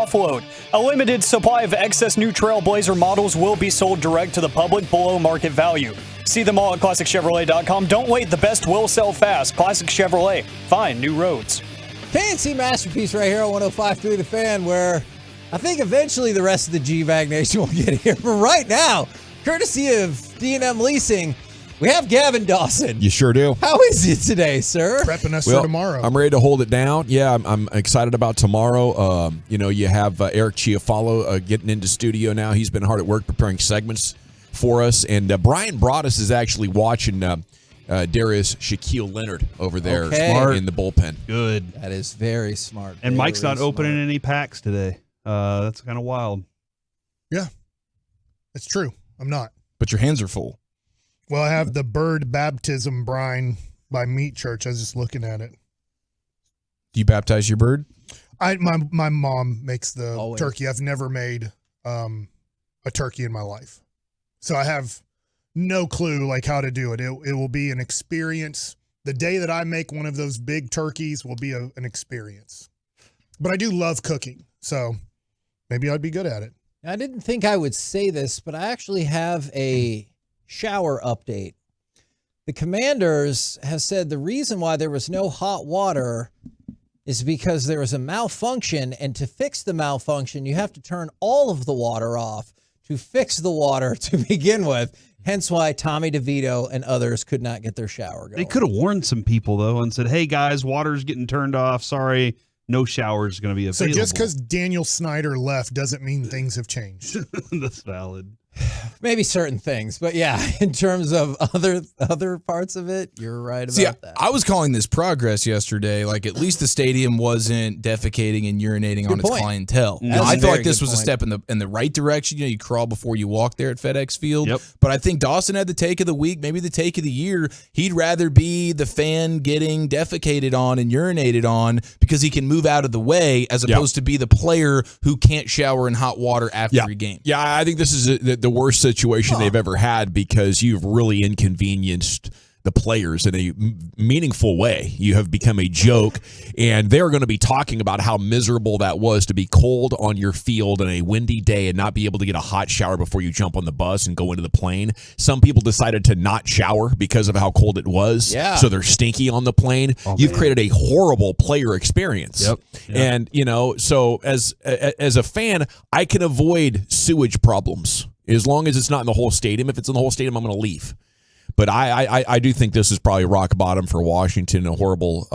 S: offload. A limited supply of excess new Trailblazer models will be sold direct to the public below market value. See them all at ClassicChevrolet.com. Don't wait, the best will sell fast. Classic Chevrolet, find new roads.
N: KNC Masterpiece right here on 105.3 The Fan, where I think eventually the rest of the G-Bag Nation will get here. But right now, courtesy of D&M Leasing, we have Gavin Dawson.
E: You sure do.
N: How is it today, sir?
W: Prepping us for tomorrow.
E: I'm ready to hold it down. Yeah, I'm excited about tomorrow. You have Eric Chiafalo getting into studio now. He's been hard at work preparing segments for us. And Brian Broaddus is actually watching Darius Shaquille Leonard over there in the bullpen.
F: Good.
N: That is very smart.
F: And Mike's not opening any packs today. That's kind of wild.
W: Yeah, it's true. I'm not.
E: But your hands are full.
W: Well, I have the bird baptism brine by Meat Church. I was just looking at it.
E: Do you baptize your bird?
W: My mom makes the
N: Always.
W: turkey. I've never made a turkey in my life, so I have no clue like how to do it. It will be an experience. The day that I make one of those big turkeys will be an experience. But I do love cooking, so maybe I'd be good at it.
N: I didn't think I would say this, but I actually have a shower update. The Commanders have said the reason why there was no hot water is because there was a malfunction, and to fix the malfunction, you have to turn all of the water off to fix the water to begin with. Hence why Tommy DeVito and others could not get their shower going.
F: They could have warned some people, though, and said, hey, guys, water's getting turned off. Sorry, no shower is going to be available.
W: So just because Daniel Snyder left doesn't mean things have changed.
F: That's valid.
N: Maybe certain things, but yeah, in terms of other parts of it, you're right about that.
E: I was calling this progress yesterday. Like, at least the stadium wasn't defecating and urinating on its clientele.
N: That's
E: I
N: a
E: feel
N: very
E: like this
N: good
E: was a
N: point.
E: step in the right direction. You crawl before you walk there at FedEx Field.
F: Yep.
E: But I think Dawson had the take of the week, maybe the take of the year. He'd rather be the fan getting defecated on and urinated on because he can move out of the way as opposed to be the player who can't shower in hot water after every game. Yeah, I think this is the worst situation they've ever had because you've really inconvenienced the players in a meaningful way. You have become a joke, and they're going to be talking about how miserable that was to be cold on your field on a windy day and not be able to get a hot shower before you jump on the bus and go into the plane. Some people decided to not shower because of how cold it was, so they're stinky on the plane. You've created a horrible player experience. And, so as a fan, I can avoid sewage problems as long as it's not in the whole stadium. If it's in the whole stadium, I'm going to leave. But I do think this is probably rock bottom for Washington. A horrible,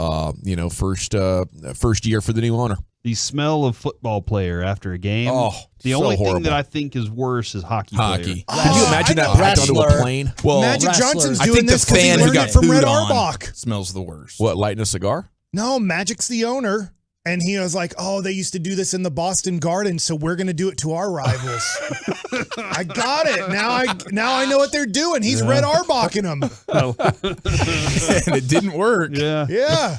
E: first year for the new owner.
F: The smell of football player after a game.
E: Oh,
F: the
E: so
F: only
E: horrible.
F: thing that I think is worse is hockey. Player.
E: Can you imagine that packed onto a plane? Well,
W: Magic Johnson's
E: I
W: doing
E: think
W: this
E: the
W: 'cause he
E: fan who
W: learned
E: got
W: it from Red
E: pooed on
W: Auerbach.
E: smells the worst. What, lighting a cigar?
W: No, Magic's the owner. And he was like, oh, they used to do this in the Boston Garden, so we're going to do it to our rivals. I got it. Now I know what they're doing. He's Red Auerbaching them.
E: And it didn't work.
W: Yeah.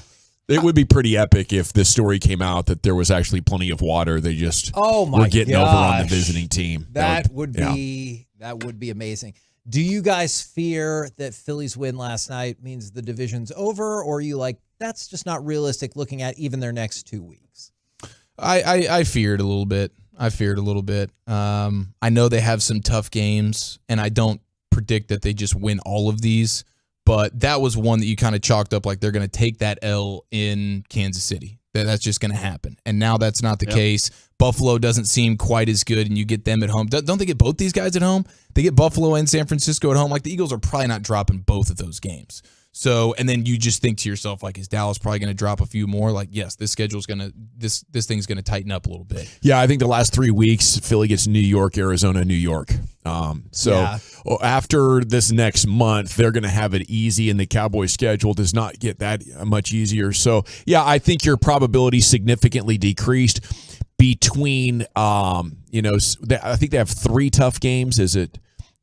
E: It would be pretty epic if this story came out that there was actually plenty of water. They just were getting over on the visiting team.
N: That would be amazing. Do you guys fear that Philly's win last night means the division's over, or are you like, that's just not realistic looking at even their next 2 weeks?
E: I feared a little bit. I know they have some tough games, and I don't predict that they just win all of these, but that was one that you kind of chalked up like they're going to take that L in Kansas City. That's just going to happen. And now that's not the case. Buffalo doesn't seem quite as good, and you get them at home. Don't they get both these guys at home? They get Buffalo and San Francisco at home. Like, the Eagles are probably not dropping both of those games. So, and then you just think to yourself, like, is Dallas probably going to drop a few more? Like, yes, this schedule's going to, this thing's going to tighten up a little bit. Yeah, I think the last 3 weeks, Philly gets New York, Arizona, New York. After this next month, they're going to have it easy, and the Cowboys' schedule does not get that much easier. So, yeah, I think your probability significantly decreased between, I think they have 3 tough games. Is it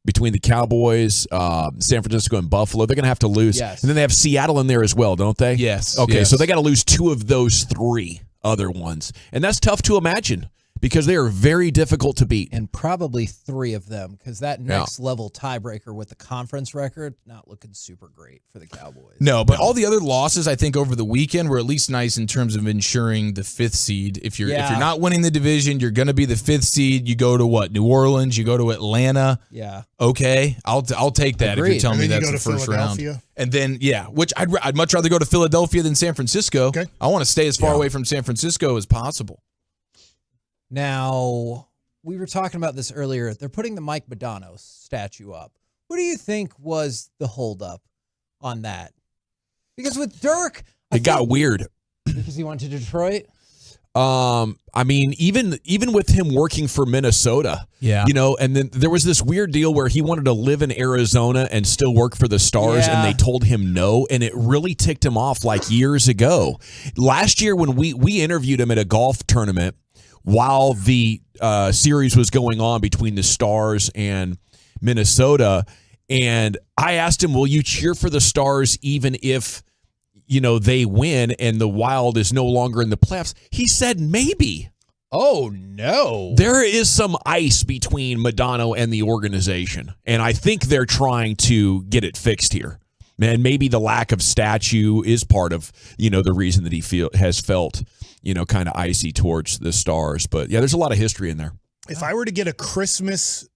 E: between the Cowboys, San Francisco, and Buffalo? They're going to have to lose.
N: Yes.
E: And then they have Seattle in there as well, don't they?
N: Yes.
E: Okay,
N: Yes.
E: so they got to lose 2 of those 3 other ones. And that's tough to imagine because they are very difficult to beat.
N: And probably 3 of them, because that next level tiebreaker with the conference record, not looking super great for the Cowboys.
E: No, but all the other losses, I think, over the weekend were at least nice in terms of ensuring the 5th seed. If you're not winning the division, you're going to be the 5th seed. You go to what? New Orleans. You go to Atlanta.
N: Yeah.
E: Okay, I'll take that.
N: Agreed.
E: If you're telling me
W: And then
E: that's
W: you
E: the
W: go to
E: first round.
W: Philadelphia.
E: And then which I'd much rather go to Philadelphia than San Francisco.
W: Okay.
E: I want to stay as far away from San Francisco as possible.
N: Now, we were talking about this earlier. They're putting the Mike Modano statue up. What do you think was the holdup on that? Because with Dirk,
E: It got weird.
N: Because he went to Detroit?
E: I mean, even with him working for Minnesota, and then there was this weird deal where he wanted to live in Arizona and still work for the Stars, and they told him no, and it really ticked him off like years ago. Last year when we interviewed him at a golf tournament while the series was going on between the Stars and Minnesota, and I asked him, will you cheer for the Stars even if they win and the Wild is no longer in the playoffs? He said maybe.
N: Oh, no.
E: There is some ice between Modano and the organization, and I think they're trying to get it fixed here. And maybe the lack of statue is part of, the reason that he has felt, kind of icy towards the Stars. But, there's a lot of history in there.
W: If I were to get a Christmas,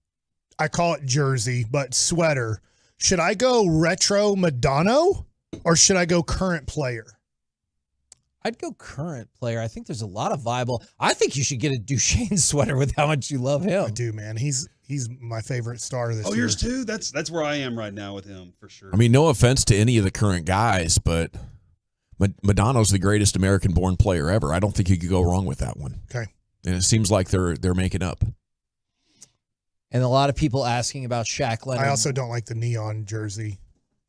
W: I call it jersey, but sweater, should I go retro Modano? Or should I go current player?
N: I'd go current player. I think there's a lot of viable. I think you should get a Duchesne sweater with how much you love him.
W: I do, man. He's my favorite star this year.
F: Yours too? That's where I am right now with him, for sure.
E: I mean, no offense to any of the current guys, but Modano's the greatest American-born player ever. I don't think you could go wrong with that one.
W: Okay.
E: And it seems like they're making up.
N: And a lot of people asking about Shaq Leonard.
W: I also don't like the neon jersey.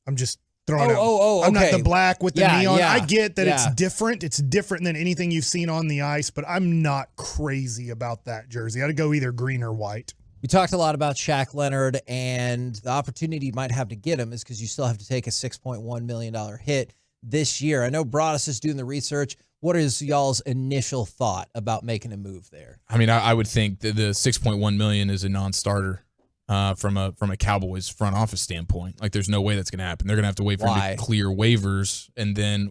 W: I'm just throwing out.
N: Okay.
W: I'm not the black with the neon.
N: Yeah,
W: I get that it's different. It's different than anything you've seen on the ice, but I'm not crazy about that jersey. I'd go either green or white.
N: We talked a lot about Shaq Leonard, and the opportunity you might have to get him is because you still have to take a $6.1 million hit this year. I know Broadus is doing the research. What is y'all's initial thought about making a move there?
E: I mean, I would think that the $6.1 million is a non-starter. From a Cowboys front office standpoint, like there's no way that's going to happen. They're going to have to wait for him to clear waivers, and then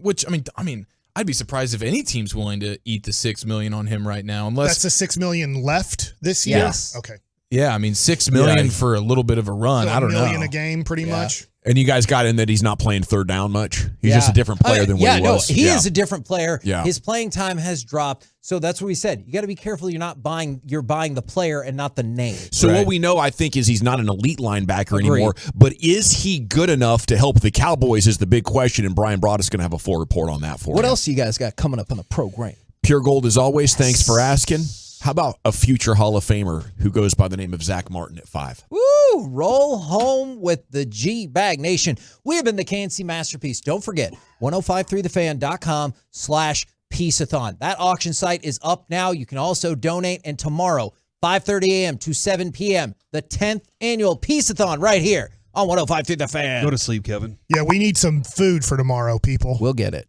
E: I mean, I'd be surprised if any team's willing to eat the $6 million on him right now, unless
W: that's the $6 million left this year.
N: Yes.
W: Okay.
E: Yeah, I mean $6 million for a little bit of a run.
W: So
E: I don't know.
W: $1 million a game, pretty much.
E: And you guys got in that he's not playing third down much. He's just a different player than what he was.
N: He is a different player.
E: Yeah.
N: His playing time has dropped. So that's what we said. You got to be careful. You're buying the player and not the name.
E: So what we know, I think, is he's not an elite linebacker anymore. But is he good enough to help the Cowboys is the big question, and Brian Broadus is going to have a full report on that for
N: What
E: you.
N: else you guys got coming up on the program?
E: Pure Gold as always. Thanks for asking. How about a future Hall of Famer who goes by the name of Zach Martin at 5?
N: Woo! Roll home with the G-Bag Nation. We have been the KNC Masterpiece. Don't forget, 1053thefan.com/Peaceathon. That auction site is up now. You can also donate. And tomorrow, 5:30 a.m. to 7 p.m., the 10th annual Peaceathon right here on 1053 The Fan.
F: Go to sleep, Kevin.
W: Yeah, we need some food for tomorrow, people.
N: We'll get it.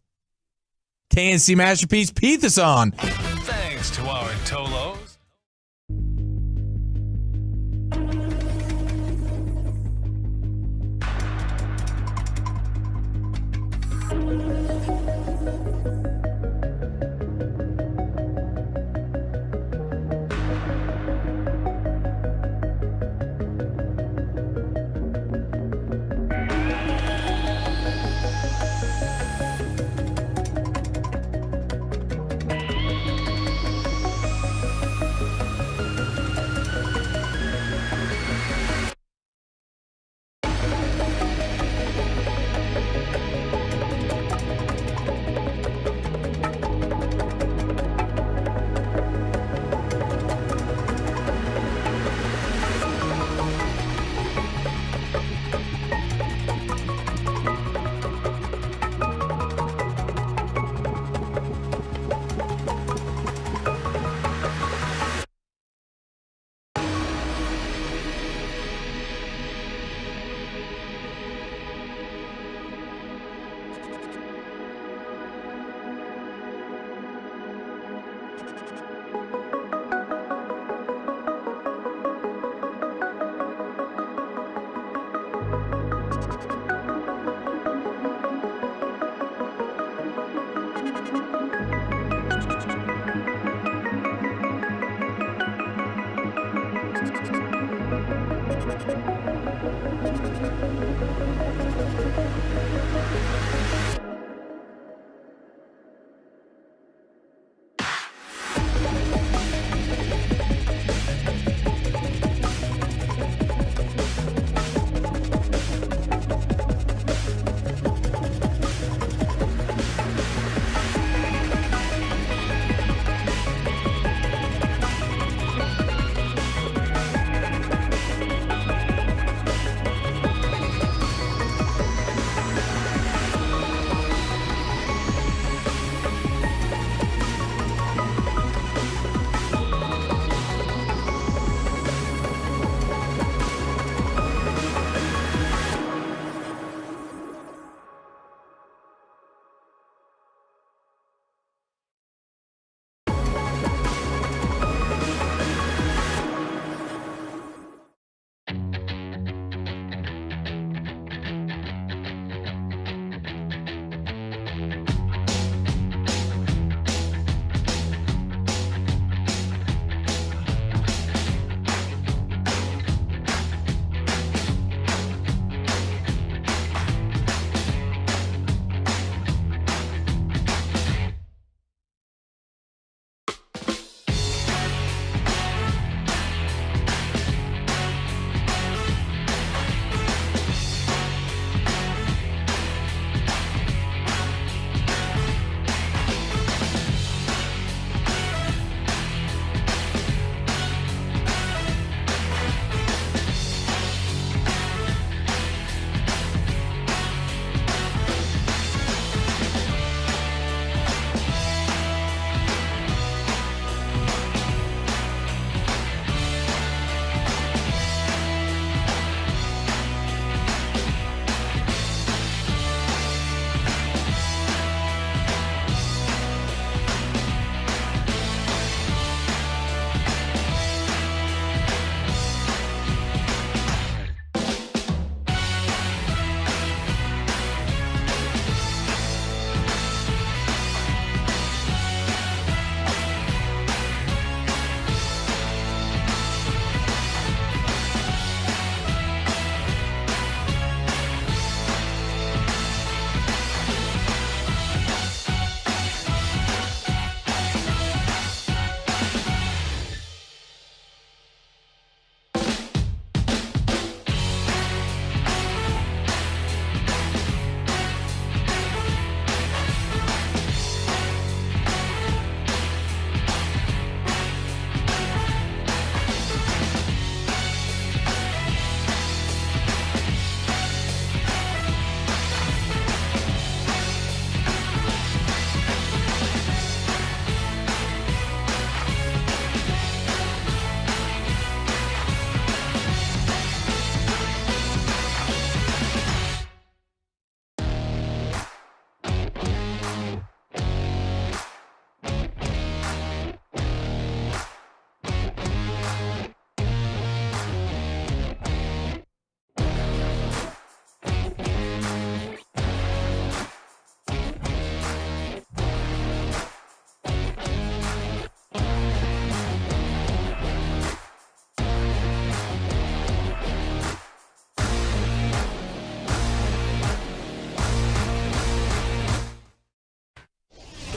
E: KNC Masterpiece Peaceathon.
A: Thanks to our Tolos.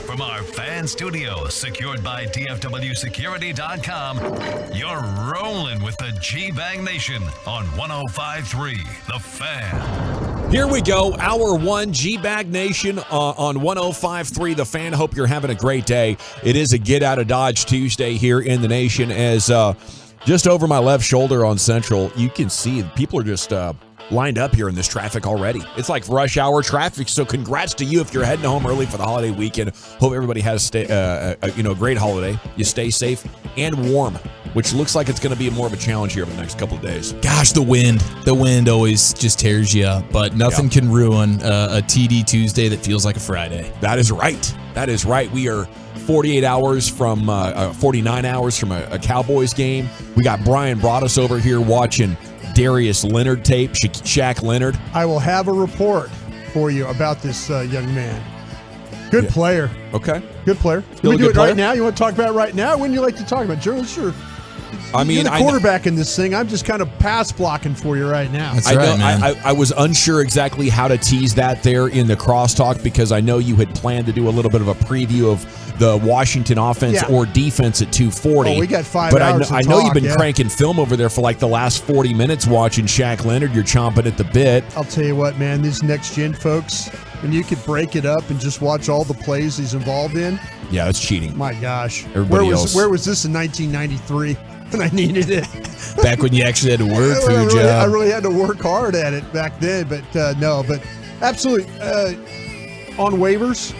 A: From our fan studio, secured by DFWsecurity.com, you're rolling with the G-Bang Nation on 105.3 The Fan.
C: Here we go, Hour 1, G-Bag Nation on 105.3 The Fan. Hope you're having a great day. It is a Get Out of Dodge Tuesday here in the nation. As just over my left shoulder on Central, you can see people are just lined up here in this traffic already. It's like rush hour traffic, so congrats to you if you're heading home early for the holiday weekend. Hope everybody has a great holiday. You stay safe and warm, which looks like it's going to be more of a challenge here over the next couple of days.
E: Gosh, the wind always just tears you up, but nothing can ruin a TD Tuesday that feels like a Friday.
C: That is right. We are 49 hours from a Cowboys game. We got Brian brought us over here watching Darius Leonard tape, Shaq Leonard.
W: I will have a report for you about this young man. Good player.
C: Okay.
W: Good player. Can we do it right now? You want to talk about it right now? When you like to talk about it? Sure.
C: I mean,
W: you're the quarterback in this thing. I'm just kind of pass blocking for you right now.
C: That's right, man. I was unsure exactly how to tease that there in the crosstalk because I know you had planned to do a little bit of a preview of the Washington offense or defense at 240.
W: Oh, we got 5
C: but
W: hours
C: I know you've been cranking film over there for like the last 40 minutes watching Shaq Leonard. You're chomping at the bit.
W: I'll tell you what, man, these next-gen folks, when you could break it up and just watch all the plays he's involved in.
C: Yeah, it's cheating.
W: My gosh.
C: Where
W: was this in 1993 when I needed it?
E: Back when you actually had to work for your job.
W: I really had to work hard at it back then, but absolutely. On waivers,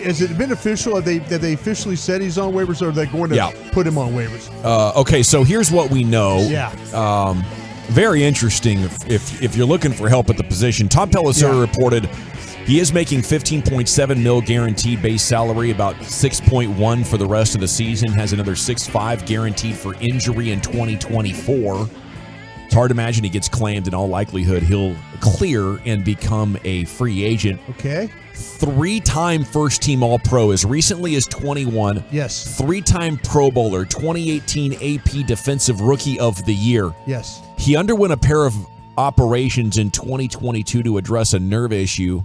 W: has it been official? Have they officially said he's on waivers, or are they going to put him on waivers?
C: Okay, so here's what we know.
W: Yeah.
C: Very interesting if you're looking for help at the position. Tom Pelissero reported he is making $15.7 million guaranteed base salary, about $6.1 for the rest of the season, has another $6.5 guaranteed for injury in 2024. It's hard to imagine he gets claimed. In all likelihood, he'll clear and become a free agent.
W: Okay.
E: 3-time first-team All-Pro as recently as 21.
W: Yes.
E: 3-time Pro Bowler, 2018 AP Defensive Rookie of the Year.
W: Yes.
E: He underwent a pair of operations in 2022 to address a nerve issue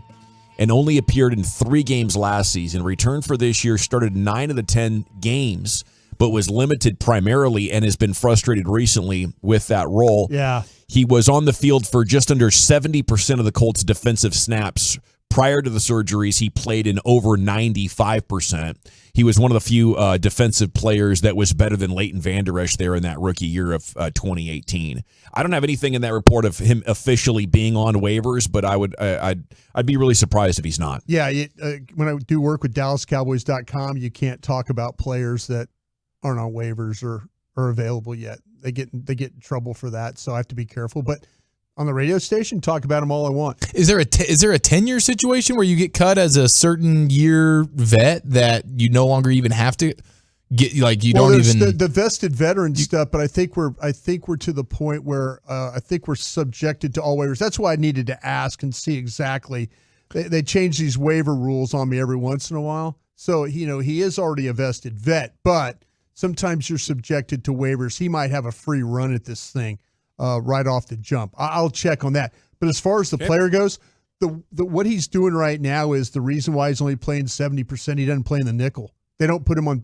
E: and only appeared in 3 games last season. Returned for this year, started 9 of the 10 games, but was limited primarily and has been frustrated recently with that role.
W: Yeah.
E: He was on the field for just under 70% of the Colts' defensive snaps. Prior to the surgeries, he played in over 95%. He was one of the few defensive players that was better than Leighton Vander Esch there in that rookie year of 2018. I don't have anything in that report of him officially being on waivers, but I'd be really surprised if he's not.
W: Yeah, when I do work with DallasCowboys.com, you can't talk about players that aren't on waivers or are available yet. They get in trouble for that, so I have to be careful. But on the radio station, talk about them all I want.
E: Is there a tenure situation where you get cut as a certain year vet that you no longer even have to get, like you don't even
W: the vested veteran stuff? But I think we're to the point where I think we're subjected to all waivers. That's why I needed to ask and see exactly. They change these waiver rules on me every once in a while, so he is already a vested vet, but sometimes you're subjected to waivers. He might have a free run at this thing. Right off the jump. I'll check on that. But as far as the player goes, the what he's doing right now is the reason why he's only playing 70%. He doesn't play in the nickel. They don't put him on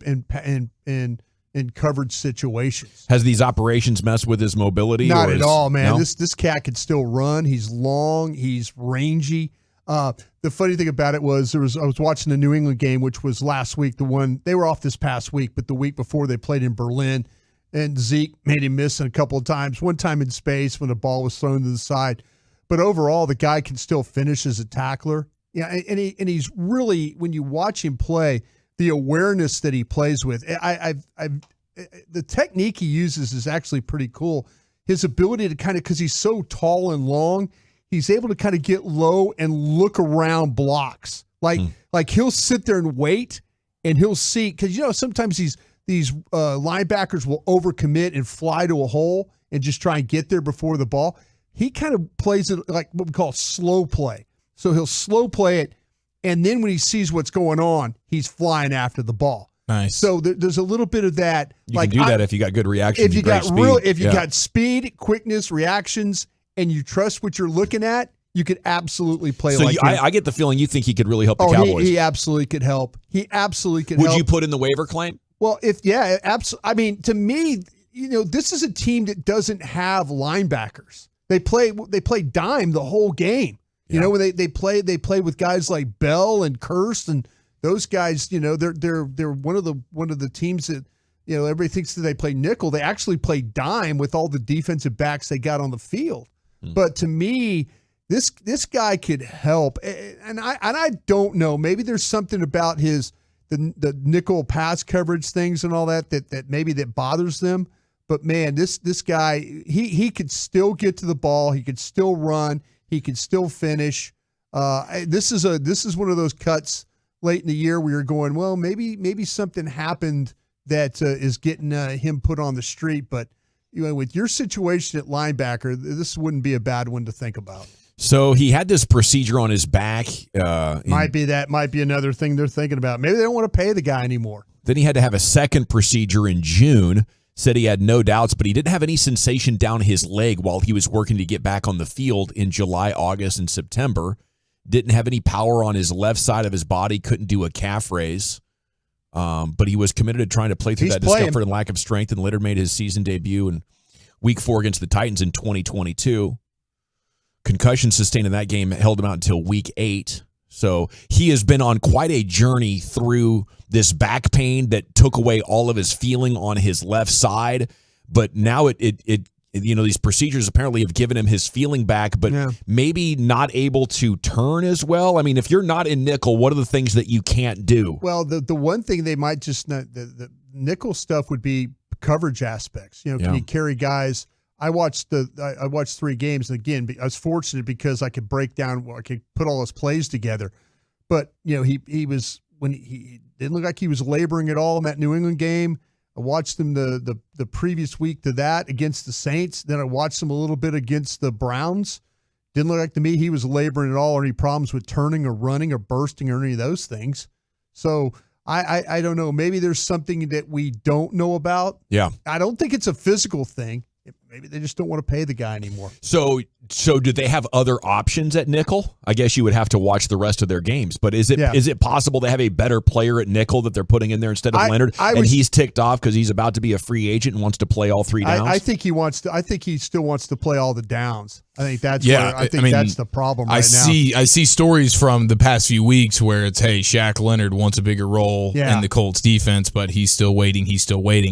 W: in coverage situations.
E: Has these operations messed with his mobility?
W: Not at all, man.
E: No?
W: This cat could still run. He's long. He's rangy. The funny thing about it was I was watching the New England game, which was last week. The one they were off this past week, but the week before they played in Berlin. And Zeke made him miss a couple of times, one time in space when the ball was thrown to the side. But overall, the guy can still finish as a tackler. Yeah, and he's really, when you watch him play, the awareness that he plays with, the technique he uses is actually pretty cool. His ability to kind of, because he's so tall and long, he's able to kind of get low and look around blocks. Like he'll sit there and wait, and he'll see, because, sometimes these linebackers will overcommit and fly to a hole and just try and get there before the ball. He kind of plays it like what we call slow play. So he'll slow play it, and then when he sees what's going on, he's flying after the ball.
E: Nice.
W: So there's a little bit of that.
E: You can do that if you got good reactions.
W: If you got got speed, quickness, reactions, and you trust what you're looking at, you could absolutely play
E: so
W: like
E: I get the feeling you think he could really help the Cowboys.
W: He absolutely could help.
E: Would you put in the waiver claim?
W: Well, absolutely. I mean, to me, this is a team that doesn't have linebackers. They play dime the whole game. You know, when they play with guys like Bell and Kirst and those guys. They're one of the teams that everybody thinks that they play nickel. They actually play dime with all the defensive backs they got on the field. But to me, this guy could help, and I don't know. Maybe there's something about the nickel pass coverage things and all that maybe that bothers them. But man, this guy, he could still get to the ball. He could still run. He could still finish. This is one of those cuts late in the year where you're going, well, maybe something happened that is getting him put on the street. But with your situation at linebacker, this wouldn't be a bad one to think about.
E: So he had this procedure on his back.
W: Might be another thing they're thinking about. Maybe they don't want to pay the guy anymore.
E: Then he had to have a second procedure in June. Said he had no doubts, but he didn't have any sensation down his leg while he was working to get back on the field in July, August, and September. Didn't have any power on his left side of his body. Couldn't do a calf raise. But he was committed to trying to play through that discomfort and lack of strength, and later made his season debut in Week 4 against the Titans in 2022. Concussion sustained in that game held him out until Week 8. So he has been on quite a journey through this back pain that took away all of his feeling on his left side. But now these procedures apparently have given him his feeling back, but maybe not able to turn as well. I mean, if you're not in nickel, what are the things that you can't do?
W: Well, the one thing they might just not, the nickel stuff would be coverage aspects. Can you carry guys? I watched 3 games, and again, I was fortunate because I could break down, I could put all his plays together. But he didn't look like he was laboring at all in that New England game. I watched him the previous week to that against the Saints. Then I watched him a little bit against the Browns.
H: Didn't look like to me he was laboring at all or any problems with turning or running or bursting or any of those things. So I don't know. Maybe there's something that we don't know about.
K: Yeah.
H: I don't think it's a physical thing. Maybe they just don't want to pay the guy anymore.
K: So do they have other options at nickel? I guess you would have to watch the rest of their games. But is it possible they have a better player at nickel that they're putting in there instead of Leonard? He's ticked off because he's about to be a free agent and wants to play all 3 downs?
H: I think he wants to. I think he still wants to play all the downs. I think that's that's the problem right now.
E: I see stories from the past few weeks where it's, hey, Shaq Leonard wants a bigger role in the Colts defense, but he's still waiting.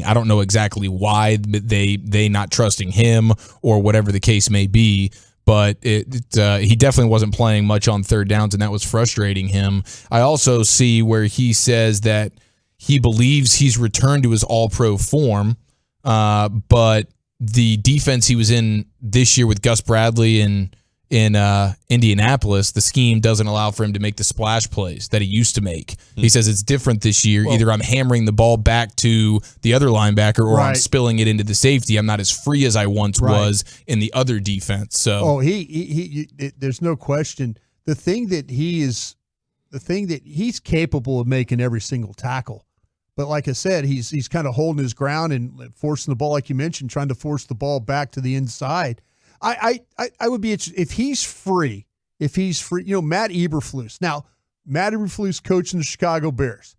E: I don't know exactly why they not trusting him or whatever the case may be, but he definitely wasn't playing much on 3rd downs, and that was frustrating him. I also see where he says that he believes he's returned to his all-pro form, but the defense he was in this year with Gus Bradley in Indianapolis, the scheme doesn't allow for him to make the splash plays that he used to make. He says it's different this year. Either I'm hammering the ball back to the other linebacker or I'm spilling it into the safety. I'm not as free as I once was in the other defense. So
H: there's no question. The thing that he's capable of making every single tackle. But like I said, he's kind of holding his ground and forcing the ball, like you mentioned, trying to force the ball back to the inside. I would be interested if he's free. Matt Eberflus. Now, Matt Eberflus coaching the Chicago Bears.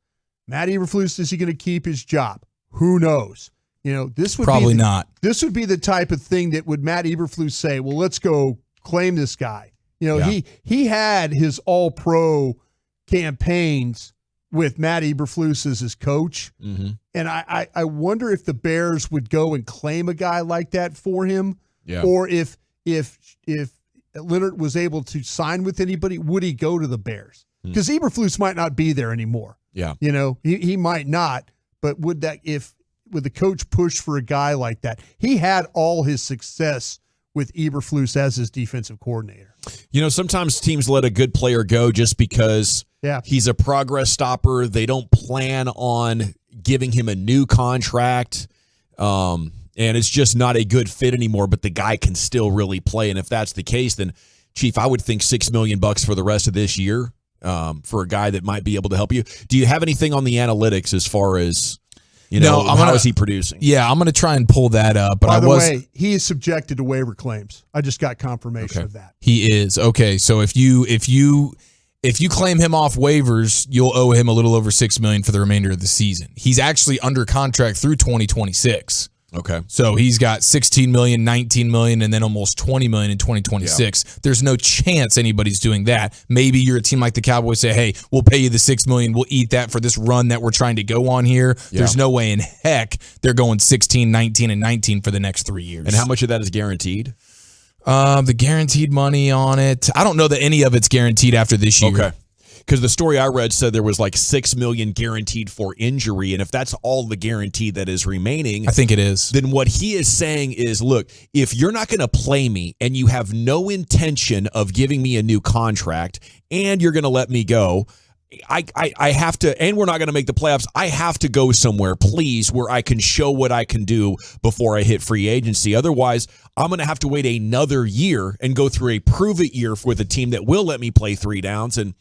H: Matt Eberflus, is he going to keep his job? Who knows? This would
E: probably not.
H: This would be the type of thing that would Matt Eberflus say, well, let's go claim this guy. He had his all-pro campaigns with Matt Eberflus as his coach.
K: Mm-hmm.
H: And I wonder if the Bears would go and claim a guy like that for him.
K: Yeah.
H: Or if Leonard was able to sign with anybody, would he go to the Bears? Because Eberflus might not be there anymore.
K: Yeah.
H: He might not, but would the coach push for a guy like that? He had all his success with Eberflus as his defensive coordinator.
K: Sometimes teams let a good player go just because he's a progress stopper. They don't plan on giving him a new contract. And it's just not a good fit anymore, but the guy can still really play. And if that's the case, then, Chief, I would think $6 million for the rest of this year for a guy that might be able to help you. Do you have anything on the analytics as far as, how is he producing?
E: Yeah, I'm going to try and pull that up. But
H: By the way, he is subjected to waiver claims. I just got confirmation of that.
E: He is. Okay, so if you claim him off waivers, you'll owe him a little over $6 million for the remainder of the season. He's actually under contract through 2026.
K: Okay.
E: So he's got $16 million, $19 million, and then almost $20 million in 2026. Yeah. There's no chance anybody's doing that. Maybe you're a team like the Cowboys say, hey, we'll pay you the $6 million. We'll eat that for this run that we're trying to go on here. Yeah. There's no way in heck they're going 16, 19, and 19 for the next 3 years.
K: And how much of that is guaranteed?
E: The guaranteed money on it, I don't know that any of it's guaranteed after this year.
K: Okay. Because the story I read said there was like $6 million guaranteed for injury, and if that's all the guarantee that is remaining,
E: I think it is.
K: Then what he is saying is, look, if you're not going to play me and you have no intention of giving me a new contract, and you're going to let me go, I have to, and we're not going to make the playoffs. I have to go somewhere, please, where I can show what I can do before I hit free agency. Otherwise, I'm going to have to wait another year and go through a prove-it year with a team that will let me play 3 downs. And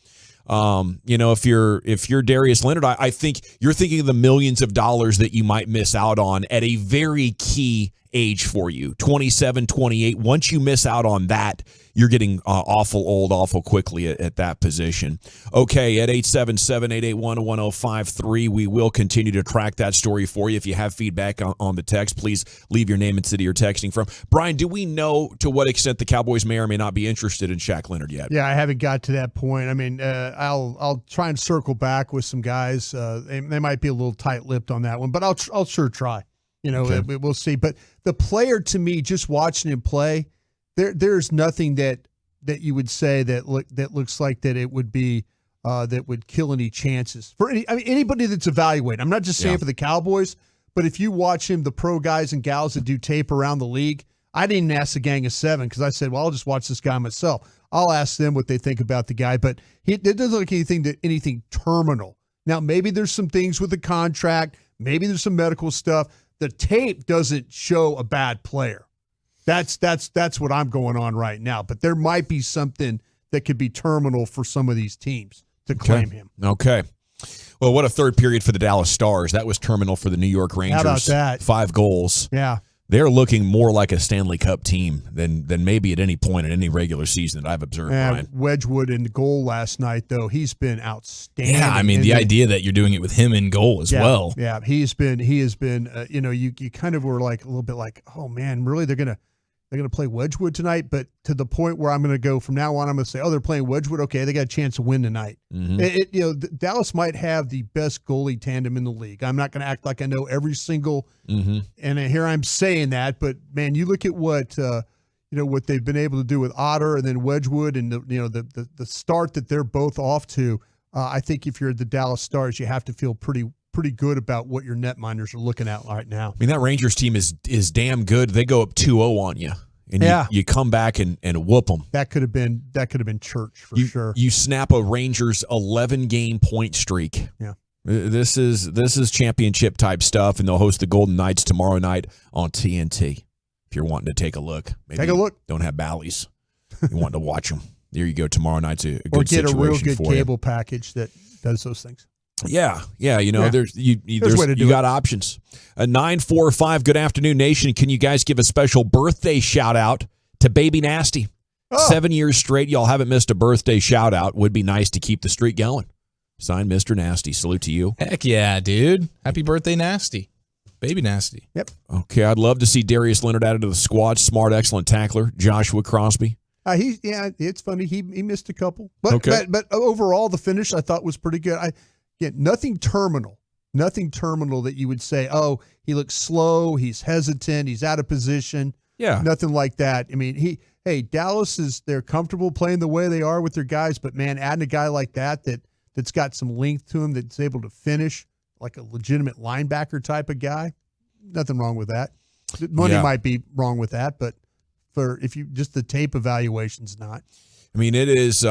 K: if you're Darius Leonard, I think you're thinking of the millions of dollars that you might miss out on at a very key age for you, 27, 28. Once you miss out on that, you're getting awful old awful quickly at that position. Okay, at 877-881-1053, we will continue to track that story for you. If you have feedback on the text, please leave your name and city you're texting from. Brian, do we know to what extent the Cowboys may or may not be interested in Shaq Leonard yet?
H: Yeah, I haven't got to that point. I mean, I'll try and circle back with some guys. They might be a little tight-lipped on that one, but I'll sure try. We'll see. But the player, to me, just watching him play, there's nothing that you would say that looks like that it would be that would kill any chances for anybody that's evaluating. I'm not just saying for the Cowboys, but if you watch him, the pro guys and gals that do tape around the league, I didn't ask the gang of 7 because I said, well, I'll just watch this guy myself. I'll ask them what they think about the guy, but it doesn't look like anything terminal. Now, maybe there's some things with the contract, maybe there's some medical stuff. The tape doesn't show a bad player. That's what I'm going on right now. But there might be something that could be terminal for some of these teams to claim him.
K: Okay. Well, what a third period for the Dallas Stars. That was terminal for the New York Rangers.
H: How about that?
K: 5 goals.
H: Yeah.
K: They're looking more like a Stanley Cup team than maybe at any point in any regular season that I've observed, Brian.
H: Wedgwood in the goal last night, though, he's been outstanding.
E: Yeah, I mean, the idea that you're doing it with him in goal as well.
H: Yeah, he has been. You kind of were like a little bit like, oh man, really they're gonna play Wedgwood tonight, but to the point where I'm gonna go from now on, I'm gonna say, oh, they're playing Wedgwood. Okay, they got a chance to win tonight. Dallas might have the best goalie tandem in the league. I'm not gonna act like I know every single. And here I'm saying that, but man, you look at what what they've been able to do with Otter and then Wedgwood, and the start that they're both off to. I think if you're the Dallas Stars, you have to feel pretty good about what your netminders are looking at right now.
K: I mean, that Rangers team is damn good. They go up 2-0 on you, and you come back and whoop them.
H: That could have been church for sure.
K: You snap a Rangers 11-game point streak.
H: Yeah.
K: This is championship type stuff, and they'll host the Golden Knights tomorrow night on TNT. If you're wanting to take a look, maybe
H: take a look.
K: Don't have Bally's. You want to watch them? There you go. Tomorrow night's a good
H: or get
K: situation
H: a real good
K: for
H: cable
K: you.
H: package that does those things.
K: Yeah. There's
H: a way to do
K: you
H: it.
K: got options. 945. Good afternoon, nation. Can you guys give a special birthday shout out to Baby Nasty? 7 years straight, y'all haven't missed a birthday shout out. Would be nice to keep the streak going. Signed, Mr. Nasty. Salute to you.
E: Heck yeah, dude. Happy birthday, Nasty. Baby Nasty.
H: Yep.
K: Okay, I'd love to see Darius Leonard added to the squad. Smart, excellent tackler. Joshua Crosby.
H: It's funny. He missed a couple, but overall the finish I thought was pretty good. Nothing terminal that you would say, oh, he looks slow, he's hesitant, he's out of position.
K: Yeah,
H: nothing like that. I mean, Dallas they're comfortable playing the way they are with their guys, but man, adding a guy like that's got some length to him, that's able to finish like a legitimate linebacker type of guy, nothing wrong with that. Money might be wrong with that, but if you just the tape evaluation's not.
K: I mean, it is.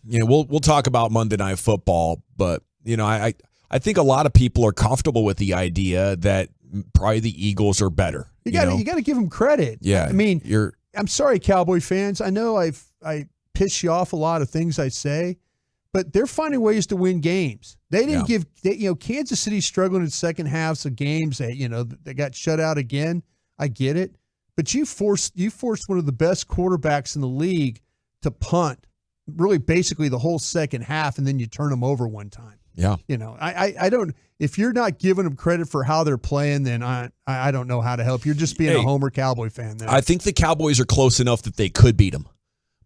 K: We'll talk about Monday Night Football, but I think a lot of people are comfortable with the idea that probably the Eagles are better.
H: You got to give them credit.
K: Yeah,
H: I mean, I'm sorry, Cowboy fans. I know I piss you off a lot of things I say, but they're finding ways to win games. They didn't Kansas City struggling in second halves of games. They got shut out again. I get it, but you forced one of the best quarterbacks in the league to punt, really basically the whole second half, and then you turn them over one time.
K: Yeah.
H: I don't. If you're not giving them credit for how they're playing, then I don't know how to help. You're just being a homer Cowboy fan. There.
K: I think the Cowboys are close enough that they could beat them.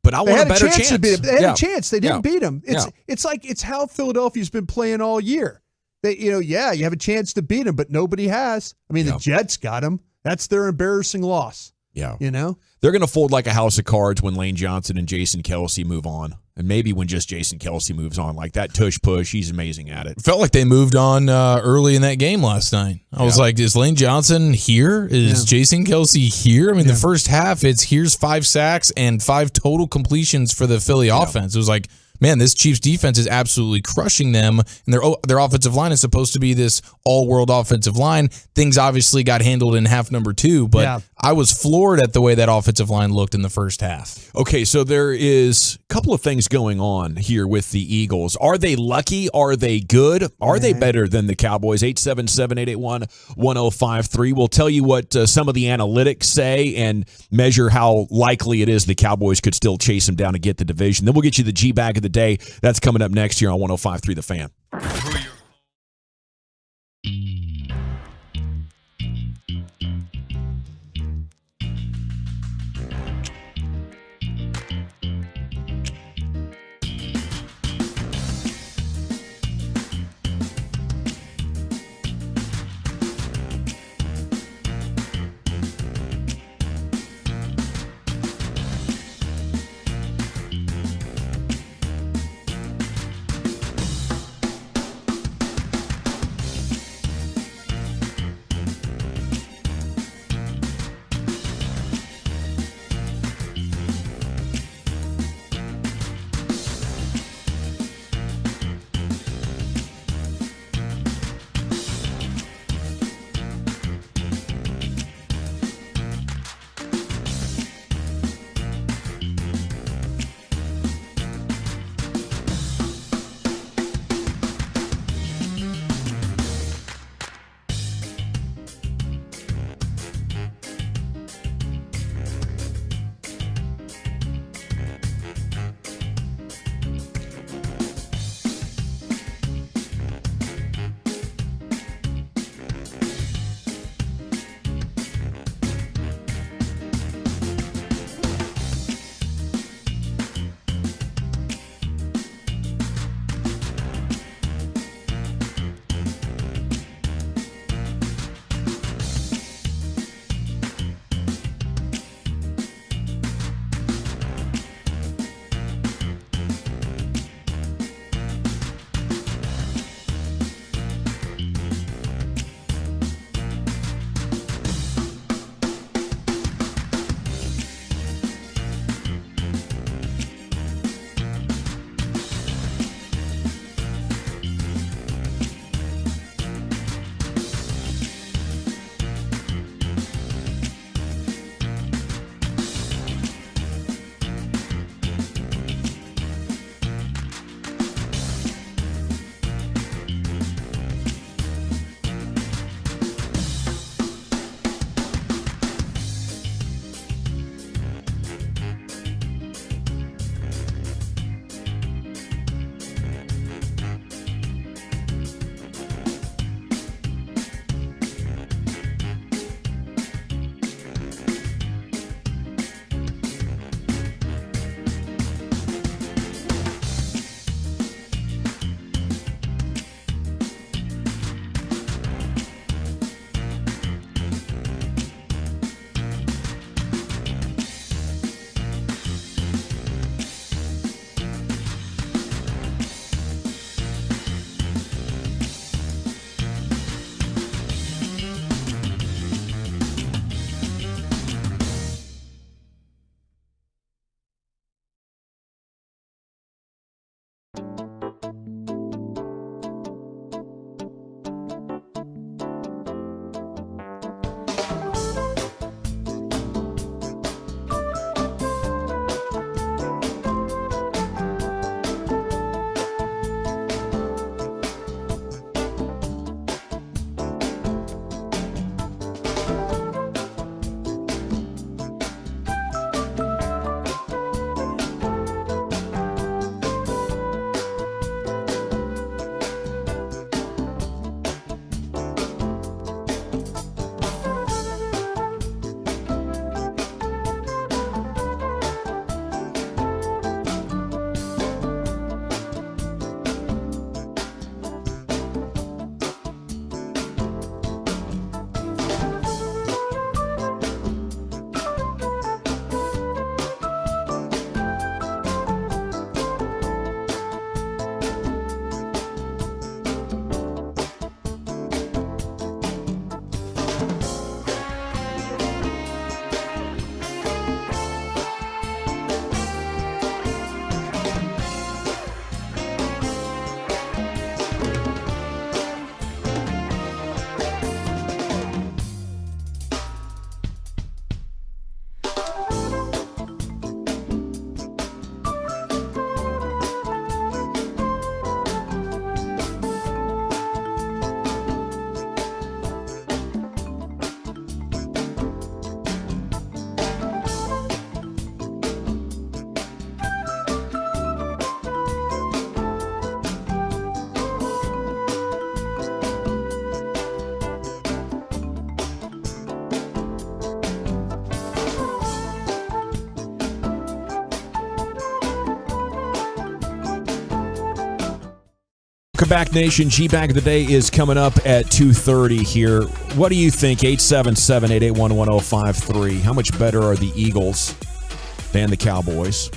K: But I want a better chance.
H: To beat them. They had a chance. They didn't beat them.
K: It's
H: it's how Philadelphia's been playing all year. You have a chance to beat them, but nobody has. I mean, the Jets got them. That's their embarrassing loss.
K: Yeah.
H: They're
K: going to fold like a house of cards when Lane Johnson and Jason Kelce move on. And maybe when just Jason Kelce moves on, like that tush push, he's amazing at it.
E: Felt like they moved on early in that game last night. I was like, is Lane Johnson here? Is Jason Kelce here? I mean, the first half, here's 5 sacks and 5 total completions for the Philly offense. It was like, man, this Chiefs defense is absolutely crushing them, and their offensive line is supposed to be this all-world offensive line. Things obviously got handled in half number 2, but I was floored at the way that offensive line looked in the first half.
K: Okay, so there is a couple of things going on here with the Eagles. Are they lucky? Are they good? Are they better than the Cowboys? 877-881-1053. We'll tell you what some of the analytics say and measure how likely it is the Cowboys could still chase them down and get the division. Then we'll get you the G-Bag of the day. That's coming up next year on 105.3 The Fan. Welcome back, Nation. G-Bag of the Day is coming up at 2:30 here. What do you think? 877-881-1053. How much better are the Eagles than the Cowboys?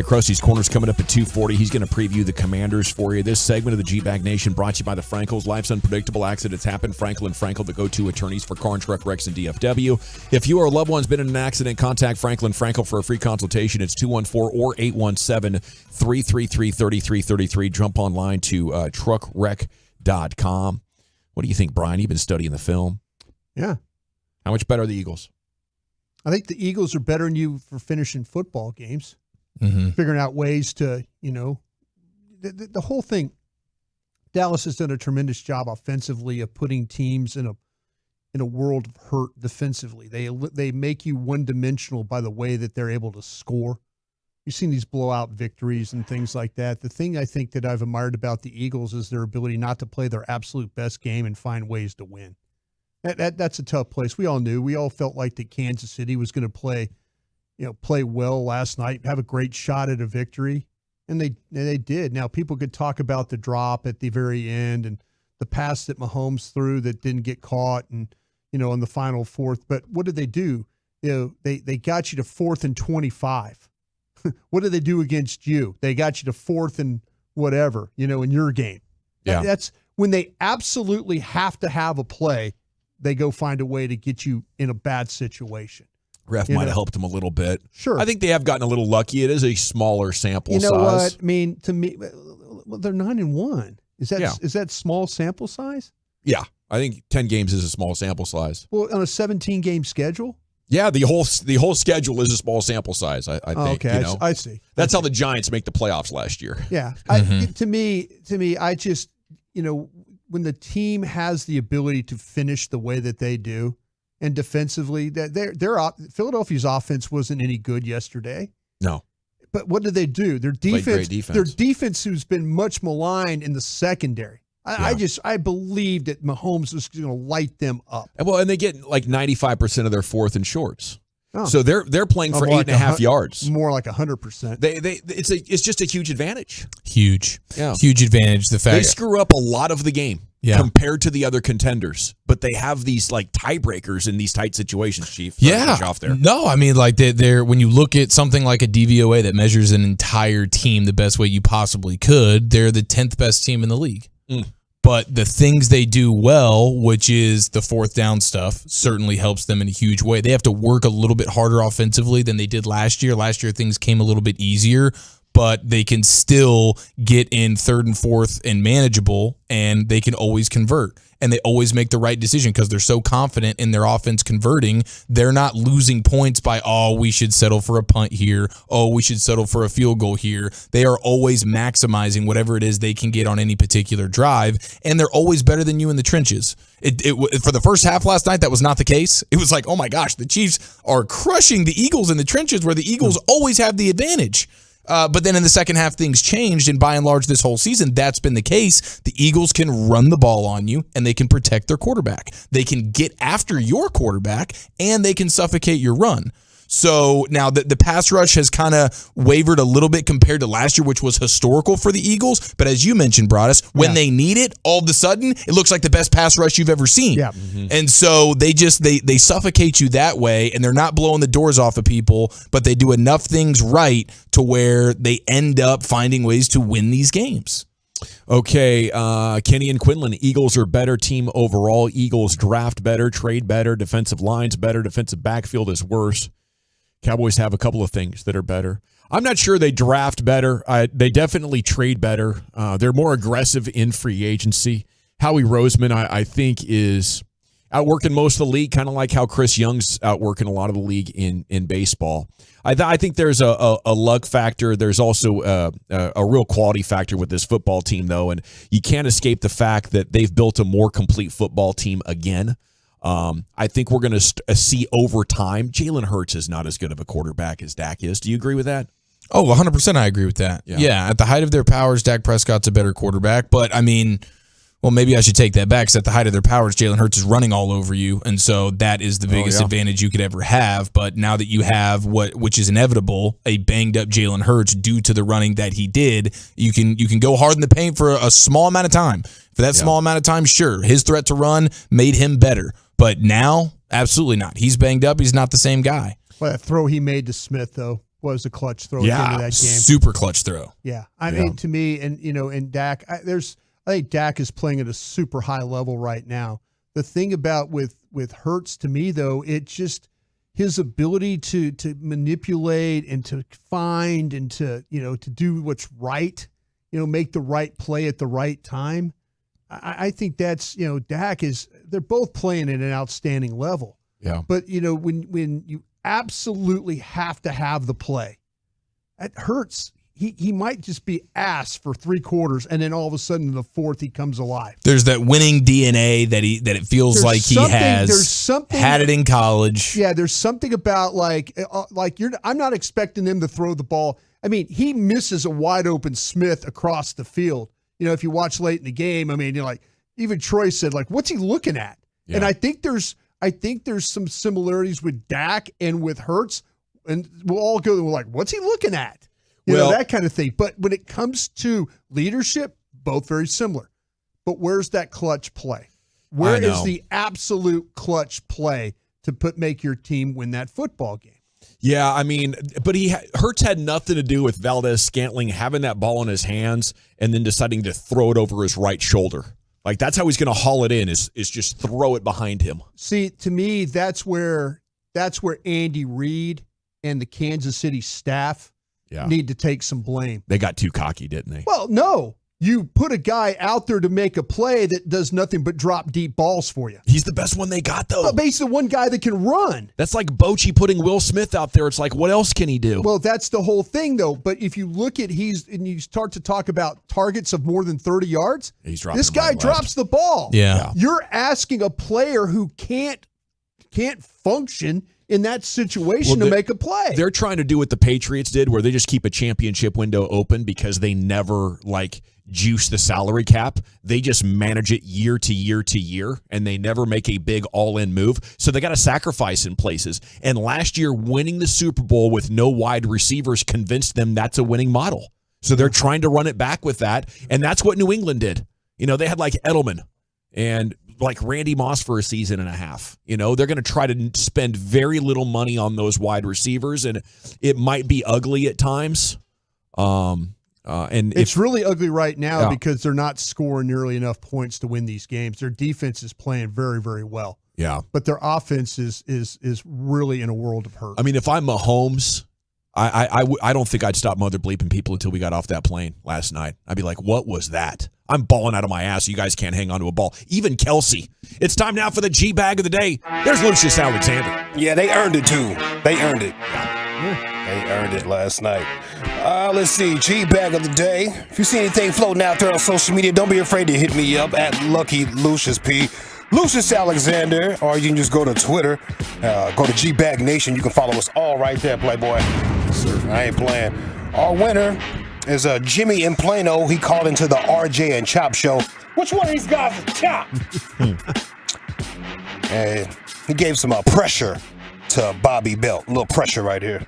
K: Krusty's Corner's coming up at 2:40. He's going to preview the Commanders for you. This segment of the G-Bag Nation brought to you by the Frankels. Life's unpredictable. Accidents happen. Frankel and Frankel, the go-to attorneys for car and truck wrecks and DFW. If you or a loved one's been in an accident, contact Frankel and Frankel for a free consultation. It's 214 or 817-333-3333. Jump online to truckwreck.com. What do you think, Brian? You've been studying the film.
H: Yeah.
K: How much better are the Eagles?
H: I think the Eagles are better than you for finishing football games.
E: Mm-hmm.
H: Figuring out ways to, the whole thing. Dallas has done a tremendous job offensively of putting teams in a world of hurt defensively. They make you one-dimensional by the way that they're able to score. You've seen these blowout victories and things like that. The thing I think that I've admired about the Eagles is their ability not to play their absolute best game and find ways to win. That's a tough place. We all knew. We all felt like that Kansas City was going to play well last night, have a great shot at a victory, and they did. Now, people could talk about the drop at the very end and the pass that Mahomes threw that didn't get caught and, in the final fourth. But what did they do? They got you to 4th and 25. What did they do against you? They got you to 4th and whatever, in your game.
K: Yeah.
H: That's when they absolutely have to have a play, they go find a way to get you in a bad situation.
K: Ref might have helped them a little bit.
H: Sure.
K: I think they have gotten a little lucky. It is a smaller sample size.
H: You know what? I mean, to me, they're 9-1. Is that small sample size?
K: Yeah. I think 10 games is a small sample size.
H: Well, on a 17-game schedule?
K: Yeah, the whole schedule is a small sample size, I think.
H: Okay, I see.
K: That's how the Giants make the playoffs last year.
H: Yeah. To me, I just, when the team has the ability to finish the way that they do, and defensively, Philadelphia's offense wasn't any good yesterday.
K: No.
H: But what did they do? Their defense, who's been much maligned in the secondary. I believe that Mahomes was going to light them up.
K: And they get like 95% of their 4th and shorts.
H: Oh.
K: So they're playing for 8.5 yards.
H: More like 100%.
K: It's just a huge advantage.
E: Huge.
K: Yeah.
E: Huge advantage. The fact
K: they screw up a lot of the game.
E: Yeah.
K: Compared to the other contenders, but they have these like tiebreakers in these tight situations, Chief. Off there.
E: No, I mean, like they're when you look at something like a DVOA that measures an entire team the best way you possibly could, they're the 10th best team in the league. But the things they do well, which is the 4th down stuff, certainly helps them in a huge way. They have to work a little bit harder offensively than they did last year. Last year, things came a little bit easier, but they can still get in 3rd and 4th and manageable, and they can always convert. And they always make the right decision because they're so confident in their offense converting. They're not losing points by, we should settle for a punt here. We should settle for a field goal here. They are always maximizing whatever it is they can get on any particular drive, and they're always better than you in the trenches. For the first half last night, that was not the case. It was like, oh my gosh, the Chiefs are crushing the Eagles in the trenches where the Eagles always have the advantage. But then in the second half, things changed, and by and large, this whole season, that's been the case. The Eagles can run the ball on you, and they can protect their quarterback. They can get after your quarterback, and they can suffocate your run. So now the pass rush has kind of wavered a little bit compared to last year, which was historical for the Eagles. But as you mentioned, Broadus, when they need it, all of a sudden, it looks like the best pass rush you've ever seen.
H: Yeah.
E: And so they suffocate you that way, and they're not blowing the doors off of people, but they do enough things right to where they end up finding ways to win these games.
K: Okay, Kenny and Quinlan, Eagles are better team overall. Eagles draft better, trade better, defensive lines better, defensive backfield is worse. Cowboys have a couple of things that are better. I'm not sure they draft better. They definitely trade better. They're more aggressive in free agency. Howie Roseman, I think, is outworking most of the league, kind of like how Chris Young's outworking a lot of the league in baseball. I think there's a luck factor. There's also a real quality factor with this football team, though, and you can't escape the fact that they've built a more complete football team again. I think we're going to see over time, Jalen Hurts is not as good of a quarterback as Dak is. Do you agree with that?
E: Oh, 100% I agree with that. Yeah, at the height of their powers, Dak Prescott's a better quarterback. But, I mean, Well, maybe I should take that back because at the height of their powers, Jalen Hurts is running all over you, and so that is the biggest advantage you could ever have. But now that you have which is inevitable, a banged up Jalen Hurts due to the running that he did, you can go hard in the paint for a small amount of time. For that small amount of time, sure, his threat to run made him better. But now, absolutely not. He's banged up. He's not the same guy.
H: Well, that throw he made to Smith though was a clutch throw at the end of that game.
E: Super clutch throw.
H: Yeah, I mean, to me, and Dak, I think Dak is playing at a super high level right now. The thing about with Hurts to me though, it just his ability to manipulate and to find and to do what's right, make the right play at the right time. I think that's Dak they're both playing at an outstanding level.
E: Yeah.
H: But when you absolutely have to have the play, it hurts. He might just be ass for 3 quarters, and then all of a sudden in the fourth he comes alive.
E: There's that winning DNA that it feels like he has.
H: There's something
E: had it in college.
H: Yeah, there's something about I'm not expecting him to throw the ball. I mean, he misses a wide open Smith across the field. If you watch late in the game, I mean, even Troy said, what's he looking at? Yeah. And I think there's some similarities with Dak and with Hurts, and we'll all go what's he looking at? That kind of thing. But when it comes to leadership, both very similar. But where's that clutch play? Where is the absolute clutch play to make your team win that football game?
K: Yeah, I mean, but Hurts had nothing to do with Valdez-Scantling having that ball in his hands and then deciding to throw it over his right shoulder. That's how he's going to haul it in is just throw it behind him.
H: See, to me, that's where Andy Reid and the Kansas City staff need to take some blame.
K: They got too cocky, didn't they?
H: Well, no. You put a guy out there to make a play that does nothing but drop deep balls for you.
K: He's the best one they got, though.
H: Well, basically the one guy that can run.
K: That's like Bochy putting Will Smith out there. It's like, what else can he do?
H: Well, that's the whole thing, though. But if you look at and you start to talk about targets of more than 30 yards, this guy drops the ball.
E: Yeah.
H: You're asking a player who can't function in that situation to make a play.
K: They're trying to do what the Patriots did, where they just keep a championship window open because they never juice the salary cap. They just manage it year to year to year, and they never make a big all-in move. So they got to sacrifice in places. And last year, winning the Super Bowl with no wide receivers convinced them that's a winning model. So they're trying to run it back with that, and that's what New England did. They had Edelman and Randy Moss for a season and a half. They're going to try to spend very little money on those wide receivers, and it might be ugly at times. And
H: it's really ugly right now because they're not scoring nearly enough points to win these games. Their defense is playing very, very well.
K: Yeah.
H: But their offense is really in a world of hurt.
K: I mean, if I'm Mahomes, I don't think I'd stop mother bleeping people until we got off that plane last night. I'd be like, what was that? I'm balling out of my ass. You guys can't hang on to a ball. Even Kelsey. It's time now for the G-Bag of the day. There's Lucius Alexander.
B: Yeah, they earned it too. They earned it. They earned it last night. Let's see. G-Bag of the day. If you see anything floating out there on social media, don't be afraid to hit me up at Lucky Lucius P. Lucius Alexander, or you can just go to Twitter. Go to G-Bag Nation. You can follow us all right there, Playboy. Yes, sir. I ain't playing. Our winner is Jimmy in Plano. He called into the RJ and Chop show. Which one of these guys is Chop? And he gave some pressure to Bobby Belt. A little pressure right here.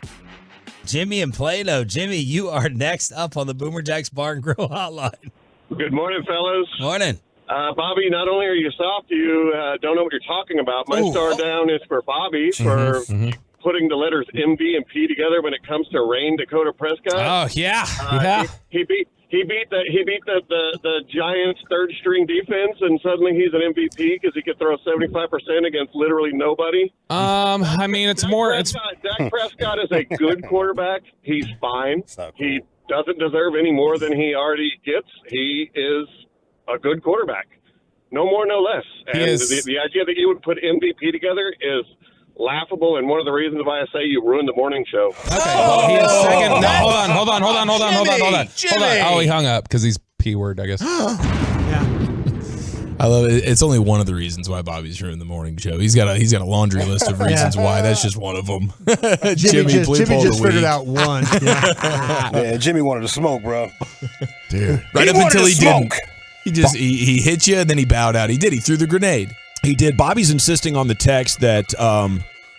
L: Jimmy in Plano. Jimmy, you are next up on the Boomer Jacks Bar and Grill Hotline.
M: Good morning, fellas.
L: Morning.
M: Bobby, not only are you soft, you don't know what you're talking about. My star down is for Bobby for putting the letters MV and P together when it comes to Rain Dakota Prescott.
L: Oh yeah,
M: He beat the Giants' third string defense, and suddenly he's an MVP because he could throw 75% against literally nobody.
C: I mean, it's more.
M: Dak Prescott is a good quarterback. He's fine. He doesn't deserve any more than he already gets. He is a good quarterback. No more, no less. And the idea that you would put MVP together is laughable, and one of the reasons why I say you ruined the morning show.
C: Okay, he is second. No, hold on.
L: Jimmy.
C: Oh, he hung up because he's P word, I guess.
E: I love it. It's only one of the reasons why Bobby's ruined the morning show. He's got a laundry list of reasons why. That's just one of them.
H: Jimmy just figured out one.
B: Yeah, Jimmy wanted to smoke, bro.
E: Dude, right up until he didn't. He hit you and then he bowed out. He threw the grenade.
K: He did. Bobby's insisting on the text that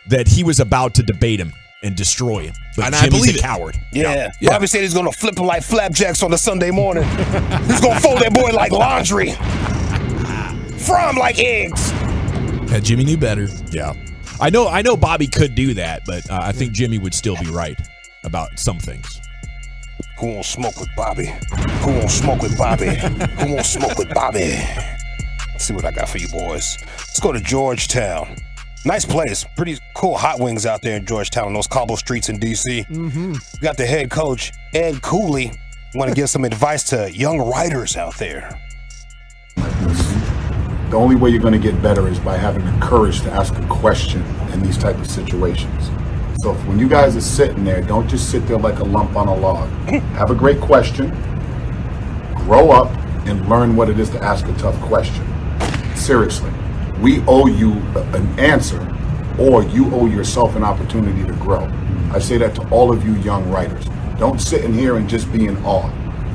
K: that he was about to debate him and destroy him. But
E: And I
K: Jimmy's
E: believe
K: a
E: it.
K: coward.
B: Yeah. Bobby said he's going to flip him like flapjacks on a Sunday morning. He's going to fold that boy like laundry. Fry him like eggs.
E: Yeah, Jimmy knew better.
K: Yeah. I know Bobby could do that, but I think Jimmy would still be right about some things.
B: Who won't smoke with Bobby? Who won't smoke with Bobby? Who won't smoke with Bobby? Let's see what I got for you boys. Let's go to Georgetown. Nice place. Pretty cool hot wings out there in Georgetown, those cobble streets in D.C.
H: Mm-hmm.
B: We got the head coach, Ed Cooley. Want to give some advice to young writers out there.
O: The only way you're going to get better is by having the courage to ask a question in these type of situations. So when you guys are sitting there, don't just sit there like a lump on a log. Have a great question, grow up, and learn what it is to ask a tough question. Seriously, we owe you an answer, or you owe yourself an opportunity to grow. I say that to all of you young writers. Don't sit in here and just be in awe.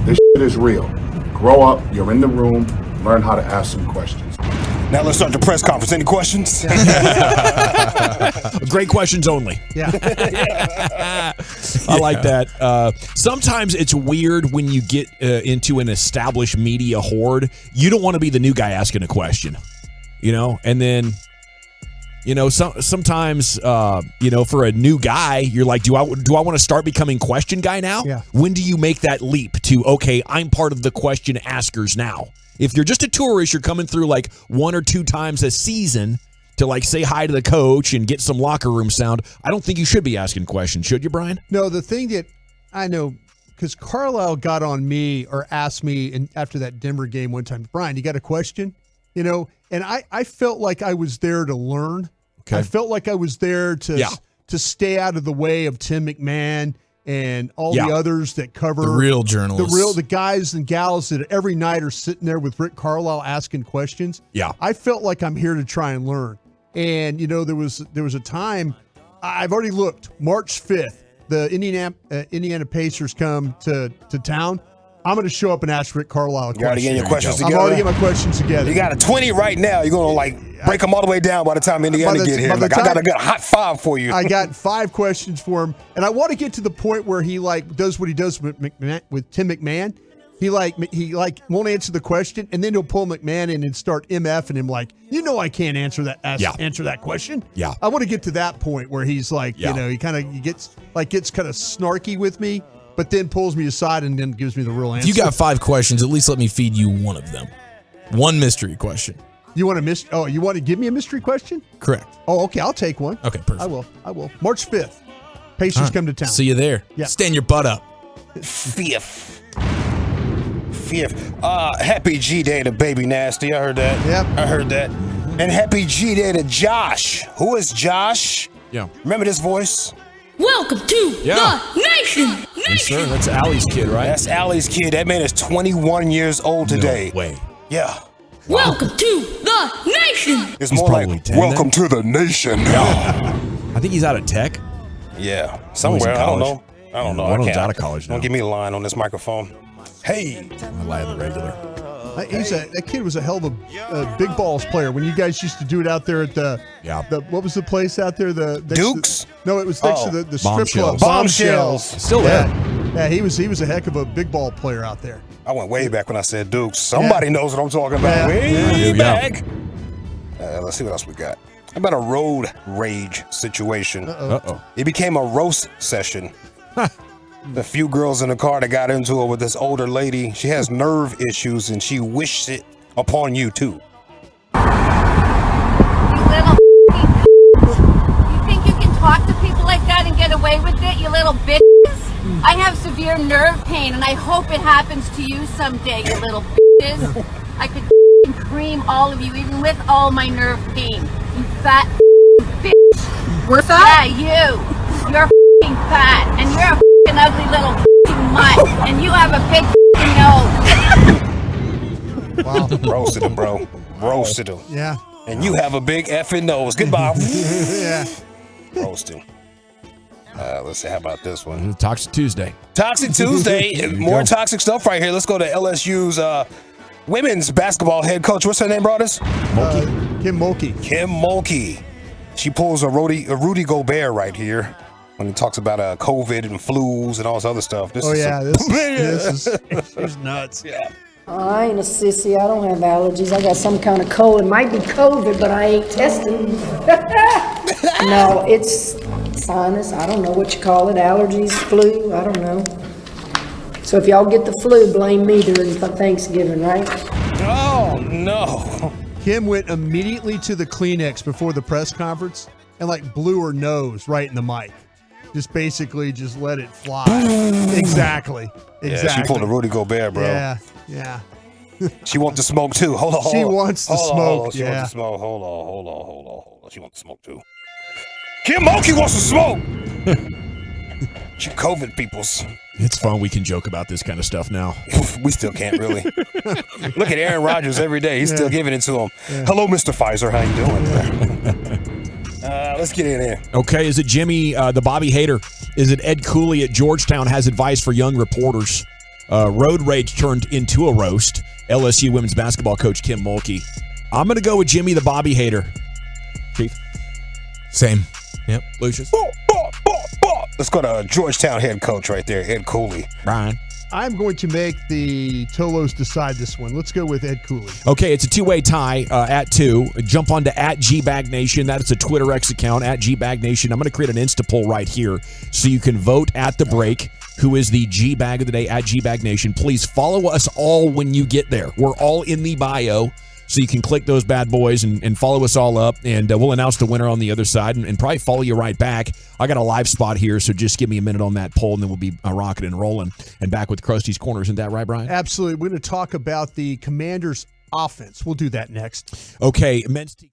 O: This shit is real. Grow up, you're in the room, learn how to ask some questions.
B: Now let's start the press conference. Any questions?
K: Great questions only.
H: Yeah.
K: I like that. Sometimes it's weird when you get into an established media horde. You don't want to be the new guy asking a question, and then, sometimes, for a new guy, you're like, do I want to start becoming question guy now?
H: Yeah.
K: When do you make that leap to, okay, I'm part of the question askers now? If you're just a tourist, you're coming through like 1 or 2 times a season to like say hi to the coach and get some locker room sound. I don't think you should be asking questions, should you, Brian?
H: No, the thing that I know, because Carlisle got on me or asked me after that Denver game one time, Brian, you got a question? And I felt like I was there to learn.
K: Okay.
H: I felt like I was there to stay out of the way of Tim McMahon and all the others that cover
E: The real journalists.
H: the guys and gals that every night are sitting there with Rick Carlisle asking questions.
K: Yeah.
H: I felt like I'm here to try and learn. And there was a time, I've already looked, March 5th, the Indiana Pacers come to town. I'm going to show up and ask Rick Carlisle a question.
B: You already getting your questions together?
H: I'm already getting my questions together.
B: You got a 20 right now. You're going to break them all the way down by the time Indiana get here. I got a good hot 5 for you.
H: I got 5 questions for him. And I want to get to the point where he does what he does with Tim McMahon. He won't answer the question, and then he'll pull McMahon in and start MFing him like, I can't answer that answer that question.
K: Yeah.
H: I want to get to that point where he's like, he gets kind of snarky with me, but then pulls me aside and then gives me the real answer.
E: If you got 5 questions, at least let me feed you one of them. One mystery question.
H: You want to give me a mystery question?
E: Correct.
H: Oh, okay, I'll take one.
E: Okay, perfect.
H: I will. March 5th. Pacers come to town.
E: See you there.
H: Yeah.
E: Stand your butt up.
B: 5th. Happy G-Day to Baby Nasty. I heard that.
H: Yep.
B: I heard that. And happy G-Day to Josh. Who is Josh?
K: Yeah.
B: Remember this voice?
P: Welcome to the nation.
K: Yes, sir. That's Allie's kid, right?
B: That's Allie's kid. That man is 21 years old today.
K: No way.
B: Yeah.
P: Welcome to the nation.
B: It's more like,
K: 10
B: welcome to the nation.
K: I think he's out of tech.
B: Yeah. Somewhere. I don't know.
K: One of them's out of college now.
B: Don't give me a line on this microphone. Hey.
K: I lie on the regular.
H: That kid was a hell of a big balls player. When you guys used to do it out there at the what was the place out there? The
B: Dukes?
H: No, it was next to the strip club.
B: Bombshells.
K: Still there.
H: Yeah, he was a heck of a big ball player out there.
B: I went way back when I said Dukes. Somebody knows what I'm talking about.
H: Yeah.
B: Way back. Let's see what else we got. How about a road rage situation?
K: Uh-oh.
B: It became a roast session. The few girls in the car that got into it with this older lady, she has nerve issues and she wished it upon you too.
P: You little You think you can talk to people like that and get away with it, you little bitches? I have severe nerve pain and I hope it happens to you someday, you little bitches. I could cream all of you even with all my nerve pain. You fat bitch. We're fat? Yeah, you. You're fat and you're a ugly little mutt and you have a big nose.
B: Wow. Roasted him, bro. Roasted him.
H: Yeah.
B: And you have a big effing nose. Goodbye.
H: Yeah.
B: Roasted. Let's see. How about this one?
K: Toxic Tuesday.
B: Toxic Tuesday. More toxic stuff right here. Let's go to LSU's women's basketball head coach. What's her name, brothers?
H: Kim Mulkey.
B: Kim Mulkey. She pulls a Rudy Gobert right here when he talks about COVID and flus and all this other stuff.
H: This is she's nuts.
B: Yeah.
Q: I ain't a sissy. I don't have allergies. I got some kind of cold. It might be COVID, but I ain't testing. No, it's sinus. I don't know what you call it. Allergies, flu. I don't know. So if y'all get the flu, blame me during Thanksgiving, right?
B: Oh, no.
H: Kim went immediately to the Kleenex before the press conference and blew her nose right in the mic. Just basically just let it fly. Exactly.
B: Yeah, she pulled a Rudy Gobert, bro.
H: Yeah.
B: She wants to smoke too. Hold on.
H: She wants to smoke.
B: She wants to smoke. Hold on. She wants to smoke too. Kim Mulkey wants to smoke. She COVID peoples.
K: It's fun. We can joke about this kind of stuff now.
B: We still can't really. Look at Aaron Rodgers every day. He's still giving it to him. Yeah. Hello, Mr. Pfizer. How you doing? Let's get in here.
K: Okay, is it Jimmy, the Bobby hater? Is it Ed Cooley at Georgetown has advice for young reporters? Road rage turned into a roast. LSU women's basketball coach Kim Mulkey. I'm going to go with Jimmy, the Bobby hater. Chief?
E: Same. Yep.
K: Lucius?
B: Let's go to Georgetown head coach right there, Ed Cooley.
K: Brian?
H: I'm going to make the Tolos decide this one. Let's go with Ed Cooley.
K: Okay, it's a two-way tie at 2. Jump on to @GBagNation. That is a Twitter X account, @GBagNation. I'm going to create an Insta poll right here so you can vote at the break who is the G-Bag of the day @GBagNation. Please follow us all when you get there. We're all in the bio, so you can click those bad boys and follow us all up, and we'll announce the winner on the other side and probably follow you right back. I got a live spot here, so just give me a minute on that poll, and then we'll be rocking and rolling and back with Krusty's Corner. Isn't that right, Brian?
H: Absolutely. We're going to talk about the Commanders' offense. We'll do that next.
K: Okay, men's team.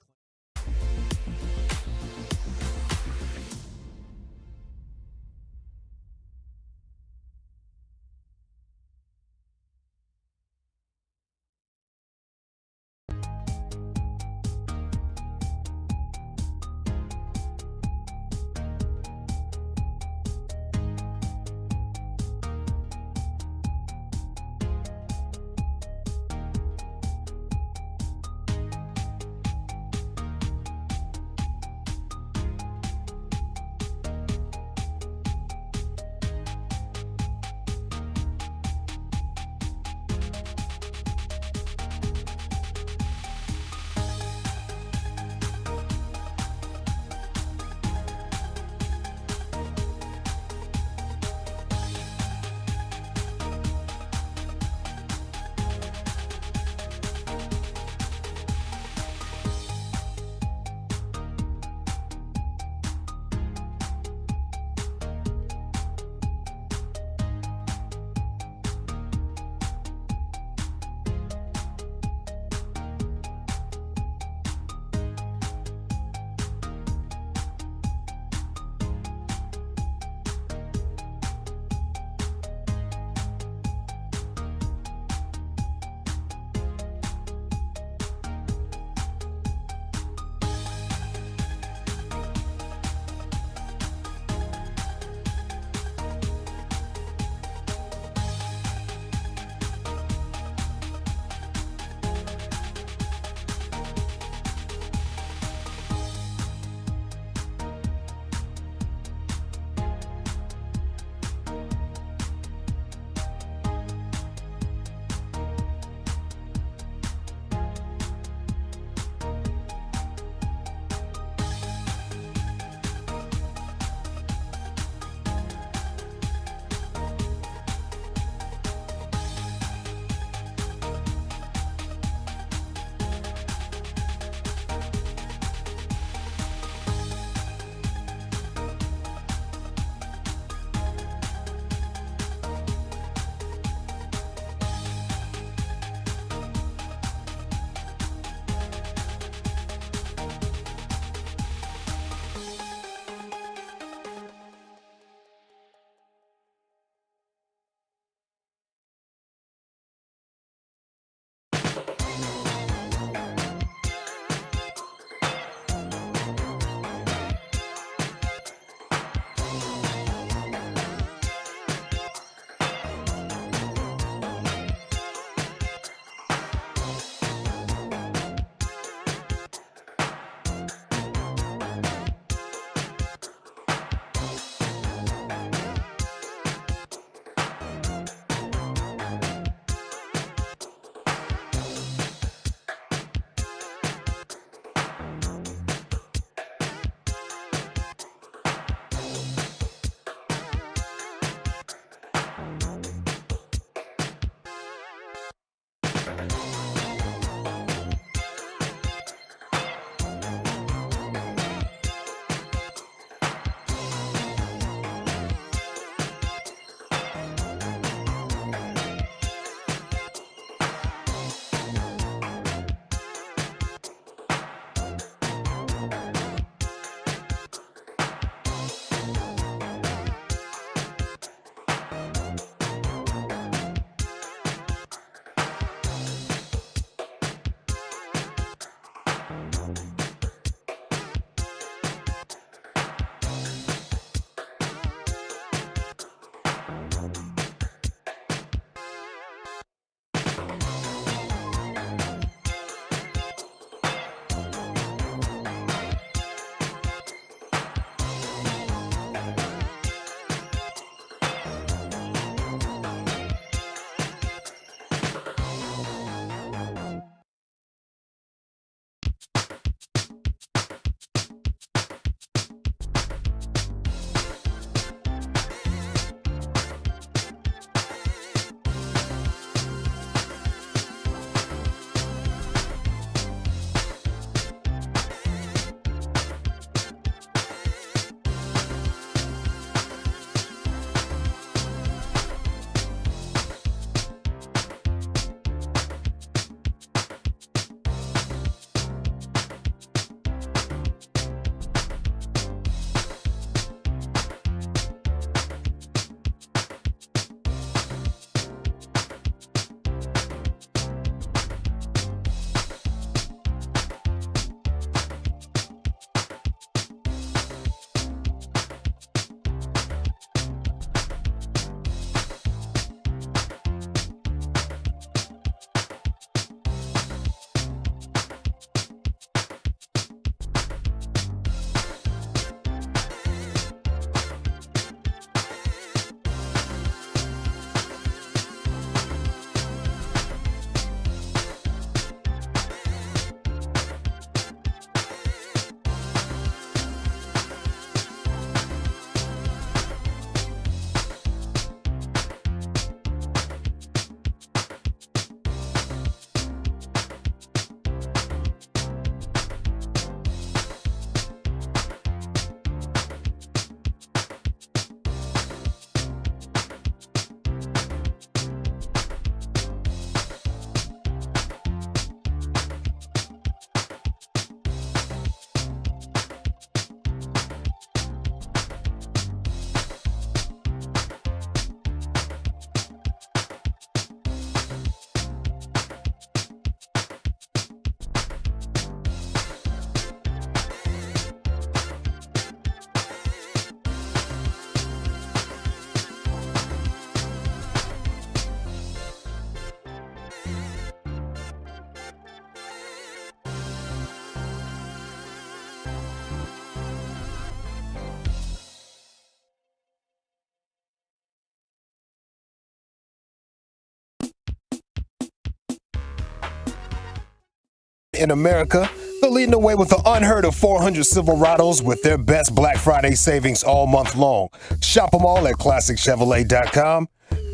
B: In America, they're leading the way with the unheard of 400 Silverados with their best Black Friday savings all month long. Shop them all at ClassicChevrolet.com.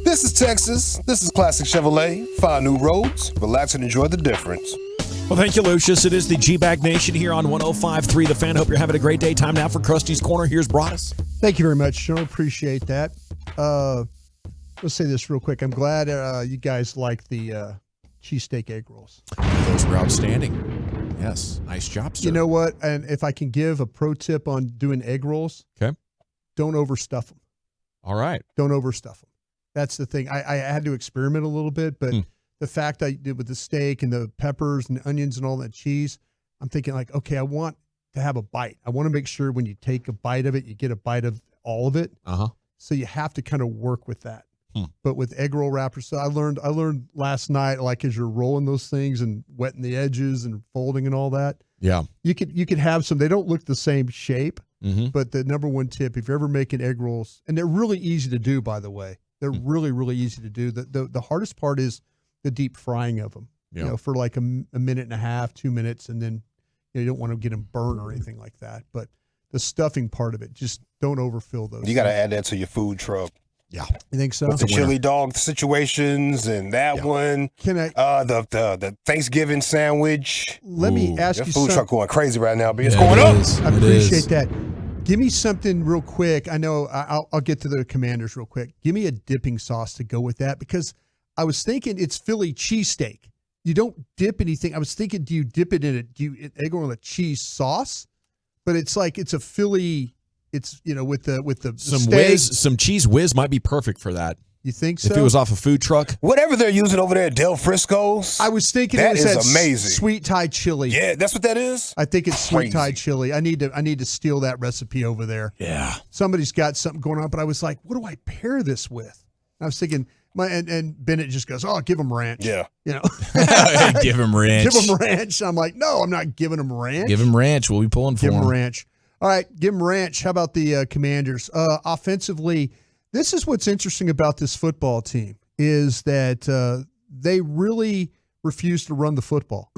B: This is Texas. This is Classic Chevrolet. Find new roads, relax, and enjoy the difference.
K: Well, thank you, Lucius. It is the G-Bag Nation here on 105.3 The Fan. Hope you're having a great day. Time now for Krusty's Corner. Here's Broadus.
H: Thank you very much, Sean. Appreciate that. Let's say this real quick. I'm glad you guys like the cheesesteak egg rolls.
K: Those were outstanding. Yes. Nice job, sir.
H: You know what? And if I can give a pro tip on doing egg rolls,
K: okay,
H: don't overstuff them.
K: All right.
H: Don't overstuff them. That's the thing. I had to experiment a little bit, but the fact I did with the steak and the peppers and the onions and all that cheese, I'm thinking like, okay, I want to have a bite. I want to make sure when you take a bite of it, you get a bite of all of it.
K: Uh-huh.
H: So you have to kind of work with that. But with egg roll wrappers, so I learned last night, like as you're rolling those things and wetting the edges and folding and all that.
K: Yeah.
H: You could have some, they don't look the same shape, but the number one tip, if you're ever making egg rolls, and they're really easy to do, by the way, they're really, really easy to do. The hardest part is the deep frying of them, you know, for like a minute and a half, 2 minutes. And then you don't want to get them burnt or anything like that. But the stuffing part of it, just don't overfill those.
B: You got to add that to your food truck.
F: Yeah.
H: You think so?
B: With the chili dog situations and that one.
H: Can I?
B: The Thanksgiving sandwich.
H: Let me ask
B: that
H: you
B: food
H: something.
B: truck going crazy right now, but it's going up.
H: I appreciate that. Give me something real quick. I know I'll get to the Commanders real quick. Give me a dipping sauce to go with that because I was thinking it's Philly cheesesteak. You don't dip anything. I was thinking, do you dip it in it? Do you egg on a cheese sauce? But it's like it's a Philly. It's with the steak.
K: Some cheese whiz might be perfect for that.
H: You think so?
K: If it was off a food truck,
B: whatever they're using over there at Del Frisco's.
H: I was thinking
B: that
H: it was
B: is amazing.
H: Sweet Thai chili.
B: Yeah, that's what that is.
H: I think it's sweet Thai chili. I need to steal that recipe over there.
K: Yeah.
H: Somebody's got something going on, but I was like, what do I pair this with? I was thinking, and Bennett just goes, "Oh, give him ranch."
B: Yeah.
K: give him ranch.
H: Give him ranch. I'm like, no, I'm not giving him ranch.
K: Give him ranch. We'll be pulling for
H: Give him
K: him.
H: ranch. All right, give him ranch. How about the Commanders? Offensively, this is what's interesting about this football team is that they really refuse to run the football.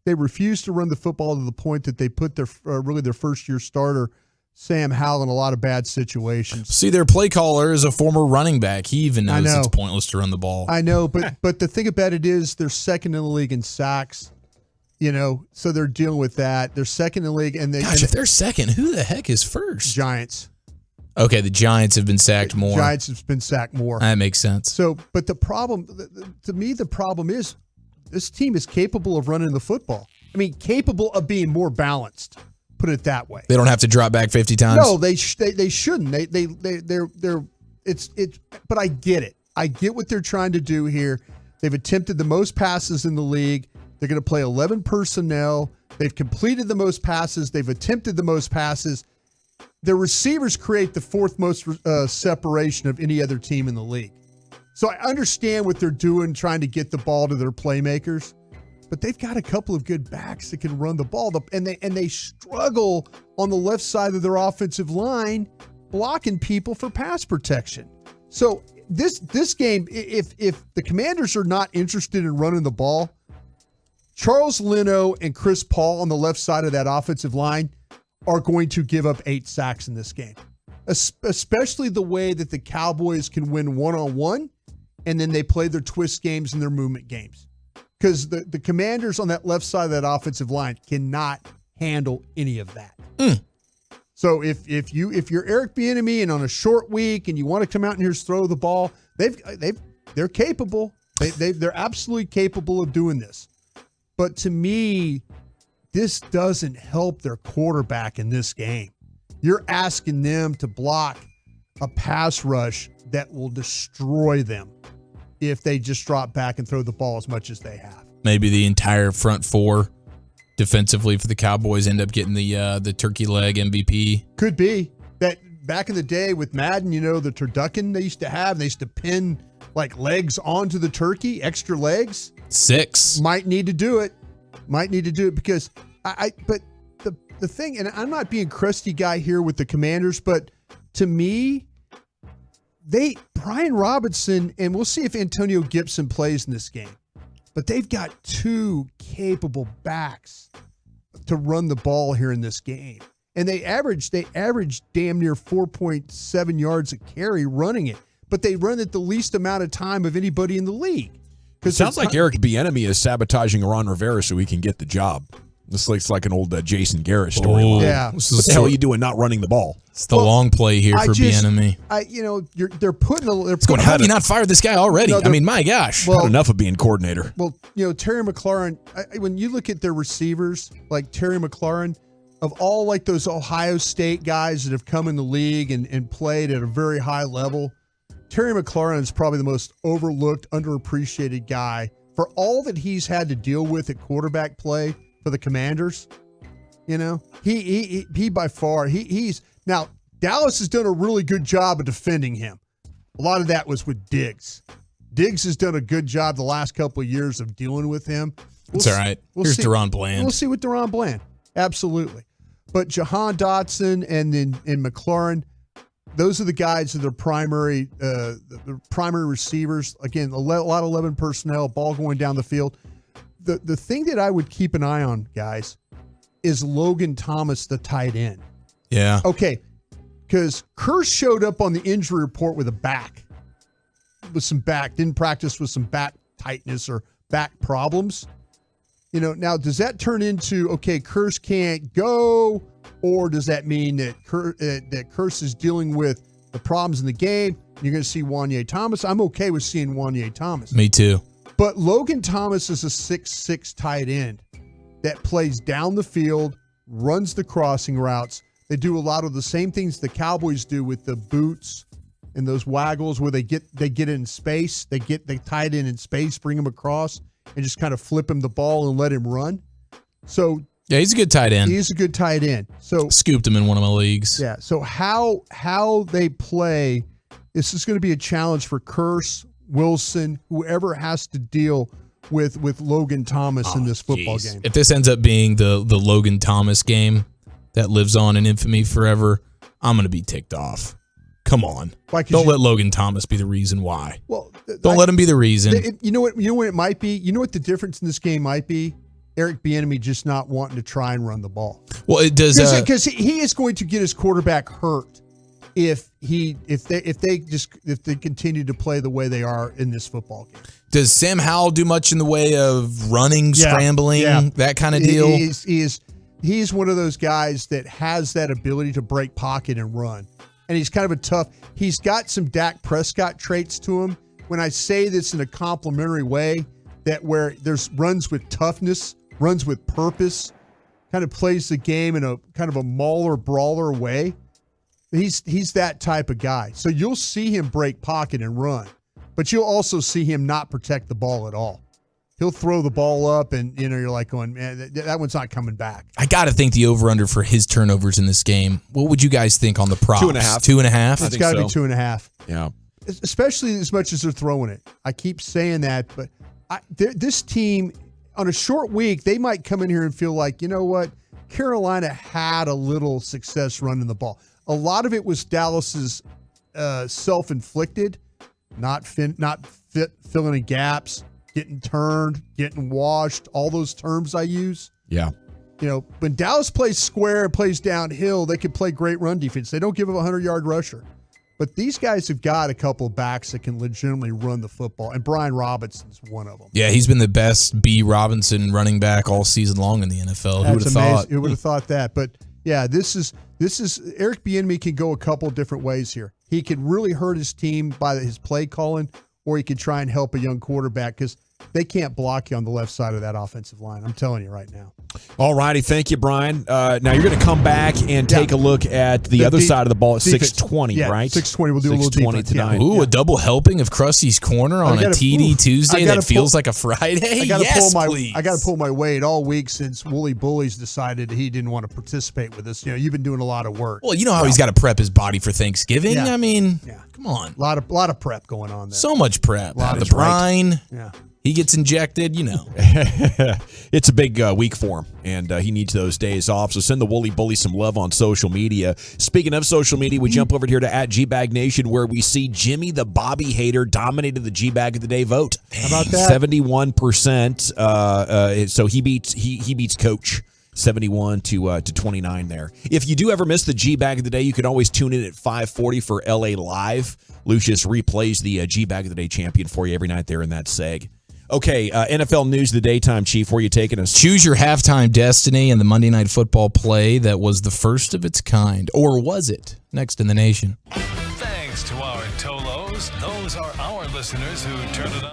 H: They refuse to run the football to the point that they put their first-year starter, Sam Howell, in a lot of bad situations.
E: See, their play caller is a former running back. He even knows
H: know.
E: it's pointless to run the ball.
H: I know, but the thing about it is they're second in the league in sacks. So they're dealing with that. They're second in the league, and
E: if they're second, who the heck is first?
H: Giants.
E: Okay, the Giants have been sacked more.
H: Giants have been sacked more.
E: That makes sense.
H: So, but the problem, to me, the problem is this team is capable of running the football. I mean, capable of being more balanced. Put it that way.
E: They don't have to drop back 50 times.
H: No, they shouldn't. But I get it. I get what they're trying to do here. They've attempted the most passes in the league. They're going to play 11 personnel. They've completed the most passes. They've attempted the most passes. Their receivers create the fourth most separation of any other team in the league. So I understand what they're doing, trying to get the ball to their playmakers, but they've got a couple of good backs that can run the ball, and they struggle on the left side of their offensive line blocking people for pass protection. So this game, if the Commanders are not interested in running the ball, Charles Leno and Chris Paul on the left side of that offensive line are going to give up 8 sacks in this game, especially the way that the Cowboys can win one-on-one, and then they play their twist games and their movement games. Because the Commanders on that left side of that offensive line cannot handle any of that. So if you're Eric Bieniemy and on a short week and you want to come out and here throw the ball, they're capable. They're absolutely capable of doing this. But to me, this doesn't help their quarterback in this game. You're asking them to block a pass rush that will destroy them if they just drop back and throw the ball as much as they have.
E: Maybe the entire front four defensively for the Cowboys end up getting the turkey leg MVP.
H: Could be. That back in the day with Madden, the turducken they used to have, they used to pin like legs onto the turkey, extra legs.
E: 6.
H: Might need to do it because but the thing, and I'm not being crusty guy here with the Commanders, but to me, Brian Robinson, and we'll see if Antonio Gibson plays in this game, but they've got 2 capable backs to run the ball here in this game. And they average damn near 4.7 yards a carry running it, but they run it the least amount of time of anybody in the league.
K: It sounds like Eric Bieniemy is sabotaging Ron Rivera so he can get the job. This looks like an old Jason Garrett storyline.
H: Yeah.
K: What the hell are you doing not running the ball?
E: It's the long play here for Bieniemy.
H: They're putting
E: how have you not fired this guy already?
H: No,
E: I mean, my gosh.
K: Had enough of being coordinator.
H: Well, Terry McLaurin, when you look at their receivers, like Terry McLaurin, of all like those Ohio State guys that have come in the league and played at a very high level, Terry McLaurin is probably the most overlooked, underappreciated guy for all that he's had to deal with at quarterback play for the Commanders. He by far, he's now Dallas has done a really good job of defending him. A lot of that was with Diggs. Diggs has done a good job the last couple of years of dealing with him.
E: It's all right. Here's Deron Bland.
H: We'll see with Deron Bland. Absolutely. But Jahan Dotson and McLaurin, those are the guys that are primary receivers. Again, a lot of 11 personnel, ball going down the field. The thing that I would keep an eye on, guys, is Logan Thomas, the tight end.
E: Yeah.
H: Okay. because Kerr showed up on the injury report with some back, didn't practice with some back tightness or back problems. Now does that turn into, okay, Kerr can't go, or does that mean that Kerr is dealing with the problems in the game? You're going to see Wanye Thomas. I'm okay with seeing Wanye Thomas.
E: Me too.
H: But Logan Thomas is a 6'6" tight end that plays down the field, runs the crossing routes. They do a lot of the same things the Cowboys do with the boots and those waggles where they get in space. They tie it in space, bring him across, and just kind of flip him the ball and let him run. So
E: yeah, he's a good tight end.
H: He's a good tight end. So
E: scooped him in one of my leagues.
H: Yeah. So how they play, this is going to be a challenge for Kearse, Wilson, whoever has to deal with Logan Thomas in this football game.
E: If this ends up being the Logan Thomas game that lives on in infamy forever, I'm going to be ticked off. Come on. Don't let Logan Thomas be the reason why.
H: Well,
E: don't let him be the reason.
H: You know what it might be? You know what the difference in this game might be? Eric Bieniemy just not wanting to try and run the ball.
E: Well, it does
H: because he is going to get his quarterback hurt if they continue to play the way they are in this football game.
E: Does Sam Howell do much in the way of running, scrambling, that kind of deal?
H: He's one of those guys that has that ability to break pocket and run. And he's kind of he's got some Dak Prescott traits to him. When I say this in a complimentary way, that where there's runs with toughness, runs with purpose, kind of plays the game in a kind of a mauler brawler way. He's that type of guy. So you'll see him break pocket and run, but you'll also see him not protect the ball at all. He'll throw the ball up, and you're like going, man, that one's not coming back.
E: I got to think the over/under for his turnovers in this game. What would you guys think on the props?
F: 2.5.
E: 2.5.
H: It's got to be 2.5.
F: Yeah,
H: especially as much as they're throwing it. I keep saying that, but this team on a short week, they might come in here and feel like, you know what, Carolina had a little success running the ball. A lot of it was Dallas's self-inflicted, not filling in gaps, getting turned, getting washed, all those terms I use.
E: Yeah.
H: When Dallas plays square and plays downhill, they can play great run defense. They don't give up a 100-yard rusher. But these guys have got a couple of backs that can legitimately run the football, and Brian Robinson's one of them.
E: Yeah, he's been the best B. Robinson running back all season long in the NFL. Who would have thought?
H: Who would have thought that? But yeah, this is Eric Bieniemy can go a couple different ways here. He can really hurt his team by his play calling, or he can try and help a young quarterback because they can't block you on the left side of that offensive line. I'm telling you right now.
K: All righty. Thank you, Brian. Now you're going to come back and take a look at the other side of the ball at 6:20, right?
H: 6:20. We'll do a little defense
K: tonight.
E: Ooh, a double helping of Krusty's Corner on a TD Tuesday that feels like a Friday?
H: I got to pull my weight all week since Wooly Bullies decided he didn't want to participate with us. You've been doing a lot of work.
E: Well, you know how he's got to prep his body for Thanksgiving?
H: Yeah.
E: I mean, come on.
H: A lot of prep going on there.
E: So much prep. The brine.
H: Yeah.
E: He gets injected,
K: It's a big week for him, and he needs those days off. So send the Woolly Bully some love on social media. Speaking of social media, we jump over here to @GBagNation, where we see Jimmy the Bobby Hater dominated the G-Bag of the Day vote.
H: How about that?
K: 71%. So he beats Coach 71 to 29 there. If you do ever miss the G-Bag of the Day, you can always tune in at 5:40 for LA Live. Lucius replays the G-Bag of the Day champion for you every night there in that seg. Okay, NFL news of the daytime, Chief. Where are you taking us?
E: Choose your halftime destiny and the Monday Night Football play that was the first of its kind. Or was it? Next in the nation.
A: Thanks to our Tolos. Those are our listeners who turned it on.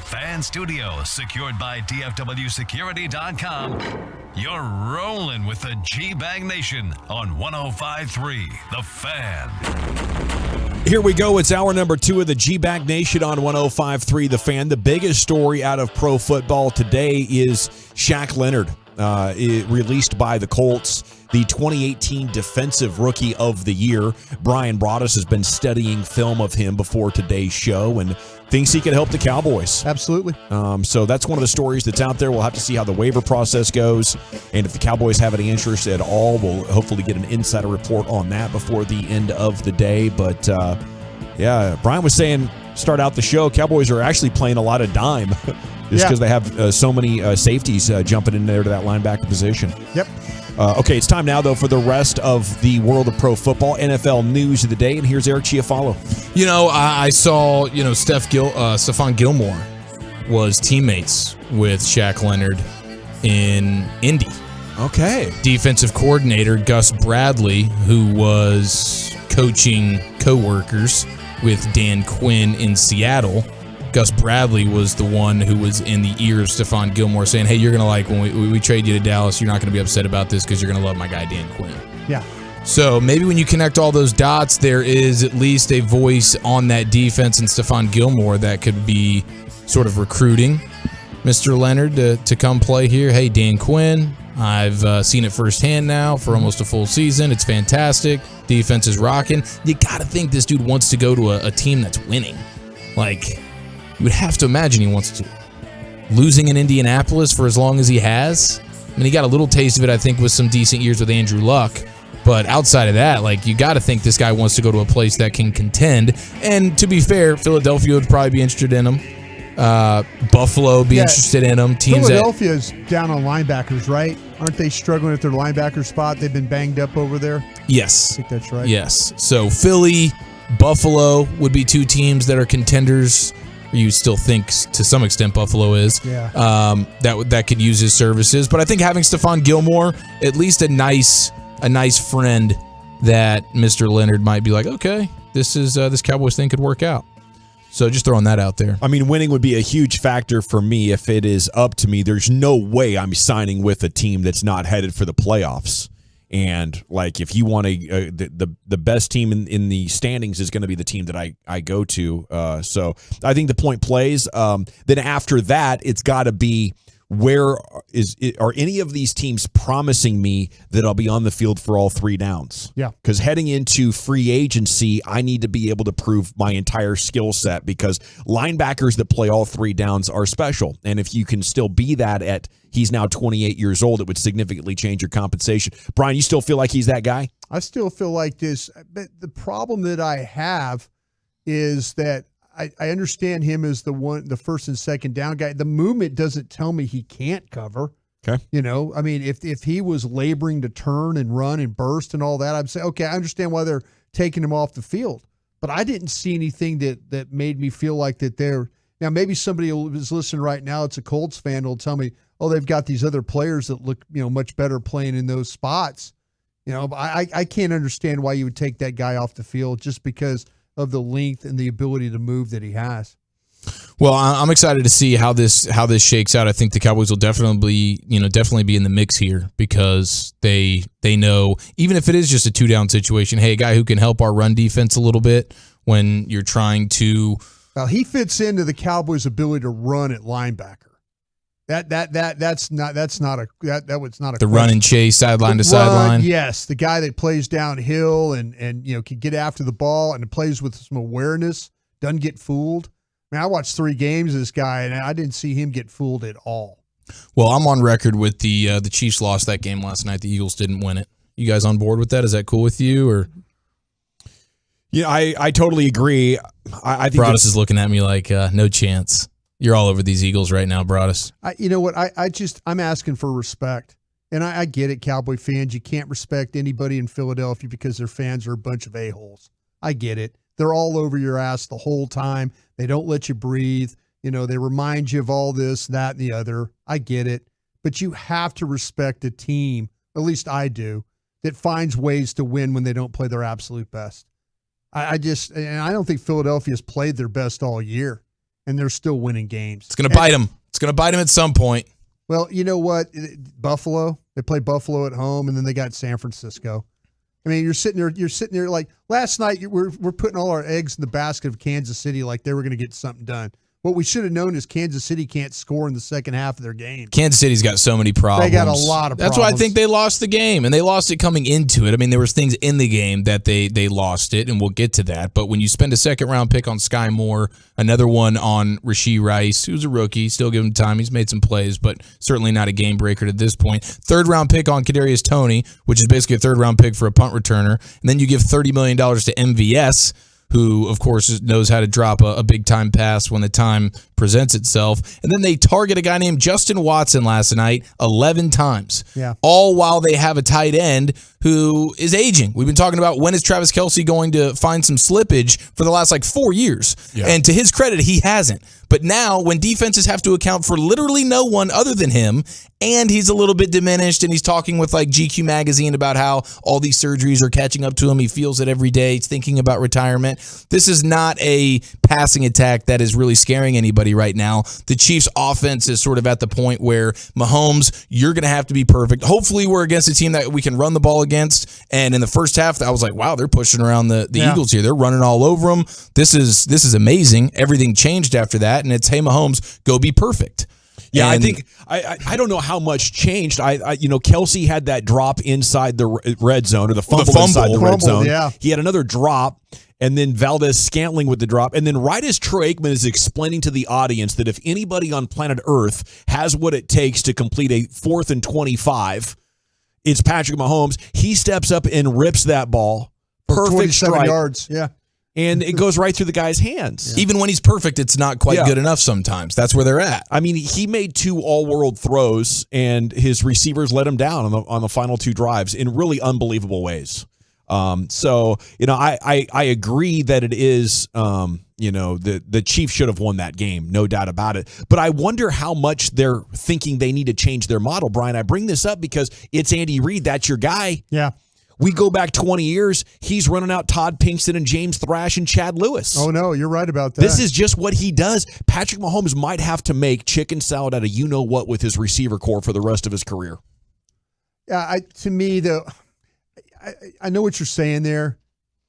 A: fan studio, secured by DFWsecurity.com. You're rolling with the G-Bag Nation on 105.3 The Fan.
K: Here we go. It's hour number 2 of the G-Bag Nation on 105.3 The Fan. The biggest story out of pro football today is Shaq Leonard, released by the Colts, the 2018 Defensive Rookie of the Year. Brian Broaddus has been studying film of him before today's show and thinks he can help the Cowboys.
H: Absolutely.
K: So that's one of the stories that's out there. We'll have to see how the waiver process goes. And if the Cowboys have any interest at all, we'll hopefully get an insider report on that before the end of the day. But, yeah, Brian was saying, start out the show, Cowboys are actually playing a lot of dime just because they have so many safeties jumping in there to that linebacker position.
H: Yep.
K: Okay, it's time now, though, for the rest of the world of pro football, NFL news of the day, and here's Eric Chiafalo.
E: You know, I saw, Stephon Gilmore was teammates with Shaq Leonard in Indy.
K: Okay.
E: Defensive coordinator Gus Bradley, who was coaching coworkers with Dan Quinn in Seattle. Gus Bradley was the one who was in the ear of Stephon Gilmore saying, hey, you're going to like, when we trade you to Dallas, you're not going to be upset about this because you're going to love my guy Dan Quinn.
H: Yeah.
E: So maybe when you connect all those dots, there is at least a voice on that defense in Stephon Gilmore that could be sort of recruiting Mr. Leonard to come play here. Hey, Dan Quinn, I've seen it firsthand now for almost a full season. It's fantastic. Defense is rocking. You got to think this dude wants to go to a team that's winning. Like, you would have to imagine he wants to. Losing in Indianapolis for as long as he has. I mean, he got a little taste of it, I think, with some decent years with Andrew Luck. But outside of that, like, you got to think this guy wants to go to a place that can contend. And to be fair, Philadelphia would probably be interested in him. Buffalo be interested in him. Teams
H: Philadelphia's down on linebackers, right? Aren't they struggling at their linebacker spot? They've been banged up over there.
E: Yes.
H: I think that's right.
E: Yes. So Philly, Buffalo would be two teams that are contenders. You still think to some extent Buffalo is.
H: Yeah.
E: That could use his services. But I think having Stephon Gilmore, at least a nice friend that Mr. Leonard might be like, okay, this Cowboys thing could work out. So just throwing that out there.
K: I mean, winning would be a huge factor for me. If it is up to me, there's no way I'm signing with a team that's not headed for the playoffs. And like, if you want the best team in the standings is going to be the team that I go to. So I think the point plays. Then after that, it's got to be, are any of these teams promising me that I'll be on the field for all 3 downs?
H: Yeah.
K: Because heading into free agency, I need to be able to prove my entire skill set, because linebackers that play all 3 downs are special. And if you can still be that he's now 28 years old, it would significantly change your compensation. Brian, you still feel like he's that guy?
H: I still feel like this. But the problem that I have is that I understand him as the first and second down guy. The movement doesn't tell me he can't cover.
K: Okay.
H: You know, I mean, if he was laboring to turn and run and burst and all that, I'd say, okay, I understand why they're taking him off the field. But I didn't see anything that made me feel like that they're – now, maybe somebody who's listening right now, it's a Colts fan, will tell me, oh, they've got these other players that look, much better playing in those spots. But I can't understand why you would take that guy off the field just because – of the length and the ability to move that he has.
E: Well, I'm excited to see how this shakes out. I think the Cowboys will definitely be in the mix here, because they know, even if it is just a 2-down situation, hey, a guy who can help our run defense a little bit when you're trying to.
H: Well, he fits into the Cowboys' ability to run at linebacker. That's not a
E: the run and chase sideline to sideline.
H: Yes, the guy that plays downhill and can get after the ball and plays with some awareness, doesn't get fooled. I mean, I watched 3 games of this guy and I didn't see him get fooled at all.
E: Well, I'm on record with the Chiefs lost that game last night. The Eagles didn't win it. You guys on board with that? Is that cool with you? Or
K: yeah, I totally agree. I think
E: Broaddus is looking at me like no chance. You're all over these Eagles right now, Broaddus.
H: You know what? I'm asking for respect. And I get it, Cowboy fans. You can't respect anybody in Philadelphia because their fans are a bunch of a-holes. I get it. They're all over your ass the whole time. They don't let you breathe. They remind you of all this, that, and the other. I get it. But you have to respect a team, at least I do, that finds ways to win when they don't play their absolute best. And I don't think Philadelphia's played their best all year. and they're still winning games.
E: It's going to bite them. It's going to bite them at some point.
H: Well, you know what? Buffalo, they play Buffalo at home, and then they got San Francisco. I mean, you're sitting there like last night. We're putting all our eggs in the basket of Kansas City, like they were going to get something done. What we should have known is Kansas City can't score in the second half of their game.
E: Kansas City's got so many problems.
H: They got a lot of
E: That's
H: problems.
E: why I think they lost the game, and they lost it coming into it. I mean, there was things in the game that they lost it, and we'll get to that. But when you spend a second-round pick on Sky Moore, another one on Rashee Rice, who's a rookie, still give him time. He's made some plays, but certainly not a game breaker at this point. Third-round pick on Kadarius Toney, which is basically a third-round pick for a punt returner. And then you give $30 million to MVS, who, of course, knows how to drop a big-time pass when the time presents itself. And then they target a guy named Justin Watson last night 11 times, all while they have a tight end who is aging. We've been talking about when is Travis Kelce going to find some slippage for the last, 4 years. Yeah. And to his credit, he hasn't. But now, when defenses have to account for literally no one other than him, and he's a little bit diminished, and he's talking with GQ magazine about how all these surgeries are catching up to him. He feels it every day. He's thinking about retirement. This is not a passing attack that is really scaring anybody right now. The Chiefs' offense is sort of at the point where Mahomes, you're going to have to be perfect. Hopefully, we're against a team that we can run the ball against. And in the first half, I was like, wow, they're pushing around the Eagles here. They're running all over them. This is amazing. Everything changed after that. And it's, hey, Mahomes, go be perfect.
K: Yeah, I think I don't know how much changed. Kelce had that drop inside the red zone, or the fumble inside the red zone.
H: Yeah.
K: He had another drop, and then Valdez-Scantling with the drop. And then right as Troy Aikman is explaining to the audience that if anybody on planet Earth has what it takes to complete a 4th and 25, it's Patrick Mahomes. He steps up and rips that ball. Perfect
H: 27
K: strike.
H: yards, yeah.
K: And it goes right through the guy's hands.
E: Yeah. Even when he's perfect, it's not quite good enough sometimes. That's where they're at.
K: I mean, he made 2 all-world throws, and his receivers let him down on the final 2 drives in really unbelievable ways. So, I agree that it is, the Chiefs should have won that game, no doubt about it. But I wonder how much they're thinking they need to change their model, Brian. I bring this up because it's Andy Reid. That's your guy.
H: Yeah.
K: We go back 20 years, he's running out Todd Pinkston and James Thrash and Chad Lewis.
H: Oh, no, you're right about that.
K: This is just what he does. Patrick Mahomes might have to make chicken salad out of you-know-what with his receiver core for the rest of his career.
H: Yeah, to me, though, I know what you're saying there.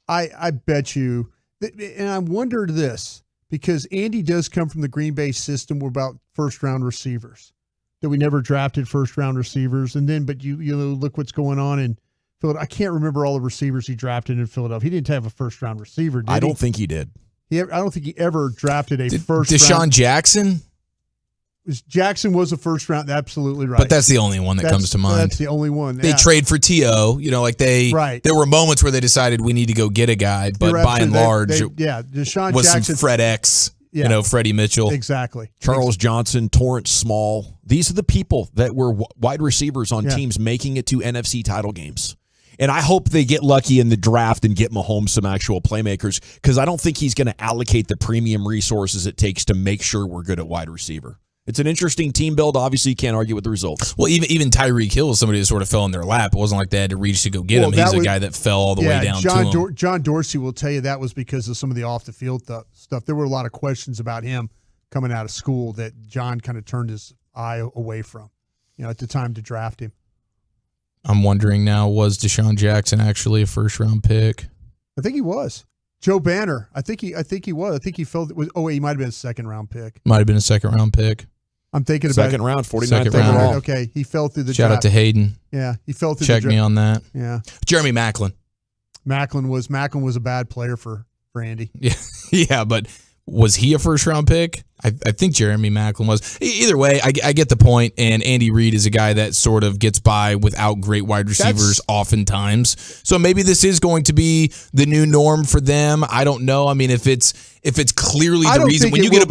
H: I bet you, and I wondered this, because Andy does come from the Green Bay system about first-round receivers, that we never drafted first-round receivers. And then, but you look what's going on in Philadelphia. I can't remember all the receivers he drafted in Philadelphia. He didn't have a first-round receiver, did he?
K: I don't think he did.
H: I don't think he ever drafted a first-round.
E: Deshaun Jackson?
H: Jackson was a first-round, absolutely right.
E: But that's the only one that comes to mind.
H: That's the only one.
E: They trade for T.O., there were moments where they decided we need to go get a guy, but by and large,
H: Deshaun
E: was
H: Jackson,
E: some Fred X, Freddie Mitchell.
H: Exactly.
K: Charles Johnson, Torrance Small. These are the people that were wide receivers on teams making it to NFC title games. And I hope they get lucky in the draft and get Mahomes some actual playmakers, because I don't think he's going to allocate the premium resources it takes to make sure we're good at wide receiver. It's an interesting team build. Obviously, you can't argue with the results.
E: Well, even Tyreek Hill is somebody that sort of fell in their lap. It wasn't like they had to reach to go get him. He's a guy that fell all the way down to him.
H: John Dorsey will tell you that was because of some of the off-the-field stuff. There were a lot of questions about him coming out of school that John kind of turned his eye away from, at the time to draft him.
E: I'm wondering now, was Deshaun Jackson actually a first-round pick?
H: I think he was. Joe Banner, I think he was. I think he felt it was. Oh wait, he might have been a second-round pick.
E: Might have been a second-round pick.
H: I'm thinking about
K: second round, 49th overall.
H: Okay, he fell through the
E: Shout
H: draft.
E: out to Hayden.
H: Yeah, he fell through.
E: Check me on that.
H: Yeah,
E: Jeremy Maclin.
H: Maclin was a bad player for Andy.
E: Yeah, but was he a first-round pick? I think Jeremy Maclin was. Either way, I get the point, and Andy Reid is a guy that sort of gets by without great wide receivers oftentimes. So maybe this is going to be the new norm for them. I don't know. I mean, if it's clearly the reason when you get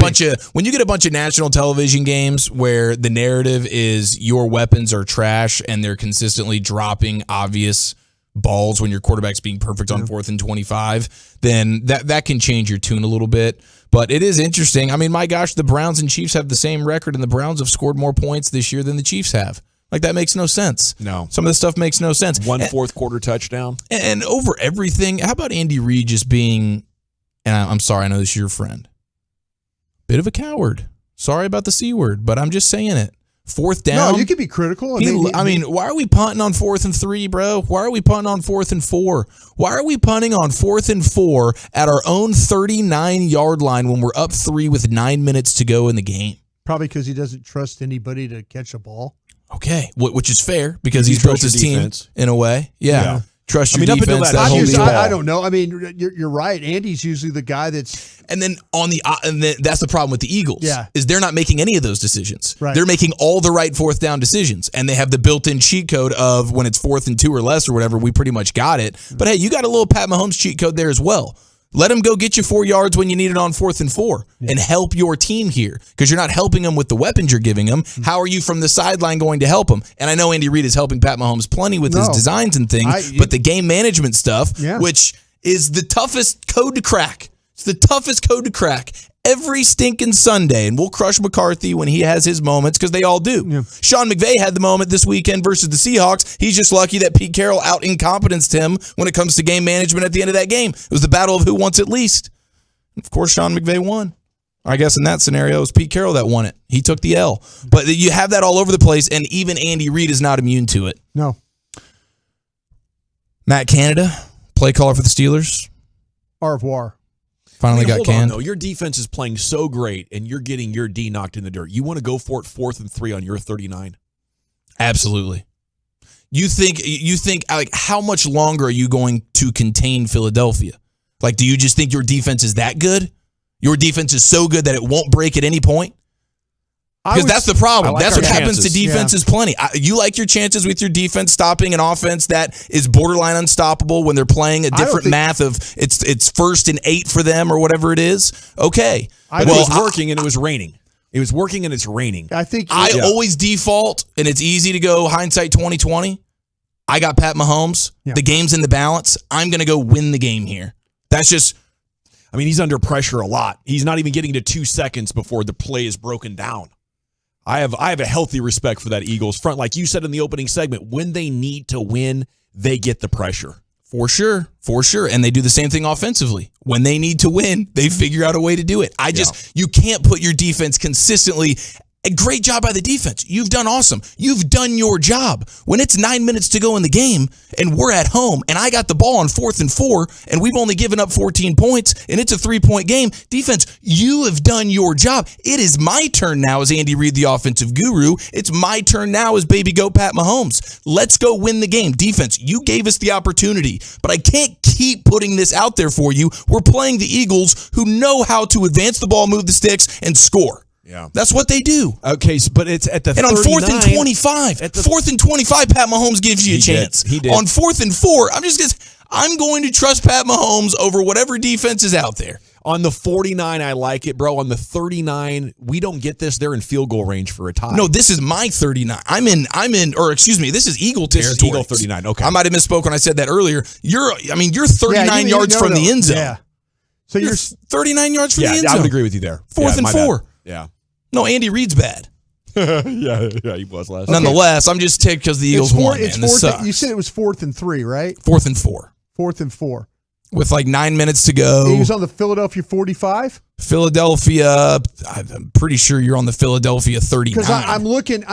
E: a bunch of national television games where the narrative is your weapons are trash and they're consistently dropping obvious balls when your quarterback's being perfect on 4th and 25, then that can change your tune a little bit. But it is interesting. I mean, my gosh, the Browns and Chiefs have the same record, and the Browns have scored more points this year than the Chiefs have. Like, that makes no sense.
K: No.
E: Some of this stuff makes no sense.
K: One fourth quarter touchdown.
E: And over everything, how about Andy Reid just being, and I'm sorry, I know this is your friend, Bit of a coward. Sorry about the C word, but I'm just saying it. Fourth down.
H: No, you could be critical.
E: I mean, why are we punting on 4th and 3, bro? Why are we punting on 4th and 4? Why are we punting on 4th and 4 at our own 39-yard line when we're up 3 with 9 minutes to go in the game?
H: Probably because he doesn't trust anybody to catch a ball.
E: Okay, which is fair because he's built his team in a way. Yeah. Trust your defense.
H: I don't know. I mean, you're right. Andy's usually the guy that's.
E: And then that's the problem with the Eagles.
H: Yeah.
E: Is they're not making any of those decisions.
H: Right.
E: They're making all the right fourth down decisions, and they have the built-in cheat code of when it's 4th and 2 or less or whatever. We pretty much got it. But hey, you got a little Pat Mahomes cheat code there as well. Let him go get you 4 yards when you need it on 4th and 4 and help your team here because you're not helping them with the weapons you're giving them. How are you from the sideline going to help them? And I know Andy Reid is helping Pat Mahomes plenty with his designs and things, but the game management stuff, which is the toughest code to crack. It's the toughest code to crack every stinking Sunday, and we'll crush McCarthy when he has his moments because they all do. Yeah. Sean McVay had the moment this weekend versus the Seahawks. He's just lucky that Pete Carroll out-incompetenced him when it comes to game management at the end of that game. It was the battle of who wants it least. And of course, Sean McVay won. I guess in that scenario, it was Pete Carroll that won it. He took the L. But you have that all over the place, and even Andy Reid is not immune to it.
H: No.
E: Matt Canada, play caller for the Steelers.
H: Au revoir.
E: Finally got canned.
K: No, your defense is playing so great, and you're getting your D knocked in the dirt. You want to go for it 4th and 3 on your 39?
E: Absolutely. You think like how much longer are you going to contain Philadelphia? Like, do you just think your defense is that good? Your defense is so good that it won't break at any point? Because that's the problem. That's what happens to defenses plenty. You like your chances with your defense stopping an offense that is borderline unstoppable when they're playing a different math of it's 1st and 8 for them or whatever it is. Okay.
K: It was working and it was raining. It was working and it's raining.
E: I always default, and it's easy to go hindsight 2020. I got Pat Mahomes. The game's in the balance. I'm going to go win the game here. That's just...
K: I mean, he's under pressure a lot. He's not even getting to 2 seconds before the play is broken down. I have a healthy respect for that Eagles front. Like you said in the opening segment, when they need to win, they get the pressure.
E: For sure. And they do the same thing offensively. When they need to win, they figure out a way to do it. You can't put your defense consistently. A great job by the defense. You've done awesome. You've done your job. When it's 9 minutes to go in the game and we're at home and I got the ball on 4th and 4 and we've only given up 14 points and it's a 3-point game, defense, you have done your job. It is my turn now as Andy Reid, the offensive guru. It's my turn now as baby goat Pat Mahomes. Let's go win the game. Defense, you gave us the opportunity, but I can't keep putting this out there for you. We're playing the Eagles who know how to advance the ball, move the sticks, and score.
K: Yeah,
E: that's what they do.
K: Okay, but it's at the 39.
E: And on 4th and 25, 4th and 25, Pat Mahomes gives you a chance.
K: He did.
E: On 4th and 4, I'm going to trust Pat Mahomes over whatever defense is out there.
K: On the 49, I like it, bro. On the 39, we don't get this. They're in field goal range for a tie.
E: No, this is my 39. This is Eagle territory.
K: This is Eagle 39. Okay,
E: I might have misspoke when I said that earlier. You're 39 yards from the end zone.
H: Yeah. So you're
E: 39 yards from the end zone.
K: I would agree with you there.
E: 4th and 4.
K: Bad. Yeah.
E: No, Andy Reid's bad.
K: yeah, he was last.
E: Nonetheless, I'm just ticked because the Eagles won.
H: You said it was 4th and 3, right?
E: 4th and 4.
H: 4th and 4.
E: With like 9 minutes to go.
H: He was on the Philadelphia 45?
E: Philadelphia, I'm pretty sure you're on the Philadelphia 39.
H: Because I'm looking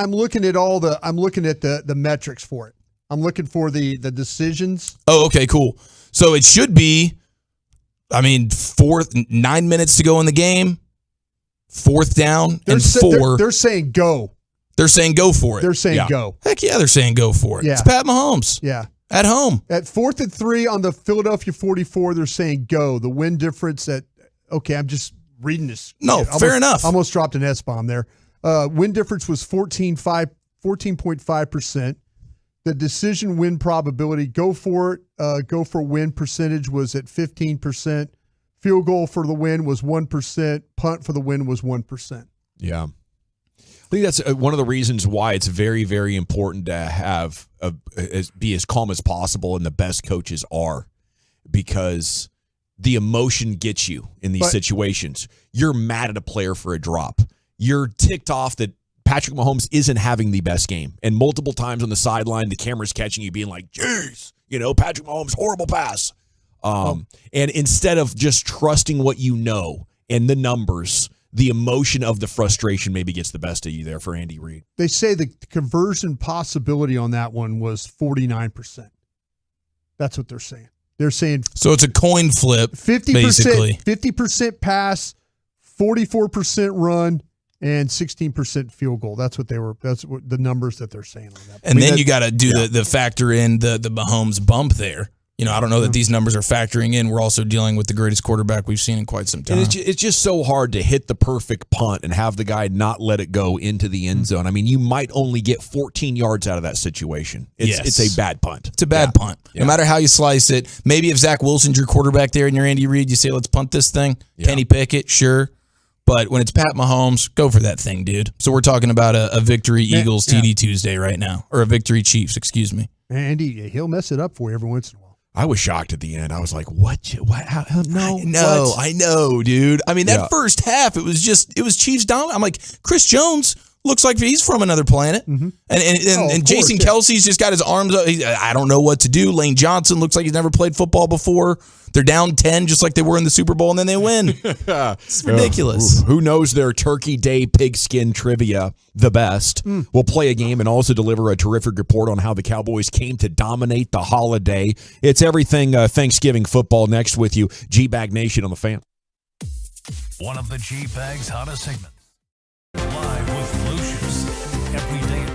H: at the metrics for it. I'm looking for the decisions.
E: Oh, okay, cool. So it should be, 9 minutes to go in the game. 4th down and 4.
H: They're saying go.
E: They're saying go for it.
H: They're saying go.
E: Heck yeah, they're saying go for it.
H: Yeah.
E: It's Pat Mahomes.
H: Yeah.
E: At home.
H: At 4th and 3 on the Philadelphia 44, they're saying go. The win difference I'm just reading this.
E: No, fair enough.
H: Almost dropped an S-bomb there. Win difference was 14.5%. The decision win probability, go for win percentage was at 15%. Field goal for the win was 1%. Punt for the win was 1%.
K: Yeah. I think that's one of the reasons why it's very, very important to have be as calm as possible, and the best coaches are, because the emotion gets you in these situations. You're mad at a player for a drop. You're ticked off that Patrick Mahomes isn't having the best game. And multiple times on the sideline, the camera's catching you being like, geez, Patrick Mahomes, horrible pass. And instead of just trusting what you know and the numbers the emotion of the frustration maybe gets the best of you there for Andy Reid.
H: They say the conversion possibility on that one was 49%. That's what they're saying. They're saying
E: so it's a coin flip,
H: 50%,
E: basically.
H: 50% pass, 44% run, and 16% field goal. That's what the numbers that they're saying on that.
E: And then you got to do the factor in the Mahomes bump there. You know, I don't know that these numbers are factoring in. We're also dealing with the greatest quarterback we've seen in quite some time.
K: And it's just so hard to hit the perfect punt and have the guy not let it go into the end zone. I mean, you might only get 14 yards out of that situation. It's a bad punt.
E: It's a bad punt. No matter how you slice it. Maybe if Zach Wilson's your quarterback there and you're Andy Reid, you say, let's punt this thing. Yeah. Kenny Pickett, sure. But when it's Pat Mahomes, go for that thing, dude. So we're talking about a victory Eagles TD Tuesday right now. Or a victory Chiefs, excuse me.
H: Andy, he'll mess it up for you every once in a while.
K: I was shocked at the end. I was like, what? How, no.
E: I know, dude. I mean, that first half, it was Chiefs dominant. I'm like, Chris Jones looks like he's from another planet. Mm-hmm. And Jason Kelsey's just got his arms up. I don't know what to do. Lane Johnson looks like he's never played football before. They're down 10 just like they were in the Super Bowl, and then they win. It's ridiculous.
K: Who knows their Turkey Day pigskin trivia the best? We'll play a game and also deliver a terrific report on how the Cowboys came to dominate the holiday. It's everything Thanksgiving football next with you. G-Bag Nation on the Fan.
A: One of the G-Bag's hottest segments. Live with Lucius every day.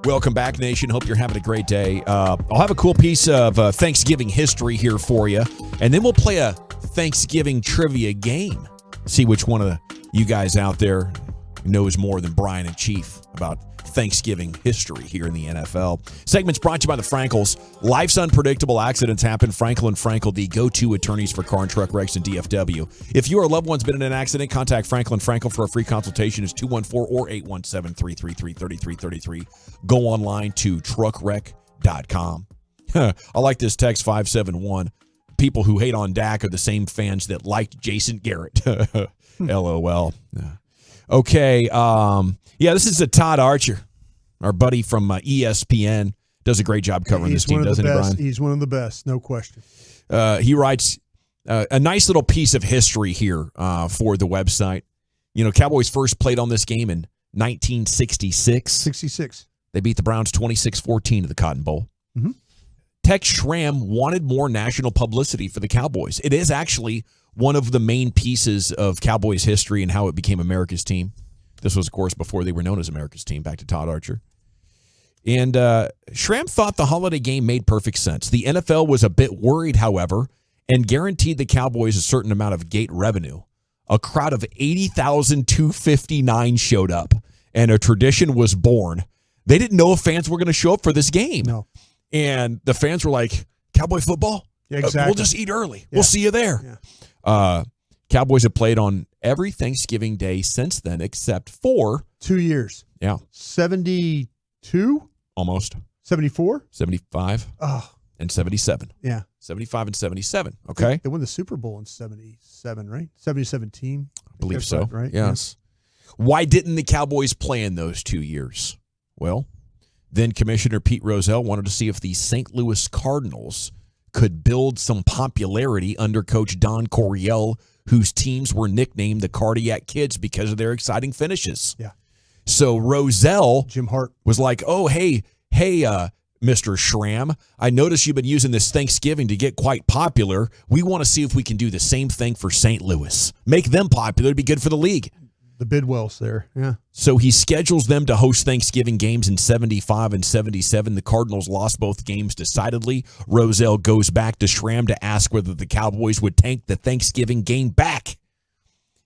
K: Welcome back, Nation. Hope you're having a great day. I'll have a cool piece of Thanksgiving history here for you, and then we'll play a Thanksgiving trivia game. See which one of you guys out there knows more than Brian and Chief about Thanksgiving history here in the NFL. Segment's brought to you by the Frankels. Life's unpredictable. Accidents happen. Frankel and Frankel, the go-to attorneys for car and truck wrecks and DFW. If you or a loved one's been in an accident, contact Frankel and Frankel for a free consultation. It's 214 or 817-333-3333. Go online to truckwreck.com. I like this text 571. People who hate on Dak are the same fans that liked Jason Garrett. LOL. Okay. Yeah, this is a Todd Archer, our buddy from ESPN. Does a great job covering this team, doesn't he, Brian?
H: He's one of the best, no question.
K: He writes a nice little piece of history here for the website. You know, Cowboys first played on this game in 1966.
H: 66.
K: They beat the Browns 26-14 to the Cotton Bowl.
H: Mm-hmm.
K: Tex Schramm wanted more national publicity for the Cowboys. It is actually one of the main pieces of Cowboys history and how it became America's team. This was, of course, before they were known as America's team, back to Todd Archer. And Schramm thought the holiday game made perfect sense. The NFL was a bit worried, however, and guaranteed the Cowboys a certain amount of gate revenue. A crowd of 80,259 showed up, and a tradition was born. They didn't know if fans were going to show up for this game.
H: No.
K: And the fans were like, Cowboy football?
H: Yeah, exactly.
K: We'll just eat early.
H: Yeah.
K: We'll see you there.
H: Yeah.
K: Cowboys have played on every Thanksgiving Day since then, except for
H: 2 years.
K: Yeah.
H: 72?
K: Almost.
H: 74?
K: 75.
H: Oh.
K: And 77.
H: Yeah.
K: 75 and 77. Okay.
H: They won the Super Bowl in 77, right? 77 team.
K: I believe so.
H: Right?
K: Yes. Yeah. Why didn't the Cowboys play in those 2 years? Well, then Commissioner Pete Rozelle wanted to see if the St. Louis Cardinals could build some popularity under Coach Don Coryell, whose teams were nicknamed the Cardiac Kids because of their exciting finishes.
H: Yeah.
K: So Rozelle
H: Jim Hart
K: was like, oh, hey, Mr. Schramm, I noticed you've been using this Thanksgiving to get quite popular. We want to see if we can do the same thing for St. Louis. Make them popular. It'd be good for the league.
H: The Bidwells there, yeah.
K: So he schedules them to host Thanksgiving games in 75 and 77. The Cardinals lost both games decidedly. Rozelle goes back to Schramm to ask whether the Cowboys would take the Thanksgiving game back.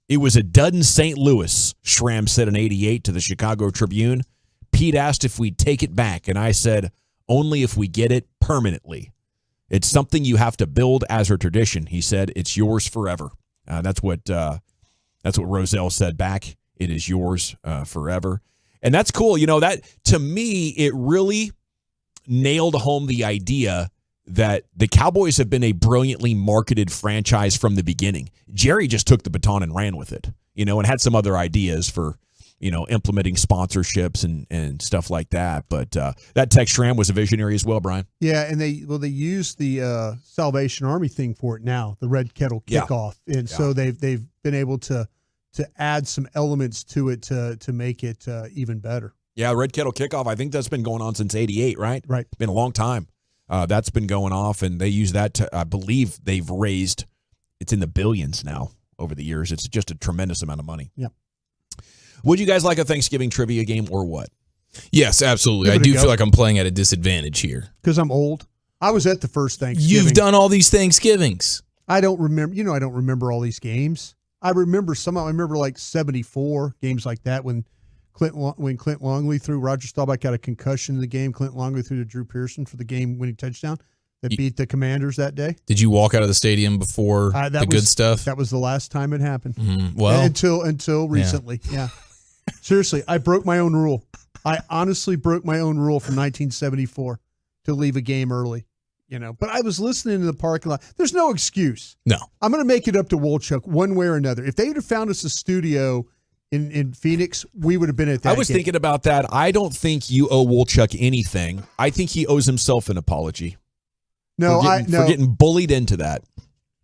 K: It was a dud in St. Louis, Schramm said in 88 to the Chicago Tribune. Pete asked if we'd take it back, and I said, only if we get it permanently. It's something you have to build as a tradition, he said. It's yours forever. That's what Rozelle said back. It is yours forever. And that's cool. You know, that to me, it really nailed home the idea that the Cowboys have been a brilliantly marketed franchise from the beginning. Jerry just took the baton and ran with it, you know, and had some other ideas for, you know, implementing sponsorships and stuff like that. But that Tex Schramm was a visionary as well, Brian.
H: Yeah, and they use the Salvation Army thing for it now, the Red Kettle Kickoff, and so they've been able to add some elements to it to make it even better.
K: Yeah, Red Kettle Kickoff. I think that's been going on since '88, right?
H: Right,
K: been a long time. That's been going off, and they use that to, I believe they've raised, it's in the billions now over the years. It's just a tremendous amount of money.
H: Yeah.
K: Would you guys like a Thanksgiving trivia game or what?
E: Yes, absolutely. I do feel like I'm playing at a disadvantage here.
H: Because I'm old. I was at the first Thanksgiving.
E: You've done all these Thanksgivings.
H: I don't remember. You know, I don't remember all these games. I remember some. I remember like 74 games like that when Clint Longley threw. Roger Staubach got a concussion in the game. Clint Longley threw to Drew Pearson for the game-winning touchdown that beat the Commanders that day.
E: Did you walk out of the stadium before the good stuff?
H: That was the last time it happened.
E: Well,
H: until recently, yeah. Seriously, I broke my own rule. I honestly broke my own rule from 1974 to leave a game early. You know, but I was listening in the parking lot. There's no excuse.
E: No.
H: I'm going to make it up to Wolchuk one way or another. If they would have found us a studio in Phoenix, we would have been at that
K: I was
H: game.
K: thinking about that. I don't think you owe Wolchuk anything. I think he owes himself an apology.
H: No,
K: for getting bullied into that.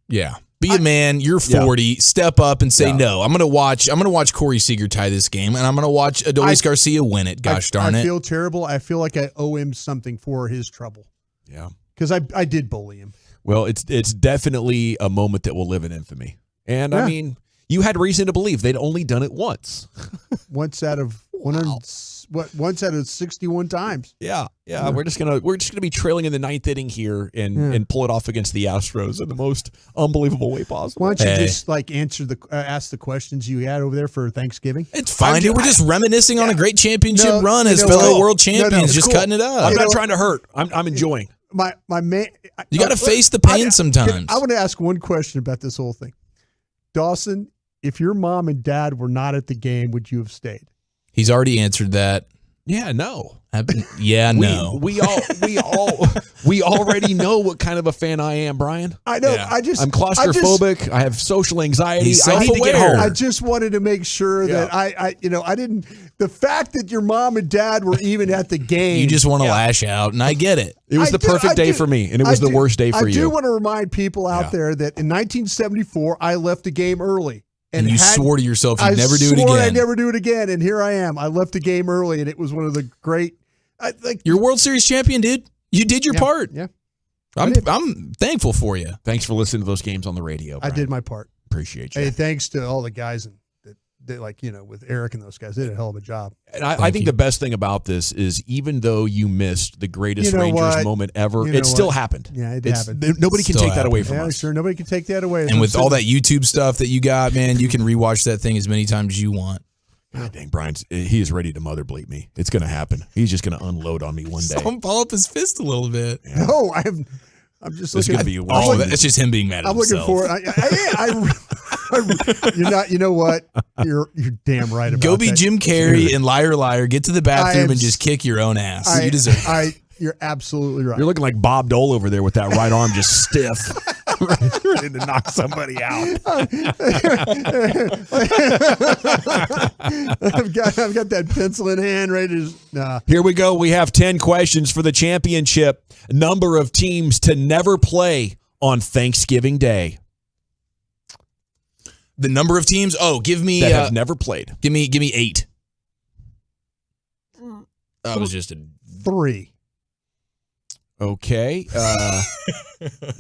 E: Yeah. Be a man. You're 40. Step up and say no. I'm gonna watch Corey Seager tie this game, and I'm gonna watch Adolis Garcia win it. Gosh darn it!
H: I feel terrible. I feel like I owe him something for his trouble.
K: Yeah,
H: because I did bully him.
K: Well, it's definitely a moment that will live in infamy. And I mean, you had reason to believe they'd only done it once.
H: Once out of Once out of 61 times.
K: Yeah. We're just gonna be trailing in the ninth inning here and pull it off against the Astros in the most unbelievable way possible.
H: Why don't you just ask the questions you had over there for Thanksgiving?
E: It's fine, dude. We're just reminiscing on a great championship run as fellow world champions, just cutting it up.
K: I'm not trying to hurt. I'm enjoying.
H: My man,
E: you got to face the pain sometimes.
H: I want to ask one question about this whole thing, Dawson. If your mom and dad were not at the game, would you have stayed?
E: He's already answered that.
K: Yeah, no.
E: No.
K: We already know what kind of a fan I am, Brian.
H: I know.
K: I'm claustrophobic. I have social anxiety. I need to get home.
H: I just wanted to make sure that I didn't. The fact that your mom and dad were even at the game,
E: you just want to lash out, and I get it.
K: It was the perfect day for me, and it was the worst day for you.
H: I do want to remind people out there that in 1974, I left the game early.
E: And you swore to yourself you'd never do it again.
H: I'd never do it again, and here I am. I left the game early, and it was one of the great.
E: You're World Series champion, dude. You did your part.
H: Yeah,
E: I'm thankful for you.
K: Thanks for listening to those games on the radio, Brian.
H: I did my part.
K: Appreciate you.
H: Hey, thanks to all the guys with Eric and those guys, they did a hell of a job.
K: And I think the best thing about this is even though you missed the greatest Rangers moment ever, it still happened.
H: Yeah, it happened.
K: Nobody can take that away from us.
H: Sure, nobody can take that away.
E: And with all that YouTube stuff that you got, man, you can rewatch that thing as many times as you want.
K: God dang, he is ready to mother bleep me. It's going to happen. He's just going to unload on me one day.
E: Someone ball up his fist a little bit.
H: Yeah. No, I'm just looking.
E: That's just him being mad at himself.
H: I'm looking for it. You're not. You know what? You're damn right about that.
E: Go be Jim Carrey and Liar. Get to the bathroom and just kick your own ass. You deserve it.
H: You're absolutely right.
K: You're looking like Bob Dole over there with that right arm just stiff, ready to knock somebody out.
H: I've got that pencil in hand, ready to.
K: Here we go. We have 10 questions for the championship. Number of teams to never play on Thanksgiving Day.
E: The number of teams? Oh, give me
K: that have never played.
E: Give me 8. That was just
H: 3.
K: Okay.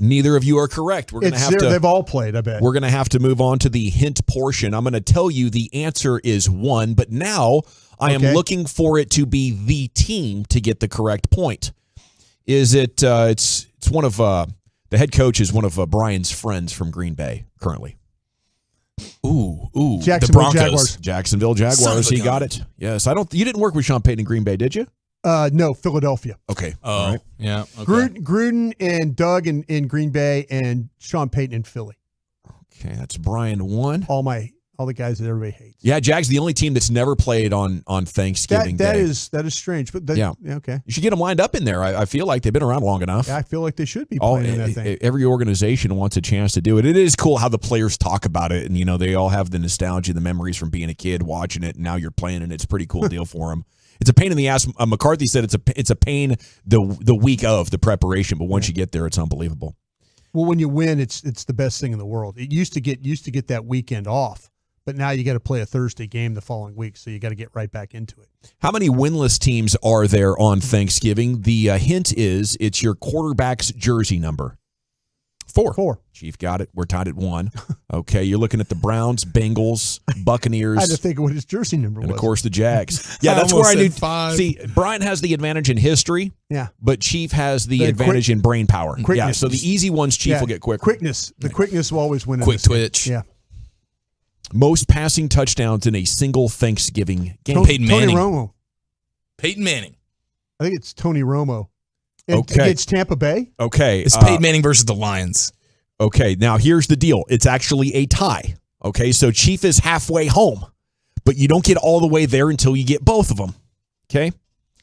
K: Neither of you are correct. We're gonna have to.
H: They've all played, I bet.
K: We're gonna have to move on to the hint portion. I'm gonna tell you the answer is 1, but now I am looking for it to be the team to get the correct point. Is it? It's one of the head coach is one of Brian's friends from Green Bay currently. Ooh,
H: Jacksonville
K: the Broncos,
H: Jaguars.
K: Jacksonville Jaguars. He got it. Yes, You didn't work with Sean Payton in Green Bay, did you?
H: No, Philadelphia.
K: Okay.
E: All right. Yeah. Okay.
H: Gruden and Doug in Green Bay and Sean Payton in Philly.
K: Okay, that's Brian 1.
H: All the guys that everybody hates.
K: Yeah, Jags the only team that's never played on Thanksgiving
H: Day.
K: That
H: is strange, but okay.
K: You should get them lined up in there. I feel like they've been around long enough.
H: Yeah, I feel like they should be playing in that thing.
K: Every organization wants a chance to do it. It is cool how the players talk about it, and they all have the nostalgia, the memories from being a kid watching it, and now you're playing, and it's a pretty cool deal for them. It's a pain in the ass. McCarthy said it's a pain the week of the preparation, but once you get there, it's unbelievable.
H: Well, when you win, it's the best thing in the world. It used to get that weekend off, but now you got to play a Thursday game the following week, so you got to get right back into it.
K: How many winless teams are there on Thanksgiving? The hint is it's your quarterback's jersey number. 4. Chief got it. We're tied at 1. Okay, you're looking at the Browns, Bengals, Buccaneers.
H: I had to think of what his jersey number was.
K: And, of course, the Jags. Yeah, that's where I knew.
E: 5.
K: See, Brian has the advantage in history.
H: Yeah.
K: But Chief has the advantage in brain power.
H: Quickness.
K: Yeah, so the easy ones, Chief will get quicker.
H: Quickness. The quickness will always win.
E: Quick twitch.
H: Yeah.
K: Most passing touchdowns in a single Thanksgiving game.
E: Peyton Manning.
H: Tony Romo.
E: Peyton Manning.
H: I think it's Tony Romo.
K: Okay.
H: It's Tampa Bay.
K: Okay.
E: It's Peyton Manning versus the Lions.
K: Okay, now here's the deal. It's actually a tie. Okay, so Chief is halfway home, but you don't get all the way there until you get both of them. Okay?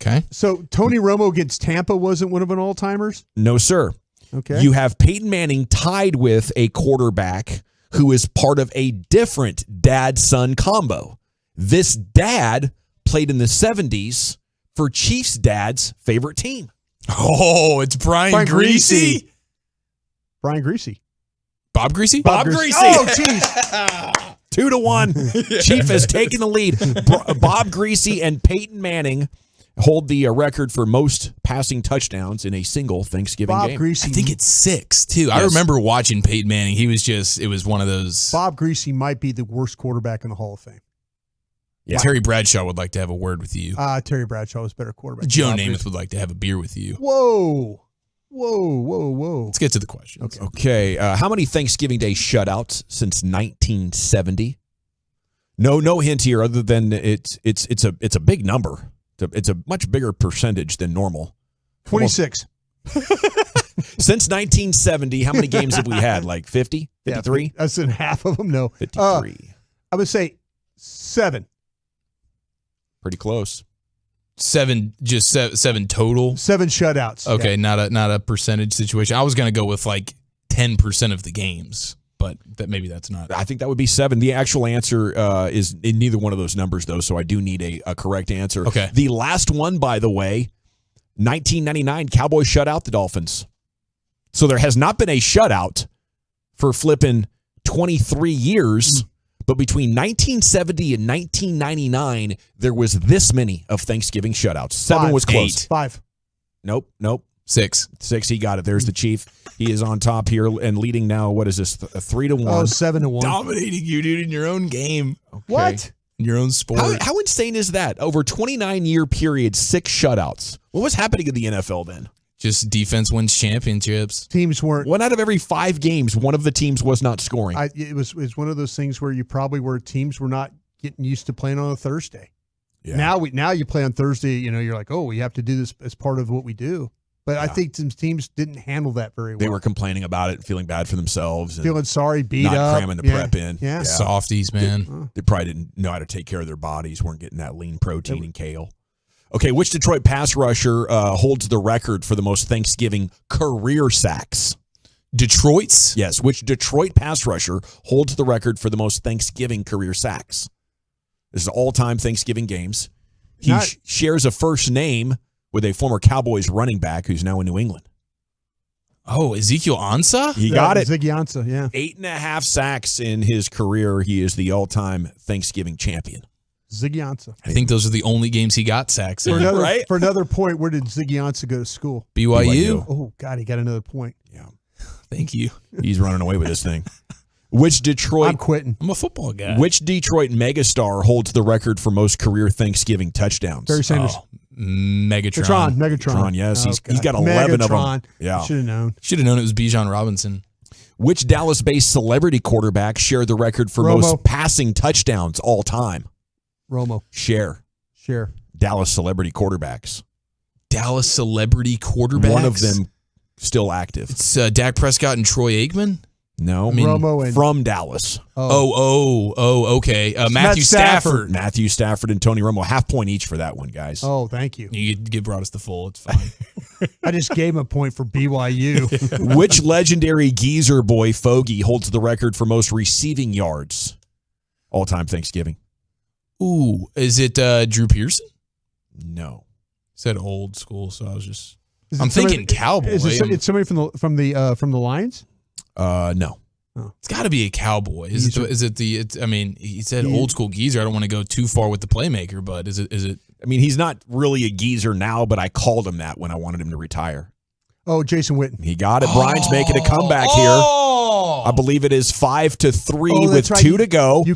E: Okay.
H: So Tony Romo against Tampa wasn't one of an all-timers?
K: No, sir.
H: Okay.
K: You have Peyton Manning tied with a quarterback who is part of a different dad-son combo. This dad played in the 70s for Chiefs' dad's favorite team.
E: Oh, it's Brian Greasy.
H: Brian Greasy.
E: Bob Greasy?
K: Bob Greasy.
H: Oh, jeez.
K: 2-1. Chief has taken the lead. Bob Greasy and Peyton Manning hold the record for most passing touchdowns in a single Thanksgiving game.
H: Greasy.
E: I think it's 6, too. Yes. I remember watching Peyton Manning. It was one of those.
H: Bob Greasy might be the worst quarterback in the Hall of Fame.
E: Yeah. Terry Bradshaw would like to have a word with you.
H: Terry Bradshaw was better quarterback.
E: Joe Namath would like to have a beer with you.
H: Whoa. Let's
E: get to the questions.
K: Okay. How many Thanksgiving Day shutouts since 1970? No hint here other than it's a big number. It's a much bigger percentage than normal.
H: 26.
K: Since 1970, how many games have we had? Like 50? 53?
H: Yeah, that's in half of them. No.
K: 53.
H: I would say 7.
K: Pretty close.
E: 7 total.
H: 7 shutouts.
E: Okay,
H: yeah.
E: not a percentage situation. I was going to go with like 10% of the games, but maybe that's not.
K: I think that would be 7. The actual answer is in neither one of those numbers, though, so I do need a correct answer.
E: Okay.
K: The last one, by the way, 1999, Cowboys shut out the Dolphins. So there has not been a shutout for flipping 23 years. But between 1970 and 1999, there was this many of Thanksgiving shutouts. 7 was close.
H: 5.
K: Nope.
E: 6.
K: 6, he got it. There's the Chief. He is on top here and leading now, what is this, 3-1?
H: Oh, 7-1.
E: Dominating you, dude, in your own game.
K: Okay.
H: What?
E: In your own sport.
K: How insane is that? Over 29-year period, 6 shutouts. What was happening in the NFL then?
E: Just defense wins championships.
H: Teams weren't.
K: 1 out of every 5 games, one of the teams was not scoring.
H: It was one of those things where teams were not getting used to playing on a Thursday.
K: Yeah.
H: Now you play on Thursday. You're like, oh, we have to do this as part of what we do. But I think some teams didn't handle that very well.
K: They were complaining about it, feeling bad for themselves, and
H: feeling sorry, beat
K: not
H: up,
K: cramming the prep in.
H: Yeah.
E: Softies, man.
K: They probably didn't know how to take care of their bodies. Weren't getting that lean protein and kale. Okay, which Detroit pass rusher holds the record for the most Thanksgiving career sacks?
E: Detroit's?
K: Yes, which Detroit pass rusher holds the record for the most Thanksgiving career sacks? This is all-time Thanksgiving games. He shares a first name with a former Cowboys running back who's now in New England.
E: Oh, Ezekiel Ansah?
K: He got it.
H: Ziggy Ansah, yeah.
K: 8.5 sacks in his career. He is the all-time Thanksgiving champion.
H: Ziggy Ansah.
E: I think those are the only games he got sacks in.
H: For another point, where did Ziggy Ansah go to school?
E: BYU.
H: Oh, God, he got another point.
K: Yeah.
E: Thank you.
K: He's running away with this thing. Which Detroit?
H: I'm quitting.
E: I'm a football guy.
K: Which Detroit megastar holds the record for most career Thanksgiving touchdowns?
H: Barry Sanders.
E: Megatron.
H: Megatron.
K: Yes, he's got 11 of them. Yeah.
H: Should have known.
E: Should have known it was Bijan Robinson.
K: Which Dallas-based celebrity quarterback shared the record for most passing touchdowns all time?
H: Romo.
K: Share. Dallas celebrity quarterbacks.
E: Dallas celebrity quarterbacks?
K: One of them still active.
E: It's Dak Prescott and Troy Aikman?
K: No.
H: Romo and
K: from Dallas.
E: Okay. Matthew Stafford.
K: Matthew Stafford and Tony Romo. Half point each for that one, guys.
H: Oh, thank you.
E: You brought us the full. It's fine.
H: I just gave him a point for BYU.
K: Which legendary geezer boy Fogey holds the record for most receiving yards all-time Thanksgiving?
E: Ooh, is it Drew Pearson?
K: No.
E: Said old school, so I was just. I'm thinking Cowboy.
H: It's somebody from the Lions?
K: No.
H: Oh.
E: It's got to be a Cowboy. He said old school geezer. I don't want to go too far with the playmaker, but is it?
K: I mean, he's not really a geezer now, but I called him that when I wanted him to retire.
H: Oh, Jason Witten.
K: He got it. Brian's making a comeback here. I believe it is 5-3 with 2 to go.
H: You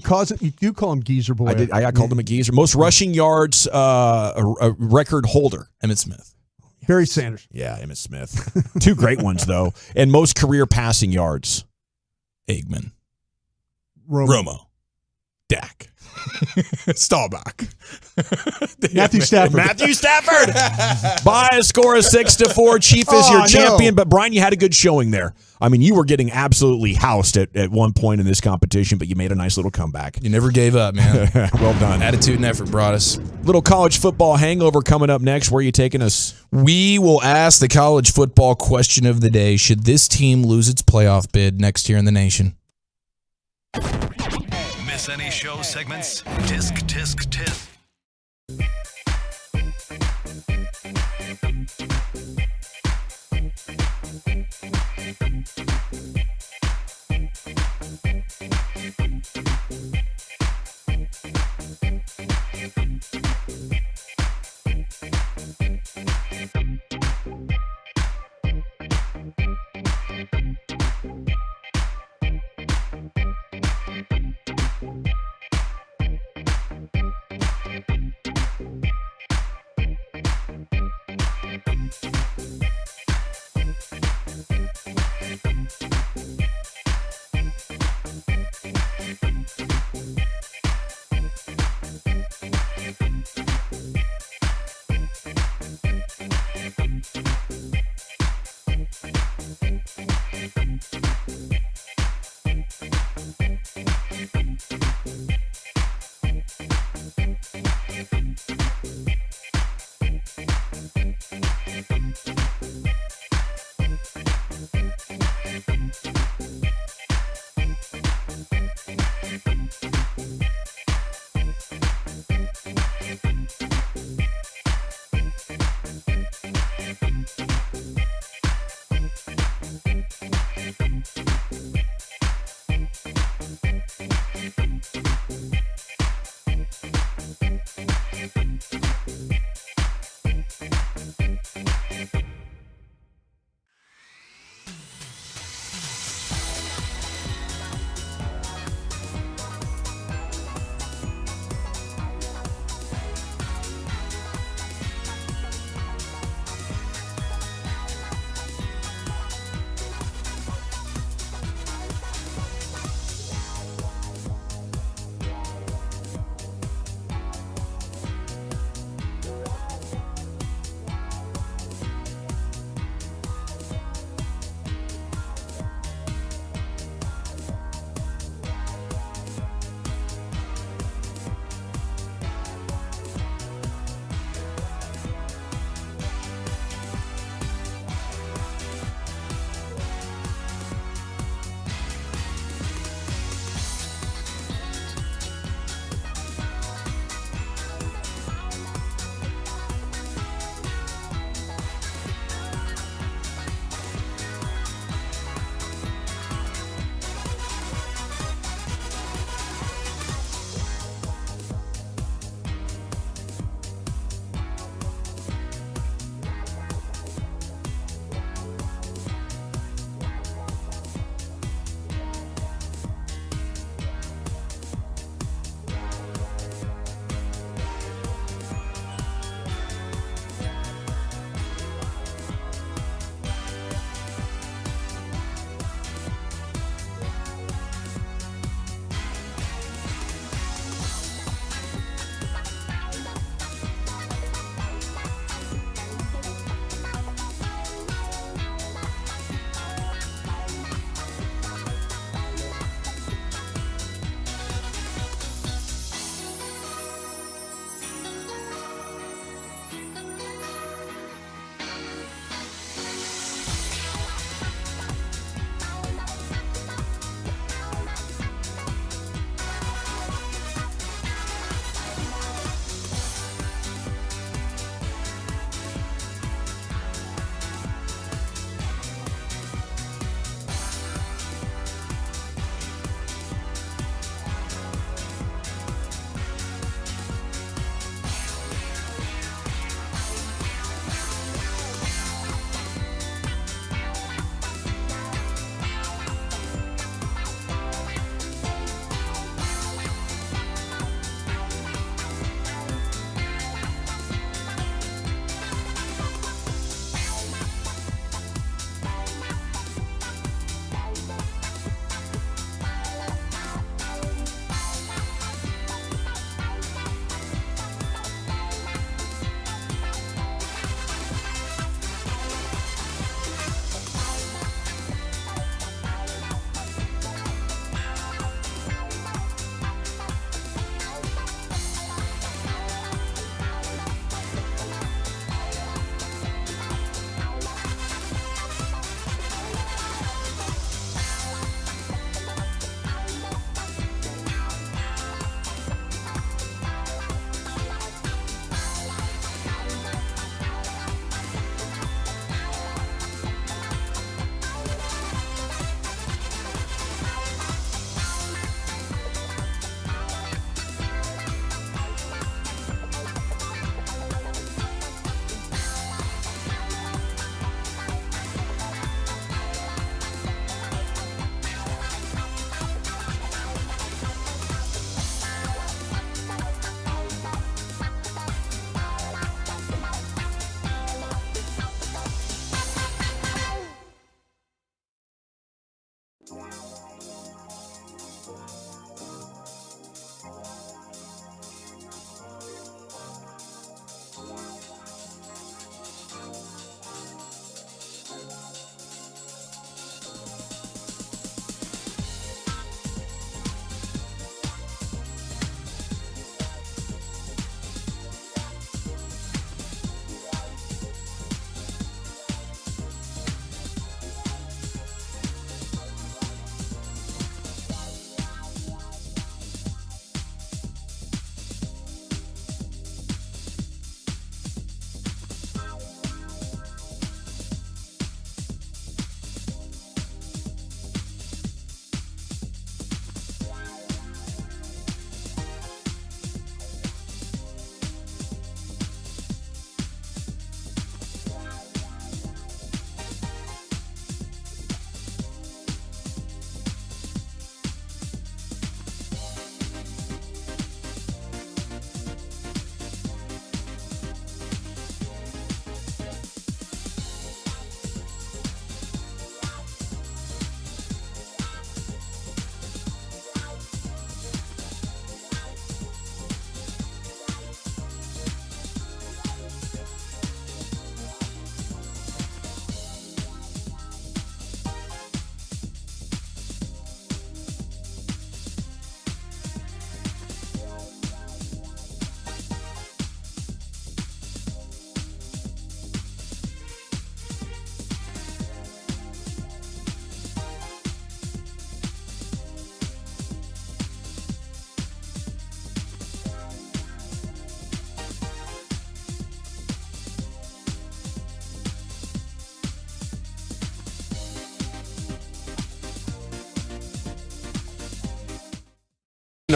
H: do call him geezer boy.
K: I called him a geezer. Most rushing yards a record holder.
E: Emmitt Smith.
H: Barry Sanders.
K: Yeah, Emmitt Smith. 2 great ones, though. And most career passing yards.
E: Eggman.
H: Romo.
E: Dak. Staubach.
H: Matthew
K: Stafford. By a score of 6-4. Chief is your champion. But, Brian, you had a good showing there. I mean, you were getting absolutely housed at one point in this competition, but you made a nice little comeback.
E: You never gave up, man.
K: Well done.
E: Attitude and effort brought us.
K: Little college football hangover coming up next. Where are you taking us?
E: We will ask the college football question of the day. Should this team lose its playoff bid next year in the nation?
A: Miss any show segments? Tisk.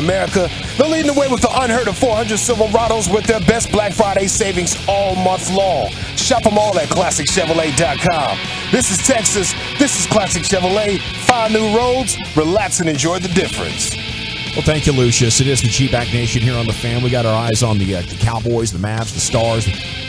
B: America. They're leading the way with the unheard of 400 Silverados with their best Black Friday savings all month long. Shop them all at ClassicChevrolet.com. This is Texas. This is Classic Chevrolet. 5 new roads. Relax and enjoy the difference.
K: Well, thank you, Lucius. It is the G-Back Nation here on the Fan. We got our eyes on the Cowboys, the Mavs, the Stars,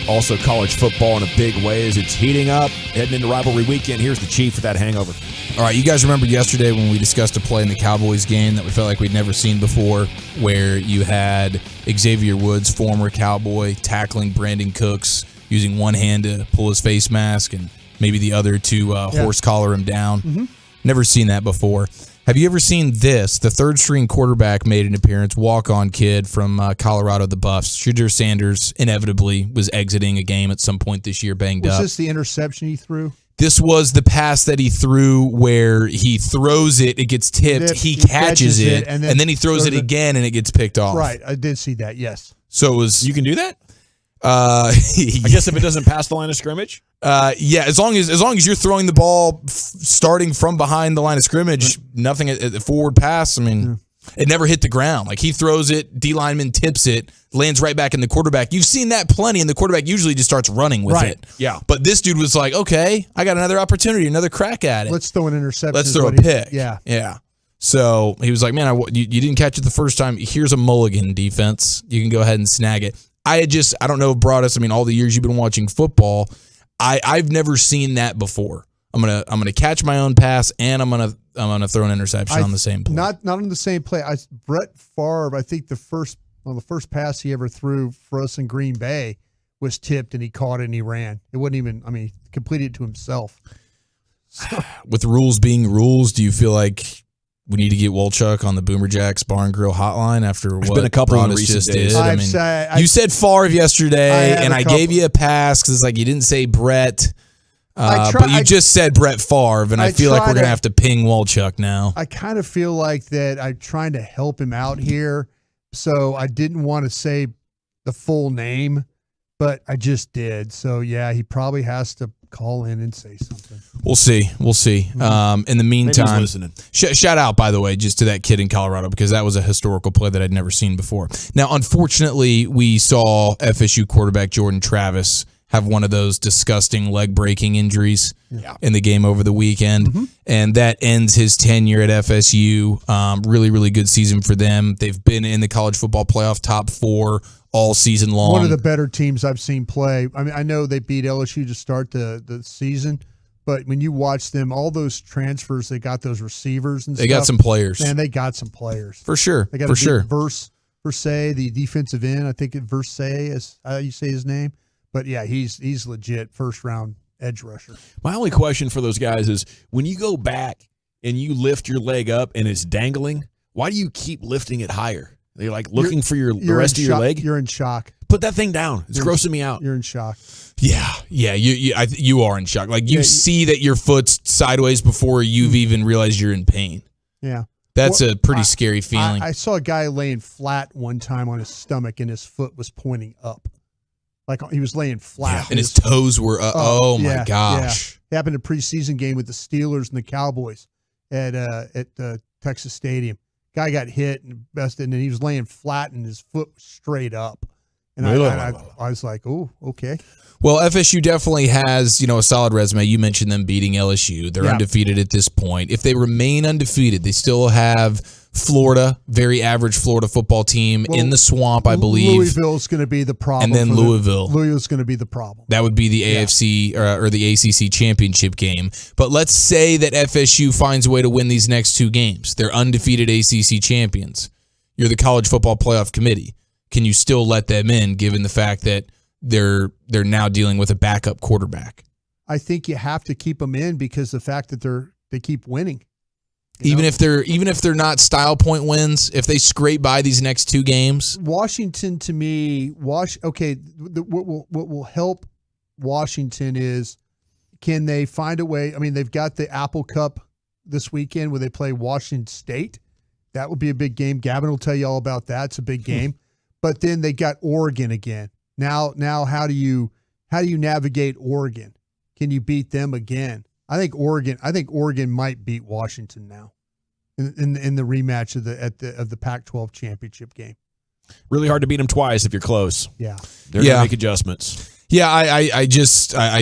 K: also college football in a big way as it's heating up, heading into rivalry weekend. Here's the Chief with that hangover.
E: All right, you guys remember yesterday when we discussed a play in the Cowboys game that we felt like we'd never seen before, where you had Xavier Woods, former Cowboy, tackling Brandon Cooks, using one hand to pull his face mask and maybe the other to horse collar him down. Never seen that before. Have you ever seen this? The third-string quarterback made an appearance, walk-on kid from Colorado, the Buffs. Shedeur Sanders inevitably was exiting a game at some point this year, banged up.
H: Was this the interception he threw?
E: This was the pass that he threw where he throws it, it gets tipped, he catches it, and then he throws it again, and it gets picked off.
H: Right, I did see that, yes.
E: So it was...
K: You can do that? I guess if it doesn't pass the line of scrimmage?
E: Yeah, as long as you're throwing the ball starting from behind the line of scrimmage, nothing at the forward pass, I mean, it never hit the ground. Like, he throws it, D lineman tips it, lands right back in the quarterback. You've seen that plenty, and the quarterback usually just starts running with it.
K: Yeah.
E: But this dude was like, okay, I got another opportunity, another crack at it.
H: Let's throw an interception.
E: Let's throw a pick.
H: Yeah.
E: Yeah. So he was like, man, you didn't catch it the first time. Here's a mulligan, defense. You can go ahead and snag it. I don't know if Broadus, I mean, all the years you've been watching football, I've never seen that before. I'm gonna catch my own pass and I'm gonna throw an interception on the same play.
H: Not on the same play. Brett Favre, I think the first pass he ever threw for us in Green Bay was tipped and he caught it and he ran. It wasn't even, I mean, he completed it to himself. So.
E: With rules being rules, do you feel like we need to get Wolchuk on the Boomer Jacks Bar and Grill hotline after
K: There's
E: what
K: been a couple in
E: Broadus
K: recent
E: just
K: days.
E: did? I mean, you said Favre yesterday, and I gave you a pass because it's like you didn't say Brett, but you just said Brett Favre, and I feel like we're going to have to ping Wolchuk now.
H: I kind of feel like that I'm trying to help him out here, so I didn't want to say the full name, but I just did. So, yeah, he probably has to call in and say something.
E: We'll see. In the meantime, shout out, by the way, just to that kid in Colorado, because that was a historical play that I'd never seen before. Now, unfortunately, we saw FSU quarterback Jordan Travis have one of those disgusting leg-breaking injuries in the game over the weekend, and that ends his tenure at FSU. Really, really good season for them. They've been in the college football playoff top 4 all season long.
H: One of the better teams I've seen play. I mean, I know they beat LSU to start the season, but when you watch them, all those transfers, they got those receivers and
E: they got some players.
H: Man, they got some players.
E: For sure.
H: They got Versay, the defensive end. I think Versay is how you say his name. But, yeah, he's legit first-round edge rusher.
K: My only question for those guys is when you go back and you lift your leg up and it's dangling, why do you keep lifting it higher? You're like looking for the rest of your leg?
H: You're in shock.
K: Put that thing down. It's grossing me out.
H: You're in shock.
E: Yeah. You are in shock. Like, you see that your foot's sideways before you've even realized you're in pain.
H: Yeah.
E: That's a pretty scary feeling.
H: I saw a guy laying flat one time on his stomach, and his foot was pointing up. Like, he was laying flat.
E: And his toes were up. Oh, my gosh.
H: Yeah. It happened in a preseason game with the Steelers and the Cowboys at Texas Stadium. Guy got hit and bested, and then he was laying flat, and his foot was straight up. And I was like, oh, okay.
E: Well, FSU definitely has, a solid resume. You mentioned them beating LSU. They're undefeated at this point. If they remain undefeated, they still have Florida, very average Florida football team in the swamp, I believe.
H: Louisville's going to be the problem.
E: And then
H: Louisville's going to be the problem.
E: That would be the AFC or the ACC championship game. But let's say that FSU finds a way to win these next 2 games. They're undefeated ACC champions. You're the college football playoff committee. Can you still let them in, given the fact that they're now dealing with a backup quarterback?
H: I think you have to keep them in because the fact that they keep winning.
E: Even if they're not style point wins, if they scrape by these next 2 games.
H: Washington, to me, what will help Washington is, can they find a way? I mean, they've got the Apple Cup this weekend where they play Washington State. That would be a big game. Gavin will tell you all about that. It's a big game. But then they got Oregon again. Now, how do you navigate Oregon? Can you beat them again? I think Oregon might beat Washington now. in the rematch of the Pac-12 championship game.
K: Really hard to beat them twice if you're close.
H: Yeah.
K: They're going to make adjustments.
E: Yeah, I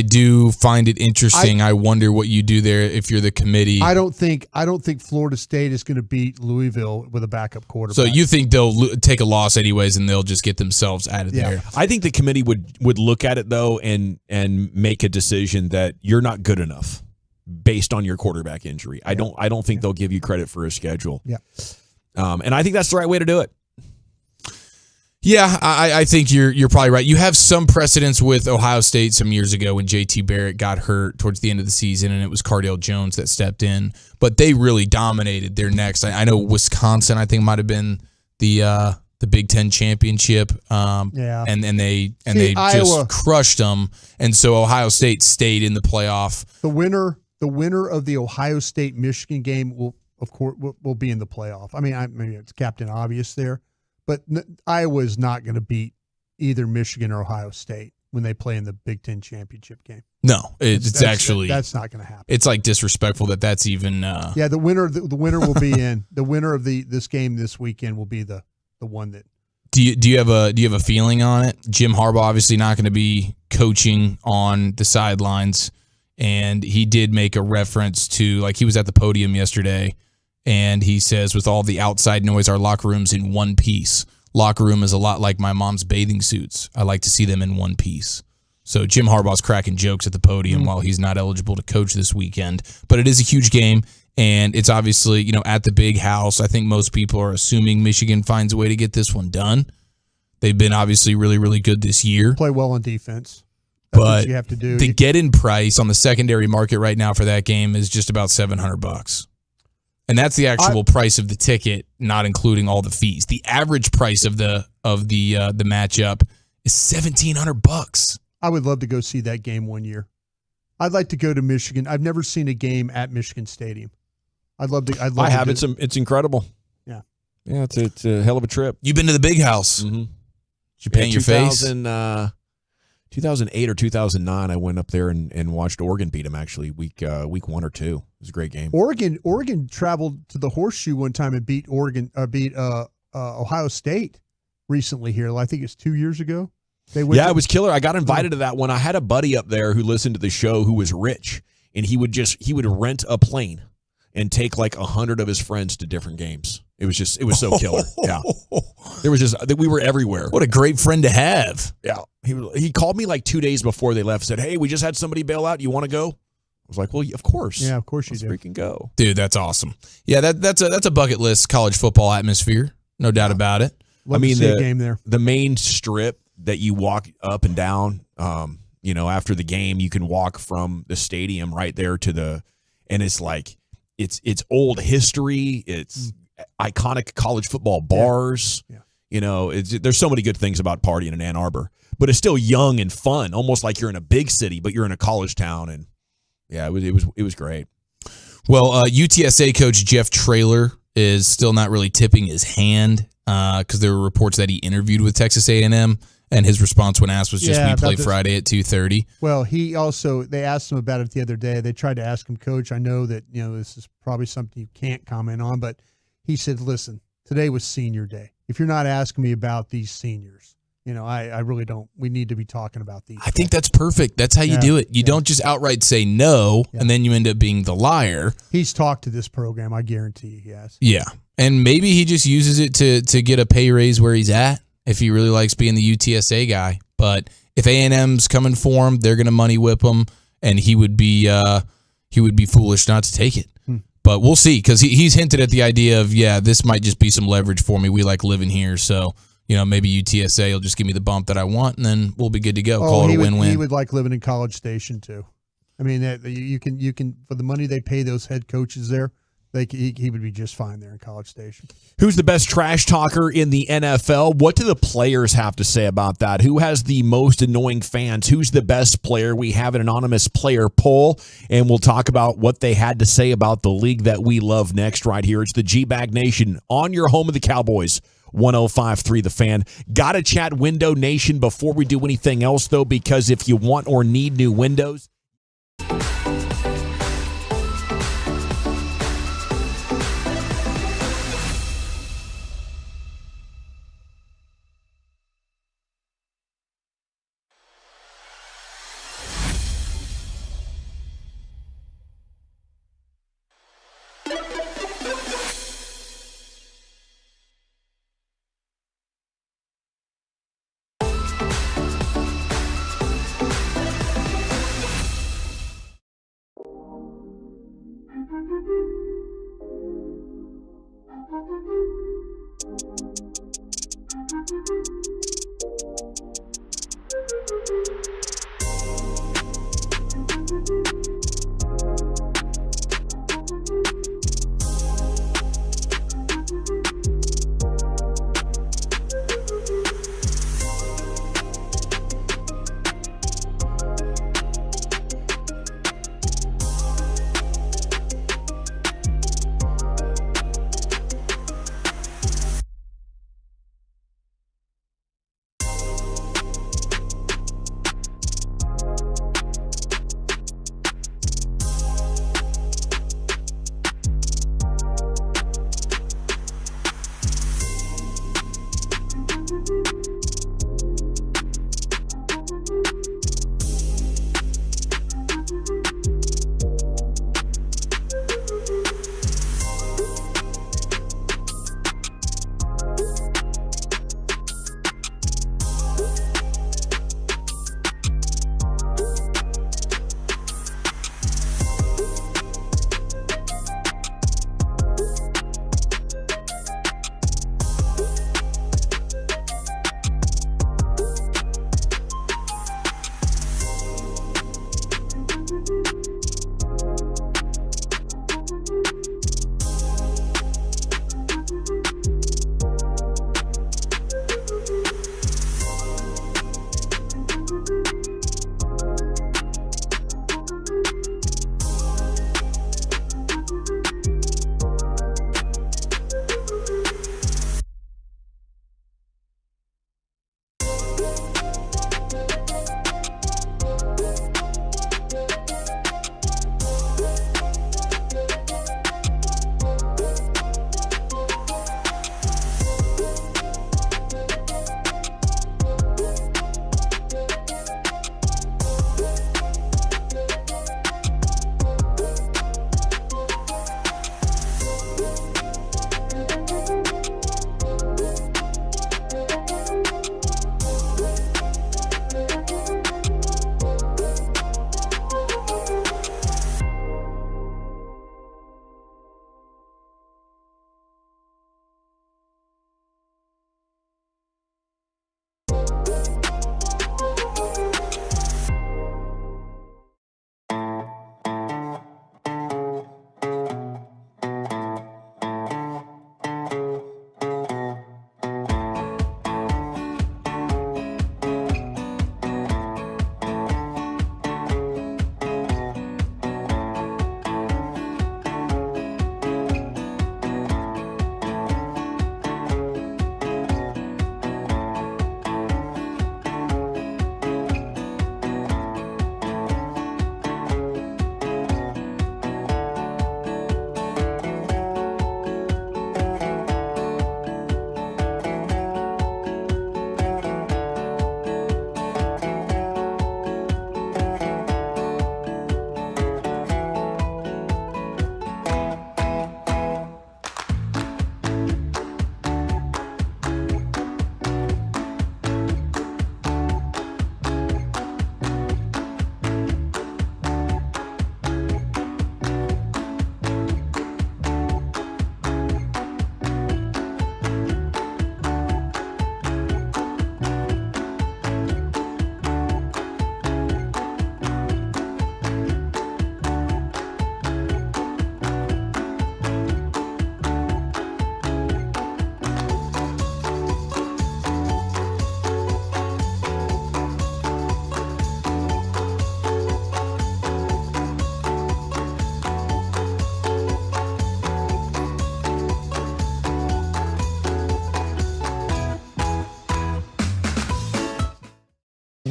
E: do find it interesting. I wonder what you do there if you're the committee.
H: I don't think Florida State is going to beat Louisville with a backup quarterback.
E: So you think they'll take a loss anyways, and they'll just get themselves out of there?
K: I think the committee would look at it though and make a decision that you're not good enough based on your quarterback injury. I don't think they'll give you credit for a schedule.
H: Yeah.
K: And I think that's the right way to do it.
E: Yeah, I think you're probably right. You have some precedence with Ohio State some years ago when JT Barrett got hurt towards the end of the season, and it was Cardale Jones that stepped in. But they really dominated their next. I know Wisconsin, I think, might have been the Big Ten championship. And they
H: Iowa
E: just crushed them. And so Ohio State stayed in the playoff.
H: The winner of the Ohio State Michigan game will be in the playoff. I mean, maybe it's Captain Obvious there. But Iowa is not going to beat either Michigan or Ohio State when they play in the Big Ten championship game.
E: No, it's actually
H: that's not going to happen.
E: It's like disrespectful that's even.
H: Yeah, the winner will be in. The winner of this game this weekend will be the one that.
E: Do you have a feeling on it? Jim Harbaugh obviously not going to be coaching on the sidelines, and he did make a reference to, like, he was at the podium yesterday. And he says, with all the outside noise, our locker room's in one piece. Locker room is a lot like my mom's bathing suits. I like to see them in one piece. So Jim Harbaugh's cracking jokes at the podium while he's not eligible to coach this weekend. But it is a huge game, and it's obviously, at the big house. I think most people are assuming Michigan finds a way to get this one done. They've been obviously really, really good this year.
H: Play well on defense. That's what you have to do.
E: The get-in price on the secondary market right now for that game is just about $700. And that's the actual price of the ticket, not including all the fees. The average price of the matchup is $1,700.
H: I would love to go see that game one year. I'd like to go to Michigan. I've never seen a game at Michigan Stadium. I'd love to.
K: I have. It's incredible.
H: Yeah.
K: Yeah, it's a hell of a trip.
E: You've been to the big house.
K: Mm-hmm.
E: Did you paint your face?
K: 2008 or 2009, I went up there and watched Oregon beat them, actually, week 1 or 2. It was a great game.
H: Oregon traveled to the Horseshoe one time and beat Ohio State recently here. I think it's 2 years ago.
K: It was killer. I got invited to that one. I had a buddy up there who listened to the show who was rich, and he would rent a plane and take like 100 of his friends to different games. It was so killer. Yeah. We were everywhere.
E: What a great friend to have.
K: Yeah. He called me like 2 days before they left, said, "Hey, we just had somebody bail out. You want to go?" I was like, "Well, of course."
H: Yeah, of course
K: Let's freaking go.
E: Dude, that's awesome. Yeah, that's a bucket list college football atmosphere. No doubt about it.
H: Love to see a game there.
K: The main strip that you walk up and down, after the game, you can walk from the stadium right there and it's like, it's old history. It's iconic college football bars. Yeah. There's so many good things about partying in Ann Arbor, but it's still young and fun, almost like you're in a big city, but you're in a college town. And yeah, it was great.
E: Well, UTSA coach Jeff Traylor is still not really tipping his hand because there were reports that he interviewed with Texas A&M, and his response when asked was just, we play Friday at 2:30.
H: Well, they asked him about it the other day. They tried to ask him, Coach, I know that, this is probably something you can't comment on, but he said, listen, today was senior day. If you're not asking me about these seniors, I really don't. We need to be talking about these.
E: I think that's perfect. That's how you do it. You don't just outright say no, and then you end up being the liar.
H: He's talked to this program. I guarantee he has.
E: Yeah. And maybe he just uses it to get a pay raise where he's at if he really likes being the UTSA guy. But if A&M's coming for him, they're going to money whip him, and he would be foolish not to take it. But we'll see, because he's hinted at the idea of, this might just be some leverage for me. We like living here, so maybe UTSA will just give me the bump that I want, and then we'll be good to go. Call it a win-win.
H: He would like living in College Station too. I mean, you can for the money they pay those head coaches there, he would be just fine there in College Station.
K: Who's the best trash talker in the NFL? What do the players have to say about that? Who has the most annoying fans? Who's the best player? We have an anonymous player poll, and we'll talk about what they had to say about the league that we love next right here. It's the G-Bag Nation on your home of the Cowboys. 105.3 The Fan. Gotta chat Window Nation before we do anything else, though, because if you want or need new windows,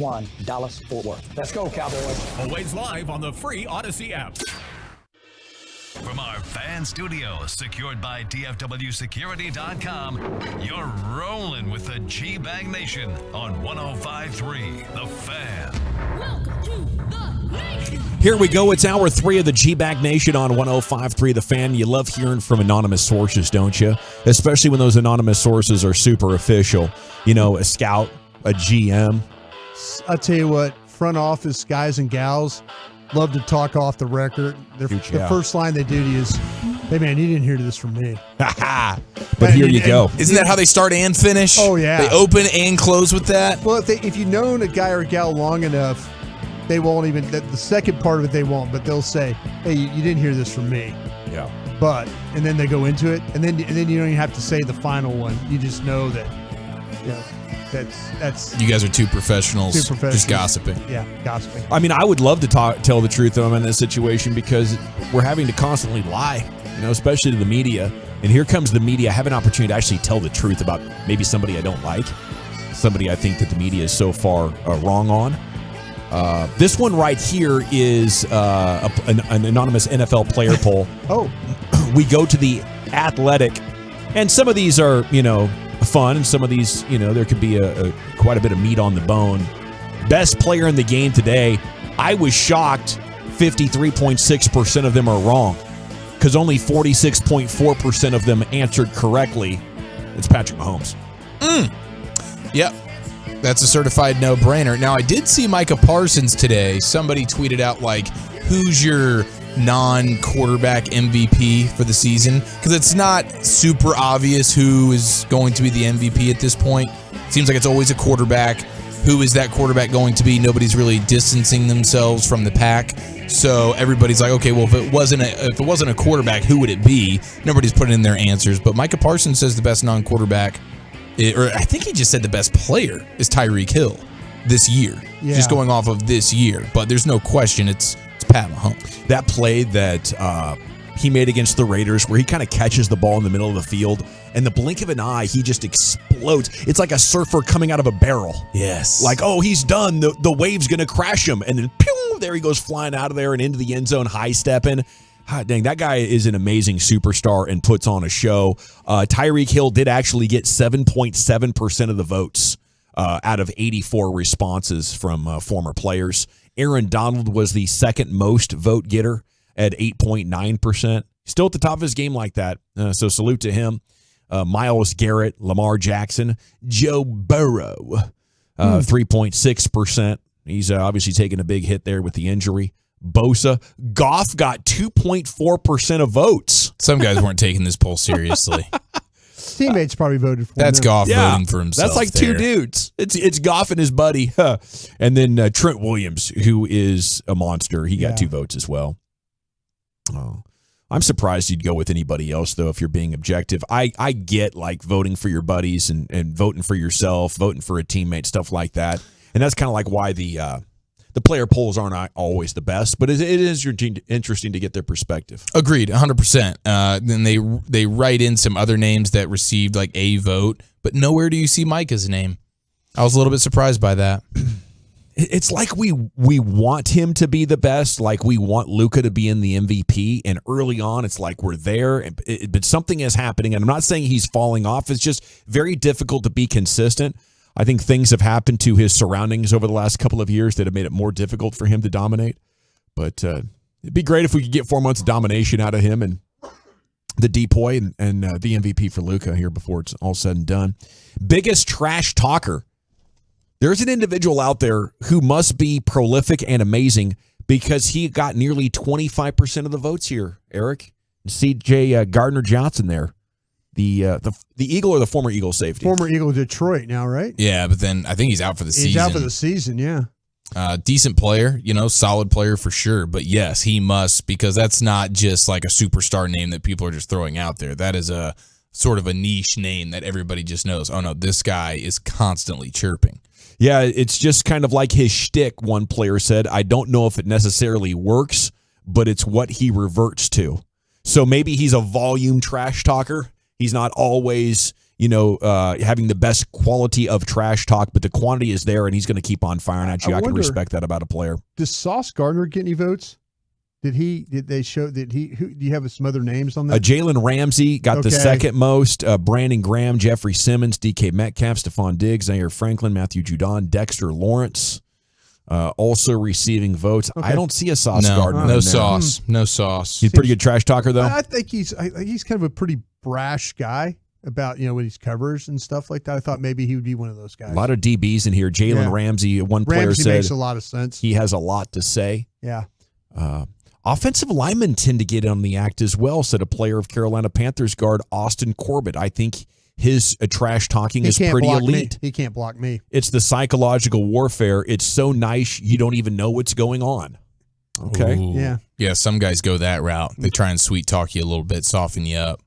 G: 1, Dallas-Fort Worth. Let's go, Cowboys.
A: Always live on the free Odyssey app. From our fan studio, secured by DFWsecurity.com, you're rolling with the G-Bag Nation on 105.3 The Fan.
T: Welcome to the Nation.
K: Here we go. It's hour 3 of the G-Bag Nation on 105.3 The Fan. You love hearing from anonymous sources, don't you? Especially when those anonymous sources are super official. You know, a scout, a GM.
H: I'll tell you what, front office guys and gals love to talk off the record. The first line they do to you is, "Hey man, you didn't hear this from me."
K: But here you go.
E: Isn't that how they start and finish?
H: Oh, yeah.
E: They open and close with that.
H: Well, if you've known a guy or gal long enough, they won't even, the second part of it they won't, but they'll say, hey, you didn't hear this from me.
K: Yeah.
H: But, and then they go into it, and then you don't even have to say the final one. You just know that, that's.
E: You guys are two professionals, just gossiping.
H: Yeah, gossiping.
K: I mean, I would love to tell the truth though in this situation because we're having to constantly lie, especially to the media. And here comes the media. I have an opportunity to actually tell the truth about maybe somebody I don't like, somebody I think that the media is so far wrong on. This one right here is an anonymous NFL player poll.
H: Oh.
K: We go to the Athletic, and some of these are, fun, and some of these, there could be quite a bit of meat on the bone. Best player in the game today, I was shocked 53.6% of them are wrong because only 46.4% of them answered correctly. It's Patrick Mahomes.
E: Yep. That's a certified no-brainer. Now, I did see Micah Parsons today. Somebody tweeted out, who's your non-quarterback MVP for the season? Because it's not super obvious who is going to be the MVP at this point. It seems like it's always a quarterback. Who is that quarterback going to be? Nobody's really distancing themselves from the pack. So everybody's like, okay, well, if it wasn't a quarterback, who would it be? Nobody's putting in their answers. But Micah Parsons says the best non-quarterback, or I think he just said the best player is Tyreek Hill this year.
H: Yeah.
E: Just going off of this year. But there's no question it's Pat Mahomes.
K: That play that he made against the Raiders where he kind of catches the ball in the middle of the field, and the blink of an eye, he just explodes. It's like a surfer coming out of a barrel.
E: Yes.
K: Like, oh, he's done. The wave's going to crash him. And then, pew, there he goes flying out of there and into the end zone, high-stepping. God dang, that guy is an amazing superstar and puts on a show. Tyreek Hill did actually get 7.7% of the votes out of 84 responses from former players. Aaron Donald was the second most vote getter at 8.9%. Still at the top of his game like that. So salute to him. Myles Garrett, Lamar Jackson, Joe Burrow, 3.6%. He's obviously taking a big hit there with the injury. Bosa. Goff got 2.4% of votes.
E: Some guys weren't taking this poll seriously.
H: Teammates probably voted for him.
E: That's Goff voting for himself.
K: That's like two dudes. It's Goff and his buddy. And then Trent Williams, who is a monster. He got 2 votes as well. Oh, I'm surprised you'd go with anybody else, though, if you're being objective. I get voting for your buddies and voting for yourself, voting for a teammate, stuff like that. And that's kind of like why the player polls aren't always the best, but it is interesting to get their perspective.
E: Agreed, 100%. Then they write in some other names that received a vote, but nowhere do you see Micah's name. I was a little bit surprised by that.
K: It's like we want him to be the best, like we want Luka to be in the MVP, and early on it's like we're there, but something is happening, and I'm not saying he's falling off. It's just very difficult to be consistent. I think things have happened to his surroundings over the last couple of years that have made it more difficult for him to dominate. But it'd be great if we could get 4 months of domination out of him and the depoy and the MVP for Luka here before it's all said and done. Biggest trash talker. There's an individual out there who must be prolific and amazing because he got nearly 25% of the votes here, Eric. C.J. Gardner-Johnson there. The Eagle or the former Eagle safety?
H: Former Eagle Detroit now, right?
E: Yeah, but then I think he's out for the season.
H: He's out for the season, yeah.
E: Decent player, solid player for sure. But yes, he must, because that's not just like a superstar name that people are just throwing out there. That is a sort of a niche name that everybody just knows. Oh, no, this guy is constantly chirping.
K: Yeah, it's just kind of like his shtick, one player said. I don't know if it necessarily works, but it's what he reverts to. So maybe he's a volume trash talker. He's not always, having the best quality of trash talk, but the quantity is there, and he's going to keep on firing at you. I can respect that about a player.
H: Does Sauce Gardner get any votes? Do you have some other names on that?
K: Jalen Ramsey got the second most. Brandon Graham, Jeffrey Simmons, DK Metcalf, Stephon Diggs, Zaire Franklin, Matthew Judon, Dexter Lawrence, also receiving votes. Okay. I don't see a Sauce Gardner.
E: No sauce. No sauce.
K: He's a pretty good trash talker, though.
H: I think he's kind of a pretty brash guy about, when he's covers and stuff like that. I thought maybe he would be one of those guys.
K: A lot of DBs in here. Jalen Ramsey, one player said
H: makes a lot of sense.
K: He has a lot to say.
H: Yeah.
K: Offensive linemen tend to get on the act as well, said a player of Carolina Panthers guard Austin Corbett. I think his trash talking is pretty elite.
H: He can't block me.
K: It's the psychological warfare. It's so nice you don't even know what's going on. Okay.
H: Yeah.
E: Yeah, some guys go that route. They try and sweet talk you a little bit, soften you up.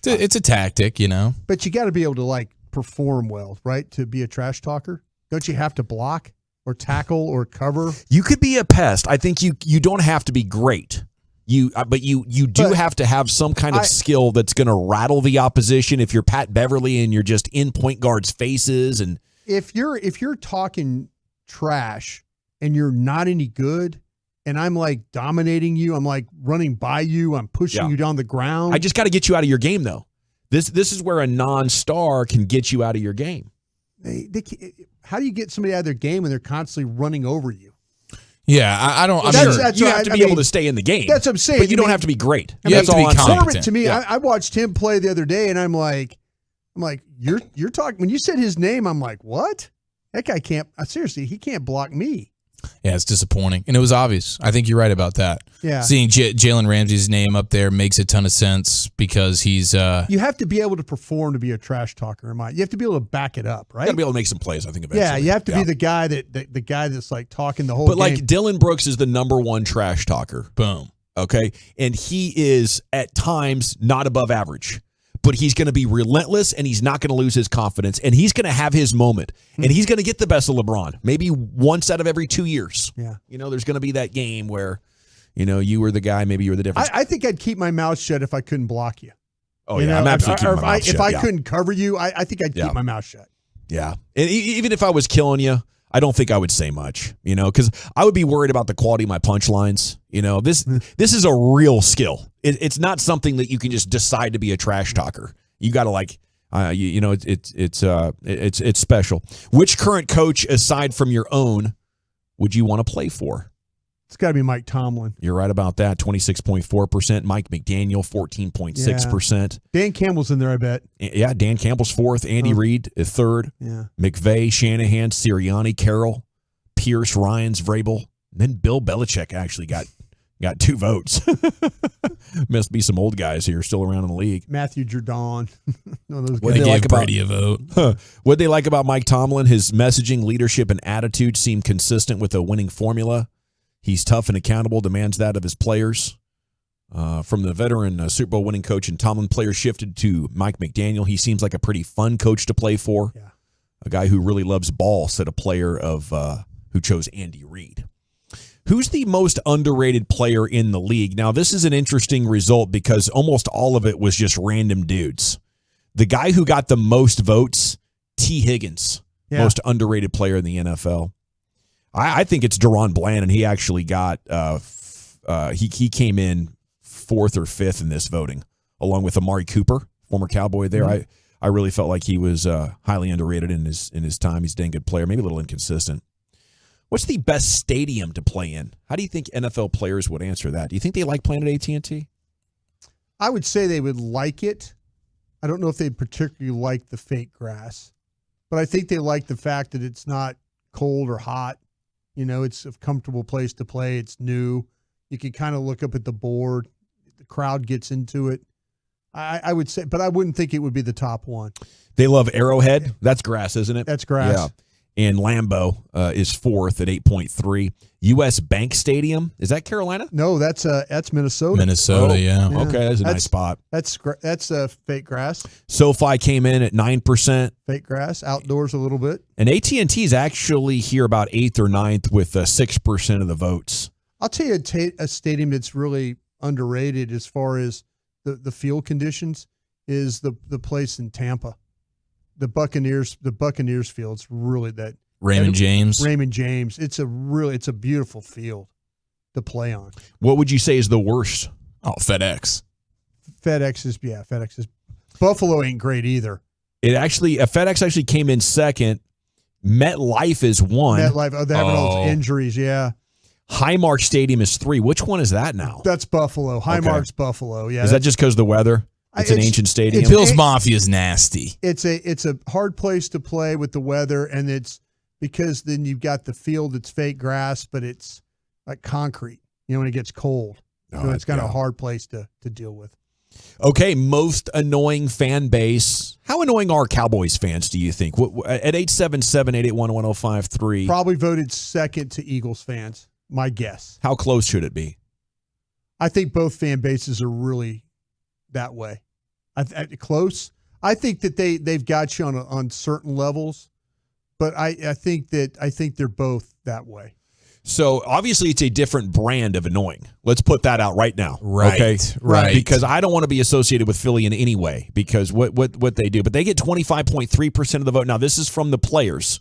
E: It's a tactic, you know.
H: But you got to be able to like perform well, right? To be a trash talker. Don't you have to block or tackle or cover?
K: You could be a pest. I think you don't have to be great. But you do have to have some kind of skill that's going to rattle the opposition. If you're Pat Beverly and you're just in point guards' faces, and
H: if you're talking trash and you're not any good, and I'm like dominating you, I'm like running by you, I'm pushing you down the ground.
K: I just got to get you out of your game, though. This is where a non-star can get you out of your game.
H: How do you get somebody out of their game when they're constantly running over you?
E: Yeah, I don't.
K: You have to be able to stay in the game.
H: That's what I'm saying.
K: But you don't have to be great.
E: That's all I'm saying.
H: Corbett, to me, I watched him play the other day, and I'm like, you're talking. When you said his name, I'm like, what? That guy can't. Seriously, he can't block me.
E: Yeah, it's disappointing, and it was obvious. I think you're right about that.
H: Yeah,
E: seeing Jalen Ramsey's name up there makes a ton of sense because he's.
H: You have to be able to perform to be a trash talker. You have to be able to back it up, right?
K: You got to be able to make some plays. I think eventually.
H: Yeah, you have to be the guy that's like talking the whole.
K: But
H: game.
K: like Dylan Brooks is the #1 trash talker.
E: Boom.
K: Okay, and he is at times not above average. But he's going to be relentless, and he's not going to lose his confidence, and he's going to have his moment, and he's going to get the best of LeBron, maybe once out of every 2 years.
H: Yeah.
K: There's going to be that game where, you were the guy, maybe you were the difference.
H: I think I'd keep my mouth shut if I couldn't block you.
K: Oh, yeah, I'm absolutely keeping my mouth shut.
H: If I couldn't cover you, I think I'd keep my mouth shut.
K: Yeah, and even if I was killing you, I don't think I would say much, because I would be worried about the quality of my punchlines. This is a real skill. It's not something that you can just decide to be a trash talker. You got to it's special. Which current coach aside from your own would you want to play for?
H: It's got to be Mike Tomlin.
K: You're right about that. 26.4%. Mike McDaniel, 14.6%.
H: Dan Campbell's in there, I bet.
K: Yeah, Dan Campbell's fourth. Andy Reid is third.
H: Yeah.
K: McVay, Shanahan, Sirianni, Carroll, Pierce, Ryans, Vrabel. And then Bill Belichick actually got 2 votes. Must be some old guys here still around in the league.
H: Matthew Judon.
K: What they gave Brady a vote. What they like about Mike Tomlin, his messaging, leadership, and attitude seem consistent with a winning formula. He's tough and accountable, demands that of his players. From the veteran Super Bowl winning coach and Tomlin, players shifted to Mike McDaniel. He seems like a pretty fun coach to play for.
H: Yeah.
K: A guy who really loves ball, said a player who chose Andy Reid. Who's the most underrated player in the league? Now, this is an interesting result because almost all of it was just random dudes. The guy who got the most votes, T. Higgins, most underrated player in the NFL. I think it's Deron Bland, and he actually got he came in 4th or 5th in this voting, along with Amari Cooper, former Cowboy there. Mm-hmm. I really felt like he was highly underrated in his time. He's a dang good player, maybe a little inconsistent. What's the best stadium to play in? How do you think NFL players would answer that? Do you think they like playing at AT&T?
H: I would say they would like it. I don't know if they particularly like the fake grass, but I think they like the fact that it's not cold or hot. It's a comfortable place to play. It's new. You can kind of look up at the board. The crowd gets into it. I would say, but I wouldn't think it would be the top one.
K: They love Arrowhead. That's grass, isn't it?
H: That's grass.
K: Yeah. And Lambeau is 4th at 8.3. U.S. Bank Stadium, is that Carolina?
H: No, that's Minnesota.
E: Minnesota, yeah.
K: Okay, that's a nice spot.
H: That's fake grass.
K: SoFi came in at 9%.
H: Fake grass, outdoors a little bit.
K: And AT&T is actually here about 8th or 9th with 6% of the votes.
H: I'll tell you a stadium that's really underrated as far as the field conditions is the place in Tampa. The Buccaneers field's really that
E: Raymond James.
H: It's a beautiful field to play on.
K: What would you say is the worst?
E: Oh, FedEx.
H: FedEx is Buffalo ain't great either.
K: FedEx actually came in 2nd. MetLife is 1.
H: MetLife, they're having all injuries, yeah.
K: Highmark Stadium is 3. Which one is that now?
H: That's Buffalo. Highmark's Buffalo, yeah.
K: Is that just because of the weather? It's an ancient stadium.
E: Bills Mafia is nasty.
H: It's a hard place to play with the weather, and it's because then you've got the field that's fake grass, but it's like concrete. when it gets cold. So it's kind of a hard place to deal with.
K: Okay, most annoying fan base. How annoying are Cowboys fans, do you think? At 877-881-1053.
H: Probably voted second to Eagles fans, my guess.
K: How close should it be?
H: I think both fan bases are really that way. Close. I think that they've got you on certain levels, but I think they're both that way.
K: So obviously it's a different brand of annoying. Let's put that out right now.
E: Right.
K: Okay?
E: Right.
K: Because I don't want to be associated with Philly in any way because what they do. But they get 25.3% of the vote. Now, this is from the players.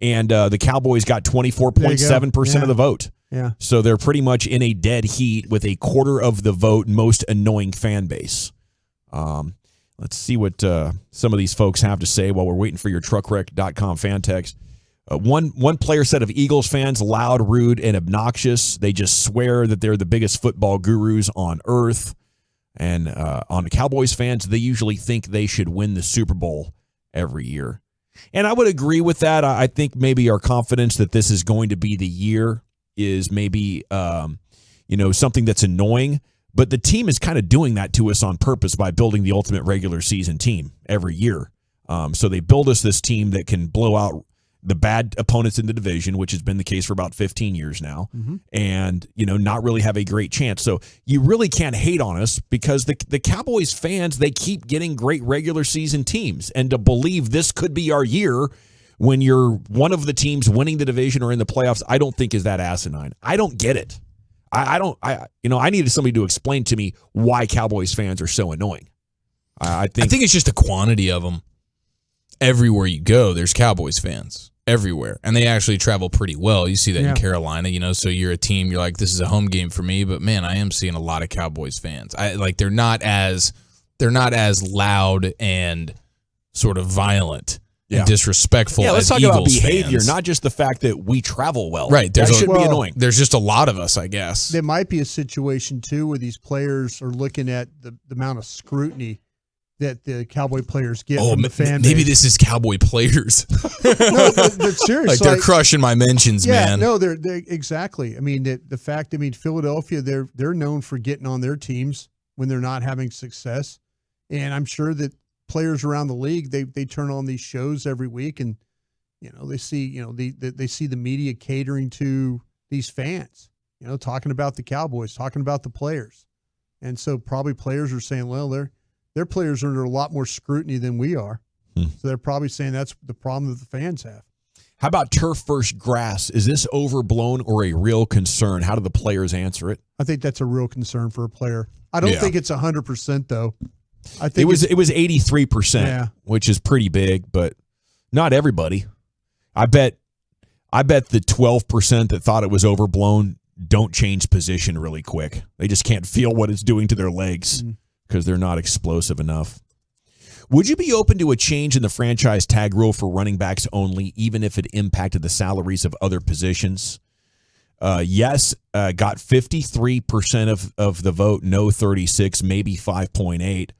K: And the Cowboys got 24.7% of the vote.
H: Yeah.
K: So they're pretty much in a dead heat with a quarter of the vote, most annoying fan base. Let's see what some of these folks have to say while we're waiting for your truckwreck.com fan text. One player said of Eagles fans, loud, rude, and obnoxious. They just swear that they're the biggest football gurus on earth. And on the Cowboys fans, they usually think they should win the Super Bowl every year. And I would agree with that. I think maybe our confidence that this is going to be the year is maybe something that's annoying. But the team is kind of doing that to us on purpose by building the ultimate regular season team every year. So they build us this team that can blow out the bad opponents in the division, which has been the case for about 15 years now, and not really have a great chance. So you really can't hate on us because the Cowboys fans, they keep getting great regular season teams, and to believe this could be our year when you're one of the teams winning the division or in the playoffs, I don't think is that asinine. I don't get it. I needed somebody to explain to me why Cowboys fans are so annoying. I think
E: it's just the quantity of them. Everywhere you go, there's Cowboys fans everywhere, and they actually travel pretty well. You see that in Carolina, so you're a team, you're like, this is a home game for me, but man, I am seeing a lot of Cowboys fans. They're not as loud and sort of violent and disrespectful.
K: Yeah, let's
E: as
K: talk
E: Eagles
K: about behavior,
E: fans.
K: not just the fact that we travel well.
E: Right,
K: that should be annoying.
E: There's just a lot of us, I guess.
H: There might be a situation too where these players are looking at the amount of scrutiny that the Cowboy players get from the fan base.
E: Maybe this is Cowboy players.
H: No, they're serious.
E: They're crushing my mentions, man.
H: No, they're exactly. I mean, the fact. I mean, Philadelphia, they're known for getting on their teams when they're not having success, and I'm sure that players around the league they turn on these shows every week, and they see they see the media catering to these fans, talking about the Cowboys, talking about the players, and so probably players are saying, well, their players are under a lot more scrutiny than we are. So they're probably saying that's the problem that the fans have.
K: How about turf versus grass? Is this overblown or a real concern? How do the players answer it?
H: I think that's a real concern for a player. I don't think it's 100% though. I think
K: it was 83%, which is pretty big, but not everybody. I bet the 12% that thought it was overblown don't change position really quick. They just can't feel what it's doing to their legs because they're not explosive enough. Would you be open to a change in the franchise tag rule for running backs only, even if it impacted the salaries of other positions? Yes, got 53% of the vote, no 36%, maybe 5.8%.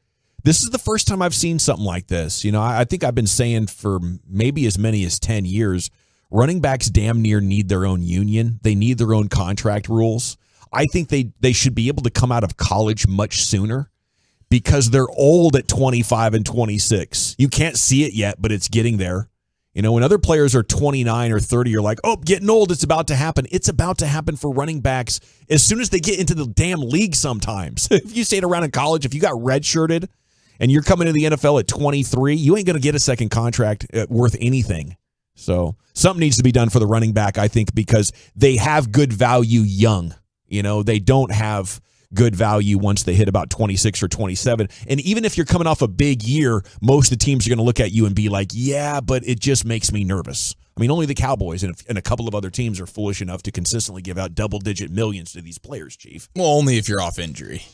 K: This is the first time I've seen something like this. I think I've been saying for maybe as many as 10 years, running backs damn near need their own union. They need their own contract rules. I think they should be able to come out of college much sooner because they're old at 25 and 26. You can't see it yet, but it's getting there. When other players are 29 or 30, you're like, oh, getting old, it's about to happen. It's about to happen for running backs as soon as they get into the damn league sometimes. If you stayed around in college, if you got redshirted and you're coming to the NFL at 23, you ain't going to get a second contract worth anything. So something needs to be done for the running back, I think, because they have good value young. They don't have good value once they hit about 26 or 27. And even if you're coming off a big year, most of the teams are going to look at you and be like, yeah, but it just makes me nervous. I mean, only the Cowboys and a couple of other teams are foolish enough to consistently give out double-digit millions to these players, Chief.
E: Well, only if you're off injury.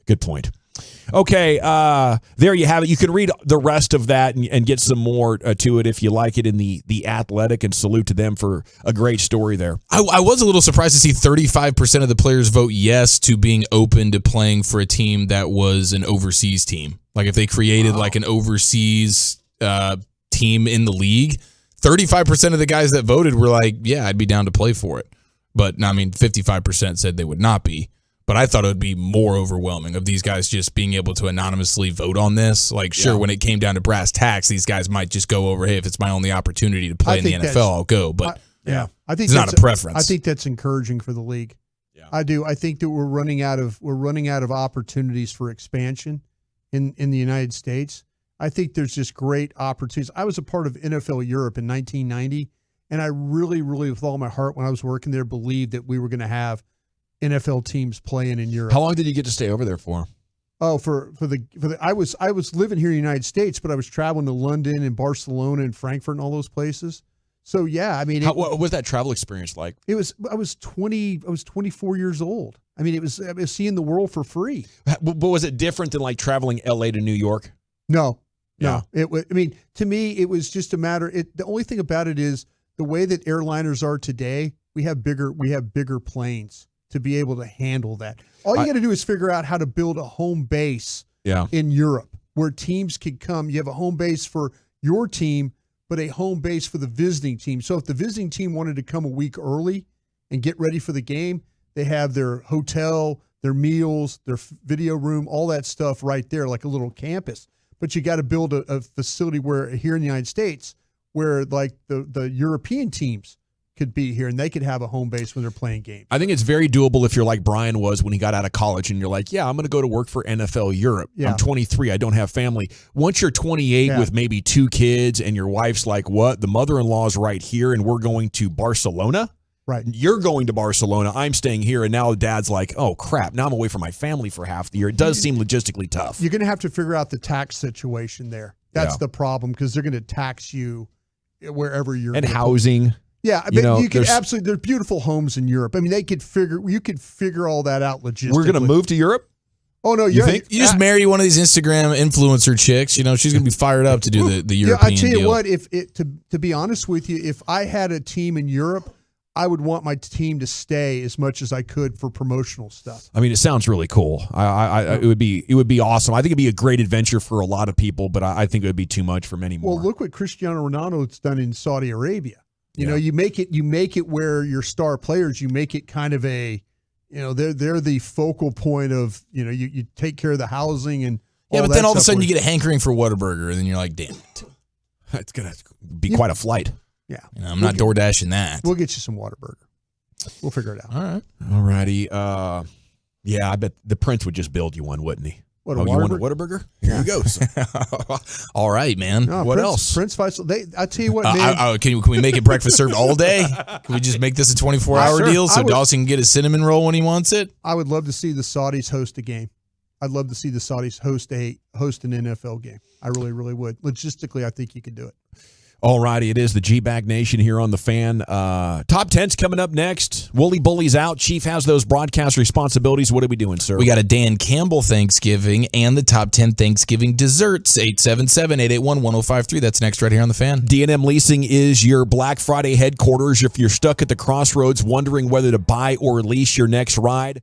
K: Good point. Okay, there you have it. You can read the rest of that and get some more to it if you like it in the Athletic, and salute to them for a great story there.
E: I was a little surprised to see 35% of the players vote yes to being open to playing for a team that was an overseas team. Like if they created like an overseas team in the league, 35% of the guys that voted were like, yeah, I'd be down to play for it. But, I mean, 55% said they would not be. But I thought it would be more overwhelming of these guys just being able to anonymously vote on this. Like, sure, when it came down to brass tacks, these guys might just go over, hey, if it's my only opportunity to play in the NFL, I'll go. But
H: I think
E: it's not a preference.
H: I think that's encouraging for the league. Yeah. I do. I think that we're running out of opportunities for expansion in the United States. I think there's just great opportunities. I was a part of NFL Europe in 1990, and I really, really, with all my heart, when I was working there, believed that we were going to have NFL teams playing in Europe.
K: How long did you get to stay over there for?
H: Oh, I was living here in the United States, but I was traveling to London and Barcelona and Frankfurt and all those places. So yeah, I mean,
K: what was that travel experience like?
H: I was 24 years old. I mean, I was seeing the world for free.
K: But was it different than like traveling LA to New York?
H: No. I mean, to me, it was just a matter. The only thing about it is the way that airliners are today. We have bigger planes to be able to handle that. All you got to do is figure out how to build a home base in Europe where teams can come. You have a home base for your team, but a home base for the visiting team. So if the visiting team wanted to come a week early and get ready for the game, they have their hotel, their meals, their video room, all that stuff right there, like a little campus. But you got to build a facility where here in the United States where like the European teams could be here and they could have a home base when they're playing games.
K: I think it's very doable if you're like Brian was when he got out of college and you're like, yeah, I'm going to go to work for NFL Europe.
H: Yeah.
K: I'm 23. I don't have family. Once you're 28 with maybe 2 kids and your wife's like, what? The mother-in-law's right here and we're going to Barcelona?
H: Right.
K: You're going to Barcelona. I'm staying here. And now dad's like, oh, crap. Now I'm away from my family for half the year. It does seem logistically tough.
H: You're going to have to figure out the tax situation there. That's the problem because they're going to tax you wherever you're.
K: And housing.
H: Yeah, but you could absolutely. There's beautiful homes in Europe. I mean, you could figure all that out logistically.
K: We're going to move to Europe?
H: Oh no,
E: you think? You just marry one of these Instagram influencer chicks. You know, she's going to be fired up to do the European
H: I tell you
E: deal.
H: what, to be honest with you, if I had a team in Europe, I would want my team to stay as much as I could for promotional stuff.
K: I mean, it sounds really cool. It would be awesome. I think it'd be a great adventure for a lot of people, but I think it would be too much for many more.
H: Well, look what Cristiano Ronaldo's done in Saudi Arabia. You know, you make it where your star players, you make it kind of a, they're the focal point of, you take care of the housing and
E: but then all of a sudden you get a hankering for Whataburger and then you're like, damn it.
K: It's going to be quite a flight.
H: Yeah.
E: I'm not door dashing that.
H: We'll get you some Whataburger. We'll figure it out.
E: All right.
K: All righty. Yeah, I bet the Prince would just build you one, wouldn't he?
H: What,
K: you want a Whataburger? Here you go.
E: All right, man.
H: No,
K: what
H: Prince,
K: else?
H: Prince Faisal. I tell you what, man.
E: Can we make it breakfast served all day? Can we just make this a 24-hour deal so Dawson can get a cinnamon roll when he wants it?
H: I would love to see the Saudis host a game. I'd love to see the Saudis host an NFL game. I really, really would. Logistically, I think you could do it.
K: All righty, it is the G-Bag Nation here on the Fan. Top 10's coming up next. Wooly Bully's out. Chief has those broadcast responsibilities. What are we doing, sir?
E: We got a Dan Campbell Thanksgiving and the top 10 Thanksgiving desserts. 877-881-1053. That's next right here on the Fan.
K: D&M Leasing is your Black Friday headquarters. If you're stuck at the crossroads wondering whether to buy or lease your next ride,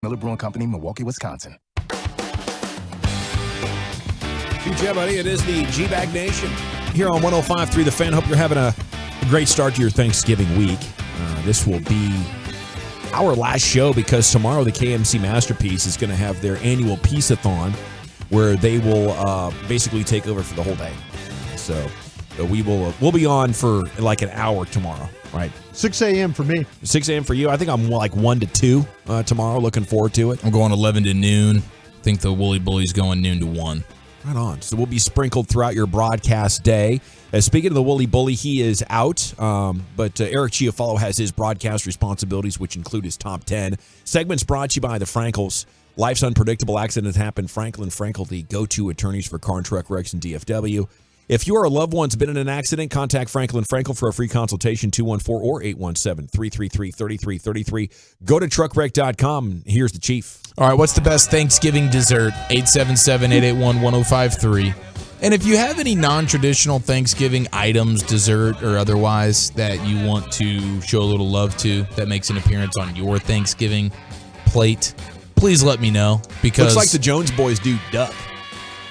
J: Miller Brewing Company, Milwaukee, Wisconsin.
K: Yeah, buddy. It is the G-Bag Nation here on 105.3 The Fan. Hope you're having a great start to your Thanksgiving week. This will be our last show because tomorrow the KMC Masterpiece is going to have their annual Peace-a-thon where they will basically take over for the whole day. So we'll be on for like an hour tomorrow, right?
H: 6 a.m. for me.
K: 6 a.m. for you. I think I'm like 1 to 2 tomorrow. Looking forward to it.
E: I'm going 11 to noon. I think the Wooly Bully's going noon to 1.
K: Right on. So we'll be sprinkled throughout your broadcast day. Speaking of the Wooly Bully, he is out, but Eric Chiafalo has his broadcast responsibilities, which include his top 10. Segments brought to you by the Frankels. Life's unpredictable. Accidents happen. Franklin Frankel, the go-to attorneys for car and truck wrecks in DFW. If you or a loved one's been in an accident, contact Franklin Frankel for a free consultation, 214 or 817-333-3333. Go to truckwreck.com. Here's the Chief.
E: All right, what's the best Thanksgiving dessert? 877-881-1053. And if you have any non-traditional Thanksgiving items, dessert or otherwise, that you want to show a little love to, that makes an appearance on your Thanksgiving plate, please let me know. Because
K: looks like the Jones boys do duck.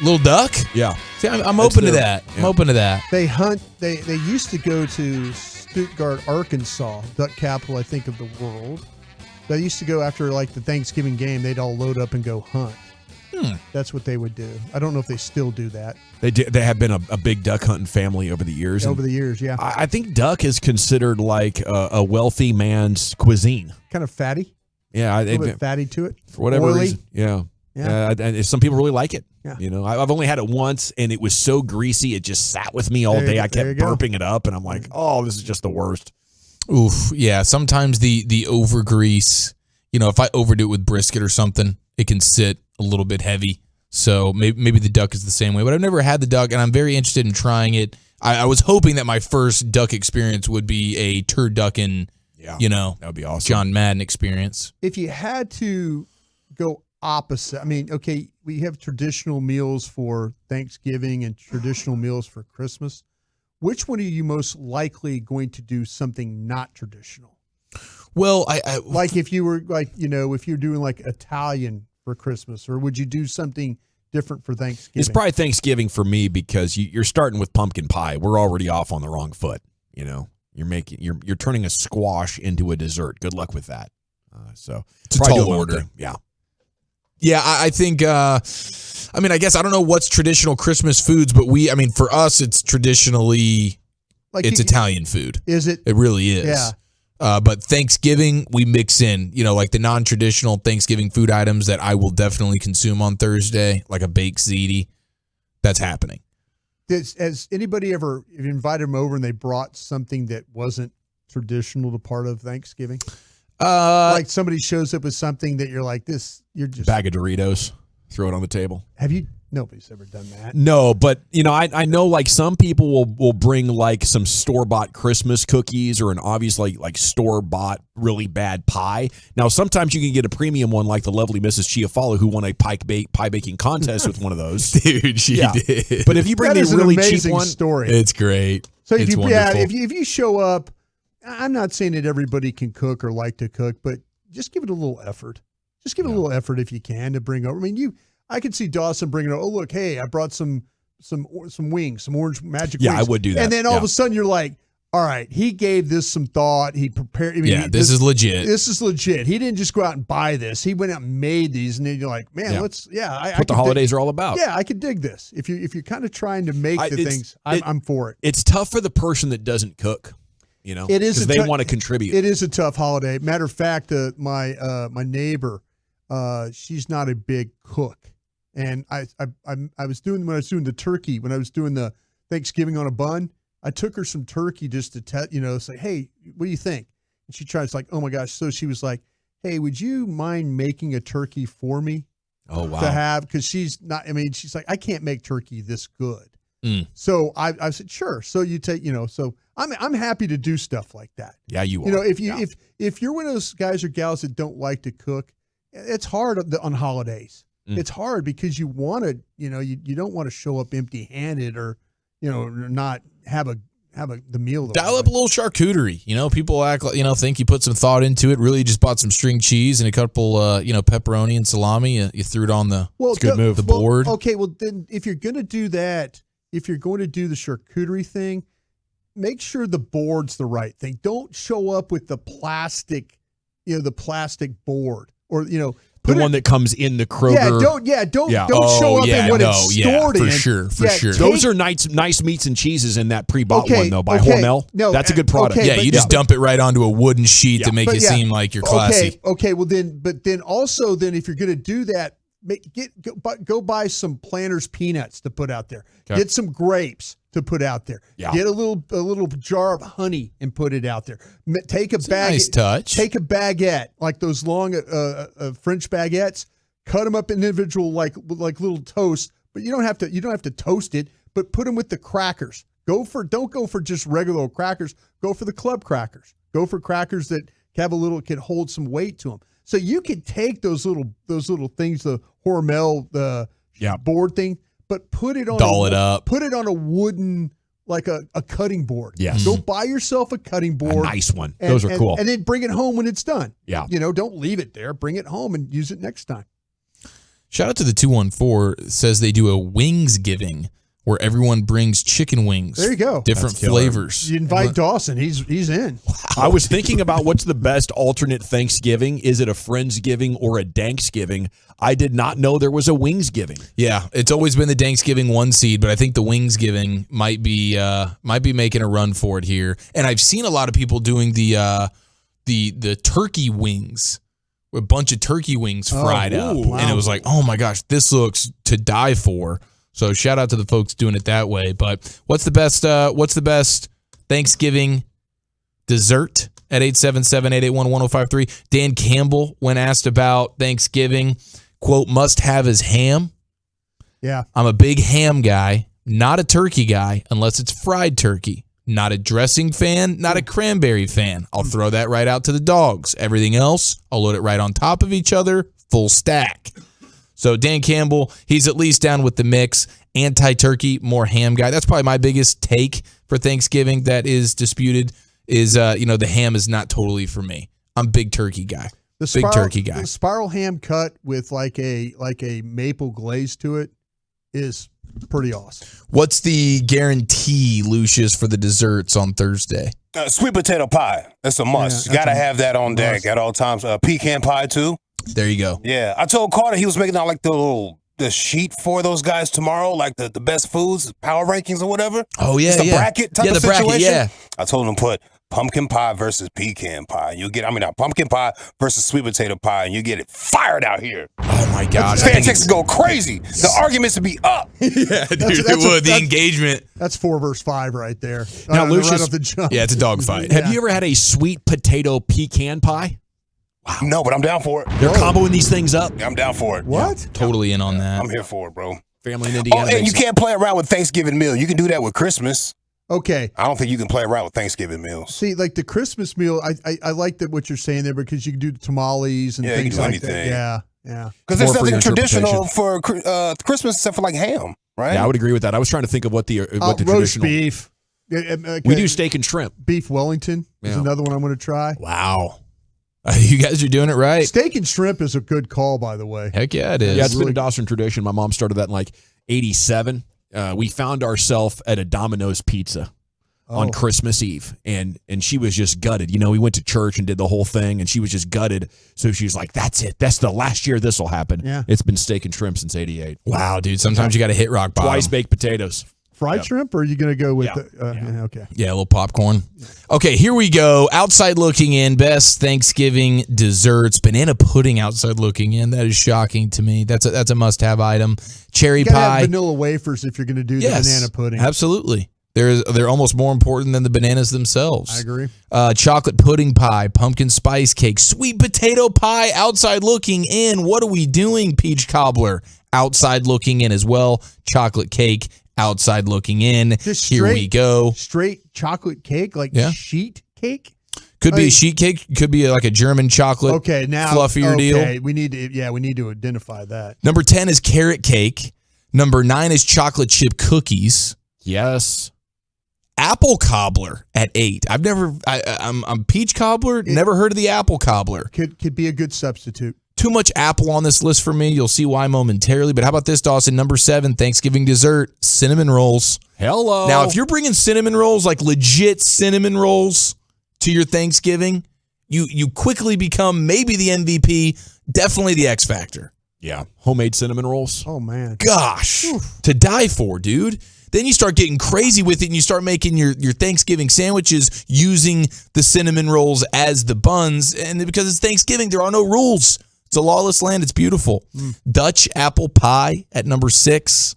E: Little duck?
K: Yeah.
E: See, I'm open to that.
K: Yeah.
E: I'm open to that.
H: They hunt. They used to go to Stuttgart, Arkansas, duck capital, I think, of the world. They used to go after like the Thanksgiving game. They'd all load up and go hunt. That's what they would do. I don't know if they still do that.
K: They have been a big duck hunting family over the years.
H: Over the years, yeah.
K: I think duck is considered like a wealthy man's cuisine.
H: Kind of fatty.
K: Yeah,
H: a little bit fatty to it.
K: For whatever
H: Oily.
K: reason. Yeah.
H: Yeah.
K: And some people really like it.
H: Yeah.
K: You know, I've only had it once, and it was so greasy, it just sat with me all day. I kept burping it up, and I'm like, oh, this is just the worst.
E: Oof, yeah. Sometimes the over grease, if I overdo it with brisket or something, it can sit a little bit heavy. So maybe the duck is the same way. But I've never had the duck, and I'm very interested in trying it. I was hoping that my first duck experience would be a turducken,
K: that would be awesome.
E: John Madden experience.
H: If you had to go opposite, I mean, okay, we have traditional meals for Thanksgiving and traditional meals for Christmas. Which one are you most likely going to do something not traditional?
E: Well, I
H: like if you were like, if you're doing like Italian for Christmas, or would you do something different for Thanksgiving?
K: It's probably Thanksgiving for me because you're starting with pumpkin pie. We're already off on the wrong foot. You're turning a squash into a dessert. Good luck with that. So
E: it's a tall order.
K: Yeah.
E: Yeah, I think, I guess I don't know what's traditional Christmas foods, but for us, it's traditionally, it's Italian food.
H: Is it?
E: It really is.
H: Yeah.
E: But Thanksgiving, we mix in, like the non-traditional Thanksgiving food items that I will definitely consume on Thursday, like a baked ziti. That's happening.
H: Has anybody ever invited them over and they brought something that wasn't traditional to part of Thanksgiving? Like somebody shows up with something that you're like, you're just
K: bag of Doritos, throw it on the table.
H: Have you? Nobody's ever done that.
K: No, but I know like some people will bring like some store-bought Christmas cookies or an obvious like store-bought really bad pie. Now sometimes you can get a premium one like the lovely Mrs. Chiafalo who won a pie baking contest with one of those.
E: Dude, she did.
K: But if you bring
H: that
K: the really cheap
H: amazing
K: one,
H: story.
E: It's great.
H: So
E: it's wonderful.
H: if you show up, I'm not saying that everybody can cook or like to cook, but just give it a little effort. Just give it a little effort if you can to bring over. I mean, I could see Dawson bringing over, oh, look, hey, I brought some wings, some orange magic wings.
K: Yeah, I would do that.
H: And then all of a sudden you're like, all right, he gave this some thought. He prepared.
E: This is legit.
H: This is legit. He didn't just go out and buy this. He went out and made these. And then you're like, man,
K: what the holidays are all about.
H: Yeah, I could dig this. If you're kind of trying to make things, I'm for it.
K: It's tough for the person that doesn't cook.
H: It is
K: because they want to contribute.
H: It is a tough holiday. Matter of fact, my neighbor, she's not a big cook, and I was doing when I was doing the turkey, when I was doing the Thanksgiving on a bun, I took her some turkey just to say, hey, what do you think? And she tries like, oh my gosh. So she was like, hey, would you mind making a turkey for me?
K: Oh wow.
H: To have, because she's not. She's like, I can't make turkey this good. So I said, sure. So you take, so I'm happy to do stuff like that.
K: Yeah, you are.
H: If you're one of those guys or gals that don't like to cook, it's hard on holidays. It's hard because you want to, you don't want to show up empty handed or, not have a the meal.
E: Dial up a little charcuterie. You know, people act like, think you put some thought into it. Really, just bought some string cheese and a couple, pepperoni and salami. You threw it on the the board.
H: Okay, well then, if you're going to do that, if you're going to do the charcuterie thing, make sure the board's the right thing. Don't show up with the plastic, the plastic board, or
K: the one that comes in the Kroger.
H: Don't show up in what it's stored in.
K: For sure. Those are nice meats and cheeses in that pre-bought one, though, by Hormel.
H: No,
K: that's a good product.
E: You just dump it right onto a wooden sheet to make it seem like you're classy.
H: Okay. Well, then also, if you're going to do that, go buy some Planters peanuts to put out there. Okay. Get some grapes to put out there. Yeah. Get a little jar of honey and put it out there. Take a
E: nice touch.
H: Take a baguette, like those long French baguettes. Cut them up in individual like little toast, but you don't have to toast it. But put them with the crackers. Don't go for just regular old crackers. Go for the club crackers. Go for crackers that can hold some weight to them. So you could take those little things, the Hormel board thing, but put it on Put it on a wooden, like a cutting board.
K: Yes.
H: Go buy yourself a cutting board.
K: A nice one. Those are cool.
H: And then bring it home when it's done.
K: Yeah.
H: Don't leave it there. Bring it home and use it next time.
E: Shout out to the 214. Says they do a wings giving where everyone brings chicken wings.
H: There you go.
E: Different flavors.
H: You invite Dawson. He's in.
K: Wow. I was thinking about what's the best alternate Thanksgiving. Is it a Friendsgiving or a Danksgiving? I did not know there was a Wingsgiving.
E: Yeah, it's always been the Thanksgiving one seed, but I think the Wingsgiving might be making a run for it here. And I've seen a lot of people doing the turkey wings. A bunch of turkey wings fried up. Wow. And it was like, oh my gosh, this looks to die for. So shout out to the folks doing it that way. But what's the best Thanksgiving dessert at 877-881-1053? Dan Campbell, when asked about Thanksgiving, quote, must have his ham.
H: Yeah.
E: I'm a big ham guy, not a turkey guy, unless it's fried turkey. Not a dressing fan, not a cranberry fan. I'll throw that right out to the dogs. Everything else, I'll load it right on top of each other, full stack. So Dan Campbell, he's at least down with the mix. Anti-turkey, more ham guy. That's probably my biggest take for Thanksgiving that is disputed is, the ham is not totally for me. I'm big turkey guy. Big turkey guy.
H: The spiral ham cut with like a maple glaze to it is pretty awesome.
E: What's the guarantee, Lucius, for the desserts on Thursday?
B: Sweet potato pie. That's a must. You got to have that on deck at all times. Pecan pie, too.
E: There you go.
B: Yeah. I told Carter he was making out like the sheet for those guys tomorrow, like the best foods, power rankings or whatever.
E: Oh, yeah,
B: it's the bracket type of situation.
E: Bracket, yeah.
B: I told him to put pumpkin pie versus pecan pie. Pumpkin pie versus sweet potato pie, and you get it fired out here.
E: Oh, my God.
B: Fan Texas go crazy. The arguments would be up.
E: Yeah, dude, it would. The engagement.
H: That's 4 versus 5 right there.
K: Now, Lucius,
H: right off the jump.
E: Yeah, it's a dogfight.
K: Have you ever had a sweet potato pecan pie?
B: Wow. No, but I'm down for it.
K: They're comboing these things up.
B: Yeah, I'm down for it.
H: What?
E: Yeah, totally in on that.
B: I'm here for it, bro.
K: Family in Indiana.
B: Oh, and you can't play around with Thanksgiving meal. You can do that with Christmas.
H: Okay.
B: I don't think you can play around with Thanksgiving meals.
H: See, like the Christmas meal, I like that what you're saying there because you can do the tamales and things like that. Yeah.
B: Because there's nothing traditional for Christmas except for like ham, right?
K: Yeah, I would agree with that. I was trying to think of what the
H: roast
K: traditional
H: beef.
K: We do steak and shrimp.
H: Beef Wellington is another one I'm going to try.
E: Wow. You guys are doing it right.
H: Steak and shrimp is a good call, by the way.
E: Heck yeah, it is.
K: Yeah, it's been a Dawson tradition. My mom started that in like 87. We found ourselves at a Domino's Pizza on Christmas Eve, and she was just gutted. We went to church and did the whole thing, and she was just gutted. So she's like, that's it. That's the last year this will happen.
H: Yeah.
K: It's been steak and shrimp since 88.
E: Wow, dude. Sometimes you got to hit rock bottom.
K: Twice baked potatoes.
H: Fried shrimp, or are you going to go with okay.
E: Yeah, a little popcorn. Okay, here we go. Outside looking in, best Thanksgiving desserts. Banana pudding outside looking in. That is shocking to me. That's a must-have item. Cherry pie.
H: Have vanilla wafers if you're going to do the banana pudding.
E: Absolutely. They're almost more important than the bananas themselves.
H: I agree.
E: Chocolate pudding pie, pumpkin spice cake, sweet potato pie, outside looking in. What are we doing, peach cobbler? Outside looking in as well. Chocolate cake, outside looking in. Here we go.
H: Straight chocolate cake, like sheet cake?
E: Could be a sheet cake. Could be like a German chocolate.
H: Okay, now
E: fluffier deal.
H: We need to identify that.
E: Number 10 is carrot cake. Number 9 is chocolate chip cookies.
K: Yes.
E: apple cobbler at 8. I'm peach cobbler. Never heard of the apple cobbler.
H: Could be a good substitute.
E: Too much apple on this list for me. You'll see why momentarily. But how about this, Dawson? Number 7, Thanksgiving dessert, cinnamon rolls.
K: Hello.
E: Now, if you're bringing cinnamon rolls, like legit cinnamon rolls, to your Thanksgiving, you quickly become maybe the MVP, definitely the X Factor.
K: Yeah, homemade cinnamon rolls.
H: Oh, man.
E: Gosh, to die for, dude. Then you start getting crazy with it, and you start making your Thanksgiving sandwiches using the cinnamon rolls as the buns. And because it's Thanksgiving, there are no rules. It's a lawless land. It's beautiful. Dutch apple pie at number 6.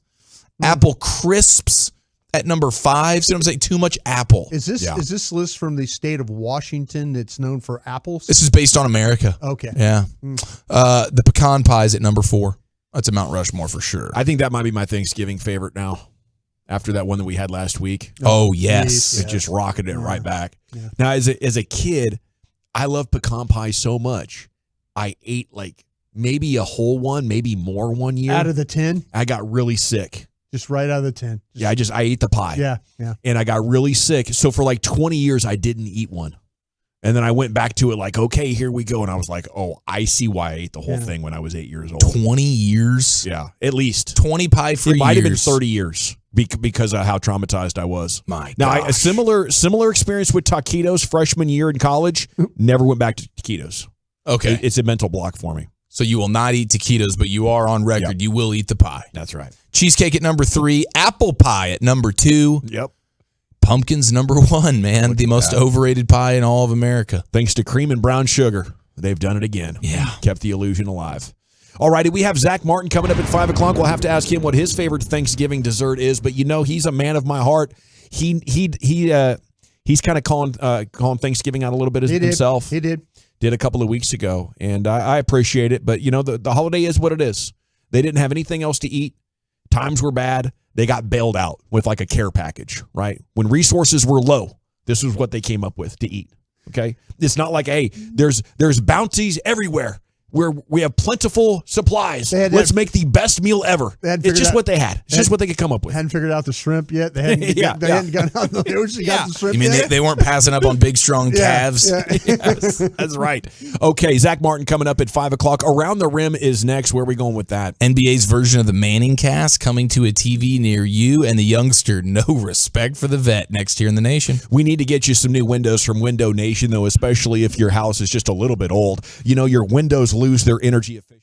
E: Apple crisps at number 5. So I'm saying too much apple.
H: Is this list from the state of Washington that's known for apples?
E: This is based on America.
H: Okay.
E: Yeah. The pecan pies at number 4. That's a Mount Rushmore for sure.
K: I think that might be my Thanksgiving favorite now. After that one that we had last week.
E: Oh, yes.
K: It just rocketed it right back. Yeah. Now, as a kid, I love pecan pie so much. I ate like maybe a whole one, maybe more one year.
H: Out of the 10?
K: I got really sick.
H: Just right out of the 10.
K: Yeah, I ate the pie.
H: Yeah.
K: And I got really sick. So for like 20 years, I didn't eat one. And then I went back to it like, okay, here we go. And I was like, oh, I see why I ate the whole thing when I was 8 years old.
E: 20 years?
K: Yeah, at least.
E: 20 pie-free years.
K: It might have been 30 years because of how traumatized I was.
E: My
K: Now,
E: gosh.
K: a similar experience with taquitos freshman year in college. Never went back to taquitos.
E: Okay.
K: It's a mental block for me.
E: So you will not eat taquitos, but you are on record.
K: Yep.
E: You will eat the pie.
K: That's right.
E: Cheesecake at number 3. Apple pie at number 2.
K: Yep.
E: Pumpkin's number 1, man. The most overrated pie in all of America.
K: Thanks to cream and brown sugar. They've done it again.
E: Yeah.
K: Kept the illusion alive. All righty, we have Zach Martin coming up at 5 o'clock. We'll have to ask him what his favorite Thanksgiving dessert is, but he's a man of my heart. He's kind of calling Thanksgiving out a little bit himself.
H: He did
K: a couple of weeks ago, and I appreciate it. But the holiday is what it is. They didn't have anything else to eat. Times were bad. They got bailed out with like a care package, right? When resources were low, this was what they came up with to eat. Okay, it's not like, hey, there's bounties everywhere. Where we have plentiful supplies. Let's make the best meal ever. It's just what they had. It's just what they could come up with.
H: Hadn't figured out the shrimp yet. They hadn't, hadn't gone out the ocean. Got the shrimp
E: You mean
H: yet?
E: they weren't passing up on big, strong calves?
K: Yes, that's right. Okay, Zach Martin coming up at 5 o'clock. Around the Rim is next. Where are we going with that?
E: NBA's version of the Manning cast coming to a TV near you, and the youngster, no respect for the vet, next here in the nation.
K: We need to get you some new windows from Window Nation, though, especially if your house is just a little bit old. Your windows lose their energy efficiency.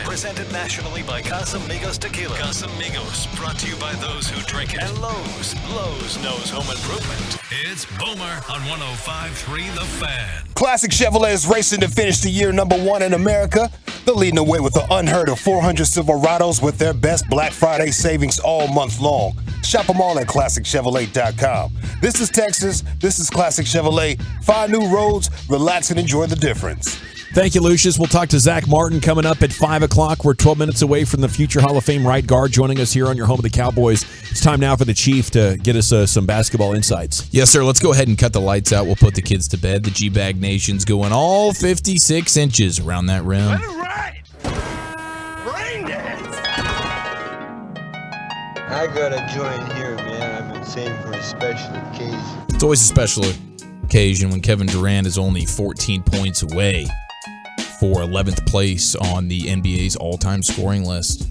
A: Presented nationally by Casamigos Tequila. Casamigos, brought to you by those who drink it. And Lowe's. Lowe's knows home improvement. It's Boomer on 105.3 The Fan.
B: Classic Chevrolet is racing to finish the year #1 in America. They're leading the way with the unheard of 400 Silverados with their best Black Friday savings all month long. Shop them all at ClassicChevrolet.com. This is Texas. This is Classic Chevrolet. Find new roads, relax, and enjoy the difference.
K: Thank you, Lucius. We'll talk to Zach Martin coming up at 5 o'clock. We're 12 minutes away from the future Hall of Fame right guard joining us here on your home of the Cowboys. It's time now for the Chief to get us some basketball insights.
E: Yes, sir. Let's go ahead and cut the lights out. We'll put the kids to bed. The G-Bag Nation's going all 56 inches around that rim.
I: Rain dance. I gotta join here, man. I've been saving for a special occasion.
E: It's always a special occasion when Kevin Durant is only 14 points away for 11th place on the NBA's all-time scoring list.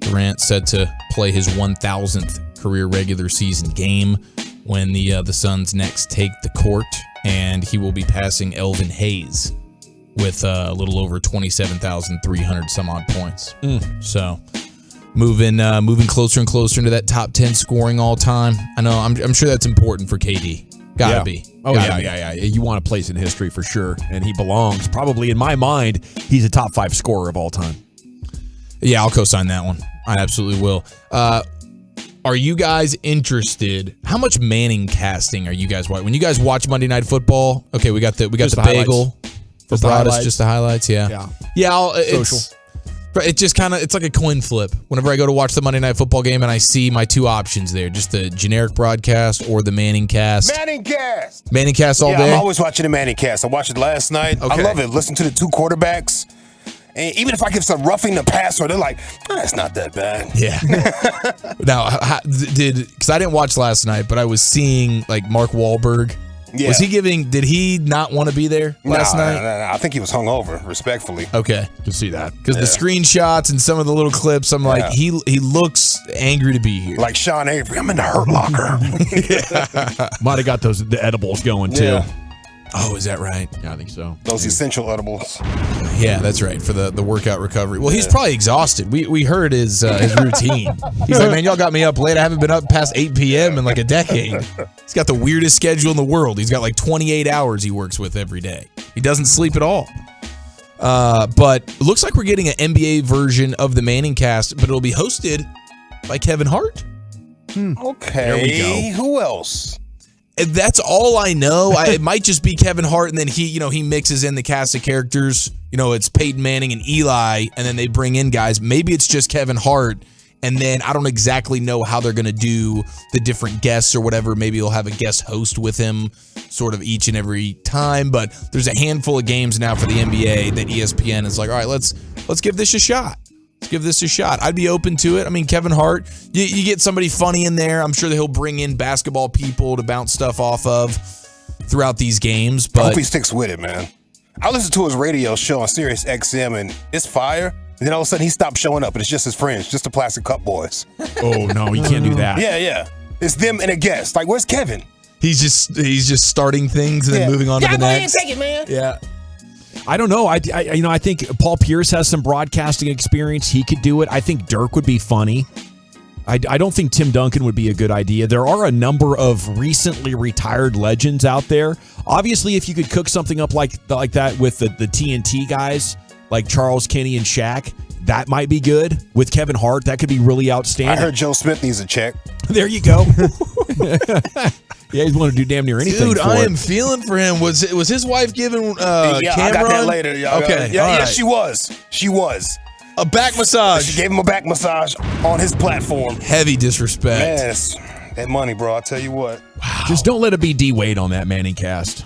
E: Durant set to play his 1,000th career regular season game when the Suns next take the court, and he will be passing Elvin Hayes with a little over 27,300 some odd points. So moving closer and closer into that top 10 scoring all time. I know I'm sure that's important for KD. Gotta be.
K: Oh, yeah. You want a place in history for sure, and he belongs. Probably, in my mind, he's a top 5 scorer of all time.
E: Yeah, I'll co-sign that one. I absolutely will. Are you guys interested? How much Manning casting are you guys watching? When you guys watch Monday Night Football, okay, we got the bagel for Broadus, just the highlights. Yeah. It just kind of, it's like a coin flip. Whenever I go to watch the Monday Night Football game and I see my two options there, just the generic broadcast or the Manning cast.
B: Manning cast.
E: Manning cast all day?
B: I'm always watching the Manning cast. I watched it last night.
E: Okay.
B: I love it. Listen to the two quarterbacks. And even if I give some roughing the passer, they're like, it's not that bad.
E: Yeah. Now, because I didn't watch last night, but I was seeing like Mark Wahlberg. Yeah. Did he not want to be there last night?
B: No. I think he was hungover, respectfully.
E: Okay.
K: Can see that.
E: Because the screenshots and some of the little clips, I'm like, he looks angry to be here.
B: Like Sean Avery, I'm in the Hurt Locker.
K: Might have got the edibles going, too.
B: Yeah.
E: Oh, is that right?
K: Yeah, I think so.
B: Those essential edibles.
E: Yeah, that's right, for the workout recovery. Well, he's probably exhausted. We heard his routine. He's like, man, y'all got me up late. I haven't been up past 8 p.m. in like a decade. He's got the weirdest schedule in the world. He's got like 28 hours he works with every day. He doesn't sleep at all. But it looks like we're getting an NBA version of the Manning cast, but it'll be hosted by Kevin Hart.
B: Okay.
E: There we go.
B: Who else?
E: That's all I know. It might just be Kevin Hart, and then he mixes in the cast of characters. It's Peyton Manning and Eli, and then they bring in guys. Maybe it's just Kevin Hart, and then I don't exactly know how they're going to do the different guests or whatever. Maybe they'll have a guest host with him sort of each and every time. But there's a handful of games now for the NBA that ESPN is like, all right, let's give this a shot. Let's give this a shot. I'd be open to it. I mean, Kevin Hart, you get somebody funny in there. I'm sure that he'll bring in basketball people to bounce stuff off of throughout these games. But
B: I hope he sticks with it, man. I listened to his radio show on Sirius XM, and it's fire. And then all of a sudden, he stopped showing up, and it's just his friends, just the Plastic Cup Boys.
K: Oh, no, you can't do that.
B: Yeah. It's them and a guest. Like, where's Kevin?
E: He's just starting things and then moving on to the next.
B: Go ahead and take it, man.
E: Yeah.
K: I don't know. I think Paul Pierce has some broadcasting experience. He could do it. I think Dirk would be funny. I don't think Tim Duncan would be a good idea. There are a number of recently retired legends out there. Obviously, if you could cook something up like that with the TNT guys, like Charles Kenny and Shaq, that might be good. With Kevin Hart, that could be really outstanding.
B: I heard Joe Smith needs a check.
K: There you go. Yeah, he's willing to do damn near anything.
E: Dude,
K: for
E: I
K: it.
E: am feeling for him. Was his wife giving Cameron?
B: I got that later.
E: Okay.
B: Yeah,
E: right.
B: she was. She was.
E: A back massage.
B: She gave him a back massage on his platform.
E: Heavy disrespect.
B: Yes. That money, bro, I'll tell you what.
K: Wow. Just don't let it be D Wade on that Manning cast.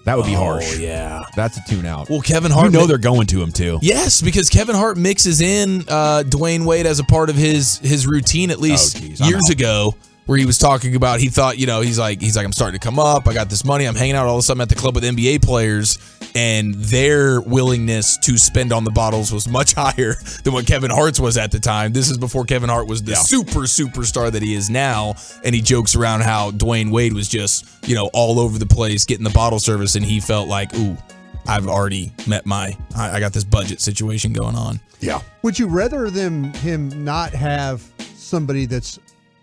K: That would be harsh.
E: Oh, yeah.
K: That's a tune out.
E: Well, Kevin Hart.
K: You know they're going to him, too.
E: Yes, because Kevin Hart mixes in Dwayne Wade as a part of his routine at least years ago, where he was talking about, he thought, he's like, I'm starting to come up. I got this money. I'm hanging out all of a sudden at the club with NBA players, and their willingness to spend on the bottles was much higher than what Kevin Hart's was at the time. This is before Kevin Hart was the superstar that he is now, and he jokes around how Dwayne Wade was just, all over the place getting the bottle service, and he felt like, ooh, I've already met I got this budget situation going on.
K: Yeah.
H: Would you rather him not have somebody that's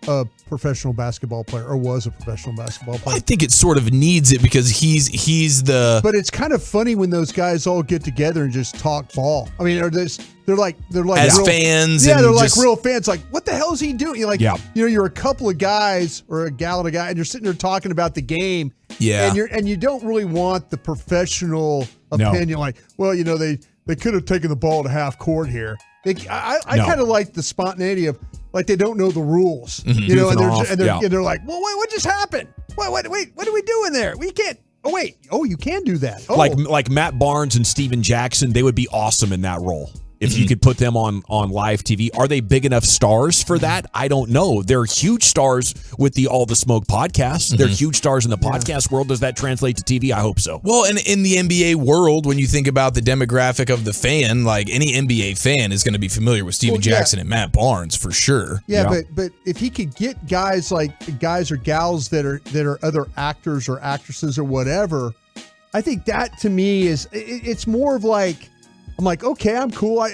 H: a professional basketball player or was a professional basketball player?
E: I think it sort of needs it because he's the.
H: But it's kind of funny when those guys all get together and just talk ball. I mean, they're like
E: as
H: real,
E: fans.
H: Yeah,
E: and
H: they're like
E: just,
H: real fans. Like, what the hell is he doing? You're like, you're a couple of guys or a gal and a guy, and you're sitting there talking about the game.
E: Yeah,
H: and you don't really want the professional opinion. Like, well, they could have taken the ball to half court here. I kind of like the spontaneity of. Like they don't know the rules, and they're like, well, wait, what just happened? Wait, what are we doing there? We can't. Oh wait, you can do that. Oh.
K: Like Matt Barnes and Steven Jackson, they would be awesome in that role. If you could put them on live TV. Are they big enough stars for that? I don't know. They're huge stars with the All the Smoke podcast. They're huge stars in the podcast world. Does that translate to TV? I hope so.
E: Well, and in the NBA world, when you think about the demographic of the fan, like any NBA fan is going to be familiar with Steven Jackson and Matt Barnes for sure.
H: Yeah, but if he could get guys or gals that are other actors or actresses or whatever, I think that to me it's more of like, I'm like, okay, I'm cool. I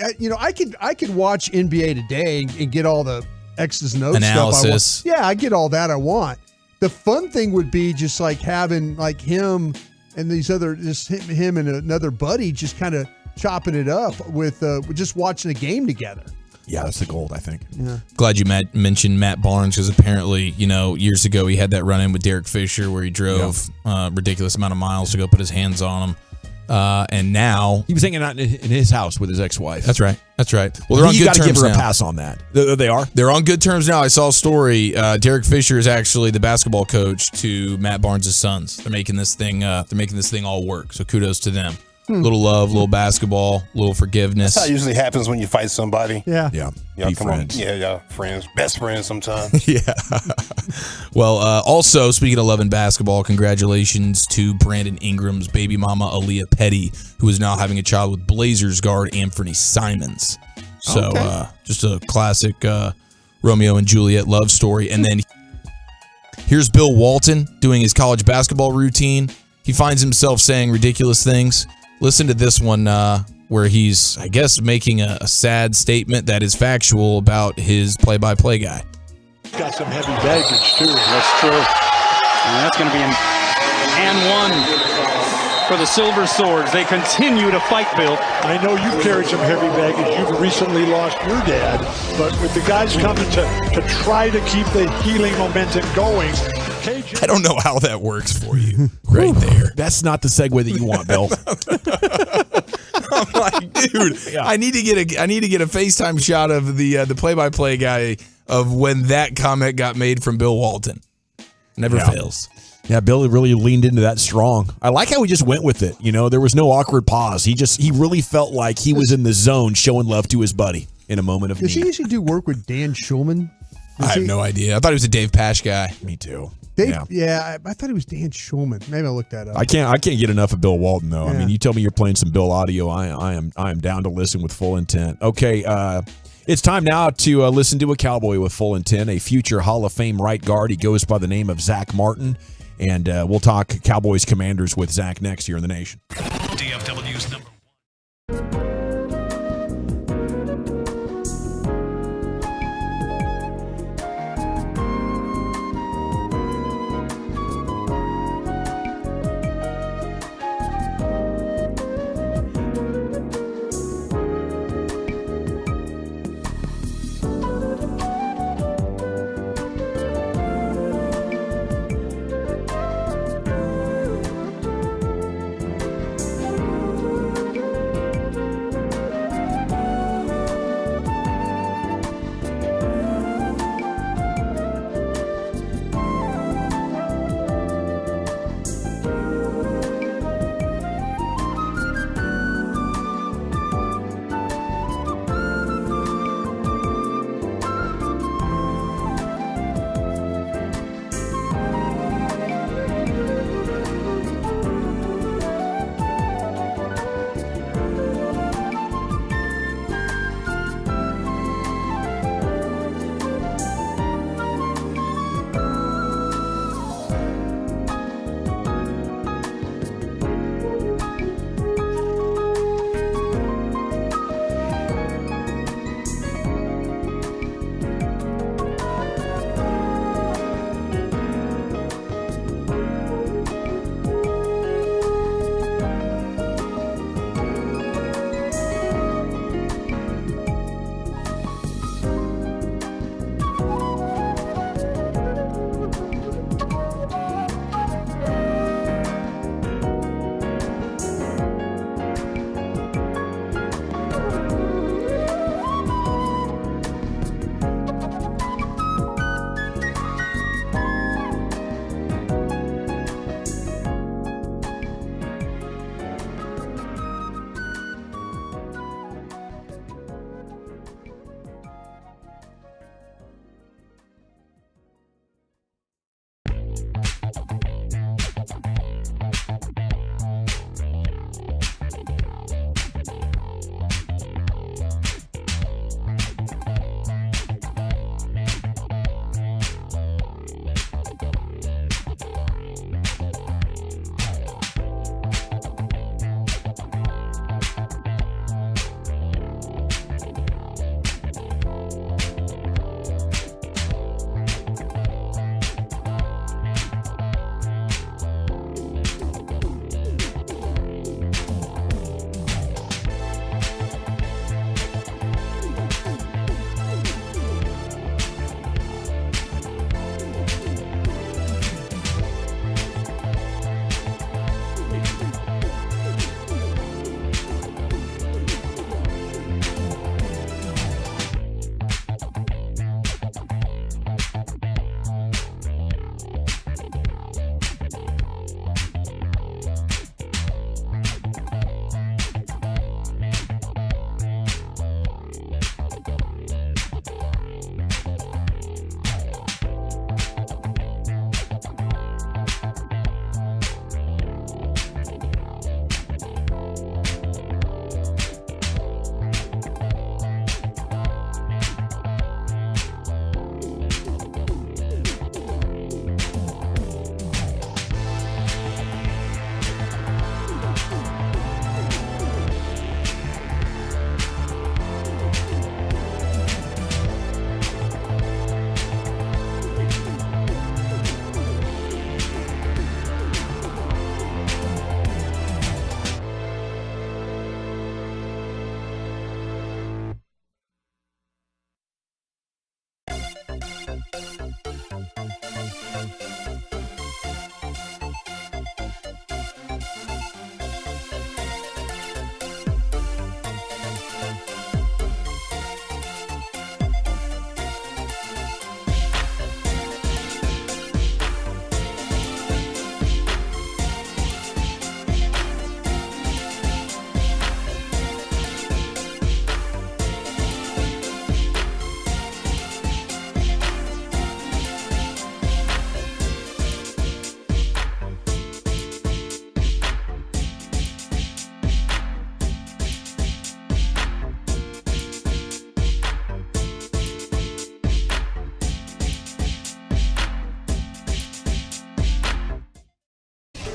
H: could watch NBA Today and get all the X's and O's
E: analysis.
H: Stuff I want. Yeah, I get all that I want. The fun thing would be just like having like him and these other, just him and another buddy, just kind of chopping it up with just watching a game together.
K: Yeah, that's the gold, I think.
H: Yeah.
E: Glad you mentioned Matt Barnes because apparently, years ago he had that run-in with Derek Fisher where he drove a ridiculous amount of miles to go put his hands on him. And now
K: he was hanging out in his house with his ex-wife.
E: That's right. Well, they're on good terms now. You got to give her
K: a pass on that. They are.
E: They're on good terms now. I saw a story. Derek Fisher is actually the basketball coach to Matt Barnes' sons. They're making this thing. All work. So kudos to them. Little love, little basketball, little forgiveness.
B: That's how it usually happens when you fight somebody.
H: Yeah.
B: Y'all come friends. On. Yeah, y'all friends. Best friends sometimes.
E: Yeah. Well, also, speaking of love and basketball, congratulations to Brandon Ingram's baby mama, Aaliyah Petty, who is now having a child with Blazers guard Anthony Simons. So just a classic Romeo and Juliet love story. And then here's Bill Walton doing his college basketball routine. He finds himself saying ridiculous things. Listen to this one where he's, I guess, making a sad statement that is factual about his play-by-play guy.
R: Got some heavy baggage, too. That's true. And that's going to be an and one for the Silver Swords. They continue to fight, Bill.
U: I know you carried some heavy baggage. You've recently lost your dad. But with the guys coming to try to keep the healing momentum going,
E: I don't know how that works for you right there.
K: That's not the segue that you want, Bill.
E: I'm like, dude, I need to get a FaceTime shot of the play-by-play guy of when that comment got made from Bill Walton. Never fails.
K: Yeah, Bill really leaned into that strong. I like how he just went with it. There was no awkward pause. He really felt like he was in the zone showing love to his buddy in a moment of
H: Does he
K: need.
H: usually do work with Dan Schulman?
E: I have no idea. I thought he was a Dave Pasch guy.
K: Me too.
H: I thought it was Dan Schulman. Maybe I'll look that up.
K: I can't get enough of Bill Walton though. I
H: Yeah.
K: mean, you tell me you're playing some Bill audio, I am down to listen with full intent. Okay, it's time now to listen to a Cowboy with full intent, a future Hall of Fame right guard. He goes by the name of Zach Martin, and we'll talk Cowboys Commanders with Zach next here in the Nation.
A: DFW's number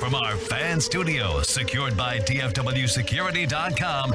A: from our fan studio, secured by DFWsecurity.com,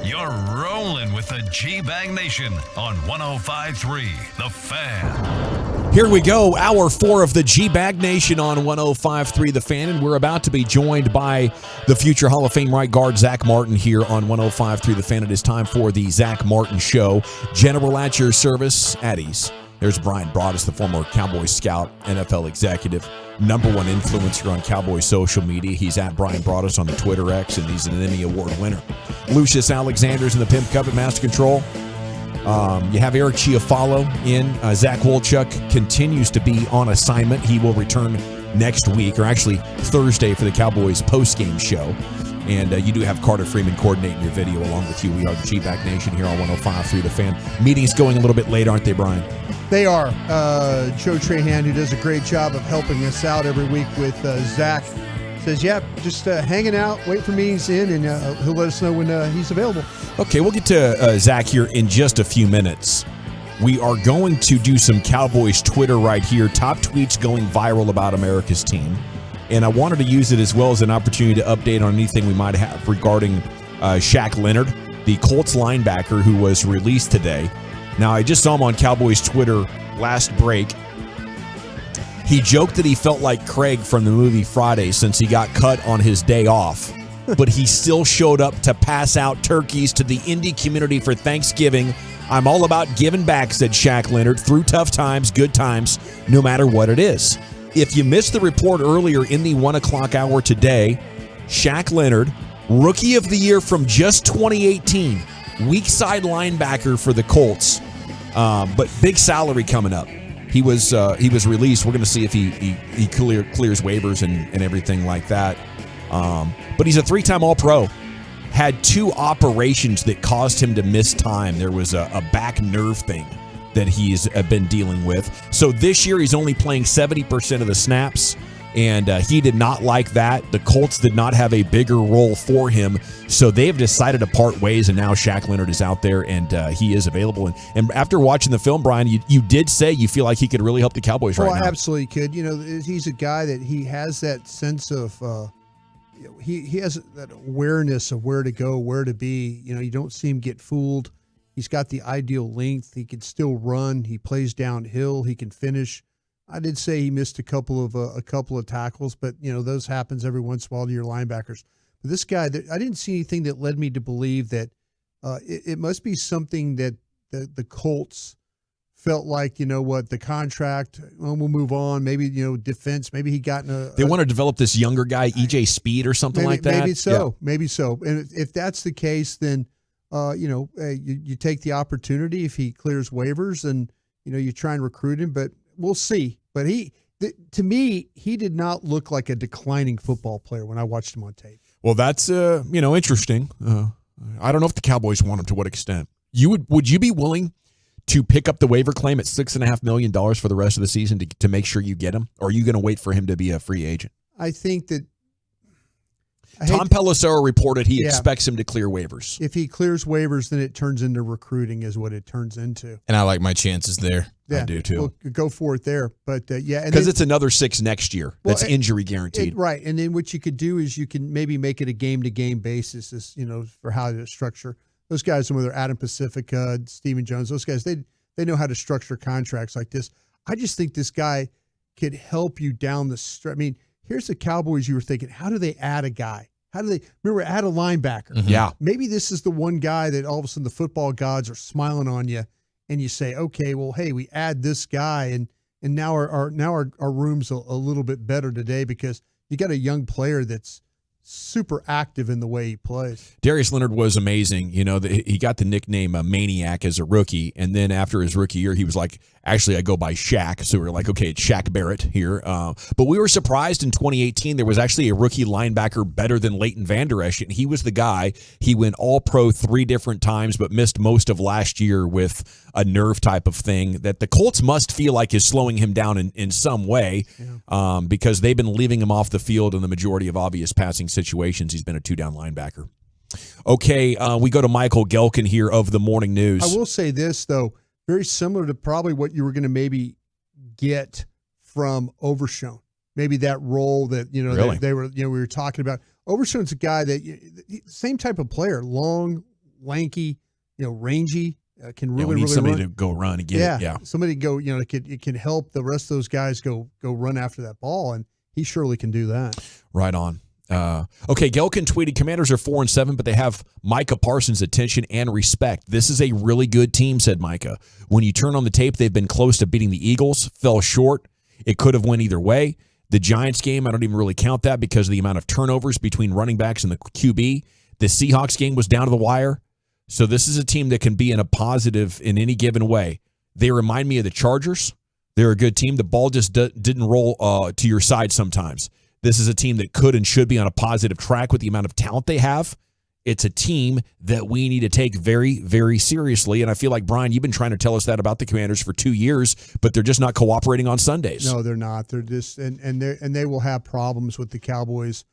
A: you're rolling with the G-Bag Nation on 105.3 The Fan.
K: Here we go, hour 4 of the G-Bag Nation on 105.3 The Fan, and we're about to be joined by the future Hall of Fame right guard Zach Martin here on 105.3 The Fan. It is time for the Zach Martin Show. General at your service, at ease. There's Brian Broaddus, the former Cowboys scout, NFL executive, #1 influencer on Cowboys social media. He's at Brian Broaddus on the Twitter X, and he's an Emmy Award winner. Lucius Alexander's in the Pimp Cup at Master Control. You have Eric Chiafalo in. Zach Wolchuk continues to be on assignment. He will return next week, or actually Thursday, for the Cowboys postgame show. And you do have Carter Freeman coordinating your video along with you. We are the G-Bag Nation here on 105.3 The Fan. Meetings going a little bit late, aren't they, Brian?
H: They are. Joe Trahan, who does a great job of helping us out every week with Zach, says, yeah, just hanging out, wait for meetings in, and he'll let us know when he's available.
K: Okay, we'll get to Zach here in just a few minutes. We are going to do some Cowboys Twitter right here. Top tweets going viral about America's team. And I wanted to use it as well as an opportunity to update on anything we might have regarding Shaq Leonard, the Colts linebacker who was released today. Now, I just saw him on Cowboys Twitter last break. He joked that he felt like Craig from the movie Friday since he got cut on his day off. But he still showed up to pass out turkeys to the indie community for Thanksgiving. I'm all about giving back, said Shaq Leonard, through tough times, good times, no matter what it is. If you missed the report earlier in the 1 o'clock hour today, Shaq Leonard, Rookie of the Year from just 2018, weak side linebacker for the Colts, but big salary coming up. He was released. We're going to see if he clears waivers and everything like that. But he's a 3-time All-Pro. Had 2 operations that caused him to miss time. There was a back nerve thing that he's been dealing with. So this year he's only playing 70% of the snaps, and he did not like that. The Colts did not have a bigger role for him, so they've decided to part ways, and now Shaq Leonard is out there, and he is available. And after watching the film, Brian, you did say you feel like he could really help the Cowboys right now.
H: Well, absolutely could. You know, he's a guy that he has that sense of he has that awareness of where to go, where to be. You know, you don't see him get fooled. He's got the ideal length. He can still run. He plays downhill. He can finish. I did say he missed a couple of tackles, but you know those happens every once in a while to your linebackers. But this guy, I didn't see anything that led me to believe that it must be something that the Colts felt like, you know what, the contract, well, we'll move on. Maybe, you know, defense. Maybe he got in a.
K: They want to develop this younger guy, EJ Speed or something like that.
H: Maybe so. Yeah. Maybe so. And if that's the case, then. You take the opportunity if he clears waivers, and you try and recruit him. But we'll see. But to me, he did not look like a declining football player when I watched him on tape.
K: Well, that's interesting. I don't know if the Cowboys want him to what extent. Would you be willing to pick up the waiver claim at $6.5 million for the rest of the season to make sure you get him, or are you going to wait for him to be a free agent?
H: I think that.
K: Tom Pelissero reported he expects him to clear waivers.
H: If he clears waivers, then it turns into recruiting is what it turns into.
E: And I like my chances there.
H: Yeah,
K: I do too.
H: Well, go for it there. But
K: because it's another 6 next year. That's injury guaranteed.
H: Right. And then what you could do is you can maybe make it a game-to-game basis for how to structure. Those guys, whether Adam Pacifica, Stephen Jones, those guys, they know how to structure contracts like this. I just think this guy could help you down the stretch. I mean, here's the Cowboys. You were thinking, how do they add a guy? How do they add a linebacker?
K: Mm-hmm. Yeah.
H: Maybe this is the one guy that all of a sudden the football gods are smiling on you, and you say, okay, well, hey, we add this guy, and now our room's a little bit better today because you got a young player that's super active in the way he plays.
K: Darius Leonard was amazing. He got the nickname Maniac as a rookie, and then after his rookie year, he was like, actually, I go by Shaq. So we were like, okay, it's Shaq Barrett here. But we were surprised in 2018 there was actually a rookie linebacker better than Leighton Vander Esch, and he was the guy. He went All-Pro 3 different times, but missed most of last year with a nerve type of thing that the Colts must feel like is slowing him down in some way because they've been leaving him off the field in the majority of obvious passing situations. He's been a 2-down linebacker. Okay, we go to Michael Gelkin here of the Morning News.
H: I will say this, though, very similar to probably what you were going to maybe get from Overshown. maybe that role that
K: Really?
H: they were we were talking about. Overshown's a guy that same type of player, long, lanky, rangy, can really
K: we need
H: really
K: somebody
H: run.
K: to go run and get it. Yeah.
H: Somebody go it can help the rest of those guys go run after that ball, and he surely can do that.
K: Right on. Okay, Gelkin tweeted, Commanders are 4-7, but they have Micah Parsons' attention and respect. This is a really good team, said Micah. When you turn on the tape, they've been close to beating the Eagles, fell short. It could have went either way. The Giants game, I don't even really count that because of the amount of turnovers between running backs and the QB. The Seahawks game was down to the wire. So this is a team that can be in a positive in any given way. They remind me of the Chargers. They're a good team. The ball just didn't roll to your side sometimes. This is a team that could and should be on a positive track with the amount of talent they have. It's a team that we need to take very, very seriously. And I feel like, Brian, you've been trying to tell us that about the Commanders for 2 years, but they're just not cooperating on Sundays.
H: No, they're not. They're just and they will have problems with the Cowboys.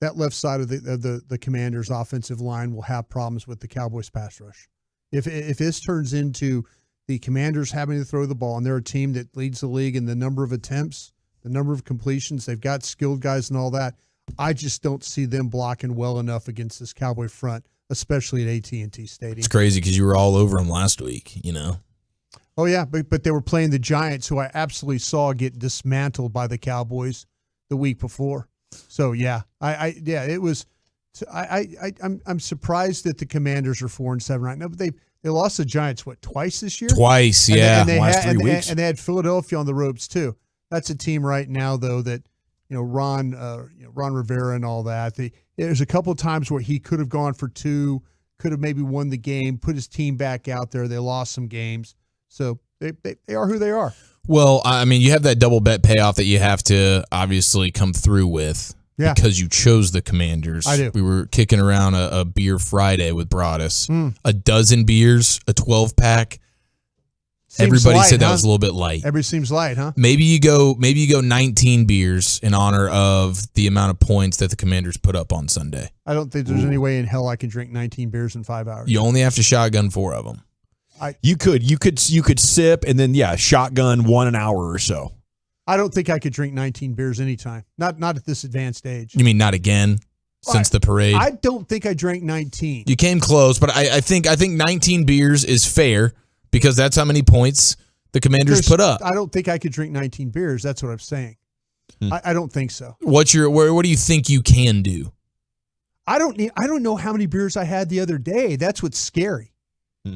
H: That left side of the Commanders' offensive line will have problems with the Cowboys' pass rush. If this turns into the Commanders having to throw the ball, and they're a team that leads the league in the number of attempts, the number of completions, they've got skilled guys and all that. I just don't see them blocking well enough against this Cowboy front, especially at AT&T Stadium.
E: It's crazy because you were all over them last week,
H: Oh, yeah, but they were playing the Giants, who I absolutely saw get dismantled by the Cowboys the week before. So, yeah, it was – I'm surprised that the Commanders are 4-7 right now, but they lost the Giants, twice this year?
E: Twice, yeah,
K: last 3 weeks.
H: And they had Philadelphia on the ropes, too. That's a team right now, though, that – Ron Rivera and all that. There's a couple of times where he could have gone for 2, could have maybe won the game, put his team back out there. They lost some games. So they are who they are.
E: Well, I mean, you have that double bet payoff that you have to obviously come through with because you chose the Commanders.
H: I do.
E: We were kicking around a beer Friday with Broadus. A dozen beers, a 12-pack. Everybody said that was a little bit light.
H: Everybody seems light, huh?
E: Maybe you go 19 beers in honor of the amount of points that the Commanders put up on Sunday.
H: I don't think there's any way in hell I can drink 19 beers in 5 hours.
E: You only have to shotgun 4 of them.
K: You could sip and then shotgun 1 an hour or so.
H: I don't think I could drink 19 beers anytime. Not at this advanced age.
E: You mean not again since the parade?
H: I don't think I drank 19.
E: You came close, but I think 19 beers is fair. Because that's how many points the Commanders put up.
H: I don't think I could drink 19 beers. That's what I'm saying. I don't think so.
E: What do you think you can do?
H: I don't know how many beers I had the other day. That's what's scary.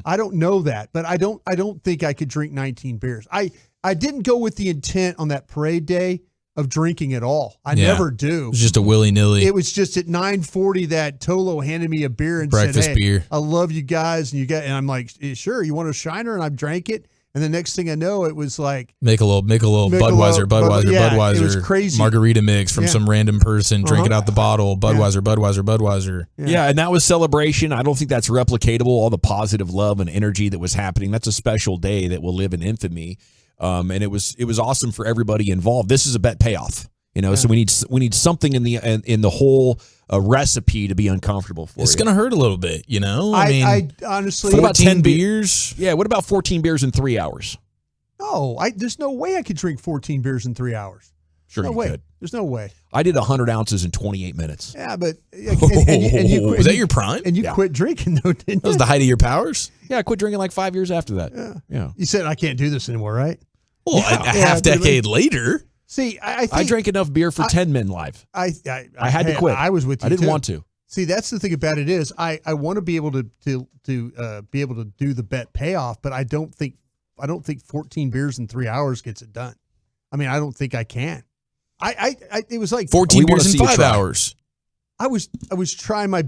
H: I don't know that, but I don't think I could drink 19 beers. I didn't go with the intent on that parade day of drinking at all. I never do.
E: It was just a willy-nilly.
H: It was just at 9:40 that Tolo handed me a beer and
E: breakfast
H: said, "Hey,
E: beer.
H: I love you guys." And I'm like, "Sure, you want a Shiner?" And I drank it. And the next thing I know, it was like
E: make a little Budweiser.
H: It was crazy.
E: Margarita mix from some random person. Drink it out the bottle. Budweiser.
K: Yeah, and that was celebration. I don't think that's replicatable. All the positive love and energy that was happening. That's a special day that will live in infamy. And it was awesome for everybody involved. This is a bet payoff, So we need something in the whole recipe to be uncomfortable for.
E: It's going to hurt a little bit,
H: I honestly.
K: What about 10 beers? Yeah. What about 14 beers in 3 hours?
H: No, there's no way I could drink 14 beers in 3 hours.
K: Sure,
H: no
K: you
H: way.
K: could.
H: There's no way.
K: I did 100 ounces in 28 minutes.
H: Yeah, but and you
E: was that your prime?
H: And you quit drinking though, didn't you?
E: That was the height of your powers.
K: Yeah, I quit drinking like 5 years after that. Yeah.
H: You said I can't do this anymore, right?
E: Well, a half decade later.
H: See, I
K: drank enough beer for 10 men live.
H: I
K: had to quit.
H: I was with you.
K: I didn't
H: too.
K: want to.
H: See, that's the thing about it is I want to be able to be able to do the bet payoff, but I don't think 14 beers in 3 hours gets it done. I mean, I don't think I can. It was like
E: 14 beers in 5 hours.
H: I was trying I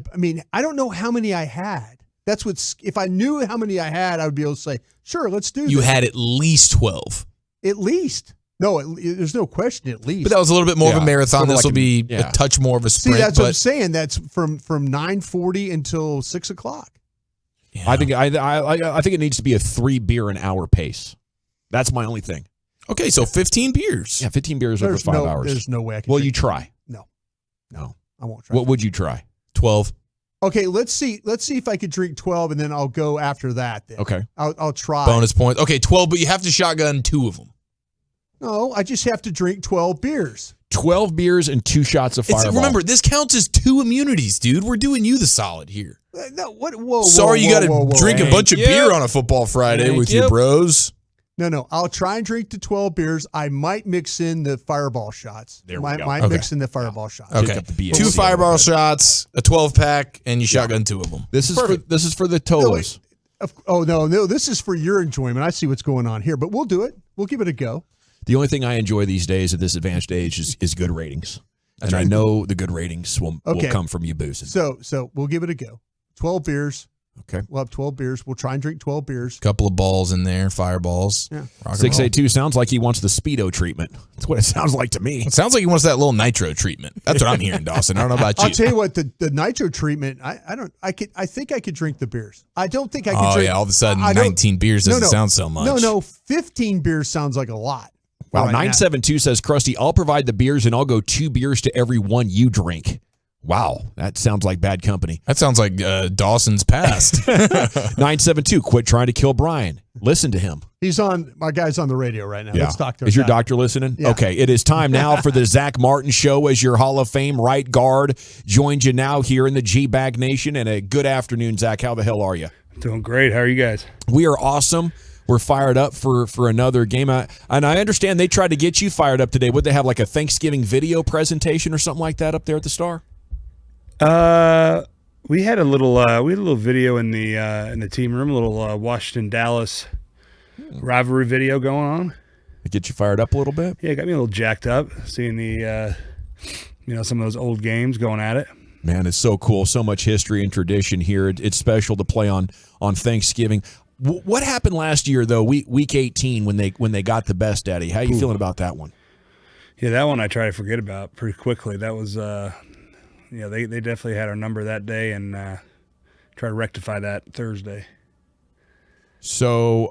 H: don't know how many I had. That's what's, if I knew how many I had, I would be able to say, sure, let's do this.
E: You had at least 12.
H: At least. No, there's no question at least.
E: But that was a little bit more of a marathon. This will be a touch more of a sprint.
H: See, that's what I'm saying. That's from 9:40 until 6 o'clock.
K: Yeah. I think it needs to be a 3 beer an hour pace. That's my only thing.
E: Okay, so 15 beers.
K: Yeah, 15 beers over 5 hours.
H: There's no way I can.
K: Well, you try.
H: No, I won't try.
K: What would you try?
E: 12.
H: Okay, let's see if I could drink 12, and then I'll go after that. Then.
K: Okay,
H: I'll try.
E: Bonus points. Okay, 12, but you have to shotgun 2 of them.
H: No, I just have to drink 12 beers.
K: 12 beers and 2 shots of Fireball.
E: Remember, this counts as 2 immunities, dude. We're doing you the solid here.
H: No, what? Whoa,
E: Sorry, you got to drink a bunch of
H: Thank
E: beer
H: you.
E: on a football Friday
H: Thank
E: with
H: you.
E: your bros.
H: No. I'll try and drink the 12 beers. I might mix in the Fireball shots.
E: There we
H: might
E: go.
H: Might
E: Okay.
H: mix in the Fireball shots.
E: Okay. 2 Fireball shots, a 12-pack, and you shotgun 2 of them.
K: This is for the Tolos.
H: No. This is for your enjoyment. I see what's going on here, but we'll do it. We'll give it a go.
K: The only thing I enjoy these days at this advanced age is good ratings. And I know the good ratings will come from you boozing.
H: So we'll give it a go. 12 beers.
K: Okay.
H: We'll have 12 beers. We'll try and drink 12 beers.
E: Couple of balls in there, fireballs.
H: Yeah.
E: Rock and roll.
K: 682 sounds like he wants the Speedo treatment. That's what it sounds like to me.
E: It sounds like he wants that little nitro treatment. That's what I'm hearing, Dawson. I don't know about you.
H: I'll tell you what, the nitro treatment, I think I could drink the beers. I don't think I could drink.
E: Yeah, all of a sudden 19 beers doesn't sound so much.
H: No, 15 beers sounds like a lot.
K: Wow,
H: right now.
K: 972 says, Krusty, I'll provide the beers and I'll go 2 beers to every one you drink. Wow, that sounds like bad company.
E: That sounds like Dawson's past.
K: 972, quit trying to kill Brian. Listen to him.
H: My guy's on the radio right now. Let's talk to him.
K: Is your doctor listening?
H: Yeah.
K: Okay, it is time now for the Zach Martin Show as your Hall of Fame right guard. Joins you now here in the G-Bag Nation. And a good afternoon, Zach. How the hell are you?
D: Doing great. How are you guys?
K: We are awesome. We're fired up for another game. And I understand they tried to get you fired up today. Would they have like a Thanksgiving video presentation or something like that up there at the Star?
D: We had a little video in the team room, a little Washington Dallas rivalry video going on.
K: To get you fired up a little bit?
D: Yeah, it got me a little jacked up seeing the some of those old games going at it.
K: Man, it's so cool. So much history and tradition here. It's special to play on Thanksgiving. What happened last year though? Week 18 when they got the best, Daddy. How you feeling about that one?
D: Yeah, that one I try to forget about pretty quickly. That was they definitely had our number that day, and try to rectify that Thursday.
K: So,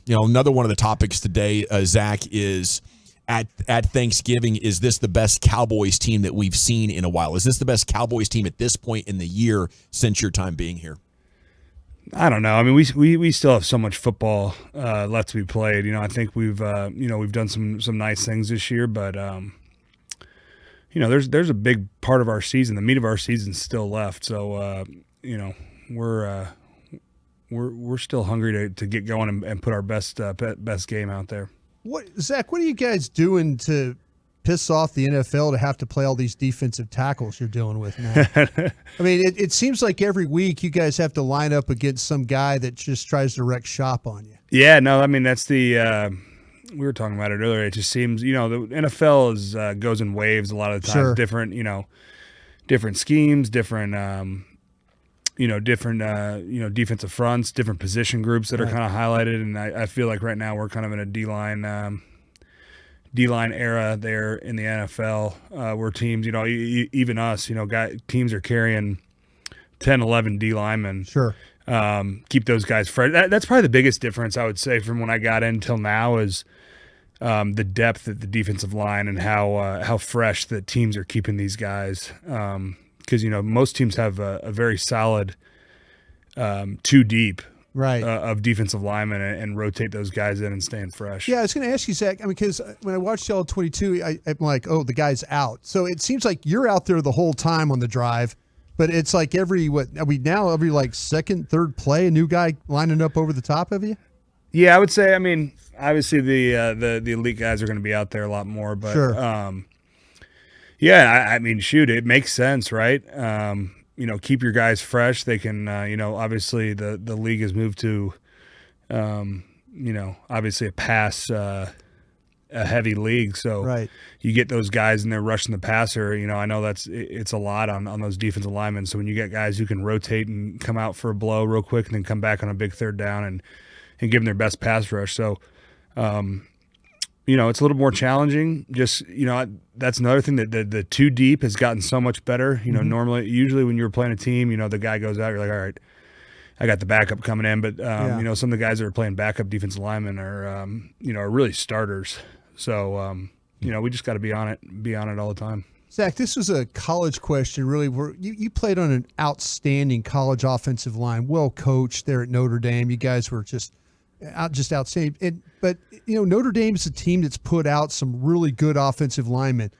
K: another one of the topics today, Zach, is at Thanksgiving, is this the best Cowboys team that we've seen in a while? Is this the best Cowboys team at this point in the year since your time being here?
D: I don't know. I mean, we still have so much football left to be played. I think we've done some nice things this year, but there's a big part of our season, the meat of our season, still left. So we're still hungry to get going and put our best game out there.
H: Zach, what are you guys doing to piss off the NFL to have to play all these defensive tackles you're dealing with now? I mean, it seems like every week you guys have to line up against some guy that just tries to wreck shop on you.
D: Yeah, no, I mean, that's the we were talking about it earlier. It just seems, the NFL goes in waves a lot of the time.
H: Sure.
D: Different schemes, different defensive fronts, different position groups that are kind of highlighted. And I feel like right now we're kind of in a D-line era there in the NFL, where teams, even us, teams are carrying 10, 11 D linemen.
H: Sure.
D: Keep those guys fresh. That's probably the biggest difference, I would say, from when I got in till now is the depth at the defensive line and how fresh the teams are keeping these guys. Because, most teams have a very solid 2 deep of defensive linemen and rotate those guys in and staying fresh.
H: Yeah, I was going to ask you, Zach, because when I watched y'all 22, I'm like, oh, the guy's out. So it seems like you're out there the whole time on the drive, but it's like every second, third play, a new guy lining up over the top of you?
D: Yeah, I would say, obviously the elite guys are going to be out there a lot more, but
H: sure.
D: Yeah, shoot, it makes sense, right? Keep your guys fresh. They can, obviously the league has moved to, obviously a pass, a heavy league. So you get those guys and they're rushing the passer. I know it's a lot on those defensive linemen. So when you get guys who can rotate and come out for a blow real quick and then come back on a big third down and give them their best pass rush. So, it's a little more challenging. Just, that's another thing that the 2 deep has gotten so much better. Usually when you're playing a team, the guy goes out, you're like, all right, I got the backup coming in. But, some of the guys that are playing backup defensive linemen are really starters. So, we just got to be on it all the time.
H: Zach, this was a college question, really. You played on an outstanding college offensive line, well coached there at Notre Dame. You guys were just outstanding. But Notre Dame is a team that's put out some really good offensive linemen.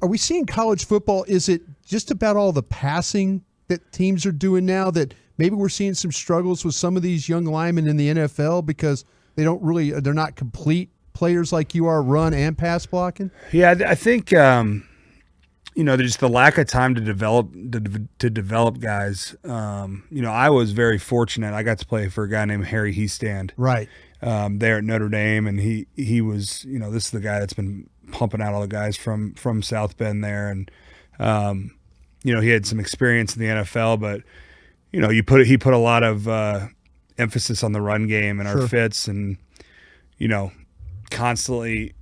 H: Are we seeing college football? Is it just about all the passing that teams are doing now that maybe we're seeing some struggles with some of these young linemen in the NFL because they're not complete players like you are, run and pass blocking?
D: Yeah, I think there's the lack of time to develop guys. I was very fortunate. I got to play for a guy named Harry Heastand,
H: right,
D: there at Notre Dame, and he was this is the guy that's been pumping out all the guys from South Bend there, and he had some experience in the NFL, but he put a lot of emphasis on the run game and our fits, and constantly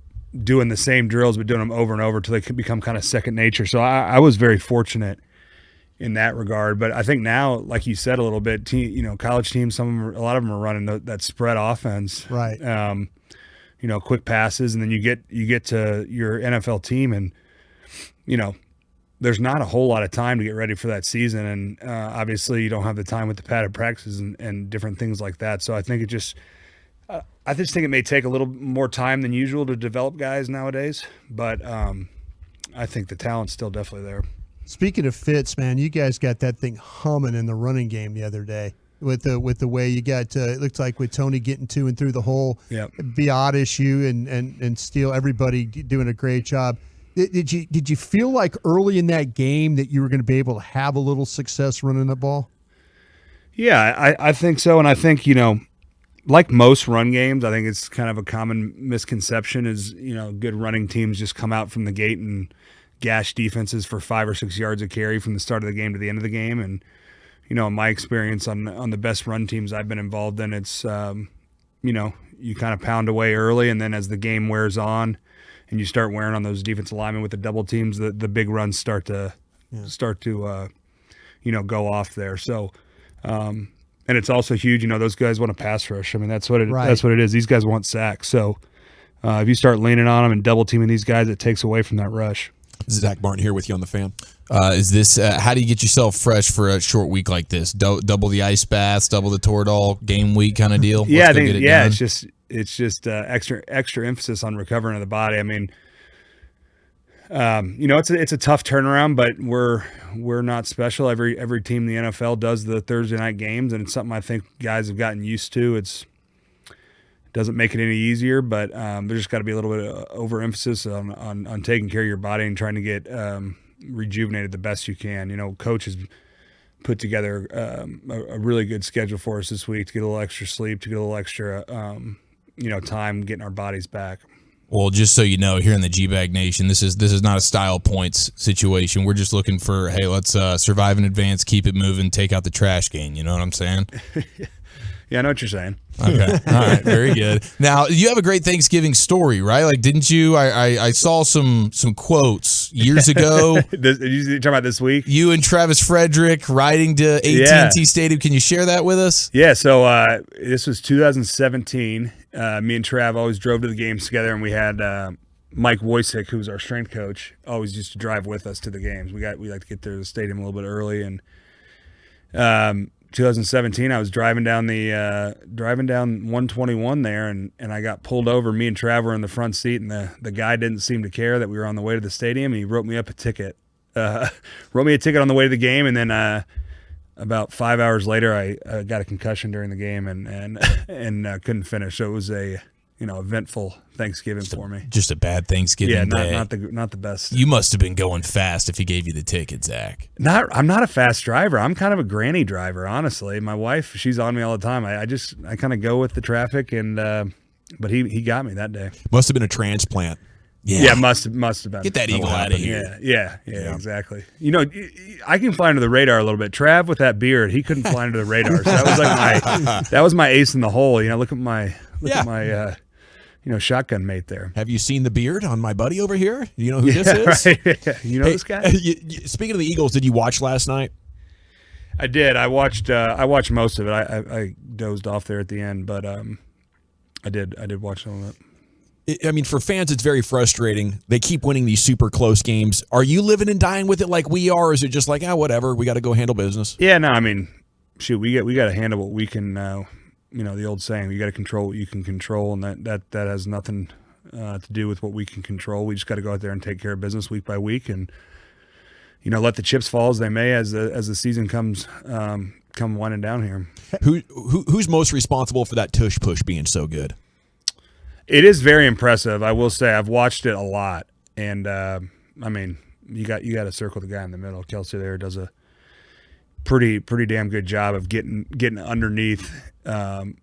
D: doing the same drills but doing them over and over till they could become kind of second nature. So I was very fortunate in that regard. But I think now, like you said a little bit, college teams, a lot of them are running that spread offense,
H: right?
D: Quick passes, and then you get to your NFL team, and there's not a whole lot of time to get ready for that season, and obviously you don't have the time with the padded practices and different things like that. So I think I just think it may take a little more time than usual to develop guys nowadays, but I think the talent's still definitely there.
H: Speaking of fits, man, you guys got that thing humming in the running game the other day with the way you got. It looked like with Tony getting to and through the hole, Biadasz and Steele, everybody doing a great job. Did you feel like early in that game that you were going to be able to have a little success running the ball?
D: Yeah, I think so, and I think like most run games, I think it's kind of a common misconception is, good running teams just come out from the gate and gash defenses for 5 or 6 yards of carry from the start of the game to the end of the game. And, in my experience on the best run teams I've been involved in, it's, you kind of pound away early, and then as the game wears on and you start wearing on those defensive linemen with the double teams, the big runs start to go off there. So, and it's also huge, those guys want to pass rush. I mean, that's what it is. These guys want sacks. So if you start leaning on them and double teaming these guys, it takes away from that rush.
K: Zach Martin here with you on the Fan. Is this how do you get yourself fresh for a short week like this? Double the ice baths, double the Toradol game week kind of deal?
D: Yeah, I think it's just extra emphasis on recovering of the body. I mean, it's a tough turnaround, but we're not special. Every team in the NFL does the Thursday night games, and it's something I think guys have gotten used to. It doesn't make it any easier, but there's just got to be a little bit of overemphasis on taking care of your body and trying to get rejuvenated the best you can. Coach has put together a really good schedule for us this week to get a little extra sleep, to get a little extra time getting our bodies back.
E: Well, just so you know, here in the G-Bag Nation, this is not a style points situation. We're just looking for, hey, let's survive in advance, keep it moving, take out the trash can. You know what I'm saying?
D: Yeah, I know what you're saying.
E: Okay. All right. Very good. Now, you have a great Thanksgiving story, right? Like, didn't you? I saw some quotes years ago.
D: You're talking about this week?
E: You and Travis Frederick riding to AT&T Stadium. Can you share that with us?
D: Yeah. So this was 2017. Me and Trav always drove to the games together, and we had Mike Wojcik, who's our strength coach, always used to drive with us to the games. We like to get to the stadium a little bit early, and 2017, I was driving down 121 there, and I got pulled over. Me and Trav were in the front seat, and the guy didn't seem to care that we were on the way to the stadium. And he wrote me up a ticket, on the way to the game, and then about 5 hours later, I got a concussion during the game and couldn't finish. So it was a eventful Thanksgiving for me.
E: Just a bad Thanksgiving day.
D: Yeah, not the best.
E: You must have been going fast if he gave you the ticket, Zach.
D: I'm not a fast driver. I'm kind of a granny driver, honestly. My wife, she's on me all the time. I kind of go with the traffic, and but he got me that day.
K: Must have been a transplant.
D: Yeah, must have been.
E: Get that eagle out of here.
D: Yeah, exactly. I can fly under the radar a little bit. Trav with that beard, he couldn't fly under the radar. So that was my ace in the hole. Look at my shotgun mate there.
K: Have you seen the beard on my buddy over here? You know who this is?
D: Right. You know this guy?
K: Speaking of the Eagles, did you watch last night?
D: I did. I watched most of it. I dozed off there at the end, but I did watch some of it.
K: I mean, for fans, it's very frustrating. They keep winning these super close games. Are you living and dying with it like we are, or is it just like, whatever, we got to go handle business?
D: Yeah, no, I mean, shoot, we got to handle what we can the old saying, you got to control what you can control, and that has nothing to do with what we can control. We just got to go out there and take care of business week by week, and let the chips fall as they may as the season come winding down here.
K: Who's most responsible for that tush push being so good?
D: It is very impressive. I will say I've watched it a lot, and you got to circle the guy in the middle. Kelsey there does a pretty damn good job of getting underneath the